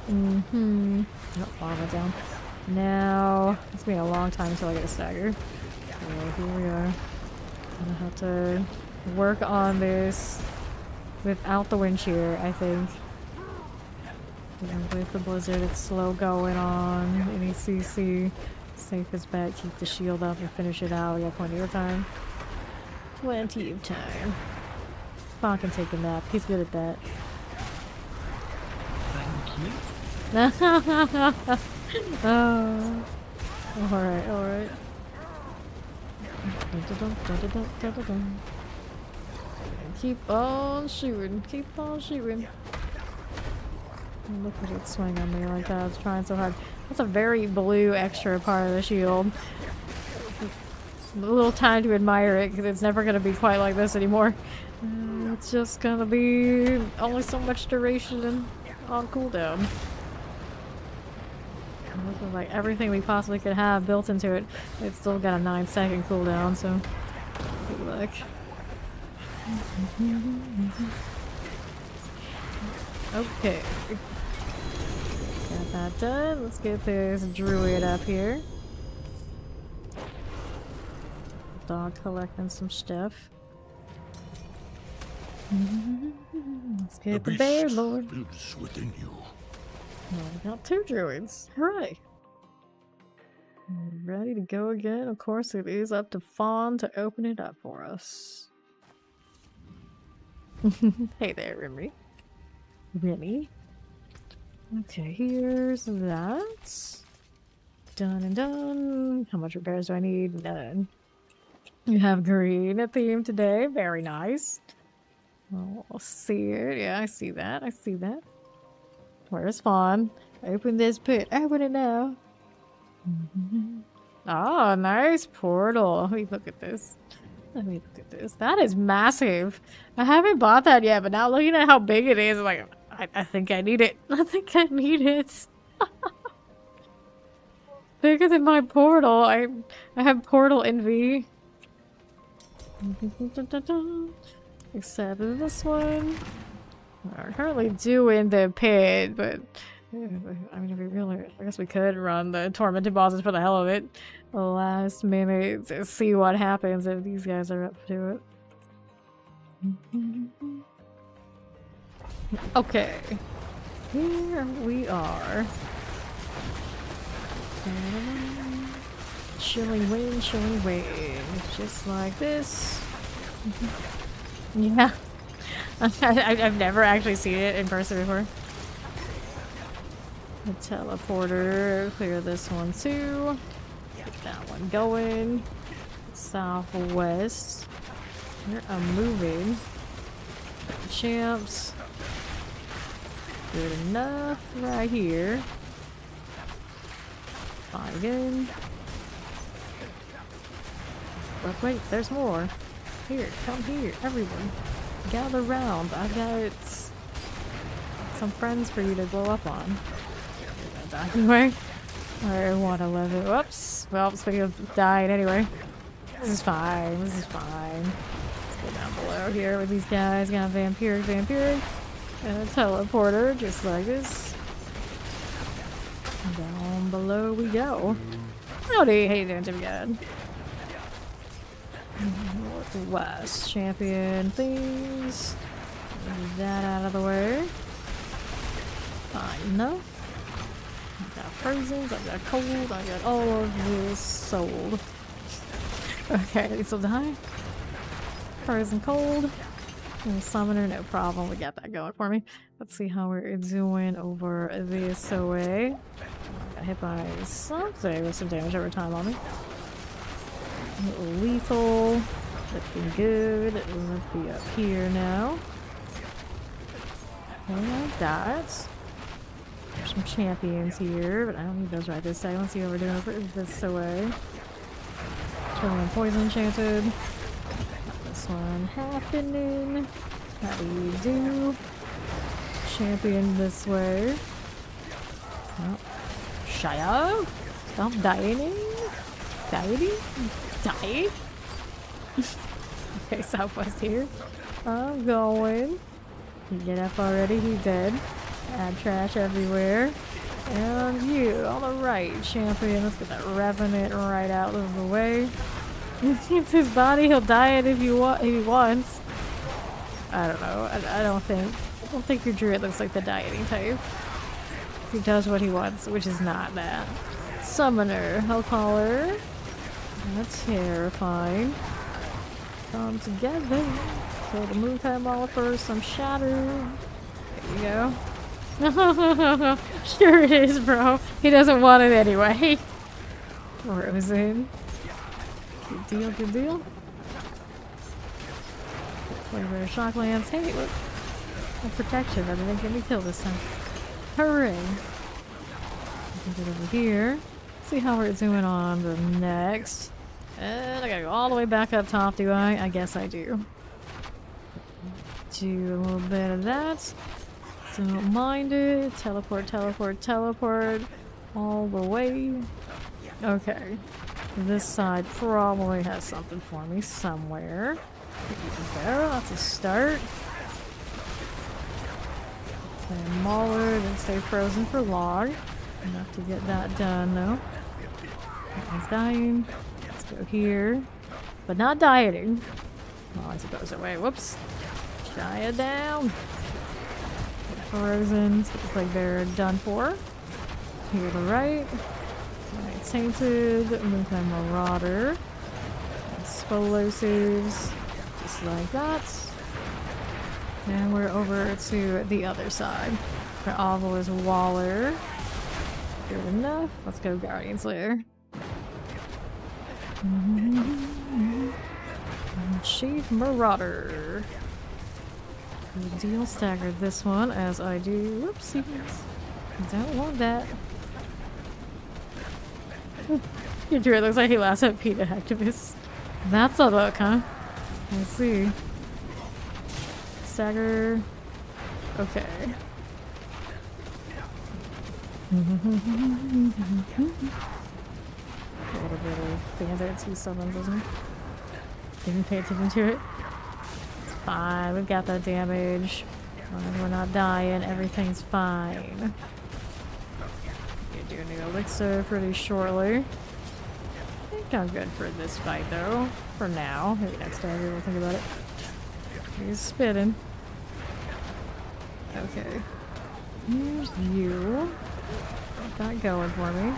Nope, lava down. Now, it's been a long time until I get a stagger. So here we are. I'm gonna have to work on this without the wind shear, I think. With the blizzard, it's slow going on. Any CC, safe as bet. Keep the shield up and finish it out. We got plenty of time. Plenty of time. Fawn can take a nap. He's good at that. Thank you. Oh. Alright. Keep on shooting. Keep on shooting. Look at it swing on me like that. I was trying so hard. That's a very blue extra part of the shield. A little time to admire it because it's never going to be quite like this anymore. It's just going to be only so much duration on cooldown. This is like everything we possibly could have built into it. It's still got a 9-second cooldown, so good luck. Okay. Got that done. Let's get this druid up here. Dog collecting some stuff. Let's get the bear lord. Lives within you. Well, we got 2 druids. Hooray! Ready to go again? Of course, it is up to Fawn to open it up for us. Hey there, Remy. Remy. Okay, here's that. Done and done. How much repairs do I need? None. You have green a theme today. Very nice. Oh, I'll see it. Yeah, I see that. I see that. Where's Fawn? Open this pit. Open it now. Oh, nice portal. Let me look at this. Let me look at this. That is massive. I haven't bought that yet, but now looking at how big it is, I'm like, I think I need it. I think I need it. Bigger than my portal. I have portal envy. Except this one. We're currently doing the pit, but I mean, if we really, I guess we could run the tormented bosses for the hell of it. The last minute to see what happens if these guys are up to it. Okay, here we are. Chilling wind, just like this. Yeah. I've never actually seen it in person before. The teleporter, clear this one too. Get that one going. Southwest. I'm moving. Champs. Good enough right here. Fine again. But wait, there's more. Here, come here, everyone. Gather round. I've got some friends for you to blow up on. Anyway. I want to live it. Whoops. Well, speaking of dying anyway. This is fine. This is fine. Let's go down below here with these guys. Got vampiric. And a teleporter, just like this. Down below we go. Howdy, how you doing, Jimmy God? Northwest champion things. Move that out of the way. Fine enough. I've got frozen, I've got cold, I got all of this sold. Okay, these will die. Frozen cold. And summoner, no problem. We got that going for me. Let's see how we're doing over this way. Got hit by something with some damage over time on me. A little lethal. Looking good. Let's be up here now. Like that. There's some champions here, but I don't need those right this second. Let's see what we're doing over this way. Trillium poison enchanted. This one happening. How do you do? Champion this way. Oh. Shia? Stop dieting? Die? Okay, Southwest here. I'm going. You get up already? He dead. Add trash everywhere. And you on the right, champion. Let's get that revenant right out of the way. It's his body. He'll diet if he wants. I don't know. I don't think your druid looks like the dieting type. he does what he wants, which is not that. Summoner, Hellcaller. That's terrifying. Come together. So the move time all first, some shatter. There you go. Sure it is, bro. He doesn't want it anyway. Frozen. Good deal, good deal. Flavor shock lance. Hey, look. A protection that didn't get me killed this time. Hooray. Get over here. See how we're doing on the next. And I gotta go all the way back up top, do I? I guess I do. Do a little bit of that. Don't mind it. Teleport, teleport, teleport. All the way. Okay. This side probably has something for me somewhere. There, that's a start. Play Mauler, then stay frozen for log. Enough to get that done though. That one's dying. Let's go here. But not dieting. Well, I suppose that way. Whoops. Diet down. Frozen. Let's get the Plague Bearer done for. Here to the right. Alright, Tainted. Move my Marauder. Explosives. Just like that. And we're over to the other side. For Oval is Waller. Good enough. Let's go Guardian Slayer. Chief Marauder. Good deal. Stagger this one as I do. Whoopsies. Don't want that. Your druid looks like he laughs at PETA activists. That's a look, huh? Let's see. Stagger. Okay. A little bit of bandits he summons, doesn't he? Didn't pay attention to it. It's fine, we've got that damage. We're not dying, everything's fine. You're doing the elixir pretty shortly. I think I'm good for this fight though. For now. Maybe next time we'll think about it. He's spitting. Okay. Here's you. Got that going for me.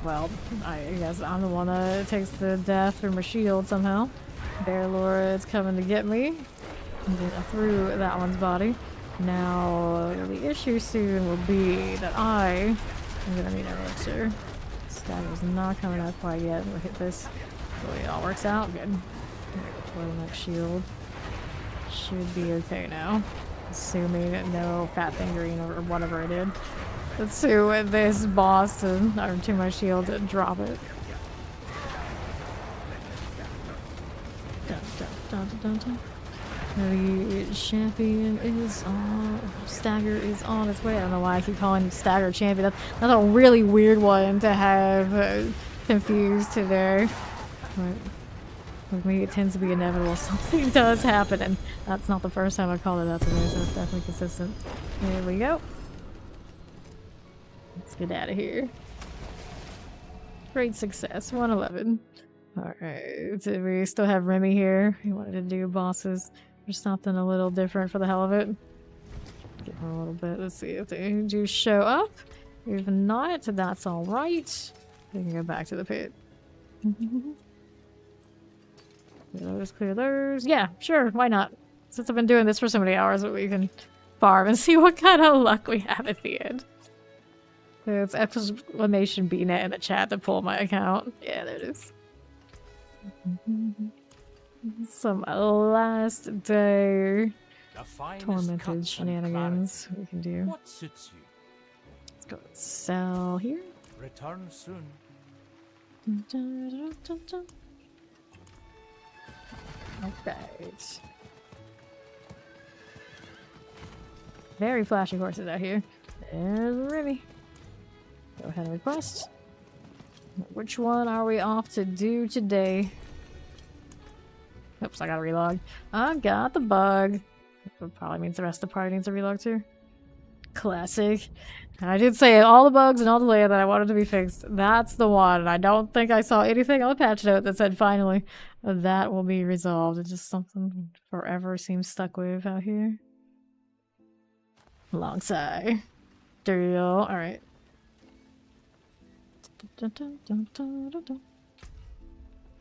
Well, I guess I'm the one that takes the death through my shield somehow. Bear Lord's coming to get me. Through that one's body. Now, the issue soon will be that I am gonna need an elixir. Stagger's not coming out quite yet. We'll hit this. Hopefully it all works out. Good. Deploy the next shield. Should be okay now. Assuming no fat fingering or whatever I did. Let's sue this boss to my shield to drop it. Dun, dun, dun, dun, dun. The champion is on. Stagger is on its way. I don't know why I keep calling him Stagger champion. That's a really weird one to have confused today. But with me, it tends to be inevitable. Something does happen, and that's not the first time I called it that today, so it's definitely consistent. There we go. Let's get out of here. Great success. 111. Alright. Do we still have Remy here? He wanted to do bosses or something a little different for the hell of it. Give her a little bit. Let's see if they do show up. If not, that's alright. We can go back to the pit. Clear those. Yeah, sure, why not? Since I've been doing this for so many hours, we can farm and see what kind of luck we have at the end. It's exclamation BNet in the chat to pull my account. Yeah, there it is. Some last day tormented shenanigans we can do. What suits you? Let's go sell here. Return soon. Alright. Very flashy horses out here. And Remy. Go ahead and request. Which one are we off to do today? Oops, I gotta relog. I got the bug. That probably means the rest of the party needs to relog too. Classic. I did say all the bugs and all the layout that I wanted to be fixed. That's the one. I don't think I saw anything on the patch note that said finally that will be resolved. It's just something forever seems stuck with out here. Alongside. Duriel. Alright.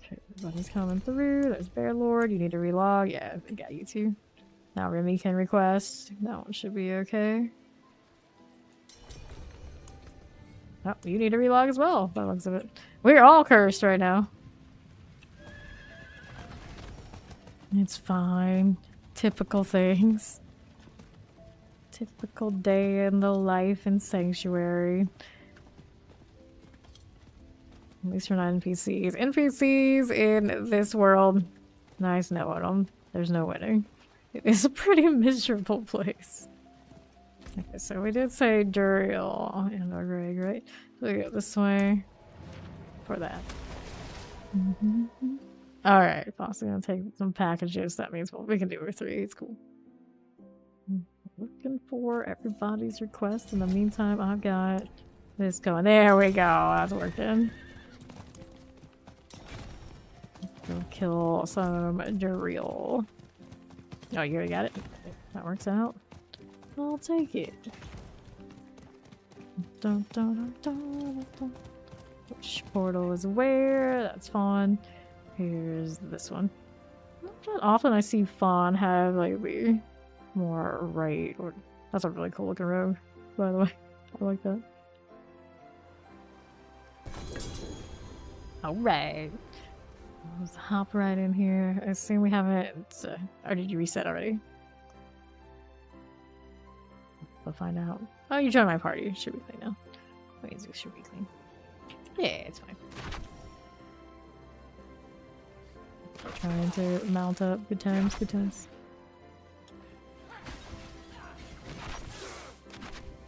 Okay, everybody's coming through. There's Bear Lord. You need to relog. Yeah, I got you too. Now Remy can request. That one should be okay. Oh, you need to relog as well, by the looks of it. We're all cursed right now. It's fine. Typical things. Typical day in the life in Sanctuary. At least we're not NPCs. NPCs in this world, nice knowing them. There's no winning. It is a pretty miserable place. Okay, so we did say Duriel and our Greg, right? So we go this way for that. Alright, possibly gonna take some packages. That means we can do our 3. It's cool. Looking for everybody's request. In the meantime, I've got this going. There we go. That's working. Go kill some Duriel. Oh, you already got it? That works out. I'll take it. Dun, dun, dun, dun, dun. Which portal is where? That's fun. Here's this one. Not often I see Fawn have like the more right or that's a really cool looking rogue, by the way. I like that. Alright. Let's hop right in here. I assume we haven't or did you reset already? We'll find out. Oh, you joined my party. Should be clean now. Wait, it should be clean. Yeah, it's fine. Trying to mount up. Good times, good times.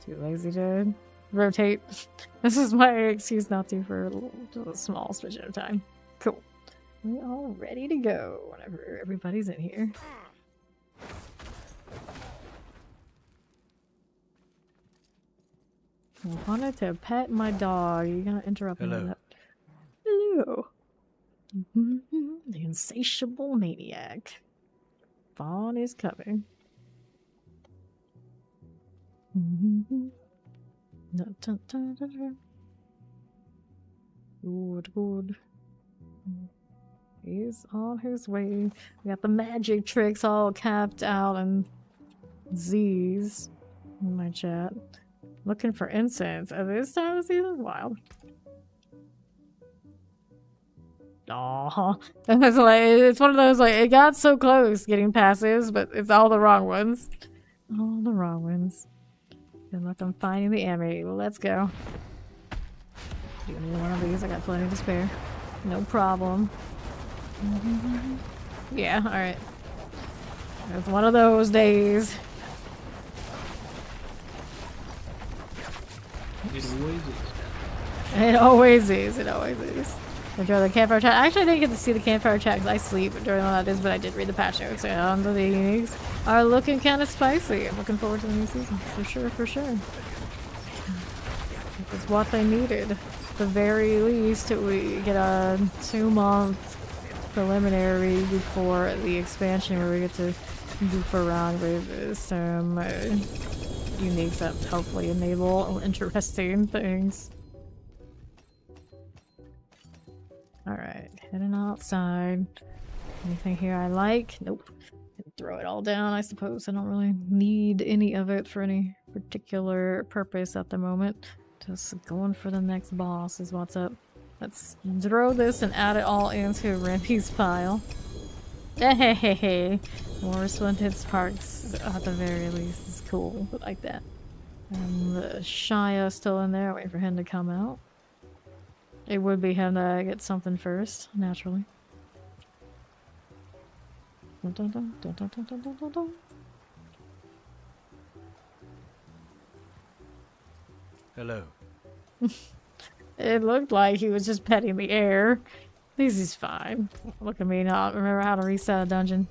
Too lazy to rotate. This is my excuse not to for a small stretch of time. Cool. We're all ready to go whenever everybody's in here. I wanted to pet my dog. You're gonna interrupt me with that. Hello. The insatiable maniac. Fawn is coming. Good, good. He's on his way. We got the magic tricks all capped out and Z's in my chat. Looking for incense at this time of season? Wild. Aw. That's like, it's one of those, like, it got so close getting passives, but it's all the wrong ones. All the wrong ones. Good luck on finding the ammo. Well, let's go. Do you need one of these? I got plenty to spare. No problem. Yeah, alright. It's one of those days. It always is. It always is. Enjoy the campfire chat. Actually, I didn't get to see the campfire chat because I sleep during all that is, but I did read the patch notes and the uniques are looking kind of spicy. I'm looking forward to the new season. For sure, for sure. It's what they needed. At the very least, we get a 2-month preliminary before the expansion where we get to goof around with some uniques that hopefully enable interesting things. Alright, heading outside. Anything here I like? Nope. Throw it all down, I suppose. I don't really need any of it for any particular purpose at the moment. Just going for the next boss is what's up. Let's throw this and add it all into Remy's pile. Hey, more Splinted Sparks at the very least is cool. I like that. And the Shia still in there, waiting for him to come out. It would be him to get something first, naturally. Dun, dun, dun, dun, dun, dun, dun, dun, dun. Hello. It looked like he was just petting the air. At least he's fine. Look at me not remember how to reset a dungeon.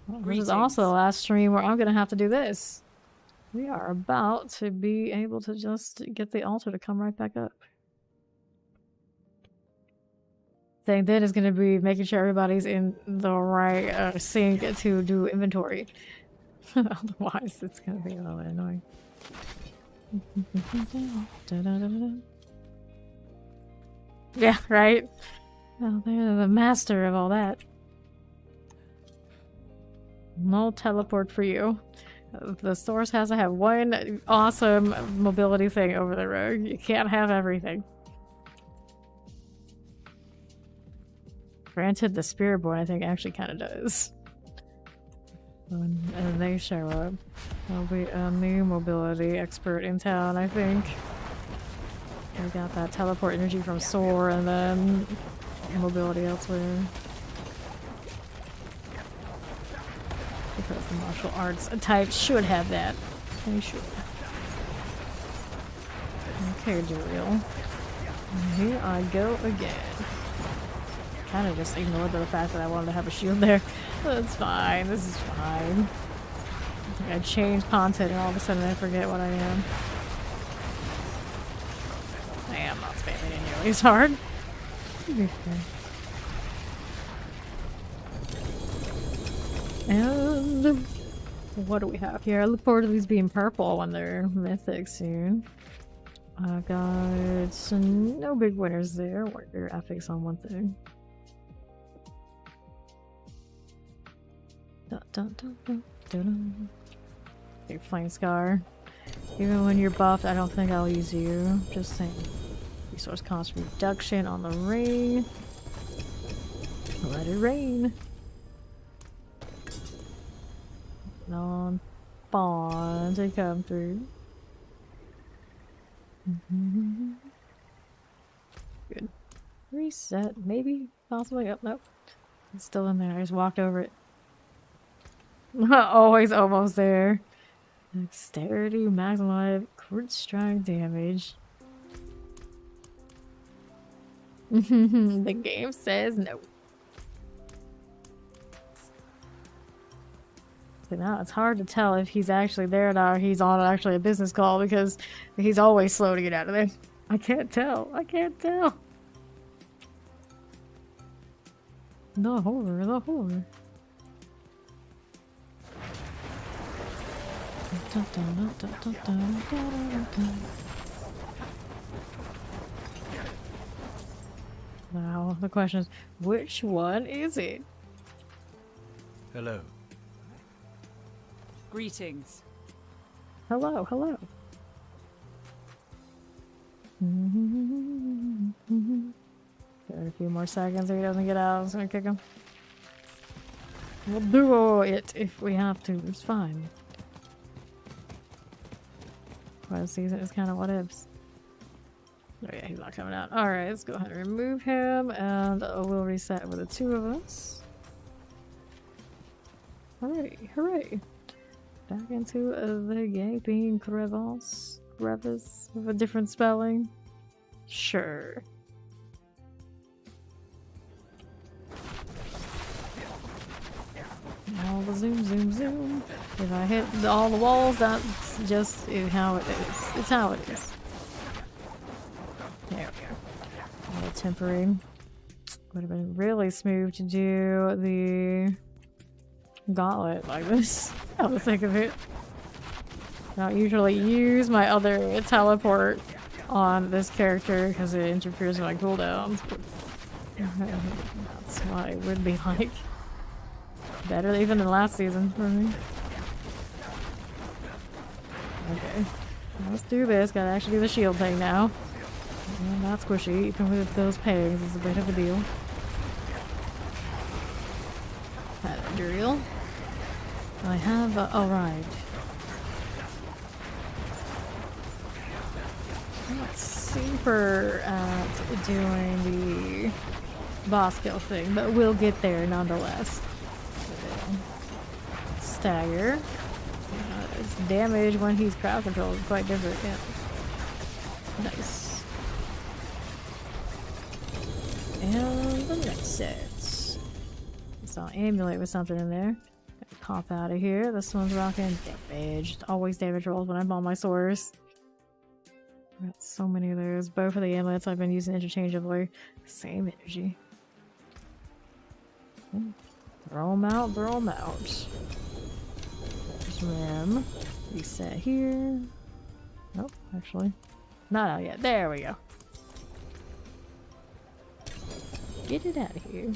This is also the last stream where I'm gonna have to do this. We are about to be able to just get the altar to come right back up. Thing then is gonna be making sure everybody's in the right sync to do inventory. Otherwise, it's gonna be a little annoying. Yeah, right? Oh, they're the master of all that. No teleport for you. The source has to have one awesome mobility thing over the road. You can't have everything. Granted, the Spiritborn I think actually kind of does. And they show up. There'll be a new mobility expert in town, I think. We got that teleport energy from Sorc and then mobility elsewhere. Because the martial arts type should have that. They should. Okay, Duriel. Here I go again. Kind of just ignored the fact that I wanted to have a shield there. That's fine. This is fine. I change content and all of a sudden I forget what I am. I am not spamming it nearly as hard. To be fair. And what do we have here? I look forward to these being purple when they're mythic soon. I got some no big winners there. What are your ethics on one thing? Dun, dun, dun, dun, dun, dun. Big flame scar. Even when you're buffed, I don't think I'll use you. Just saying. Resource cost reduction on the ring. Let it rain. Non spawn to come through. Good. Reset, maybe, possibly. Oh, nope. It's still in there. I just walked over it. Always almost there. Dexterity, maximum crit strike damage. The game says no. So now it's hard to tell if he's actually there or not, or he's on actually a business call because he's always slow to get out of there. I can't tell. I can't tell. The horror, the horror. Now the question is, which one is it? Hello. Greetings. Hello, hello. Give it a few more seconds so he doesn't get out. I was gonna kick him. We'll do it if we have to. It's fine. Well, season is kind of what ifs. Oh yeah, he's not coming out. Alright, let's go ahead and remove him and we'll reset with the two of us. Hooray, hooray. Back into the gaping crevice with a different spelling. Sure. All the zoom, zoom, zoom. If I hit all the walls, that's just how it is. It's how it is. There we go. A little tempering. Would have been really smooth to do the gauntlet like this. I was think of it. I don't usually use my other teleport on this character because it interferes with my cooldowns. But that's what it would be like. Better even than last season for me. Okay. Let's do this. Gotta actually do the shield thing now. Not squishy, even with those pegs, is a bit of a deal. Hello, Duriel. I have alright. I'm not super at doing the boss kill thing, but we'll get there nonetheless. Stagger. Its damage when he's crowd controlled is quite different. Yeah. Nice. And the next set. Saw amulet with something in there. Pop out of here. This one's rocking damage. It's always damage rolls when I'm on my source. Got so many of those. Both of the amulets I've been using interchangeably. Same energy. Throw them out, throw them out. Just Trim. Reset here. Nope, actually. Not out yet. There we go. Get it out of here.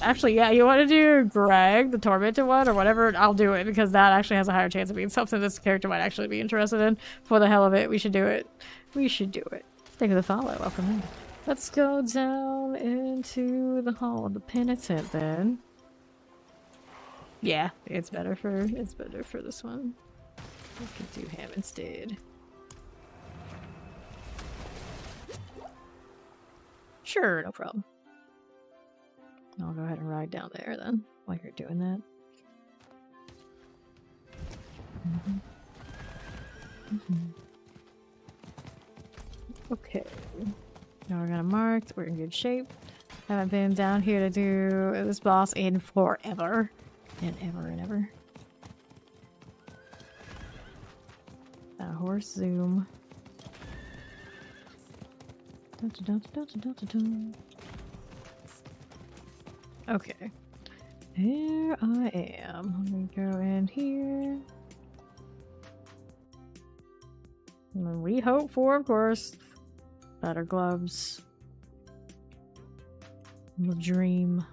Actually, yeah, you want to do Greg, the Tormented one, or whatever? I'll do it, because that actually has a higher chance of being something this character might actually be interested in. For the hell of it, we should do it. We should do it. Thank you for the follow. Welcome in. Let's go down into the Hall of the Penitent, then. Yeah, it's better for this one. We can do him instead. Sure, no problem. I'll go ahead and ride down there then, while you're doing that. Okay. Now we're gonna mark. We're in good shape. Haven't been down here to do this boss in forever. And ever and ever. Horse zoom. Okay. Here I am. I'm gonna go in here. And we hope for, of course, better gloves. The dream.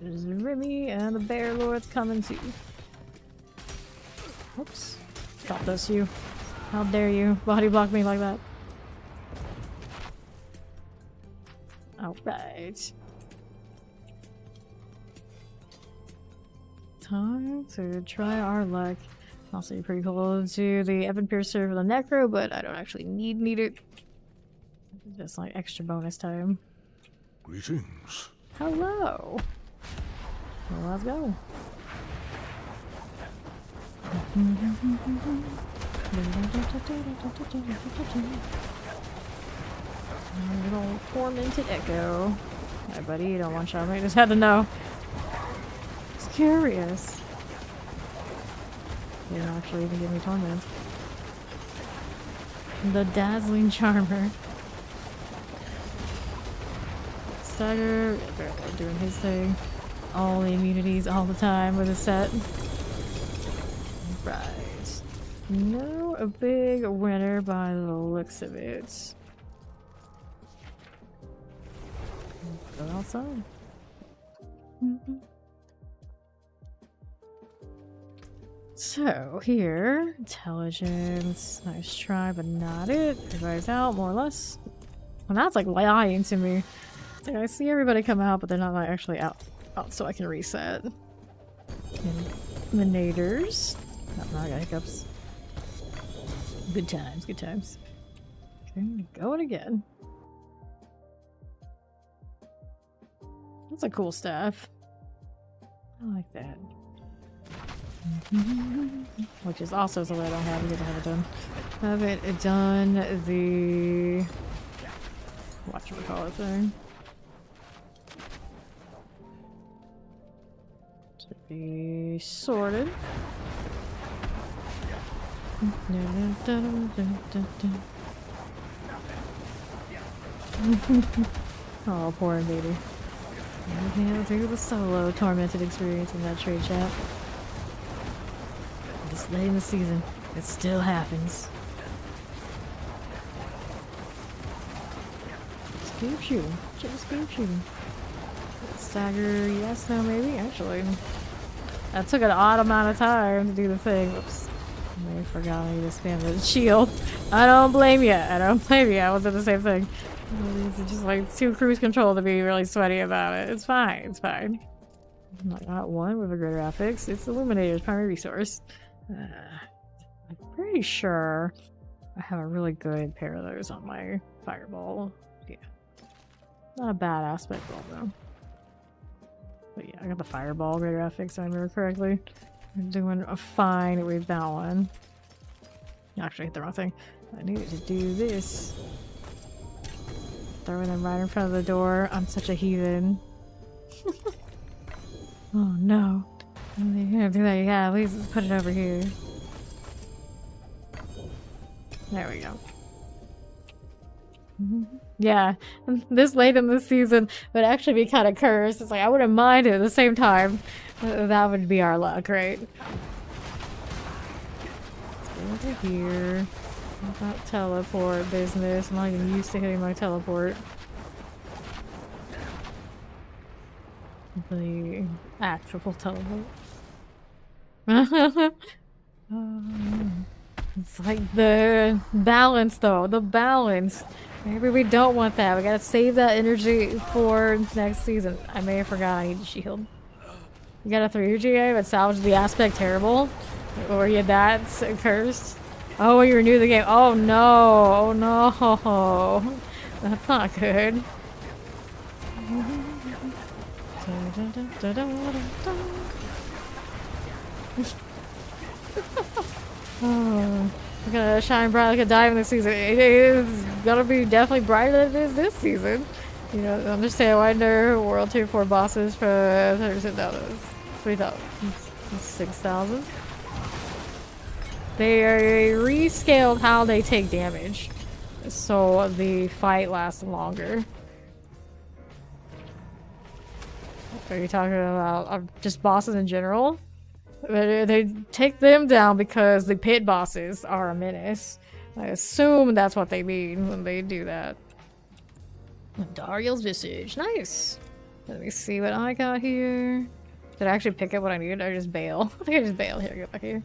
There's Remy and the Bear Lord's coming too. Oops. Got this, you. How dare you body block me like that? Alright. Time to try our luck. Also, you're pretty cool to do the Evan Piercer for the Necro, but I don't actually need it. Just like extra bonus time. Greetings. Hello. Well, let's go. Little tormented echo. Hi, buddy. You don't want shot me. Just had to know. It's curious. They don't actually even give me torment. The dazzling charmer. Stagger. Barely doing his thing. All the immunities all the time with a set. Right. No, a big winner by the looks of it. Go outside. So, here, intelligence, nice try, but not it. Everybody's out, more or less. And that's like lying to me. Like, I see everybody come out, but they're not like actually out so I can reset. Eliminators. No, I got hiccups. Good times, good times. Okay, going again. That's a cool staff. I like that. Which is also something I don't have. I need to have it done. Haven't done the whatchamacallit thing. Should be sorted. Oh, poor baby. I can't do the solo tormented experience in that trade chat. This late in the season, it still happens. Just keep shooting. Just keep shooting. Stagger, yes, no, maybe? Actually, that took an odd amount of time to do the thing. Oops. I forgot I need to spam the shield. I don't blame you. I don't blame you. I was doing the same thing. It's just like too cruise control to be really sweaty about it. It's fine. It's fine. I got one with a greater affix. It's Illuminator's primary resource. I'm pretty sure I have a really good pair of those on my fireball. Yeah. Not a bad aspect ball though. But yeah, I got the fireball greater affix if I remember correctly. I'm doing a fine with that one. Actually, I hit the wrong thing. I needed to do this. Throwing them right in front of the door. I'm such a heathen. Oh no. Everything that you have, please put it over here. There we go. Yeah, this late in the season would actually be kind of cursed. It's like, I wouldn't mind it at the same time. That would be our luck, right? Let's go over here. About teleport business. I'm not even used to hitting my teleport. The actual teleport. It's like the balance, though. The balance. Maybe we don't want that. We gotta save that energy for next season. I may have forgot I need a shield. You got a 3 GA, but salvage the aspect terrible? Or you that cursed? Oh, when you renew the game. Oh no! Oh no! That's not good. Oh, we're gonna shine bright like a diamond this season. It is gonna be definitely brighter than it is this season. You know, understand Winder World Tier 4 bosses for $36. 3,000. 6,000. They rescaled how they take damage, so the fight lasts longer. Are you talking about just bosses in general? They take them down because the pit bosses are a menace. I assume that's what they mean when they do that. Dariel's Visage. Nice. Let me see what I got here. Did I actually pick up what I needed? Or just bail? I think I just bail. Here, go back here.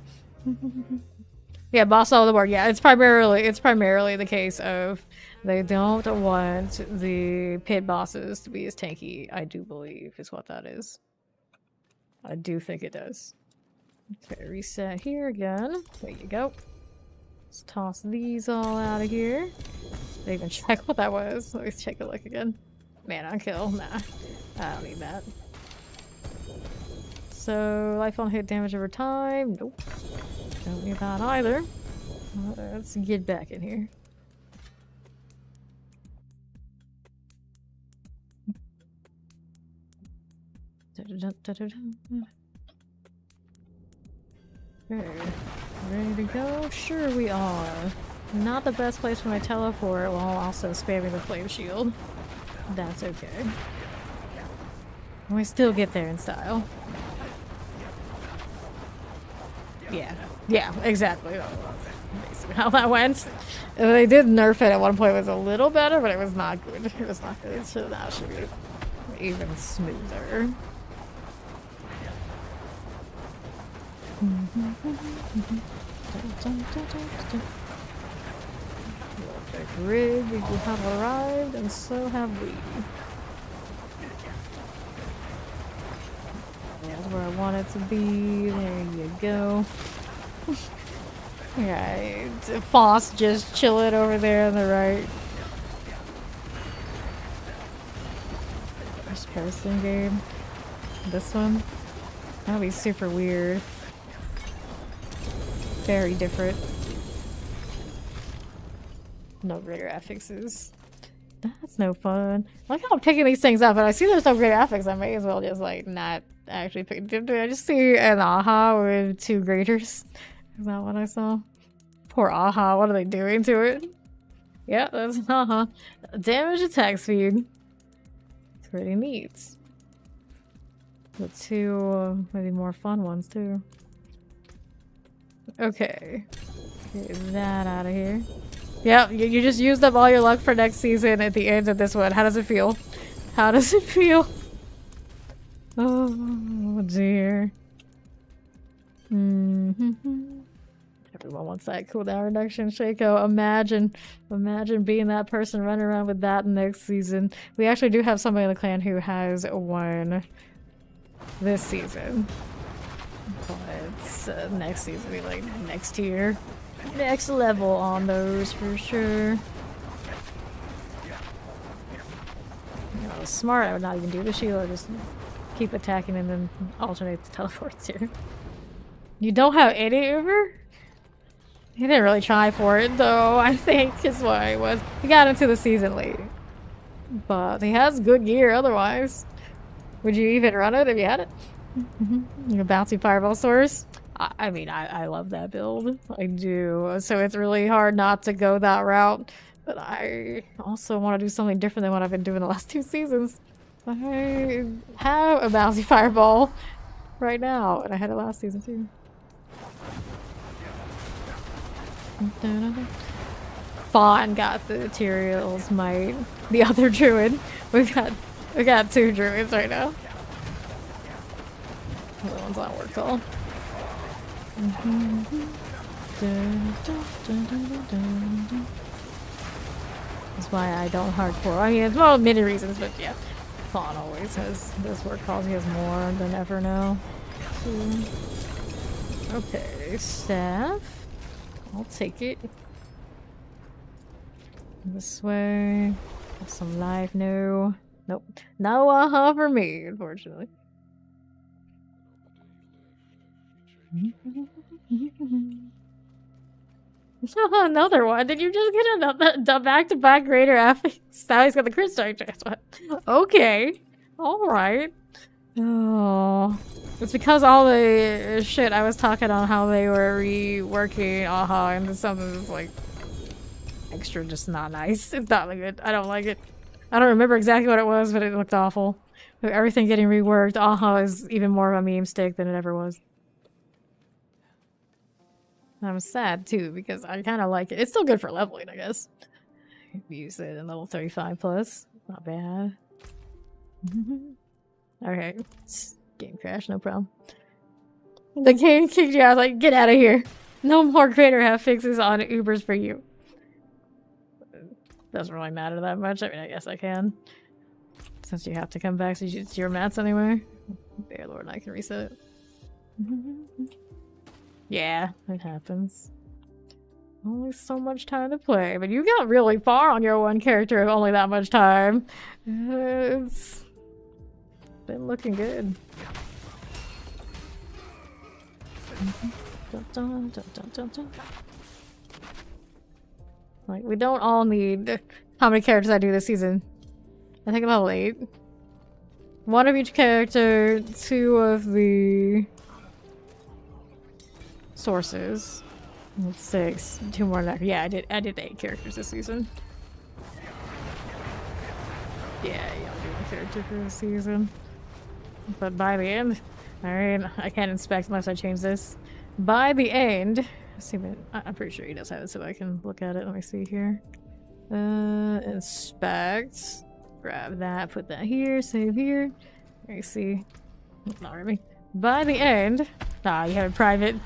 Yeah, boss all the board. Yeah, it's primarily the case of they don't want the pit bosses to be as tanky. I do believe is what that is. I do think it does. Okay, reset here again. There you go. Let's toss these all out of here. Did I even check what that was? Let me check a look again. Man on kill. Nah. I don't need that. So, life on hit damage over time. Nope. Don't need that either. Let's get back in here. Okay, ready to go? Sure we are. Not the best place for my teleport while also spamming the flame shield. That's okay. We still get there in style. Yeah, exactly. Basically how that went. They did nerf it at one point. It was a little better, but it was not good. It was not good. So that should be even smoother. Rig, you have arrived, and so have we. That's where I want it to be. There you go. Right, Foss just chilling over there on the right. First person game. This one. That'll be super weird. Very different. No greater affixes. That's no fun. I like how I'm picking these things up, and I see there's no greater affix. I may as well just like not actually pick them. I just see an aha with 2 graders. Is that what I saw? Poor aha, what are they doing to it? Yeah, that's an aha. Damage attack speed. Pretty neat. The 2 maybe more fun ones too. Okay. Get that out of here. Yep, you just used up all your luck for next season at the end of this one. How does it feel? How does it feel? Oh dear. Everyone wants that cooldown reduction, Shaco. Imagine being that person running around with that next season. We actually do have somebody in the clan who has one this season. But next season will be like next tier. Next level on those for sure. If I was smart, I would not even do the shield. I'd just keep attacking and then alternate the teleports here. You don't have any Uber? He didn't really try for it though, I think is why it was. He got into the season late. But he has good gear otherwise. Would you even run it if you had it? Your bouncy fireball source? I mean, I love that build. I do. So it's really hard not to go that route. But I also want to do something different than what I've been doing the last 2 seasons. I have a bouncy fireball right now, and I had it last season too. Fawn got the materials, the other druid. We got 2 druids right now. The other one's on work call. That's why I don't hardcore. I mean, it's well, many reasons, but yeah. Fawn always has those work calls. He has more than ever now. Okay, staff. I'll take it. This way. Have some life. No. Nope. No aha for me, unfortunately. Another one. Did you just get another back-to-back greater affix? Now he's got the crit strike transplant. Okay. Alright. Oh. It's because all the shit I was talking on how they were reworking aha into something that's like extra just not nice. It's not good. I don't like it. I don't remember exactly what it was, but it looked awful. With everything getting reworked, aha is even more of a meme stick than it ever was. I'm sad too because I kind of like it. It's still good for leveling, I guess. Use it in level 35 plus. Not bad. Okay. Game crash, no problem. The game kicked you out. I was like, get out of here. No more greater half fixes on Ubers for you. Doesn't really matter that much. I mean, I guess I can. Since you have to come back, so it's your mats anyway. Bear Lord, I can reset it. Yeah, it happens. Only so much time to play, but you got really far on your one character with only that much time. It's been looking good. Like, we don't all need how many characters I do this season. I think about 8. 1 of each character, 2 of the sources. That's 6. 2 more than that. Yeah, I did 8 characters this season. Yeah, you only do 1 character for the season. But by the end, alright, I can't inspect unless I change this. By the end, I'm pretty sure he does have it so I can look at it. Let me see here. Inspect. Grab that, put that here, save here. Let me see. Not really. By the end, you have it private.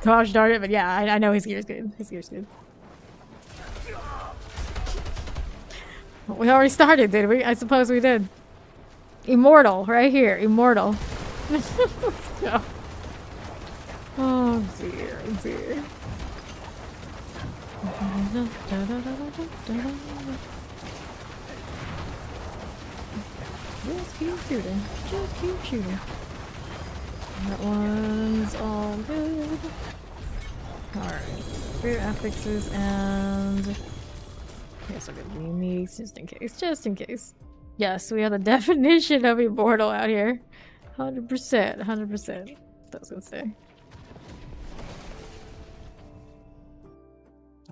Gosh darn it, but yeah, I know his gear's good. His gear's good. We already started, did we? I suppose we did. Immortal, right here. Immortal. Let's go. Oh dear, dear. Just keep shooting. Just keep shooting. That one's all good. Alright. Great affixes and... Yes, I'll get the uniques just in case. Just in case. Yes, we have the definition of immortal out here. 100%. 100%. That was gonna say.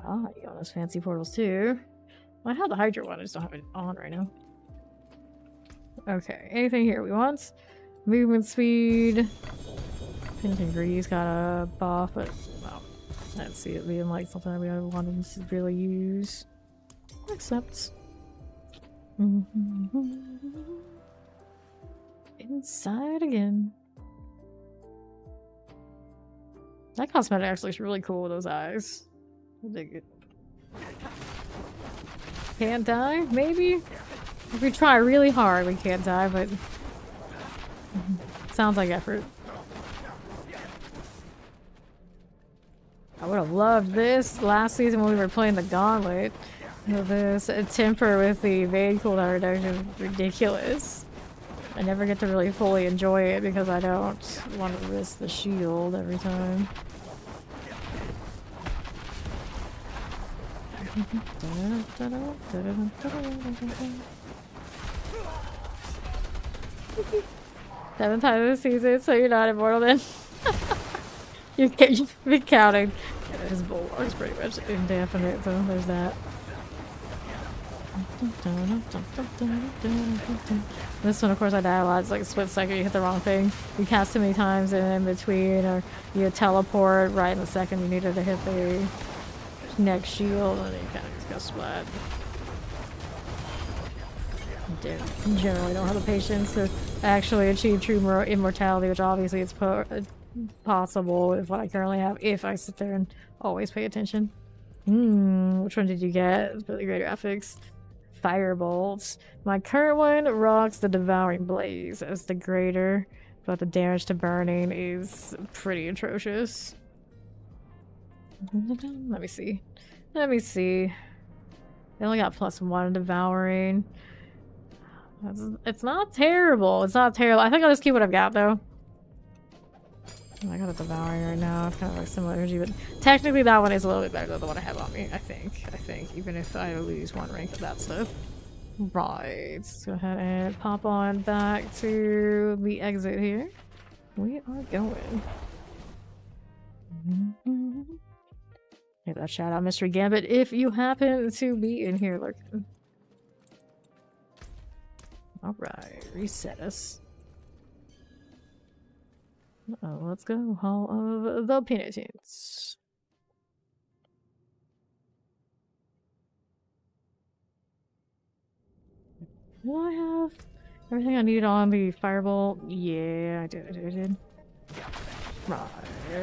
Ah, you got those fancy portals too. Well, I have the Hydra one, I just don't have it on right now. Okay, anything here we want? Movement speed. Penitent Grease got a buff, but well, I didn't see it being like something that we wanted to really use. Except inside again. That cosmetic actually looks really cool with those eyes. I dig it. Can't die? Maybe? If we try really hard, we can't die, but sounds like effort. I would have loved this last season when we were playing the Gauntlet. This temper with the evade cooldown reduction is ridiculous. I never get to really fully enjoy it because I don't want to risk the shield every time. Seventh time this season, so you're not immortal then. You've been counting. His bulwark's pretty much indefinite, so there's that. This one, of course, I die a lot. It's like a split second. You hit the wrong thing. You cast too many times in between, or you teleport right in the second you needed to hit the next shield, and then you kind of just go splat. Generally don't have the patience to actually achieve true immortality, which obviously it's possible with what I currently have if I sit there and always pay attention. Which one did you get? For the greater ethics. Firebolts. My current one rocks the Devouring Blaze as the greater, but the damage to burning is pretty atrocious. Let me see. Let me see. They only got +1 Devouring. It's not terrible. It's not terrible. I think I'll just keep what I've got, though. I got a Devouring right now. It's kind of like similar energy, but technically that one is a little bit better than the one I have on me, I think. Even if I lose 1 rank of that stuff. Right. Let's go ahead and pop on back to the exit here. We are going. Give that shout out, Mystery Gambit, if you happen to be in here lurking. Alright, reset us. Let's go. Hall of the Penitents. Do I have everything I needed on the Firebolt? Yeah, I did. Right.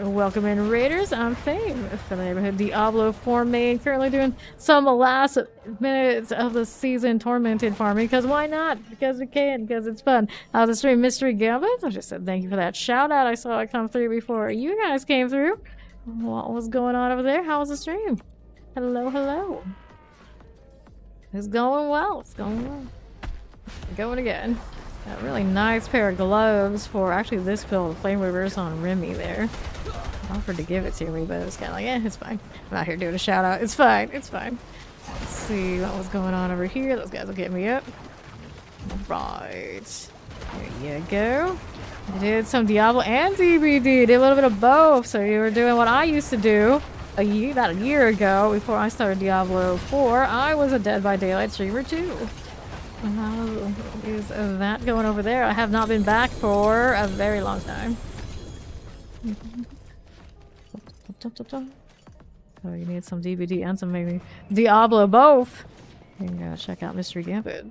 Welcome in, Raiders. I'm Fame for the neighborhood Diablo 4 main. Currently doing some last minutes of the season tormented farming. Because why not? Because we can. Because it's fun. How's the stream, Mystery Gambit? I just said thank you for that shout out. I saw it come through before you guys came through. What was going on over there? How was the stream? Hello, hello. It's going well. It's going well. Going again. A really nice pair of gloves for actually this build. Flame Weavers on Remy there. Offered to give it to me, but it was kind of like, eh, it's fine. I'm not here doing a shout out. It's fine. It's fine. Let's see what was going on over here. Those guys will get me up. Right. There you go. I did some Diablo and DBD. Did a little bit of both. So you were doing what I used to do about a year ago before I started Diablo 4. I was a Dead by Daylight streamer too. How is that going over there? I have not been back for a very long time. Oh, you need some DVD and some maybe Diablo both. You gotta check out Mystery Gambit.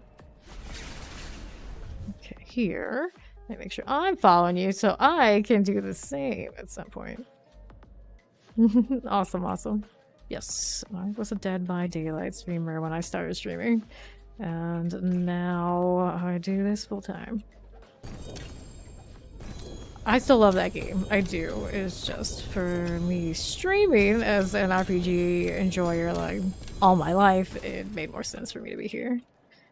Okay, here. Let me make sure I'm following you so I can do the same at some point. Awesome, awesome. Yes, I was a Dead by Daylight streamer when I started streaming. And now I do this full time. I still love that game. I do. It's just for me streaming as an RPG enjoyer like all my life, it made more sense for me to be here.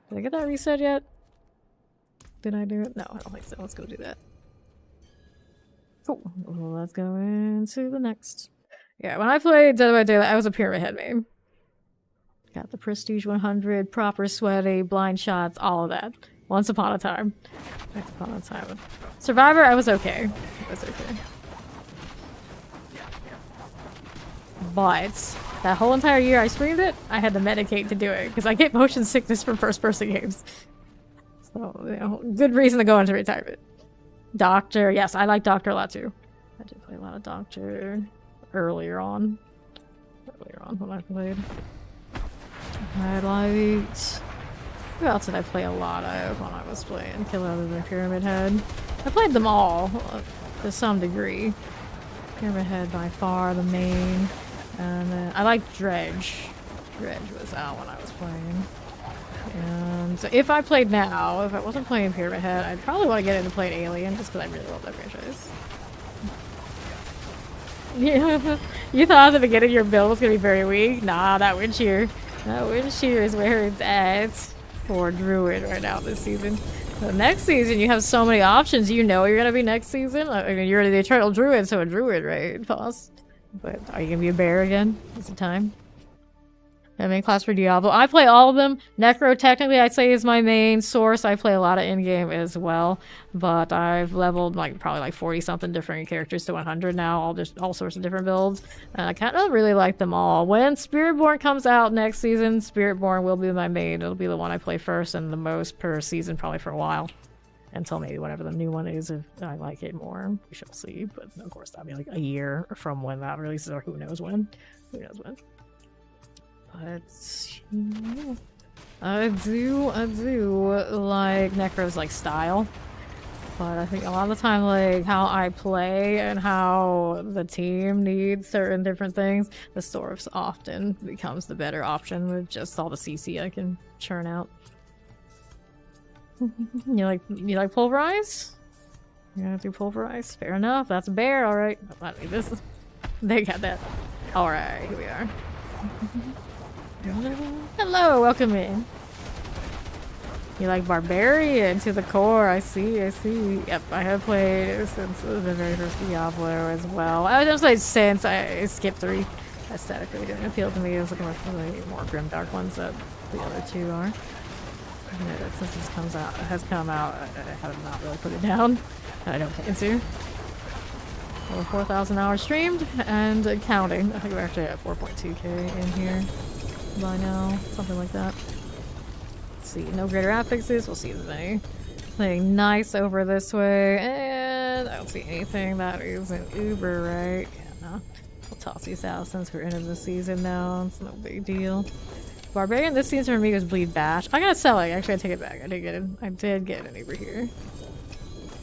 Did I get that reset yet? Did I do it? No, I don't think so. Let's go do that. Cool. Well, let's go into the next. Yeah, when I played Dead by Daylight, I was a Pyramid Head main. Got the Prestige 100, proper sweaty, blind shots, all of that. Once upon a time. Once upon a time. Survivor, I was okay. I was okay. But that whole entire year I streamed it, I had to medicate to do it because I get motion sickness from first-person games. So, you know, good reason to go into retirement. Doctor, yes, I like Doctor a lot too. I did play a lot of Doctor earlier on. Earlier on when I played. Highlight. Who else did I play a lot of when I was playing Killer other than Pyramid Head? I played them all to some degree. Pyramid Head by far the main. And then I liked Dredge. Dredge was out when I was playing. And so if I played now, if I wasn't playing Pyramid Head, I'd probably want to get into playing Alien just because I really love that franchise. Yeah, you thought at the beginning your build was going to be very weak? Nah, that wind shear. That wind shear is where it's at for Druid right now this season. So next season, you have so many options. You know you're going to be next season. I mean, you're the Eternal Druid, so a Druid, right? Boss. But are you going to be a bear again? Is it time? My main class for Diablo. I play all of them. Necro, technically, I'd say is my main source. I play a lot of in-game as well. But I've leveled like probably like 40-something different characters to 100 now. All sorts of different builds. And I kind of really like them all. When Spiritborn comes out next season, Spiritborn will be my main. It'll be the one I play first and the most per season probably for a while. Until maybe whatever the new one is, if I like it more. We shall see. But of course, that'll be like a year from when that releases, or who knows when. Who knows when. But yeah. I do like Necro's like style. But I think a lot of the time, like how I play and how the team needs certain different things, the Sorc often becomes the better option with just all the CC I can churn out. You like pulverize? You gonna do pulverize? Fair enough. That's a bear. All right. I need this. They got that. All right. Here we are. Hello. Welcome in. You like barbarian to the core. I see. Yep. I have played since the very first Diablo as well. I was played since I skipped 3. Aesthetically didn't appeal to me. I was looking for the more grimdark ones that the other 2 are. Yeah, since this has come out, I have not really put it down. I don't plan to. Over 4,000 hours streamed and counting. I think we're actually at 4.2k in here by now, something like that. Let's see, no greater affixes. We'll see if there's anything nice over this way, and I don't see anything that is an Uber, right? Yeah, no. We'll toss these out since we're into the season now. It's no big deal. Barbarian this season for me was Bleed Bash. I gotta sell it. Actually, I take it back. I did get an Uber here.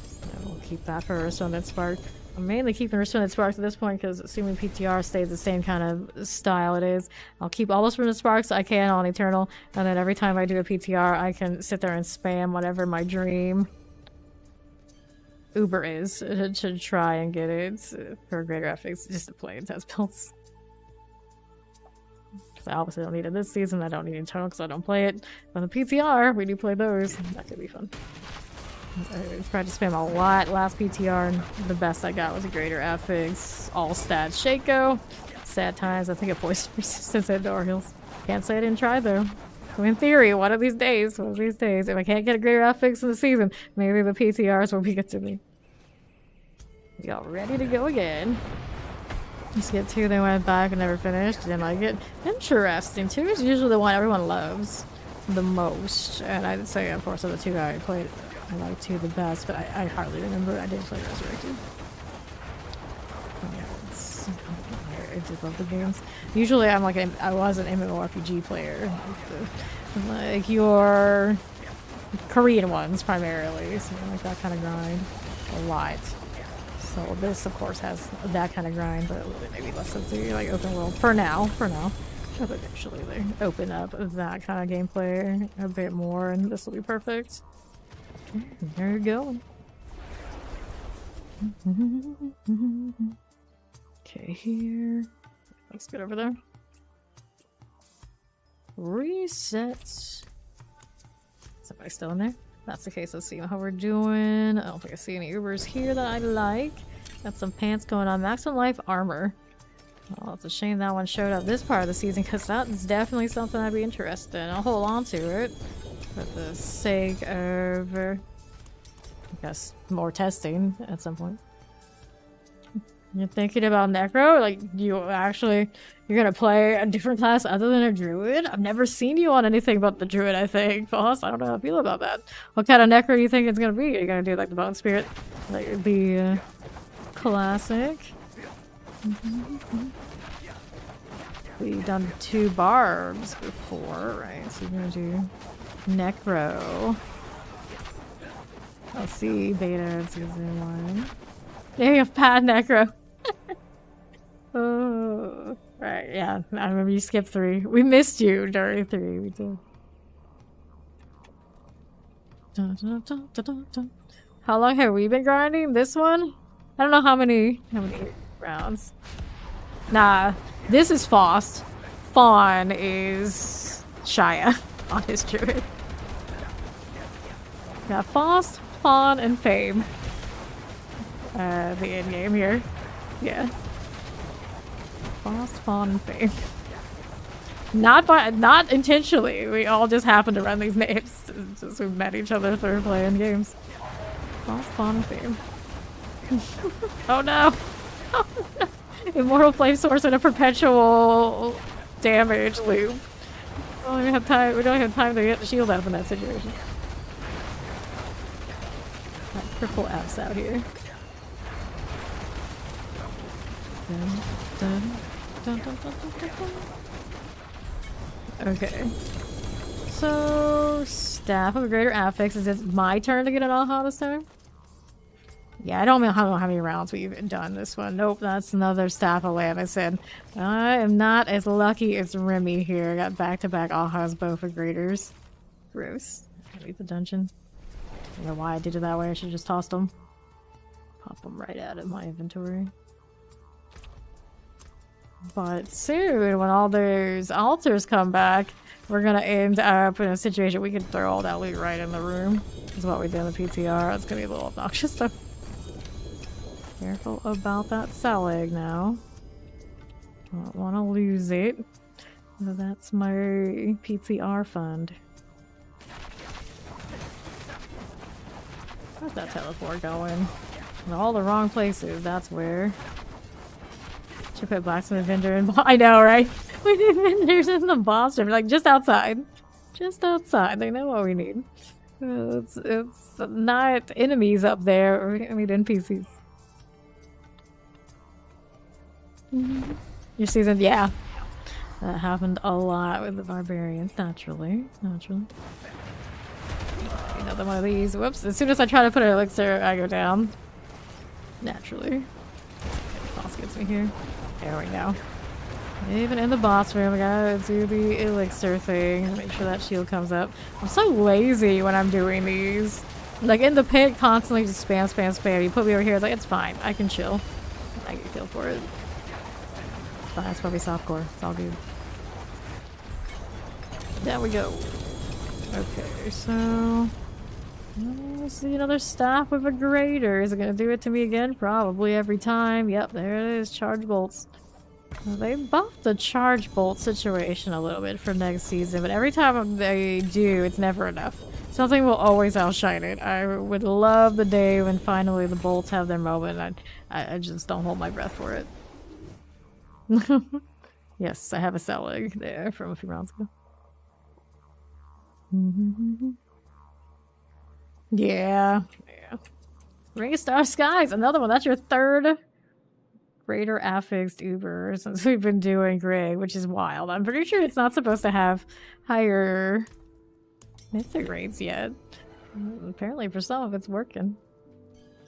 So we'll keep that for Resplendent Spark. I'm mainly keeping Resplendent Sparks at this point because assuming PTR stays the same kind of style it is, I'll keep all those Resplendent Sparks I can on Eternal, and then every time I do a PTR, I can sit there and spam whatever my dream Uber is to try and get it for greater ethics just to play in test builds. I obviously don't need it this season. I don't need Eternal because I don't play it. But the PTR, we do play those. That could be fun. I tried to spam a lot last PTR, and the best I got was a greater affix, all stats Shaco. Sad times. I think it poison resistance at Door Hills. Can't say I didn't try though. So in theory, one of these days, if I can't get a greater affix in the season, maybe the PTRs will be good to me. We all ready to go again. Just get 2, they went back and never finished. Didn't like it. Interesting. 2 is usually the one everyone loves the most. And I'd say, of course, of the 2 I played, I like 2 the best, but I hardly remember. I did play Resurrected. Yeah, I did love the games. Usually I was an MMORPG player. Like your Korean ones primarily. So I like that kind of grind a lot. So this, of course, has that kind of grind, but maybe less of the like open world for now. But eventually they open up that kind of gameplay a bit more, and this will be perfect. There you go. Okay, here. Looks good over there. Reset. Somebody still in there? If that's the case, let's see how we're doing. I don't think I see any Ubers here that I like. Got some pants going on. Maximum life armor. Well, it's a shame that one showed up this part of the season because that's definitely something I'd be interested in. I'll hold on to it for the sake of, I guess, more testing at some point. You're thinking about Necro? Like, you're gonna play a different class other than a druid? I've never seen you on anything but the druid, I think, boss. I don't know how I feel about that. What kind of Necro do you think it's gonna be? Are you gonna do like the Bone Spirit? Like the classic? We've done 2 barbs before, right? So you're gonna do Necro. Let's see, beta season 1. There you have Pad Necro. Oh, right, yeah. I remember you skipped 3. We missed you during 3. We did. Dun, dun, dun, dun, dun, dun. How long have we been grinding this one? I don't know how many rounds. Nah, this is Faust. Fawn is Shia on his druid. Got Faust, Fawn, and Fame. The end game here. Yeah. Faust, Fawn, and Fame. Not intentionally. We all just happen to run these names. It's just we've met each other through playing games. All fun theme. Oh no! Oh no! Immortal flame source in a perpetual damage loop. We don't even have time. We don't have time to get the shield up in that situation. Got triple F's out here. Dun, dun, dun, dun, dun, dun, dun. Okay. So, Staff of Greater Affix. Is it my turn to get an aha this time? Yeah, I don't know how many rounds we've done this one. Nope, that's another Staff of Lamb. I said, I am not as lucky as Remy here. I got back-to-back ahas, both of Graders. Gross. Leave the dungeon. I don't know why I did it that way. I should have just tossed them. Pop them right out of my inventory. But soon, when all those altars come back, we're gonna end up in a situation we can throw all that loot right in the room. Is what we did in the PTR. It's gonna be a little obnoxious though. Careful about that cell egg now. Don't want to lose it. So that's my PTR fund. Where's that teleport going? In all the wrong places, that's where. Should put blacksmith vendor in. I know, right? We need vendors in the boss room, like just outside. Just outside. They know what we need. It's not enemies up there. We need NPCs. Your season, yeah. That happened a lot with the barbarians, naturally. Naturally. Another one of these. Whoops. As soon as I try to put an elixir, I go down. Naturally. Boss gets me here. There we go. Even in the boss room, I gotta do the elixir thing. Make sure that shield comes up. I'm so lazy when I'm doing these. Like in the pit, constantly just spam, spam, spam. You put me over here, it's like, it's fine. I can chill. I get killed for it. Fine, it's probably softcore. It's all good. There we go. Okay, so... let's see another staff with a grater. Is it gonna do it to me again? Probably every time. Yep, there it is. Charge bolts. Well, they buffed the charge bolt situation a little bit for next season, but every time they do, it's never enough. Something will always outshine it. I would love the day when finally the bolts have their moment. I just don't hold my breath for it. Yes, I have a cell egg there from a few rounds ago. Yeah. Ring of Star Skies, another one. That's your third Greater Affixed Uber since we've been doing Grig, which is wild. I'm pretty sure it's not supposed to have higher mythic rates yet. Apparently for some of it's working.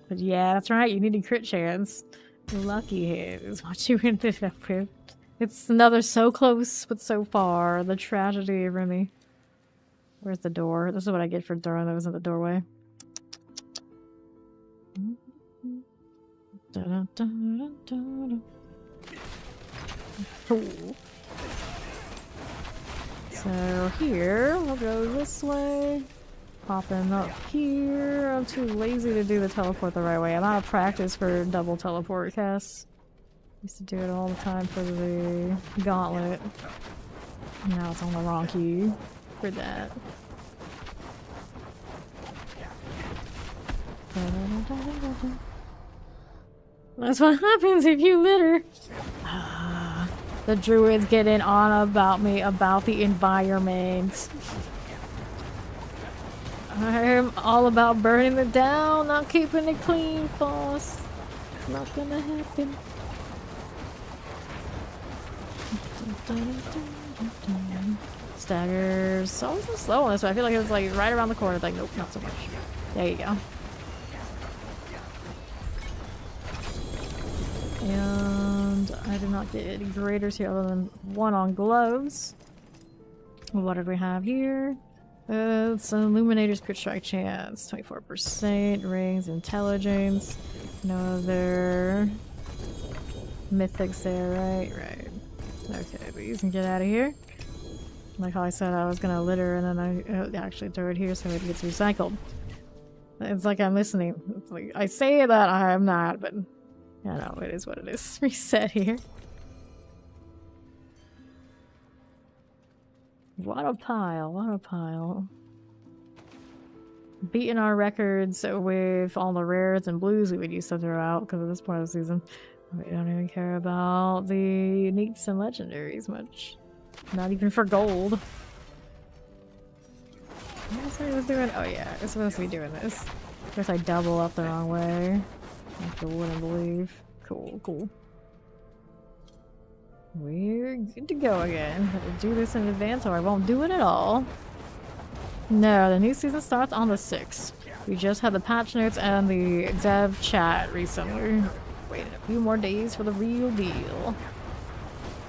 But yeah, that's right. You need a crit chance. Lucky hit is what you ended up with. It's another so close, but so far. The tragedy of Remy. Where's the door? This is what I get for throwing those in the doorway. Cool. So here, we'll go this way. Popping up here. I'm too lazy to do the teleport the right way. I'm out of practice for double teleport casts. Used to do it all the time for the gauntlet. Now it's on the wrong key for that. That's what happens if you litter. The druid's getting on about me about the environment. I'm all about burning it down, not keeping it clean, boss. It's not gonna happen. Staggers. So slow on this one. I feel like it was like right around the corner. Like, nope, not so much. There you go. And I did not get any graders here other than one on gloves. What did we have here? It's an Illuminator's crit strike chance. 24%. Rings, intelligence. No other mythics there, right? Right. Okay, but you can get out of here. Like how I said I was gonna litter and then I actually throw it here so it gets recycled. It's like I'm listening. It's like I say that I'm not, but you know, it is what it is. Reset here. What a pile, what a pile. Beating our records with all the rares and blues we would used to throw out because at this point of the season, we don't even care about the uniques and legendaries much. Not even for gold. What was I doing? Oh yeah, it's supposed to be doing this. I guess I double up the wrong way. I wouldn't believe. Cool, cool. We're good to go again. I'll do this in advance or I won't do it at all. No, the new season starts on the 6th. We just had the patch notes and the dev chat recently. Waiting a few more days for the real deal.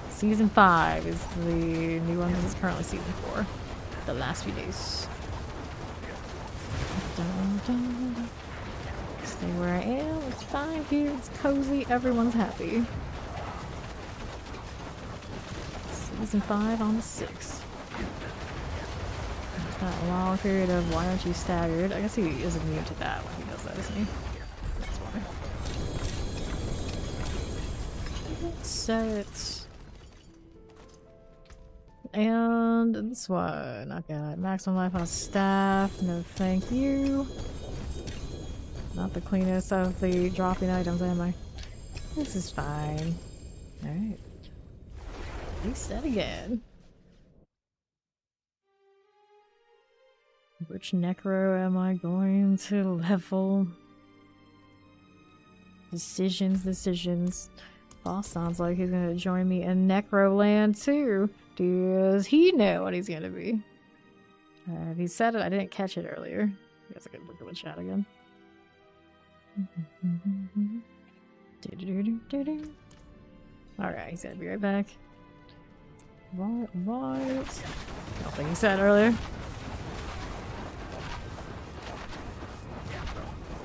Season 5 is the new one. This is currently season 4. The last few days. Dun, dun. Stay where I am. It's fine here. It's cozy. Everyone's happy. Season 5 on the 6th. It's not a long period of why aren't you staggered? I guess he is immune to that when he does that, isn't he? That's why. Set. And this one. I got maximum life on staff. No thank you. Not the cleanest of the dropping items, am I? This is fine. Alright. Reset again. Which necro am I going to level? Decisions. Boss sounds like he's gonna join me in Necroland too. Does he know what he's gonna be? If he said it, I didn't catch it earlier. I guess I could look at the chat again. Alright, he's gonna be right back. What? I don't think he said earlier.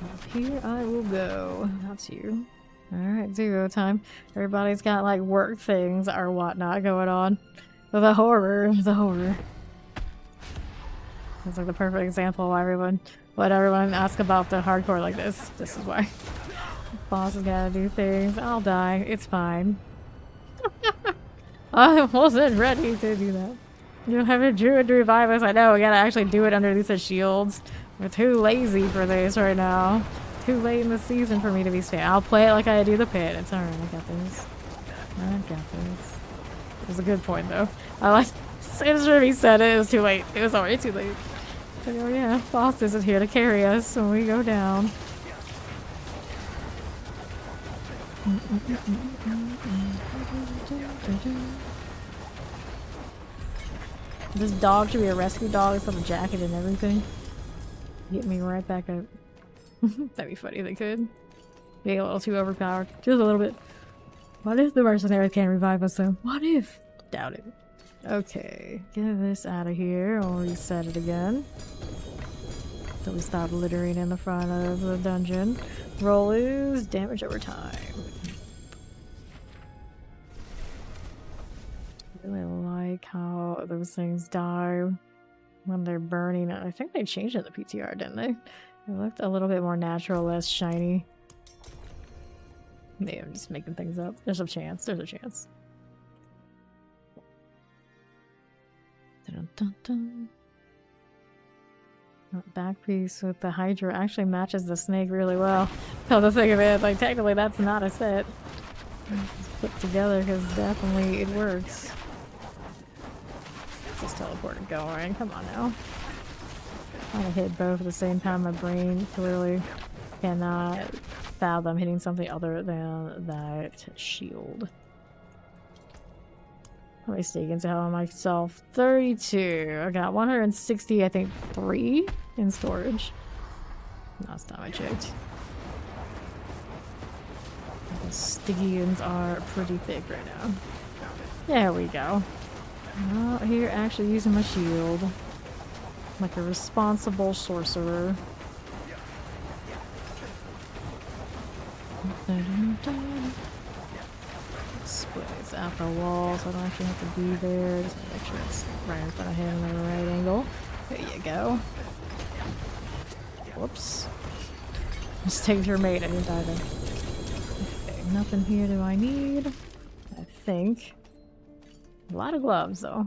Up here I will go. That's you. Alright, 0 time. Everybody's got like work things or whatnot going on. The horror. It's like the perfect example of why everyone asks about the hardcore like this. This is why. Boss has gotta do things. I'll die. It's fine. I wasn't ready to do that. You don't have a druid to revive us. I know, we gotta actually do it underneath the shields. We're too lazy for this right now. Too late in the season for me to be spam. I'll play it like I do the pit. It's alright, I got this. It was a good point though. I like, as soon as Ruby said it, it was too late. It was already too late. It's like, oh yeah, boss isn't here to carry us when we go down. This dog should be a rescue dog. It's got a jacket and everything. Get me right back up. That'd be funny if they could. Be a little too overpowered. Just a little bit. What if the mercenaries can't revive us though? What if? Doubt it. Okay. Get this out of here. I'll reset it again. Till we stop littering in the front of the dungeon. Roll is damage over time. I really like how those things die when they're burning. I think they changed it in the PTR, didn't they? It looked a little bit more natural, less shiny. Maybe I'm just making things up. There's a chance. There's a chance. Dun, dun, dun. That back piece with the Hydra actually matches the snake really well. Come to think of it, like technically that's not a set. Just put together because definitely it works. Just teleported going. Come on now. Trying to hit both at the same time. My brain clearly cannot fathom hitting something other than that shield. Let me sneak into hell myself. 32. I got 160, I think 3 in storage. Last time I checked. The Stygians are pretty thick right now. There we go. Oh, here actually using my shield. Like a responsible sorcerer. Split this out the wall so I don't actually have to be there. Just make sure it's right in front of him at the right angle. There you go. Whoops. Just take your mate, I didn't die there. Okay, nothing here do I need. I think. A lot of gloves though.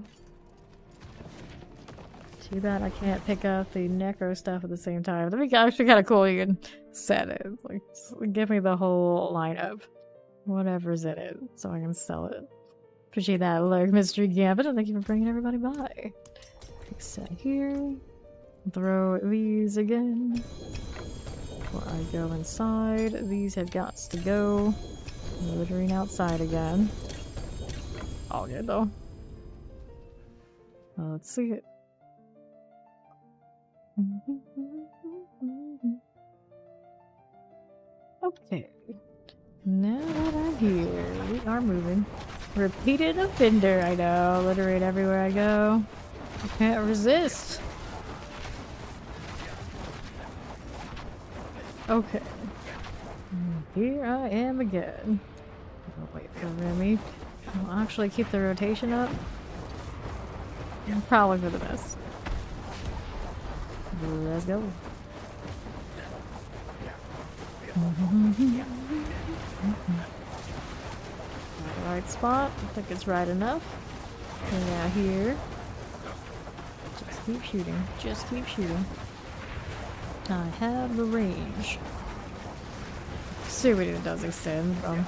Too bad I can't pick up the necro stuff at the same time. That'd be actually kind of cool. You can set it. Like, give me the whole lineup. Whatever's in it, so I can sell it. Appreciate that, Lurk Mystery Gambit, and thank you for bringing everybody by. Set here. Throw these again. Before I go inside, these have got to go. Littering outside again. All good though. Let's see it. Okay. Now that I'm here, we are moving. Repeated offender, I know. Literate everywhere I go. I can't resist. Okay. Here I am again. I'll wait for Remy. I'll actually keep the rotation up. Probably for the best. Let's go. Right spot. I think it's right enough. And now here. Just keep shooting. Just keep shooting. I have the range. Assuming it does extend from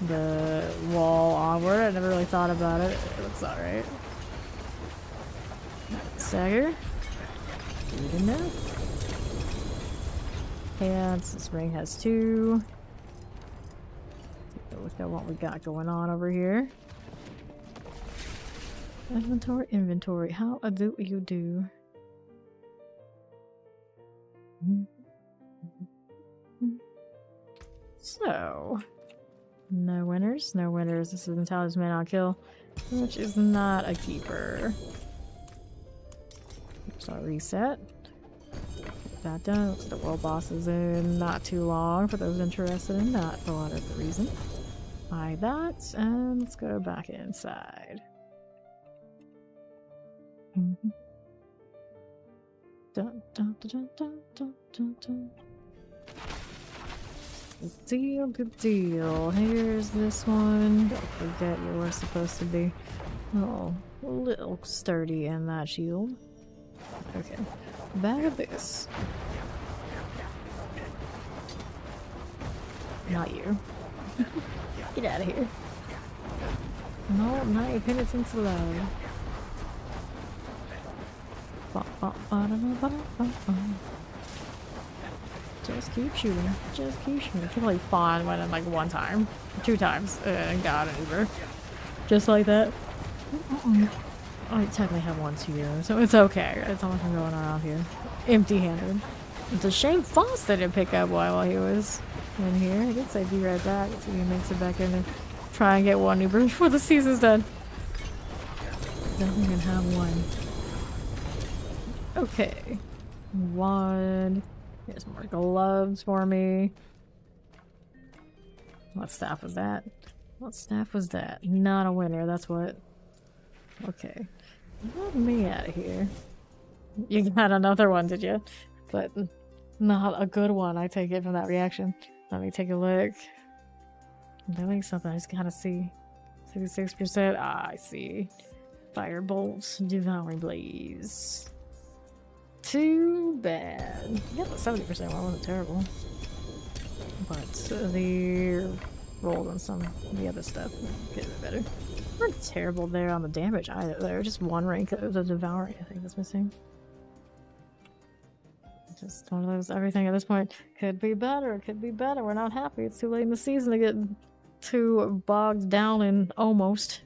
the wall onward. I never really thought about it. It looks alright. Stagger. Good enough. Pants. This ring has 2. Take a look at what we got going on over here. Inventory, inventory. How do you do? So, no winners, no winners. This is Intelligence Man on Kill, which is not a keeper. So reset. Get that done. Looks like the world boss is in not too long for those interested in that for whatever reason. Buy that, and let's go back inside. Dun, dun, dun, dun, dun, dun, dun. Good deal, good deal. Here's this one. Don't forget you were supposed to be a little sturdy in that shield. Okay. Back of this. Not you. Get out of here. No, not your penitence allowed. Just keep shooting. Just keep shooting. I can't really fawn when I'm like 1 time. 2 times. And got an Uber. Just like that. I technically have 1 too, so it's okay. It's all going around here. Empty-handed. It's a shame Foss didn't pick up while he was in here. I guess I'd be right back. See if he makes it back in and try and get 1 Uber before the season's done. Don't even have 1. Okay. 1. Here's more gloves for me. What staff was that? What staff was that? Not a winner, that's what. Okay. Let me out of here. You got another one, did you? But not a good one, I take it from that reaction. Let me take a look. I'm doing something, I just gotta see. 66%. Ah, I see. Firebolt, Devouring Blaze. Too bad. Yeah, the 70% one wasn't terrible. But the roll on some of the other stuff get a bit better. Not terrible there on the damage either. There just 1 rank of the Devouring, I think that's missing. Just one of those, everything at this point could be better, it could be better. We're not happy. It's too late in the season to get too bogged down in almost.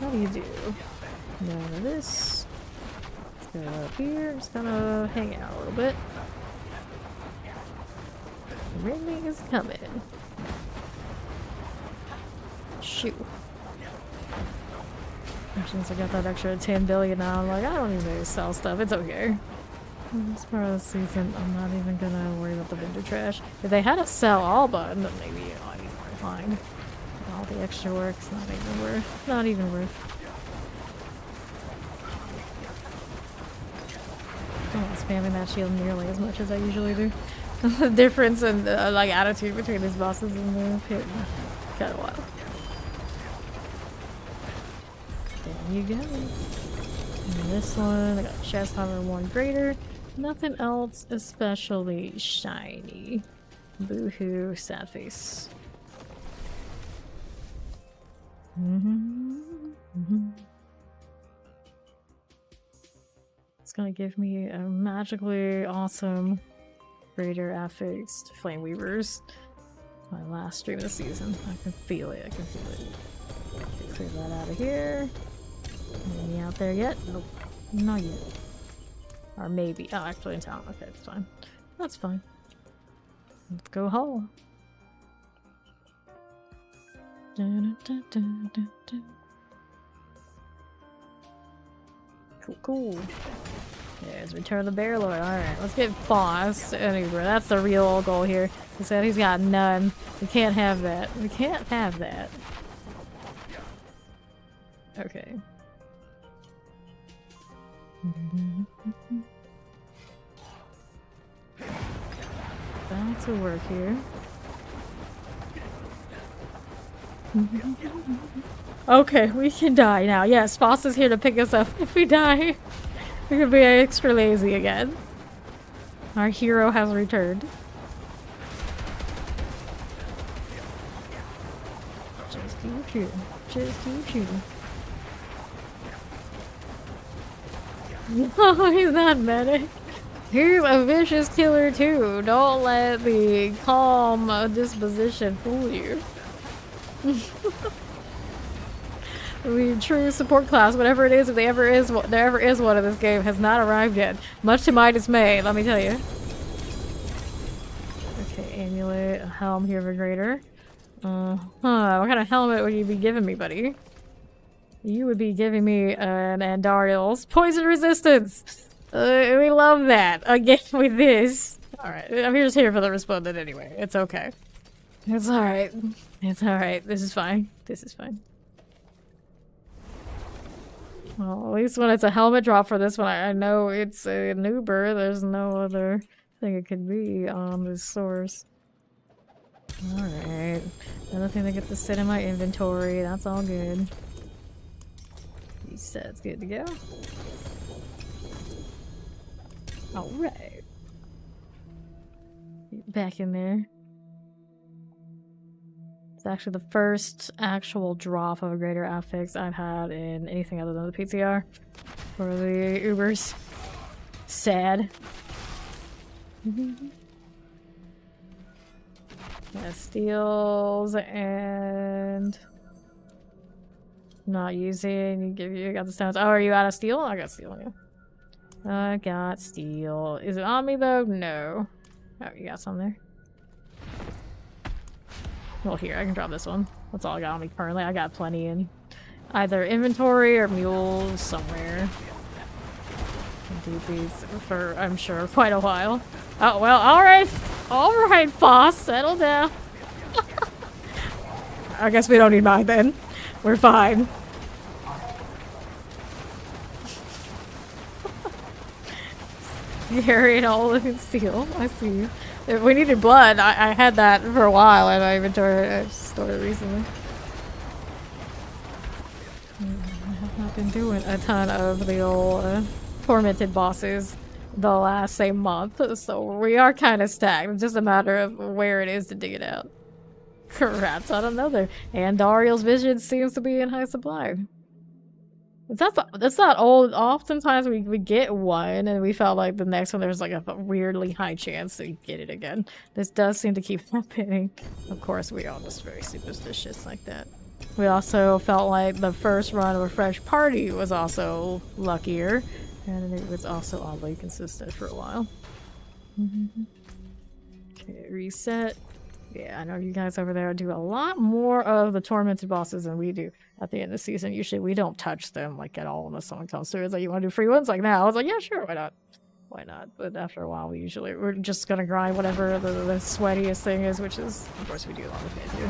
How do you do? None of this. Let's go up here. Just gonna hang out a little bit. Remy is coming. Shoot. Since I got that extra 10 billion now, I'm like, I don't even need to sell stuff. It's okay. This part of the season, I'm not even gonna worry about the vendor trash. If they had a sell all button, then maybe I'd be fine. All the extra work's not even worth. Not even worth. I'm not spamming that shield nearly as much as I usually do. The difference in like attitude between these bosses and the pit. Kind of wild. you go. And this one, I got chest armor 1 greater. Nothing else especially shiny. Boo-hoo, sad face. It's gonna give me a magically awesome greater affixed flame weavers. My last stream of the season. I can feel it, I can feel it. Clear that out of here. Any out there yet? Nope. Not yet. Or maybe. Oh, actually in town. Okay, it's fine. That's fine. Let's go haul. Cool, cool. There's Return of the Bear Lord. Alright, let's get Foss anywhere. That's the real goal here. He said he's got none. We can't have that. We can't have that. Okay. Back to work here. Okay, we can die now. Yes, Foss is here to pick us up. If we die, we're gonna be extra lazy again. Our hero has returned. Just keep shooting. Just keep shooting. No, he's not medic. He's a vicious killer too. Don't let the calm disposition fool you. The true support class, whatever it is, if there ever is one in this game, has not arrived yet. Much to my dismay, let me tell you. Okay, amulet, a helm here for greater. What kind of helmet would you be giving me, buddy? You would be giving me an Andariel's poison resistance. We love that. Again with this. Alright, I'm just here for the respondent anyway. It's okay. It's alright. It's alright. This is fine. This is fine. Well, at least when it's a helmet drop for this one, I know it's a Uber. There's no other thing it could be on this source. Alright. Another thing that gets to sit in my inventory. That's all good. Reset's good to go. Alright. Back in there. It's actually the first actual drop of a greater affix I've had in anything other than the PTR for the Ubers. Sad. Yeah, steals and not using. You got the stones. Oh, are you out of steel? I got steel. Yeah. I got steel. Is it on me though? No. Oh, you got some there. Well, here, I can drop this one. That's all I got on me currently. I got plenty in either inventory or mules somewhere. Can do these for, I'm sure, quite a while. Oh, well, alright. Alright, Foss, settle down. I guess we don't need mine then. We're fine. Carrying all of his steel. I see you. If we needed blood, I had that for a while in my inventory. I just stored it recently. I have not been doing a ton of the old tormented bosses the last, say, month, so we are kind of stacked. It's just a matter of where it is to dig it out. Congrats on another. And Dariel's vision seems to be in high supply. That's not old. Oftentimes we get one and we felt like the next one there's like a weirdly high chance that you get it again. This does seem to keep happening. Of course, we all just very superstitious like that. We also felt like the first run of a fresh party was also luckier, and it was also oddly consistent for a while. Okay, reset. Yeah, I know you guys over there do a lot more of the tormented bosses than we do at the end of the season. Usually we don't touch them like at all unless someone comes through. It's like, you want to do free ones? Like now, I was like, yeah, sure, why not? Why not? But after a while, we're just gonna grind whatever the sweatiest thing is, which is, of course, we do a lot of it too.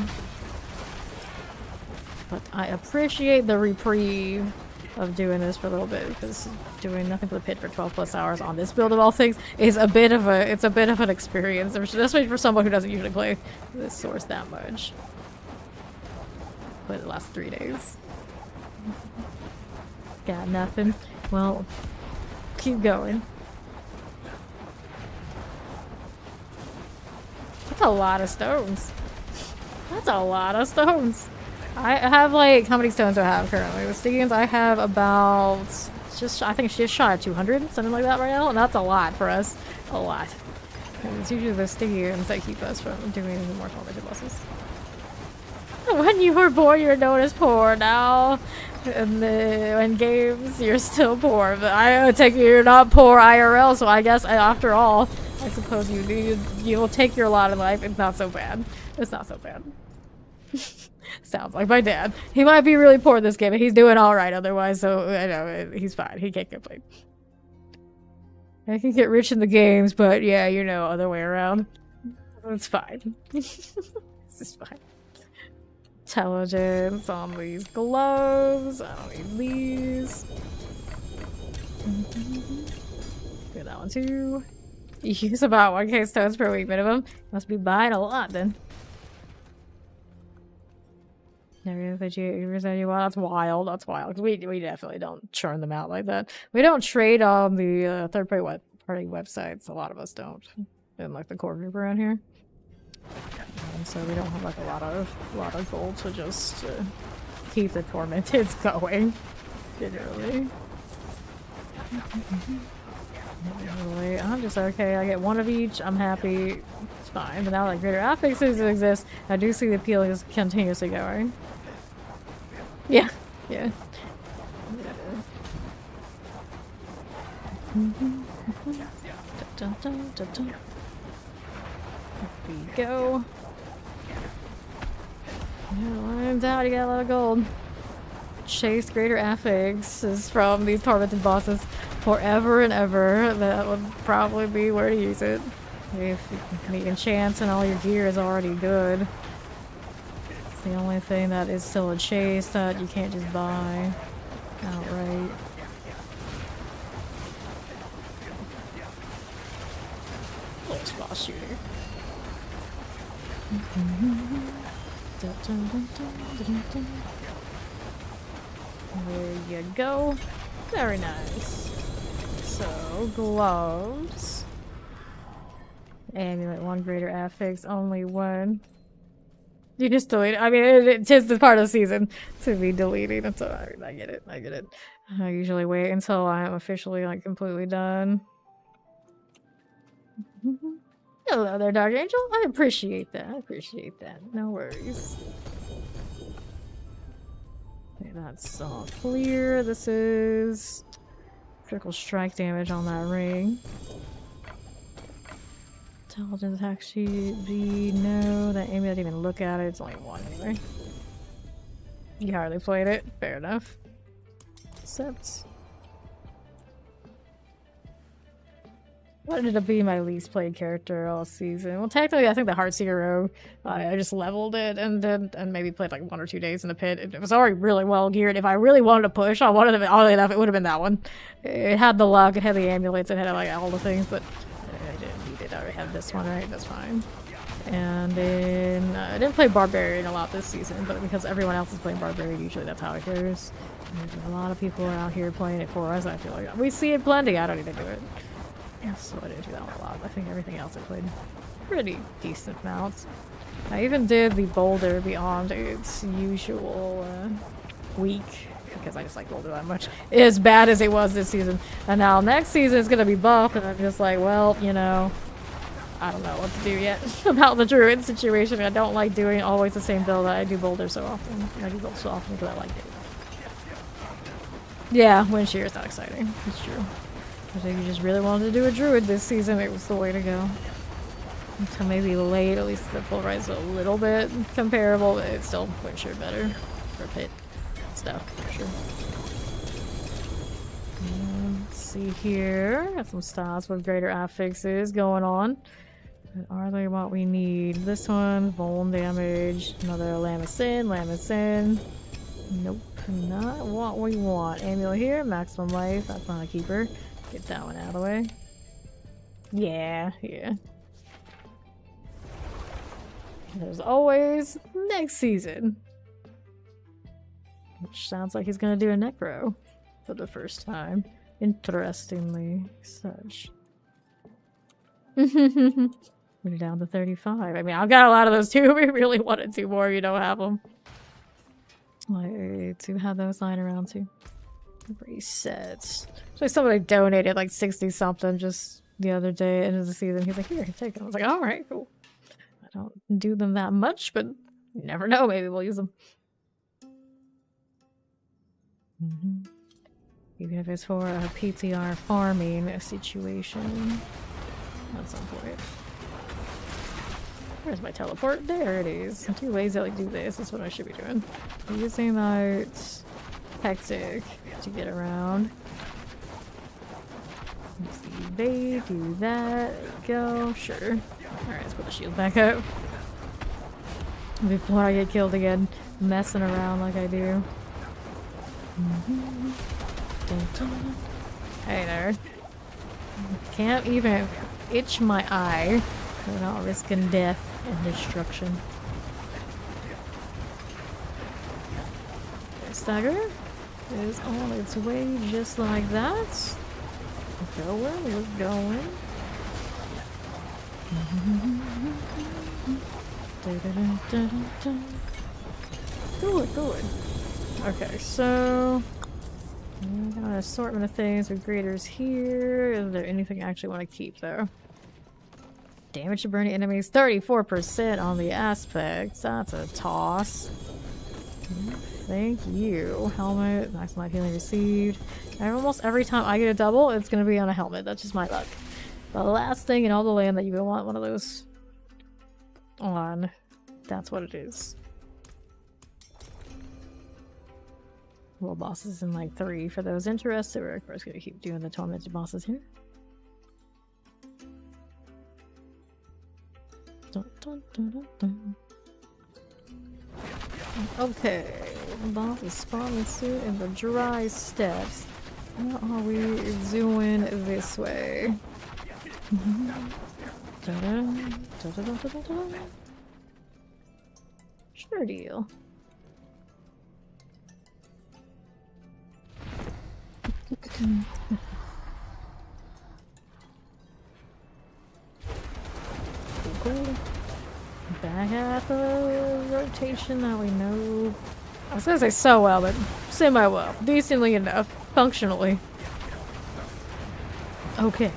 But I appreciate the reprieve of doing this for a little bit, because doing nothing but the pit for 12+ hours on this build of all things is a bit of an experience, especially for someone who doesn't usually play this source that much. But it lasts 3 days. Got nothing. Well, keep going. That's a lot of stones. That's a lot of stones. I have like, how many stones do I have currently? The Stygians, I have about, I think just shy of 200, something like that right now. And that's a lot for us. A lot. And it's usually the Stygians that keep us from doing any more tormented bosses. When you were born, you're known as poor. Now, in games, you're still poor. But I take it you're not poor IRL, so I guess after all, I suppose you will take your lot in life. It's not so bad. It's not so bad. Sounds like my dad. He might be really poor this game, but he's doing all right otherwise. So I know he's fine. He can't complain. I can get rich in the games, but yeah, you know, other way around. It's fine. This is fine. Intelligence on these gloves. I don't need these. Get that one too. You use about 1k stones per week minimum. Must be buying a lot then. That's wild. That's wild. We definitely don't churn them out like that. We don't trade on the third-party websites. A lot of us don't. In like the core group around here. And so we don't have like a lot of gold to just keep the tormented going. Literally. I'm just okay. I get one of each. I'm happy. It's fine. But now like greater affixes exist. I do see the appeal is continuously going. Yeah. Yeah. There we go. Line's out, you got a lot of gold. Chase greater affixes from these tormented bosses forever and ever. That would probably be where to use it. If you can chance and all your gear is already good. It's the only thing that is still a chase that you can't just buy outright. Close boss shooter. There you go. Very nice. So, gloves. Amulet, 1 greater affix, only 1. You just delete it. I mean, it is the part of the season to be deleting. It's alright. I get it. I get it. I usually wait until I'm officially like completely done. Hello there, Dark Angel. I appreciate that. I appreciate that. No worries. Okay, that's all clear. This is critical strike damage on that ring. Intelligence attack sheet B. No, that Amy didn't even look at it. It's only 1 anyway. You hardly played it. Fair enough. Except what ended up being my least played character all season? Well, technically, I think the Heartseeker Rogue. I just leveled it and maybe played like 1 or 2 days in the pit. It was already really well geared. If I really wanted to push on one of them, oddly enough, it would have been that one. It had the luck, it had the amulets, it had like all the things, but I didn't need it. I already had this one, right? That's fine. And then I didn't play Barbarian a lot this season, but because everyone else is playing Barbarian, usually that's how it goes. A lot of people are out here playing it for us. I feel like we see it plenty. I don't even do it. So I didn't do that one a lot. I think everything else I played pretty decent amounts. I even did the Boulder beyond its usual week because I just like Boulder that much. As bad as it was this season. And now next season is going to be buffed and I'm just like, well, you know, I don't know what to do yet about the Druid situation. I don't like doing always the same build. I do Boulder so often. I do Boulder so often because I like it. Yeah, Wind Shear is not exciting. It's true. I think you just really wanted to do a Druid this season, it was the way to go. Until maybe late, at least the full rise is a little bit comparable, but it's still Wind Shear better for pit stuff, for sure. Let's see here. Got some styles with greater affixes going on. But are they what we need? This one, Vuln damage, another Lamacin. Nope, not what we want. Amulet here, maximum life, that's not a keeper. Get that one out of the way. Yeah. There's always next season. Which sounds like he's gonna do a Necro. for the first time. Interestingly, such. We're down to 35. I mean, I've got a lot of those too. If we really wanted two more, you don't have them. Like, to have those lying around too. Resets. So somebody donated like 60 something just the other day into the season. He's like, here, take them. I was like, alright, cool. I don't do them that much, but you never know. Maybe we'll use them. Even if it's for a PTR farming situation. That's on point. Where's my teleport? There it is. I'm too lazy to like do this. That's what I should be doing. Using that hectic to get around. Let's see. They do that. There we go. Sure. Alright, let's put the shield back up. Before I get killed again, messing around like I do. Dun, dun. Hey there. Can't even itch my eye without risking death and destruction. Stagger is on its way just like that. We're going. Good. Okay, so we got an assortment of things with graders here. Is there anything I actually want to keep though? Damage to burning enemies, 34% on the aspects. That's a toss. Thank you. Helmet, maximize healing received. And almost every time I get a double, it's going to be on a helmet. That's just my luck. The last thing in all the land that you would want one of those on. That's what it is. Little bosses in like 3 for those interested. We're of course going to keep doing the tormented bosses here. Dun, dun, dun, dun, dun. Okay, the boss is spawning soon in the dry steppes. What are we doing this way? Sure deal. Cool. Back at the rotation that we know. I was gonna say so well, but semi-well. Decently enough. Functionally. Okay.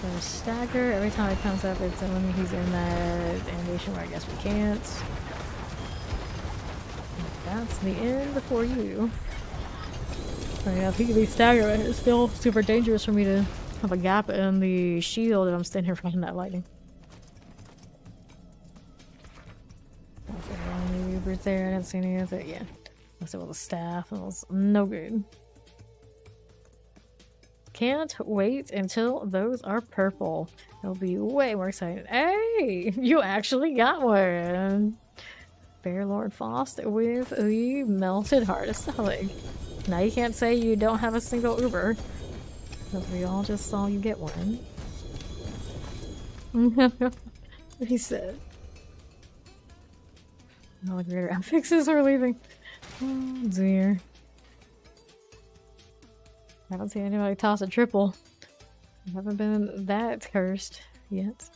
For a stagger, every time it comes up, it's when he's in that animation where I guess we can't. That's the end for you. I mean, I think the stagger is still super dangerous for me to have a gap in the shield and I'm standing here fighting that lightning. Ubers there, I didn't see any of it. Yeah. That's all the staff. It was no good. Can't wait until those are purple. It'll be way more exciting. Hey! You actually got one! Bear Lord Faust with the melted heart of selling. Now you can't say you don't have a single Uber. Because we all just saw you get one. He said. All the greater affixes are leaving. Oh dear. I haven't seen anybody toss a triple. I haven't been that cursed yet.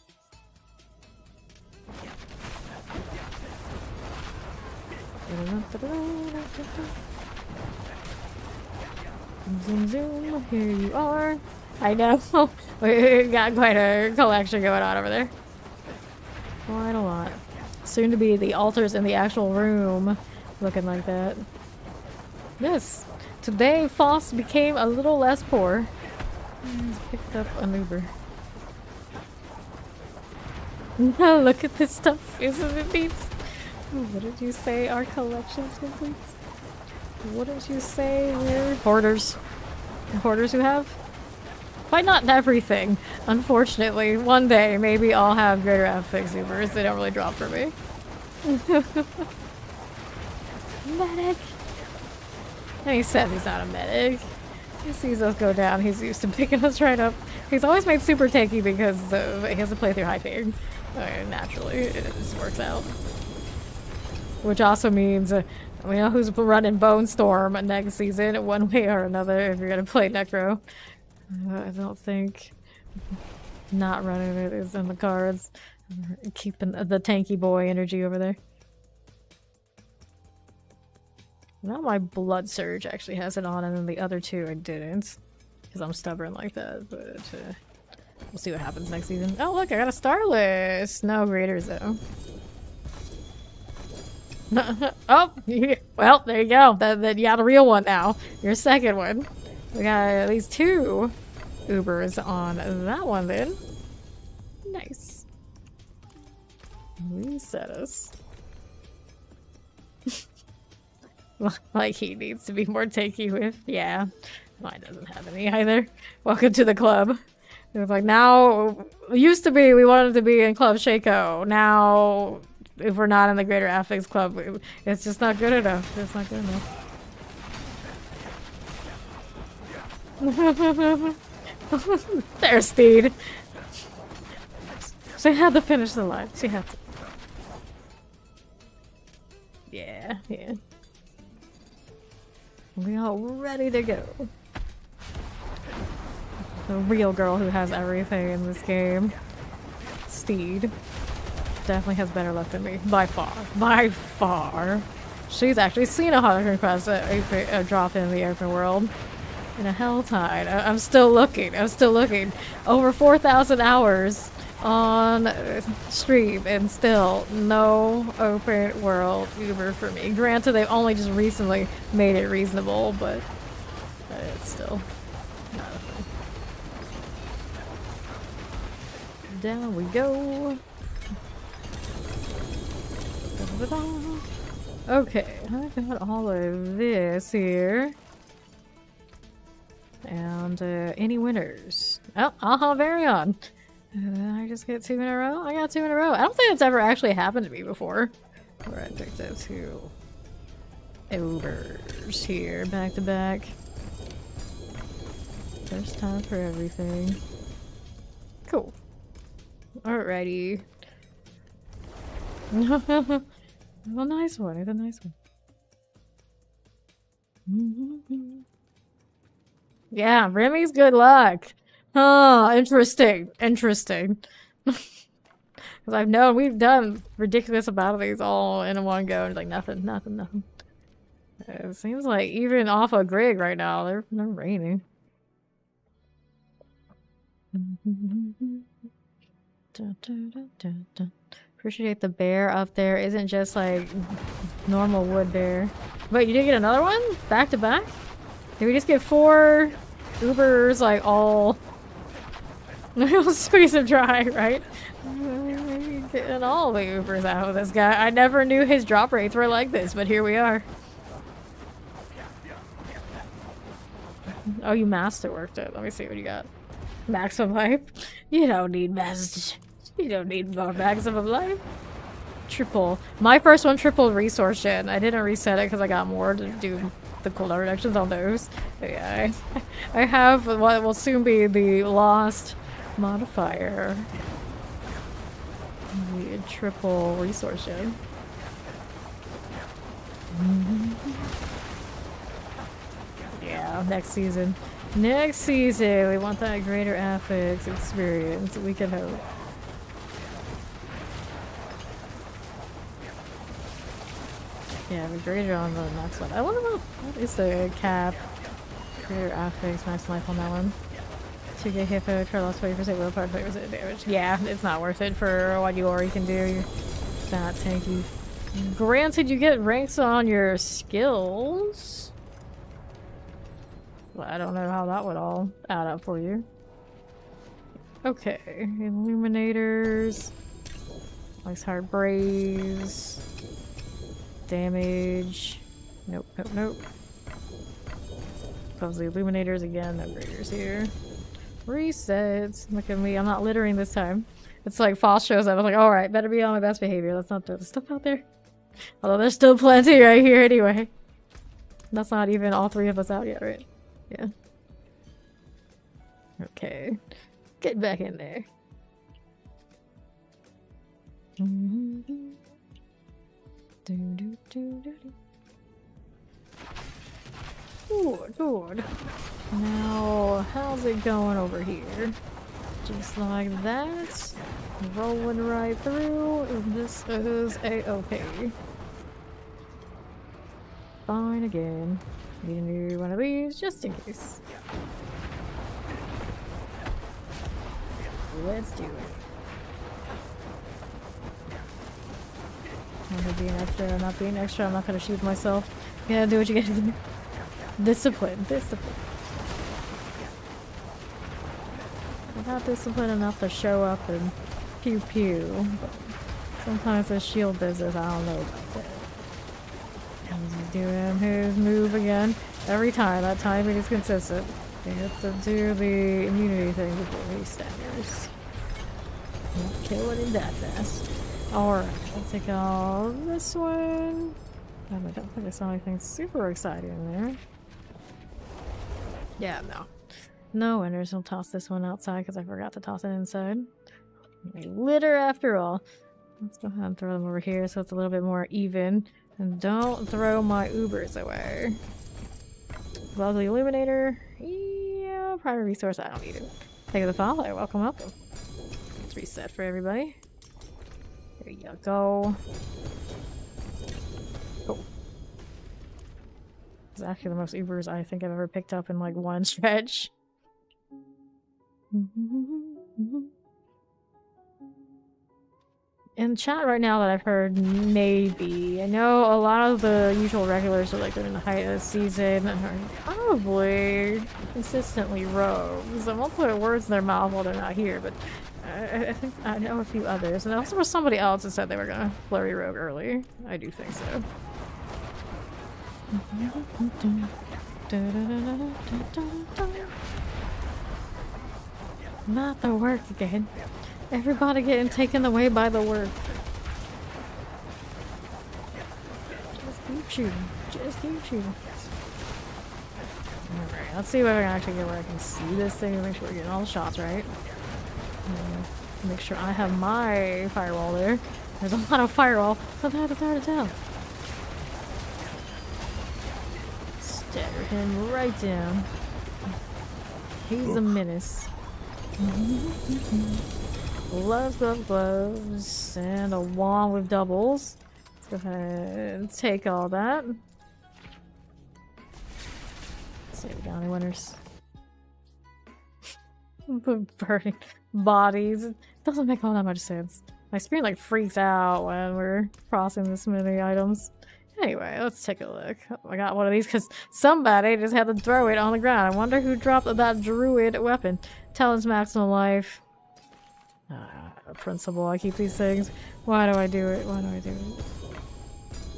Zoom zoom, here you are. I know. We got quite a collection going on over there. Quite a lot. Soon to be the altars in the actual room looking like that. Yes. Today, Faust became a little less poor. He's picked up an Uber. Look at this stuff. Isn't it neat? What did you say? Our collection's complete? What did you say? We're hoarders. Hoarders who have? Quite not everything. Unfortunately, one day maybe I'll have greater affix Ubers. They don't really drop for me. Medic! And he says he's not a medic. He sees us go down. He's used to picking us right up. He's always made super tanky because he has to play through high ping. Naturally, it just works out. Which also means we know who's running Bone Storm next season, one way or another, if you're gonna play Necro. I don't think not running it is in the cards. Keeping the tanky boy energy over there. Now my Blood Surge actually has it on, and then the other two I didn't. Because I'm stubborn like that, but we'll see what happens next season. Oh look, I got a star list! No graders though. Oh, well, there you go. Then you got a real one now. Your second one. We got at least 2 Ubers on that one then. Nice. Reset us. Like he needs to be more takey with. Yeah. Mine doesn't have any either. Welcome to the club. It was like now, used to be we wanted to be in Club Shaco. Now, if we're not in the Greater Affix Club, it's just not good enough. It's not good enough. There's Steed. She had to finish the line. She had to. Yeah, yeah. We all ready to go. The real girl who has everything in this game. Steed. Definitely has better luck than me. By far. By far. She's actually seen a Hunter Quest drop in the open world. In a Helltide. I'm still looking. I'm still looking. Over 4,000 hours on stream and still no open world Uber for me. Granted, they've only just recently made it reasonable, but it's still not a thing. Down we go. Okay, I got all of this here. And any winners? Oh, Varion. I just get 2 in a row? I got 2 in a row. I don't think it's ever actually happened to me before. Where I picked up 2 Ubers here, back to back. First time for everything. Cool. Alrighty. A nice one. It's a nice one. Yeah, Remy's good luck. Oh, interesting. Interesting. Because I've known we've done ridiculous amount of these all in one go, and like nothing. It seems like even off of Grig right now, they're raining. Appreciate the bear up there. Isn't just like normal wood bear. Wait, you did get another one? Back to back? Did we just get 4 Ubers like all squeeze him dry, right? Getting all the Ubers out of this guy. I never knew his drop rates were like this, but here we are. Oh, you masterworked it. Let me see what you got. Maximum life? You don't need you don't need more maximum life. Triple. My first one tripled resource gen. I didn't reset it because I got more to do the cooldown reductions on those. But yeah, I have what will soon be the lost modifier. The triple resource gen. Yeah, next season. Next season, we want that greater affix experience. We can hope. Yeah, we graded on the next one. I wonder what is the cap? Greater affix, max life on that one. 2K hit for lost 20% willpower, 20% damage. Yeah, it's not worth it for what you already can do. You're that tanky. Granted, you get ranks on your skills. Well, I don't know how that would all add up for you. Okay, illuminators. Ice hard braze. Damage. Nope, nope, nope. Close the illuminators again. No graders here. Resets. Look at me. I'm not littering this time. It's like Foss shows up. I'm like, alright, better be on my best behavior. Let's not throw the stuff out there. Although there's still plenty right here anyway. That's not even all 3 of us out yet, right? Yeah. Okay. Get back in there. Good. Now, how's it going over here? Just like that. Rolling right through. And this is a-okay. Fine again. Need a new one of these just in case. Let's do it. I'm being extra, I'm not being extra, I'm not gonna shoot myself. You gotta do what you gotta do. Discipline. I'm not disciplined enough to show up and pew pew. But sometimes the shield business, I don't know about that. He's doing his move again. Every time, that timing is consistent. He gets to do the immunity thing before he staggers. Not killing him that fast. Alright, I'll take all this one. I don't think I saw anything super exciting in there. Yeah, no. No winners. I'll toss this one outside because I forgot to toss it inside. Litter after all. Let's go ahead and throw them over here so it's a little bit more even. And don't throw my Ubers away. Lovely Illuminator. Yeah, primary resource. I don't need it. Take the file. Welcome. Let's reset for everybody. There you go. Oh. It's actually the most Ubers I think I've ever picked up in like one stretch. In chat right now that I've heard, maybe. I know a lot of the usual regulars are like during the height of the season and are probably consistently rogues. I won't put words in their mouth while they're not here, but I think I know a few others. And there also was somebody else that said they were gonna flurry rogue early. I do think so. Not the work again. Everybody getting taken away by the work. Just keep shooting. Just keep shooting. Alright, let's see if I can actually get where I can see this thing and make sure we're getting all the shots right. Make sure I have my firewall there. There's a lot of firewall. Sometimes it's hard to tell. Stagger him right down. He's a menace. Gloves, gloves, and a wand with doubles. Let's go ahead and take all that. Let's see if we got any winners. Burning bodies. It doesn't make all that much sense. My screen like freaks out when we're crossing this many items. Anyway, let's take a look. Oh, I got one of these because somebody just had to throw it on the ground. I wonder who dropped that druid weapon. Talent's maximum life. Principle. I keep these things. Why do I do it? Why do I do it?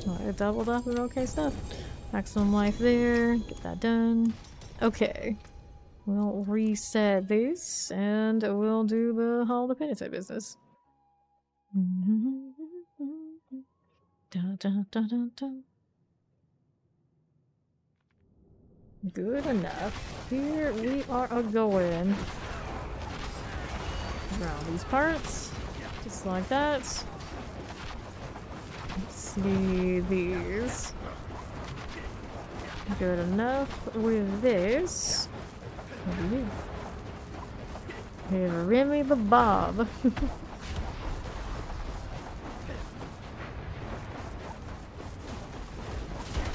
Oh, I doubled up with okay stuff. Maximum life there. Get that done. Okay. We'll reset this and we'll do the Hall of Penitence business. Dun, dun, dun, dun, dun. Good enough. Here we are going. Around these parts. Just like that. Let's see these. Good enough with this. What do you do? Here's Remy the Bob.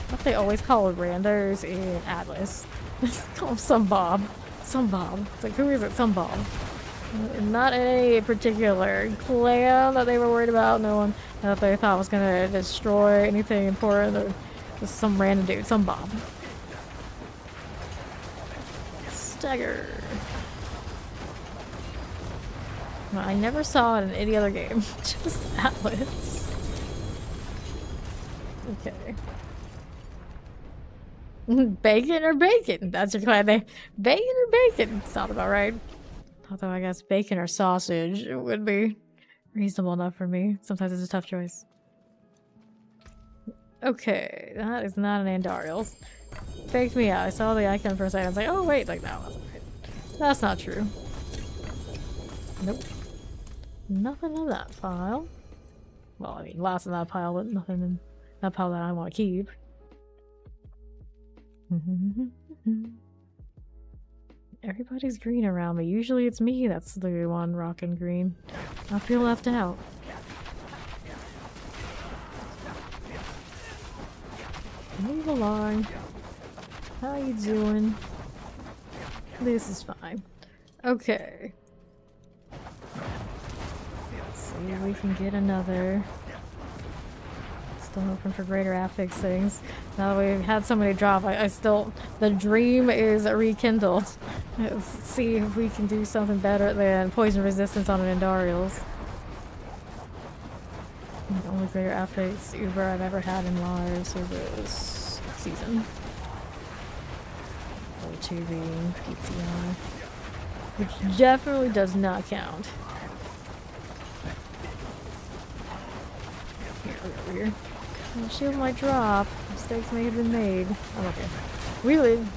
What they always call randos in Atlas. Call him some Bob. Some Bob. It's like, who is it? Some Bob. Not any particular clan that they were worried about. No one that they thought was gonna destroy anything important. Or just some random dude. Some Bob. Stagger. Well, I never saw it in any other game. Just Atlas. Okay. Bacon or bacon? That's your clan name. Bacon or bacon? Sounds about right. Although I guess bacon or sausage would be reasonable enough for me. Sometimes it's a tough choice. Okay, that is not an Andariel's. Faked me out. I saw the icon for a second. I was like, oh wait, like that wasn't right. That's not true. Nope. Nothing on that file. Well, I mean, lots in that pile, but nothing in that pile that I want to keep. Everybody's green around me. Usually it's me that's the one rocking green. I feel left out. Move along. How you doing? This is fine. Okay. Let's see if we can get another. Still hoping for greater affix things. Now that we've had so many drop, I still... The dream is rekindled. Let's see if we can do something better than poison resistance on an Endarials. The only greater affix Uber I've ever had in live service season. O2 being PTI. Which definitely does not count. Here, over here. I'll shield my drop. Mistakes may have been made. I'm okay. We live.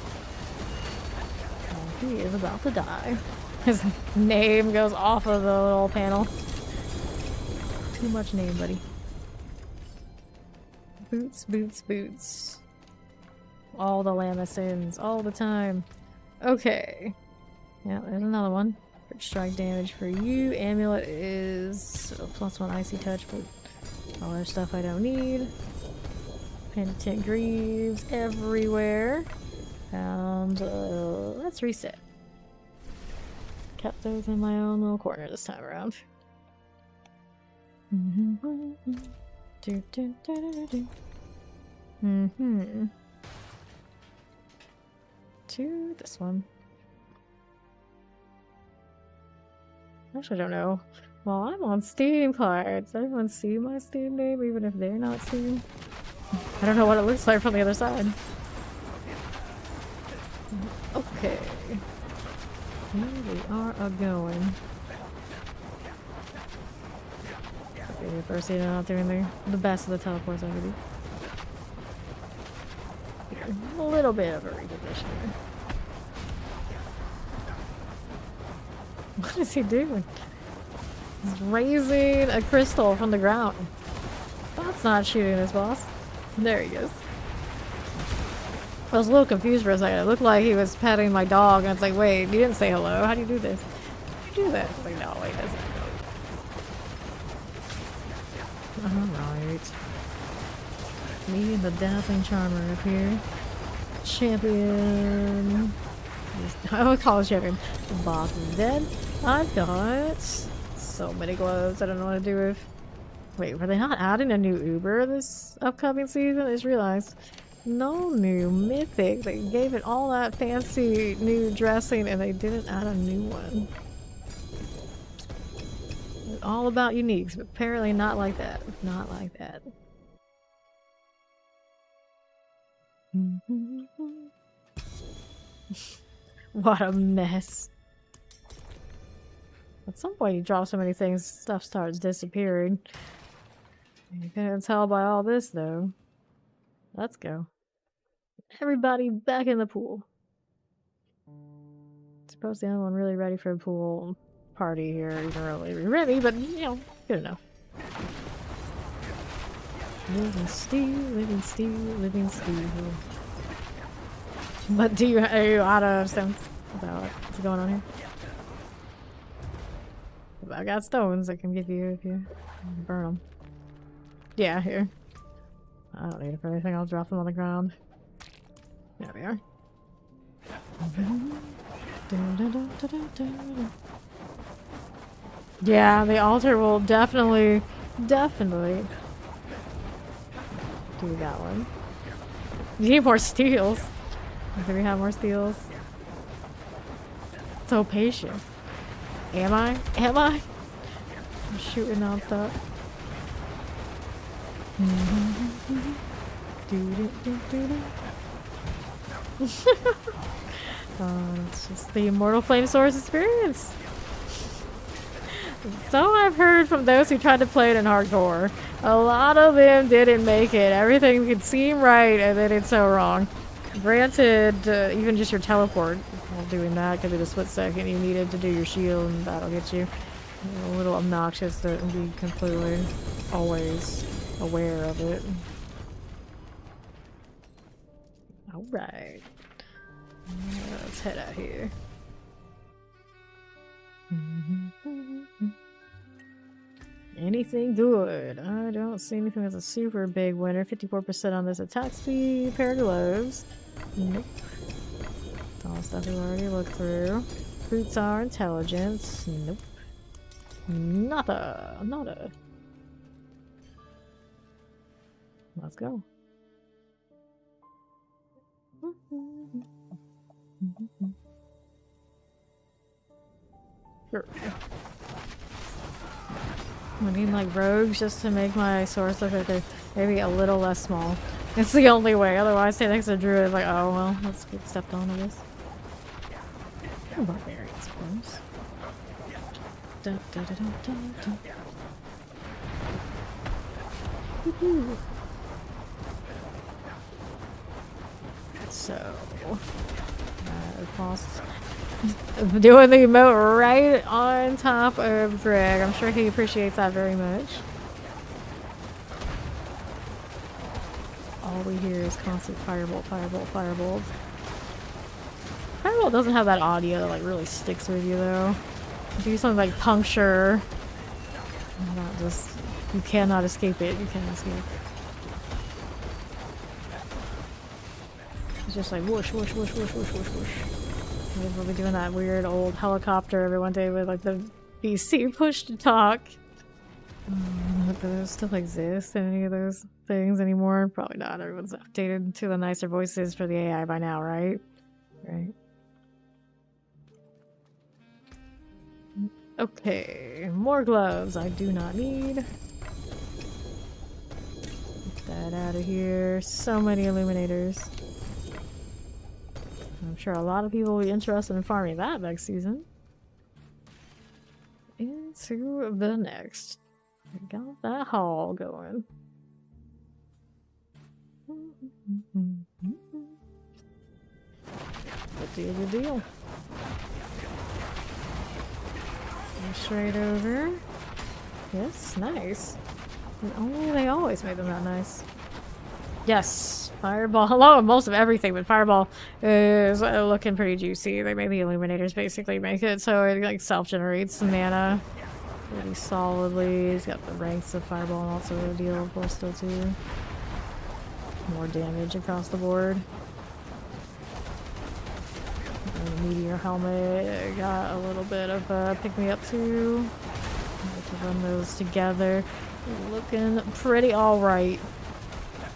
Oh, he is about to die. His name goes off of the little panel. Too much name, buddy. Boots, boots, boots. All the Lamacins, all the time. Okay. Yeah, there's another one. Strike damage for you. Amulet is a +1 icy touch, but all other stuff I don't need. Penitent Greaves everywhere. And let's reset. Kept those in my own little corner this time around. To this one. Actually, I don't know. Well, I'm on Steam cards. Does everyone see my Steam name, even if they're not Steam? I don't know what it looks like from the other side. Okay. Here we are a-going. Okay, first they're not doing the best of the teleports already. A little bit of a reposition here. What is he doing? He's raising a crystal from the ground. That's not shooting this boss. There he goes. I was a little confused for a second. It looked like he was petting my dog, and it's like, wait, you didn't say hello. How do you do this? How do you do that? It's like, no, wait, that's not good. Alright. Me and the Dazzling Charmer up here. Champion. I would call it champion. The boss is dead. I've got so many gloves. I don't know what to do with. Wait, were they not adding a new Uber this upcoming season? I just realized. No new mythic. They gave it all that fancy new dressing and they didn't add a new one. It's all about uniques, but apparently not like that. Not like that. What a mess. At some point you drop so many things, stuff starts disappearing. You can't tell by all this though. Let's go. Everybody back in the pool. Suppose the only one really ready for a pool party here isn't really ready, but you know, good enough. Living steel, living steel, living steel. But are you out of stones about what's going on here? I got stones I can give you if you burn them. Yeah, here. I don't need it for anything. I'll drop them on the ground. There we are. Yeah, the altar will definitely do that one. You need more steels. Do we have more steels? So patient. Am I? Am I? I'm shooting nonstop. It's just the Immortal Flame Source experience. So I've heard from those who tried to play it in hardcore. A lot of them didn't make it. Everything could seem right and then it's so wrong. Granted, even just your teleport, while doing that could be the split second you needed to do your shield and that'll get you. A little obnoxious to be completely always aware of it. Alright. Let's head out here. Anything good? I don't see anything that's a super big winner. 54% on this attack speed. Pair of gloves. Nope. All stuff we've already looked through. Fruits are intelligence. Nope. Nada. Nada. Let's go. Sure. I need like rogues just to make my swords look like they're maybe a little less small. It's the only way. Otherwise, stay next to druid like, oh well, let's get stepped on, I guess. Barbarians, of course. Da, da, da, da, da, da. Woohoo. So, boss doing the emote right on top of Greg. I'm sure he appreciates that very much. All we hear is constant firebolt, firebolt, firebolt. Firebolt doesn't have that audio that like really sticks with you though. Do something like puncture. Not just you cannot escape it. You cannot escape. It's just like whoosh, whoosh, whoosh, whoosh, whoosh, whoosh, whoosh. We'll be doing that weird old helicopter every one day with like the VC push to talk. Do those still exist in any of those things anymore? Probably not. Everyone's updated to the nicer voices for the AI by now, right? Right. Okay, more gloves I do not need. Get that out of here. So many illuminators. I'm sure a lot of people will be interested in farming that next season. Into the next. We got that haul going. Good deal, good deal. Straight over. Yes, nice. They always made them that nice. Yes, Fireball. Hello, most of everything, but Fireball is looking pretty juicy. They made the Illuminators basically make it so it like self-generates mana pretty solidly. He's got the ranks of Fireball and also a deal, of course, still too. More damage across the board. And the Meteor Helmet got a little bit of pick-me-up too. I like to run those together. Looking pretty alright.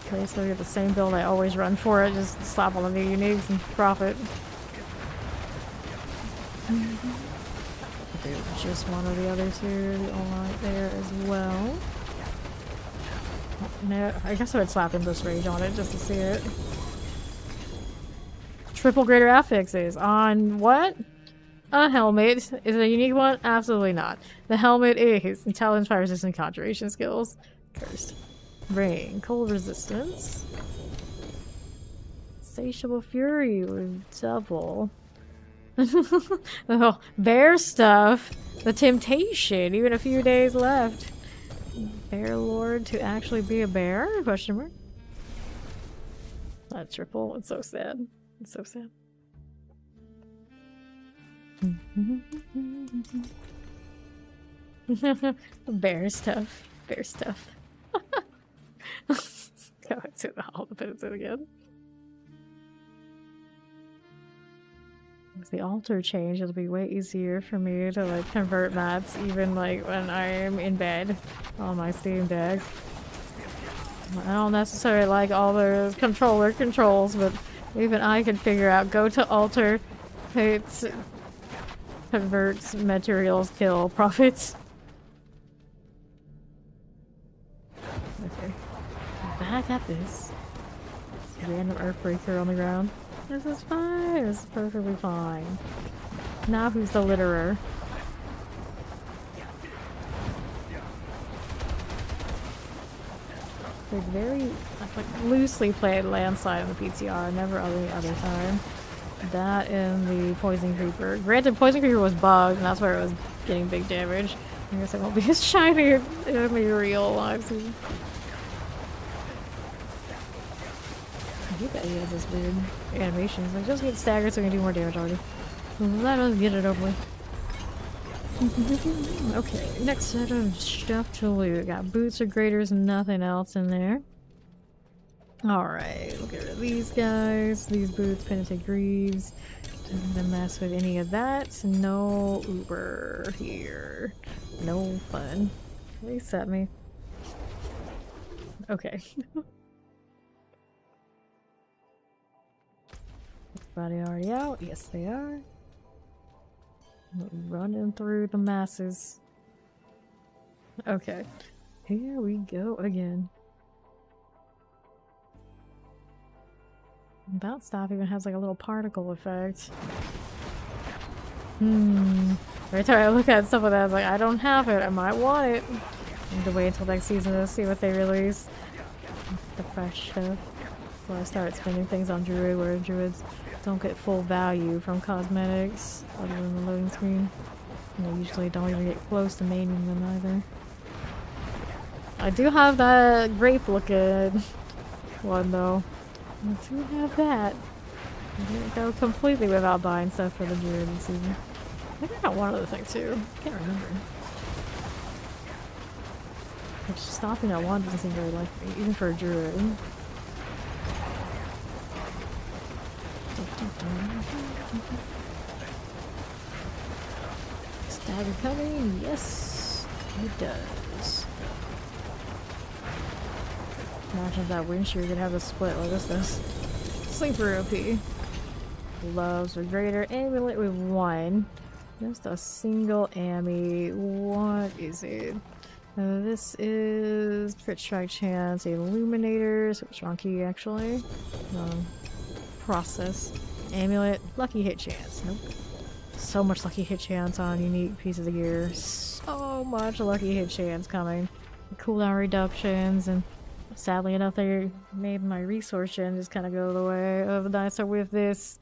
Okay, so we have the same build I always run for it, just slap on the new uniques and profit. Do just one of the other two, the all-right there as well. No, I guess I would slap Endless Rage on it just to see it. Triple greater affixes on what? A helmet. Is it a unique one? Absolutely not. The helmet is intelligence, fire resistant, conjuration skills. Cursed. Rain, cold resistance, insatiable fury with double. Oh, bear stuff, the temptation, even a few days left. Bear lord to actually be a bear? Question mark. That triple, it's so sad. It's so sad. Bear stuff, bear stuff. Go to the hall to put it in again. If the altar change, it'll be way easier for me to like convert mats even like when I'm in bed on my Steam Deck. I don't necessarily like all the controller controls, but even I can figure out go to altar, hits, converts, materials, kill, profits. Okay. Back at this. Random Earthbreaker on the ground. This is fine. This is perfectly fine. Now who's the litterer? Like very like loosely played landslide in the PTR, never any other time. That and the Poison Creeper. Granted, Poison Creeper was bugged, and that's where it was getting big damage. I guess it won't be as shiny in a real live season. I hate that he has this weird animations. Like, just get staggered so we can do more damage already. Let us get it over with. Okay, next set of stuff to loot. Got boots or graders and nothing else in there. Alright, we'll get rid of these guys. These boots, penitent greaves. Don't gonna mess with any of that. No Uber here. No fun. Reset me. Okay. Everybody already out? Yes, they are. Running through the masses. Okay. Here we go again. That stuff even has like a little particle effect. Every time I look at stuff like that, I was like, I don't have it. I might want it. I need to wait until next season to see what they release. The fresh stuff. Before I start spending things on Druid, where Druids don't get full value from cosmetics other than the loading screen. And they usually don't even get close to maining them either. I do have that grape looking one though. I do have that. I didn't go completely without buying stuff for the Druid this season. I think I got one other thing too. I can't remember. Which stopping at one doesn't seem very likely, even for a Druid. Stagger coming? Yes, it does. Imagine if that wind shear could have a split like this does. Sleeper OP. Gloves with greater amulet with one. Just a single Ammy. What is it? This is crit strike chance, illuminators, strong key actually. Process. Amulet, lucky hit chance. Nope. So much lucky hit chance on unique pieces of gear. So much lucky hit chance coming. Cooldown reductions, and sadly enough they made my resource gen just kind of go the way of the dinosaur with this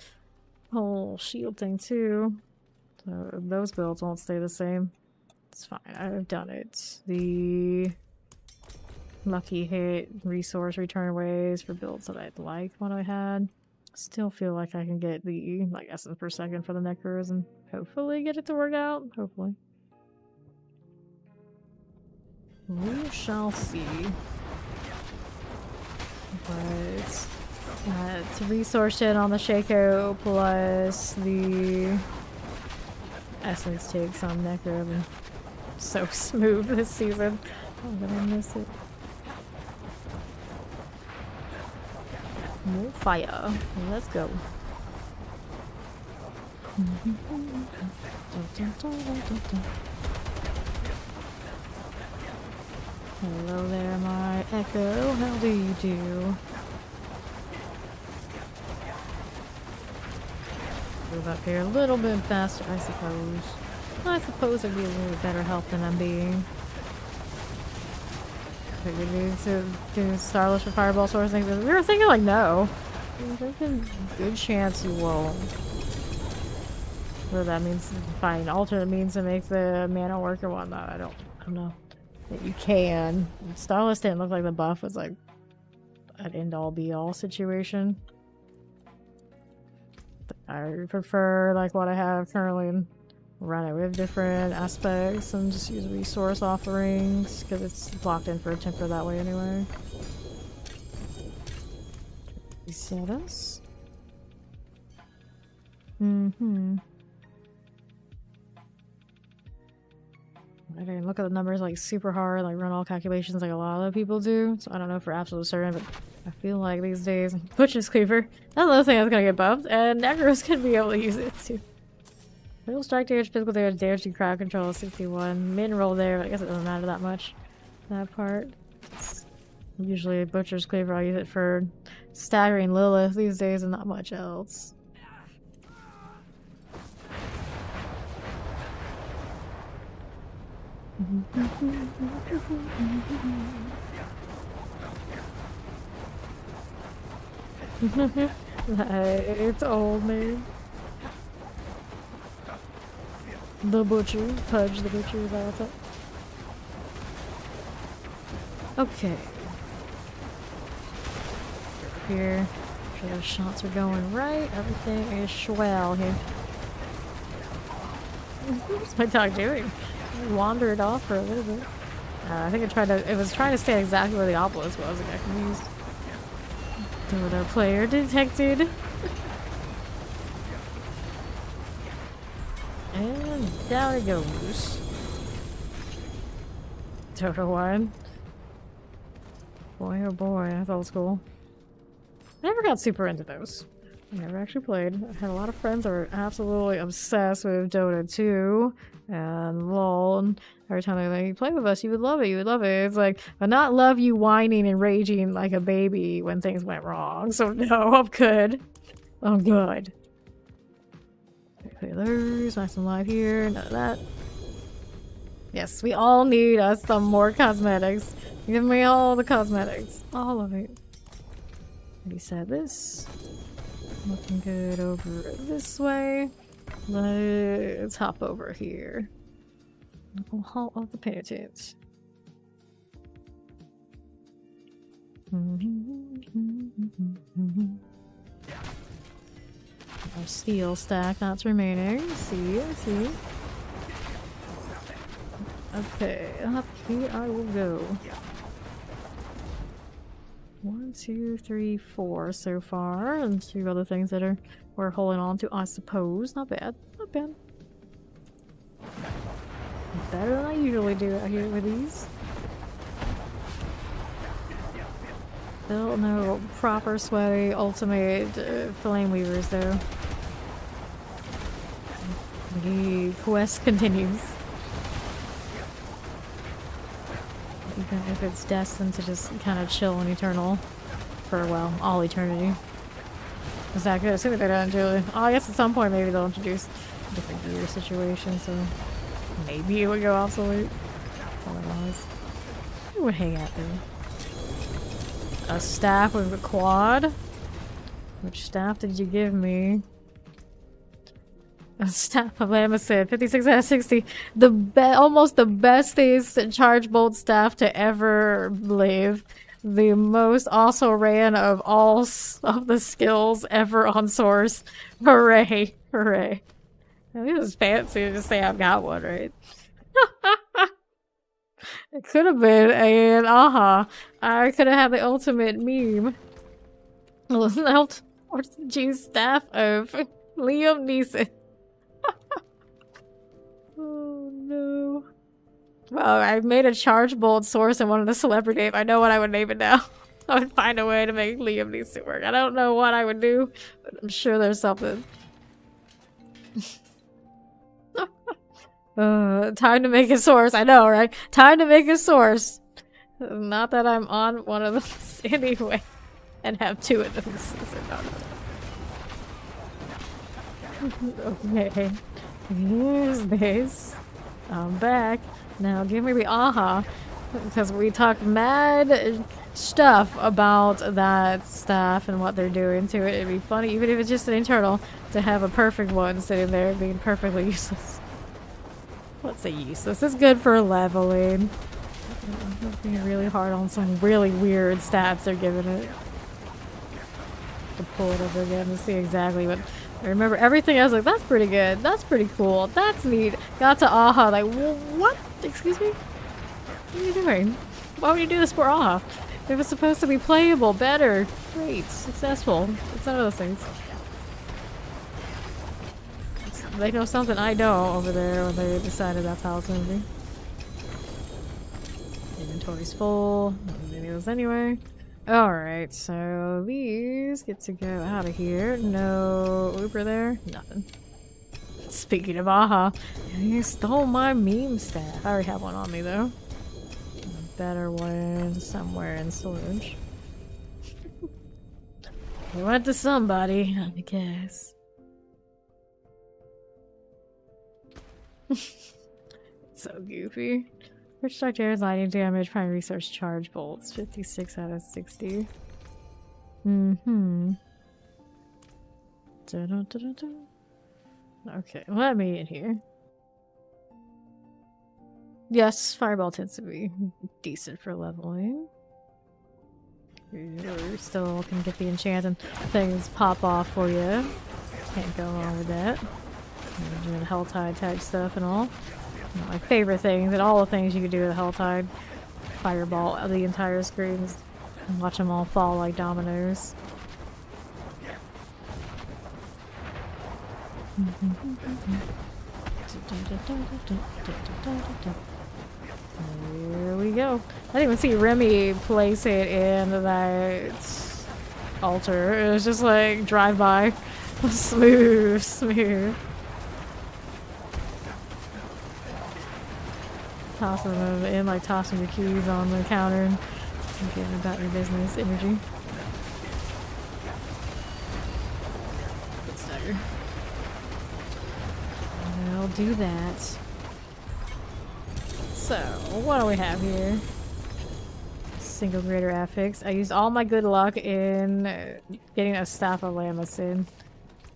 whole shield thing too. So those builds won't stay the same. It's fine, I've done it. The lucky hit resource return ways for builds that I'd like what I had. Still feel like I can get the like essence per second for the Necros and hopefully get it to work out. Hopefully. We shall see. But it's resource it on the Shaco plus the essence takes on Necro. And so smooth this season. I'm gonna miss it. More fire. Let's go. Hello there, my Echo. How do you do? Move up here a little bit faster, I suppose. I suppose I'd be a little bit better help than I'm being. We need to do Starless for Fireball sort of thing. We were thinking like no. There's a good chance you won't. Whether that means find alternate means to make the mana work or whatnot. I don't know. That you can. Starless didn't look like the buff was like an end all be all situation. I prefer like what I have currently and run it with different aspects and just use resource offerings because it's locked in for a temper that way anyway. Reset us. I didn't look at the numbers like super hard, like run all calculations like a lot of people do, so I don't know for absolute certain, but I feel like these days Butcher's Cleaver, that's another thing that's gonna get buffed, and Necros could be able to use it too. Total strike damage, physical damage, to crowd control 61. Min roll there, but I guess it doesn't matter that much. That part. Usually Butcher's Cleaver, I'll use it for staggering Lilith these days and not much else. It's old man. The Butcher. Pudge the Butcher, is that what's up? Okay. Here. Make sure those shots are going right. Everything is swell here. What's my dog doing? It wandered off for a little bit. I think it was trying to stay exactly where the obelisk was. I got confused. Another player detected. And down it goes. Total one. Boy, oh boy, that's old school. I never got super into those. I never actually played. I had a lot of friends that were absolutely obsessed with Dota 2 and LOL. And every time they like, you play with us, you would love it, you would love it. It's like, but not love you whining and raging like a baby when things went wrong. So no, I'm good. I'm good. Okay, there's nice and live here. None of that. Yes, we all need us some more cosmetics. Give me all the cosmetics. All of it. Already said this. Looking good over this way. Let's hop over here. Halt of the penitents. Our steel stack that's remaining. See. Okay, up here I will go. 1, 2, 3, 4 so far, and 2 other things that we're holding on to, I suppose. Not bad. Not bad. Better than I usually do out here with these. Still no proper sweaty ultimate flame weavers though. The quest continues. Even if it's destined to just kind of chill in eternal for, well, all eternity. Is that good? Assuming they don't do it. Oh, I guess at some point maybe they'll introduce a different gear situation, so maybe it would go obsolete. Otherwise, it would hang out there. A staff with a quad? Which staff did you give me? A staff of Amazon, 56 out of 60. Almost the bestest charge bolt staff to ever live. The most also ran of all of the skills ever on Source. Hooray! Hooray! It was fancy to just say I've got one, right? It could have been an I could have had the ultimate meme. What's the G staff of Liam Neeson? Oh no. Well, I made a charge bolt source and wanted a celebrity name. I know what I would name it now. I would find a way to make Liam Neeson work. I don't know what I would do, but I'm sure there's something. Time to make a source. I know, right? Time to make a source. Not that I'm on one of those anyway. And have 2 of them. Okay. Here's this. I'm back. Now give me the aha. Because we talked mad stuff about that staff and what they're doing to it. It'd be funny, even if it's just an internal, to have a perfect one sitting there being perfectly useless. Let's say useless. It's good for leveling. Being really hard on some really weird stats they're giving it. To pull it up again to see exactly what. I remember everything. I was like, that's pretty good. That's pretty cool. That's neat. Got to aha. Like, what? Excuse me? What are you doing? Why would you do this for aha? It was supposed to be playable, better, great, successful. It's none of those things. They know something I don't over there when they decided that's how it's gonna be. Inventory's full. Not many of those anyway. Alright, so these get to go out of here. No Uber there? Nothing. Speaking of aha, you stole my meme staff. I already have one on me though. A better one somewhere in storage. It went to somebody, I guess. It's so goofy. Which Dark lightning damage, prime resource charge bolts. 56 out of 60. Okay, let me in here. Yes, Fireball tends to be decent for leveling. You still can get the enchanted things pop off for you. Can't go wrong with that. You're doing Helltide type stuff and all. My favorite thing, that all the things you can do with Helltide, Fireball the entire screen, and watch them all fall like dominoes. Here we go. I didn't even see Remy place it in that altar. It was just like drive by. Smooth, smooth. Tossing them in, like tossing your keys on the counter and getting about your business energy. Good stagger. I'll do that. So, what do we have here? Single greater affix. I used all my good luck in getting a staff of Lamacin.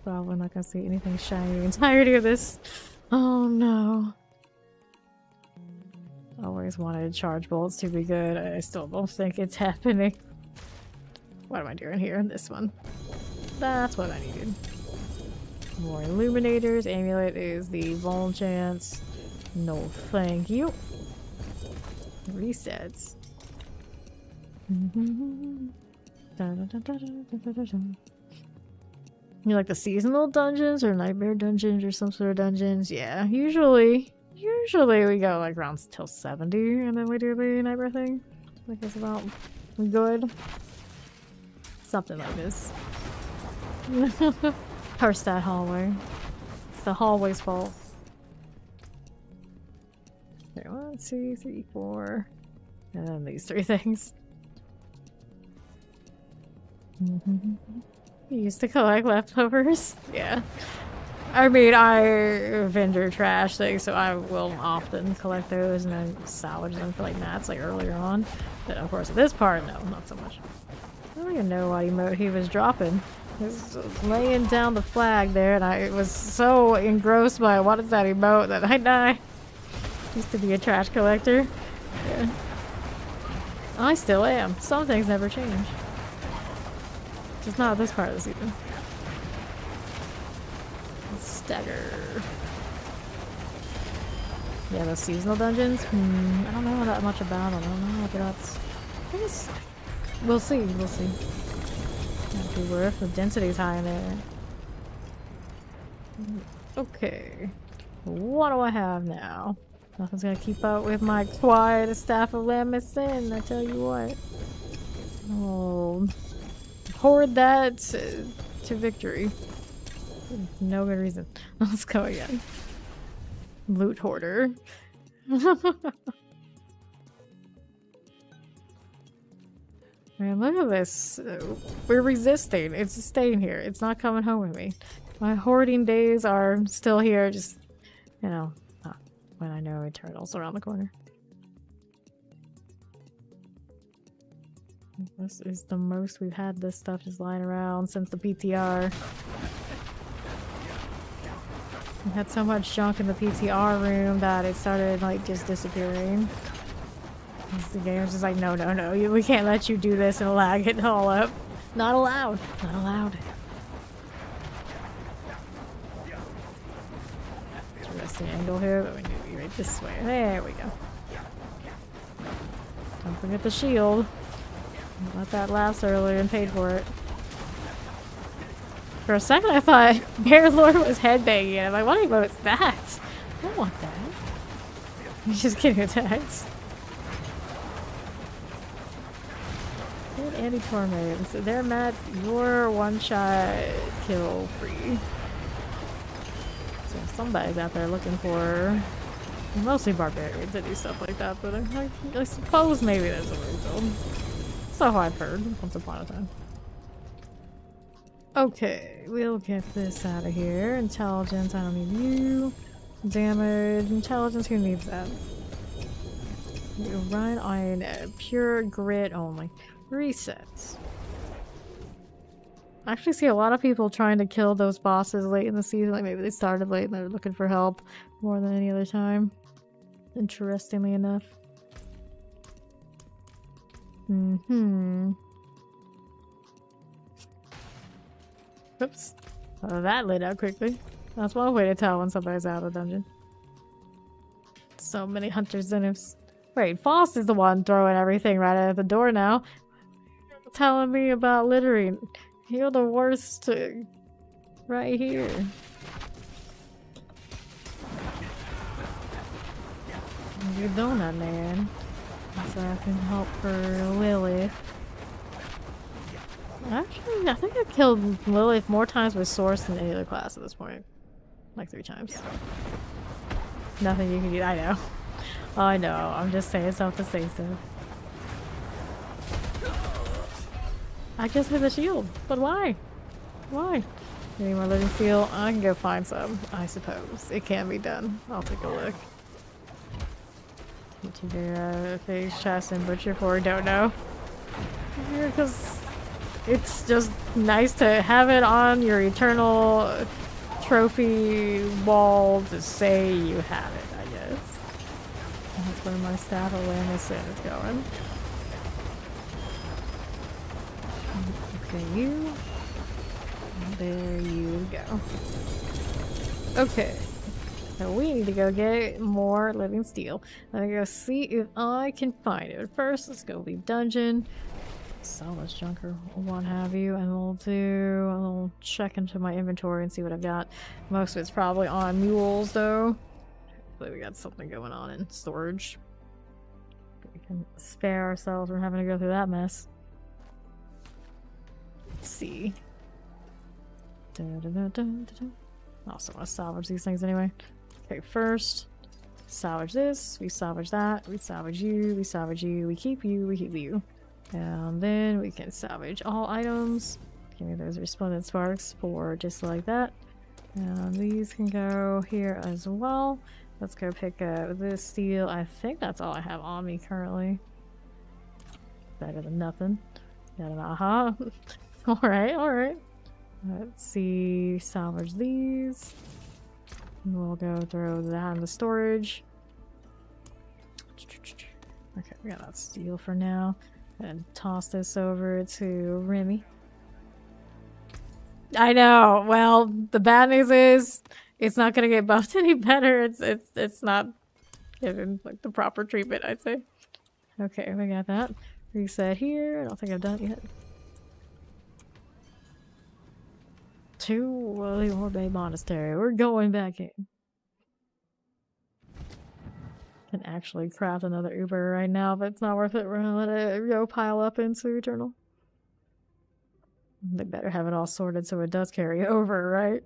Probably not gonna see anything shiny the entirety of this. Oh no. Always wanted charge bolts to be good. I still don't think it's happening. What am I doing here? This one. That's what I needed. More illuminators. Amulet is the Vuln chance. No thank you. Resets. You like the seasonal dungeons or nightmare dungeons or some sort of dungeons? Yeah, usually we go like around till 70 and then we do the nightmare thing. Like it's about good. Something like this. Curse that hallway. It's the hallway's fault. Okay, 1, 2, 3, 4. And then these 3 things. You used to collect leftovers? Yeah. I mean, I vendor trash things, so I will often collect those and then salvage them for like mats like earlier on. But of course, at this part, no, not so much. I don't even know what emote he was dropping. He was laying down the flag there, and I was so engrossed by what is that emote that I died. Used to be a trash collector. Yeah. I still am. Some things never change. Just not this part of the season. Stagger. Yeah, those seasonal dungeons? I don't know that much about them. I don't know if that's... I guess... We'll see. We'll see. Might be worth. The density's high in there. Okay. What do I have now? Nothing's gonna keep up with my quiet staff of Lamacin, I tell you what. Oh, hoard that to victory. No good reason. Let's go again. Loot hoarder. Man, look at this. We're resisting. It's staying here. It's not coming home with me. My hoarding days are still here, just, you know, when I know Eternal's around the corner. This is the most we've had this stuff just lying around since the PTR. We had so much junk in the PTR room that it started like just disappearing. The game was just like, no, no, no, we can't let you do this and lag it all up. Not allowed. Not allowed. Interesting angle here, but we need to be right this way. There we go. Don't forget the shield. Let that last earlier and paid for it. For a second I thought Bearlord was headbanging and I'm like, what emote is that? I don't want that. He's just getting attacked. Good anti-torment. So they're mad. You're one-shot kill free. So somebody's out there looking for mostly barbarians that do stuff like that, but I suppose maybe there's a reason. So I've heard once upon a time. Okay, we'll get this out of here. Intelligence, I don't need you. Damage, intelligence, who needs that? You run on pure grit only. Resets. I actually see a lot of people trying to kill those bosses late in the season. Like maybe they started late and they're looking for help more than any other time. interestingly enough. Mm-hmm. Oops. Oh, that lit out quickly. That's one way to tell when somebody's out of the dungeon. So many hunters and ifs. Wait, Foss is the one throwing everything right out the door now. You're telling me about littering. You're the worst right here. You donut man. So I can help for Lilith. Actually, I think I've killed Lilith more times with Source than any other class at this point. Like 3 times. Nothing you can do. I know. I know. I'm just saying something to say so. I just hit the shield. But why? Why? Any more living steel? I can go find some, I suppose. It can be done. I'll take a look. Face, chest, and butcher for don't know. Because it's just nice to have it on your eternal trophy wall to say you have it, I guess. That's where my staff of Lamisin is going. Okay, you. There you go. Okay. So we need to go get more living steel. Let me go see if I can find it. But first, let's go leave dungeon. Sell this junk or what have you, and we'll do a little check into my inventory and see what I've got. Most of it's probably on mules, though. Hopefully we got something going on in storage. We can spare ourselves from having to go through that mess. Let's see. Also want to salvage these things anyway. Okay, first, salvage this, we salvage that, we salvage you, we salvage you, we keep you, we keep you. And then we can salvage all items. Give me those resplendent sparks for just like that. And these can go here as well. Let's go pick up this steel. I think that's all I have on me currently. Better than nothing. Got an aha. Alright, alright. Let's see. Salvage these. We'll go throw that in the storage. Okay, we got that steel for now. And toss this over to Remy. I know. Well, the bad news is it's not gonna get buffed any better. It's not given like the proper treatment, I'd say. Okay, we got that. Reset here. I don't think I've done it yet. To Willie Bay Monastery. We're going back in. Can actually craft another Uber right now, but it's not worth it. We're gonna let it go pile up into Eternal. They better have it all sorted so it does carry over, right?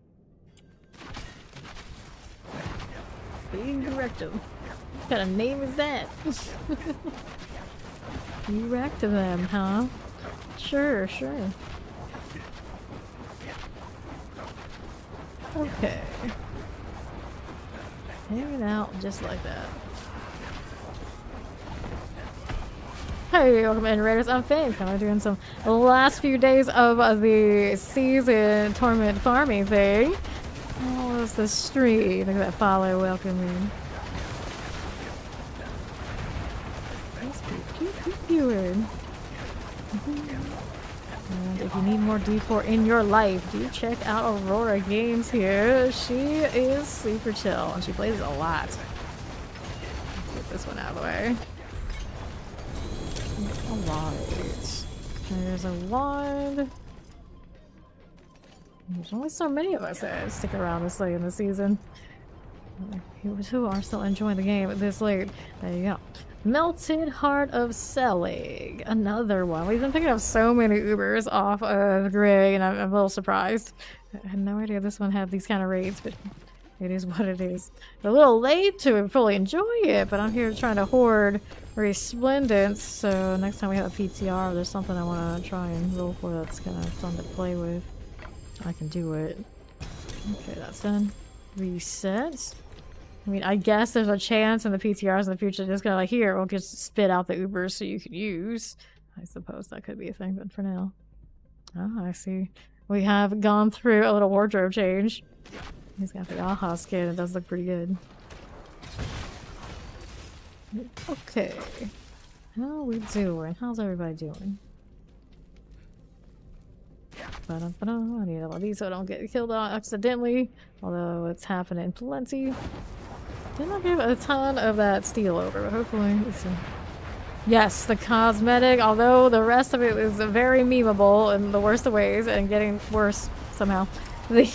Big rectum. What kind of name is that? You wrecked them, huh? Sure, sure. Okay. Hanging out just like that. Hey, welcome in, Raiders. I'm Faith. I'm doing some last few days of the season tournament farming thing. Oh, it's the street. Look at that follow welcoming. Keep doing. And if you need more D4 in your life, do check out Aurora Games here. She is super chill and she plays a lot. Let's get this one out of the way. Alright. There's a wand. There's only so many of us that stick around this late in the season. Who are still enjoying the game this late. There you go. Melted Heart of Selig. Another one. We've been picking up so many Ubers off of Grig, and I'm a little surprised. I had no idea this one had these kind of raids, but it is what it is. A little late to fully enjoy it, but I'm here trying to hoard Resplendence, so next time we have a PTR, there's something I want to try and roll for that's kind of fun to play with. I can do it. Okay, that's done. Reset. I mean, I guess there's a chance in the PTRs in the future just gonna like, here, we'll just spit out the Ubers so you can use. I suppose that could be a thing, but for now. Oh, I see. We have gone through a little wardrobe change. He's got the Aha skin, it does look pretty good. Okay. How are we doing? How's everybody doing? Ba-dum-ba-dum. I need all of these so I don't get killed accidentally. Although it's happening plenty. Did not give a ton of that steel over, but hopefully it's yes, the cosmetic, although the rest of it is very memeable in the worst of ways and getting worse somehow. The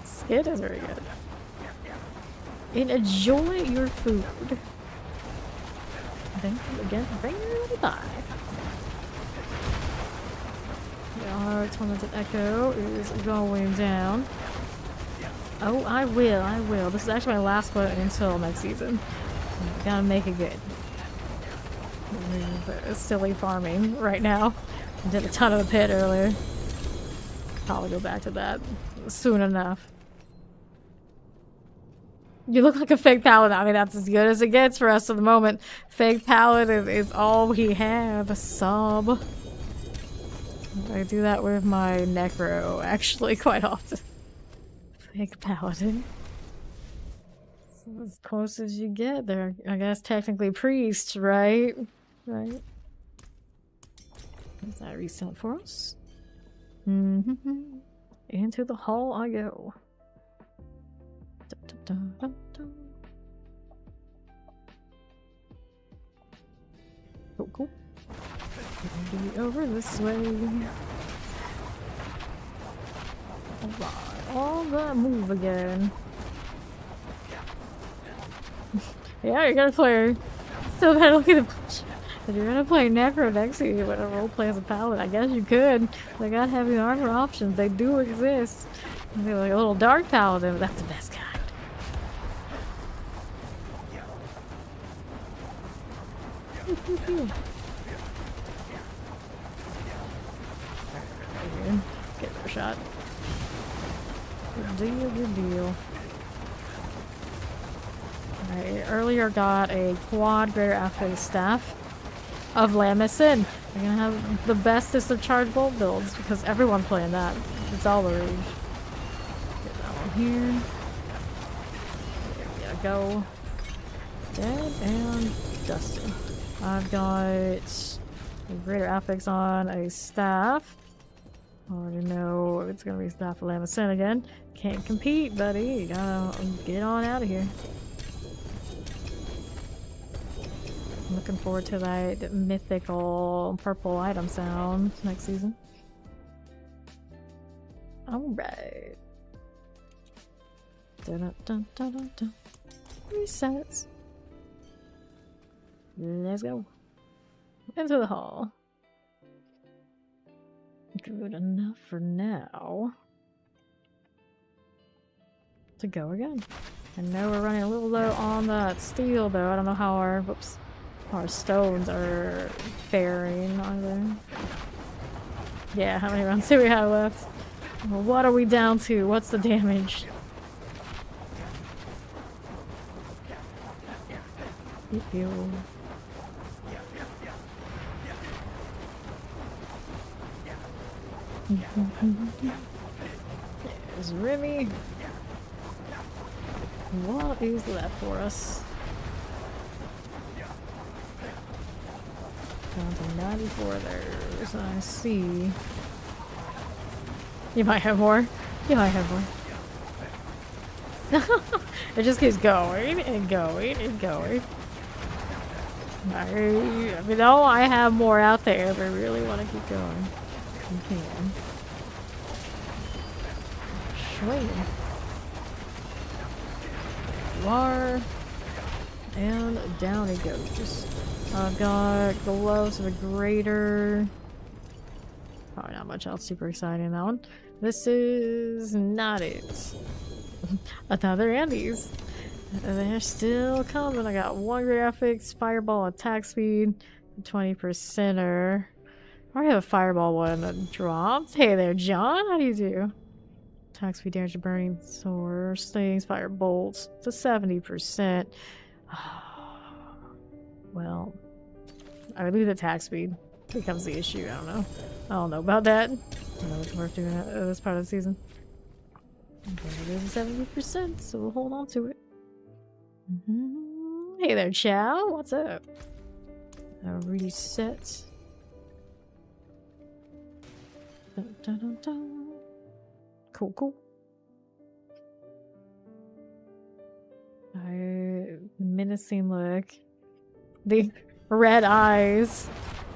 skin is very good. And enjoy your food. Thank you again for bringing everybody by. Our tormented echo is going down. Oh, I will. This is actually my last one until next season. Gotta make it good. Silly farming right now. I did a ton of the pit earlier. Probably go back to that soon enough. You look like a fake paladin. I mean, that's as good as it gets for us at the moment. Fake paladin is all we have. A sub. I do that with my necro, actually, quite often. Fake paladin. As close as you get there. I guess technically priest, right? Right. Is that reset for us? Into the hall I go. Dun, dun, dun, dun. Oh, cool. Gonna be over this way. Alright, on the move again. Yeah, you're gonna play. Still gotta look at the bunch. If you're gonna play Necro next season, you wanna roleplay as a paladin. I guess you could. They got heavy armor options. They do exist. Maybe like a little dark paladin, but that's the best kind. Get a shot. Good deal, good deal. I earlier got a quad greater athlete staff of Lamison. We're gonna have the bestest of charge bolt builds because everyone's playing that. It's all the rage. Get that one here. There we go. Dead and dusty. I've got a greater affix on a staff. Already know it's gonna be staff of Lamison again. Can't compete, buddy. You gotta get on out of here. I'm looking forward to that mythical purple item sound next season. Alright. Dun-dun-dun-dun-dun. Resets. Let's go. Into the hall. Good enough for now. To go again. I know we're running a little low on that steel though. I don't know how our our stones are faring either. Yeah, how many rounds do we have left? Well, what are we down to? What's the damage? Ew. There's Remy. What is left for us? Down to 94 there's I see. You might have more. You might have more. It just keeps going and going and going. I mean, no, I have more out there, but I really want to keep going. You can. Swing. War. And down it goes. I've got gloves of a greater. Probably not much else super exciting in that one. This is not it. Another Andes. They're still coming. I got one graphics, fireball attack speed, 20%er. I already have a fireball one that dropped. Hey there, John. How do you do? Attack speed, damage to burning sword, stings, fire bolts to 70%. Well, I would lose attack speed. Becomes the issue. I don't know about that. I don't know what's worth doing at this part of the season. Okay, it is 70%, so we'll hold on to it. Hey there, Chow. What's up? A reset. Dun, dun, dun, dun. Cool, cool. Menacing look. The red eyes.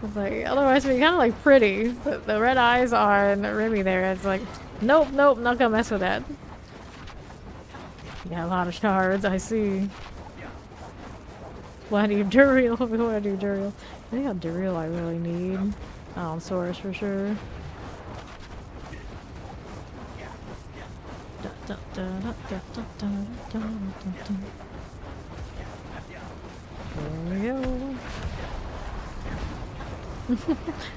It's like, otherwise it'd be kind of like pretty. The red eyes on Remy there, it's like, nope, nope, not gonna mess with that. Yeah, a lot of shards, I see. Plenty of Duriel, plenty of Duriel. I think Duriel I really need. On Sorc for sure. There we go.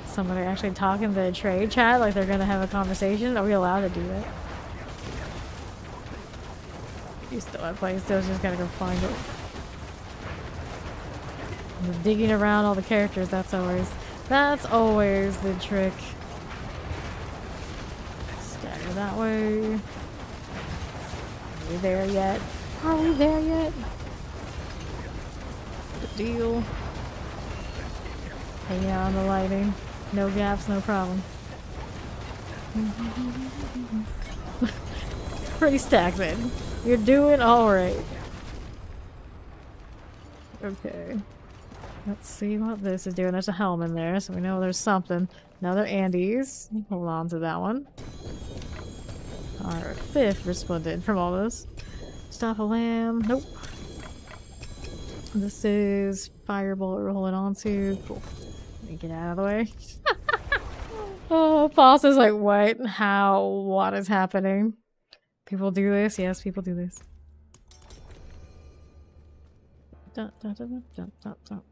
Somebody actually talking to the trade chat like they're gonna have a conversation. Are we allowed to do that? You still have place, still just gotta go find it. And digging around all the characters, that's always the trick. Stagger that way. Are we there yet? Are we there yet? Good deal. Hanging out on the lighting. No gaps, no problem. Pretty stacked, man. You're doing alright. Okay. Let's see what this is doing. There's a helm in there, so we know there's something. Another Andes. Hold on to that one. Our 5th resplendent from all this. Stop a lamb. Nope. This is firebolt we're holding on to. Cool. Let me get out of the way. Oh, Boss is like, what? How? What is happening? People do this? Yes, people do this. Dun, dun, dun, dun, dun, dun.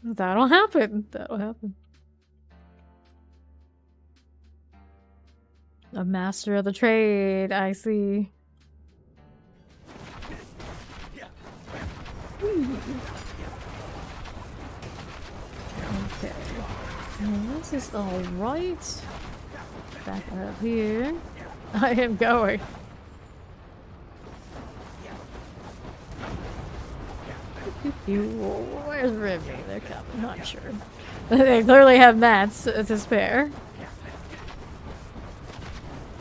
That'll happen. That'll happen. A master of the trade, I see. Okay. Well, this is alright. Back up here. I am going. Where's Remy? They're coming, I'm sure. They clearly have mats to spare.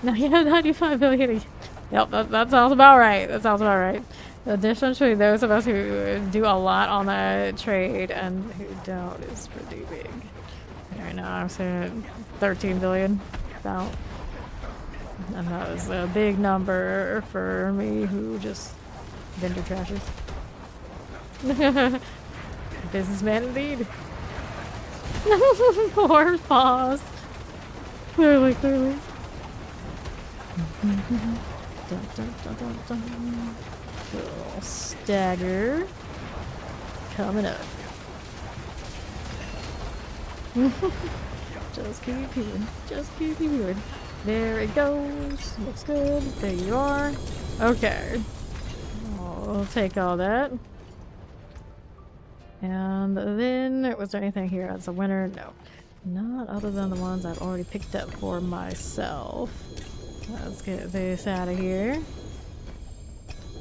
No, you have 95 billion. Yep, that sounds about right. That sounds about right. The difference between those of us who do a lot on the trade and who don't is pretty big. Right now I'm saying 13 billion. About. And that was a big number for me who just vendor trashes. Businessman indeed. Poor boss. Clearly. Dun, dun, dun, dun, dun. Little stagger coming up. Just keep healing. Just keep healing. There it goes. Looks good. There you are. Okay. I'll take all that. And then, was there anything here as a winner? No. Not other than the ones I've already picked up for myself. Let's get this out of here.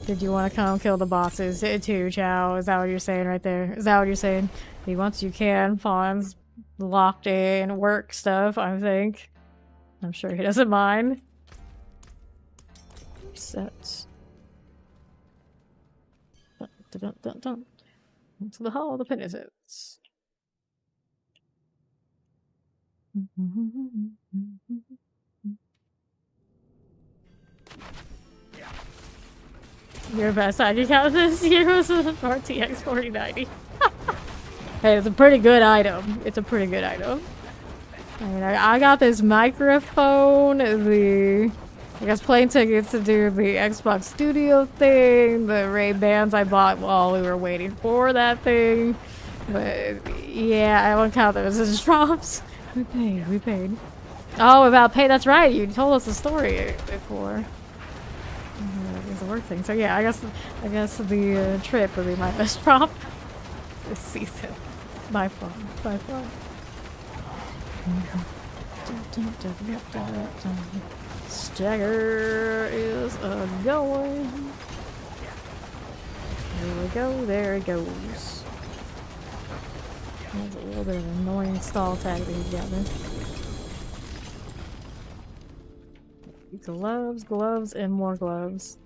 Did you want to come kill the bosses too, Chow? Is that what you're saying right there? Is that what you're saying? Once you can, Fawn's locked in work stuff, I think. I'm sure he doesn't mind. Set. Dun, dun, dun, dun. To the Hall of the Penitents. Your best ID count this year was an RTX 4090. Hey, it's a pretty good item. It's a pretty good item. I mean, I got this microphone, I guess plane tickets to do the Xbox Studio thing, the Ray-Bans I bought while we were waiting for that thing. But yeah, I don't count those as drops. We paid. Oh, about pay, that's right, you told us the story before. It's a work thing. So yeah, I guess the trip would be my best drop this season. By far. Stagger is going. There we go, there it goes. There's a little bit of an annoying stall tag that he's got there. Gloves, gloves, and more gloves.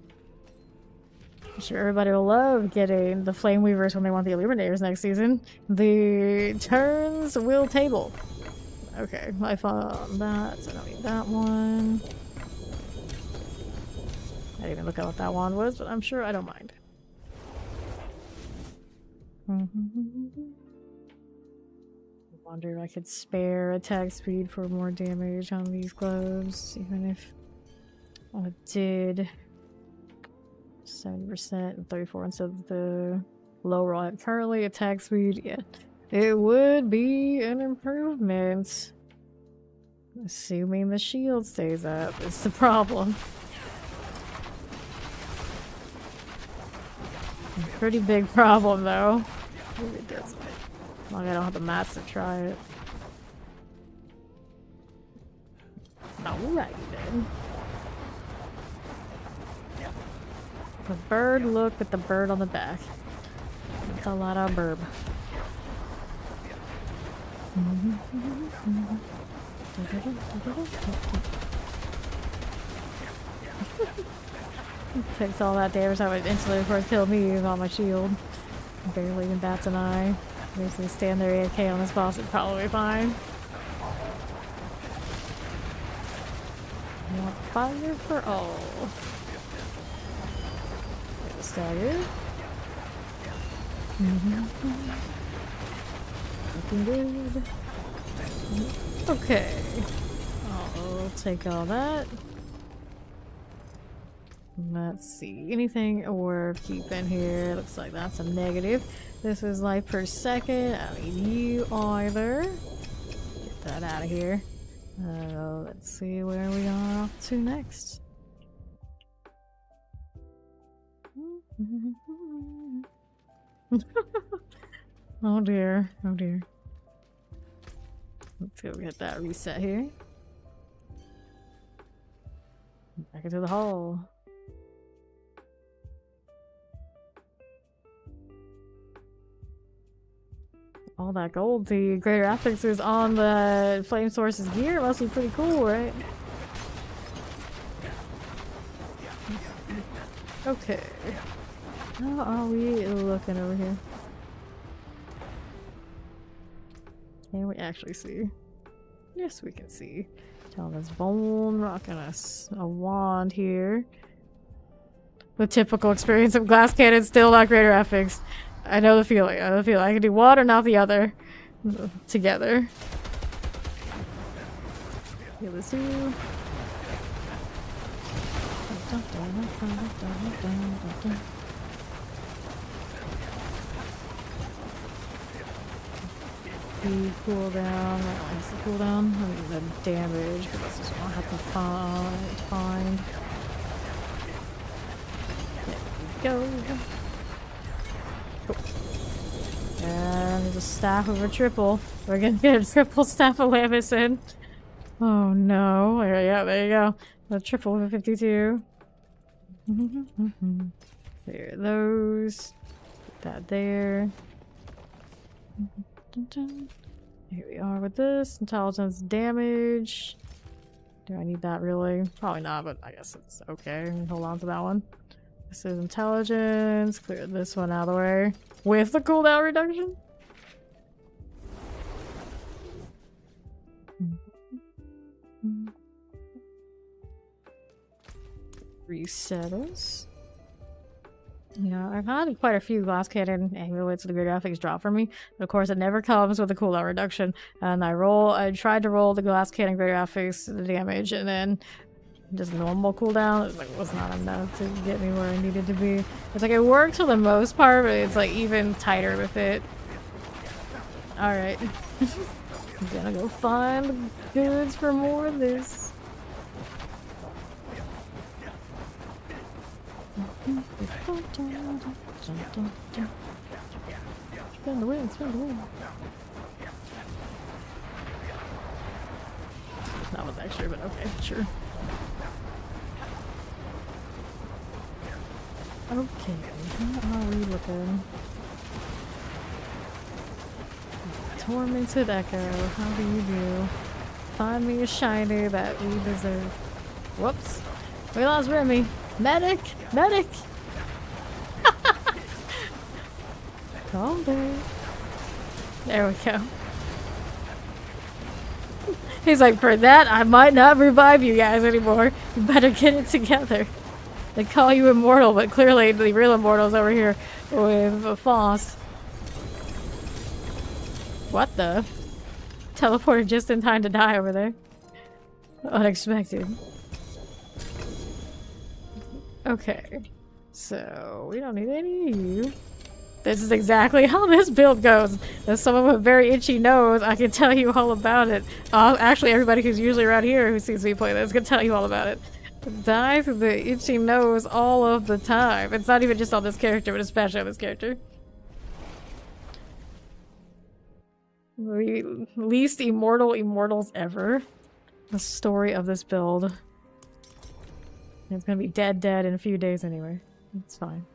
I'm sure everybody will love getting the Flame Weavers when they want the Illuminators next season. The Turns Will Table. Okay, I found that, so I don't need that one. I didn't even look at what that one was, but I'm sure I don't mind. I wonder if I could spare attack speed for more damage on these gloves, even if I did 70% and 34 instead of the low roll at currently attack speed. Yeah, it would be an improvement. Assuming the shield stays up is the problem. Pretty big problem though. Maybe it does. As long as I don't have the mats to try it. Alright then. The bird, look at the bird on the back. That's a lot of burb. Takes all that damage that would instantly before it killed me on my shield. Barely even bats an eye. Basically stand there AFK on this boss would probably be fine. More fire for all. Get the stagger. Looking good. Okay. I'll take all that. Let's see. Anything worth keeping here? Looks like that's a negative. This is life per second. I mean, you either. Get that out of here. Let's see where we are off to next. Oh dear. Oh dear. Let's go get that reset here. Back into the hall. All that gold, the greater affix is on the Flame Source's gear. Must be pretty cool, right? Okay. How are we looking over here? Can we actually see? Yes, we can see. Tell this bone rocking us a wand here. The typical experience of glass cannon, still not greater affix. I know the feeling. I know the feeling. I can do one or not the other together. The other two. The cooldown. What's the cooldown? I mean the damage, but this is what I have to find. There we go. Cool. And there's a staff of a triple. We're gonna get a triple staff of Lamison. Oh no. Yeah, there you go. The triple of 52. There are those. Put that there. Here we are with this. Intelligence damage. Do I need that really? Probably not, but I guess it's okay. Hold on to that one. This is intelligence. Clear this one out of the way. With the cooldown reduction? Reset us. Yeah, I've had quite a few glass cannon amulets with the great graphics drop for me. But of course, it never comes with a cooldown reduction. And I tried to roll the glass cannon great graphics damage, and then just normal cooldown. It was not enough to get me where I needed to be. It's like it worked for the most part, but it's like even tighter with it. Alright. I'm gonna go find the goods for more of this. Spin the wind, spin the wind. Not with extra, but okay, sure. Okay, how are we looking? Tormented Echo, how do you do? Find me a shiny that we deserve. Whoops. We lost Remy. Medic! Medic! Calm down. There we go. He's like, for that, I might not revive you guys anymore. You better get it together. They call you immortal, but clearly the real immortal's over here with Foss. What the? Teleported just in time to die over there. Unexpected. Okay. So, we don't need any of you. This is exactly how this build goes. As someone with a very itchy nose, I can tell you all about it. Actually, everybody who's usually around here who sees me play this can tell you all about it. Die through the itchy nose all of the time. It's not even just on this character, but especially on this character. The least immortal immortals ever. The story of this build. It's gonna be dead in a few days anyway. It's fine.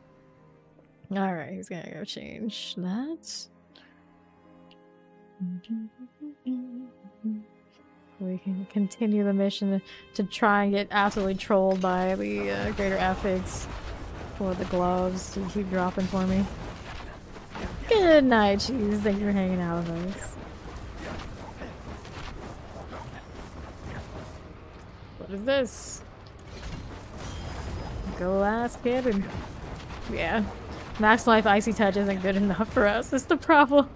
Alright, he's gonna go change that. We can continue the mission to try and get absolutely trolled by the greater affix for the gloves to keep dropping for me. Good night, cheese. Thank you for hanging out with us. What is this? Glass cannon. Yeah. Max Life Icy Touch isn't good enough for us. That's the problem.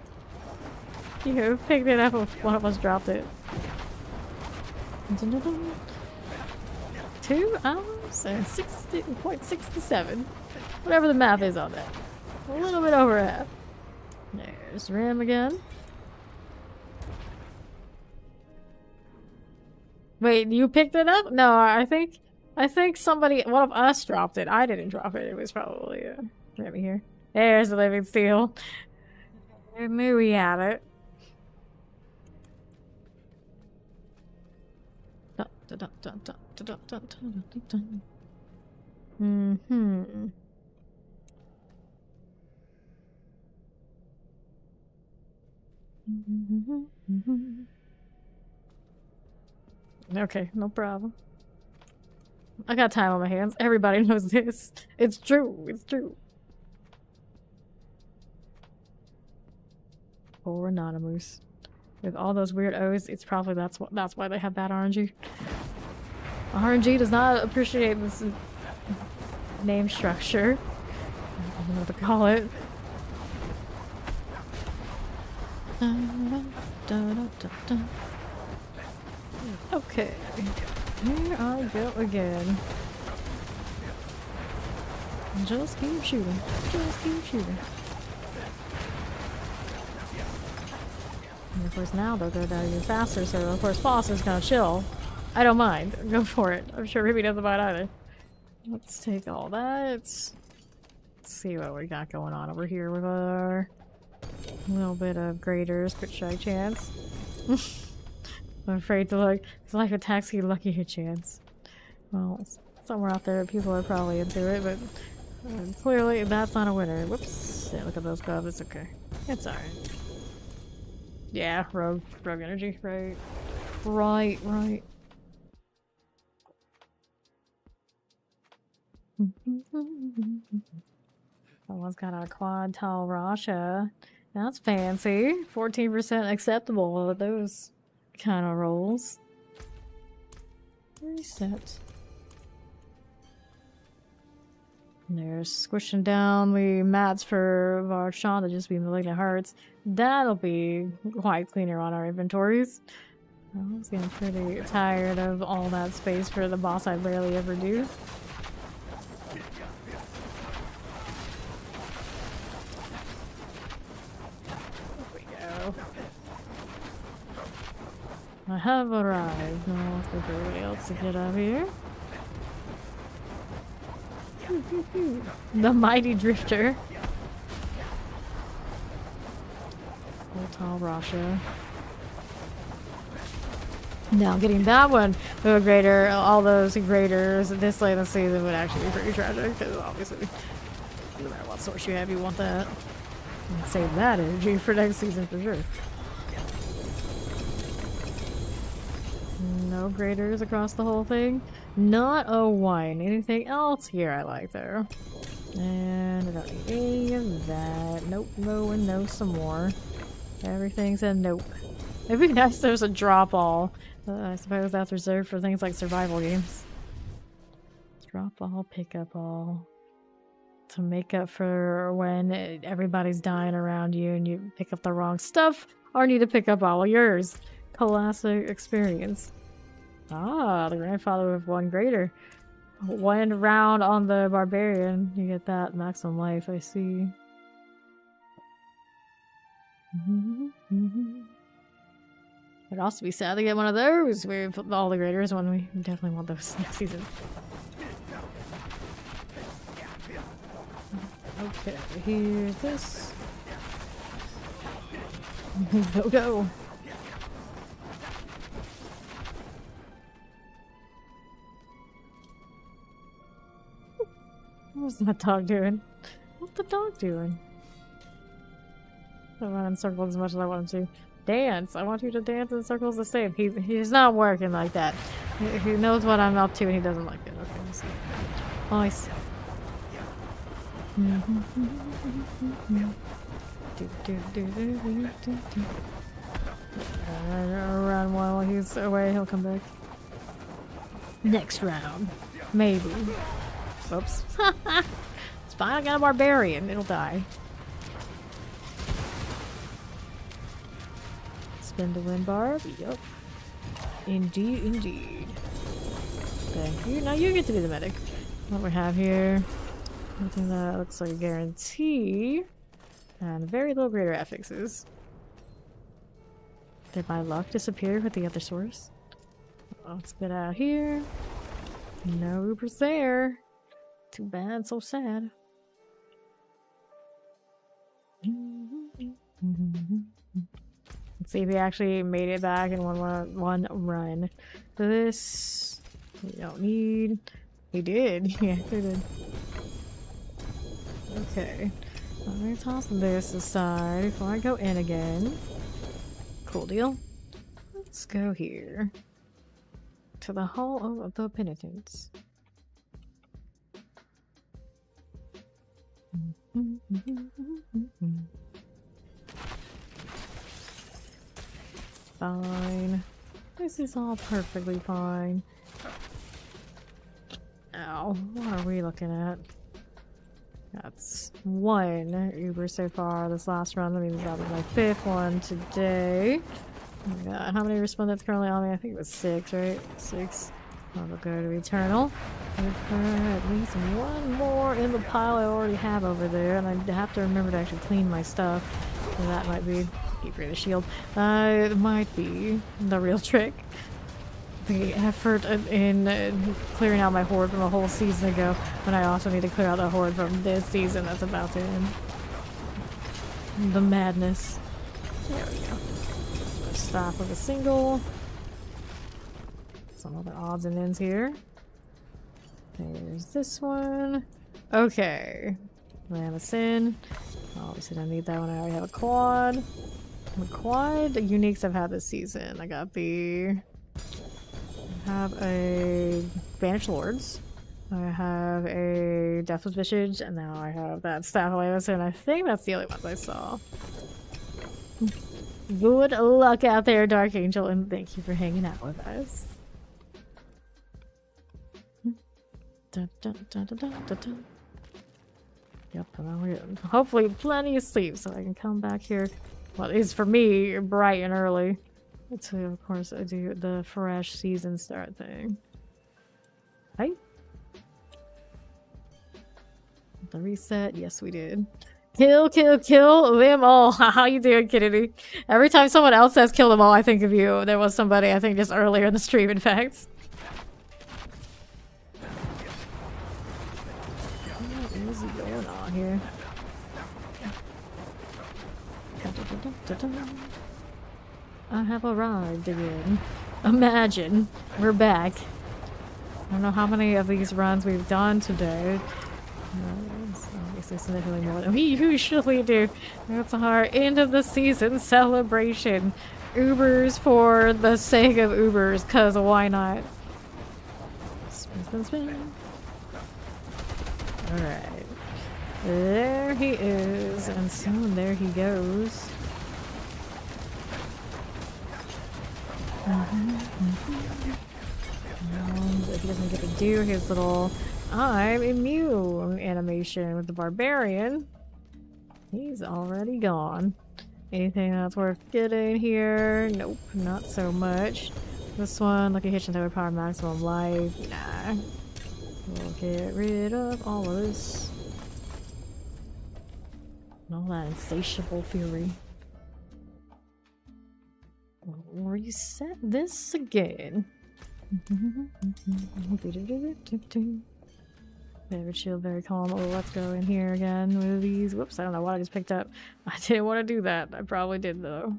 You picked it up if one of us dropped it. 2 hours and 60.67. Whatever the math is on that. A little bit over half. There's Rim again. Wait, you picked it up? No, I think somebody, one of us dropped it. I didn't drop it. It was probably Remy here. There's the living steel. I knew we had it. Mm-hmm. Okay, no problem. I got time on my hands. Everybody knows this. It's true. It's true. Poor Anonymous. With all those weird O's, it's probably that's why they have bad RNG. RNG does not appreciate this name structure. I don't know what to call it. Okay. Here I go again. Just keep shooting. Just keep shooting. And of course now they'll go down even faster, so of course Foss is gonna chill. I don't mind. Go for it. I'm sure Ruby doesn't mind either. Let's take all that. Let's see what we got going on over here with our little bit of graders. Quick strike chance. I'm afraid to look. It's like a taxi lucky hit chance. Well, somewhere out there people are probably into it, but clearly that's not a winner. Whoops. Yeah, look at those gloves. It's okay. It's alright. Yeah, rogue energy. Right. Right. Someone's got a quad tall Rasha. That's fancy. 14% acceptable with those kind of rolls. Reset. And there's squishing down the mats for Varchan to just be Malignant Hearts. That'll be quite cleaner on our inventories. I was getting pretty tired of all that space for the boss I barely ever do. I have arrived. Now let's wait for everybody else to get up here. The mighty drifter. Tall Rasha. Now getting that one to a greater, all those graders this late in the season would actually be pretty tragic because obviously No matter what source you have, you want that. And save that energy for next season for sure. No graders across the whole thing. Not a wine. Anything else here I like there? And I don't need any of that. Nope, no, and no some more. Everything's a nope. It'd be nice if there's a drop all. I suppose that's reserved for things like survival games. Drop all, pick up all. To make up for when everybody's dying around you and you pick up the wrong stuff, or need to pick up all of yours. Classic experience. Ah, the grandfather with one greater. One round on the barbarian, you get that maximum life, I see. It'd also be sad to get one of those. We put all the graders when we definitely want those next season. Okay, here's this. Go, go. What's that dog doing? What's the dog doing? I don't run in circles as much as I want him to. Dance! I want you to dance in circles the same. He's not working like that. He knows what I'm up to and he doesn't like it. Okay, let's see. Nice. Run while he's away, he'll come back. Next round. Maybe. Oops. It's fine, I got a barbarian. It'll die. Spin the wind barb. Yup. Indeed, indeed. Thank you. Now you get to be the medic. What we have here. Something that looks like a guarantee. And very low greater affixes. Did my luck disappear with the other source? Let's get out here. No Ubers there. Too bad, so sad. Let's see if he actually made it back in one run. This we don't need. He did. Yeah, he did. Okay. Let me toss this aside before I go in again. Cool deal. Let's go here. To the Hall of the Penitents. Fine. This is all perfectly fine. Ow, what are we looking at? That's one Uber so far this last run. That means that was my 5th one today. Oh my god, how many respondents currently on me? I think it was 6, right? 6. I'll go to Eternal. At least one more in the pile I already have over there, and I have to remember to actually clean my stuff. So that might be keep free the shield. It might be the real trick. The effort in clearing out my horde from a whole season ago, when I also need to clear out the horde from this season that's about to end. The madness. There we go. Stop with a single. Some other odds and ends here. There's this one. Okay. Land us in. Obviously don't need that one. I already have a quad. The quad uniques I've had this season. I got the... I have a Banished Lords. I have a Deathless Visage, and now I have that Staff of Laos, and I think that's the only ones I saw. Good luck out there, Dark Angel, and thank you for hanging out with us. Dun, dun, dun, dun, dun, dun, dun. Yep, and we're getting hopefully plenty of sleep so I can come back here. Well, it is for me bright and early. To, of course, I do the fresh season start thing. Hi. The reset, yes we did. Kill, kill, kill them all. How you doing, Kennedy? Every time someone else says kill them all, I think of you. There was somebody, I think, just earlier in the stream, in fact. What is going on here? I have arrived again. Imagine. We're back. I don't know how many of these runs we've done today. honestly significantly more than we usually do. That's our end of the season celebration. Ubers for the sake of Ubers, cause why not? Spin, spin, spin. Alright. There he is, and soon there he goes. And if he doesn't get to do his little I'm immune animation with the barbarian, he's already gone. Anything that's worth getting here? Nope, not so much. This one, Lucky Hitchin that would power maximum life. Nah. We'll get rid of all of this. And all that insatiable fury. We'll reset this again. Very chill, very calm. Oh, let's go in here again with these. Whoops, I don't know what I just picked up. I didn't want to do that. I probably did, though.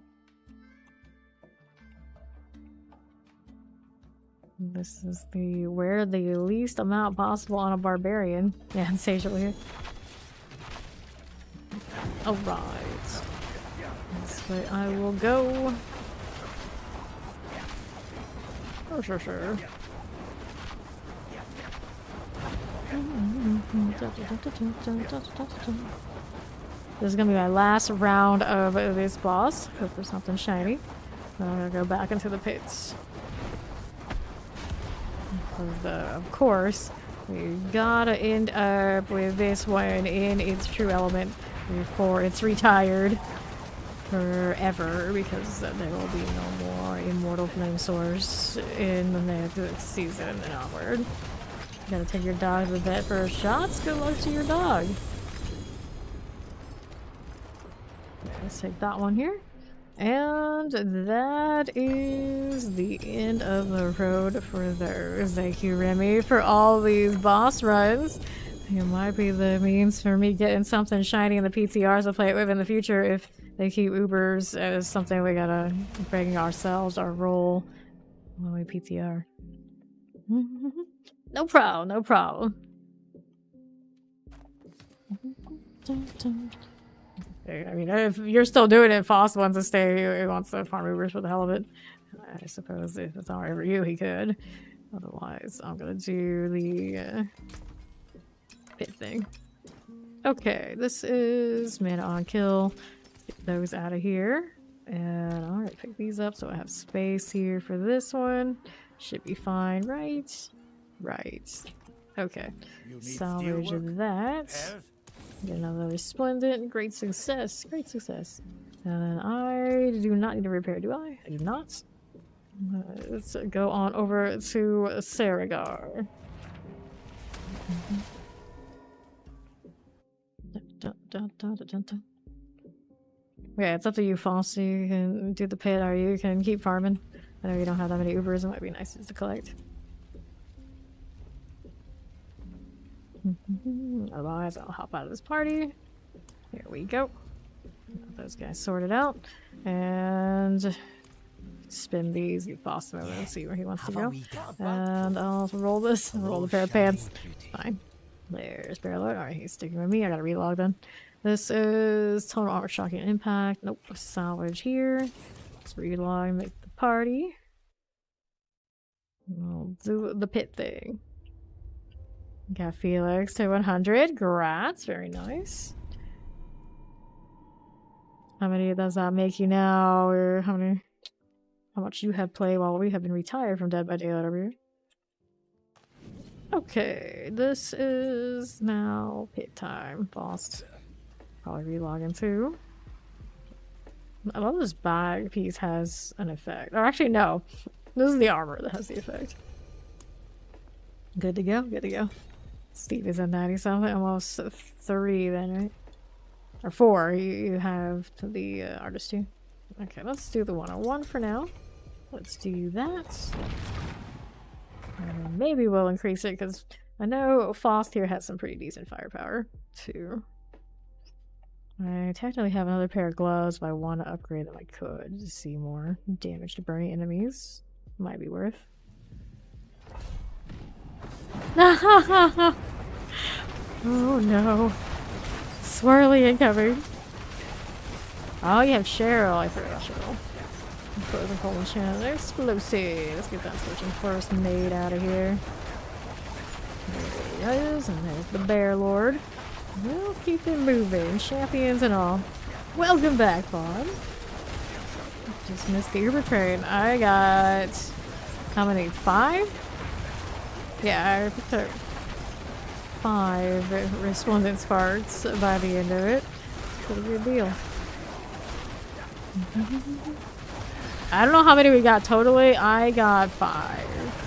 This is the where the least amount possible on a barbarian. Yeah, insatiable here. Alright. This way I will go. Oh, sure. This is gonna be my last round of this boss. Hope for something shiny. Then I'm gonna go back into the pits. Of course, we gotta end up with this one in its true element before it's retired forever, because there will be no more immortal flame source in the next season and onward. You gotta take your dog to the vet for shots. Good luck to your dog. Let's take that one here. And that is the end of the road for those. Thank you, Remy, for all these boss runs. It might be the means for me getting something shiny in the PTRs to play it with in the future if they keep Ubers as something we gotta bring ourselves, our role when we PTR. No problem, no problem. I mean, if you're still doing it, Foss wants to stay, he wants to farm Ubers for the hell of it. I suppose if it's alright for you, he could. Otherwise, I'm gonna do the pit thing. Okay, this is mana on kill. Get those out of here. And alright, pick these up so I have space here for this one. Should be fine, right? Right. Okay. Salvage that. Get another resplendent. Great success. Great success. And I do not need to repair, do I? I do not. Let's go on over to Saragar. Yeah, it's up to you, Foss. You can do the pit, or you can keep farming. I know you don't have that many Ubers. It might be nice just to collect. Otherwise, I'll hop out of this party. Here we go. Got those guys sorted out. And spin these, get Foss over and see where he wants to go. And I'll roll this, roll the pair of pants. Fine. There's Barrel Alert. Alright, he's sticking with me. I gotta relog then. This is Total Armor Shocking Impact. Nope. Salvage here. Let's relog, make the party. We'll do the pit thing. Got Felix to 100. Grats. Very nice. How many does that make you now? Or how much you have played while we have been retired from Dead by Daylight over here? Okay, this is now pit time. Boss. Probably relog in too. I love this bag piece has an effect. Or actually, no. This is the armor that has the effect. Good to go, good to go. Steve is at 90 something, almost 3 then, right? Or 4, you have to the artist too. Okay, let's do the 101 for now. Let's do that. And maybe we'll increase it, because I know Faust here has some pretty decent firepower too. I technically have another pair of gloves, but I want to upgrade them. I could to see more damage to burning enemies. Might be worth. Oh no. Swirly incoming. Oh, you have Cheryl. I forgot about Cheryl. Frozen Cold Channel. Explosive. Let's get that switching first nade out of here. There he is, and there's the Bear Lord. We'll keep it moving. Champions and all. Welcome back, Bob. Just missed the Uber train. I got... how many? 5? Yeah, I picked up 5 resplendent sparks by the end of it. Pretty good deal. I don't know how many we got totally. I got 5.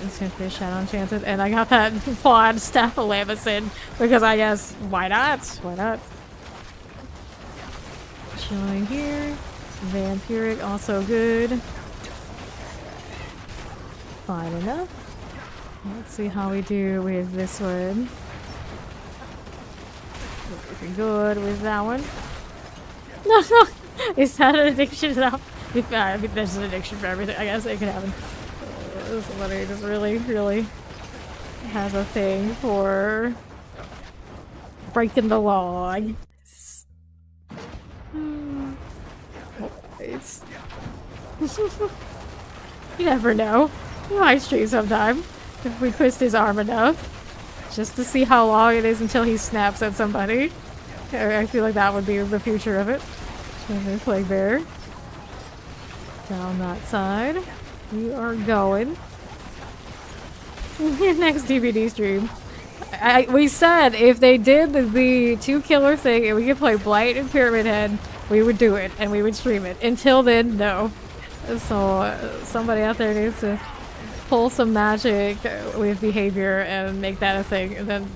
Instant fish shadow enchanted, and I got that quad staff of Lamacin because I guess why not? Why not? Chilling here. Vampiric also good. Fine enough. Let's see how we do with this one. Looking good with that one. No, is that an addiction now? I mean, there's an addiction for everything. I guess it could happen. Somebody just really has a thing for breaking the law. It's you never know. You might stream sometime if we twist his arm enough, just to see how long it is until he snaps at somebody. I feel like that would be the future of it. Plague Bear. Down that side. We are going. Next DVD stream. We said if they did the 2 killer thing and we could play Blight and Pyramid Head, we would do it and we would stream it. Until then, no. So somebody out there needs to pull some magic with behavior and make that a thing, and then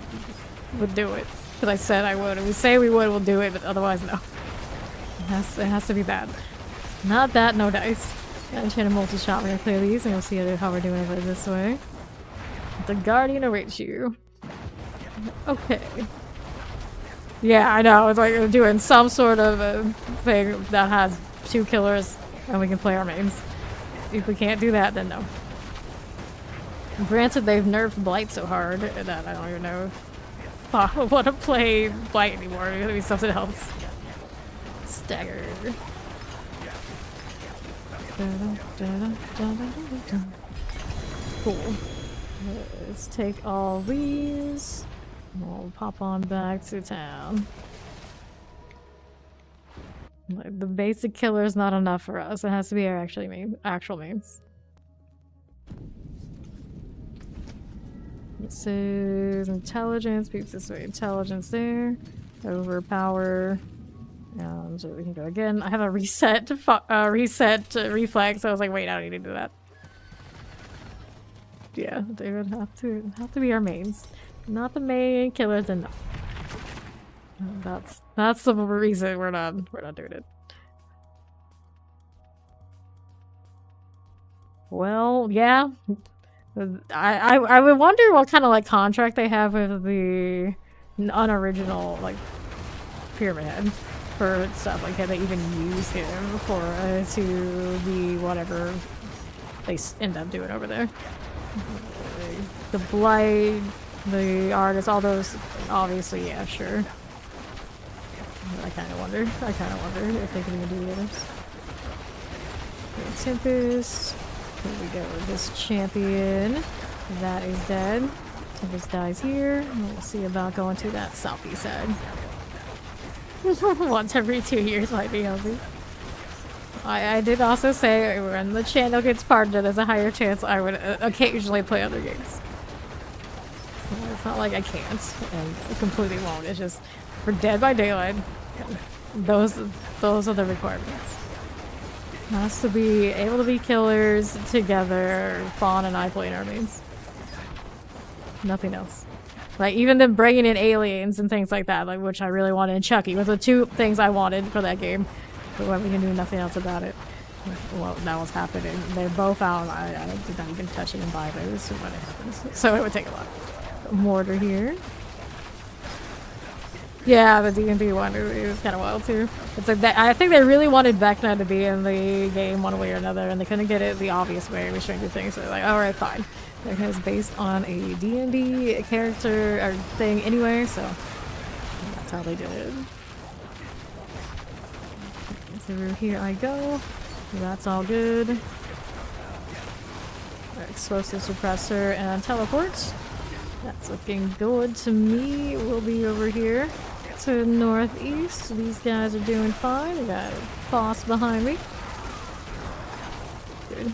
we'll do it. Because I said I would. If we say we would, we'll do it, but otherwise, no. It has to be that. Not that, no dice. Enchanted multi-shot, we're gonna clear these and we'll see how we're doing it this way. The Guardian awaits you. Okay. Yeah, I know. It's like we're doing some sort of a thing that has 2 killers and we can play our mains. If we can't do that, then no. Granted, they've nerfed Blight so hard that I don't even know if I want to play Blight anymore. It's gonna be something else. Stagger. Cool. Let's take all these. We'll pop on back to town. Like, the basic killer is not enough for us. It has to be our actual mains. This is intelligence. Peeps this way. Intelligence there. Overpower. And so we can go again. I have a reset reflex. So I was like, wait, I don't need to do that. Yeah, they would have to be our mains, not the main killers. And no, that's the reason we're not doing it. Well, yeah, I would wonder what kind of like contract they have with the unoriginal like Pyramid Head for stuff. Like, can they even use him for to be whatever they end up doing over there? The Blight, the artist, all those, obviously, yeah, sure. I kind of wonder if they can even do the others. Okay, Tempest. Here we go. This champion. That is dead. Tempest dies here. We'll see about going to that southeast side. Once every 2 years might be healthy. I did also say when the channel gets partnered, there's a higher chance I would occasionally play other games. Well, it's not like I can't and I completely won't. It's just for Dead by Daylight, those are the requirements. It has to be able to be killers together. Fawn and I play in our mains. Nothing else. Like even them bringing in aliens and things like that, like which I really wanted in Chucky, was the 2 things I wanted for that game. But when we can do nothing else about it. Well, that was happening. They're both out. I did not even touch it and buy those when it happens. So it would take a lot. Mortar here. Yeah, the D&D one, it was kind of wild too. It's like that, I think they really wanted Vecna to be in the game one way or another, and they couldn't get it the obvious way with Stranger Things. So they're like, alright, fine. Vecna is based on a D&D character or thing anyway, so That's how they did it. Through here I go. That's all good. Explosive suppressor and teleports. That's looking good to me. We'll be over here to northeast. These guys are doing fine. We got a boss behind me. Good.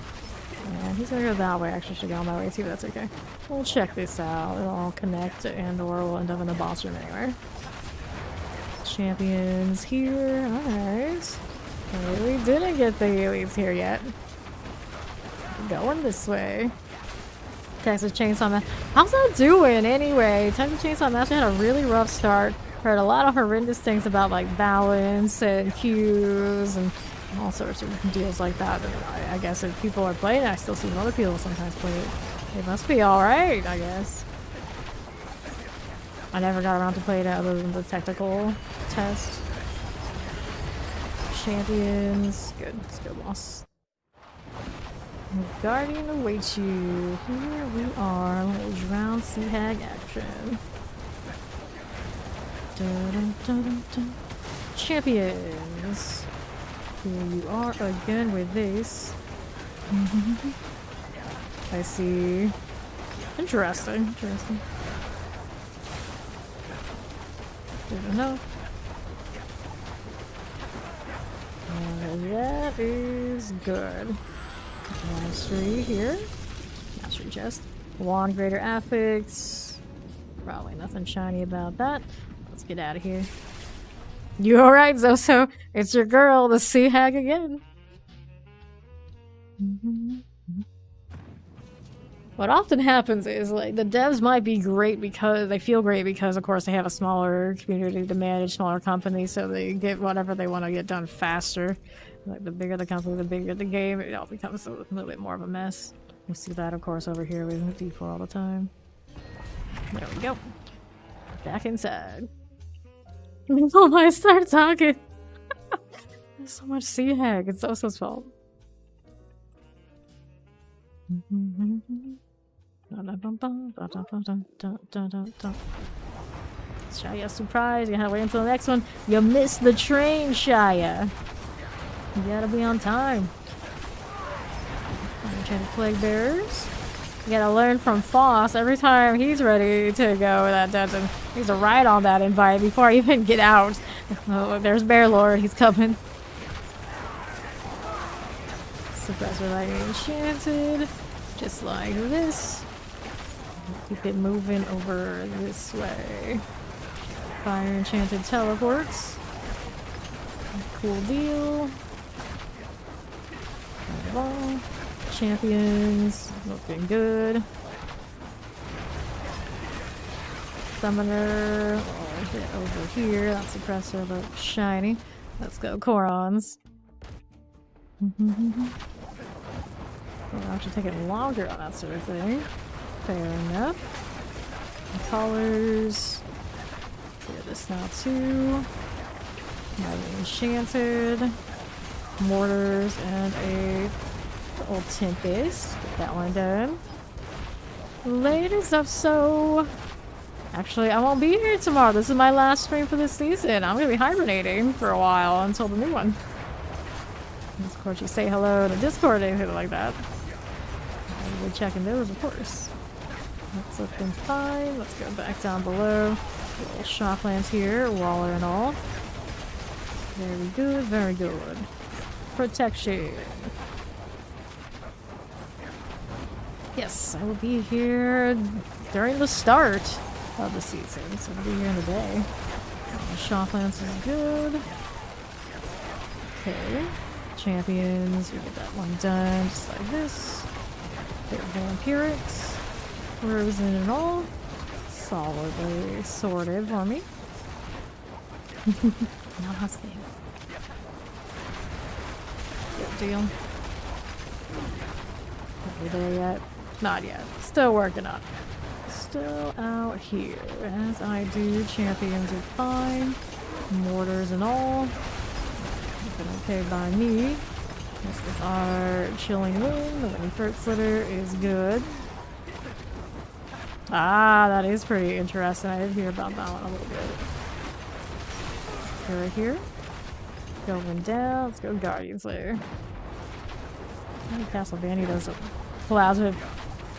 And he's gonna go that way. Actually, should go on my way too, but that's okay. We'll check this out. It'll all connect and or we'll end up in the boss room anyway. Champions here. Alright. We didn't get the elites here yet. We're going this way. Texas Chainsaw Massacre. How's that doing anyway? Texas Chainsaw Massacre had a really rough start. Heard a lot of horrendous things about like balance and queues and all sorts of deals like that. And I guess if people are playing it, I still see other people sometimes play it. It must be alright, I guess. I never got around to play it other than the technical test. Champions. Good. Let's go, boss. Guardian awaits you. Here we are. Little drown sea hag action. Dun, dun, dun, dun. Champions. Here you are again with this. I see. Interesting. Interesting. Good enough. That is good. Mastery here. Mastery chest. Wand Greater Affix. Probably nothing shiny about that. Let's get out of here. You alright, Zoso? It's your girl, the sea hag again. What often happens is, like, the devs might be great because they feel great because, of course, they have a smaller community to manage, smaller company, so they get whatever they want to get done faster. Like, the bigger the company, the bigger the game, it all becomes a little bit more of a mess. We see that, of course, over here with D4 all the time. There we go. Back inside. Oh, I start talking. There's so much sea hag. It's Oso's fault. Shia, surprise! You gotta wait until the next one. You missed the train, Shia. You gotta be on time. Enchanted Plague Bearers. You gotta learn from Foss. Every time he's ready to go with that dungeon, he's to ride on that invite before I even get out. Oh, there's Bear Lord. He's coming. Suppressor Lightning Enchanted. Just like this. Keep it moving over this way. Fire Enchanted Teleports. Cool deal. Champions. Looking good. Summoner. Oh, get over here. That suppressor looks shiny. Let's go, Korons. Well, actually taking longer on that sort of thing. Fair enough. Colors. Get this now too. Lightning Enchanted. Mortars and a old Tempest. Get that one done. Ladies up, so actually I won't be here tomorrow. This is my last stream for this season. I'm gonna be hibernating for a while until the new one. Of course, you say hello to Discord or anything like that. We're checking those, of course. That's looking fine. Let's go back down below. Little shoplands here, Waller and all. Very good, very good. Protection. Yes, I will be here during the start of the season, so I'll be here in the day. Shoplands is good. Okay. Champions, we get that one done just like this. Vampirics, frozen and all, solidly sorted for me. Not hustling. Good deal. Are we there yet? Not yet. Still working on it. Still out here. As I do, champions are fine. Mortars and all. Looking okay by me. This is our Chilling Wind. The Windy Throat Slitter is good. Ah, that is pretty interesting. I did hear about that one a little bit. go right here. Going down. Let's go Guardian Slayer. Castlevania does plasma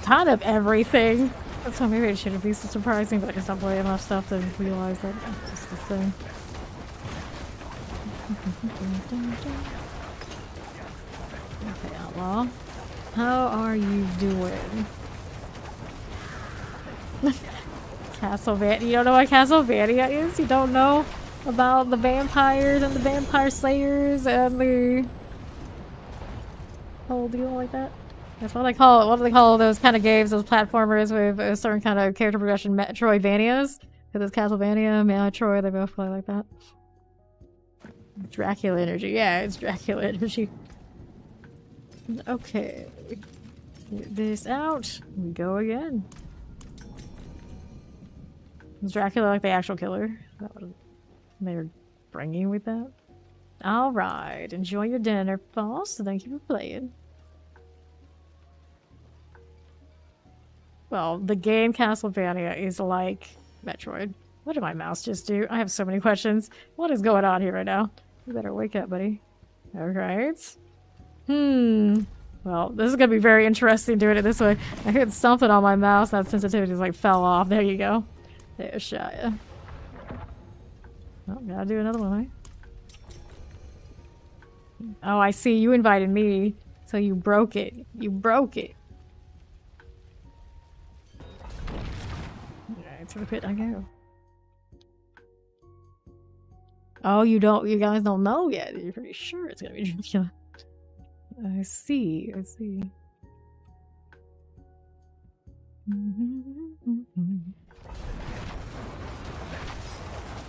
kind of everything. That's why maybe it shouldn't be so surprising, but I just don't play enough stuff to realize that it's just the thing. Okay, Outlaw. How are you doing? Castlevania. You don't know what Castlevania is? You don't know about the vampires and the vampire slayers and the whole deal like that? That's what they call it. What do they call those kind of games, those platformers with a certain kind of character progression? Metroidvanias? Because it's Castlevania, Metroid, they both play like that. Dracula energy. Yeah, it's Dracula energy. Okay. Get this out. We go again. Is Dracula like the actual killer? That what they're bringing with that? Alright. Enjoy your dinner, boss. Thank you for playing. Well, the game Castlevania is like Metroid. What did my mouse just do? I have so many questions. What is going on here right now? You better wake up, buddy. Alright. Well, this is gonna be very interesting doing it this way. I hit something on my mouse, that sensitivity like fell off. There you go. There's Shia. Oh, gotta do another one, eh? Oh, I see. You invited me, so you broke it. You broke it. Alright, to the pit I go. Oh, you guys don't know yet. You're pretty sure it's gonna be Dracula. I see, I see.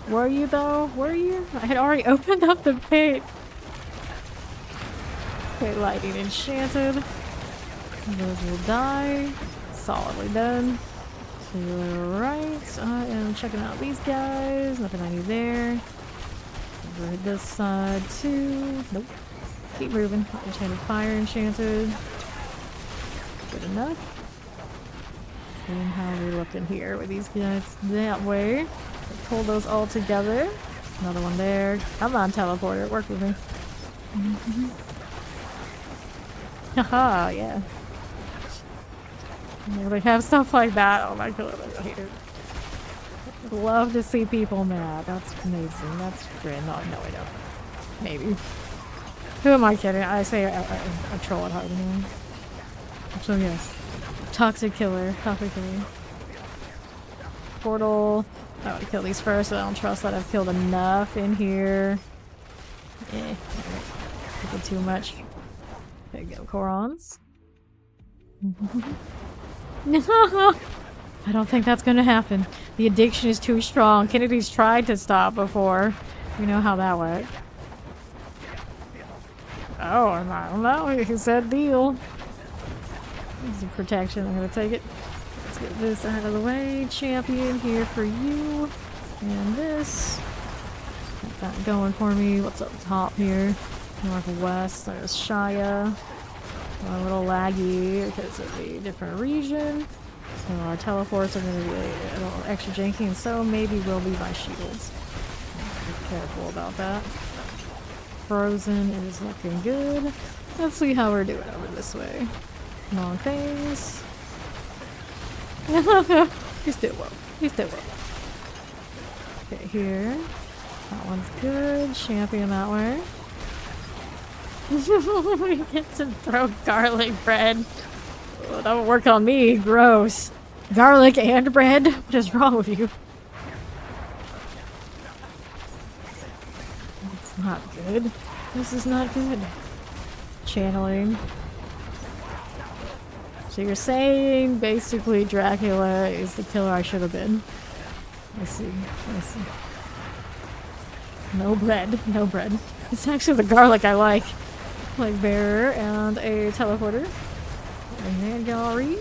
Were you though? Were you? I had already opened up the pit. Okay, lighting enchanted. Those will die. Solidly done. To the right, I am checking out these guys. Nothing I need there. Over this side too. Nope. Keep moving. Enchanted fire enchanted. Good enough. And how are we looking here with these guys that way? Pull those all together. Another one there. Come on, teleporter. Work with me. Haha, yeah. Yeah, they have stuff like that. Oh my god, I hate it. I'd love to see people mad. That's amazing. That's great. No, I don't. Maybe. Who am I kidding? I say I troll it hard anyway. So yes. Toxic killer. Toxic killer. Portal. I want to kill these first, so I don't trust that I've killed enough in here. Eh. Too much. There you go, Korons. No! I don't think that's gonna happen. The addiction is too strong. Kennedy's tried to stop before. You know how that went. Oh, I don't know. He said deal. This is protection. I'm gonna take it. Let's get this out of the way. Champion here for you. And this. Got that going for me. What's up top here? Northwest. There's Shia. A little laggy because of the different region. So our teleports are going to be a little extra janky, and so maybe we'll leave my shields. Be careful about that. Frozen is looking good. Let's see how we're doing over this way. Long things. He's still well. He's still well. Okay, here. That one's good. Champion that way. We get to throw garlic bread. Oh, that would work on me. Gross. Garlic and bread? What is wrong with you? It's not good. This is not good. Channeling. So you're saying basically Dracula is the killer I should have been. I see. I see. No bread. No bread. It's actually the garlic I like. Like bearer and a teleporter. And then gallery.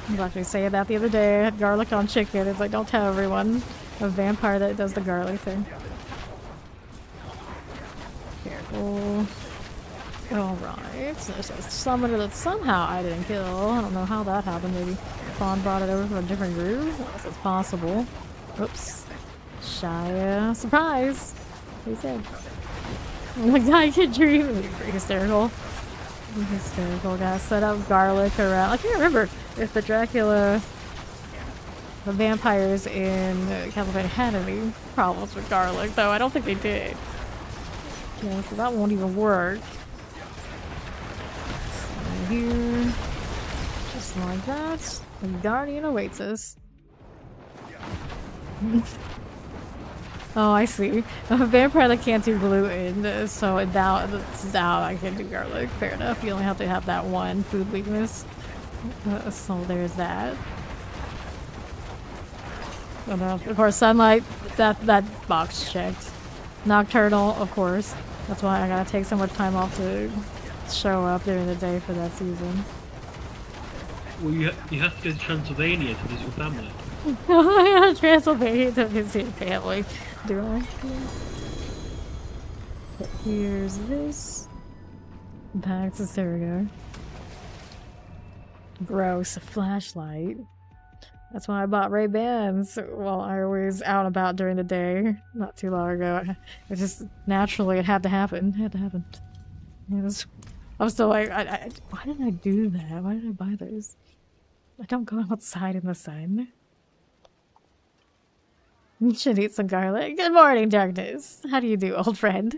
I was actually saying that the other day. I had garlic on chicken. It's like, don't tell everyone. A vampire that does the garlic thing. Careful. Alright. So there's a summoner that somehow I didn't kill. I don't know how that happened. Maybe Fawn brought it over from a different groove. Unless it's possible. Oops. Shia. Surprise! He said. The guy could dream. Hysterical. Hysterical. Gotta set up garlic around. I can't remember if the vampires in Castlevania had any problems with garlic, though. I don't think they did. Yeah, so that won't even work. Right here. Just like that. The Guardian awaits us. Oh, I see. A vampire that can't do gluten, so now I can do garlic. Fair enough. You only have to have that one food weakness. So there's that. And of course, sunlight. That box checked. Nocturnal, of course. That's why I gotta take so much time off to show up during the day for that season. Well, you have to go to Transylvania to visit your family. I gotta Transylvania to visit your family. Do I? But here's this. Back to Surrey. Gross. A flashlight. That's why I bought Ray-Bans while I was out and about during the day. Not too long ago. It just naturally it had to happen. It had to happen. I'm still like, why did I do that? Why did I buy those? I don't go outside in the sun. You should eat some garlic. Good morning, darkness. How do you do, old friend?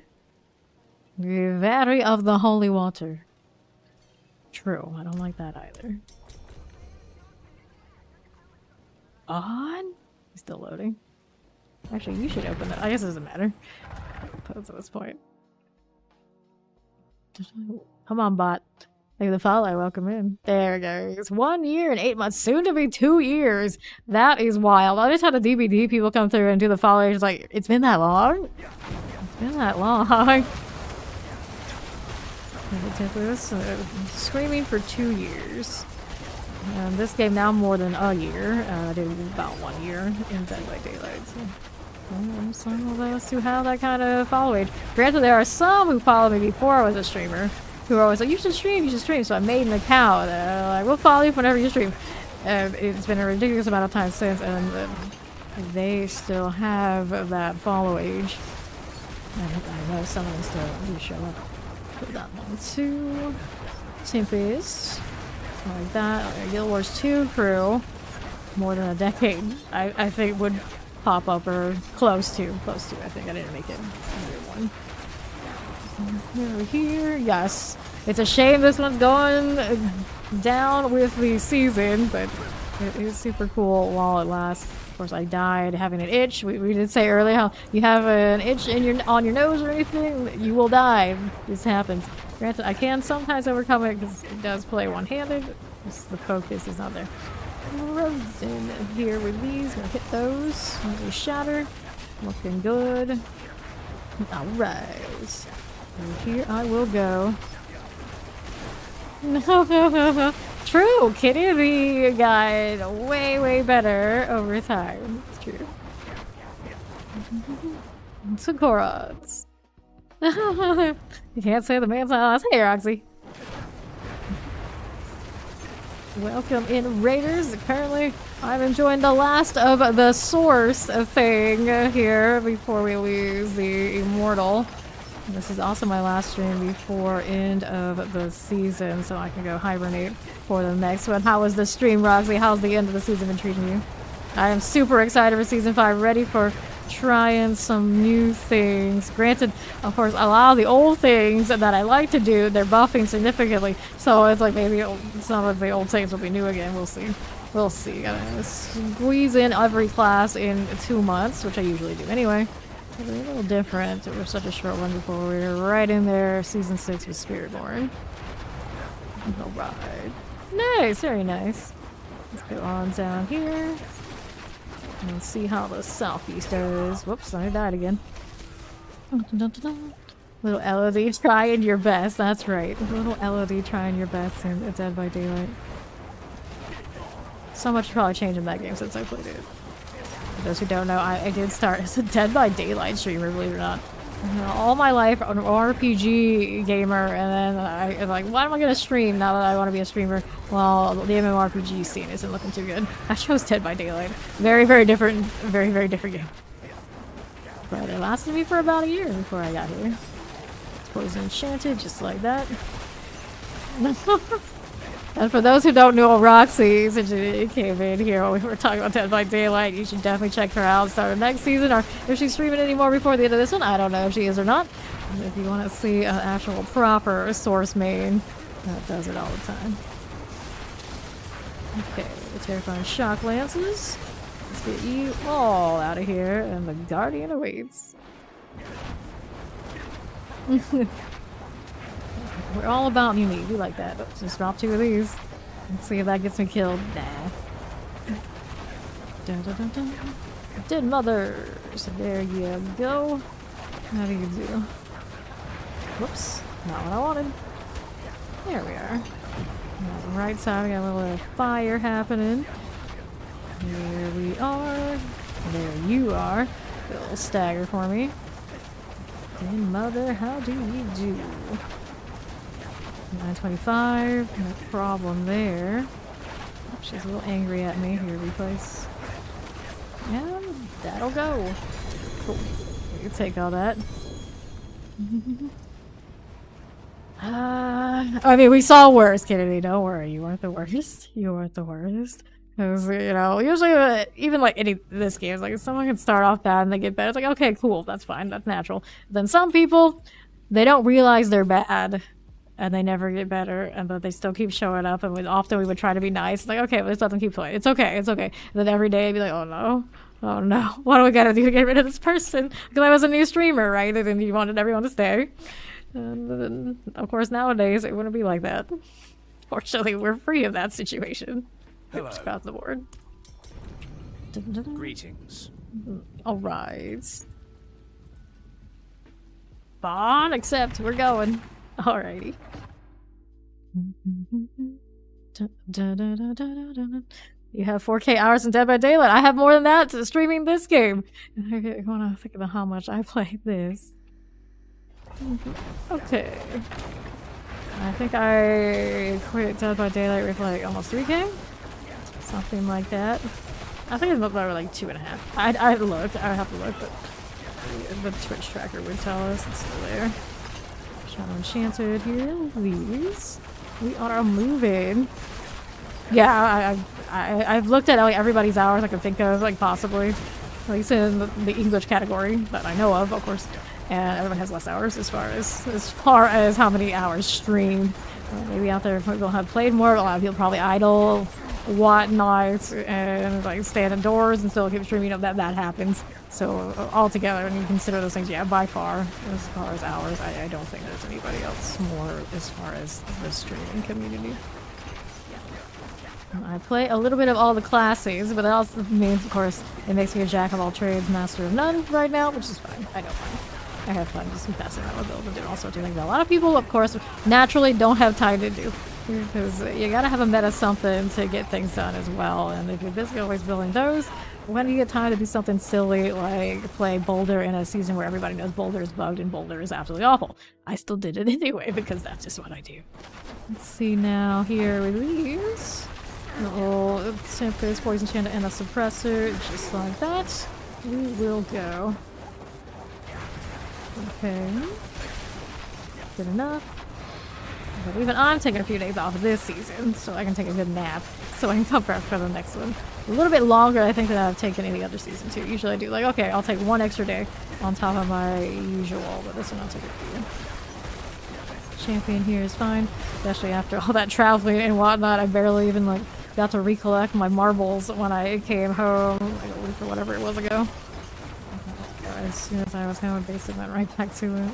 The Valley of the Holy Water. True, I don't like that either. On? He's still loading. Actually, you should open it. I guess it doesn't matter. That's at this point. Come on, bot. Thank you for the follow. Welcome in. There it goes. 1 year and 8 months. Soon to be 2 years. That is wild. I just had the DVD people come through and do the follow. It's like, it's been that long? It's been that long. Screaming for 2 years. This game now more than a year. I did about 1 year in Dead by Daylight. So, some of us who have that kind of following. Granted, there are some who followed me before I was a streamer. Who are always like, you should stream. So I made an account. Like, we'll follow you whenever you stream. It's been a ridiculous amount of time since, and they still have that follow age. I know some of them still do show up. Put that one too. Tempest. Like that. Guild Wars 2 crew. More than a decade, I think would pop up, or close to. I think I didn't make it. One. Over here, yes. It's a shame this one's going down with the season, but it is super cool while it lasts. Of course, I died having an itch. We did say earlier how you have an itch on your nose or anything, you will die. This happens. Granted, I can sometimes overcome it because it does play one-handed. The focus is not there. Rosen here with these. Gonna hit those. They shatter. Looking good. Alright. Here I will go. No. True, Kitty V got way better over time. It's true. Sakuras. You can't say the man's house. Hey, Roxy. Welcome in, Raiders. Currently, I'm enjoying the last of the Source thing here before we lose the Immortal. This is also my last stream before end of the season, so I can go hibernate for the next one. How was the stream, Roxy? How's the end of the season been treating you? I am super excited for Season 5, ready for trying some new things. Granted, of course, a lot of the old things that I like to do, they're buffing significantly, so it's like maybe some of the old things will be new again. We'll see. We'll see. Gotta squeeze in every class in 2 months, which I usually do anyway. It'll be a little different. It was such a short one before. We were right in there, Season 6 with Spiritborn. Alright. Nice, very nice. Let's go on down here. And see how the southeast does. Whoops, I died again. Little Elodie trying your best, that's right. Little Elodie trying your best in Dead by Daylight. So much probably changed in that game since I played it. For those who don't know, I did start as a Dead by Daylight streamer, believe it or not. All my life, an RPG gamer, and then I was like, why am I going to stream now that I want to be a streamer? Well, the MMORPG scene isn't looking too good. I chose Dead by Daylight. Very different game. But it lasted me for about a year before I got here. Poison enchanted, just like that. And for those who don't know Roxy, since she came in here when we were talking about Dead by Daylight, you should definitely check her out, start her next season, or if she's streaming anymore before the end of this one, I don't know if she is or not. And if you want to see an actual proper source main that does it all the time. Okay, the terrifying shock lances. Let's get you all out of here, and the Guardian awaits. We're all about unique. We like that. Let's just drop 2 of these. Let's see if that gets me killed. Nah. Dun, dun, dun, dun. Dead mothers. There you go. How do you do? Whoops. Not what I wanted. There we are. On the right side, we got a little bit of fire happening. Here we are. There you are. A little stagger for me. Dead mother, how do you do? 925, no problem there. Oh, she's a little angry at me. Here, replace. Yeah, that'll go. Cool. We can take all that. I mean, we saw worse, Kennedy. Don't worry, you weren't the worst. You weren't the worst. Because, you know, usually, even like any this game, like if someone can start off bad and they get better, it's like, okay, cool, that's fine, that's natural. Then some people, they don't realize they're bad. And they never get better, and but they still keep showing up, and often we would try to be nice. Like, okay, let's let them keep playing. It's okay, it's okay. And then every day I'd be like, oh no, what do we gotta do to get rid of this person? Because I was a new streamer, right? And then you wanted everyone to stay. And then, of course, nowadays it wouldn't be like that. Fortunately, we're free of that situation. Hello. Oops, got the board. Greetings. Alright. Fine, except we're going. Alrighty. You have 4K hours in Dead by Daylight. I have more than that to streaming this game. I want to think about how much I played this. Okay. I think I quit Dead by Daylight with like almost 3K? Something like that. I think it's about like 2.5. I looked. I have to look, but the Twitch tracker would tell us it's still there. Shadow Enchanted here. These. We are moving. Yeah, I've looked at like everybody's hours I can think of, like possibly. At least in the English category that I know of course. And everyone has less hours as far as how many hours streamed. Maybe out there people have played more, a lot of people probably idle, whatnot, and like stand indoors and still keep streaming. You know, that happens. So altogether, when you consider those things, yeah, by far, as far as hours, I don't think there's anybody else more as far as the streaming community. I play a little bit of all the classes, but that also means, of course, it makes me a jack of all trades, master of none right now, which is fine. I don't mind. I have fun just messing around with builds and doing all sorts of things. A lot of people, of course, naturally don't have time to do. Because you gotta have a meta something to get things done as well. And if you're busy always building those, when do you get time to do something silly like play Boulder in a season where everybody knows Boulder is bugged and Boulder is absolutely awful? I still did it anyway because that's just what I do. Let's see now here with these. Little Tempest, Poison Chant, and a Suppressor, just like that. We will go. Okay. Good enough. But even I'm taking a few days off of this season, so I can take a good nap, so I can come back for the next one. A little bit longer, I think, than I've taken any other season too. Usually I do like, okay, I'll take 1 extra day on top of my usual, but this one I'll take a few. Champion here is fine, especially after all that traveling and whatnot. I barely even like got to recollect my marbles when I came home like a week or whatever it was ago. As soon as I was home, I basically went right back to it.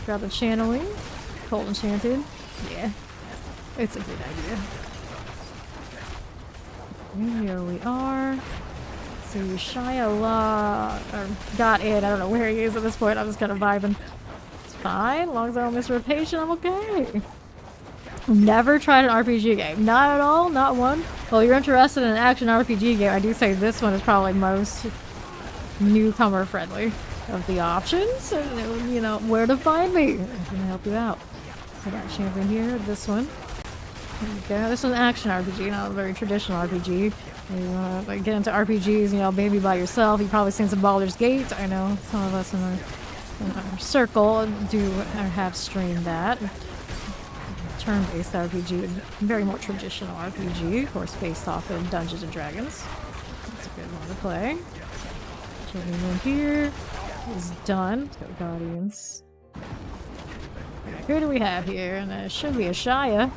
Grab the channeling. Cold Enchanted. Yeah. It's a good idea. Here we are. So Shia got in. I don't know where he is at this point. I'm just kind of vibing. It's fine. As long as I don't miss rotation, I'm okay. Never tried an RPG game. Not at all. Not one. Well, you're interested in an action RPG game. I do say this one is probably most newcomer friendly of the options. And, you know, where to find me. I can help you out. I got champion here. This one. Okay, this is an action RPG, not a very traditional RPG. You wanna like, get into RPGs, you know, maybe by yourself. You've probably seen some Baldur's Gate. I know some of us in our circle do or have streamed that. Turn-based RPG, very more traditional RPG, of course, based off of Dungeons and Dragons. That's a good one to play. Children in here is done. Let's go Guardians. Okay, who do we have here? And it should be a Shia,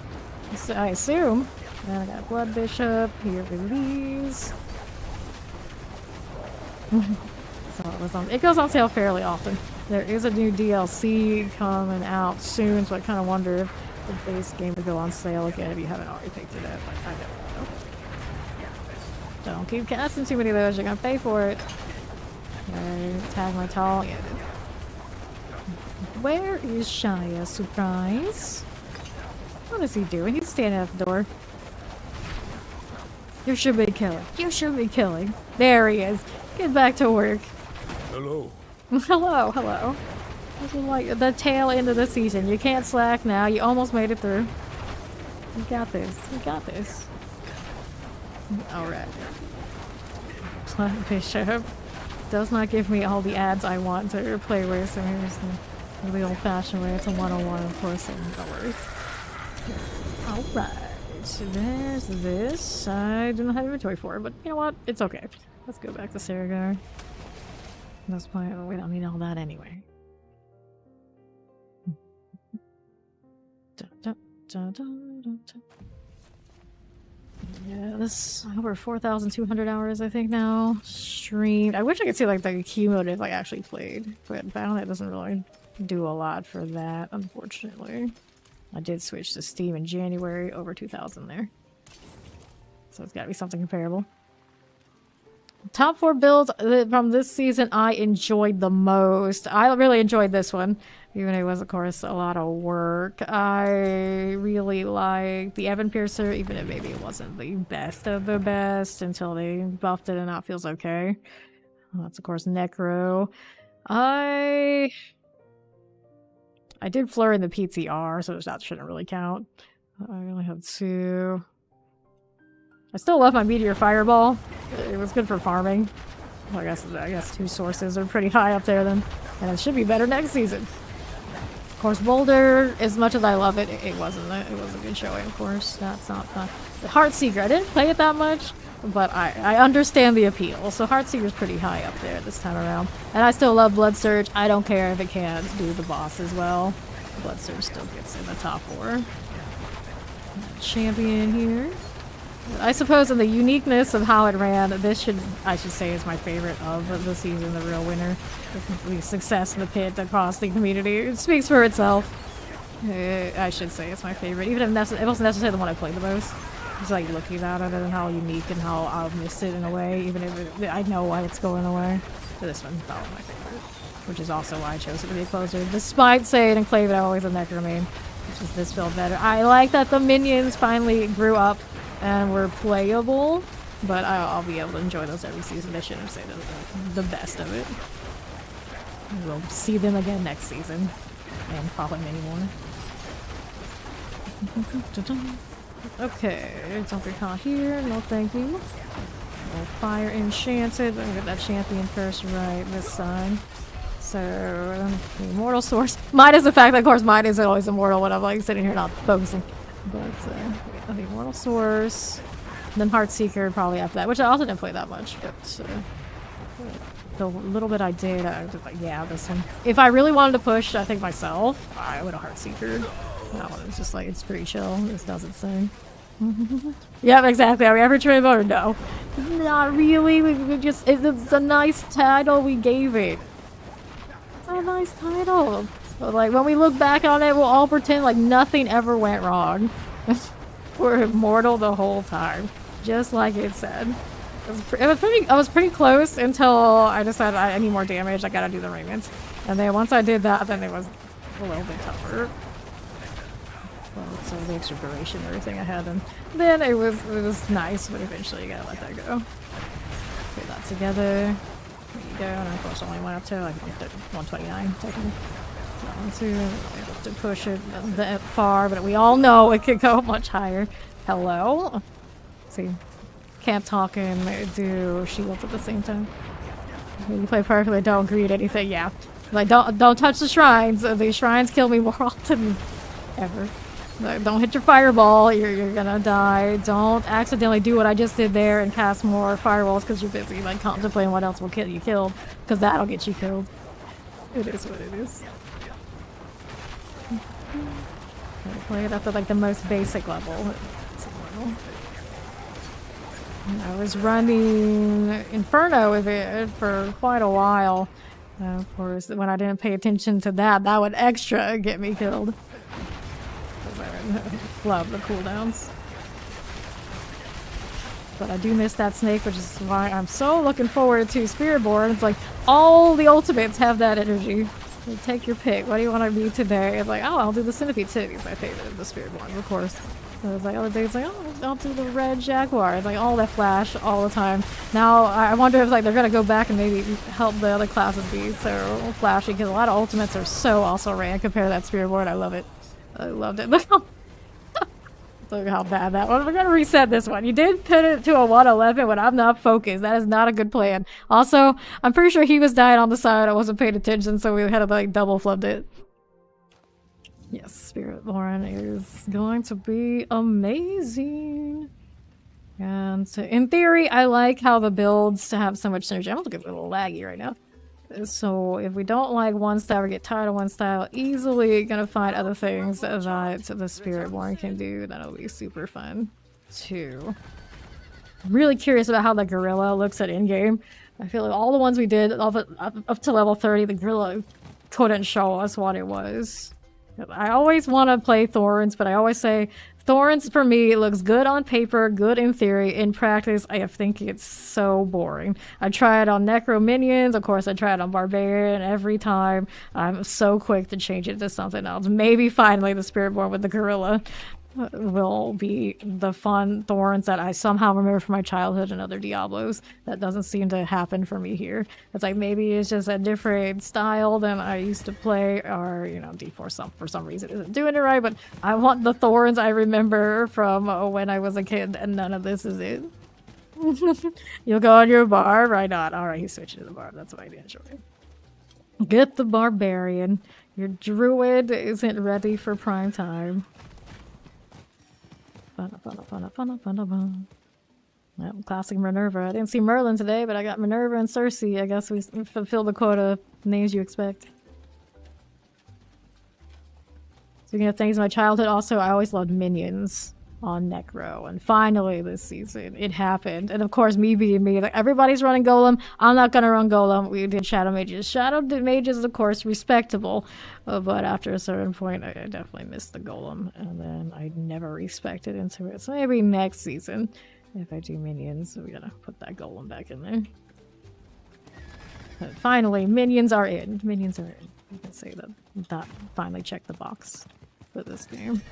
so I assume. Then I got Blood Bishop, here for these. It goes on sale fairly often. There is a new DLC coming out soon, so I kind of wonder if the base game would go on sale again if you haven't already picked it up. I don't know. Don't keep casting too many of those, you're gonna pay for it. Okay, tag my tall. Yeah. Where is Shia? Surprise. What is he doing? He's standing at the door. You should be killing. You should be killing. There he is. Get back to work. Hello. Hello, hello. This is like the tail end of the season. You can't slack now. You almost made it through. You got this. You got this. Alright. Bishop does not give me all the ads I want to play with, so here's the really old-fashioned way. It's a 101, of course, and no worries. Alright. So there's this. I do not have inventory for it, but you know what? It's okay. Let's go back to Saragar. That's why we don't need all that anyway. Yeah, this over 4,200 hours I think now streamed. I wish I could see like the cumulative I actually played, but apparently it doesn't really do a lot for that, unfortunately. I did switch to Steam in January, over 2,000 there. So it's gotta be something comparable. Top 4 builds from this season I enjoyed the most. I really enjoyed this one, even though it was, of course, a lot of work. I really liked the Evan Piercer, even if maybe it wasn't the best of the best until they buffed it and now it feels okay. That's, of course, Necro. I did Fleur in the PTR, so that shouldn't really count. I only have 2. I still love my Meteor Fireball. It was good for farming. Well, I guess 2 sources are pretty high up there then. And it should be better next season. Of course, Boulder, as much as I love it, it wasn't a good showing, of course. That's not fun. Heartseeker, I didn't play it that much, but I understand the appeal. So Heartseeker's pretty high up there this time around. And I still love Blood Surge. I don't care if it can't do the boss as well. Blood Surge still gets in the top 4. Champion here. I suppose in the uniqueness of how it ran, this I should say is my favorite of the season, the real winner. The success in the pit across the community. It speaks for itself. I should say it's my favorite, even if it wasn't necessarily the one I played the most. Just like looking at it and how unique and how I'll miss it in a way, even if I know why it's going away. But this one's probably my favorite, which is also why I chose it to be a closer. Despite saying and claiming I'm always a Necromane, which is this felt better. I like that the minions finally grew up and were playable, but I'll be able to enjoy those every season. I shouldn't say the best of it. We'll see them again next season, and probably many more. Okay, something hot here. No thank you. Fire Enchanted. I'm gonna get that champion first, right this side. So, Immortal Source. Mine is the fact that, of course, mine isn't always immortal when I'm like sitting here not focusing. But, the Immortal Source. Then Heartseeker probably after that, which I also didn't play that much, but the little bit I did, I was like, yeah, this one. If I really wanted to push, I think myself, I would have Heartseeker. That one is just like, it's pretty chill. This does its thing. Yep, exactly. Are we ever trying or no? Not really. We just, it's a nice title we gave it. It's a nice title. But like, when we look back on it, we'll all pretend like nothing ever went wrong. We're immortal the whole time. Just like it said. I was pretty close until I decided I need more damage. I gotta do the ravens. And then once I did that, then it was a little bit tougher. Well, so the extra duration and everything I had, and then it was nice, but eventually you gotta let that go. Put that together. There you go, and of course only went up to like 129 technically. to push it that far, but we all know it could go much higher. Hello? See, can't talk and do shields at the same time. You play perfectly, don't greet anything, yeah. Like, don't touch the shrines. These shrines kill me more often than ever. Like, don't hit your fireball, you're gonna die. Don't accidentally do what I just did there and cast more fireballs because you're busy, like, contemplating what else will get you killed. Because that'll get you killed. It is what it is. I play it up at, like, the most basic level. I was running Inferno with it for quite a while. Of course, when I didn't pay attention to that, that would extra get me killed. Because I would flub the cooldowns. But I do miss that snake, which is why I'm so looking forward to Spiritborn. It's like, all the ultimates have that energy. So take your pick. What do you want to be today? It's like, oh, I'll do the Centipede City. It's my favorite of the Spiritborn, of course. So it's like, other days, like, oh, I'll do the Red Jaguar. It's like, all that flash all the time. Now, I wonder if, like, they're gonna go back and maybe help the other classes be so flashy, because a lot of ultimates are so also ran compared to that Spiritborn. I love it. I loved it. Look how bad that was. We're gonna reset this one. You did put it to a 111 when I'm not focused. That is not a good plan. Also, I'm pretty sure he was dying on the side. I wasn't paying attention, so we had to, like, double flubbed it. Yes, Spiritborn is going to be amazing. And so, in theory, I like how the builds have so much synergy. I'm looking a little laggy right now. So if we don't like one style or get tired of one style, easily gonna find other things that the Spiritborn can do. That'll be super fun too. I'm really curious about how the gorilla looks at in-game. I feel like all the ones we did up to level 30, the gorilla couldn't show us what it was. I always want to play Thorns, but I always say Thorns for me looks good on paper, good in theory. In practice, I think it's so boring. I try it on Necro Minions, of course I try it on Barbarian. Every time I'm so quick to change it to something else. Maybe finally the Spiritborn with the gorilla will be the fun Thorns that I somehow remember from my childhood and other Diablos. That doesn't seem to happen for me here. It's like maybe it's just a different style than I used to play, or, you know, D4 for some reason isn't doing it right, but I want the Thorns I remember from when I was a kid, and none of this is it. You'll go on your bar? Right not. Alright, he's switching to the bar. That's what I enjoy. Get the Barbarian. Your Druid isn't ready for prime time. Yep, classic Minerva. I didn't see Merlin today, but I got Minerva and Cersei. I guess we fulfilled the quota of names you expect. Speaking of things in my childhood, also, I always loved minions on Necro. And finally this season, it happened. And of course, me being me, like, everybody's running Golem. I'm not gonna run Golem. We did Shadow Mages. Shadow Mages, of course, respectable. But after a certain point, I definitely missed the Golem. And then I never respected into it. So maybe next season, if I do minions, we're gonna put that Golem back in there. But finally, minions are in. Minions are in. You can say that finally checked the box for this game.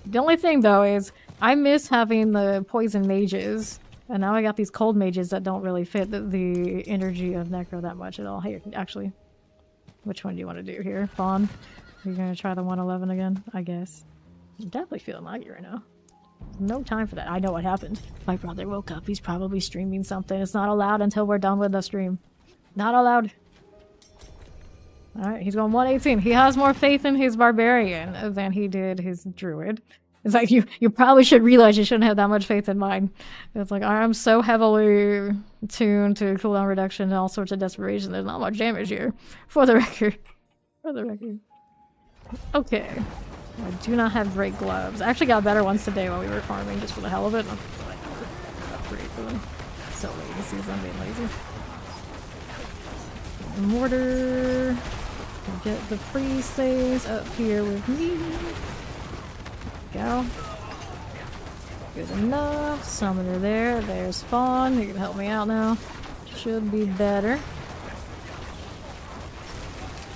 The only thing, though, is I miss having the poison mages, and now I got these cold mages that don't really fit the energy of Necro that much at all. Here, actually, which one do you want to do here? Fawn? You're gonna try the 111 again, I guess. I'm definitely feeling laggy right now. No time for that. I know what happened. My brother woke up. He's probably streaming something. It's not allowed until we're done with the stream. Not allowed. Alright, he's going 118. He has more faith in his Barbarian than he did his Druid. It's like, you probably should realize you shouldn't have that much faith in mine. It's like, I'm so heavily tuned to cooldown reduction and all sorts of desperation. There's not much damage here. For the record. For the record. Okay. I do not have great gloves. I actually got better ones today while we were farming, just for the hell of it. Upgrade for them. So lazy, I'm being lazy. Mortar. Get the freeze things up here with me. Go. Good enough. Summoner there. There's Spawn. You can help me out now. Should be better.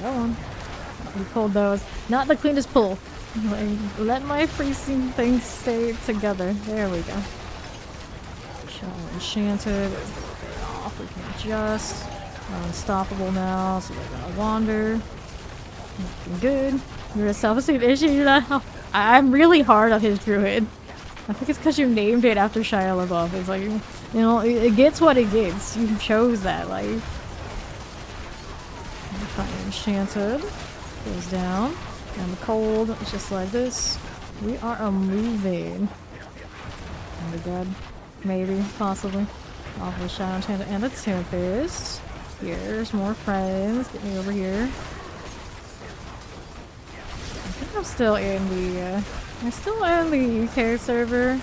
Go on. We pulled those. Not the cleanest pull. Let my freezing things stay together. There we go. Shell enchanted. Off. We can adjust. We're unstoppable now, so we're gonna wander. Good. You're a self-esteem issue now. I'm really hard on his druid. I think it's because you named it after Shia LaBeouf. It's like, you know, it gets what it gets. You chose that life. Fire enchanted. Goes down. And the cold, just like this. We are a moving. And the dead. Maybe, possibly. Off the Shadow Enchanted and the Tempest. Here's more friends. Get me over here. I think I'm still in the, I'm still in the UK server.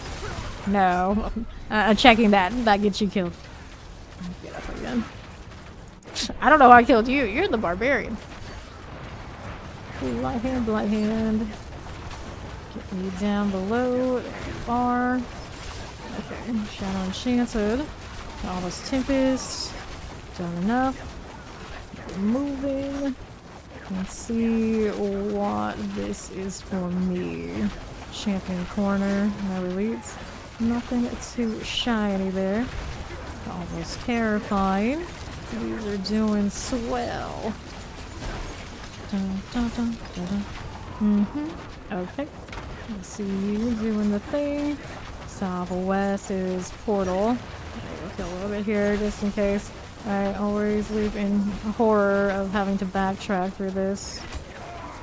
No. I'm checking that. That gets you killed. Get up again. I don't know how I killed you. You're the barbarian. Light hand, light hand. Get me down below. There you are. Okay, Shadow Enchanted. All this Tempest. Done enough. Moving. Let's see what this is for me. Champion corner. No elites. Nothing too shiny there. Almost terrifying. These are doing swell. Dun, dun, dun, dun, dun. Okay. Let's see you doing the thing. Southwest is portal. We'll kill a little bit here just in case. I always live in horror of having to backtrack through this.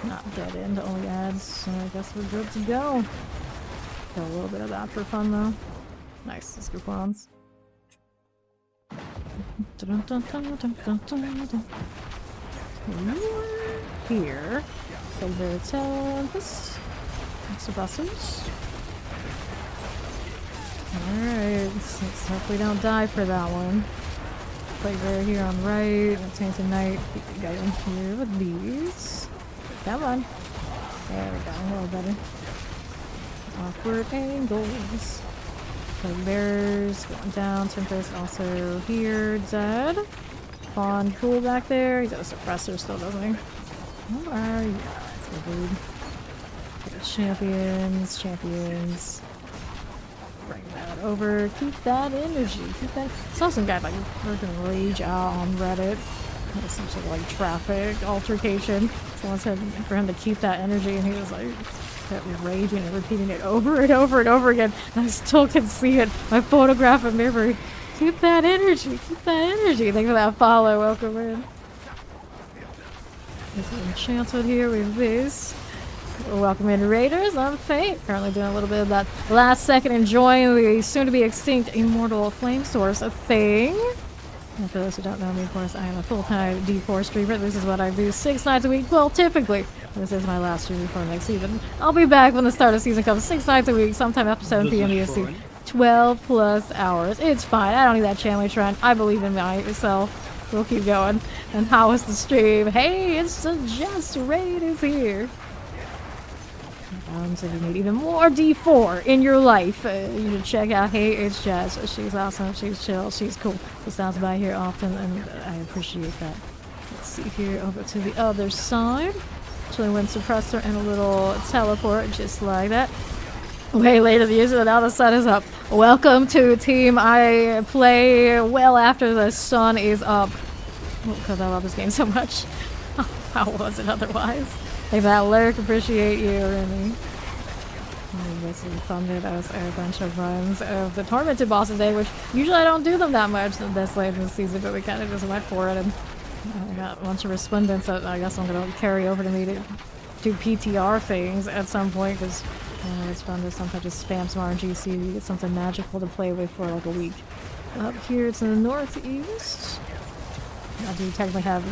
Not dead end, only ads. So I guess we're good to go. Kill a little bit of that for fun though. Nice, let's go clowns. Here. Over Tempest. Suppressors. Alright, let's hope we don't die for that one. Play right here on right. Tainted Knight. Keep going here with these. Come on. There we go, a little better. Awkward angles. Play bears going down. Tempest also here. Dead. Fawn cool back there. He's got a suppressor still, doesn't he? Where are you? That's so rude. Champions, champions. Bring that over. Keep that energy. Keep that. Saw some guy like freaking rage out on Reddit. Some sort of like traffic altercation. Someone said for him to keep that energy, and he was like kept raging and repeating it over and over and over again. And I still can see it. My photograph and memory. Keep that energy. Keep that energy. Thanks for that follow. Welcome in. This is enchanted here with this. Welcome in, Raiders. I'm Fate. Currently doing a little bit of that last second enjoying the soon-to-be extinct Immortal Flame Source thing. And for those who don't know me, of course, I am a full-time D4 streamer. This is what I do 6 nights a week. Well, typically. This is my last stream before next season. I'll be back when the start of season comes. 6 nights a week, sometime after 7 p.m. EST. 12 plus hours. It's fine. I don't need that channel trend. I believe in myself. We'll keep going. And how is the stream? Hey, it's Just Raid is here. So if you need even more D4 in your life, you should check out Hey It's Jazz. She's awesome, she's chill, she's cool. She stops by here often and I appreciate that. Let's see here, over to the other side. Actually went suppressor and a little teleport, just like that. Way later the user, now the sun is up. Welcome to team I play well after the sun is up. Because I love this game so much. How was it otherwise? Hey, that lurk, appreciate you, Remy. This is funded as a bunch of runs of the Tormented bosses day, which usually I don't do them that much this late in the season, but we kind of just went for it, and I got a bunch of resplendents that I guess I'm going to carry over to me to do PTR things at some point, because it's fun to sometimes just spam some RNG, so you get something magical to play with for like a week. Up here to the northeast. I do technically have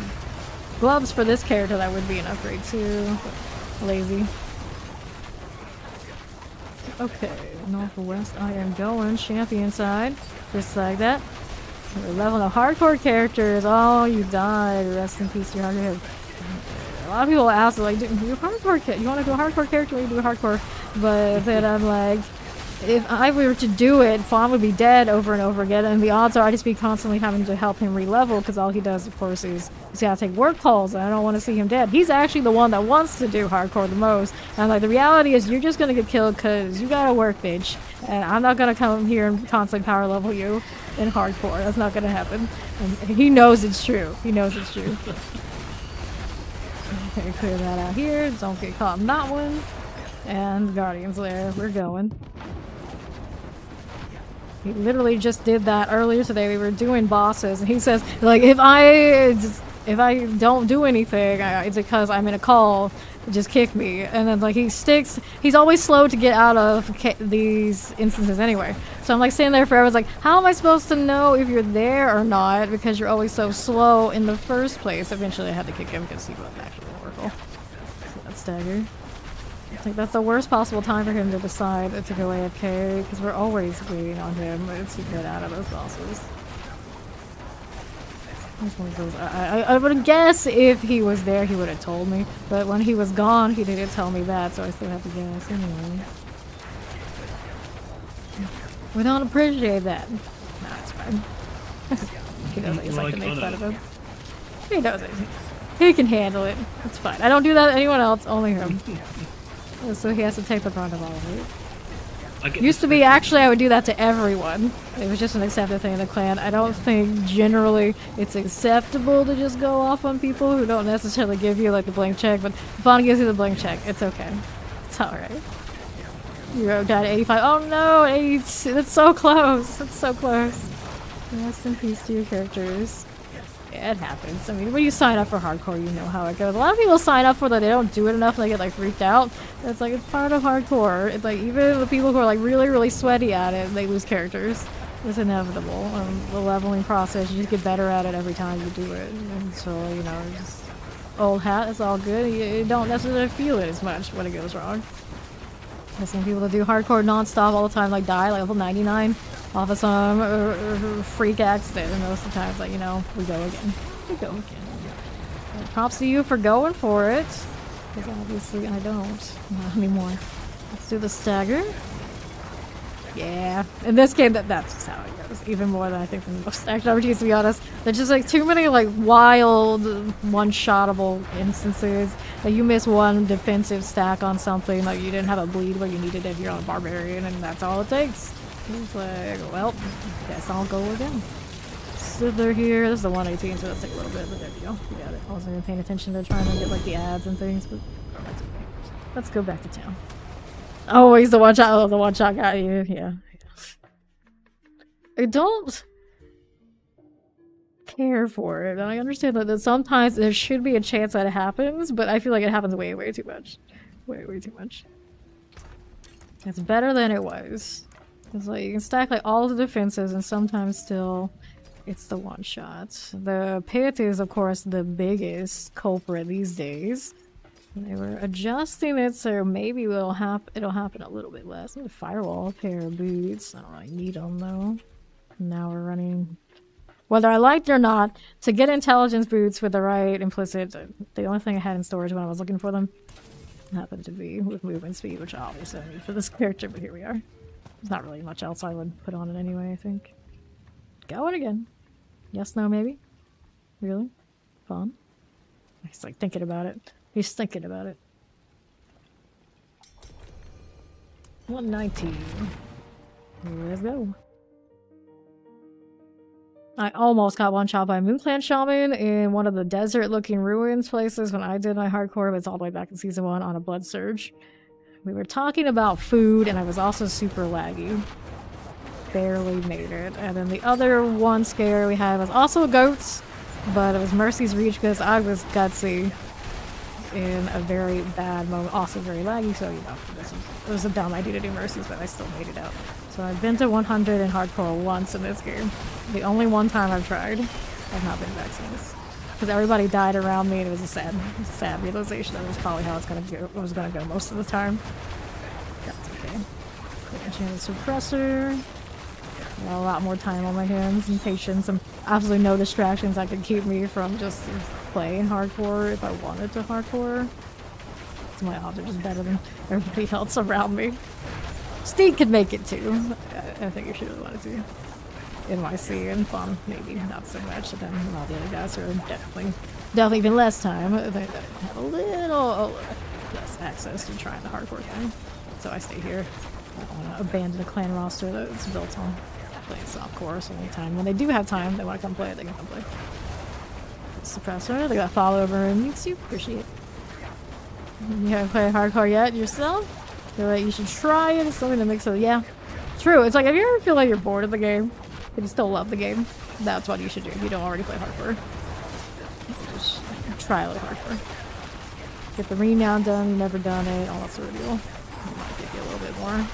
gloves for this character, that would be an upgrade too, but lazy. Okay, northwest I am going, champion side, just like that. We're leveling up hardcore characters. Oh, you died. Rest in peace, your hardcore. A lot of people ask, like, do you hardcore? You want to do a hardcore character? Or you do a hardcore? But then I'm like, if I were to do it, Fawn would be dead over and over again, and the odds are I'd just be constantly having to help him re-level, because all he does, of course, is he's got to take work calls, and I don't want to see him dead. He's actually the one that wants to do hardcore the most, and like, the reality is you're just going to get killed because you got to work, bitch, and I'm not going to come here and constantly power level you in hardcore. That's not going to happen, and he knows it's true. He knows it's true. Okay, clear that out here. Don't get caught in that one. And Guardian's Lair. We're going. He literally just did that earlier today. We were doing bosses, and he says, like, if I don't do anything, it's because I'm in a call. Just kick me. And then, like, he's always slow to get out of these instances anyway. So I'm, like, sitting there forever. It's like, how am I supposed to know if you're there or not? Because you're always so slow in the first place. Eventually, I had to kick him because he wasn't actually Oracle. So that's stagger. I think that's the worst possible time for him to decide to go AFK, because we're always waiting on him to get out of those bosses. I would guess if he was there, he would have told me. But when he was gone, he didn't tell me that, so I still have to guess anyway. We don't appreciate that. Nah, it's fine. He knows I just like to make fun of him. He knows it. He can handle it. It's fine. I don't do that to anyone else, only him. So he has to take the brunt of all of it. Used to be, actually, I would do that to everyone. It was just an accepted thing in the clan. I don't think generally it's acceptable to just go off on people who don't necessarily give you like the blank check, but if Vaughn gives you the blank check, it's okay. It's alright. You got 85. Oh no, 8. That's so close. That's so close. Rest in peace to your characters. Yeah, it happens. I mean, when you sign up for hardcore, you know how it goes. A lot of people sign up for that, they don't do it enough, and they get like freaked out. It's like, it's part of hardcore. It's like, even the people who are like really, really sweaty at it, they lose characters. It's inevitable. The leveling process, you just get better at it every time you do it. And so, you know, just old hat, it's all good. You don't necessarily feel it as much when it goes wrong. I've seen people that do hardcore non-stop all the time, like die, like level 99. Off of some freak accident, and most of the times, like, you know, we go again. We go again. And props to you for going for it. Because obviously I don't. Not anymore. Let's do the stagger. Yeah. In this game, that's just how it goes. Even more than I think than most action RPGs, to be honest. There's just like too many like wild, one-shottable instances. Like you miss one defensive stack on something, like you didn't have a bleed where you needed it, you're on a barbarian, and that's all it takes. It's like, well, guess I'll go again. Slither here. This is the 118, so that's take a little bit, but there we go. We got it. I wasn't even paying attention to trying to get like the ads and things, but that's okay. Let's go back to town. Oh, he's the one shot. Oh, the one shot got you. Yeah. I don't care for it. I understand that sometimes there should be a chance that it happens, but I feel like it happens way, way too much. Way, way too much. It's better than it was. It's like you can stack like all the defenses, and sometimes still it's the one shot. The pit is of course the biggest culprit these days. They were adjusting it, so maybe it'll happen a little bit less. The firewall, pair of boots. I don't really need them though. Now we're running, whether I liked it or not, to get intelligence boots with the right implicit. The only thing I had in storage when I was looking for them happened to be with movement speed, which obviously I need for this character, but here we are. There's not really much else I would put on it anyway, I think. Going again. Yes, no, maybe? Really? Fun? He's like thinking about it. He's thinking about it. 119. Let's go. I almost got one shot by a Moon Clan Shaman in one of the desert-looking ruins places when I did my hardcore, but it's all the way back in Season 1 on a Blood Surge. We were talking about food, and I was also super laggy. Barely made it. And then the other one scare we had was also goats, but it was Mercy's Reach because I was gutsy in a very bad moment. Also very laggy, so, you know, it was a dumb idea to do Mercies, but I still made it out. So I've been to 100 in hardcore once in this game. The only one time I've tried. I've not been back since. Because everybody died around me, and it was a sad realization that was probably how it was gonna go most of the time. That's okay. Enchanted suppressor. Got a lot more time on my hands and patience, and absolutely no distractions that could keep me from just playing hardcore if I wanted to hardcore. So my odds are just better than everybody else around me. Steve could make it too. I think you should have wanted to. NYC and fun, maybe not so much. And then all the other guys are definitely even less time. They have a little less access to trying the hardcore thing. So I stay here. I don't want to abandon a clan roster that's built on playing softcore. So anytime when they do have time, they want to come play, they can come play. Suppressor, they got follow over and you appreciate. You haven't played hardcore yet yourself? Feel like you should try it. It's something to mix it. Yeah, true. It's like if you ever feel like you're bored of the game, but you still love the game, that's what you should do if you don't already play hardcore. Just try out hardcore. Get the renown done, you've never done it, all that sort of deal. It might give you a little bit more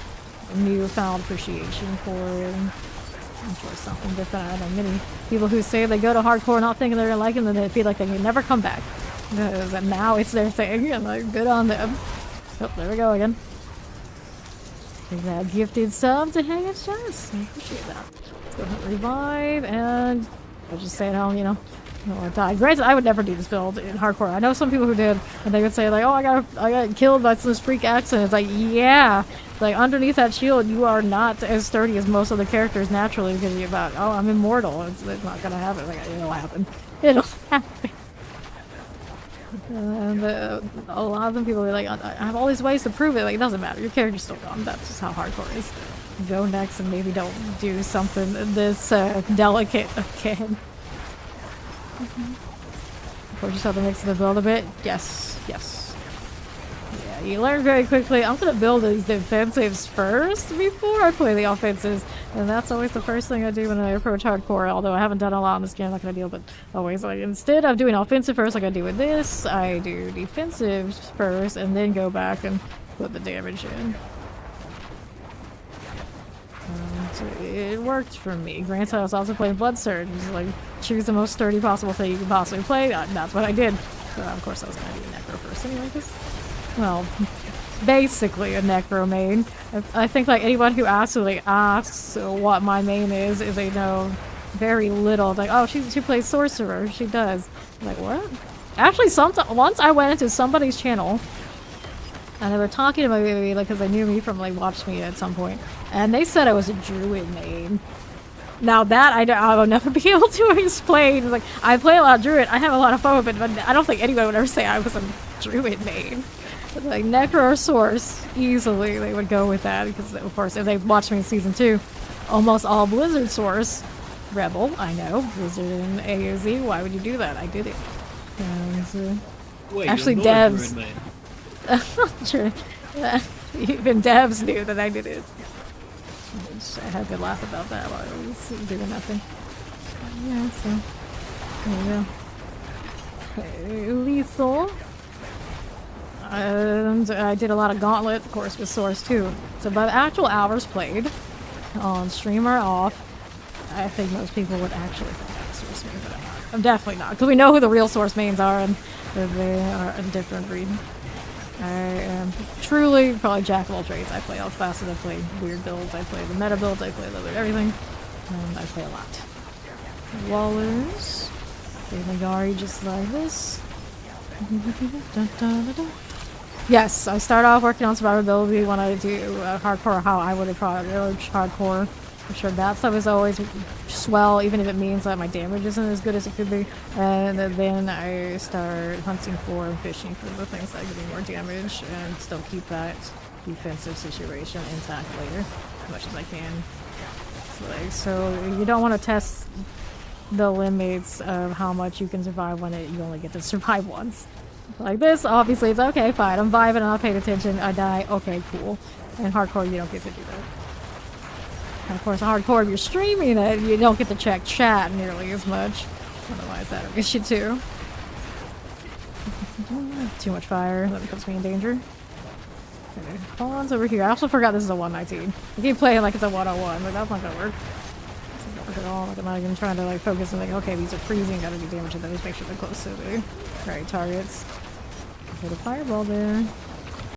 newfound appreciation for it. I'm sure it's something different. I know many people who say they go to hardcore not thinking they're gonna like it, and then they feel like they can never come back. And now it's their thing, and like, good on them. Oh, there we go again. Give that gifted sub to hang its chest. I appreciate that. Let's go ahead and revive, and I'll just stay at home, you know. I died. Granted, I would never do this build in hardcore. I know some people who did, and they would say like, "Oh, I got killed by this freak accident." It's like, yeah, like underneath that shield, you are not as sturdy as most of the characters naturally because you're about, oh, I'm immortal. It's not gonna happen. Like, it'll happen. It'll happen. And a lot of them people are like, I have all these ways to prove it. Like, it doesn't matter. Your character's still gone. That's just how hardcore is. Go next and maybe don't do something this delicate again. Of course, just have to mix the build a bit. Yes, yes. Yeah, you learn very quickly. I'm gonna build these defensives first before I play the offensives, and that's always the first thing I do when I approach hardcore. Although I haven't done a lot in this game, I'm not gonna deal, but always like instead of doing offensive first, like I do with this, I do defensive first, and then go back and put the damage in. So it worked for me. Granted, I was also playing Blood Surge, which is like choose the most sturdy possible thing you can possibly play. That's what I did. So of course I was gonna do Necro first anyway, because, well, basically a Necro main. I think like anyone who actually asks what my main is they know very little. Like, oh, she plays Sorcerer. She does. I'm like, what? Actually, once I went into somebody's channel, and they were talking about me, like, because they knew me from, like, watched me at some point. And they said I was a druid main. Now that I will never be able to explain. Like, I play a lot of druid. I have a lot of fun with it, but I don't think anyone would ever say I was a druid main. But, like, Necro or Source, easily they would go with that. Because, of course, if they watched me in Season 2, almost all Blizzard Source. Rebel, I know. Blizzard and AOZ, why would you do that? I did it. And, Wait, actually, you're not a devs. druid, mate. Sure. Even devs knew that I did it. I had a good laugh about that while I was doing nothing. Yeah, so there you go. Lethal. And I did a lot of Gauntlet, of course, with Source too. So by the actual hours played, on stream or off, I think most people would actually think I'm a Source main, but I'm not. I'm definitely not, because we know who the real Source mains are, and they are a different breed. I am truly probably jack of all trades. I play all classes, I play weird builds, I play the meta builds, I play a little bit of everything. And I play a lot. Wallers. Play Nagari just like this. Yes, I start off working on survivability when I do hardcore, how I would approach hardcore. I'm sure that stuff is always swell, even if it means that my damage isn't as good as it could be. And then I start hunting for and fishing for the things that give me more damage and still keep that defensive situation intact later, as much as I can. So you don't want to test the limits of how much you can survive when you only get to survive once. Like this, obviously it's okay, fine, I'm vibing, I'm not paying attention, I die, okay, cool. And hardcore, you don't get to do that. And of course, hardcore, if you're streaming it, you don't get to check chat nearly as much. Otherwise, that'll get you too. Too much fire, that puts me in danger. Okay, pawns over here. I also forgot this is a 119. I keep playing like it's a 101, but that's not gonna work. It's not gonna work at all. Like, I'm not even trying to like focus and like, okay, these are freezing, gotta do damage to those, make sure they're close to the right targets. Put a fireball there.